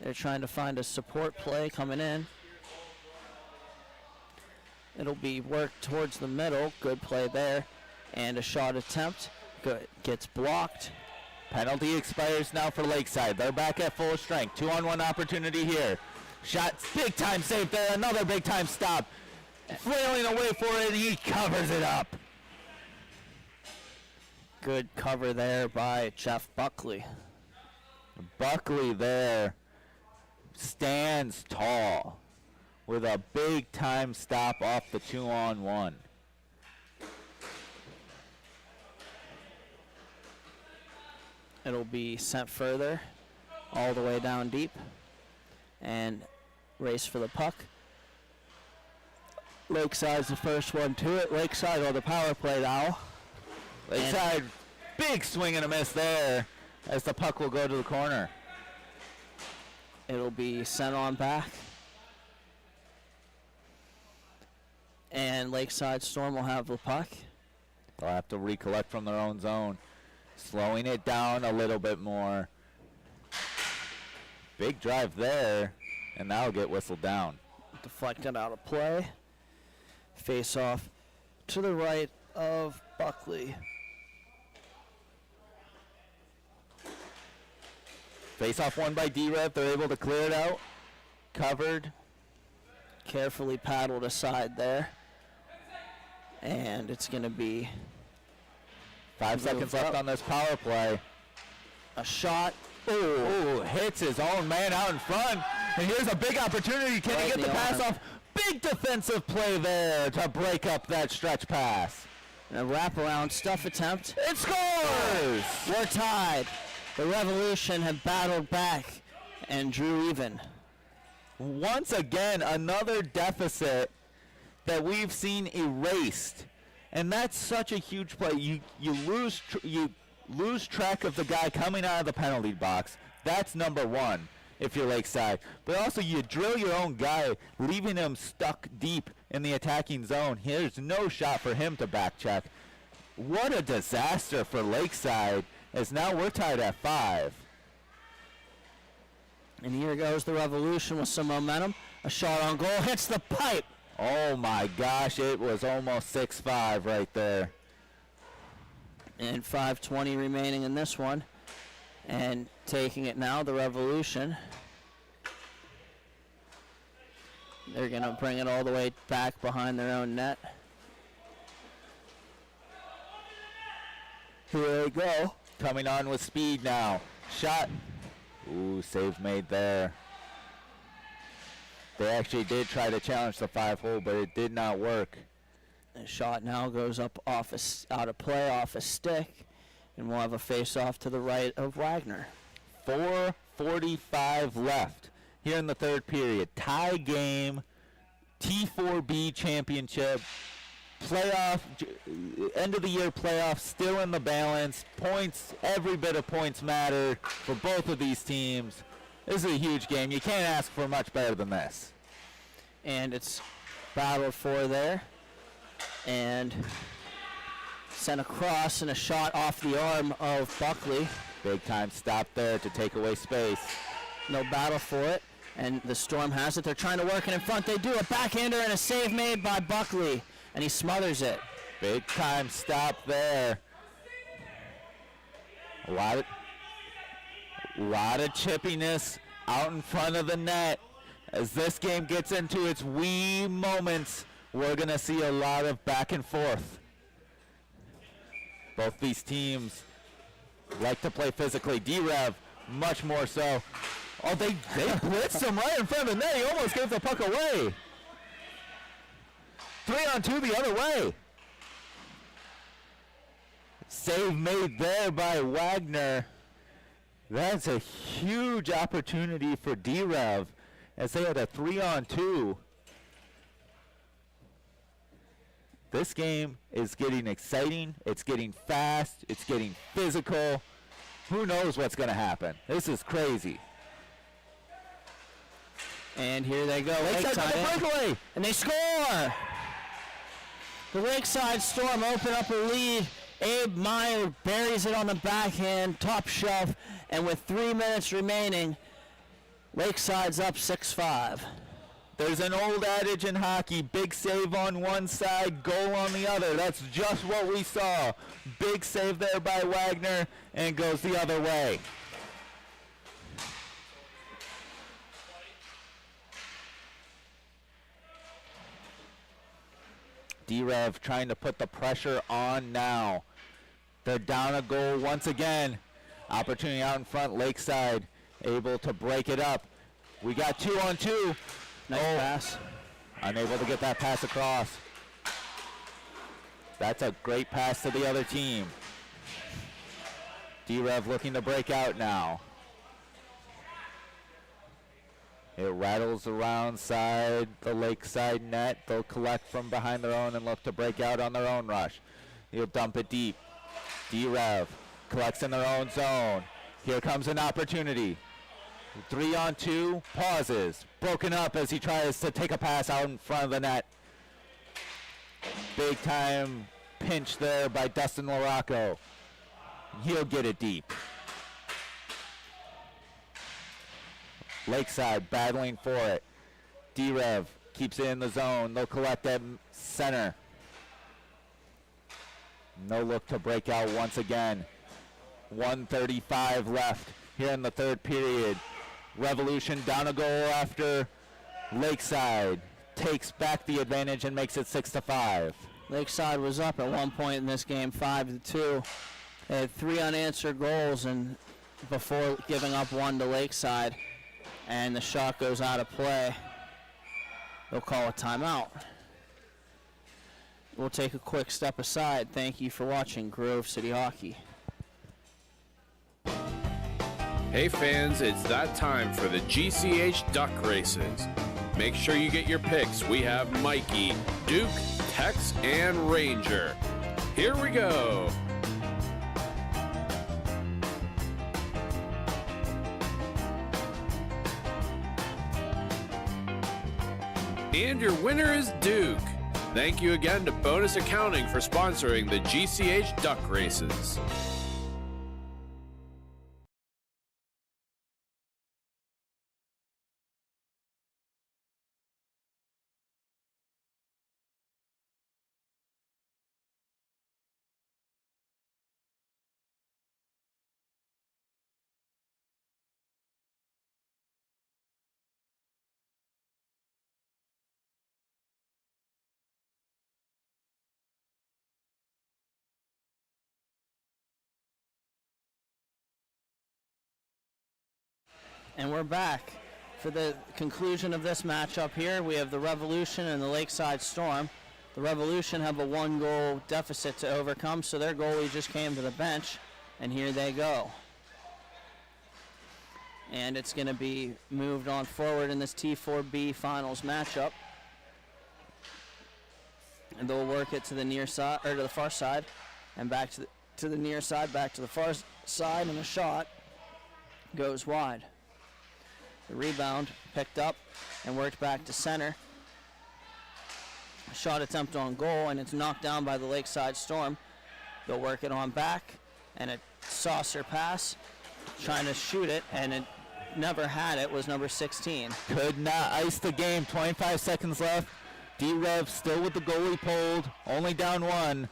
they're trying to find a support play coming in. It'll be worked towards the middle. Good play there. And a shot attempt. Good. Gets blocked. Penalty expires now for Lakeside. They're back at full strength. 2-on-1 opportunity here. Shot, big time save there. Another big time stop. Flailing away for it, and he covers it up. Good cover there by Jeff Buckley. Buckley there stands tall with a big time stop off the 2-on-1. It'll be sent further, all the way down deep, and race for the puck. Lakeside's the first one to it. Lakeside on the power play now. Lakeside, big swing and a miss there as the puck will go to the corner. It'll be sent on back. And Lakeside Storm will have the puck. They'll have to recollect from their own zone. Slowing it down a little bit more. Big drive there, and that'll get whistled down. Deflected out of play. Face off to the right of Buckley. Face off won by D-Rev. They're able to clear it out. Covered. Carefully paddled aside there. And it's going to be 5 seconds left on this power play. A shot. Ooh, hits his own man out in front. And here's a big opportunity. Can he get the pass off? Big defensive play there to break up that stretch pass. And a wraparound stuff attempt. It scores! We're tied. The Revolution have battled back and drew even. Once again, another deficit that we've seen erased. And that's such a huge play. You lose track of the guy coming out of the penalty box. That's number one if you're Lakeside. But also you drill your own guy, leaving him stuck deep in the attacking zone. Here's no shot for him to back check. What a disaster for Lakeside, as now we're tied at 5. And here goes the Revolution with some momentum. A shot on goal, hits the pipe. Oh my gosh, it was almost 6-5 right there. And 5:20 remaining in this one. And taking it now, the Revolution. They're going to bring it all the way back behind their own net. Here they go. Coming on with speed now. Shot. Ooh, save made there. They actually did try to challenge the 5-hole, but it did not work. The shot now goes up out of play, off a stick, and we'll have a face-off to the right of Wagner. 4:45 left here in the third period. Tie game, T4B championship, playoff, end of the year playoff, still in the balance. Points, every bit of points matter for both of these teams. This is a huge game. You can't ask for much better than this. And it's battled for there. And sent across and a shot off the arm of Buckley. Big time stop there to take away space. No battle for it. And the Storm has it. They're trying to work it in front. They do a backhander and a save made by Buckley. And he smothers it. Big time stop there. A lot of chippiness out in front of the net. As this game gets into its wee moments, we're going to see a lot of back and forth. Both these teams like to play physically. D-Rev, much more so. Oh, they blitzed him right in front of the net. He almost gave the puck away. 3-on-2 the other way. Save made there by Wagner. That's a huge opportunity for D-Rev as they had a 3-on-2. This game is getting exciting. It's getting fast. It's getting physical. Who knows what's going to happen? This is crazy. And here they go. Lakeside breakaway. And they score! The Lakeside Storm open up a lead. Abe Meyer buries it on the backhand, top shelf, and with 3 minutes remaining, Lakeside's up 6-5. There's an old adage in hockey, big save on one side, goal on the other. That's just what we saw. Big save there by Wagner, and goes the other way. D-Rev trying to put the pressure on now. They're down a goal once again. Opportunity out in front. Lakeside able to break it up. We got 2-on-2. Nice pass. Unable to get that pass across. That's a great pass to the other team. D-Rev looking to break out now. It rattles around side the Lakeside net. They'll collect from behind their own and look to break out on their own rush. He'll dump it deep. D-Rev collects in their own zone. Here comes an opportunity. 3-on-2, pauses. Broken up as he tries to take a pass out in front of the net. Big time pinch there by Dustin LaRocco. He'll get it deep. Lakeside battling for it. D-Rev keeps it in the zone. They'll collect at center. No look to break out once again. 1:35 left here in the third period. Revolution down a goal after Lakeside takes back the advantage and makes it 6-5. Lakeside was up at one point in this game, 5-2. They had 3 unanswered goals and before giving up 1 to Lakeside. And the shot goes out of play. They'll call a timeout. We'll take a quick step aside. Thank you for watching Grove City Hockey. Hey fans, it's that time for the GCH Duck Races. Make sure you get your picks. We have Mikey, Duke, Tex, and Ranger. Here we go. And your winner is Duke. Thank you again to Bonus Accounting for sponsoring the GCH Duck Races. And we're back for the conclusion of this matchup here. We have the Revolution and the Lakeside Storm. The Revolution have a 1-goal deficit to overcome, so their goalie just came to the bench, and here they go. And it's going to be moved on forward in this T4B finals matchup. And they'll work it to the near side, or to the far side, and back to the near side, back to the far side, and the shot goes wide. The rebound picked up and worked back to center. Shot attempt on goal, and it's knocked down by the Lakeside Storm. They'll work it on back, and a saucer pass, trying to shoot it, and it never had it, was number 16. Could not ice the game. 25 seconds left. D-Rev still with the goalie pulled, only down one.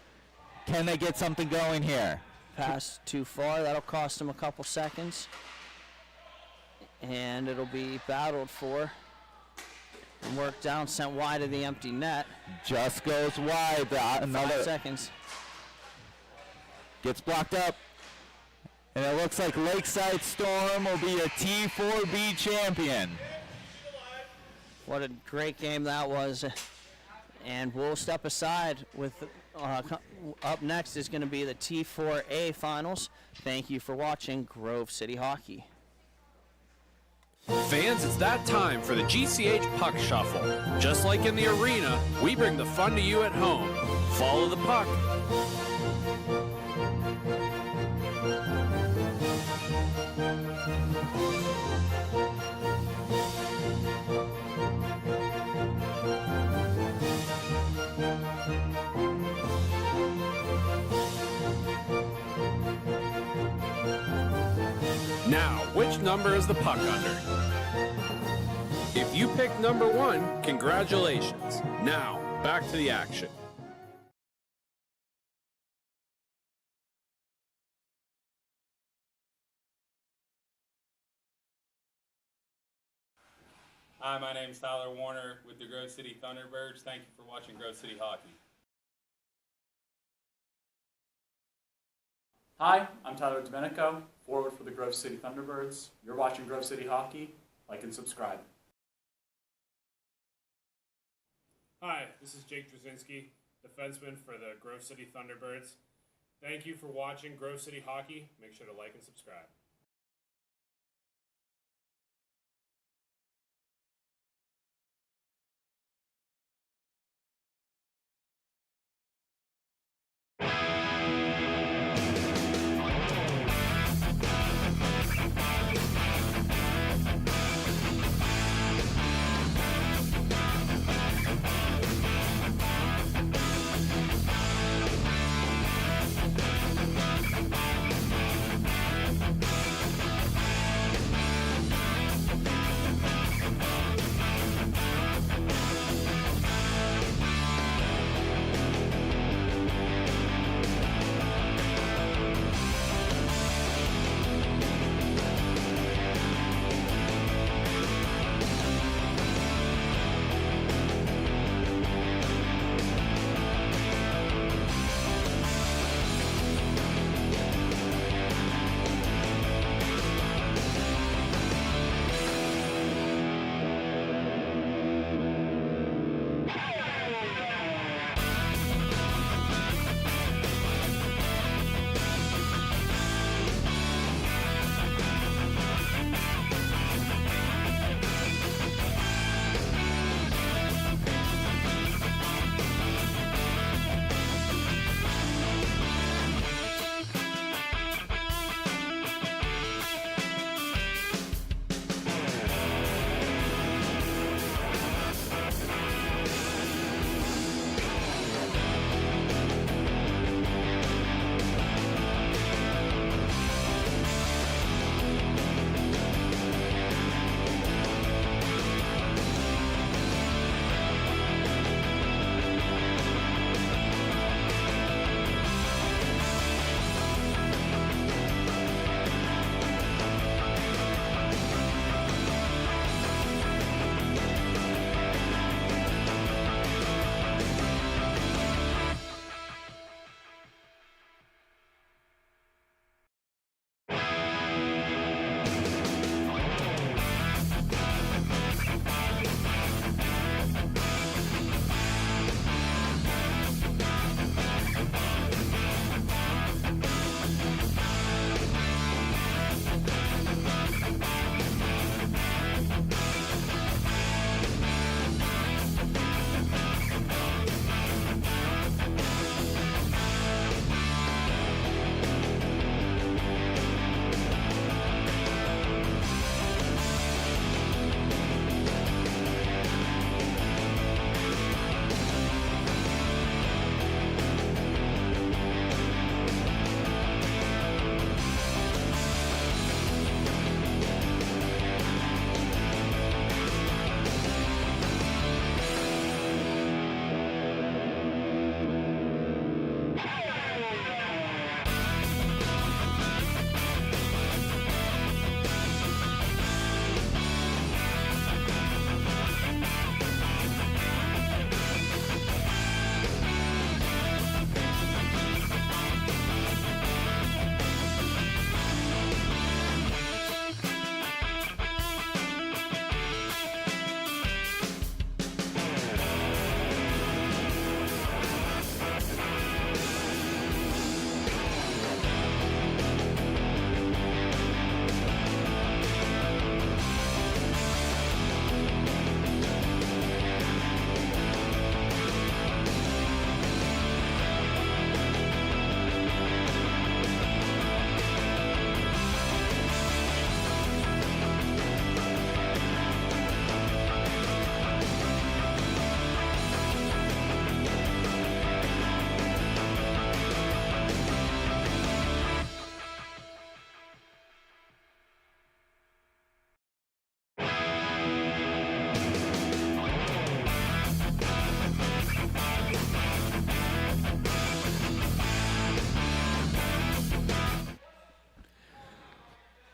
Can they get something going here? Pass too far, that'll cost them a couple seconds. And it'll be battled for. And worked down, sent wide of the empty net. Just goes wide. 5 seconds. Gets blocked up. And it looks like Lakeside Storm will be a T4B champion. What a great game that was. And we'll step aside with, up next is going to be the T4A finals. Thank you for watching Grove City Hockey. Fans, it's that time for the GCH Puck Shuffle. Just like in the arena, we bring the fun to you at home. Follow the puck. Now, which number is the puck under? If you picked number 1, congratulations. Now, back to the action. Hi, my name is Tyler Warner with the Grove City Thunderbirds. Thank you for watching Grove City Hockey. Hi, I'm Tyler Domenico, forward for the Grove City Thunderbirds. You're watching Grove City Hockey. Like and subscribe. Hi, this is Jake Drzezinski, defenseman for the Grove City Thunderbirds. Thank you for watching Grove City Hockey. Make sure to like and subscribe.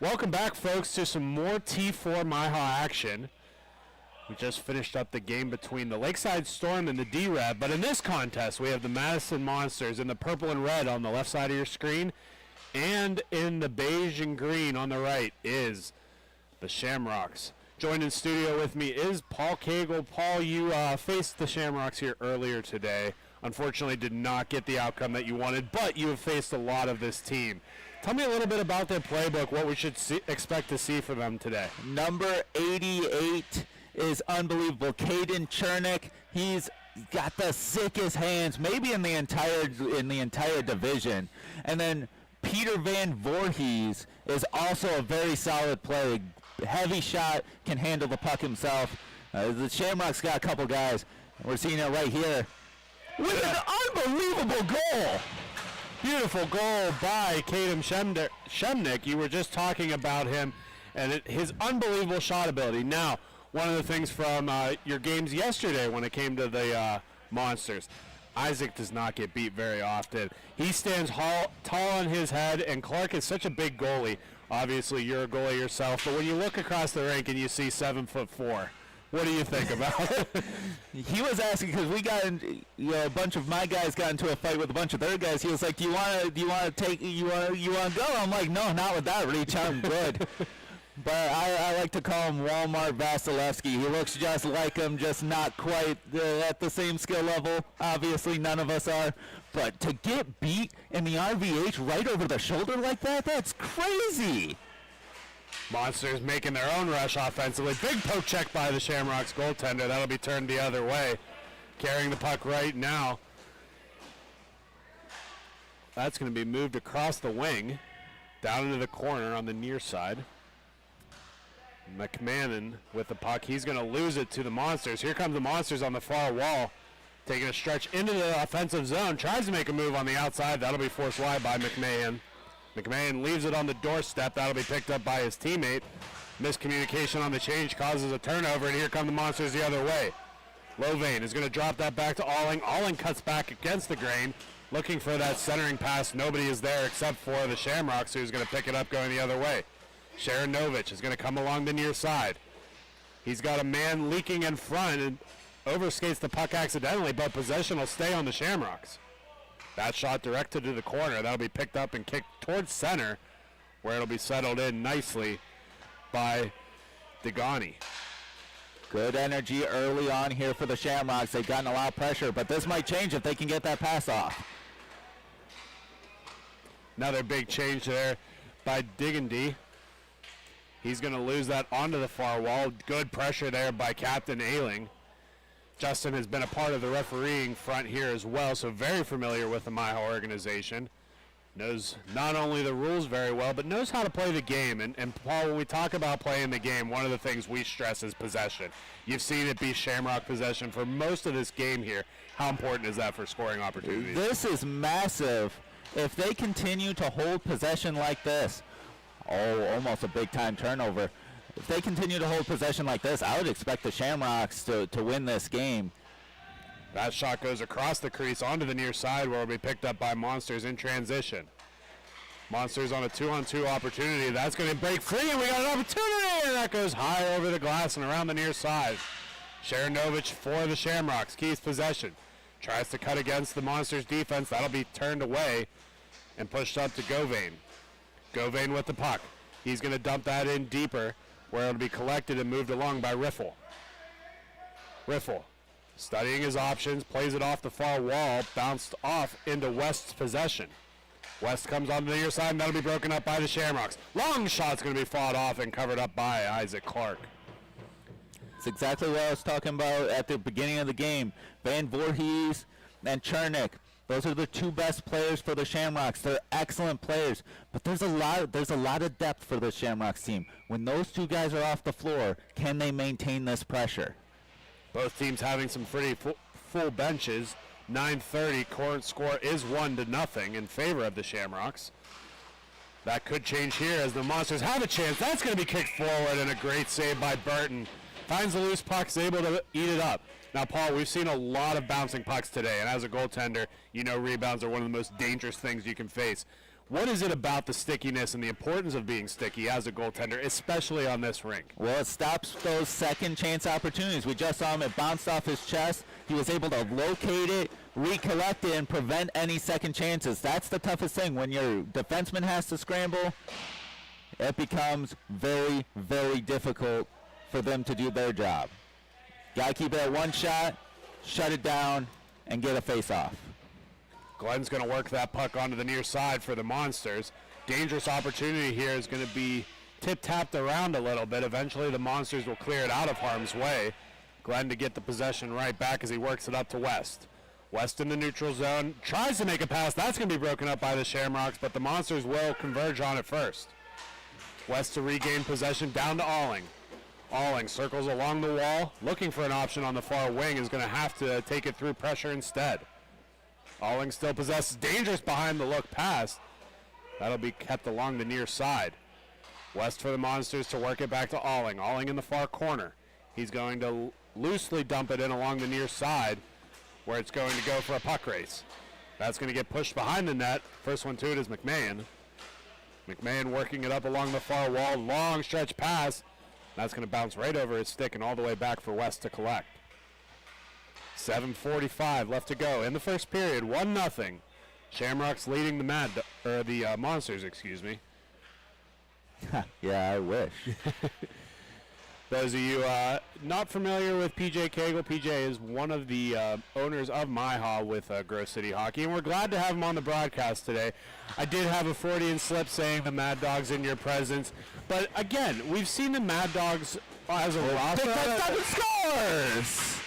Welcome back, folks, to some more T4 MIHA action. We just finished up the game between the Lakeside Storm and the D-Rev, but in this contest, we have the Madison Monsters in the purple and red on the left side of your screen, and in the beige and green on the right is the Shamrocks. Joined in studio with me is Paul Cagle. Paul, you faced the Shamrocks here earlier today. Unfortunately, did not get the outcome that you wanted, but you have faced a lot of this team. Tell me a little bit about their playbook, what we should expect to see from them today. Number 88 is unbelievable. Caden Chernick. He's got the sickest hands, maybe in the entire division. And then Peter Van Voorhees is also a very solid player. Heavy shot, can handle the puck himself. The Shamrocks got a couple guys. We're seeing it right here with an unbelievable goal. Beautiful goal by Caden Shemnick. You were just talking about him and his unbelievable shot ability. Now, one of the things from your games yesterday when it came to the Monsters, Isaac does not get beat very often. He stands tall on his head, and Clark is such a big goalie. Obviously, you're a goalie yourself, but when you look across the rink and you see 7'4", what do you think about it? He was asking because we got a bunch of my guys got into a fight with a bunch of their guys. He was like, "Do you want to go?" I'm like, "No, not with that reach. I'm good." But I like to call him Walmart Vasilevsky. He looks just like him, just not quite at the same skill level. Obviously, none of us are. But to get beat in the RVH right over the shoulder like that, that's crazy. Monsters making their own rush offensively. Big poke check by the Shamrocks goaltender. That'll be turned the other way. Carrying the puck right now. That's going to be moved across the wing, down into the corner on the near side. McMahon with the puck. He's going to lose it to the Monsters. Here comes the Monsters on the far wall. Taking a stretch into the offensive zone. Tries to make a move on the outside. That'll be forced wide by McMahon. McMahon leaves it on the doorstep. That'll be picked up by his teammate. Miscommunication on the change causes a turnover, and here come the Monsters the other way. Lovain is going to drop that back to Alling. Alling cuts back against the grain, looking for that centering pass. Nobody is there except for the Shamrocks, who's going to pick it up going the other way. Sharon Novich is going to come along the near side. He's got a man leaking in front and overskates the puck accidentally, but possession will stay on the Shamrocks. That shot directed to the corner. That'll be picked up and kicked towards center, where it'll be settled in nicely by Degani. Good energy early on here for the Shamrocks. They've gotten a lot of pressure, but this might change if they can get that pass off. Another big change there by Diggandi. He's going to lose that onto the far wall. Good pressure there by Captain Ailing. Justin has been a part of the refereeing front here as well, so very familiar with the MIHA organization. Knows not only the rules very well, but knows how to play the game. And Paul, when we talk about playing the game, one of the things we stress is possession. You've seen it be Shamrock possession for most of this game here. How important is that for scoring opportunities? This is massive. If they continue to hold possession like this, almost a big-time turnover. If they continue to hold possession like this, I would expect the Shamrocks to win this game. That shot goes across the crease onto the near side where it'll be picked up by Monsters in transition. Monsters on a 2-on-2 opportunity. That's going to break free, and we got an opportunity, and that goes high over the glass and around the near side. Sharon Novich for the Shamrocks keeps possession. Tries to cut against the Monsters defense. That'll be turned away and pushed up to Govain. Govain with the puck. He's going to dump that in deeper where it'll be collected and moved along by Riffle. Riffle, studying his options, plays it off the far wall, bounced off into West's possession. West comes on the near side, and that'll be broken up by the Shamrocks. Long shot's going to be fought off and covered up by Isaac Clark. It's exactly what I was talking about at the beginning of the game. Van Voorhees and Chernick. Those are the two best players for the Shamrocks. They're excellent players, but there's a lot of depth for the Shamrocks team. When those two guys are off the floor, can they maintain this pressure? Both teams having some pretty full benches. 9:30, current score is 1-0 in favor of the Shamrocks. That could change here as the Monsters have a chance. That's going to be kicked forward, and a great save by Burton. Finds the loose puck, is able to eat it up. Now, Paul, we've seen a lot of bouncing pucks today, and as a goaltender, you know rebounds are one of the most dangerous things you can face. What is it about the stickiness and the importance of being sticky as a goaltender, especially on this rink? Well, it stops those second chance opportunities. We just saw him, it bounced off his chest. He was able to locate it, recollect it, and prevent any second chances. That's the toughest thing. When your defenseman has to scramble, it becomes very, very difficult for them to do their job. Got to keep it at one shot, shut it down, and get a face-off. Glenn's going to work that puck onto the near side for the Monsters. Dangerous opportunity here is going to be tip-tapped around a little bit. Eventually the Monsters will clear it out of harm's way. Glenn to get the possession right back as he works it up to West. West in the neutral zone, tries to make a pass. That's going to be broken up by the Shamrocks, but the Monsters will converge on it first. West to regain possession down to Alling. Alling circles along the wall, looking for an option on the far wing, is going to have to take it through pressure instead. Alling still possesses, dangerous behind the look pass. That'll be kept along the near side. West for the Monsters to work it back to Alling. Alling in the far corner. He's going to loosely dump it in along the near side where it's going to go for a puck race. That's going to get pushed behind the net. First one to it is McMahon. McMahon working it up along the far wall. Long stretch pass. That's going to bounce right over his stick and all the way back for West to collect. 7:45 left to go in the first period. 1-0. Shamrocks leading the Monsters, excuse me. Yeah, I wish. Those of you not familiar with PJ Cagle, PJ is one of the owners of MIHA with Grove City Hockey, and we're glad to have him on the broadcast today. I did have a Freudian slip saying the Mad Dogs in your presence, but again, we've seen the Mad Dogs as a roster. Scores!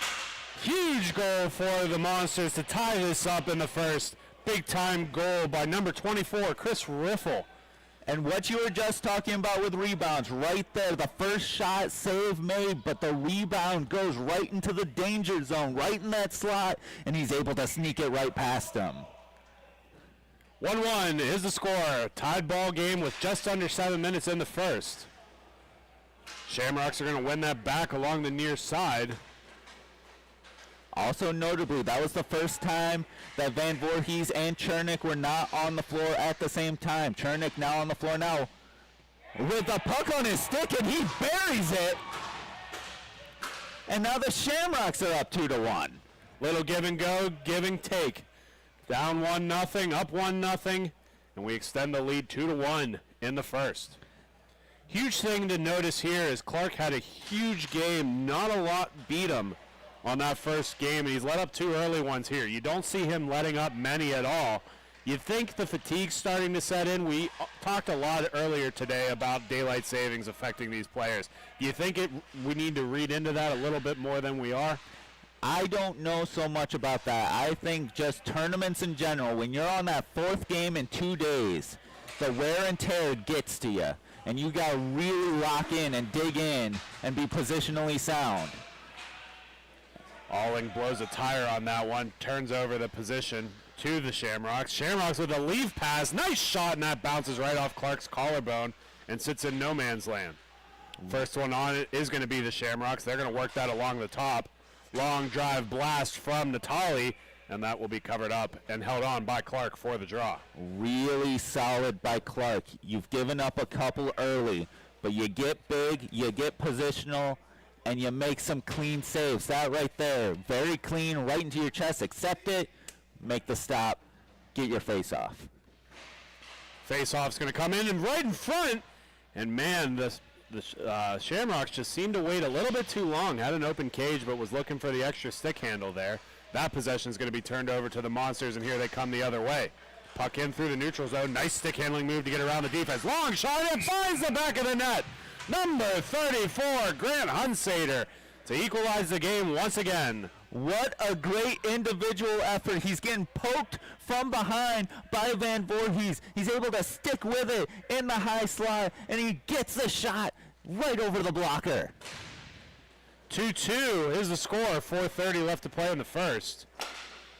Huge goal for the Monsters to tie this up in the first. Big time goal by number 24, Chris Riffle. And what you were just talking about with rebounds, right there, the first shot save made, but the rebound goes right into the danger zone, right in that slot, and he's able to sneak it right past him. 1-1 is the score. Tied ball game with just under 7 minutes in the first. Shamrocks are going to win that back along the near side. Also notably, that was the first time that Van Voorhees and Chernick were not on the floor at the same time. Chernick now on the floor now with the puck on his stick, and he buries it. And now the Shamrocks are up 2-1. Little give and go, give and take. Down 1-0, up 1-0, and we extend the lead 2-1 in the first. Huge thing to notice here is Clark had a huge game. Not a lot beat him on that first game, and he's let up 2 early ones here. You don't see him letting up many at all. You think the fatigue's starting to set in. We talked a lot earlier today about daylight savings affecting these players. Do you think we need to read into that a little bit more than we are? I don't know so much about that. I think just tournaments in general, when you're on that 4th game in 2 days, the wear and tear gets to you, and you got to really lock in and dig in and be positionally sound. Alling blows a tire on that one, turns over the position to the Shamrocks. Shamrocks with a leave pass. Nice shot, and that bounces right off Clark's collarbone and sits in no man's land. First one on it is going to be the Shamrocks. They're going to work that along the top. Long drive blast from Natali, and that will be covered up and held on by Clark for the draw. Really solid by Clark. You've given up a couple early, but you get big, you get positional, and you make some clean saves. That right there, very clean, right into your chest. Accept it, make the stop, get your face off. Face-off's going to come in and right in front, and man, the Shamrocks just seemed to wait a little bit too long. Had an open cage, but was looking for the extra stick handle there. That possession is going to be turned over to the Monsters, and here they come the other way. Puck in through the neutral zone. Nice stick handling move to get around the defense. Long shot, it finds the back of the net. Number 34, Grant Hunsader, to equalize the game once again. What a great individual effort. He's getting poked from behind by Van Voorhees. He's able to stick with it in the high slot, and he gets the shot right over the blocker. 2-2 is the score. 4:30 left to play in the first.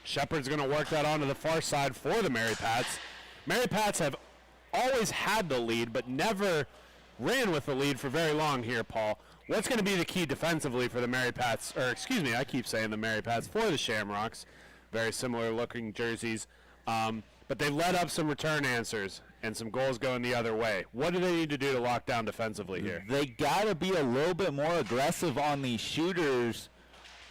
Shepard's going to work that onto the far side for the Mary Pats. Mary Pats have always had the lead, but never ran with the lead for very long here, Paul. What's going to be the key defensively for the Mary Pats, or excuse me, I keep saying the Mary Pats, for the Shamrocks. Very similar looking jerseys. But they let up some return answers, and some goals going the other way. What do they need to do to lock down defensively here? They got to be a little bit more aggressive on these shooters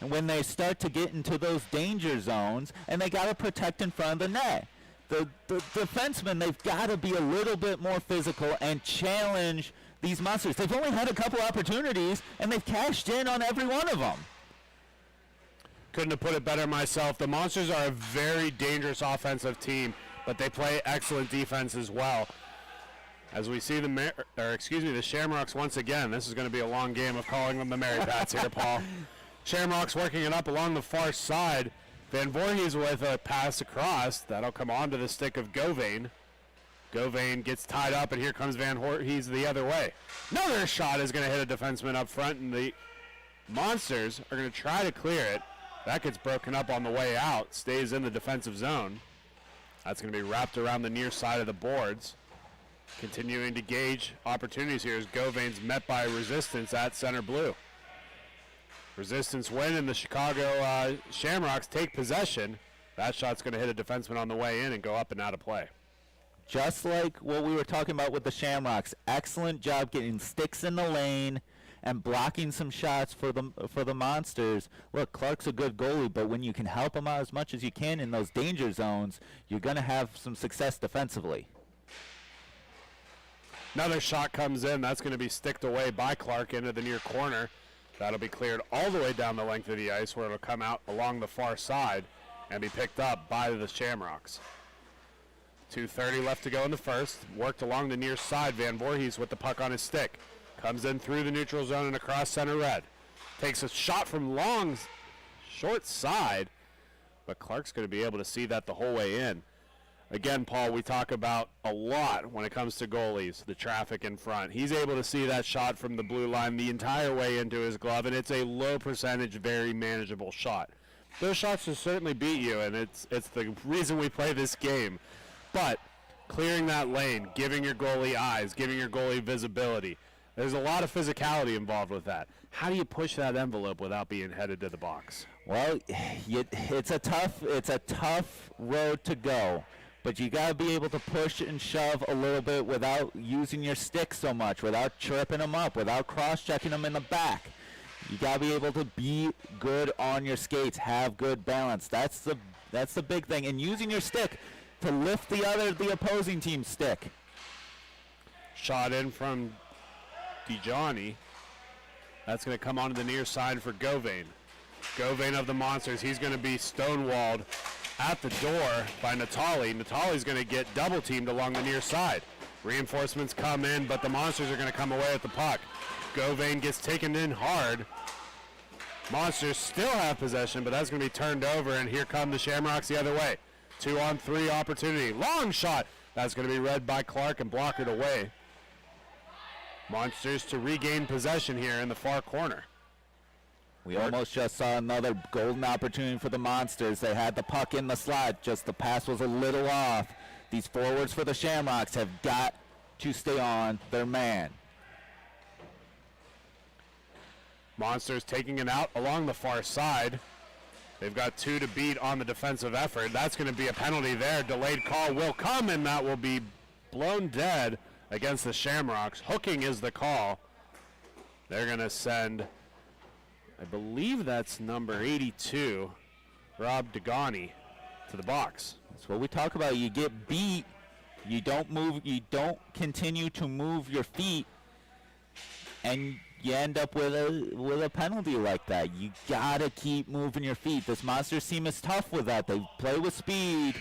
when they start to get into those danger zones, and they got to protect in front of the net. The defensemen, they've got to be a little bit more physical and challenge these monsters. They've only had a couple opportunities, and they've cashed in on every one of them. Couldn't have put it better myself. The Monsters are a very dangerous offensive team, but they play excellent defense as well. As we see the Shamrocks once again. This is going to be a long game of calling them the Mary Pats here, Paul. Shamrocks working it up along the far side. Van Voorhees with a pass across. That'll come onto the stick of Govain. Govain gets tied up, and here comes Van Voorhees the other way. Another shot is going to hit a defenseman up front, and the Monsters are going to try to clear it. That gets broken up on the way out, stays in the defensive zone. That's going to be wrapped around the near side of the boards. Continuing to gauge opportunities here as Govain's met by Resistance at center blue. Resistance win, and the Chicago Shamrocks take possession. That shot's going to hit a defenseman on the way in and go up and out of play. Just like what we were talking about with the Shamrocks, excellent job getting sticks in the lane and blocking some shots for the Monsters. Look, Clark's a good goalie, but when you can help him out as much as you can in those danger zones, you're going to have some success defensively. Another shot comes in. That's going to be sticked away by Clark into the near corner. That'll be cleared all the way down the length of the ice, where it'll come out along the far side and be picked up by the Shamrocks. 2:30 left to go in the first. Worked along the near side. Van Voorhees with the puck on his stick. Comes in through the neutral zone and across center red. Takes a shot from long, short side, but Clark's going to be able to see that the whole way in. Again, Paul, we talk about a lot when it comes to goalies, the traffic in front. He's able to see that shot from the blue line the entire way into his glove, and it's a low percentage, very manageable shot. Those shots will certainly beat you, and it's the reason we play this game. But clearing that lane, giving your goalie eyes, giving your goalie visibility, there's a lot of physicality involved with that. How do you push that envelope without being headed to the box? Well, it's a tough road to go. But you got to be able to push and shove a little bit without using your stick so much, without tripping them up, without cross-checking them in the back. You got to be able to be good on your skates, have good balance. That's the big thing. And using your stick to lift the opposing team's stick. Shot in from DeJohnny. That's going to come onto the near side for Govain. Govain of the Monsters, he's going to be stonewalled at the door by Natali. Natali's going to get double teamed along the near side. Reinforcements come in, but the Monsters are going to come away with the puck. Govain gets taken in hard. Monsters still have possession, but that's going to be turned over, and here come the Shamrocks the other way. 2-on-3 opportunity. Long shot. That's going to be read by Clark and blockered away. Monsters to regain possession here in the far corner. We almost just saw another golden opportunity for the Monsters. They had the puck in the slot, just the pass was a little off. These forwards for the Shamrocks have got to stay on their man. Monsters taking it out along the far side. They've got 2 to beat on the defensive effort. That's going to be a penalty there. Delayed call will come, and that will be blown dead against the Shamrocks. Hooking is the call. They're going to send, I believe that's number 82, Rob Degani, to the box. That's what we talk about. You get beat, you don't move, you don't continue to move your feet, and you end up with a penalty like that. You gotta keep moving your feet. This Monsters team is tough with that. They play with speed,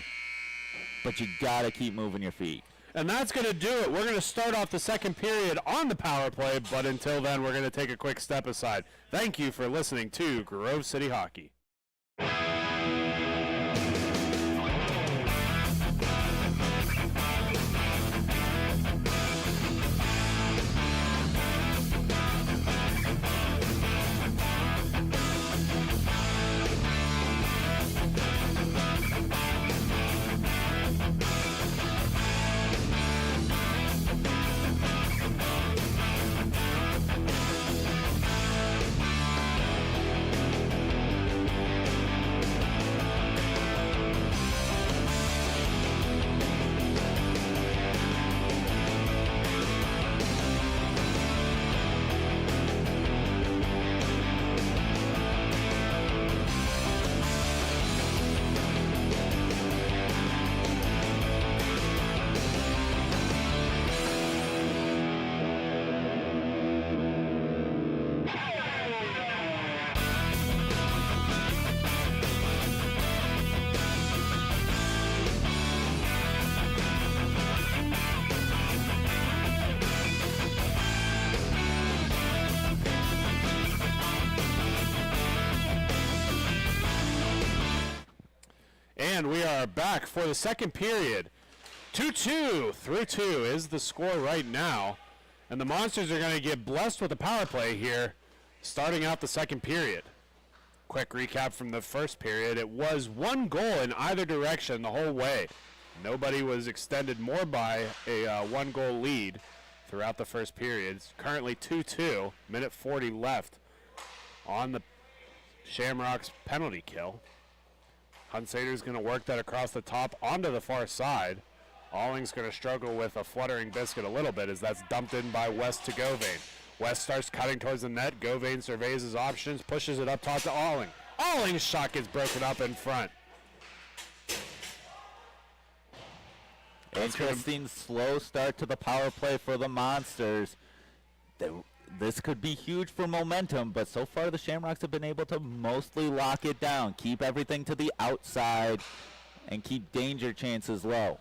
but you gotta keep moving your feet. And that's going to do it. We're going to start off the second period on the power play, but until then, we're going to take a quick step aside. Thank you for listening to Grove City Hockey. And we are back for the second period. 2-2, 3-2 is the score right now. And the Monsters are going to get blessed with a power play here, starting out the second period. Quick recap from the first period. It was 1 goal in either direction the whole way. Nobody was extended more by a 1-goal lead throughout the first period. It's currently 2-2, minute 40 left on the Shamrocks penalty kill. Hunsader's going to work that across the top onto the far side. Alling's going to struggle with a fluttering biscuit a little bit as that's dumped in by West to Govain. West starts cutting towards the net. Govain surveys his options, pushes it up top to Alling. Alling's shot gets broken up in front. Interesting slow start to the power play for the Monsters. This could be huge for momentum, but so far the Shamrocks have been able to mostly lock it down, keep everything to the outside, and keep danger chances low.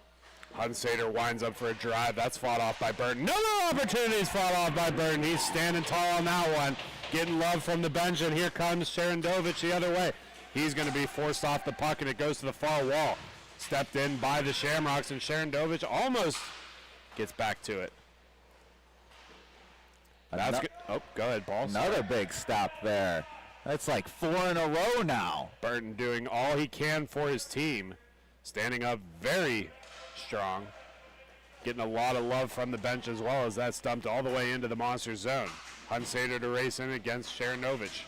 Hunsader winds up for a drive. That's fought off by Burton. No opportunities fought off by Burton. He's standing tall on that one. Getting love from the bench, and here comes Sherendovich the other way. He's going to be forced off the puck, and it goes to the far wall. Stepped in by the Shamrocks, and Sherendovich almost gets back to it. That's good. Oh, go ahead, Paul. Another big stop there. That's like 4 in a row now. Burton doing all he can for his team. Standing up very strong. Getting a lot of love from the bench as well as that's dumped all the way into the Monster zone. Hunsader to race in against Sherendovich.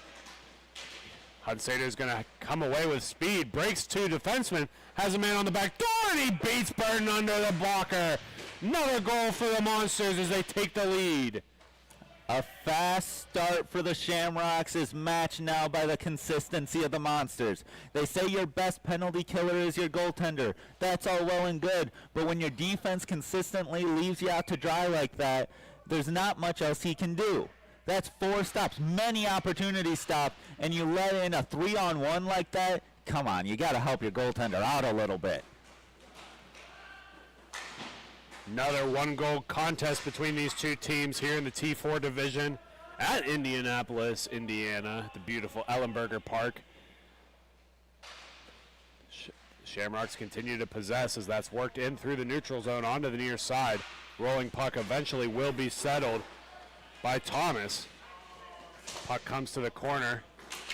Hunsader's going to come away with speed. Breaks 2 defensemen. Has a man on the back door, and he beats Burton under the blocker. Another goal for the Monsters as they take the lead. A fast start for the Shamrocks is matched now by the consistency of the Monsters. They say your best penalty killer is your goaltender. That's all well and good, but when your defense consistently leaves you out to dry like that, there's not much else he can do. That's 4 stops, many opportunities stopped, and you let in a 3-on-1 like that? Come on, you got to help your goaltender out a little bit. Another 1-goal contest between these two teams here in the T4 division at Indianapolis, Indiana, the beautiful Ellenberger Park. Shamrocks continue to possess as that's worked in through the neutral zone onto the near side. Rolling puck eventually will be settled by Thomas. Puck comes to the corner.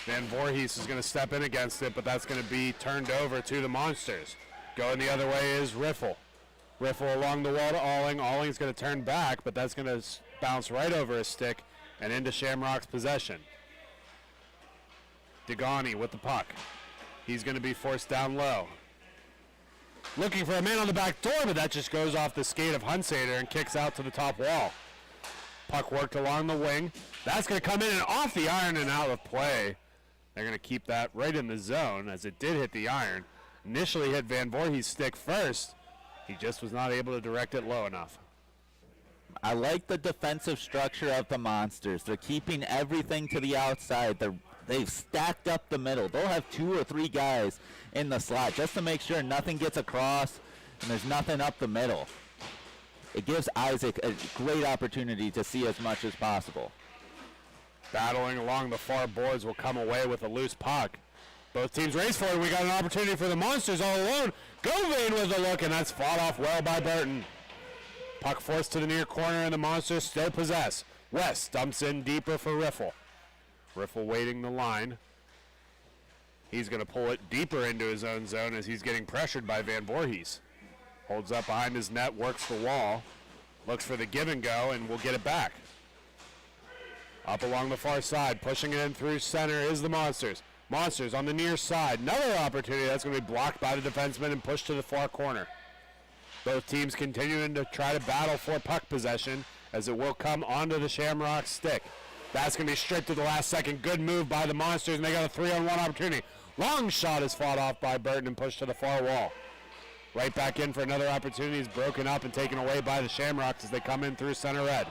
Van Voorhees is going to step in against it, but that's going to be turned over to the Monsters. Going the other way is Riffle. Riffle along the wall to Alling. Alling's going to turn back, but that's going to bounce right over his stick and into Shamrock's possession. Degani with the puck. He's going to be forced down low. Looking for a man on the back door, but that just goes off the skate of Hunsader and kicks out to the top wall. Puck worked along the wing. That's going to come in and off the iron and out of play. They're going to keep that right in the zone as it did hit the iron. Initially hit Van Voorhees' stick first. He just was not able to direct it low enough. I like the defensive structure of the Monsters. They're keeping everything to the outside. They've stacked up the middle. They'll have 2 or 3 guys in the slot just to make sure nothing gets across and there's nothing up the middle. It gives Isaac a great opportunity to see as much as possible. Battling along the far boards will come away with a loose puck. Both teams race for it. We got an opportunity for the Monsters all alone. Govain with a look, and that's fought off well by Burton. Puck forced to the near corner, and the Monsters still possess. West dumps in deeper for Riffle. Riffle waiting the line. He's going to pull it deeper into his own zone as he's getting pressured by Van Voorhees. Holds up behind his net, works the wall. Looks for the give and go, and will get it back. Up along the far side, pushing it in through center is the Monsters. Monsters on the near side. Another opportunity that's going to be blocked by the defenseman and pushed to the far corner. Both teams continuing to try to battle for puck possession as it will come onto the Shamrock stick. That's going to be stripped to the last second. Good move by the Monsters, and they got a 3-on-1 opportunity. Long shot is fought off by Burton and pushed to the far wall. Right back in for another opportunity. Is broken up and taken away by the Shamrocks as they come in through center red.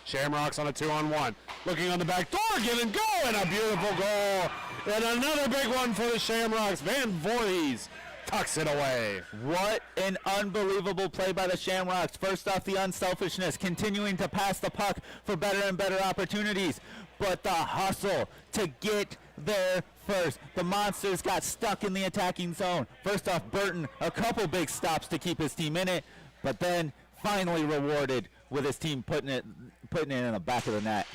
Shamrocks on a 2-on-1. Looking on the back door, give and go, and a beautiful goal. And another big one for the Shamrocks. Van Voorhees tucks it away. What an unbelievable play by the Shamrocks. First off, the unselfishness, continuing to pass the puck for better and better opportunities. But the hustle to get there first. The Monsters got stuck in the attacking zone. First off, Burton, a couple big stops to keep his team in it, but then finally rewarded with his team putting it in the back of the net.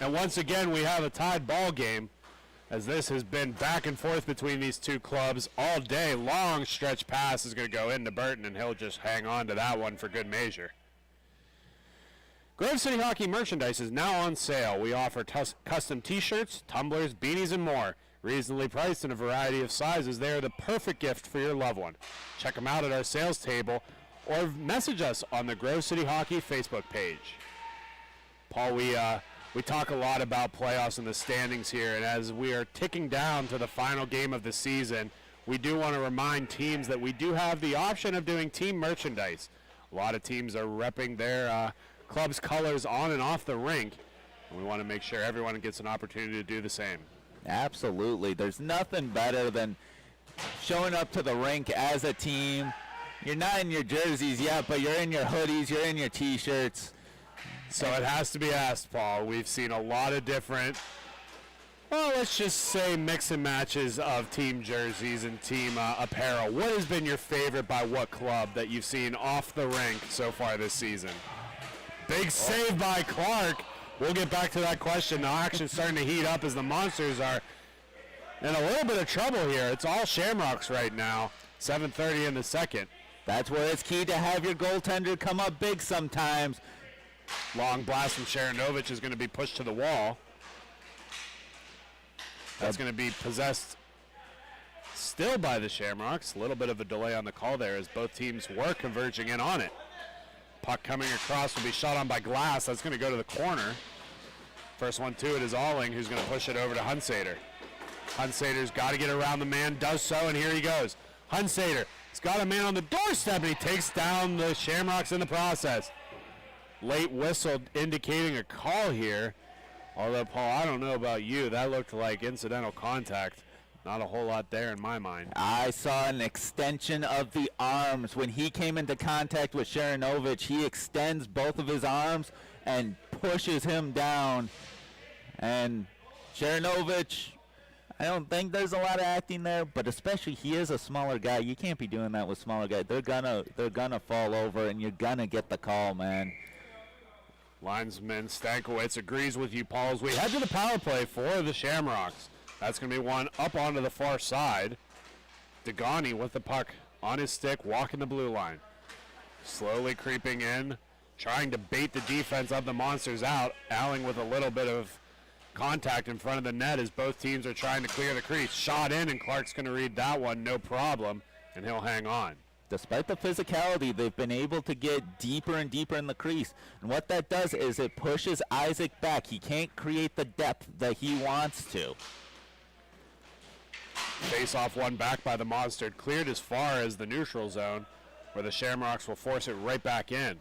And once again, we have a tied ball game, as this has been back and forth between these two clubs all day. Long stretch pass is going to go into Burton, and he'll just hang on to that one for good measure. Grove City Hockey merchandise is now on sale. We offer custom t-shirts, tumblers, beanies, and more. Reasonably priced in a variety of sizes. They are the perfect gift for your loved one. Check them out at our sales table or message us on the Grove City Hockey Facebook page. Paul, we talk a lot about playoffs and the standings here, and as we are ticking down to the final game of the season, we do want to remind teams that we do have the option of doing team merchandise. A lot of teams are repping their club's colors on and off the rink, and we want to make sure everyone gets an opportunity to do the same. Absolutely. There's nothing better than showing up to the rink as a team. You're not in your jerseys yet, but you're in your hoodies, you're in your t-shirts. So it has to be asked, Paul. We've seen a lot of different, well, let's just say mix and matches of team jerseys and team apparel. What has been your favorite by what club that you've seen off the rink so far this season? Big save by Clark. We'll get back to that question. The action's starting to heat up as the Monsters are in a little bit of trouble here. It's all Shamrocks right now. 7:30 in the second. That's where it's key to have your goaltender come up big sometimes. Long blast from Sharanovich is going to be pushed to the wall. That's going to be possessed still by the Shamrocks. A little bit of a delay on the call there as both teams were converging in on it. Puck coming across will be shot on by Glass. That's going to go to the corner. First one to it is Alling, who's going to push it over to Hunsader. Hunsader's got to get around the man, does so, and here he goes. Hunsader, he's got a man on the doorstep, and he takes down the Shamrocks in the process. Late whistle indicating a call here. Although, Paul, I don't know about you. That looked like incidental contact. Not a whole lot there in my mind. I saw an extension of the arms. When he came into contact with Sharanovich, he extends both of his arms and pushes him down. And Sharanovich, I don't think there's a lot of acting there, but especially he is a smaller guy. You can't be doing that with smaller guys. They're gonna fall over, and you're gonna get the call, man. Linesman Stankiewicz agrees with you, Paul, as we head to the power play for the Shamrocks. That's going to be one up onto the far side. Degani with the puck on his stick, walking the blue line. Slowly creeping in, trying to bait the defense of the Monsters out. Alling with a little bit of contact in front of the net as both teams are trying to clear the crease. Shot in, and Clark's going to read that one, no problem, and he'll hang on. Despite the physicality, they've been able to get deeper and deeper in the crease. And what that does is it pushes Isaac back. He can't create the depth that he wants to. Face-off one back by the Monster, cleared as far as the neutral zone, where the Shamrocks will force it right back in.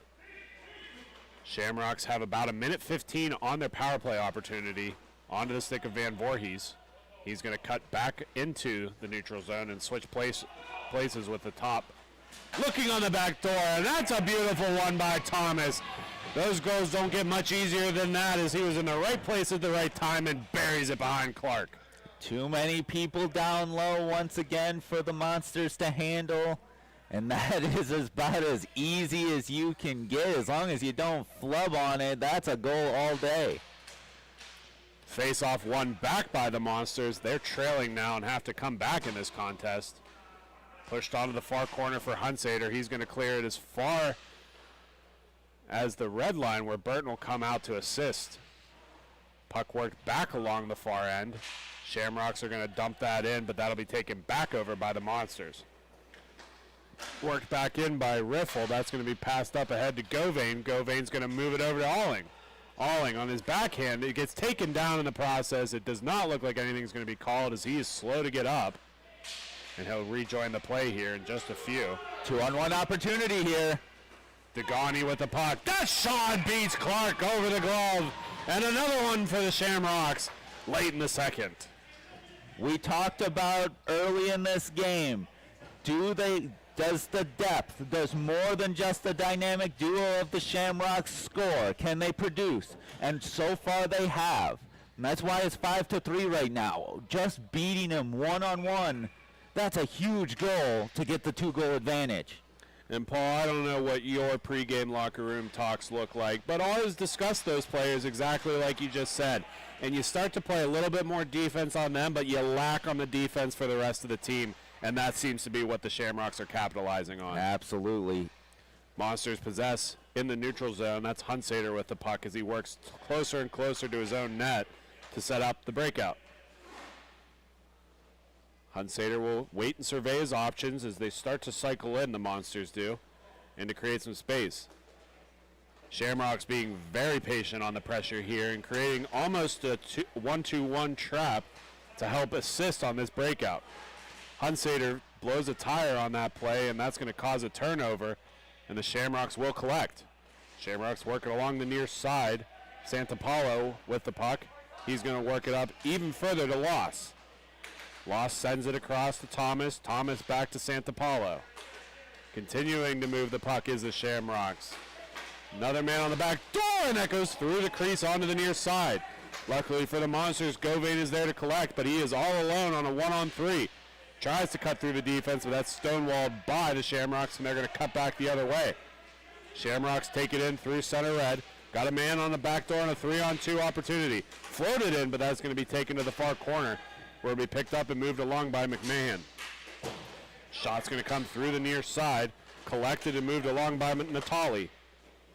Shamrocks have about 1:15 on their power play opportunity. Onto the stick of Van Voorhees. He's going to cut back into the neutral zone and switch places with the top. Looking on the back door, and that's a beautiful one by Thomas. Those goals don't get much easier than that, as he was in the right place at the right time and buries it behind Clark. Too many people down low once again for the Monsters to handle, and that is about as easy as you can get. As long as you don't flub on it, that's a goal all day. Face-off one back by the Monsters. They're trailing now and have to come back in this contest. Pushed onto the far corner for Hunsader. He's going to clear it as far as the red line, where Burton will come out to assist. Puck worked back along the far end. Shamrocks are going to dump that in, but that'll be taken back over by the Monsters. Worked back in by Riffle. That's going to be passed up ahead to Govain. Govain's going to move it over to Alling. Alling on his backhand. It gets taken down in the process. It does not look like anything's going to be called, as he is slow to get up. And he'll rejoin the play here in just a few. 2-on-1 opportunity here. Degani with the puck. That shot beats Clark over the glove. And another one for the Shamrocks late in the second. We talked about early in this game, does the depth, does more than just the dynamic duo of the Shamrocks score? Can they produce? And so far they have. And that's why it's 5-3 right now. Just beating him one-on-one, that's a huge goal to get the 2-goal advantage. And Paul, I don't know what your pregame locker room talks look like, but always discuss those players exactly like you just said. And you start to play a little bit more defense on them, but you lack on the defense for the rest of the team. And that seems to be what the Shamrocks are capitalizing on. Absolutely. Monsters possess in the neutral zone. That's Hunsader with the puck as he works closer and closer to his own net to set up the breakout. Hunsader will wait and survey his options as they start to cycle in, the Monsters do, and to create some space. Shamrocks being very patient on the pressure here and creating almost a 1-2-1 trap to help assist on this breakout. Hunsader blows a tire on that play, and that's going to cause a turnover, and the Shamrocks will collect. Shamrocks working along the near side. Santapalo with the puck. He's going to work it up even further to Loss. Loss sends it across to Thomas. Thomas back to Santapalo. Continuing to move the puck is the Shamrocks. Another man on the back door, and that goes through the crease onto the near side. Luckily for the Monsters, Govain is there to collect, but he is all alone on a 1-on-3. Tries to cut through the defense, but that's stonewalled by the Shamrocks, and they're going to cut back the other way. Shamrocks take it in through center red. Got a man on the back door and a 3-on-2 opportunity. Floated in, but that's going to be taken to the far corner, where it'll be picked up and moved along by McMahon. Shot's going to come through the near side, collected and moved along by Natali.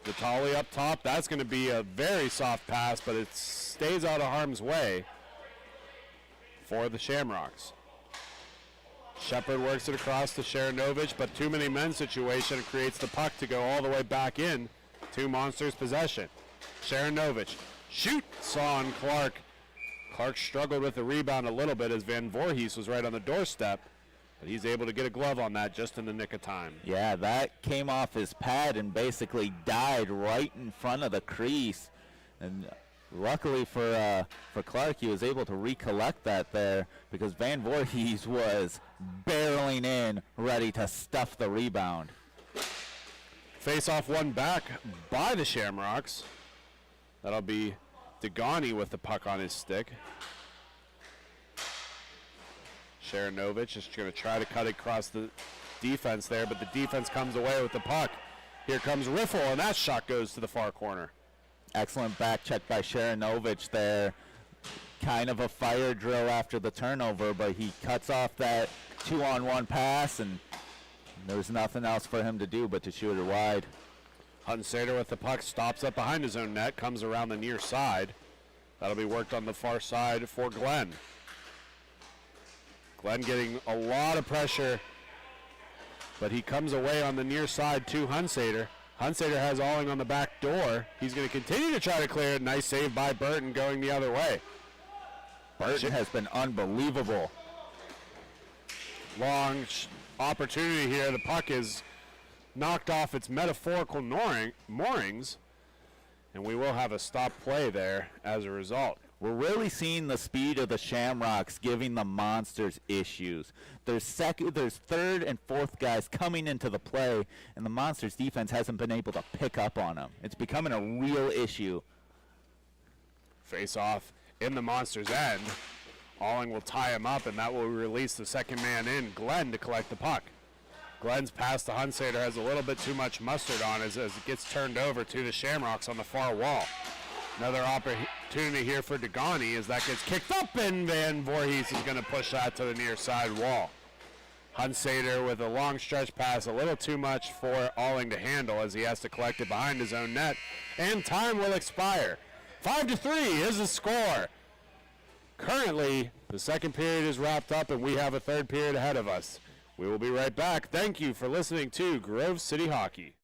Natali up top. That's going to be a very soft pass, but it stays out of harm's way for the Shamrocks. Shepard works it across to Sharanovich, but too many men situation creates the puck to go all the way back in to Monsters' possession. Sharanovich shoots on Clark. Clark struggled with the rebound a little bit as Van Voorhees was right on the doorstep, but he's able to get a glove on that just in the nick of time. Yeah, that came off his pad and basically died right in front of the crease. And luckily for Clark, he was able to recollect that there because Van Voorhees was barreling in, ready to stuff the rebound. Face-off one back by the Shamrocks. That'll be Degani with the puck on his stick. Sharanovich is going to try to cut across the defense there, but the defense comes away with the puck. Here comes Riffle, and that shot goes to the far corner. Excellent back check by Sharanovich there. Kind of a fire drill after the turnover, but he cuts off that 2-on-1 pass, and there's nothing else for him to do but to shoot it wide. Hunsader with the puck stops up behind his own net, comes around the near side. That'll be worked on the far side for Glenn. Glenn getting a lot of pressure, but he comes away on the near side to Hunsader. Hunsader has Alling on the back door. He's going to continue to try to clear it. Nice save by Burton going the other way. Burton has been unbelievable. Long opportunity here. The puck is knocked off its metaphorical moorings, and we will have a stop play there as a result. We're really seeing the speed of the Shamrocks giving the Monsters issues. There's third and fourth guys coming into the play, and the Monsters defense hasn't been able to pick up on them. It's becoming a real issue. Face off in the Monsters' end. Alling will tie him up, and that will release the second man in, Glenn, to collect the puck. Glenn's pass to Hunsader has a little bit too much mustard on as it gets turned over to the Shamrocks on the far wall. Another opportunity here for Degani as that gets kicked up, and Van Voorhees is going to push that to the near side wall. Hunsader with a long stretch pass, a little too much for Alling to handle as he has to collect it behind his own net, and time will expire. 5-3 is the score. Currently, the second period is wrapped up, and we have a third period ahead of us. We will be right back. Thank you for listening to Grove City Hockey.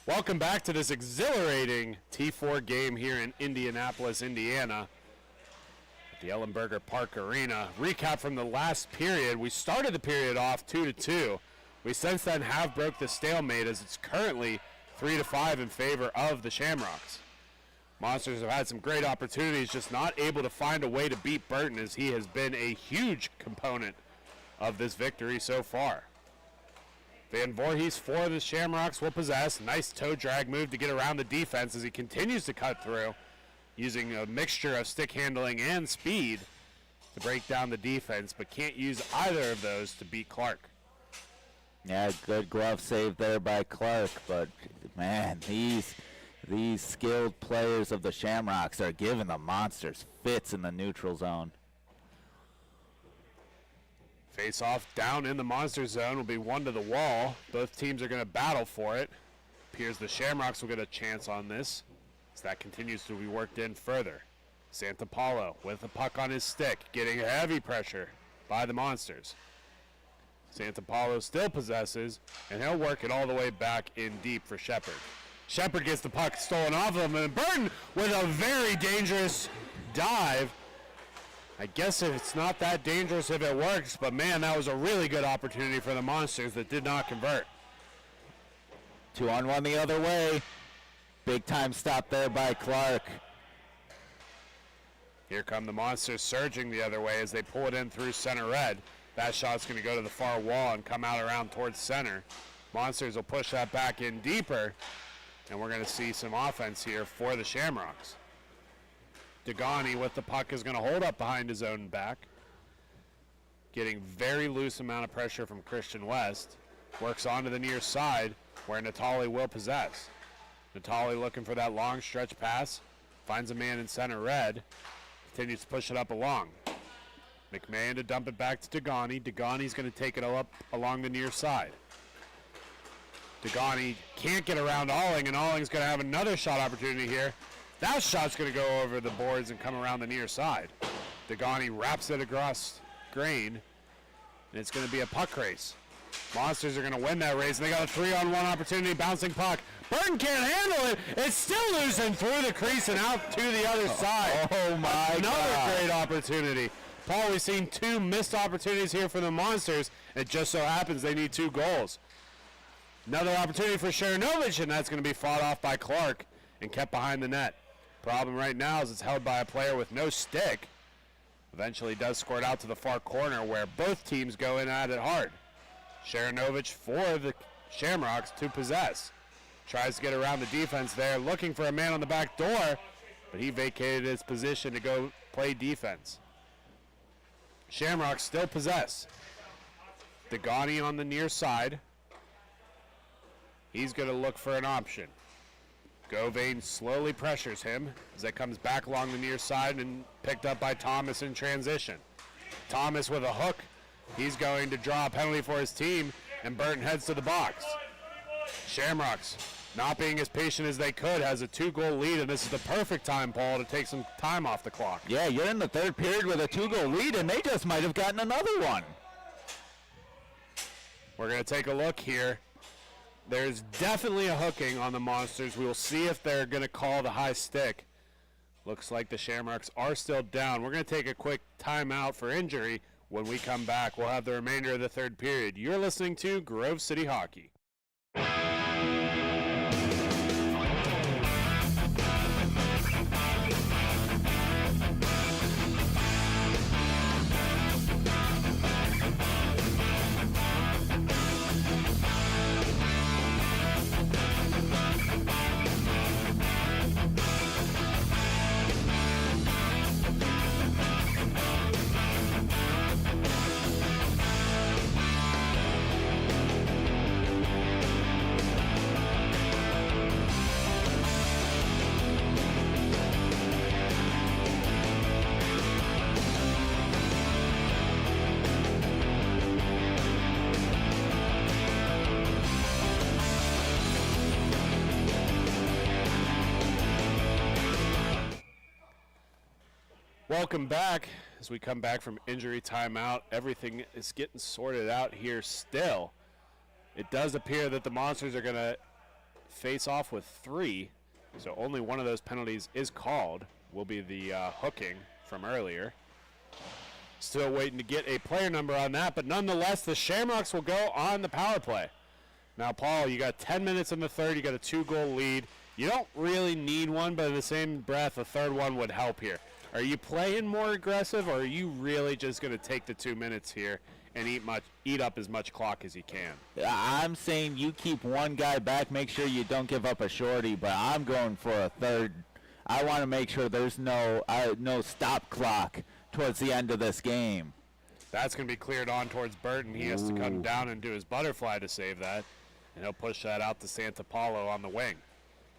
Welcome back to this exhilarating T4 game here in Indianapolis, Indiana, at the Ellenberger Park Arena. Recap from the last period. We started the period off 2-2. We since then have broke the stalemate as it's currently 3-5 in favor of the Shamrocks. Monsters have had some great opportunities, just not able to find a way to beat Burton, as he has been a huge component of this victory so far. Van Voorhees for the Shamrocks will possess. Nice toe drag move to get around the defense as he continues to cut through, using a mixture of stick handling and speed to break down the defense, but can't use either of those to beat Clark. Yeah, good glove save there by Clark, but man, these skilled players of the Shamrocks are giving the Monsters fits in the neutral zone. Face off down in the Monster zone will be one to the wall. Both teams are going to battle for it. Appears the Shamrocks will get a chance on this as that continues to be worked in further. Santapalo with the puck on his stick, getting heavy pressure by the Monsters. Santapalo still possesses, and he'll work it all the way back in deep for Shepard. Shepard gets the puck stolen off of him, and Burton with a very dangerous dive. I guess it's not that dangerous if it works, but man, that was a really good opportunity for the Monsters that did not convert. 2-on-1 the other way. Big time stop there by Clark. Here come the Monsters surging the other way as they pull it in through center red. That shot's going to go to the far wall and come out around towards center. Monsters will push that back in deeper, and we're going to see some offense here for the Shamrocks. Degani with the puck is going to hold up behind his own back. Getting very loose amount of pressure from Christian West. Works onto the near side where Natali will possess. Natali looking for that long stretch pass. Finds a man in center red. Continues to push it up along. McMahon to dump it back to Degani. Degani's going to take it up along the near side. Degani can't get around Alling, and Alling's going to have another shot opportunity here. That shot's going to go over the boards and come around the near side. Degani wraps it across Grain, and it's going to be a puck race. Monsters are going to win that race, and they got a 3-on-1 opportunity, bouncing puck. Burton can't handle it. It's still losing through the crease and out to the other side. Oh my Another God. great opportunity. Paul, we've seen 2 missed opportunities here for the Monsters. It just so happens they need 2 goals. Another opportunity for Sharanovich, and that's going to be fought off by Clark and kept behind the net. Problem right now is it's held by a player with no stick. Eventually does score it out to the far corner where both teams go in at it hard. Sharanovich for the Shamrocks to possess. Tries to get around the defense there, looking for a man on the back door, but he vacated his position to go play defense. Shamrocks still possess. Degani on the near side. He's going to look for an option. Govain slowly pressures him as it comes back along the near side and picked up by Thomas in transition. Thomas with a hook. He's going to draw a penalty for his team, and Burton heads to the box. Shamrocks, not being as patient as they could, has a 2-goal lead, and this is the perfect time, Paul, to take some time off the clock. Yeah, you're in the third period with a 2-goal lead, and they just might have gotten another one. We're going to take a look here. There's definitely a hooking on the Monsters. We will see if they're going to call the high stick. Looks like the Shamrocks are still down. We're going to take a quick timeout for injury. When we come back, we'll have the remainder of the third period. You're listening to Grove City Hockey. Welcome back. As we come back from injury timeout, everything is getting sorted out here still. It does appear that the Monsters are going to face off with 3, so only one of those penalties is called. Will be the hooking from earlier. Still waiting to get a player number on that, but nonetheless, the Shamrocks will go on the power play. Now, Paul, you got 10 minutes in the third. You got a 2-goal lead. You don't really need one, but in the same breath, a third one would help here. Are you playing more aggressive, or are you really just going to take the 2 minutes here and eat up as much clock as you can? I'm saying you keep one guy back, make sure you don't give up a shorty, but I'm going for a third. I want to make sure there's no stop clock towards the end of this game. That's going to be cleared on towards Burton. He has to come down and do his butterfly to save that, and he'll push that out to Santapalo on the wing.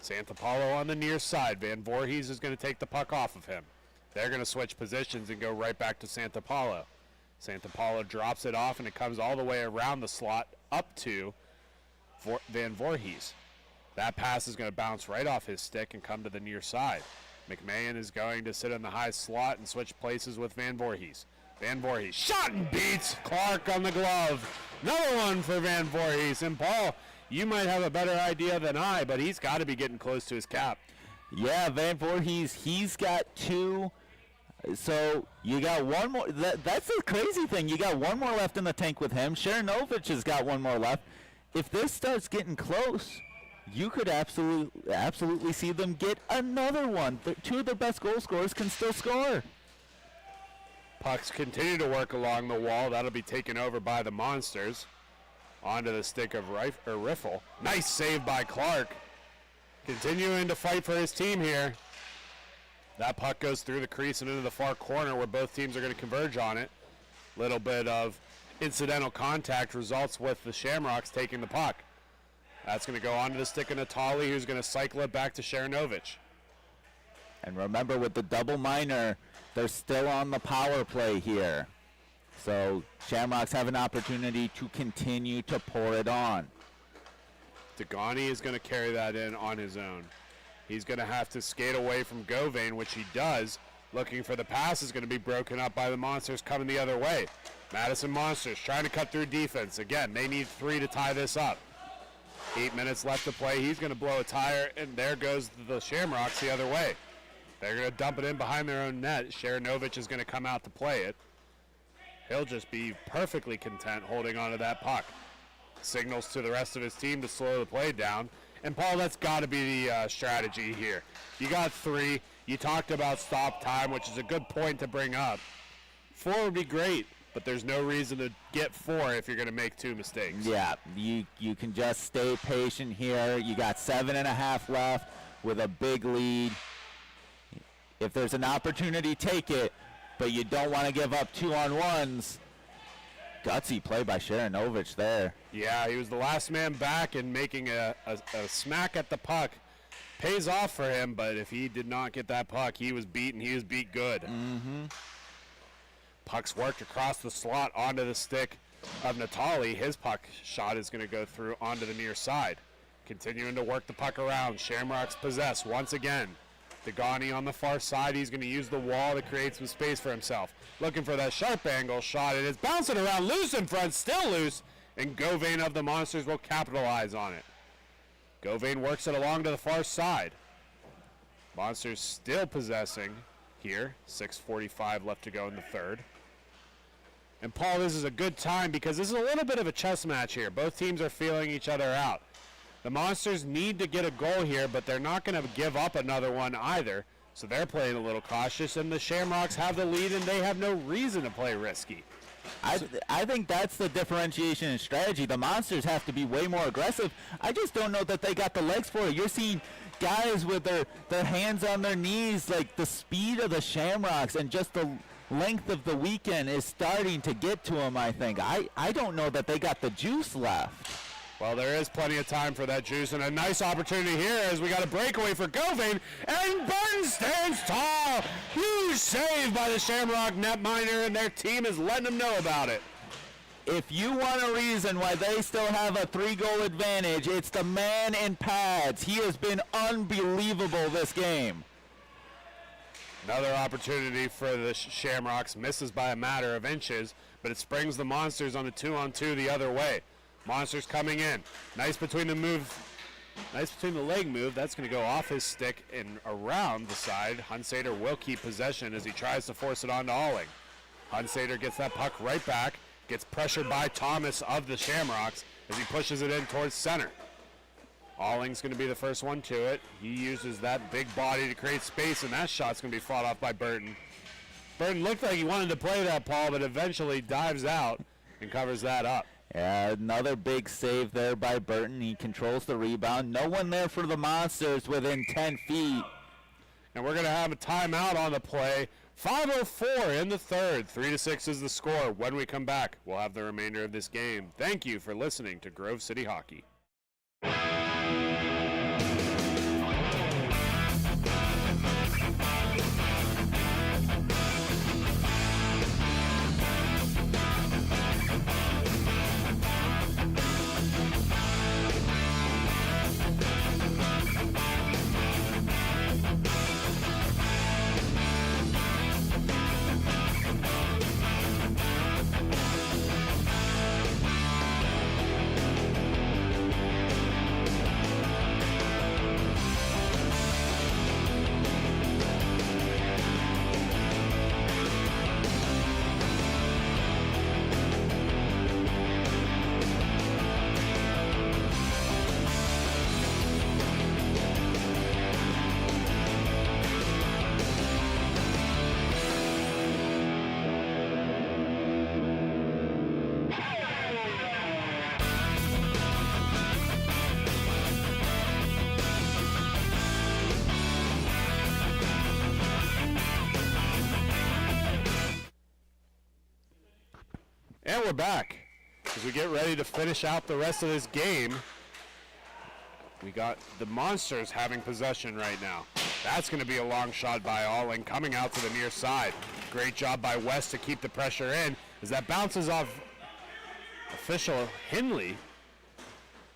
Santapalo on the near side. Van Voorhees is going to take the puck off of him. They're going to switch positions and go right back to Santapalo. Santapalo drops it off, and it comes all the way around the slot up to Van Voorhees. That pass is going to bounce right off his stick and come to the near side. McMahon is going to sit in the high slot and switch places with Van Voorhees. Van Voorhees shot and beats Clark on the glove. Another one for Van Voorhees. And Paul, you might have a better idea than I, but he's got to be getting close to his cap. Yeah, Van Voorhees, he's got 2. So you got one more. That's the crazy thing. You got one more left in the tank with him. Sharanovich has got one more left. If this starts getting close, you could absolutely see them get another one. 2 of their best goal scorers can still score. Pucks continue to work along the wall. That'll be taken over by the Monsters. Onto the stick of Riffle. Nice save by Clark. Continuing to fight for his team here. That puck goes through the crease and into the far corner where both teams are going to converge on it. Little bit of incidental contact results with the Shamrocks taking the puck. That's going to go onto the stick of Natali, who's going to cycle it back to Sharanovich. And remember, with the double minor, they're still on the power play here. So Shamrocks have an opportunity to continue to pour it on. Degani is going to carry that in on his own. He's going to have to skate away from Govain, which he does. Looking for the pass is going to be broken up by the Monsters coming the other way. Madison Monsters trying to cut through defense. Again, they need 3 to tie this up. 8 minutes left to play. He's going to blow a tire, and there goes the Shamrocks the other way. They're going to dump it in behind their own net. Sharanovich is going to come out to play it. He'll just be perfectly content holding on to that puck. Signals to the rest of his team to slow the play down. And, Paul, that's got to be the strategy here. You got 3. You talked about stop time, which is a good point to bring up. 4 would be great, but there's no reason to get 4 if you're going to make 2 mistakes. Yeah, you can just stay patient here. You got 7.5 left with a big lead. If there's an opportunity, take it, but you don't want to give up 2-on-1s. Gutsy play by Sharanovich there. Yeah, he was the last man back, and making a smack at the puck pays off for him, but if he did not get that puck, he was beaten. He was beat good. Mm-hmm. Puck's worked across the slot onto the stick of Natali. His puck shot is going to go through onto the near side. Continuing to work the puck around. Shamrocks possess once again. Degani on the far side. He's going to use the wall to create some space for himself. Looking for that sharp angle shot. It is bouncing around loose in front, still loose, and Govain of the Monsters will capitalize on it. Govain works it along to the far side. Monsters still possessing here. 6:45 left to go in the third. And Paul, this is a good time because this is a little bit of a chess match here. Both teams are feeling each other out. The Monsters need to get a goal here, but they're not going to give up another one either. So they're playing a little cautious, and the Shamrocks have the lead, and they have no reason to play risky. I think that's the differentiation in strategy. The Monsters have to be way more aggressive. I just don't know that they got the legs for it. You're seeing guys with their hands on their knees, like the speed of the Shamrocks and just the length of the weekend is starting to get to them, I think. I don't know that they got the juice left. Well, there is plenty of time for that juice, and a nice opportunity here as we got a breakaway for Govain, and Burton stands tall. Huge save by the Shamrock netminder, and their team is letting them know about it. If you want a reason why they still have a 3-goal advantage, it's the man in pads. He has been unbelievable this game. Another opportunity for the Shamrocks, misses by a matter of inches, but it springs the Monsters on the 2-on-2 the other way. Monsters coming in. Nice between the move Nice between the leg move. That's going to go off his stick and around the side. Hunsader will keep possession as he tries to force it onto Alling. Hunsader gets that puck right back, gets pressured by Thomas of the Shamrocks as he pushes it in towards center. Alling's going to be the first one to it. He uses that big body to create space, and that shot's going to be fought off by Burton. Burton looked like he wanted to play that, Paul, but eventually dives out and covers that up. Yeah, another big save there by Burton. He controls the rebound. No one there for the Monsters within 10 feet. And we're going to have a timeout on the play. 5:04 in the third. 3-6 is the score. When we come back, we'll have the remainder of this game. Thank you for listening to Grove City Hockey. And we're back as we get ready to finish out the rest of this game. We got the Monsters having possession right now. That's going to be a long shot by Alling coming out to the near side. Great job by West to keep the pressure in as that bounces off official Hindley.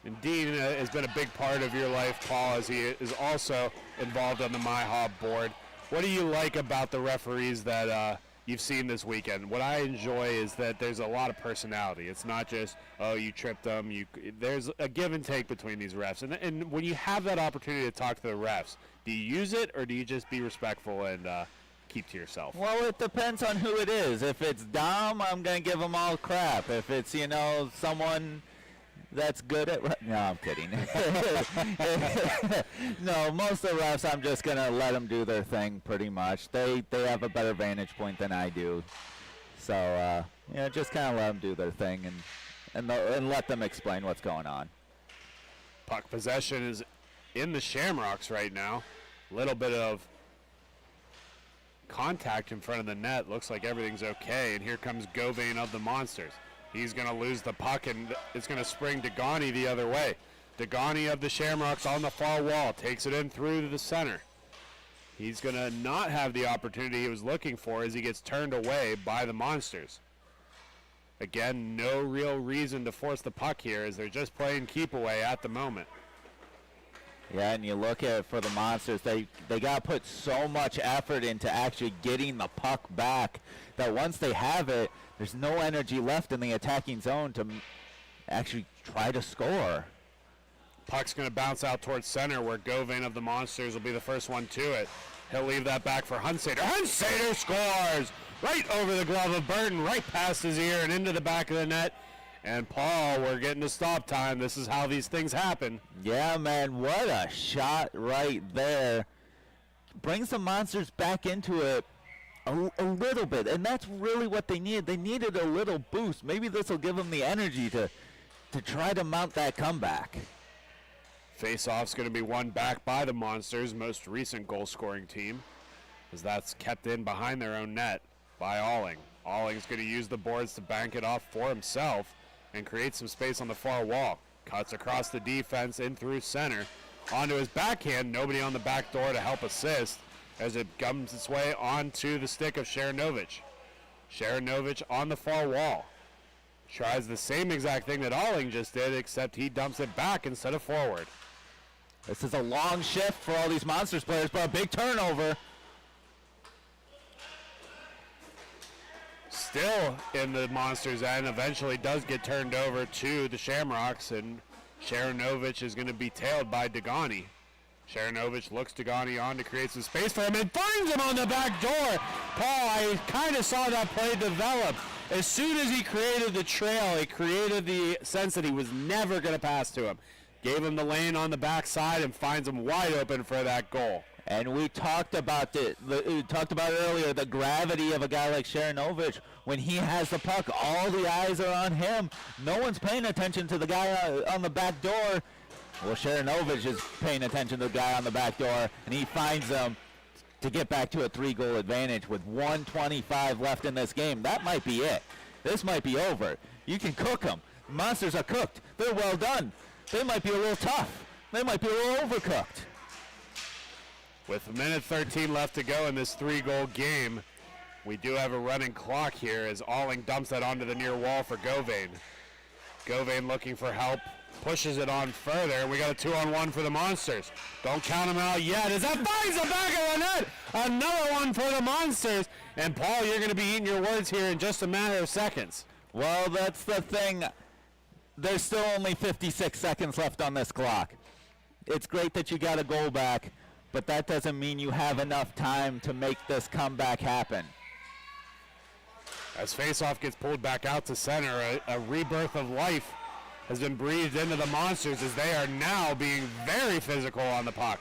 Indeed, has been a big part of your life, Paul, as he is also involved on the MIHA board. What do you like about the referees that you've seen this weekend? What I enjoy is that there's a lot of personality. It's not just, oh, you tripped them. There's a give and take between these refs. And when you have that opportunity to talk to the refs, do you use it or do you just be respectful and keep to yourself? Well, it depends on who it is. If it's Dom, I'm going to give them all crap. If it's, someone that's good at... No, I'm kidding. No, most of the refs, I'm just going to let them do their thing pretty much. They have a better vantage point than I do. So, just kind of let them do their thing and let them explain what's going on. Puck possession is in the Shamrocks right now. A little bit of contact in front of the net. Looks like everything's okay. And here comes Govain of the Monsters. He's going to lose the puck, and it's going to spring Degani the other way. Degani of the Shamrocks on the far wall takes it in through to the center. He's going to not have the opportunity he was looking for as he gets turned away by the Monsters. Again, no real reason to force the puck here as they're just playing keep away at the moment. Yeah, and you look at it for the Monsters, they got to put so much effort into actually getting the puck back that once they have it, there's no energy left in the attacking zone to actually try to score. Puck's going to bounce out towards center where Govain of the Monsters will be the first one to it. He'll leave that back for Hunsader. Hunsader scores right over the glove of Burton, right past his ear and into the back of the net. And Paul, we're getting to stop time. This is how these things happen. Yeah, man, what a shot right there. Brings the Monsters back into it a little bit, and that's really what they needed. They needed a little boost. Maybe this will give them the energy to try to mount that comeback. Face-off's going to be won back by the Monsters, most recent goal-scoring team, as that's kept in behind their own net by Alling. Alling's going to use the boards to bank it off for himself and create some space on the far wall. Cuts across the defense in through center. Onto his backhand, nobody on the back door to help assist as it comes its way onto the stick of Sharonovich. Sharonovich on the far wall. Tries the same exact thing that Alling just did, except he dumps it back instead of forward. This is a long shift for all these Monsters players, but a big turnover. Still in the Monsters' end, eventually does get turned over to the Shamrocks, and Sharonovich is going to be tailed by Degani. Sharonovich looks Degani on to create some space for him and finds him on the back door. Paul, I kind of saw that play develop. As soon as he created the trail, it created the sense that he was never going to pass to him. Gave him the lane on the backside and finds him wide open for that goal. And we talked about it. We talked about earlier the gravity of a guy like Sharonovich. When he has the puck, all the eyes are on him. No one's paying attention to the guy on the back door. Well, Sharonovich is paying attention to the guy on the back door, and he finds him to get back to a 3-goal advantage with 1:25 left in this game. That might be it. This might be over. You can cook them. The Monsters are cooked. They're well done. They might be a little tough. They might be a little overcooked. With a minute 13 left to go in this 3-goal game, we do have a running clock here as Alling dumps that onto the near wall for Govain. Govain looking for help, pushes it on further, and we got a 2-on-1 for the Monsters. Don't count them out yet as that finds the back of the net. Another one for the Monsters. And Paul, you're going to be eating your words here in just a matter of seconds. Well, that's the thing. There's still only 56 seconds left on this clock. It's great that you got a goal back, but that doesn't mean you have enough time to make this comeback happen. As faceoff gets pulled back out to center, a rebirth of life has been breathed into the Monsters as they are now being very physical on the puck.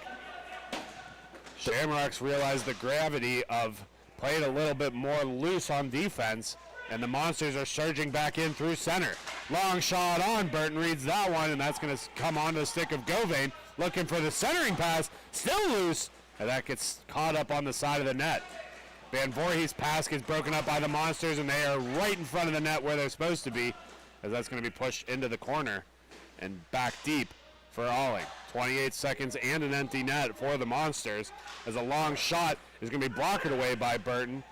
Shamrocks realize the gravity of playing a little bit more loose on defense, and the Monsters are surging back in through center. Long shot on, Burton reads that one, and that's going to come onto the stick of Govain, looking for the centering pass, still loose, and that gets caught up on the side of the net. Van Voorhees' pass gets broken up by the Monsters, and they are right in front of the net where they're supposed to be, as that's going to be pushed into the corner and back deep for Alling. 28 seconds and an empty net for the Monsters, as a long shot is going to be blocked away by Burton.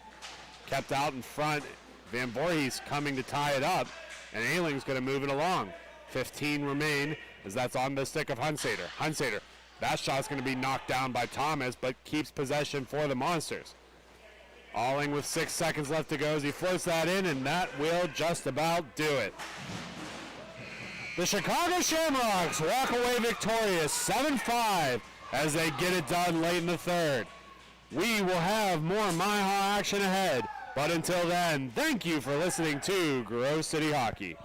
Kept out in front. Van Voorhees coming to tie it up, and Ailing's going to move it along. 15 remain, as that's on the stick of Hunsader. Hunsader, that shot's going to be knocked down by Thomas, but keeps possession for the Monsters. Alling with 6 seconds left to go as he floats that in, and that will just about do it. The Chicago Shamrocks walk away victorious 7-5 as they get it done late in the third. We will have more MIHA action ahead, but until then, thank you for listening to Grove City Hockey.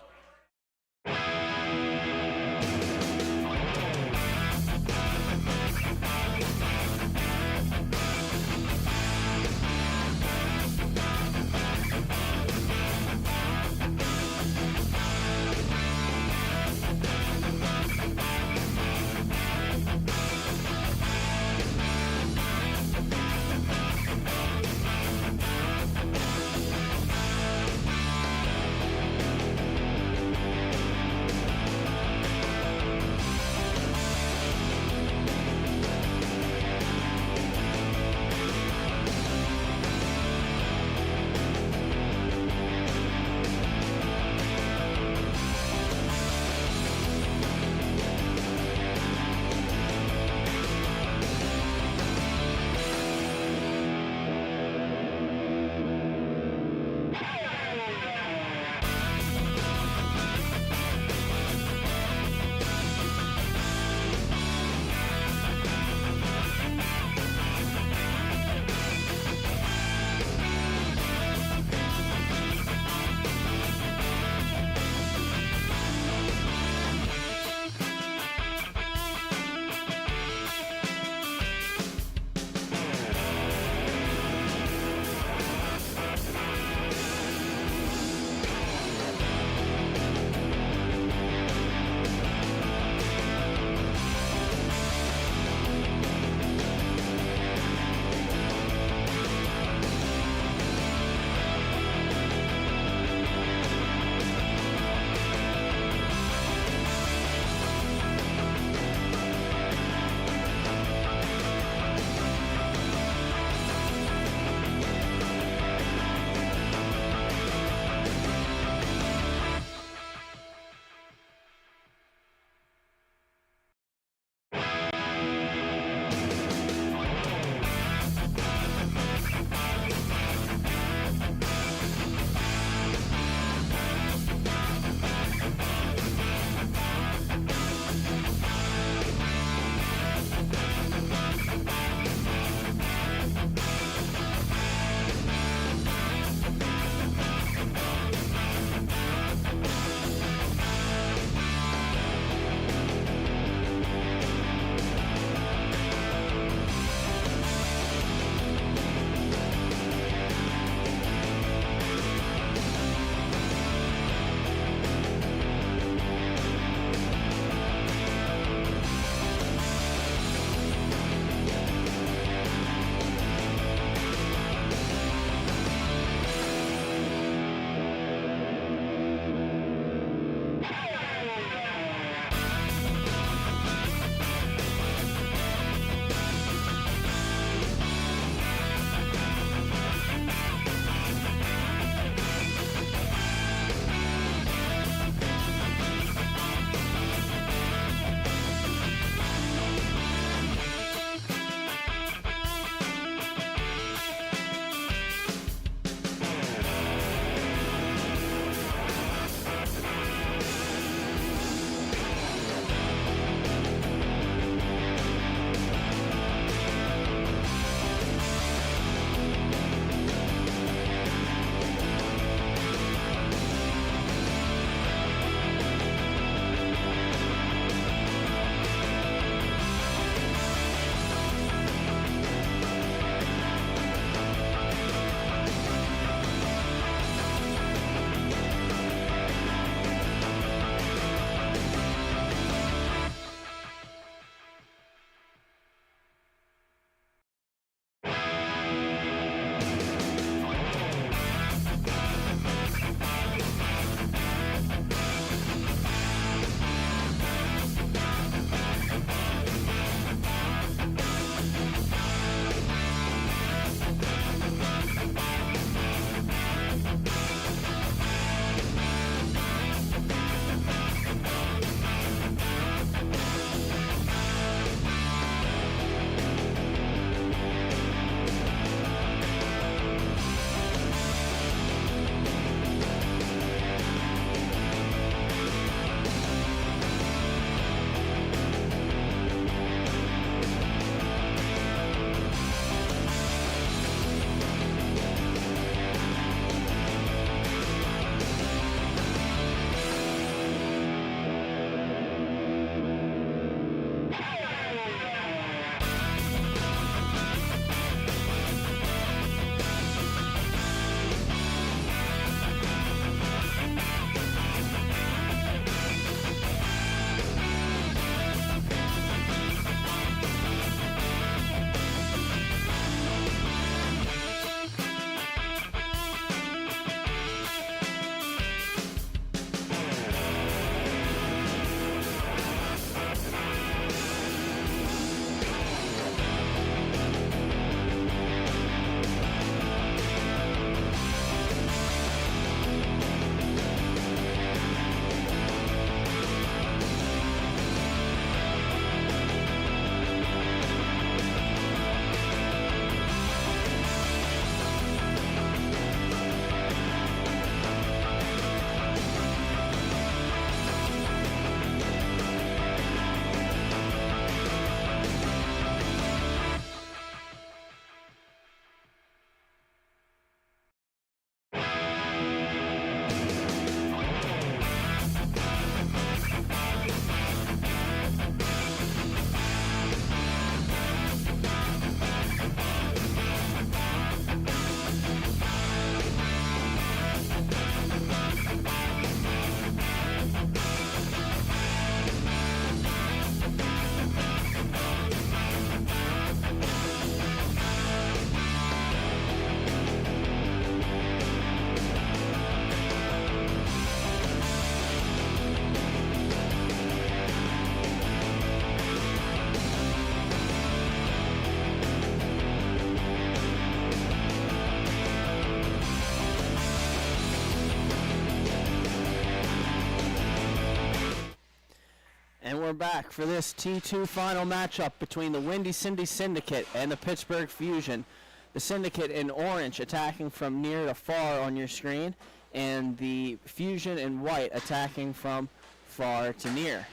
we're back for this T2 final matchup between the Windy City Syndicate and the Pittsburgh Fusion. The Syndicate in orange attacking from near to far on your screen, and the Fusion in white attacking from far to near.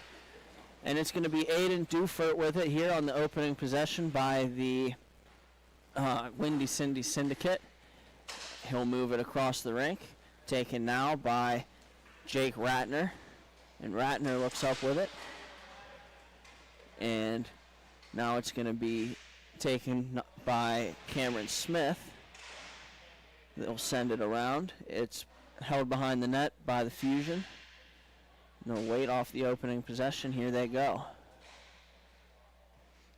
And it's going to be Aiden Dufert with it here on the opening possession by the Windy City Syndicate. He'll move it across the rink, taken now by Jake Ratner. And Ratner looks up with it. And now it's going to be taken by Cameron Smith. They'll send it around. It's held behind the net by the Fusion. No weight off the opening possession. Here they go.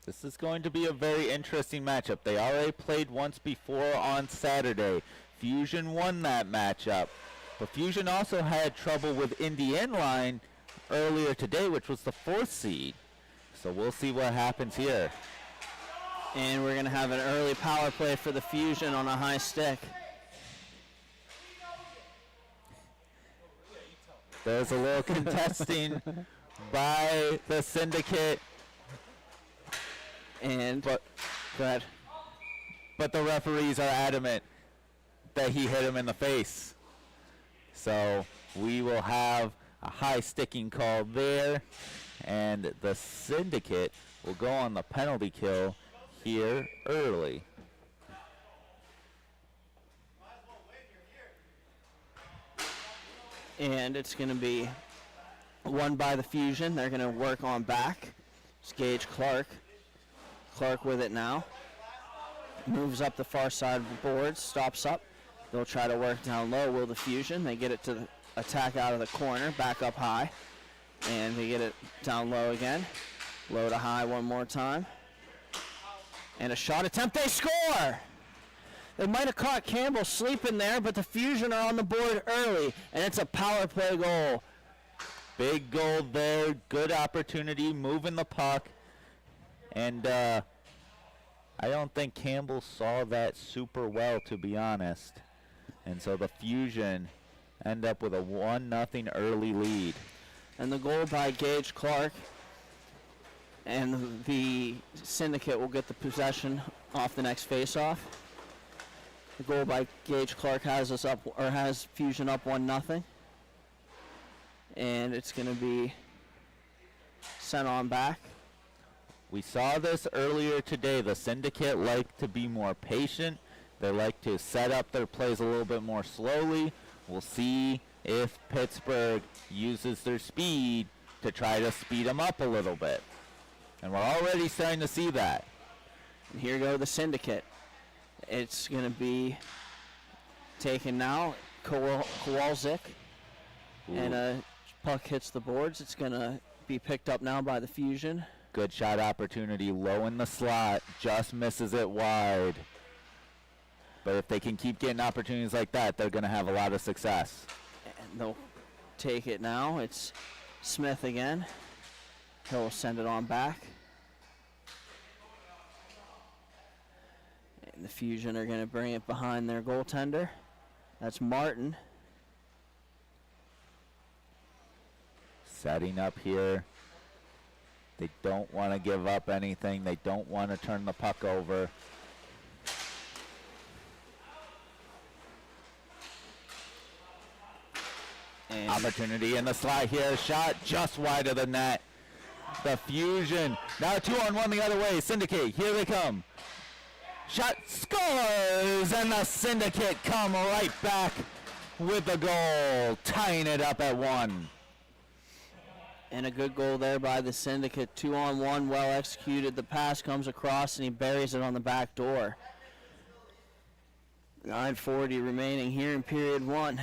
This is going to be a very interesting matchup. They already played once before on Saturday. Fusion won that matchup. But Fusion also had trouble with Indianapolis earlier today, which was the 4th seed. So we'll see what happens here. And we're going to have an early power play for the Fusion on a high stick. There's a little contesting by the Syndicate. And go ahead. But the referees are adamant that he hit him in the face. So we will have a high sticking call there, and the Syndicate will go on the penalty kill here early. And it's going to be won by the Fusion. They're going to work on back. It's Gage Clark. Clark with it now. Moves up the far side of the boards, stops up. They'll try to work down low, will the Fusion. They get it to the attack out of the corner, back up high. And they get it down low again. Low to high one more time. And a shot attempt, they score! They might have caught Campbell sleeping there, but the Fusion are on the board early, and it's a power play goal. Big goal there, good opportunity, moving the puck. And I don't think Campbell saw that super well, to be honest. And so the Fusion end up with a 1-0 early lead. And the goal by Gage Clark. And the Syndicate will get the possession off the next faceoff. The goal by Gage Clark has us up, or has Fusion up 1-0. And it's going to be sent on back. We saw this earlier today. The Syndicate like to be more patient. They like to set up their plays a little bit more slowly. We'll see if Pittsburgh uses their speed to try to speed them up a little bit. And we're already starting to see that. And here go the Syndicate. It's going to be taken now. Kowalczyk. And a puck hits the boards. It's going to be picked up now by the Fusion. Good shot opportunity, low in the slot, just misses it wide. But if they can keep getting opportunities like that, they're going to have a lot of success. And they'll take it now. It's Smith again. He'll send it on back. And the Fusion are going to bring it behind their goaltender. That's Martin. Setting up here. They don't want to give up anything. They don't want to turn the puck over. And opportunity in the slot here. Shot just wide of the net. The Fusion. Now 2-on-1 the other way. Syndicate, here they come. Shot scores, and the Syndicate come right back with the goal, tying it up at 1. And a good goal there by the Syndicate. 2-on-1, well executed. The pass comes across and he buries it on the back door. 9:40 remaining here in period 1.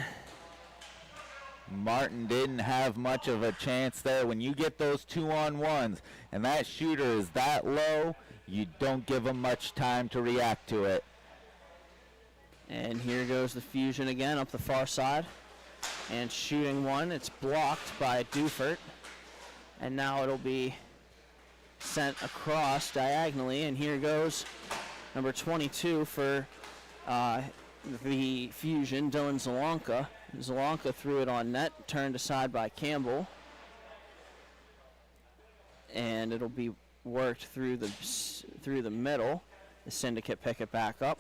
Martin didn't have much of a chance there. When you get those 2-on-1s and that shooter is that low, you don't give him much time to react to it. And here goes the Fusion again up the far side. And shooting one, it's blocked by Dufert. And now it'll be sent across diagonally. And here goes number 22 for the Fusion, Dylan Zalonka. Zalonka threw it on net, turned aside by Campbell. and it'll be worked through the middle. The Syndicate pick it back up.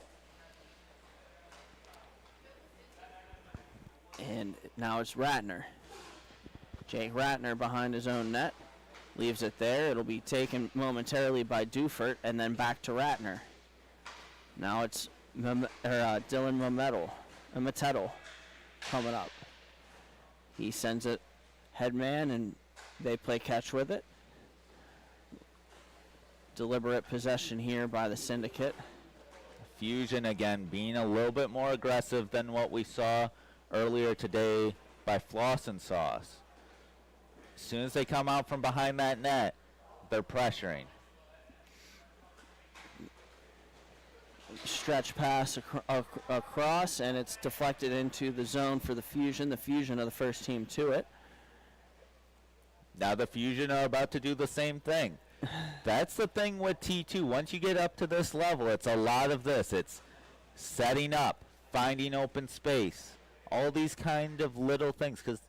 And now it's Ratner. Jake Ratner behind his own net. Leaves it there. It'll be taken momentarily by Dufert and then back to Ratner. Now it's Dylan Matettel coming up. He sends it headman and they play catch with it. Deliberate possession here by the Syndicate. Fusion again being a little bit more aggressive than what we saw earlier today by Floss and Sauce. As soon as they come out from behind that net, they're pressuring. Stretch pass across, and it's deflected into the zone for the Fusion. The Fusion are the first team to it. Now the Fusion are about to do the same thing. That's the thing with T2. Once you get up to this level, it's a lot of this. It's setting up, finding open space, all these kind of little things, because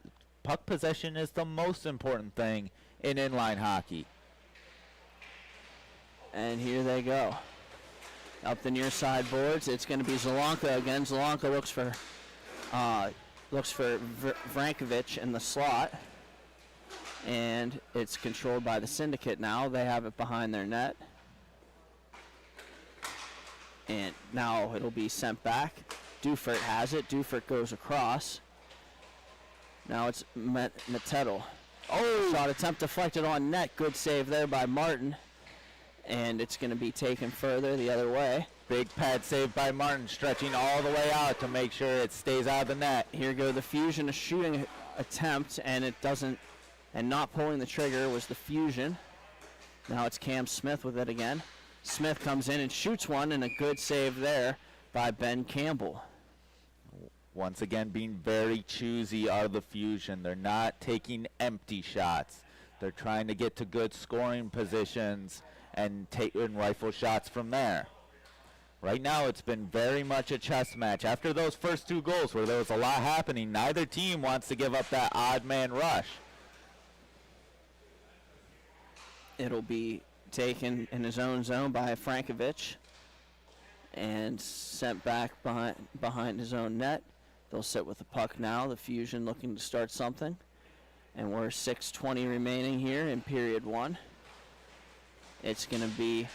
puck possession is the most important thing in inline hockey. And here they go. Up the near side boards, it's going to be Zelanka again. Zelanka looks for Vrankovic in the slot. And it's controlled by the Syndicate now. They have it behind their net. And now it'll be sent back. Dufert has it. Dufert goes across. Now it's Matettel. Oh! Shot attempt deflected on net. Good save there by Martin. And it's going to be taken further the other way. Big pad save by Martin, stretching all the way out to make sure it stays out of the net. Here go the Fusion, a shooting attempt, and it doesn't. And not pulling the trigger was the Fusion. Now it's Cam Smith with it again. Smith comes in and shoots one, and a good save there by Ben Campbell. Once again, being very choosy are the Fusion. They're not taking empty shots. They're trying to get to good scoring positions and rifle shots from there. Right now, it's been very much a chess match. After those first two goals where there was a lot happening, neither team wants to give up that odd man rush. It'll be taken in his own zone by Vrankovic and sent back behind his own net. They'll sit with the puck now. The Fusion looking to start something. And we're 6:20 remaining here in period one. It's going to be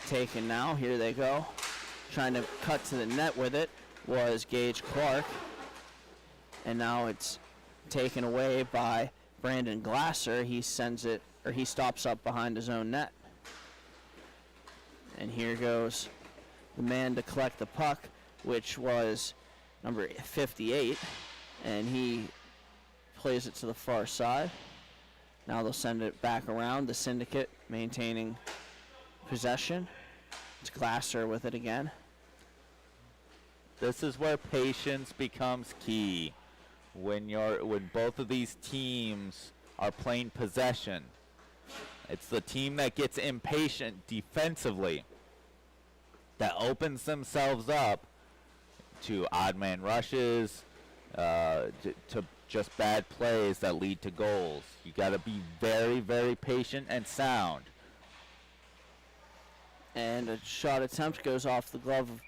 taken now. Here they go. Trying to cut to the net with it was Gage Clark. And now it's taken away by Brandon Glasser. He sends it, or he stops up behind his own net. And here goes the man to collect the puck, which was number 58. And he plays it to the far side. Now they'll send it back around. The Syndicate maintaining possession. It's Glasser with it again. This is where patience becomes key. When both of these teams are playing possession, it's the team that gets impatient defensively that opens themselves up to odd man rushes, to just bad plays that lead to goals. You got to be very, very patient and sound. And a shot attempt goes off the glove of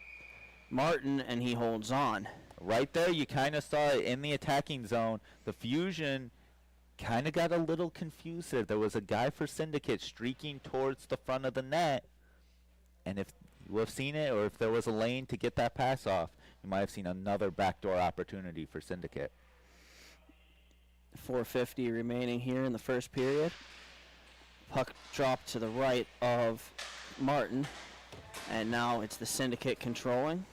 Martin, and he holds on. Right there, you kind of saw it in the attacking zone. The Fusion kind of got a little confused there. There was a guy for Syndicate streaking towards the front of the net. And if you would have seen it, or if there was a lane to get that pass off, you might have seen another backdoor opportunity for Syndicate. 4:50 remaining here in the first period. Puck dropped to the right of Martin, and now it's the Syndicate controlling.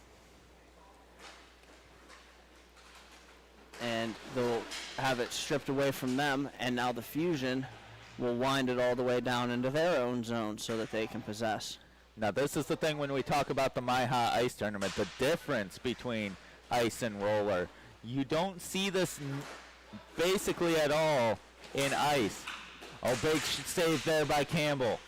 And they'll have it stripped away from them, and now the Fusion will wind it all the way down into their own zone so that they can possess. Now this is the thing when we talk about the MIHA Ice Tournament, the difference between ice and roller. You don't see this basically at all in ice. Oh, big save there by Campbell.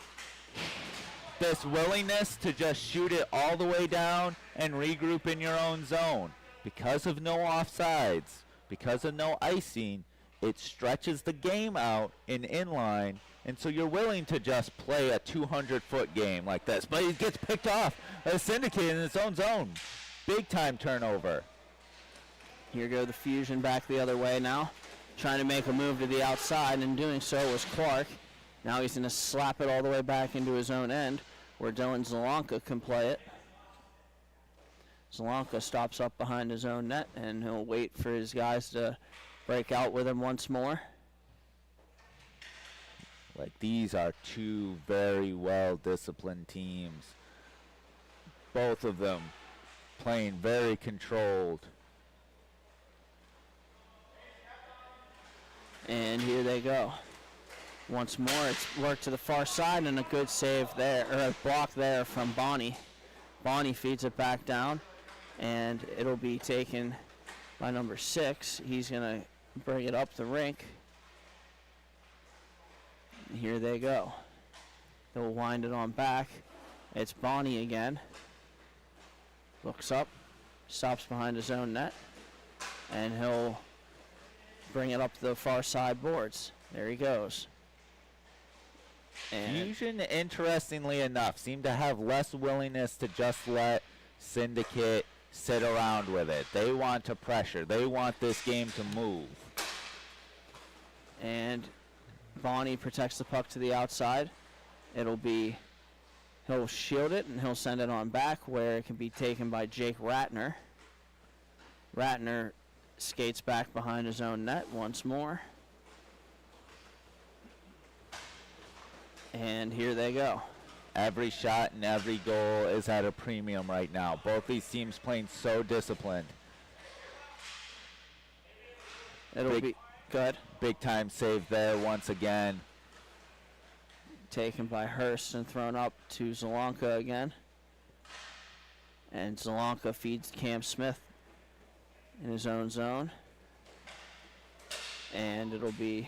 This willingness to just shoot it all the way down and regroup in your own zone. Because of no offsides, because of no icing, it stretches the game out in inline, and so you're willing to just play a 200-foot game like this. But he gets picked off a Syndicate in its own zone. Big-time turnover. Here go the Fusion back the other way now, trying to make a move to the outside, and in doing so was Clark. Now he's going to slap it all the way back into his own end, where Dylan Zelanka can play it. Zelanka stops up behind his own net, and he'll wait for his guys to break out with him once more. Like, these are two very well-disciplined teams. Both of them playing very controlled. And here they go. Once more, it's worked to the far side, and a good save there, or a block there from Bonnie. Bonnie feeds it back down, and it'll be taken by number 6. He's going to bring it up the rink. And here they go. They'll wind it on back. It's Bonnie again. Looks up, stops behind his own net, and he'll bring it up to the far side boards. There he goes. And Fusion, interestingly enough, seem to have less willingness to just let Syndicate sit around with it. They want to pressure. They want this game to move. And Bonnie protects the puck to the outside. He'll shield it, and he'll send it on back where it can be taken by Jake Ratner. Ratner skates back behind his own net once more. And here they go. Every shot and every goal is at a premium right now. Both these teams playing so disciplined. It'll be good. Big time save there once again. Taken by Hurst and thrown up to Zelanka again. And Zelanka feeds Cam Smith in his own zone. And it'll be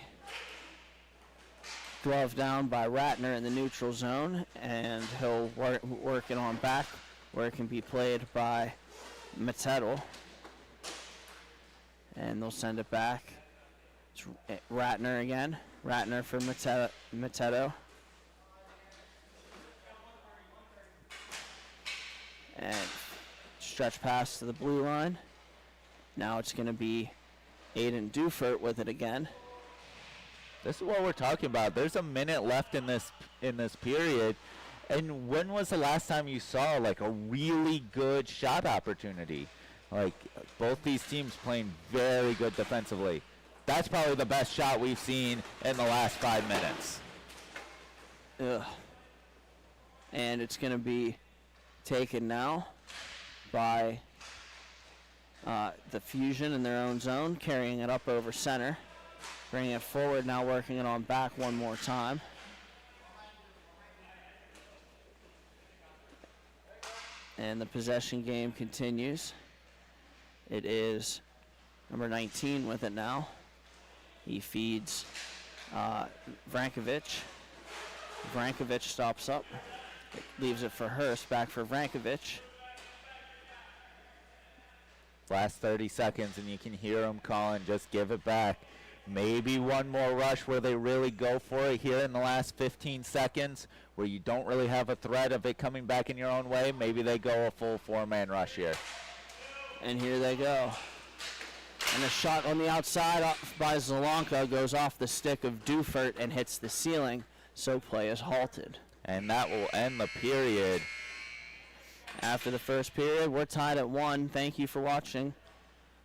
glove down by Ratner in the neutral zone, and he'll work it on back where it can be played by Mateto. And they'll send it back. It's Ratner again. Ratner for Mateto. And stretch pass to the blue line. Now it's going to be Aiden Dufert with it again. This is what we're talking about. There's a minute left in this period. And when was the last time you saw like a really good shot opportunity? Like, both these teams playing very good defensively. That's probably the best shot we've seen in the last 5 minutes. Ugh. And it's going to be taken now by the Fusion in their own zone, carrying it up over center. Bringing it forward, now working it on back one more time. And the possession game continues. It is number 19 with it now. He feeds Vrankovic. Vrankovic stops up. Leaves it for Hurst, back for Vrankovic. Last 30 seconds, and you can hear him calling, just give it back. Maybe one more rush where they really go for it here in the last 15 seconds, where you don't really have a threat of it coming back in your own way. Maybe they go a full 4-man rush here. And here they go. And a shot on the outside by Zelanka goes off the stick of Dufert and hits the ceiling, so play is halted. And that will end the period. After the first period, we're tied at 1. Thank you for watching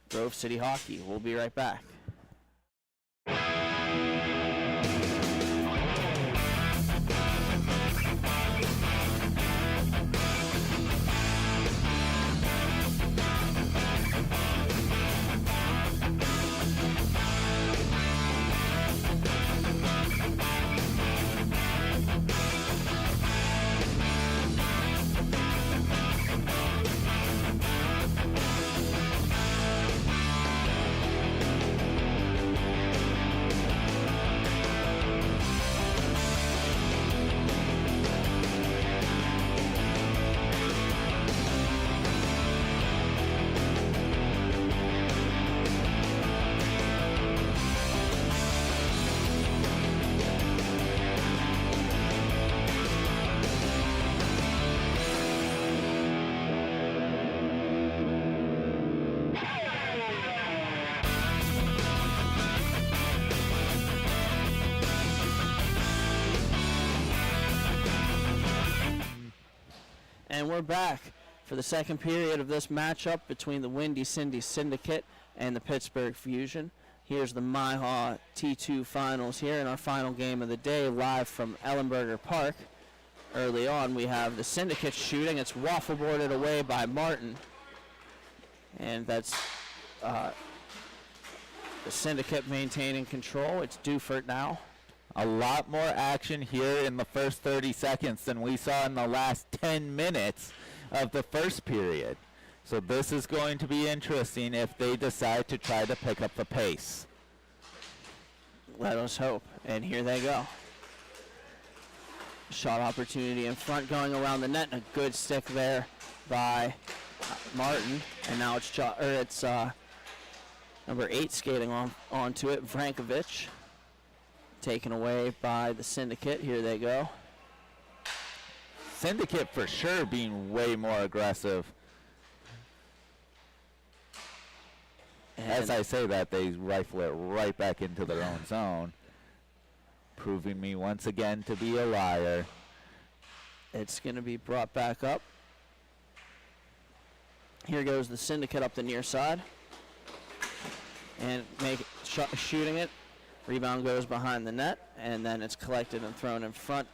Grove City Hockey. We'll be right back. And we're back for the second period of this matchup between the Windy City Syndicate and the Pittsburgh Fusion. Here's the MIHA T2 finals here in our final game of the day, live from Ellenberger Park. Early on, we have the Syndicate shooting. It's waffle boarded away by Martin. And that's the Syndicate maintaining control. It's Dufert now. A lot more action here in the first 30 seconds than we saw in the last 10 minutes of the first period. So this is going to be interesting if they decide to try to pick up the pace. Let us hope. And here they go. Shot opportunity in front going around the net, and a good stick there by Martin. And now it's number 8 skating onto it, Vrankovic. Taken away by the Syndicate. Here they go. Syndicate for sure being way more aggressive. And as I say that, they rifle it right back into their own zone, proving me once again to be a liar. It's going to be brought back up. Here goes the Syndicate up the near side. And shooting it. Rebound goes behind the net, and then it's collected and thrown in front,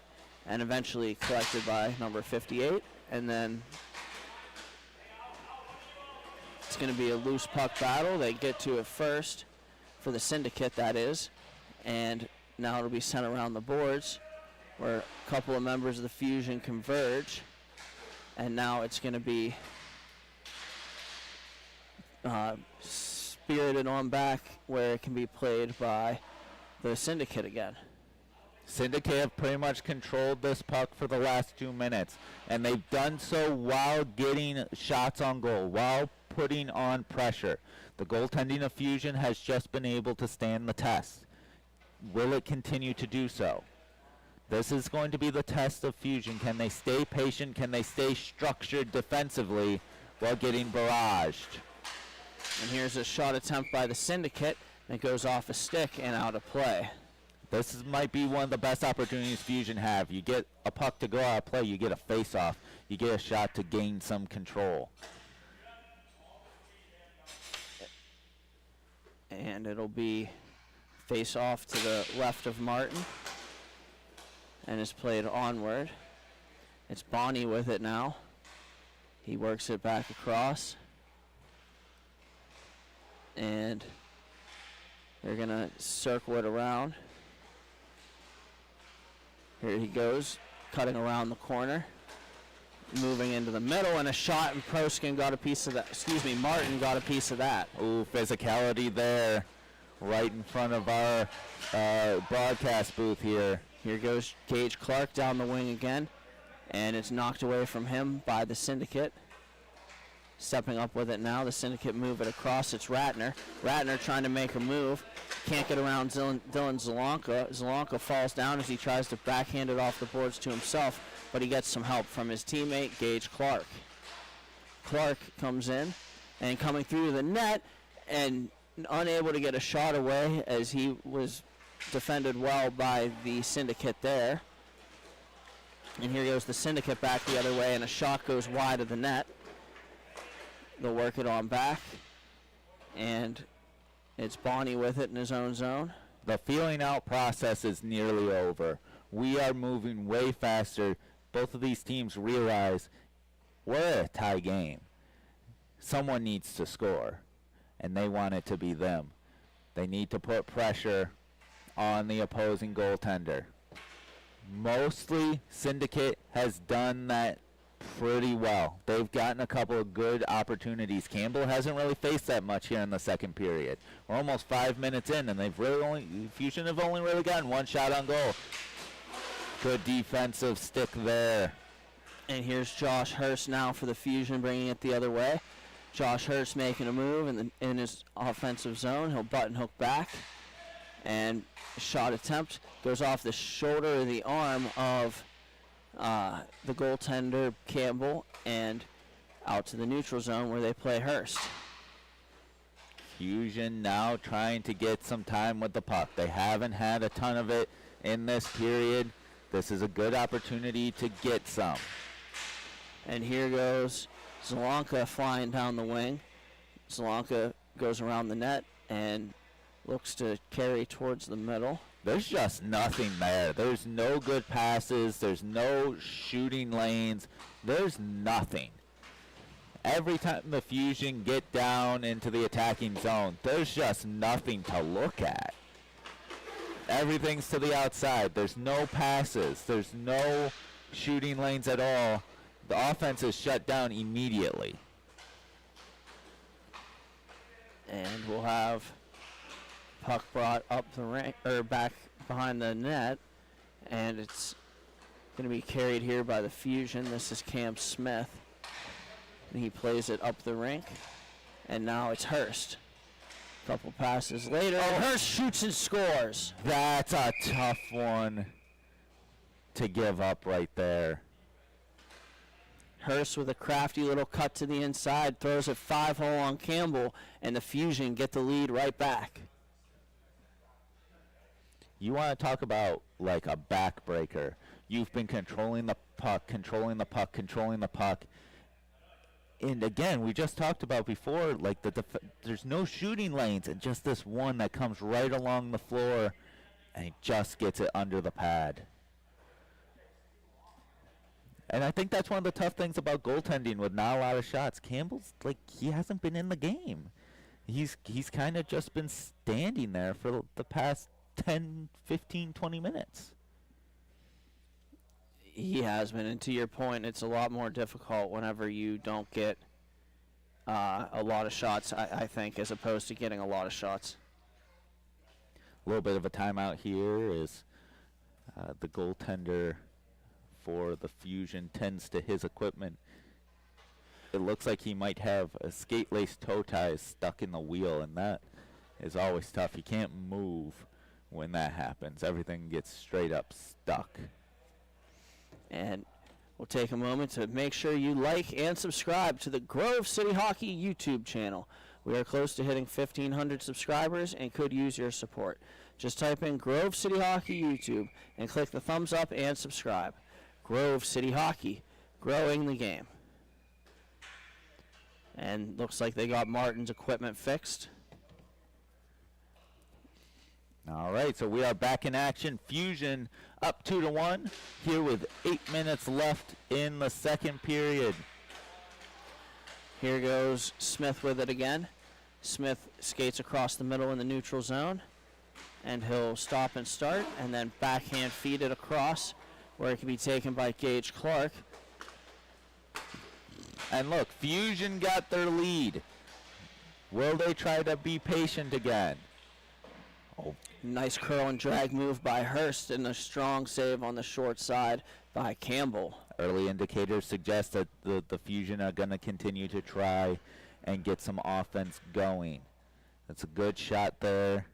and eventually collected by number 58. And then it's going to be a loose puck battle. They get to it first, for the Syndicate, that is. And now it'll be sent around the boards, where a couple of members of the Fusion converge. And now it's going to be spirited on back, where it can be played by the Syndicate again. Syndicate have pretty much controlled this puck for the last 2 minutes, and they've done so while getting shots on goal, while putting on pressure. The goaltending of Fusion has just been able to stand the test. Will it continue to do so? This is going to be the test of Fusion. Can they stay patient? Can they stay structured defensively while getting barraged? And here's a shot attempt by the Syndicate. It goes off a stick and out of play. Might be one of the best opportunities Fusion have. You get a puck to go out of play, you get a face-off, you get a shot to gain some control. And it'll be face-off to the left of Martin. And it's played onward. It's Bonnie with it now. He works it back across. And they're going to circle it around. Here he goes, cutting around the corner. Moving into the middle, and a shot, and Proskin got a piece of that. Martin got a piece of that. Ooh, physicality there, right in front of our broadcast booth here. Here goes Gage Clark down the wing again, and it's knocked away from him by the Syndicate. Stepping up with it now, the Syndicate move it across. It's Ratner. Ratner trying to make a move. Can't get around Dylan Zelonka. Zelonka falls down as he tries to backhand it off the boards to himself, but he gets some help from his teammate, Gage Clark. Clark comes in, and coming through the net, and unable to get a shot away as he was defended well by the Syndicate there. And here goes the Syndicate back the other way, and a shot goes wide of the net. They'll work it on back, and it's Bonnie with it in his own zone. The feeling out process is nearly over. We are moving way faster. Both of these teams realize we're a tie game. Someone needs to score, and they want it to be them. They need to put pressure on the opposing goaltender. Mostly, Syndicate has done that pretty well. They've gotten a couple of good opportunities. Campbell hasn't really faced that much here in the second period. We're almost 5 minutes in, and Fusion have only really gotten one shot on goal. Good defensive stick there. And here's Josh Hurst now for the Fusion, bringing it the other way. Josh Hurst making a move in his offensive zone. He'll button hook back, and shot attempt goes off the shoulder or the arm of the goaltender Campbell, and out to the neutral zone where they play Hurst. Fusion now trying to get some time with the puck. They haven't had a ton of it in this period. This is a good opportunity to get some. And here goes Zalonka flying down the wing. Zalonka goes around the net and looks to carry towards the middle. There's just nothing there. There's no good passes. There's no shooting lanes. There's nothing. Every time the Fusion get down into the attacking zone, there's just nothing to look at. Everything's to the outside. There's no passes. There's no shooting lanes at all. The offense is shut down immediately. And we'll have puck brought up the ring, or back behind the net, and it's going to be carried here by the Fusion. This is Cam Smith, and he plays it up the rink, and now it's Hurst. A couple passes later, and Hurst shoots and scores. That's a tough one to give up right there. Hurst with a crafty little cut to the inside, throws it 5-hole on Campbell, and the Fusion get the lead right back. You want to talk about like a backbreaker. You've been controlling the puck, controlling the puck, controlling the puck. And again, we just talked about before, like there's no shooting lanes, and just this one that comes right along the floor, and he just gets it under the pad. And I think that's one of the tough things about goaltending with not a lot of shots. Campbell's like, he hasn't been in the game. He's kind of just been standing there for the past 10, 15, 20 minutes. He has been, and to your point, it's a lot more difficult whenever you don't get a lot of shots, I think, as opposed to getting a lot of shots. A little bit of a timeout here is the goaltender for the Fusion tends to his equipment. It looks like he might have a skate lace toe ties stuck in the wheel, and that is always tough. You can't move when that happens. Everything gets straight up stuck. And we'll take a moment to make sure you like and subscribe to the Grove City Hockey YouTube channel. We are close to hitting 1,500 subscribers and could use your support. Just type in Grove City Hockey YouTube and click the thumbs up and subscribe. Grove City Hockey, growing the game. And looks like they got Martin's equipment fixed. All right, so we are back in action. Fusion up 2-1 here with 8 minutes left in the second period. Here goes Smith with it again. Smith skates across the middle in the neutral zone, and he'll stop and start, and then backhand feed it across where it can be taken by Gage Clark. And look, Fusion got their lead. Will they try to be patient again? Oh, nice curl and drag move by Hurst, and a strong save on the short side by Campbell. Early indicators suggest that the Fusion are going to continue to try and get some offense going. That's a good shot there,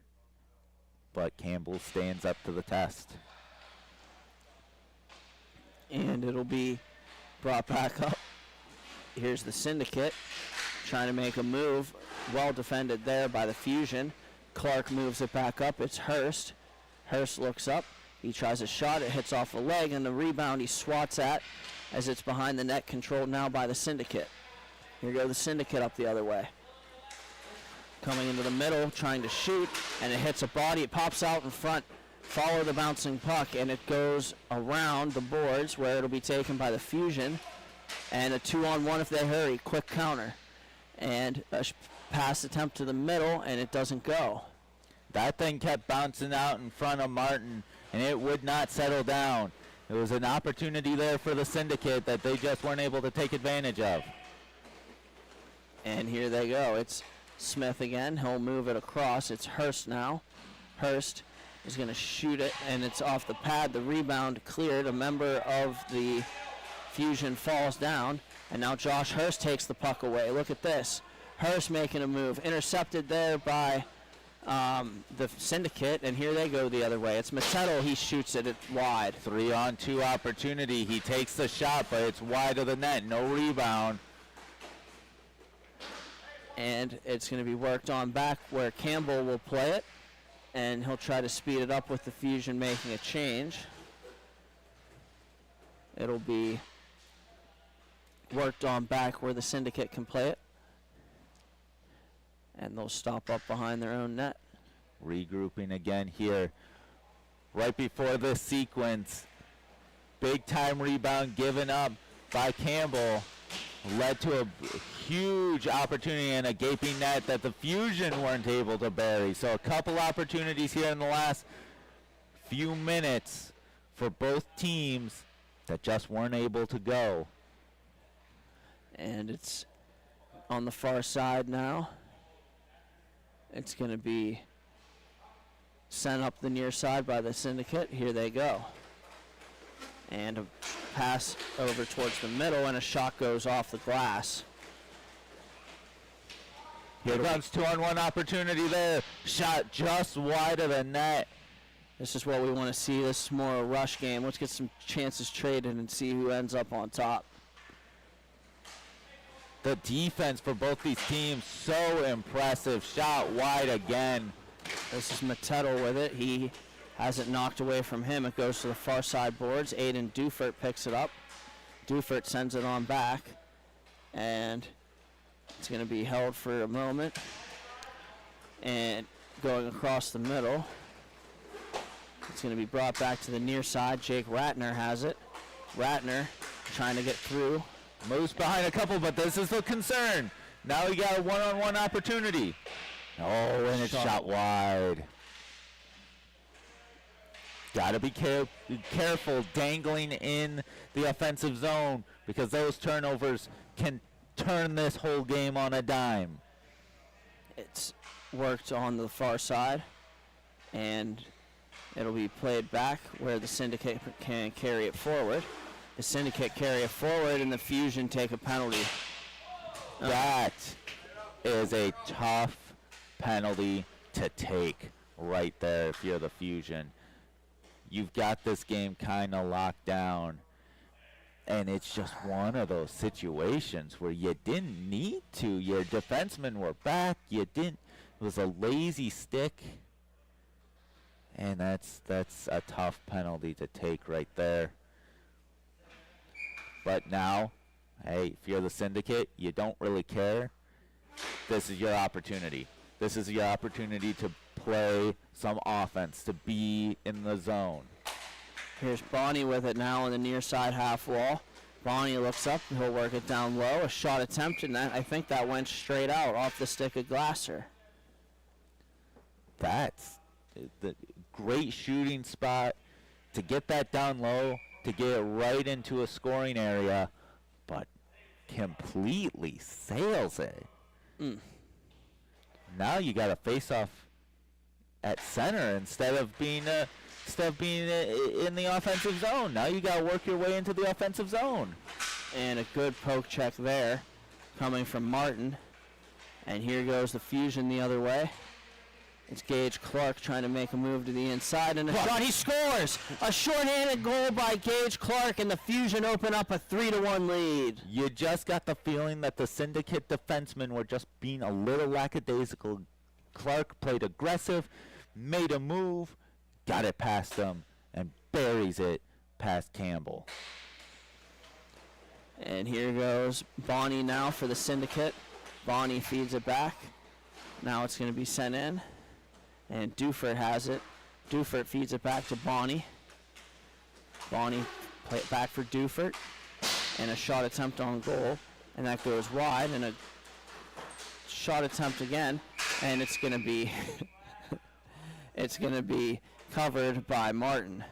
but Campbell stands up to the test. And it'll be brought back up. Here's the Syndicate trying to make a move. Well defended there by the Fusion. Clark moves it back up. It's Hurst. Hurst looks up. He tries a shot. It hits off a leg, and the rebound he swats at as it's behind the net, controlled now by the Syndicate. Here go the Syndicate up the other way. Coming into the middle, trying to shoot, and it hits a body. It pops out in front. Follow the bouncing puck, and it goes around the boards where it'll be taken by the Fusion. And a 2-on-1 if they hurry. Quick counter. And a pass attempt to the middle, and it doesn't go. That thing kept bouncing out in front of Martin, and it would not settle down. It was an opportunity there for the Syndicate that they just weren't able to take advantage of. And here they go. It's Smith again. He'll move it across. It's Hurst now. Hurst is going to shoot it, and it's off the pad. The rebound cleared. A member of the Fusion falls down, and now Josh Hurst takes the puck away. Look at this. Hurst making a move. Intercepted there by the Syndicate, and here they go the other way. It's Matetto. He shoots it wide. 3-on-2 opportunity. He takes the shot, but it's wide of the net. No rebound. And it's going to be worked on back where Campbell will play it, and he'll try to speed it up with the Fusion making a change. It'll be worked on back where the Syndicate can play it. And they'll stop up behind their own net. Regrouping again here. Right before this sequence, big time rebound given up by Campbell led to a huge opportunity and a gaping net that the Fusion weren't able to bury. So a couple opportunities here in the last few minutes for both teams that just weren't able to go. And it's on the far side now. It's going to be sent up the near side by the Syndicate. Here they go. And a pass over towards the middle, and a shot goes off the glass. Here comes 2-on-1 opportunity there. Shot just wide of the net. This is what we want to see. This is more a rush game. Let's get some chances traded and see who ends up on top. The defense for both these teams, so impressive. Shot wide again. This is Mateto with it. He has it knocked away from him. It goes to the far side boards. Aiden Dufert picks it up. Dufert sends it on back. And it's going to be held for a moment. And going across the middle. It's going to be brought back to the near side. Jake Ratner has it. Ratner trying to get through. Moves behind a couple, but this is the concern. Now he got a one-on-one opportunity. Oh, and it's shot wide. Got to be careful dangling in the offensive zone because those turnovers can turn this whole game on a dime. It's worked on the far side, and it'll be played back where the Syndicate can carry it forward. The Syndicate carry it forward, and the Fusion take a penalty. That is a tough penalty to take right there if you're the Fusion. You've got this game kind of locked down, and it's just one of those situations where you didn't need to. Your defensemen were back. You didn't. It was a lazy stick, and that's a tough penalty to take right there. But now, hey, if you're the Syndicate, you don't really care. This is your opportunity. This is your opportunity to play some offense, to be in the zone. Here's Bonnie with it now on the near side half wall. Bonnie looks up, he'll work it down low. A shot attempt, and I think that went straight out off the stick of Glasser. That's the great shooting spot to get that down low, to get it right into a scoring area, but completely sails it. Now you got to face off at center instead of being in the offensive zone. Now you got to work your way into the offensive zone. And a good poke check there coming from Martin. And here goes the Fusion the other way. It's Gage Clark trying to make a move to the inside, and a shot. He scores! A shorthanded goal by Gage Clark, and the Fusion open up a 3-1 lead. You just got the feeling that the Syndicate defensemen were just being a little lackadaisical. Clark played aggressive, made a move, got it past them, and buries it past Campbell. And here goes Bonnie now for the Syndicate. Bonnie feeds it back. Now it's going to be sent in. And Dufert has it. Dufert feeds it back to Bonnie. Bonnie play it back for Dufert. And a shot attempt on goal. And that goes wide. And a shot attempt again. And it's going to be it's going to be covered by Martin.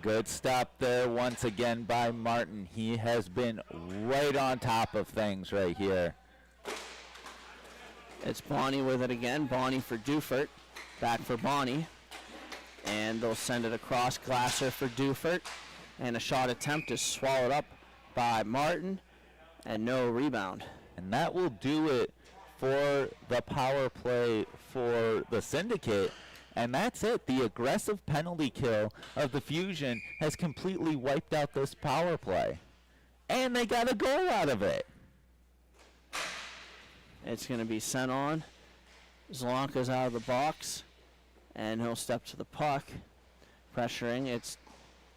Good stop there once again by Martin. He has been right on top of things right here. It's Bonnie with it again. Bonnie for Dufert. Back for Bonnie. And they'll send it across. Glasser for Dufert. And a shot attempt is swallowed up by Martin. And no rebound. And that will do it for the power play for the Syndicate. And that's it. The aggressive penalty kill of the Fusion has completely wiped out this power play. And they got a goal out of it. It's going to be sent on. Zlonka's out of the box. And he'll step to the puck. Pressuring. It's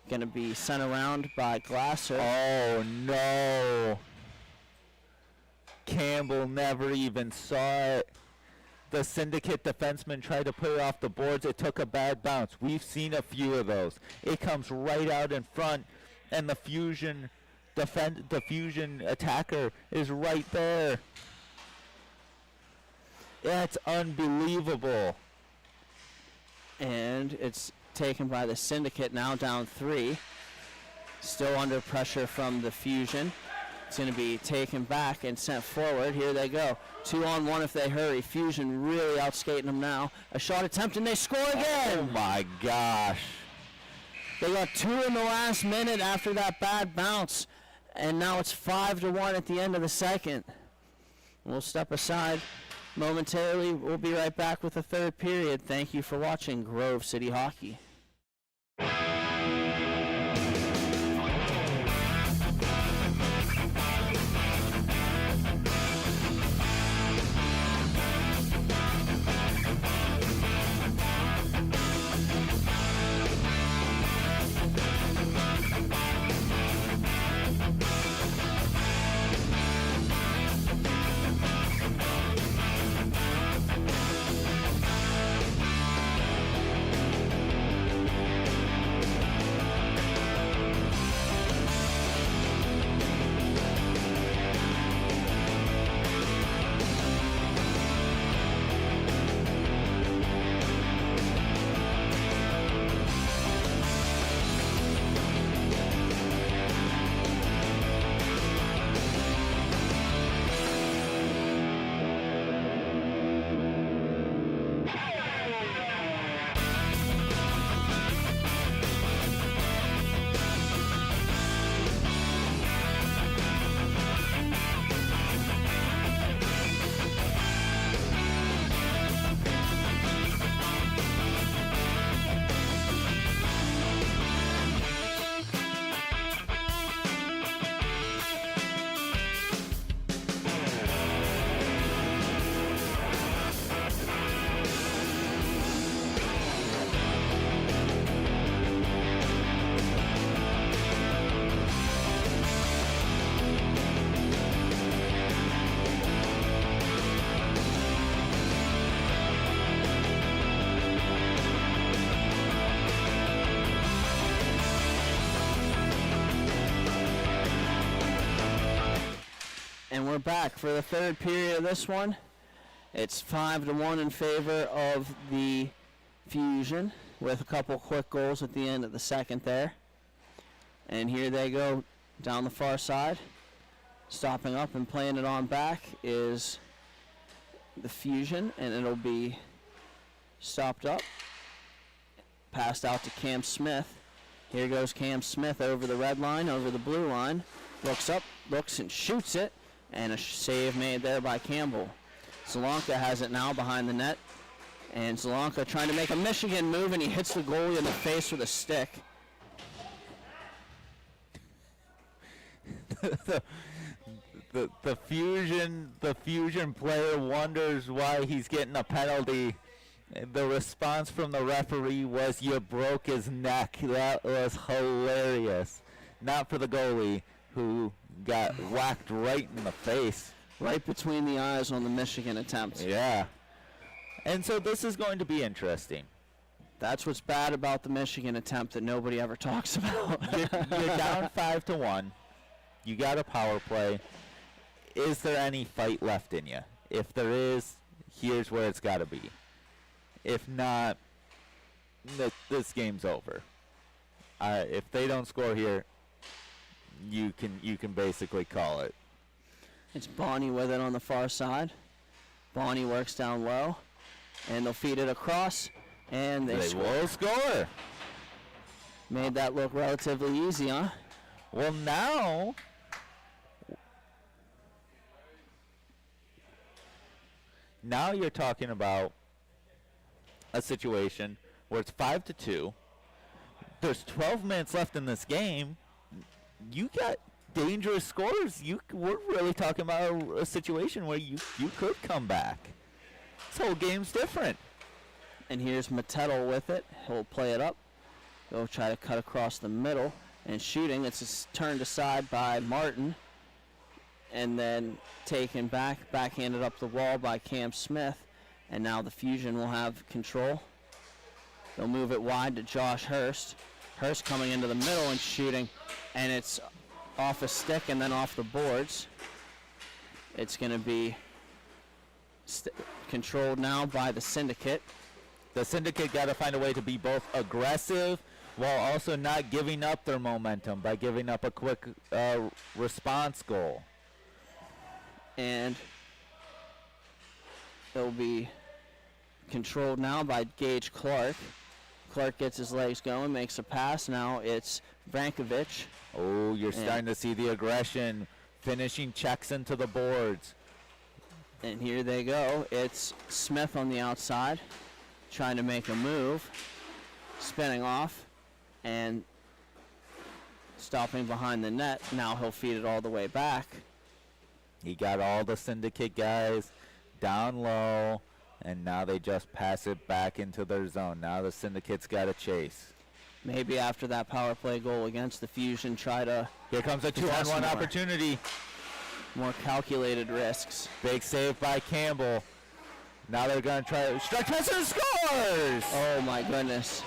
Going to be sent around by Glasser. Oh, no. Campbell never even saw it. The Syndicate defenseman tried to put it off the boards. It took a bad bounce. We've seen a few of those. It comes right out in front, and the Fusion attacker is right there. That's unbelievable. And it's taken by the Syndicate, now down 3. Still under pressure from the Fusion. It's going to be taken back and sent forward. Here they go. 2-on-1 if they hurry. Fusion really outskating them now. A shot attempt and they score again. Oh my gosh. They got 2 in the last minute after that bad bounce. And now it's 5-1 at the end of the second. We'll step aside momentarily. We'll be right back with the third period. Thank you for watching Grove City Hockey. And we're back for the third period of this one. It's 5-1 in favor of the Fusion with a couple quick goals at the end of the second there. And here they go down the far side. Stopping up and playing it on back is the Fusion, and it'll be stopped up. Passed out to Cam Smith. Here goes Cam Smith over the red line, over the blue line. Looks up, looks and shoots it. And a save made there by Campbell. Zelonka has it now behind the net. And Zelonka trying to make a Michigan move, and he hits the goalie in the face with a stick. the Fusion player wonders why he's getting a penalty. The response from the referee was, "You broke his neck." That was hilarious. Not for the goalie, who got whacked right in the face. Right between the eyes on the Michigan attempt. Yeah. And so this is going to be interesting. That's what's bad about the Michigan attempt that nobody ever talks about. You're down 5-1. You got a power play. Is there any fight left in you? If there is, here's where it's got to be. If not, this game's over. If they don't score here, you can basically call it. It's Bonnie with it on the far side. Bonnie works down low, and they'll feed it across, and they will score. Made that look relatively easy, huh? Well, now you're talking about a situation where it's 5-2. There's 12 minutes left in this game. You got dangerous scores. We're really talking about a situation where you could come back. This whole game's different. And here's Mattettle with it. He'll play it up. They'll try to cut across the middle and shooting. It's turned aside by Martin. And then taken backhanded up the wall by Cam Smith. And now the Fusion will have control. They'll move it wide to Josh Hurst. Hurst coming into the middle and shooting. And it's off a stick and then off the boards. It's going to be controlled now by the Syndicate. The Syndicate got to find a way to be both aggressive while also not giving up their momentum by giving up a quick response goal. And it'll be controlled now by Gage Clark. Clark gets his legs going, makes a pass. Now it's Brankovic. Oh, you're starting to see the aggression, finishing checks into the boards. And here they go. It's Smith on the outside, trying to make a move, spinning off, and stopping behind the net. Now he'll feed it all the way back. He got all the Syndicate guys down low, and now they just pass it back into their zone. Now the Syndicate's got to chase. Maybe after that power play goal against the Fusion, try to... Here comes a 2-on-1 opportunity. More calculated risks. Big save by Campbell. Now they're going to try... Strike pass and scores! Oh, my goodness.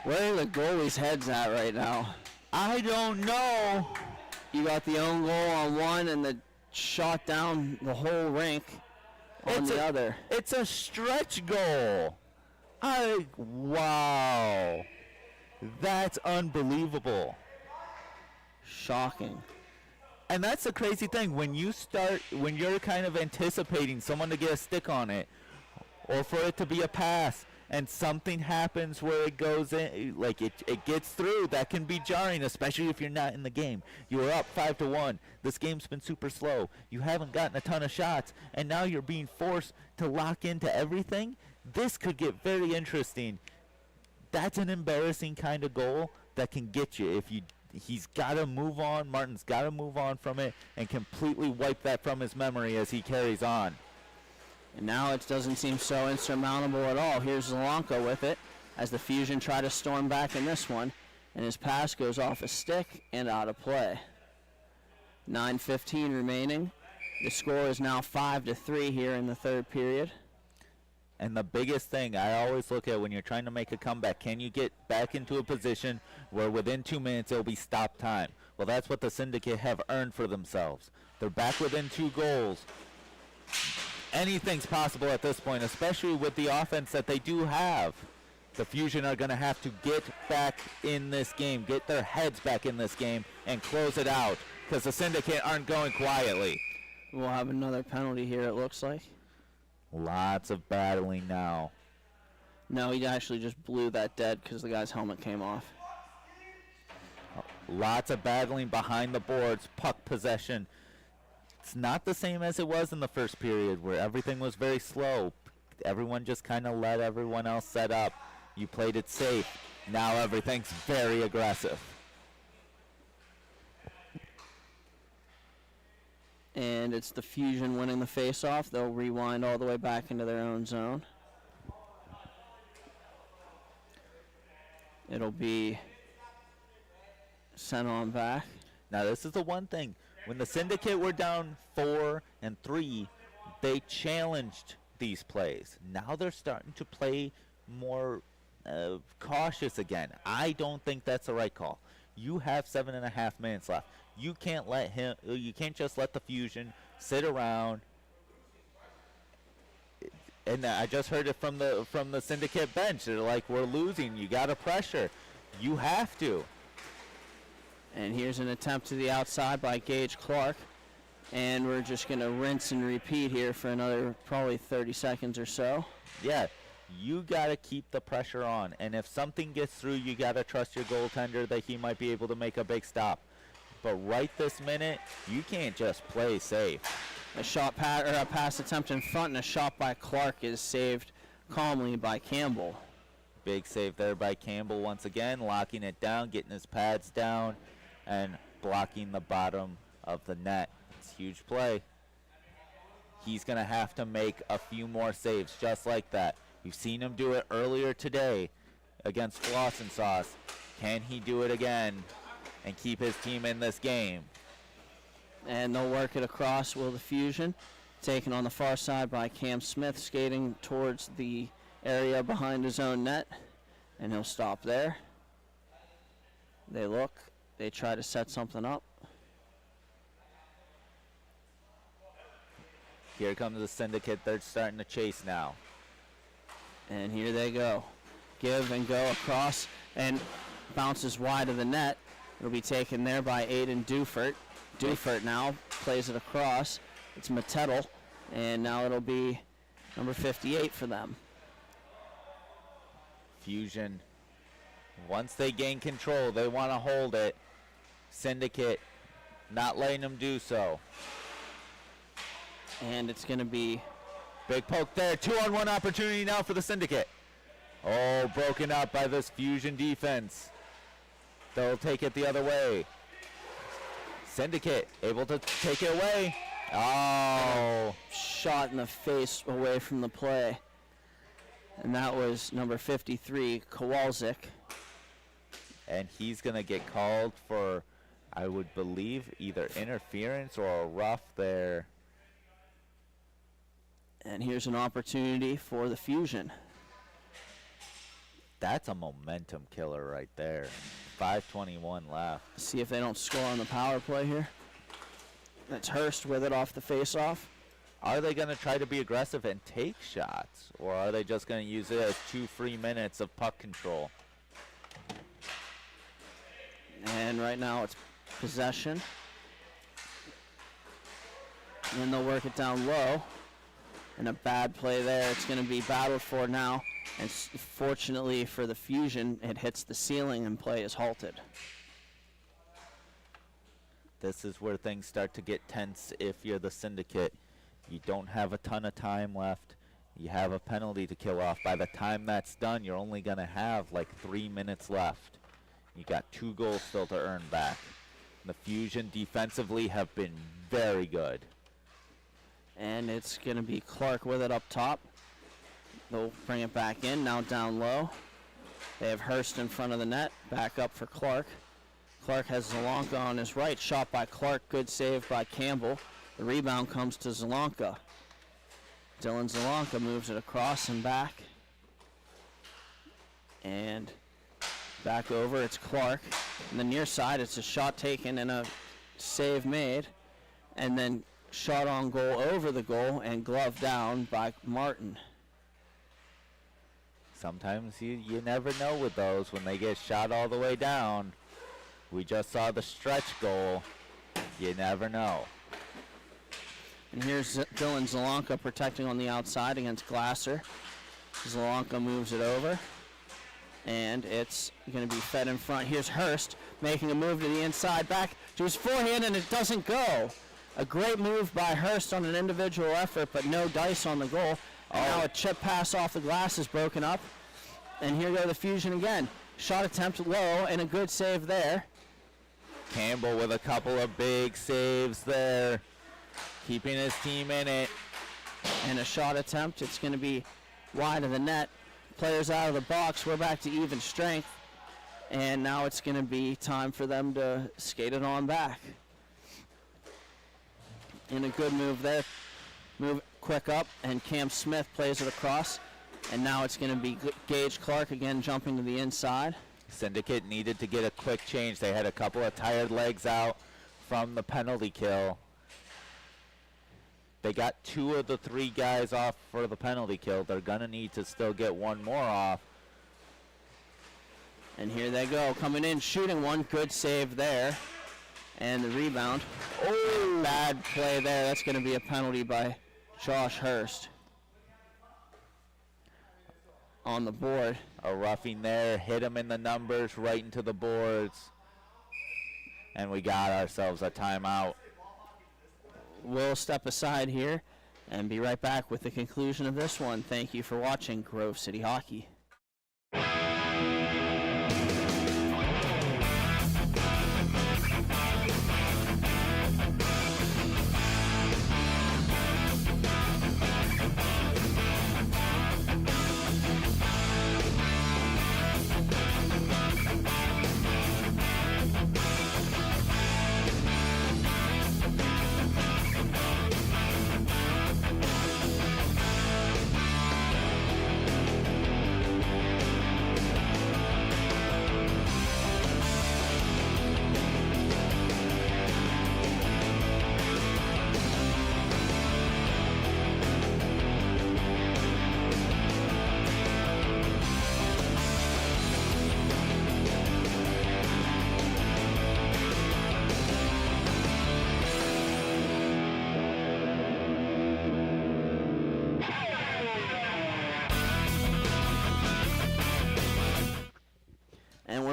Where are the goalies' heads at right now? I don't know. You got the own goal on one and the shot down the whole rink on the other. It's a stretch goal. Wow. That's unbelievable. Shocking. And that's the crazy thing. When you're kind of anticipating someone to get a stick on it or for it to be a pass, and something happens where it goes in, like it gets through, that can be jarring, especially if you're not in the game. You were up 5-1. This game's been super slow. You haven't gotten a ton of shots, and now you're being forced to lock into everything. This could get very interesting. That's an embarrassing kind of goal that can get you. He's got to move on. Martin's got to move on from it and completely wipe that from his memory as he carries on. And now it doesn't seem so insurmountable at all. Here's Zelenko with it as the Fusion try to storm back in this one. And his pass goes off a stick and out of play. 9:15 remaining. The score is now 5-3 here in the third period. And the biggest thing I always look at when you're trying to make a comeback, can you get back into a position where within 2 minutes it'll be stop time? Well, that's what the Syndicate have earned for themselves. They're back within 2 goals. Anything's possible at this point, especially with the offense that they do have. The Fusion are going to have to get back in this game, get their heads back in this game, and close it out, because the Syndicate aren't going quietly. We'll have another penalty here, it looks like. Lots of battling now. No, he actually just blew that dead because the guy's helmet came off. Lots of battling behind the boards, puck possession. It's not the same as it was in the first period where everything was very slow. Everyone just kind of let everyone else set up. You played it safe. Now everything's very aggressive. And it's the Fusion winning the face-off. They'll rewind all the way back into their own zone. It'll be sent on back. Now this is the one thing. When the Syndicate were down 4-3, they challenged these plays. Now they're starting to play more cautious again. I don't think that's the right call. You have 7.5 minutes left. You can't just let the Fusion sit around. And I just heard it from the Syndicate bench. They're like, we're losing. You got to pressure. You have to. And here's an attempt to the outside by Gage Clark. And we're just going to rinse and repeat here for another probably 30 seconds or so. Yeah, you got to keep the pressure on. And if something gets through, you got to trust your goaltender that he might be able to make a big stop. But right this minute, you can't just play safe. A pass attempt in front and a shot by Clark is saved calmly by Campbell. Big save there by Campbell once again, locking it down, getting his pads down, and blocking the bottom of the net. It's a huge play. He's going to have to make a few more saves just like that. We've seen him do it earlier today against Floss and Sauce. Can he do it again and keep his team in this game? And they'll work it across. Will the Fusion, taken on the far side by Cam Smith, skating towards the area behind his own net, and he'll stop there. They look, they try to set something up. Here comes the Syndicate. They're starting to chase now. And here they go. Give and go across, and bounces wide of the net. It'll be taken there by Aiden Dufert. Dufert now plays it across. It's Matettel, and now it'll be number 58 for them. Fusion, once they gain control, they want to hold it. Syndicate not letting them do so. And it's going to be big poke there. 2-on-1 opportunity now for the Syndicate. Oh, broken up by this Fusion defense. They'll take it the other way. Syndicate able to take it away. Oh. Shot in the face away from the play. And that was number 53, Kowalczyk. And he's going to get called for, I would believe, either interference or a rough there. And here's an opportunity for the Fusion. That's a momentum killer right there. 5:21 left. See if they don't score on the power play here. That's Hurst with it off the face-off. Are they going to try to be aggressive and take shots? Or are they just going to use it as 2 free minutes of puck control? And right now it's possession. And then they'll work it down low. And a bad play there. It's going to be battled for now. And fortunately for the Fusion, it hits the ceiling and play is halted. This is where things start to get tense if you're the Syndicate. You don't have a ton of time left. You have a penalty to kill off. By the time that's done, you're only going to have like 3 minutes left. You got 2 goals still to earn back. The Fusion defensively have been very good. And it's going to be Clark with it up top. They'll bring it back in, now down low. They have Hurst in front of the net, back up for Clark. Clark has Zelonka on his right, shot by Clark, good save by Campbell. The rebound comes to Zelonka. Dylan Zelonka moves it across and back. And back over, it's Clark. On the near side, it's a shot taken and a save made. And then shot on goal over the goal and glove down by Martin. Sometimes you never know with those when they get shot all the way down. We just saw the stretch goal. You never know. And here's Dylan Zelonka protecting on the outside against Glasser. Zelonka moves it over. And it's going to be fed in front. Here's Hurst making a move to the inside, back to his forehand, and it doesn't go. A great move by Hurst on an individual effort, but no dice on the goal. Now a chip pass off the glass is broken up. And here go the Fusion again. Shot attempt low and a good save there. Campbell with a couple of big saves there, keeping his team in it. And a shot attempt. It's going to be wide of the net. Players out of the box. We're back to even strength. And now it's going to be time for them to skate it on back. And a good move there. Move quick up, and Cam Smith plays it across. And now it's going to be Gage Clark again jumping to the inside. Syndicate needed to get a quick change. They had a couple of tired legs out from the penalty kill. They got 2 of the 3 guys off for the penalty kill. They're going to need to still get 1 more off. And here they go, coming in, shooting one. Good save there. And the rebound. Oh, bad play there. That's going to be a penalty by Josh Hurst. On the board. A roughing there, hit him in the numbers, right into the boards. And we got ourselves a timeout. We'll step aside here and be right back with the conclusion of this one. Thank you for watching Grove City Hockey.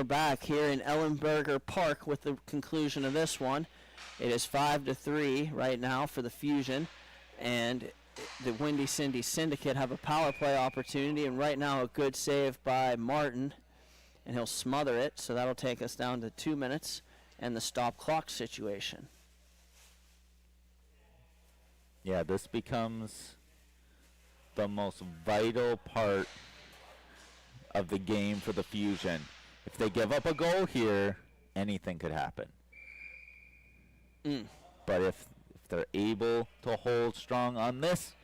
we're back here in Ellenberger Park with the conclusion of this one. It is 5-3 right now for the Fusion, and the Windy Cindy Syndicate have a power play opportunity, and right now a good save by Martin, and he'll smother it, so that'll take us down to 2 minutes and the stop clock situation. Yeah, this becomes the most vital part of the game for the Fusion. If they give up a goal here, anything could happen. But if they're able to hold strong on this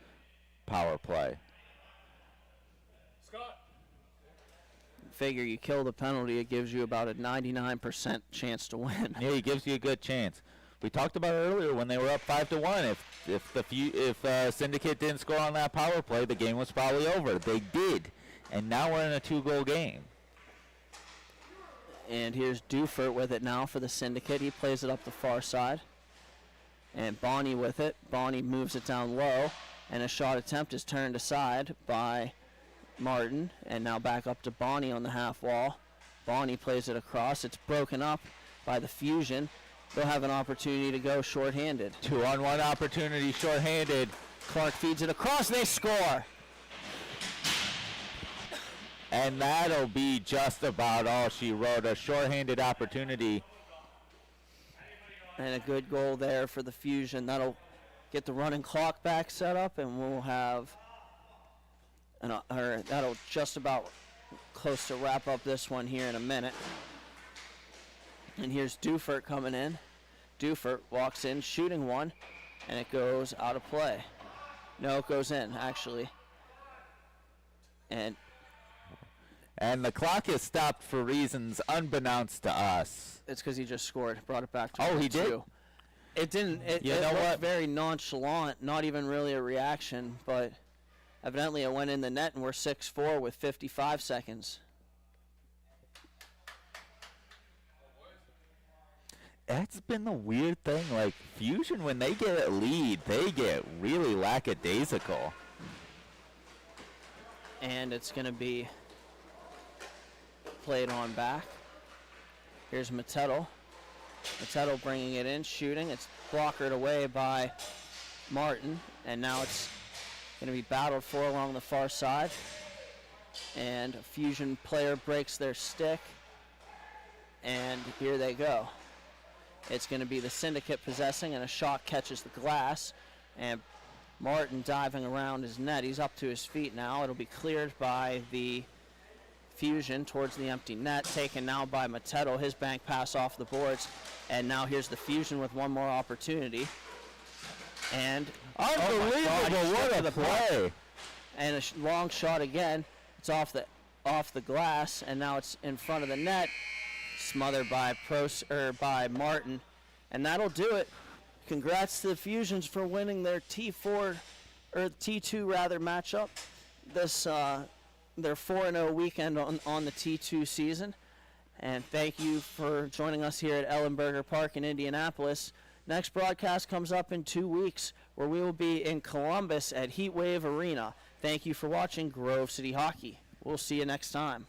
power play. Scott. Figure you kill the penalty, it gives you about a 99% chance to win. Yeah, it gives you a good chance. We talked about it earlier when they were up 5-1. If Syndicate didn't score on that power play, the game was probably over. They did, and now we're in a 2-goal game. And here's Dufert with it now for the Syndicate. He plays it up the far side. And Bonnie with it. Bonnie moves it down low, and a shot attempt is turned aside by Martin, and now back up to Bonnie on the half wall. Bonnie plays it across. It's broken up by the Fusion. They'll have an opportunity to go shorthanded. 2-on-1 opportunity, shorthanded. Clark feeds it across. They score. And that'll be just about all she wrote. A shorthanded opportunity. And a good goal there for the Fusion. That'll get the running clock back set up, and we'll have that'll just about close to wrap up this one here in a minute. And here's Dufert coming in. Dufert walks in, shooting one, and it goes out of play. No, it goes in, actually. And the clock is stopped for reasons unbeknownst to us. it's because he just scored, brought it back to Oh, he did? It didn't. It looked very nonchalant, not even really a reaction, but evidently it went in the net, and we're 6-4 with 55 seconds. That's been the weird thing. Like, Fusion, when they get a lead, they get really lackadaisical. And it's going to be played on back. Here's Mattetto. Mattetto bringing it in, shooting. It's blockered away by Martin, and now it's going to be battled for along the far side. And a Fusion player breaks their stick, and here they go. It's going to be the Syndicate possessing, and a shot catches the glass, and Martin diving around his net. He's up to his feet now. It'll be cleared by the Fusion towards the empty net, taken now by Mattetto. His bank pass off the boards, and now here's the Fusion with one more opportunity. And unbelievable! What a play! And a long shot again. It's off the glass, and now it's in front of the net, smothered by Martin, and that'll do it. Congrats to the Fusions for winning their T2 matchup. This their 4-0 weekend on the T2 season. And thank you for joining us here at Ellenberger Park in Indianapolis. Next broadcast comes up in 2 weeks, where we will be in Columbus at Heatwave Arena. Thank you for watching Grove City Hockey. We'll see you next time.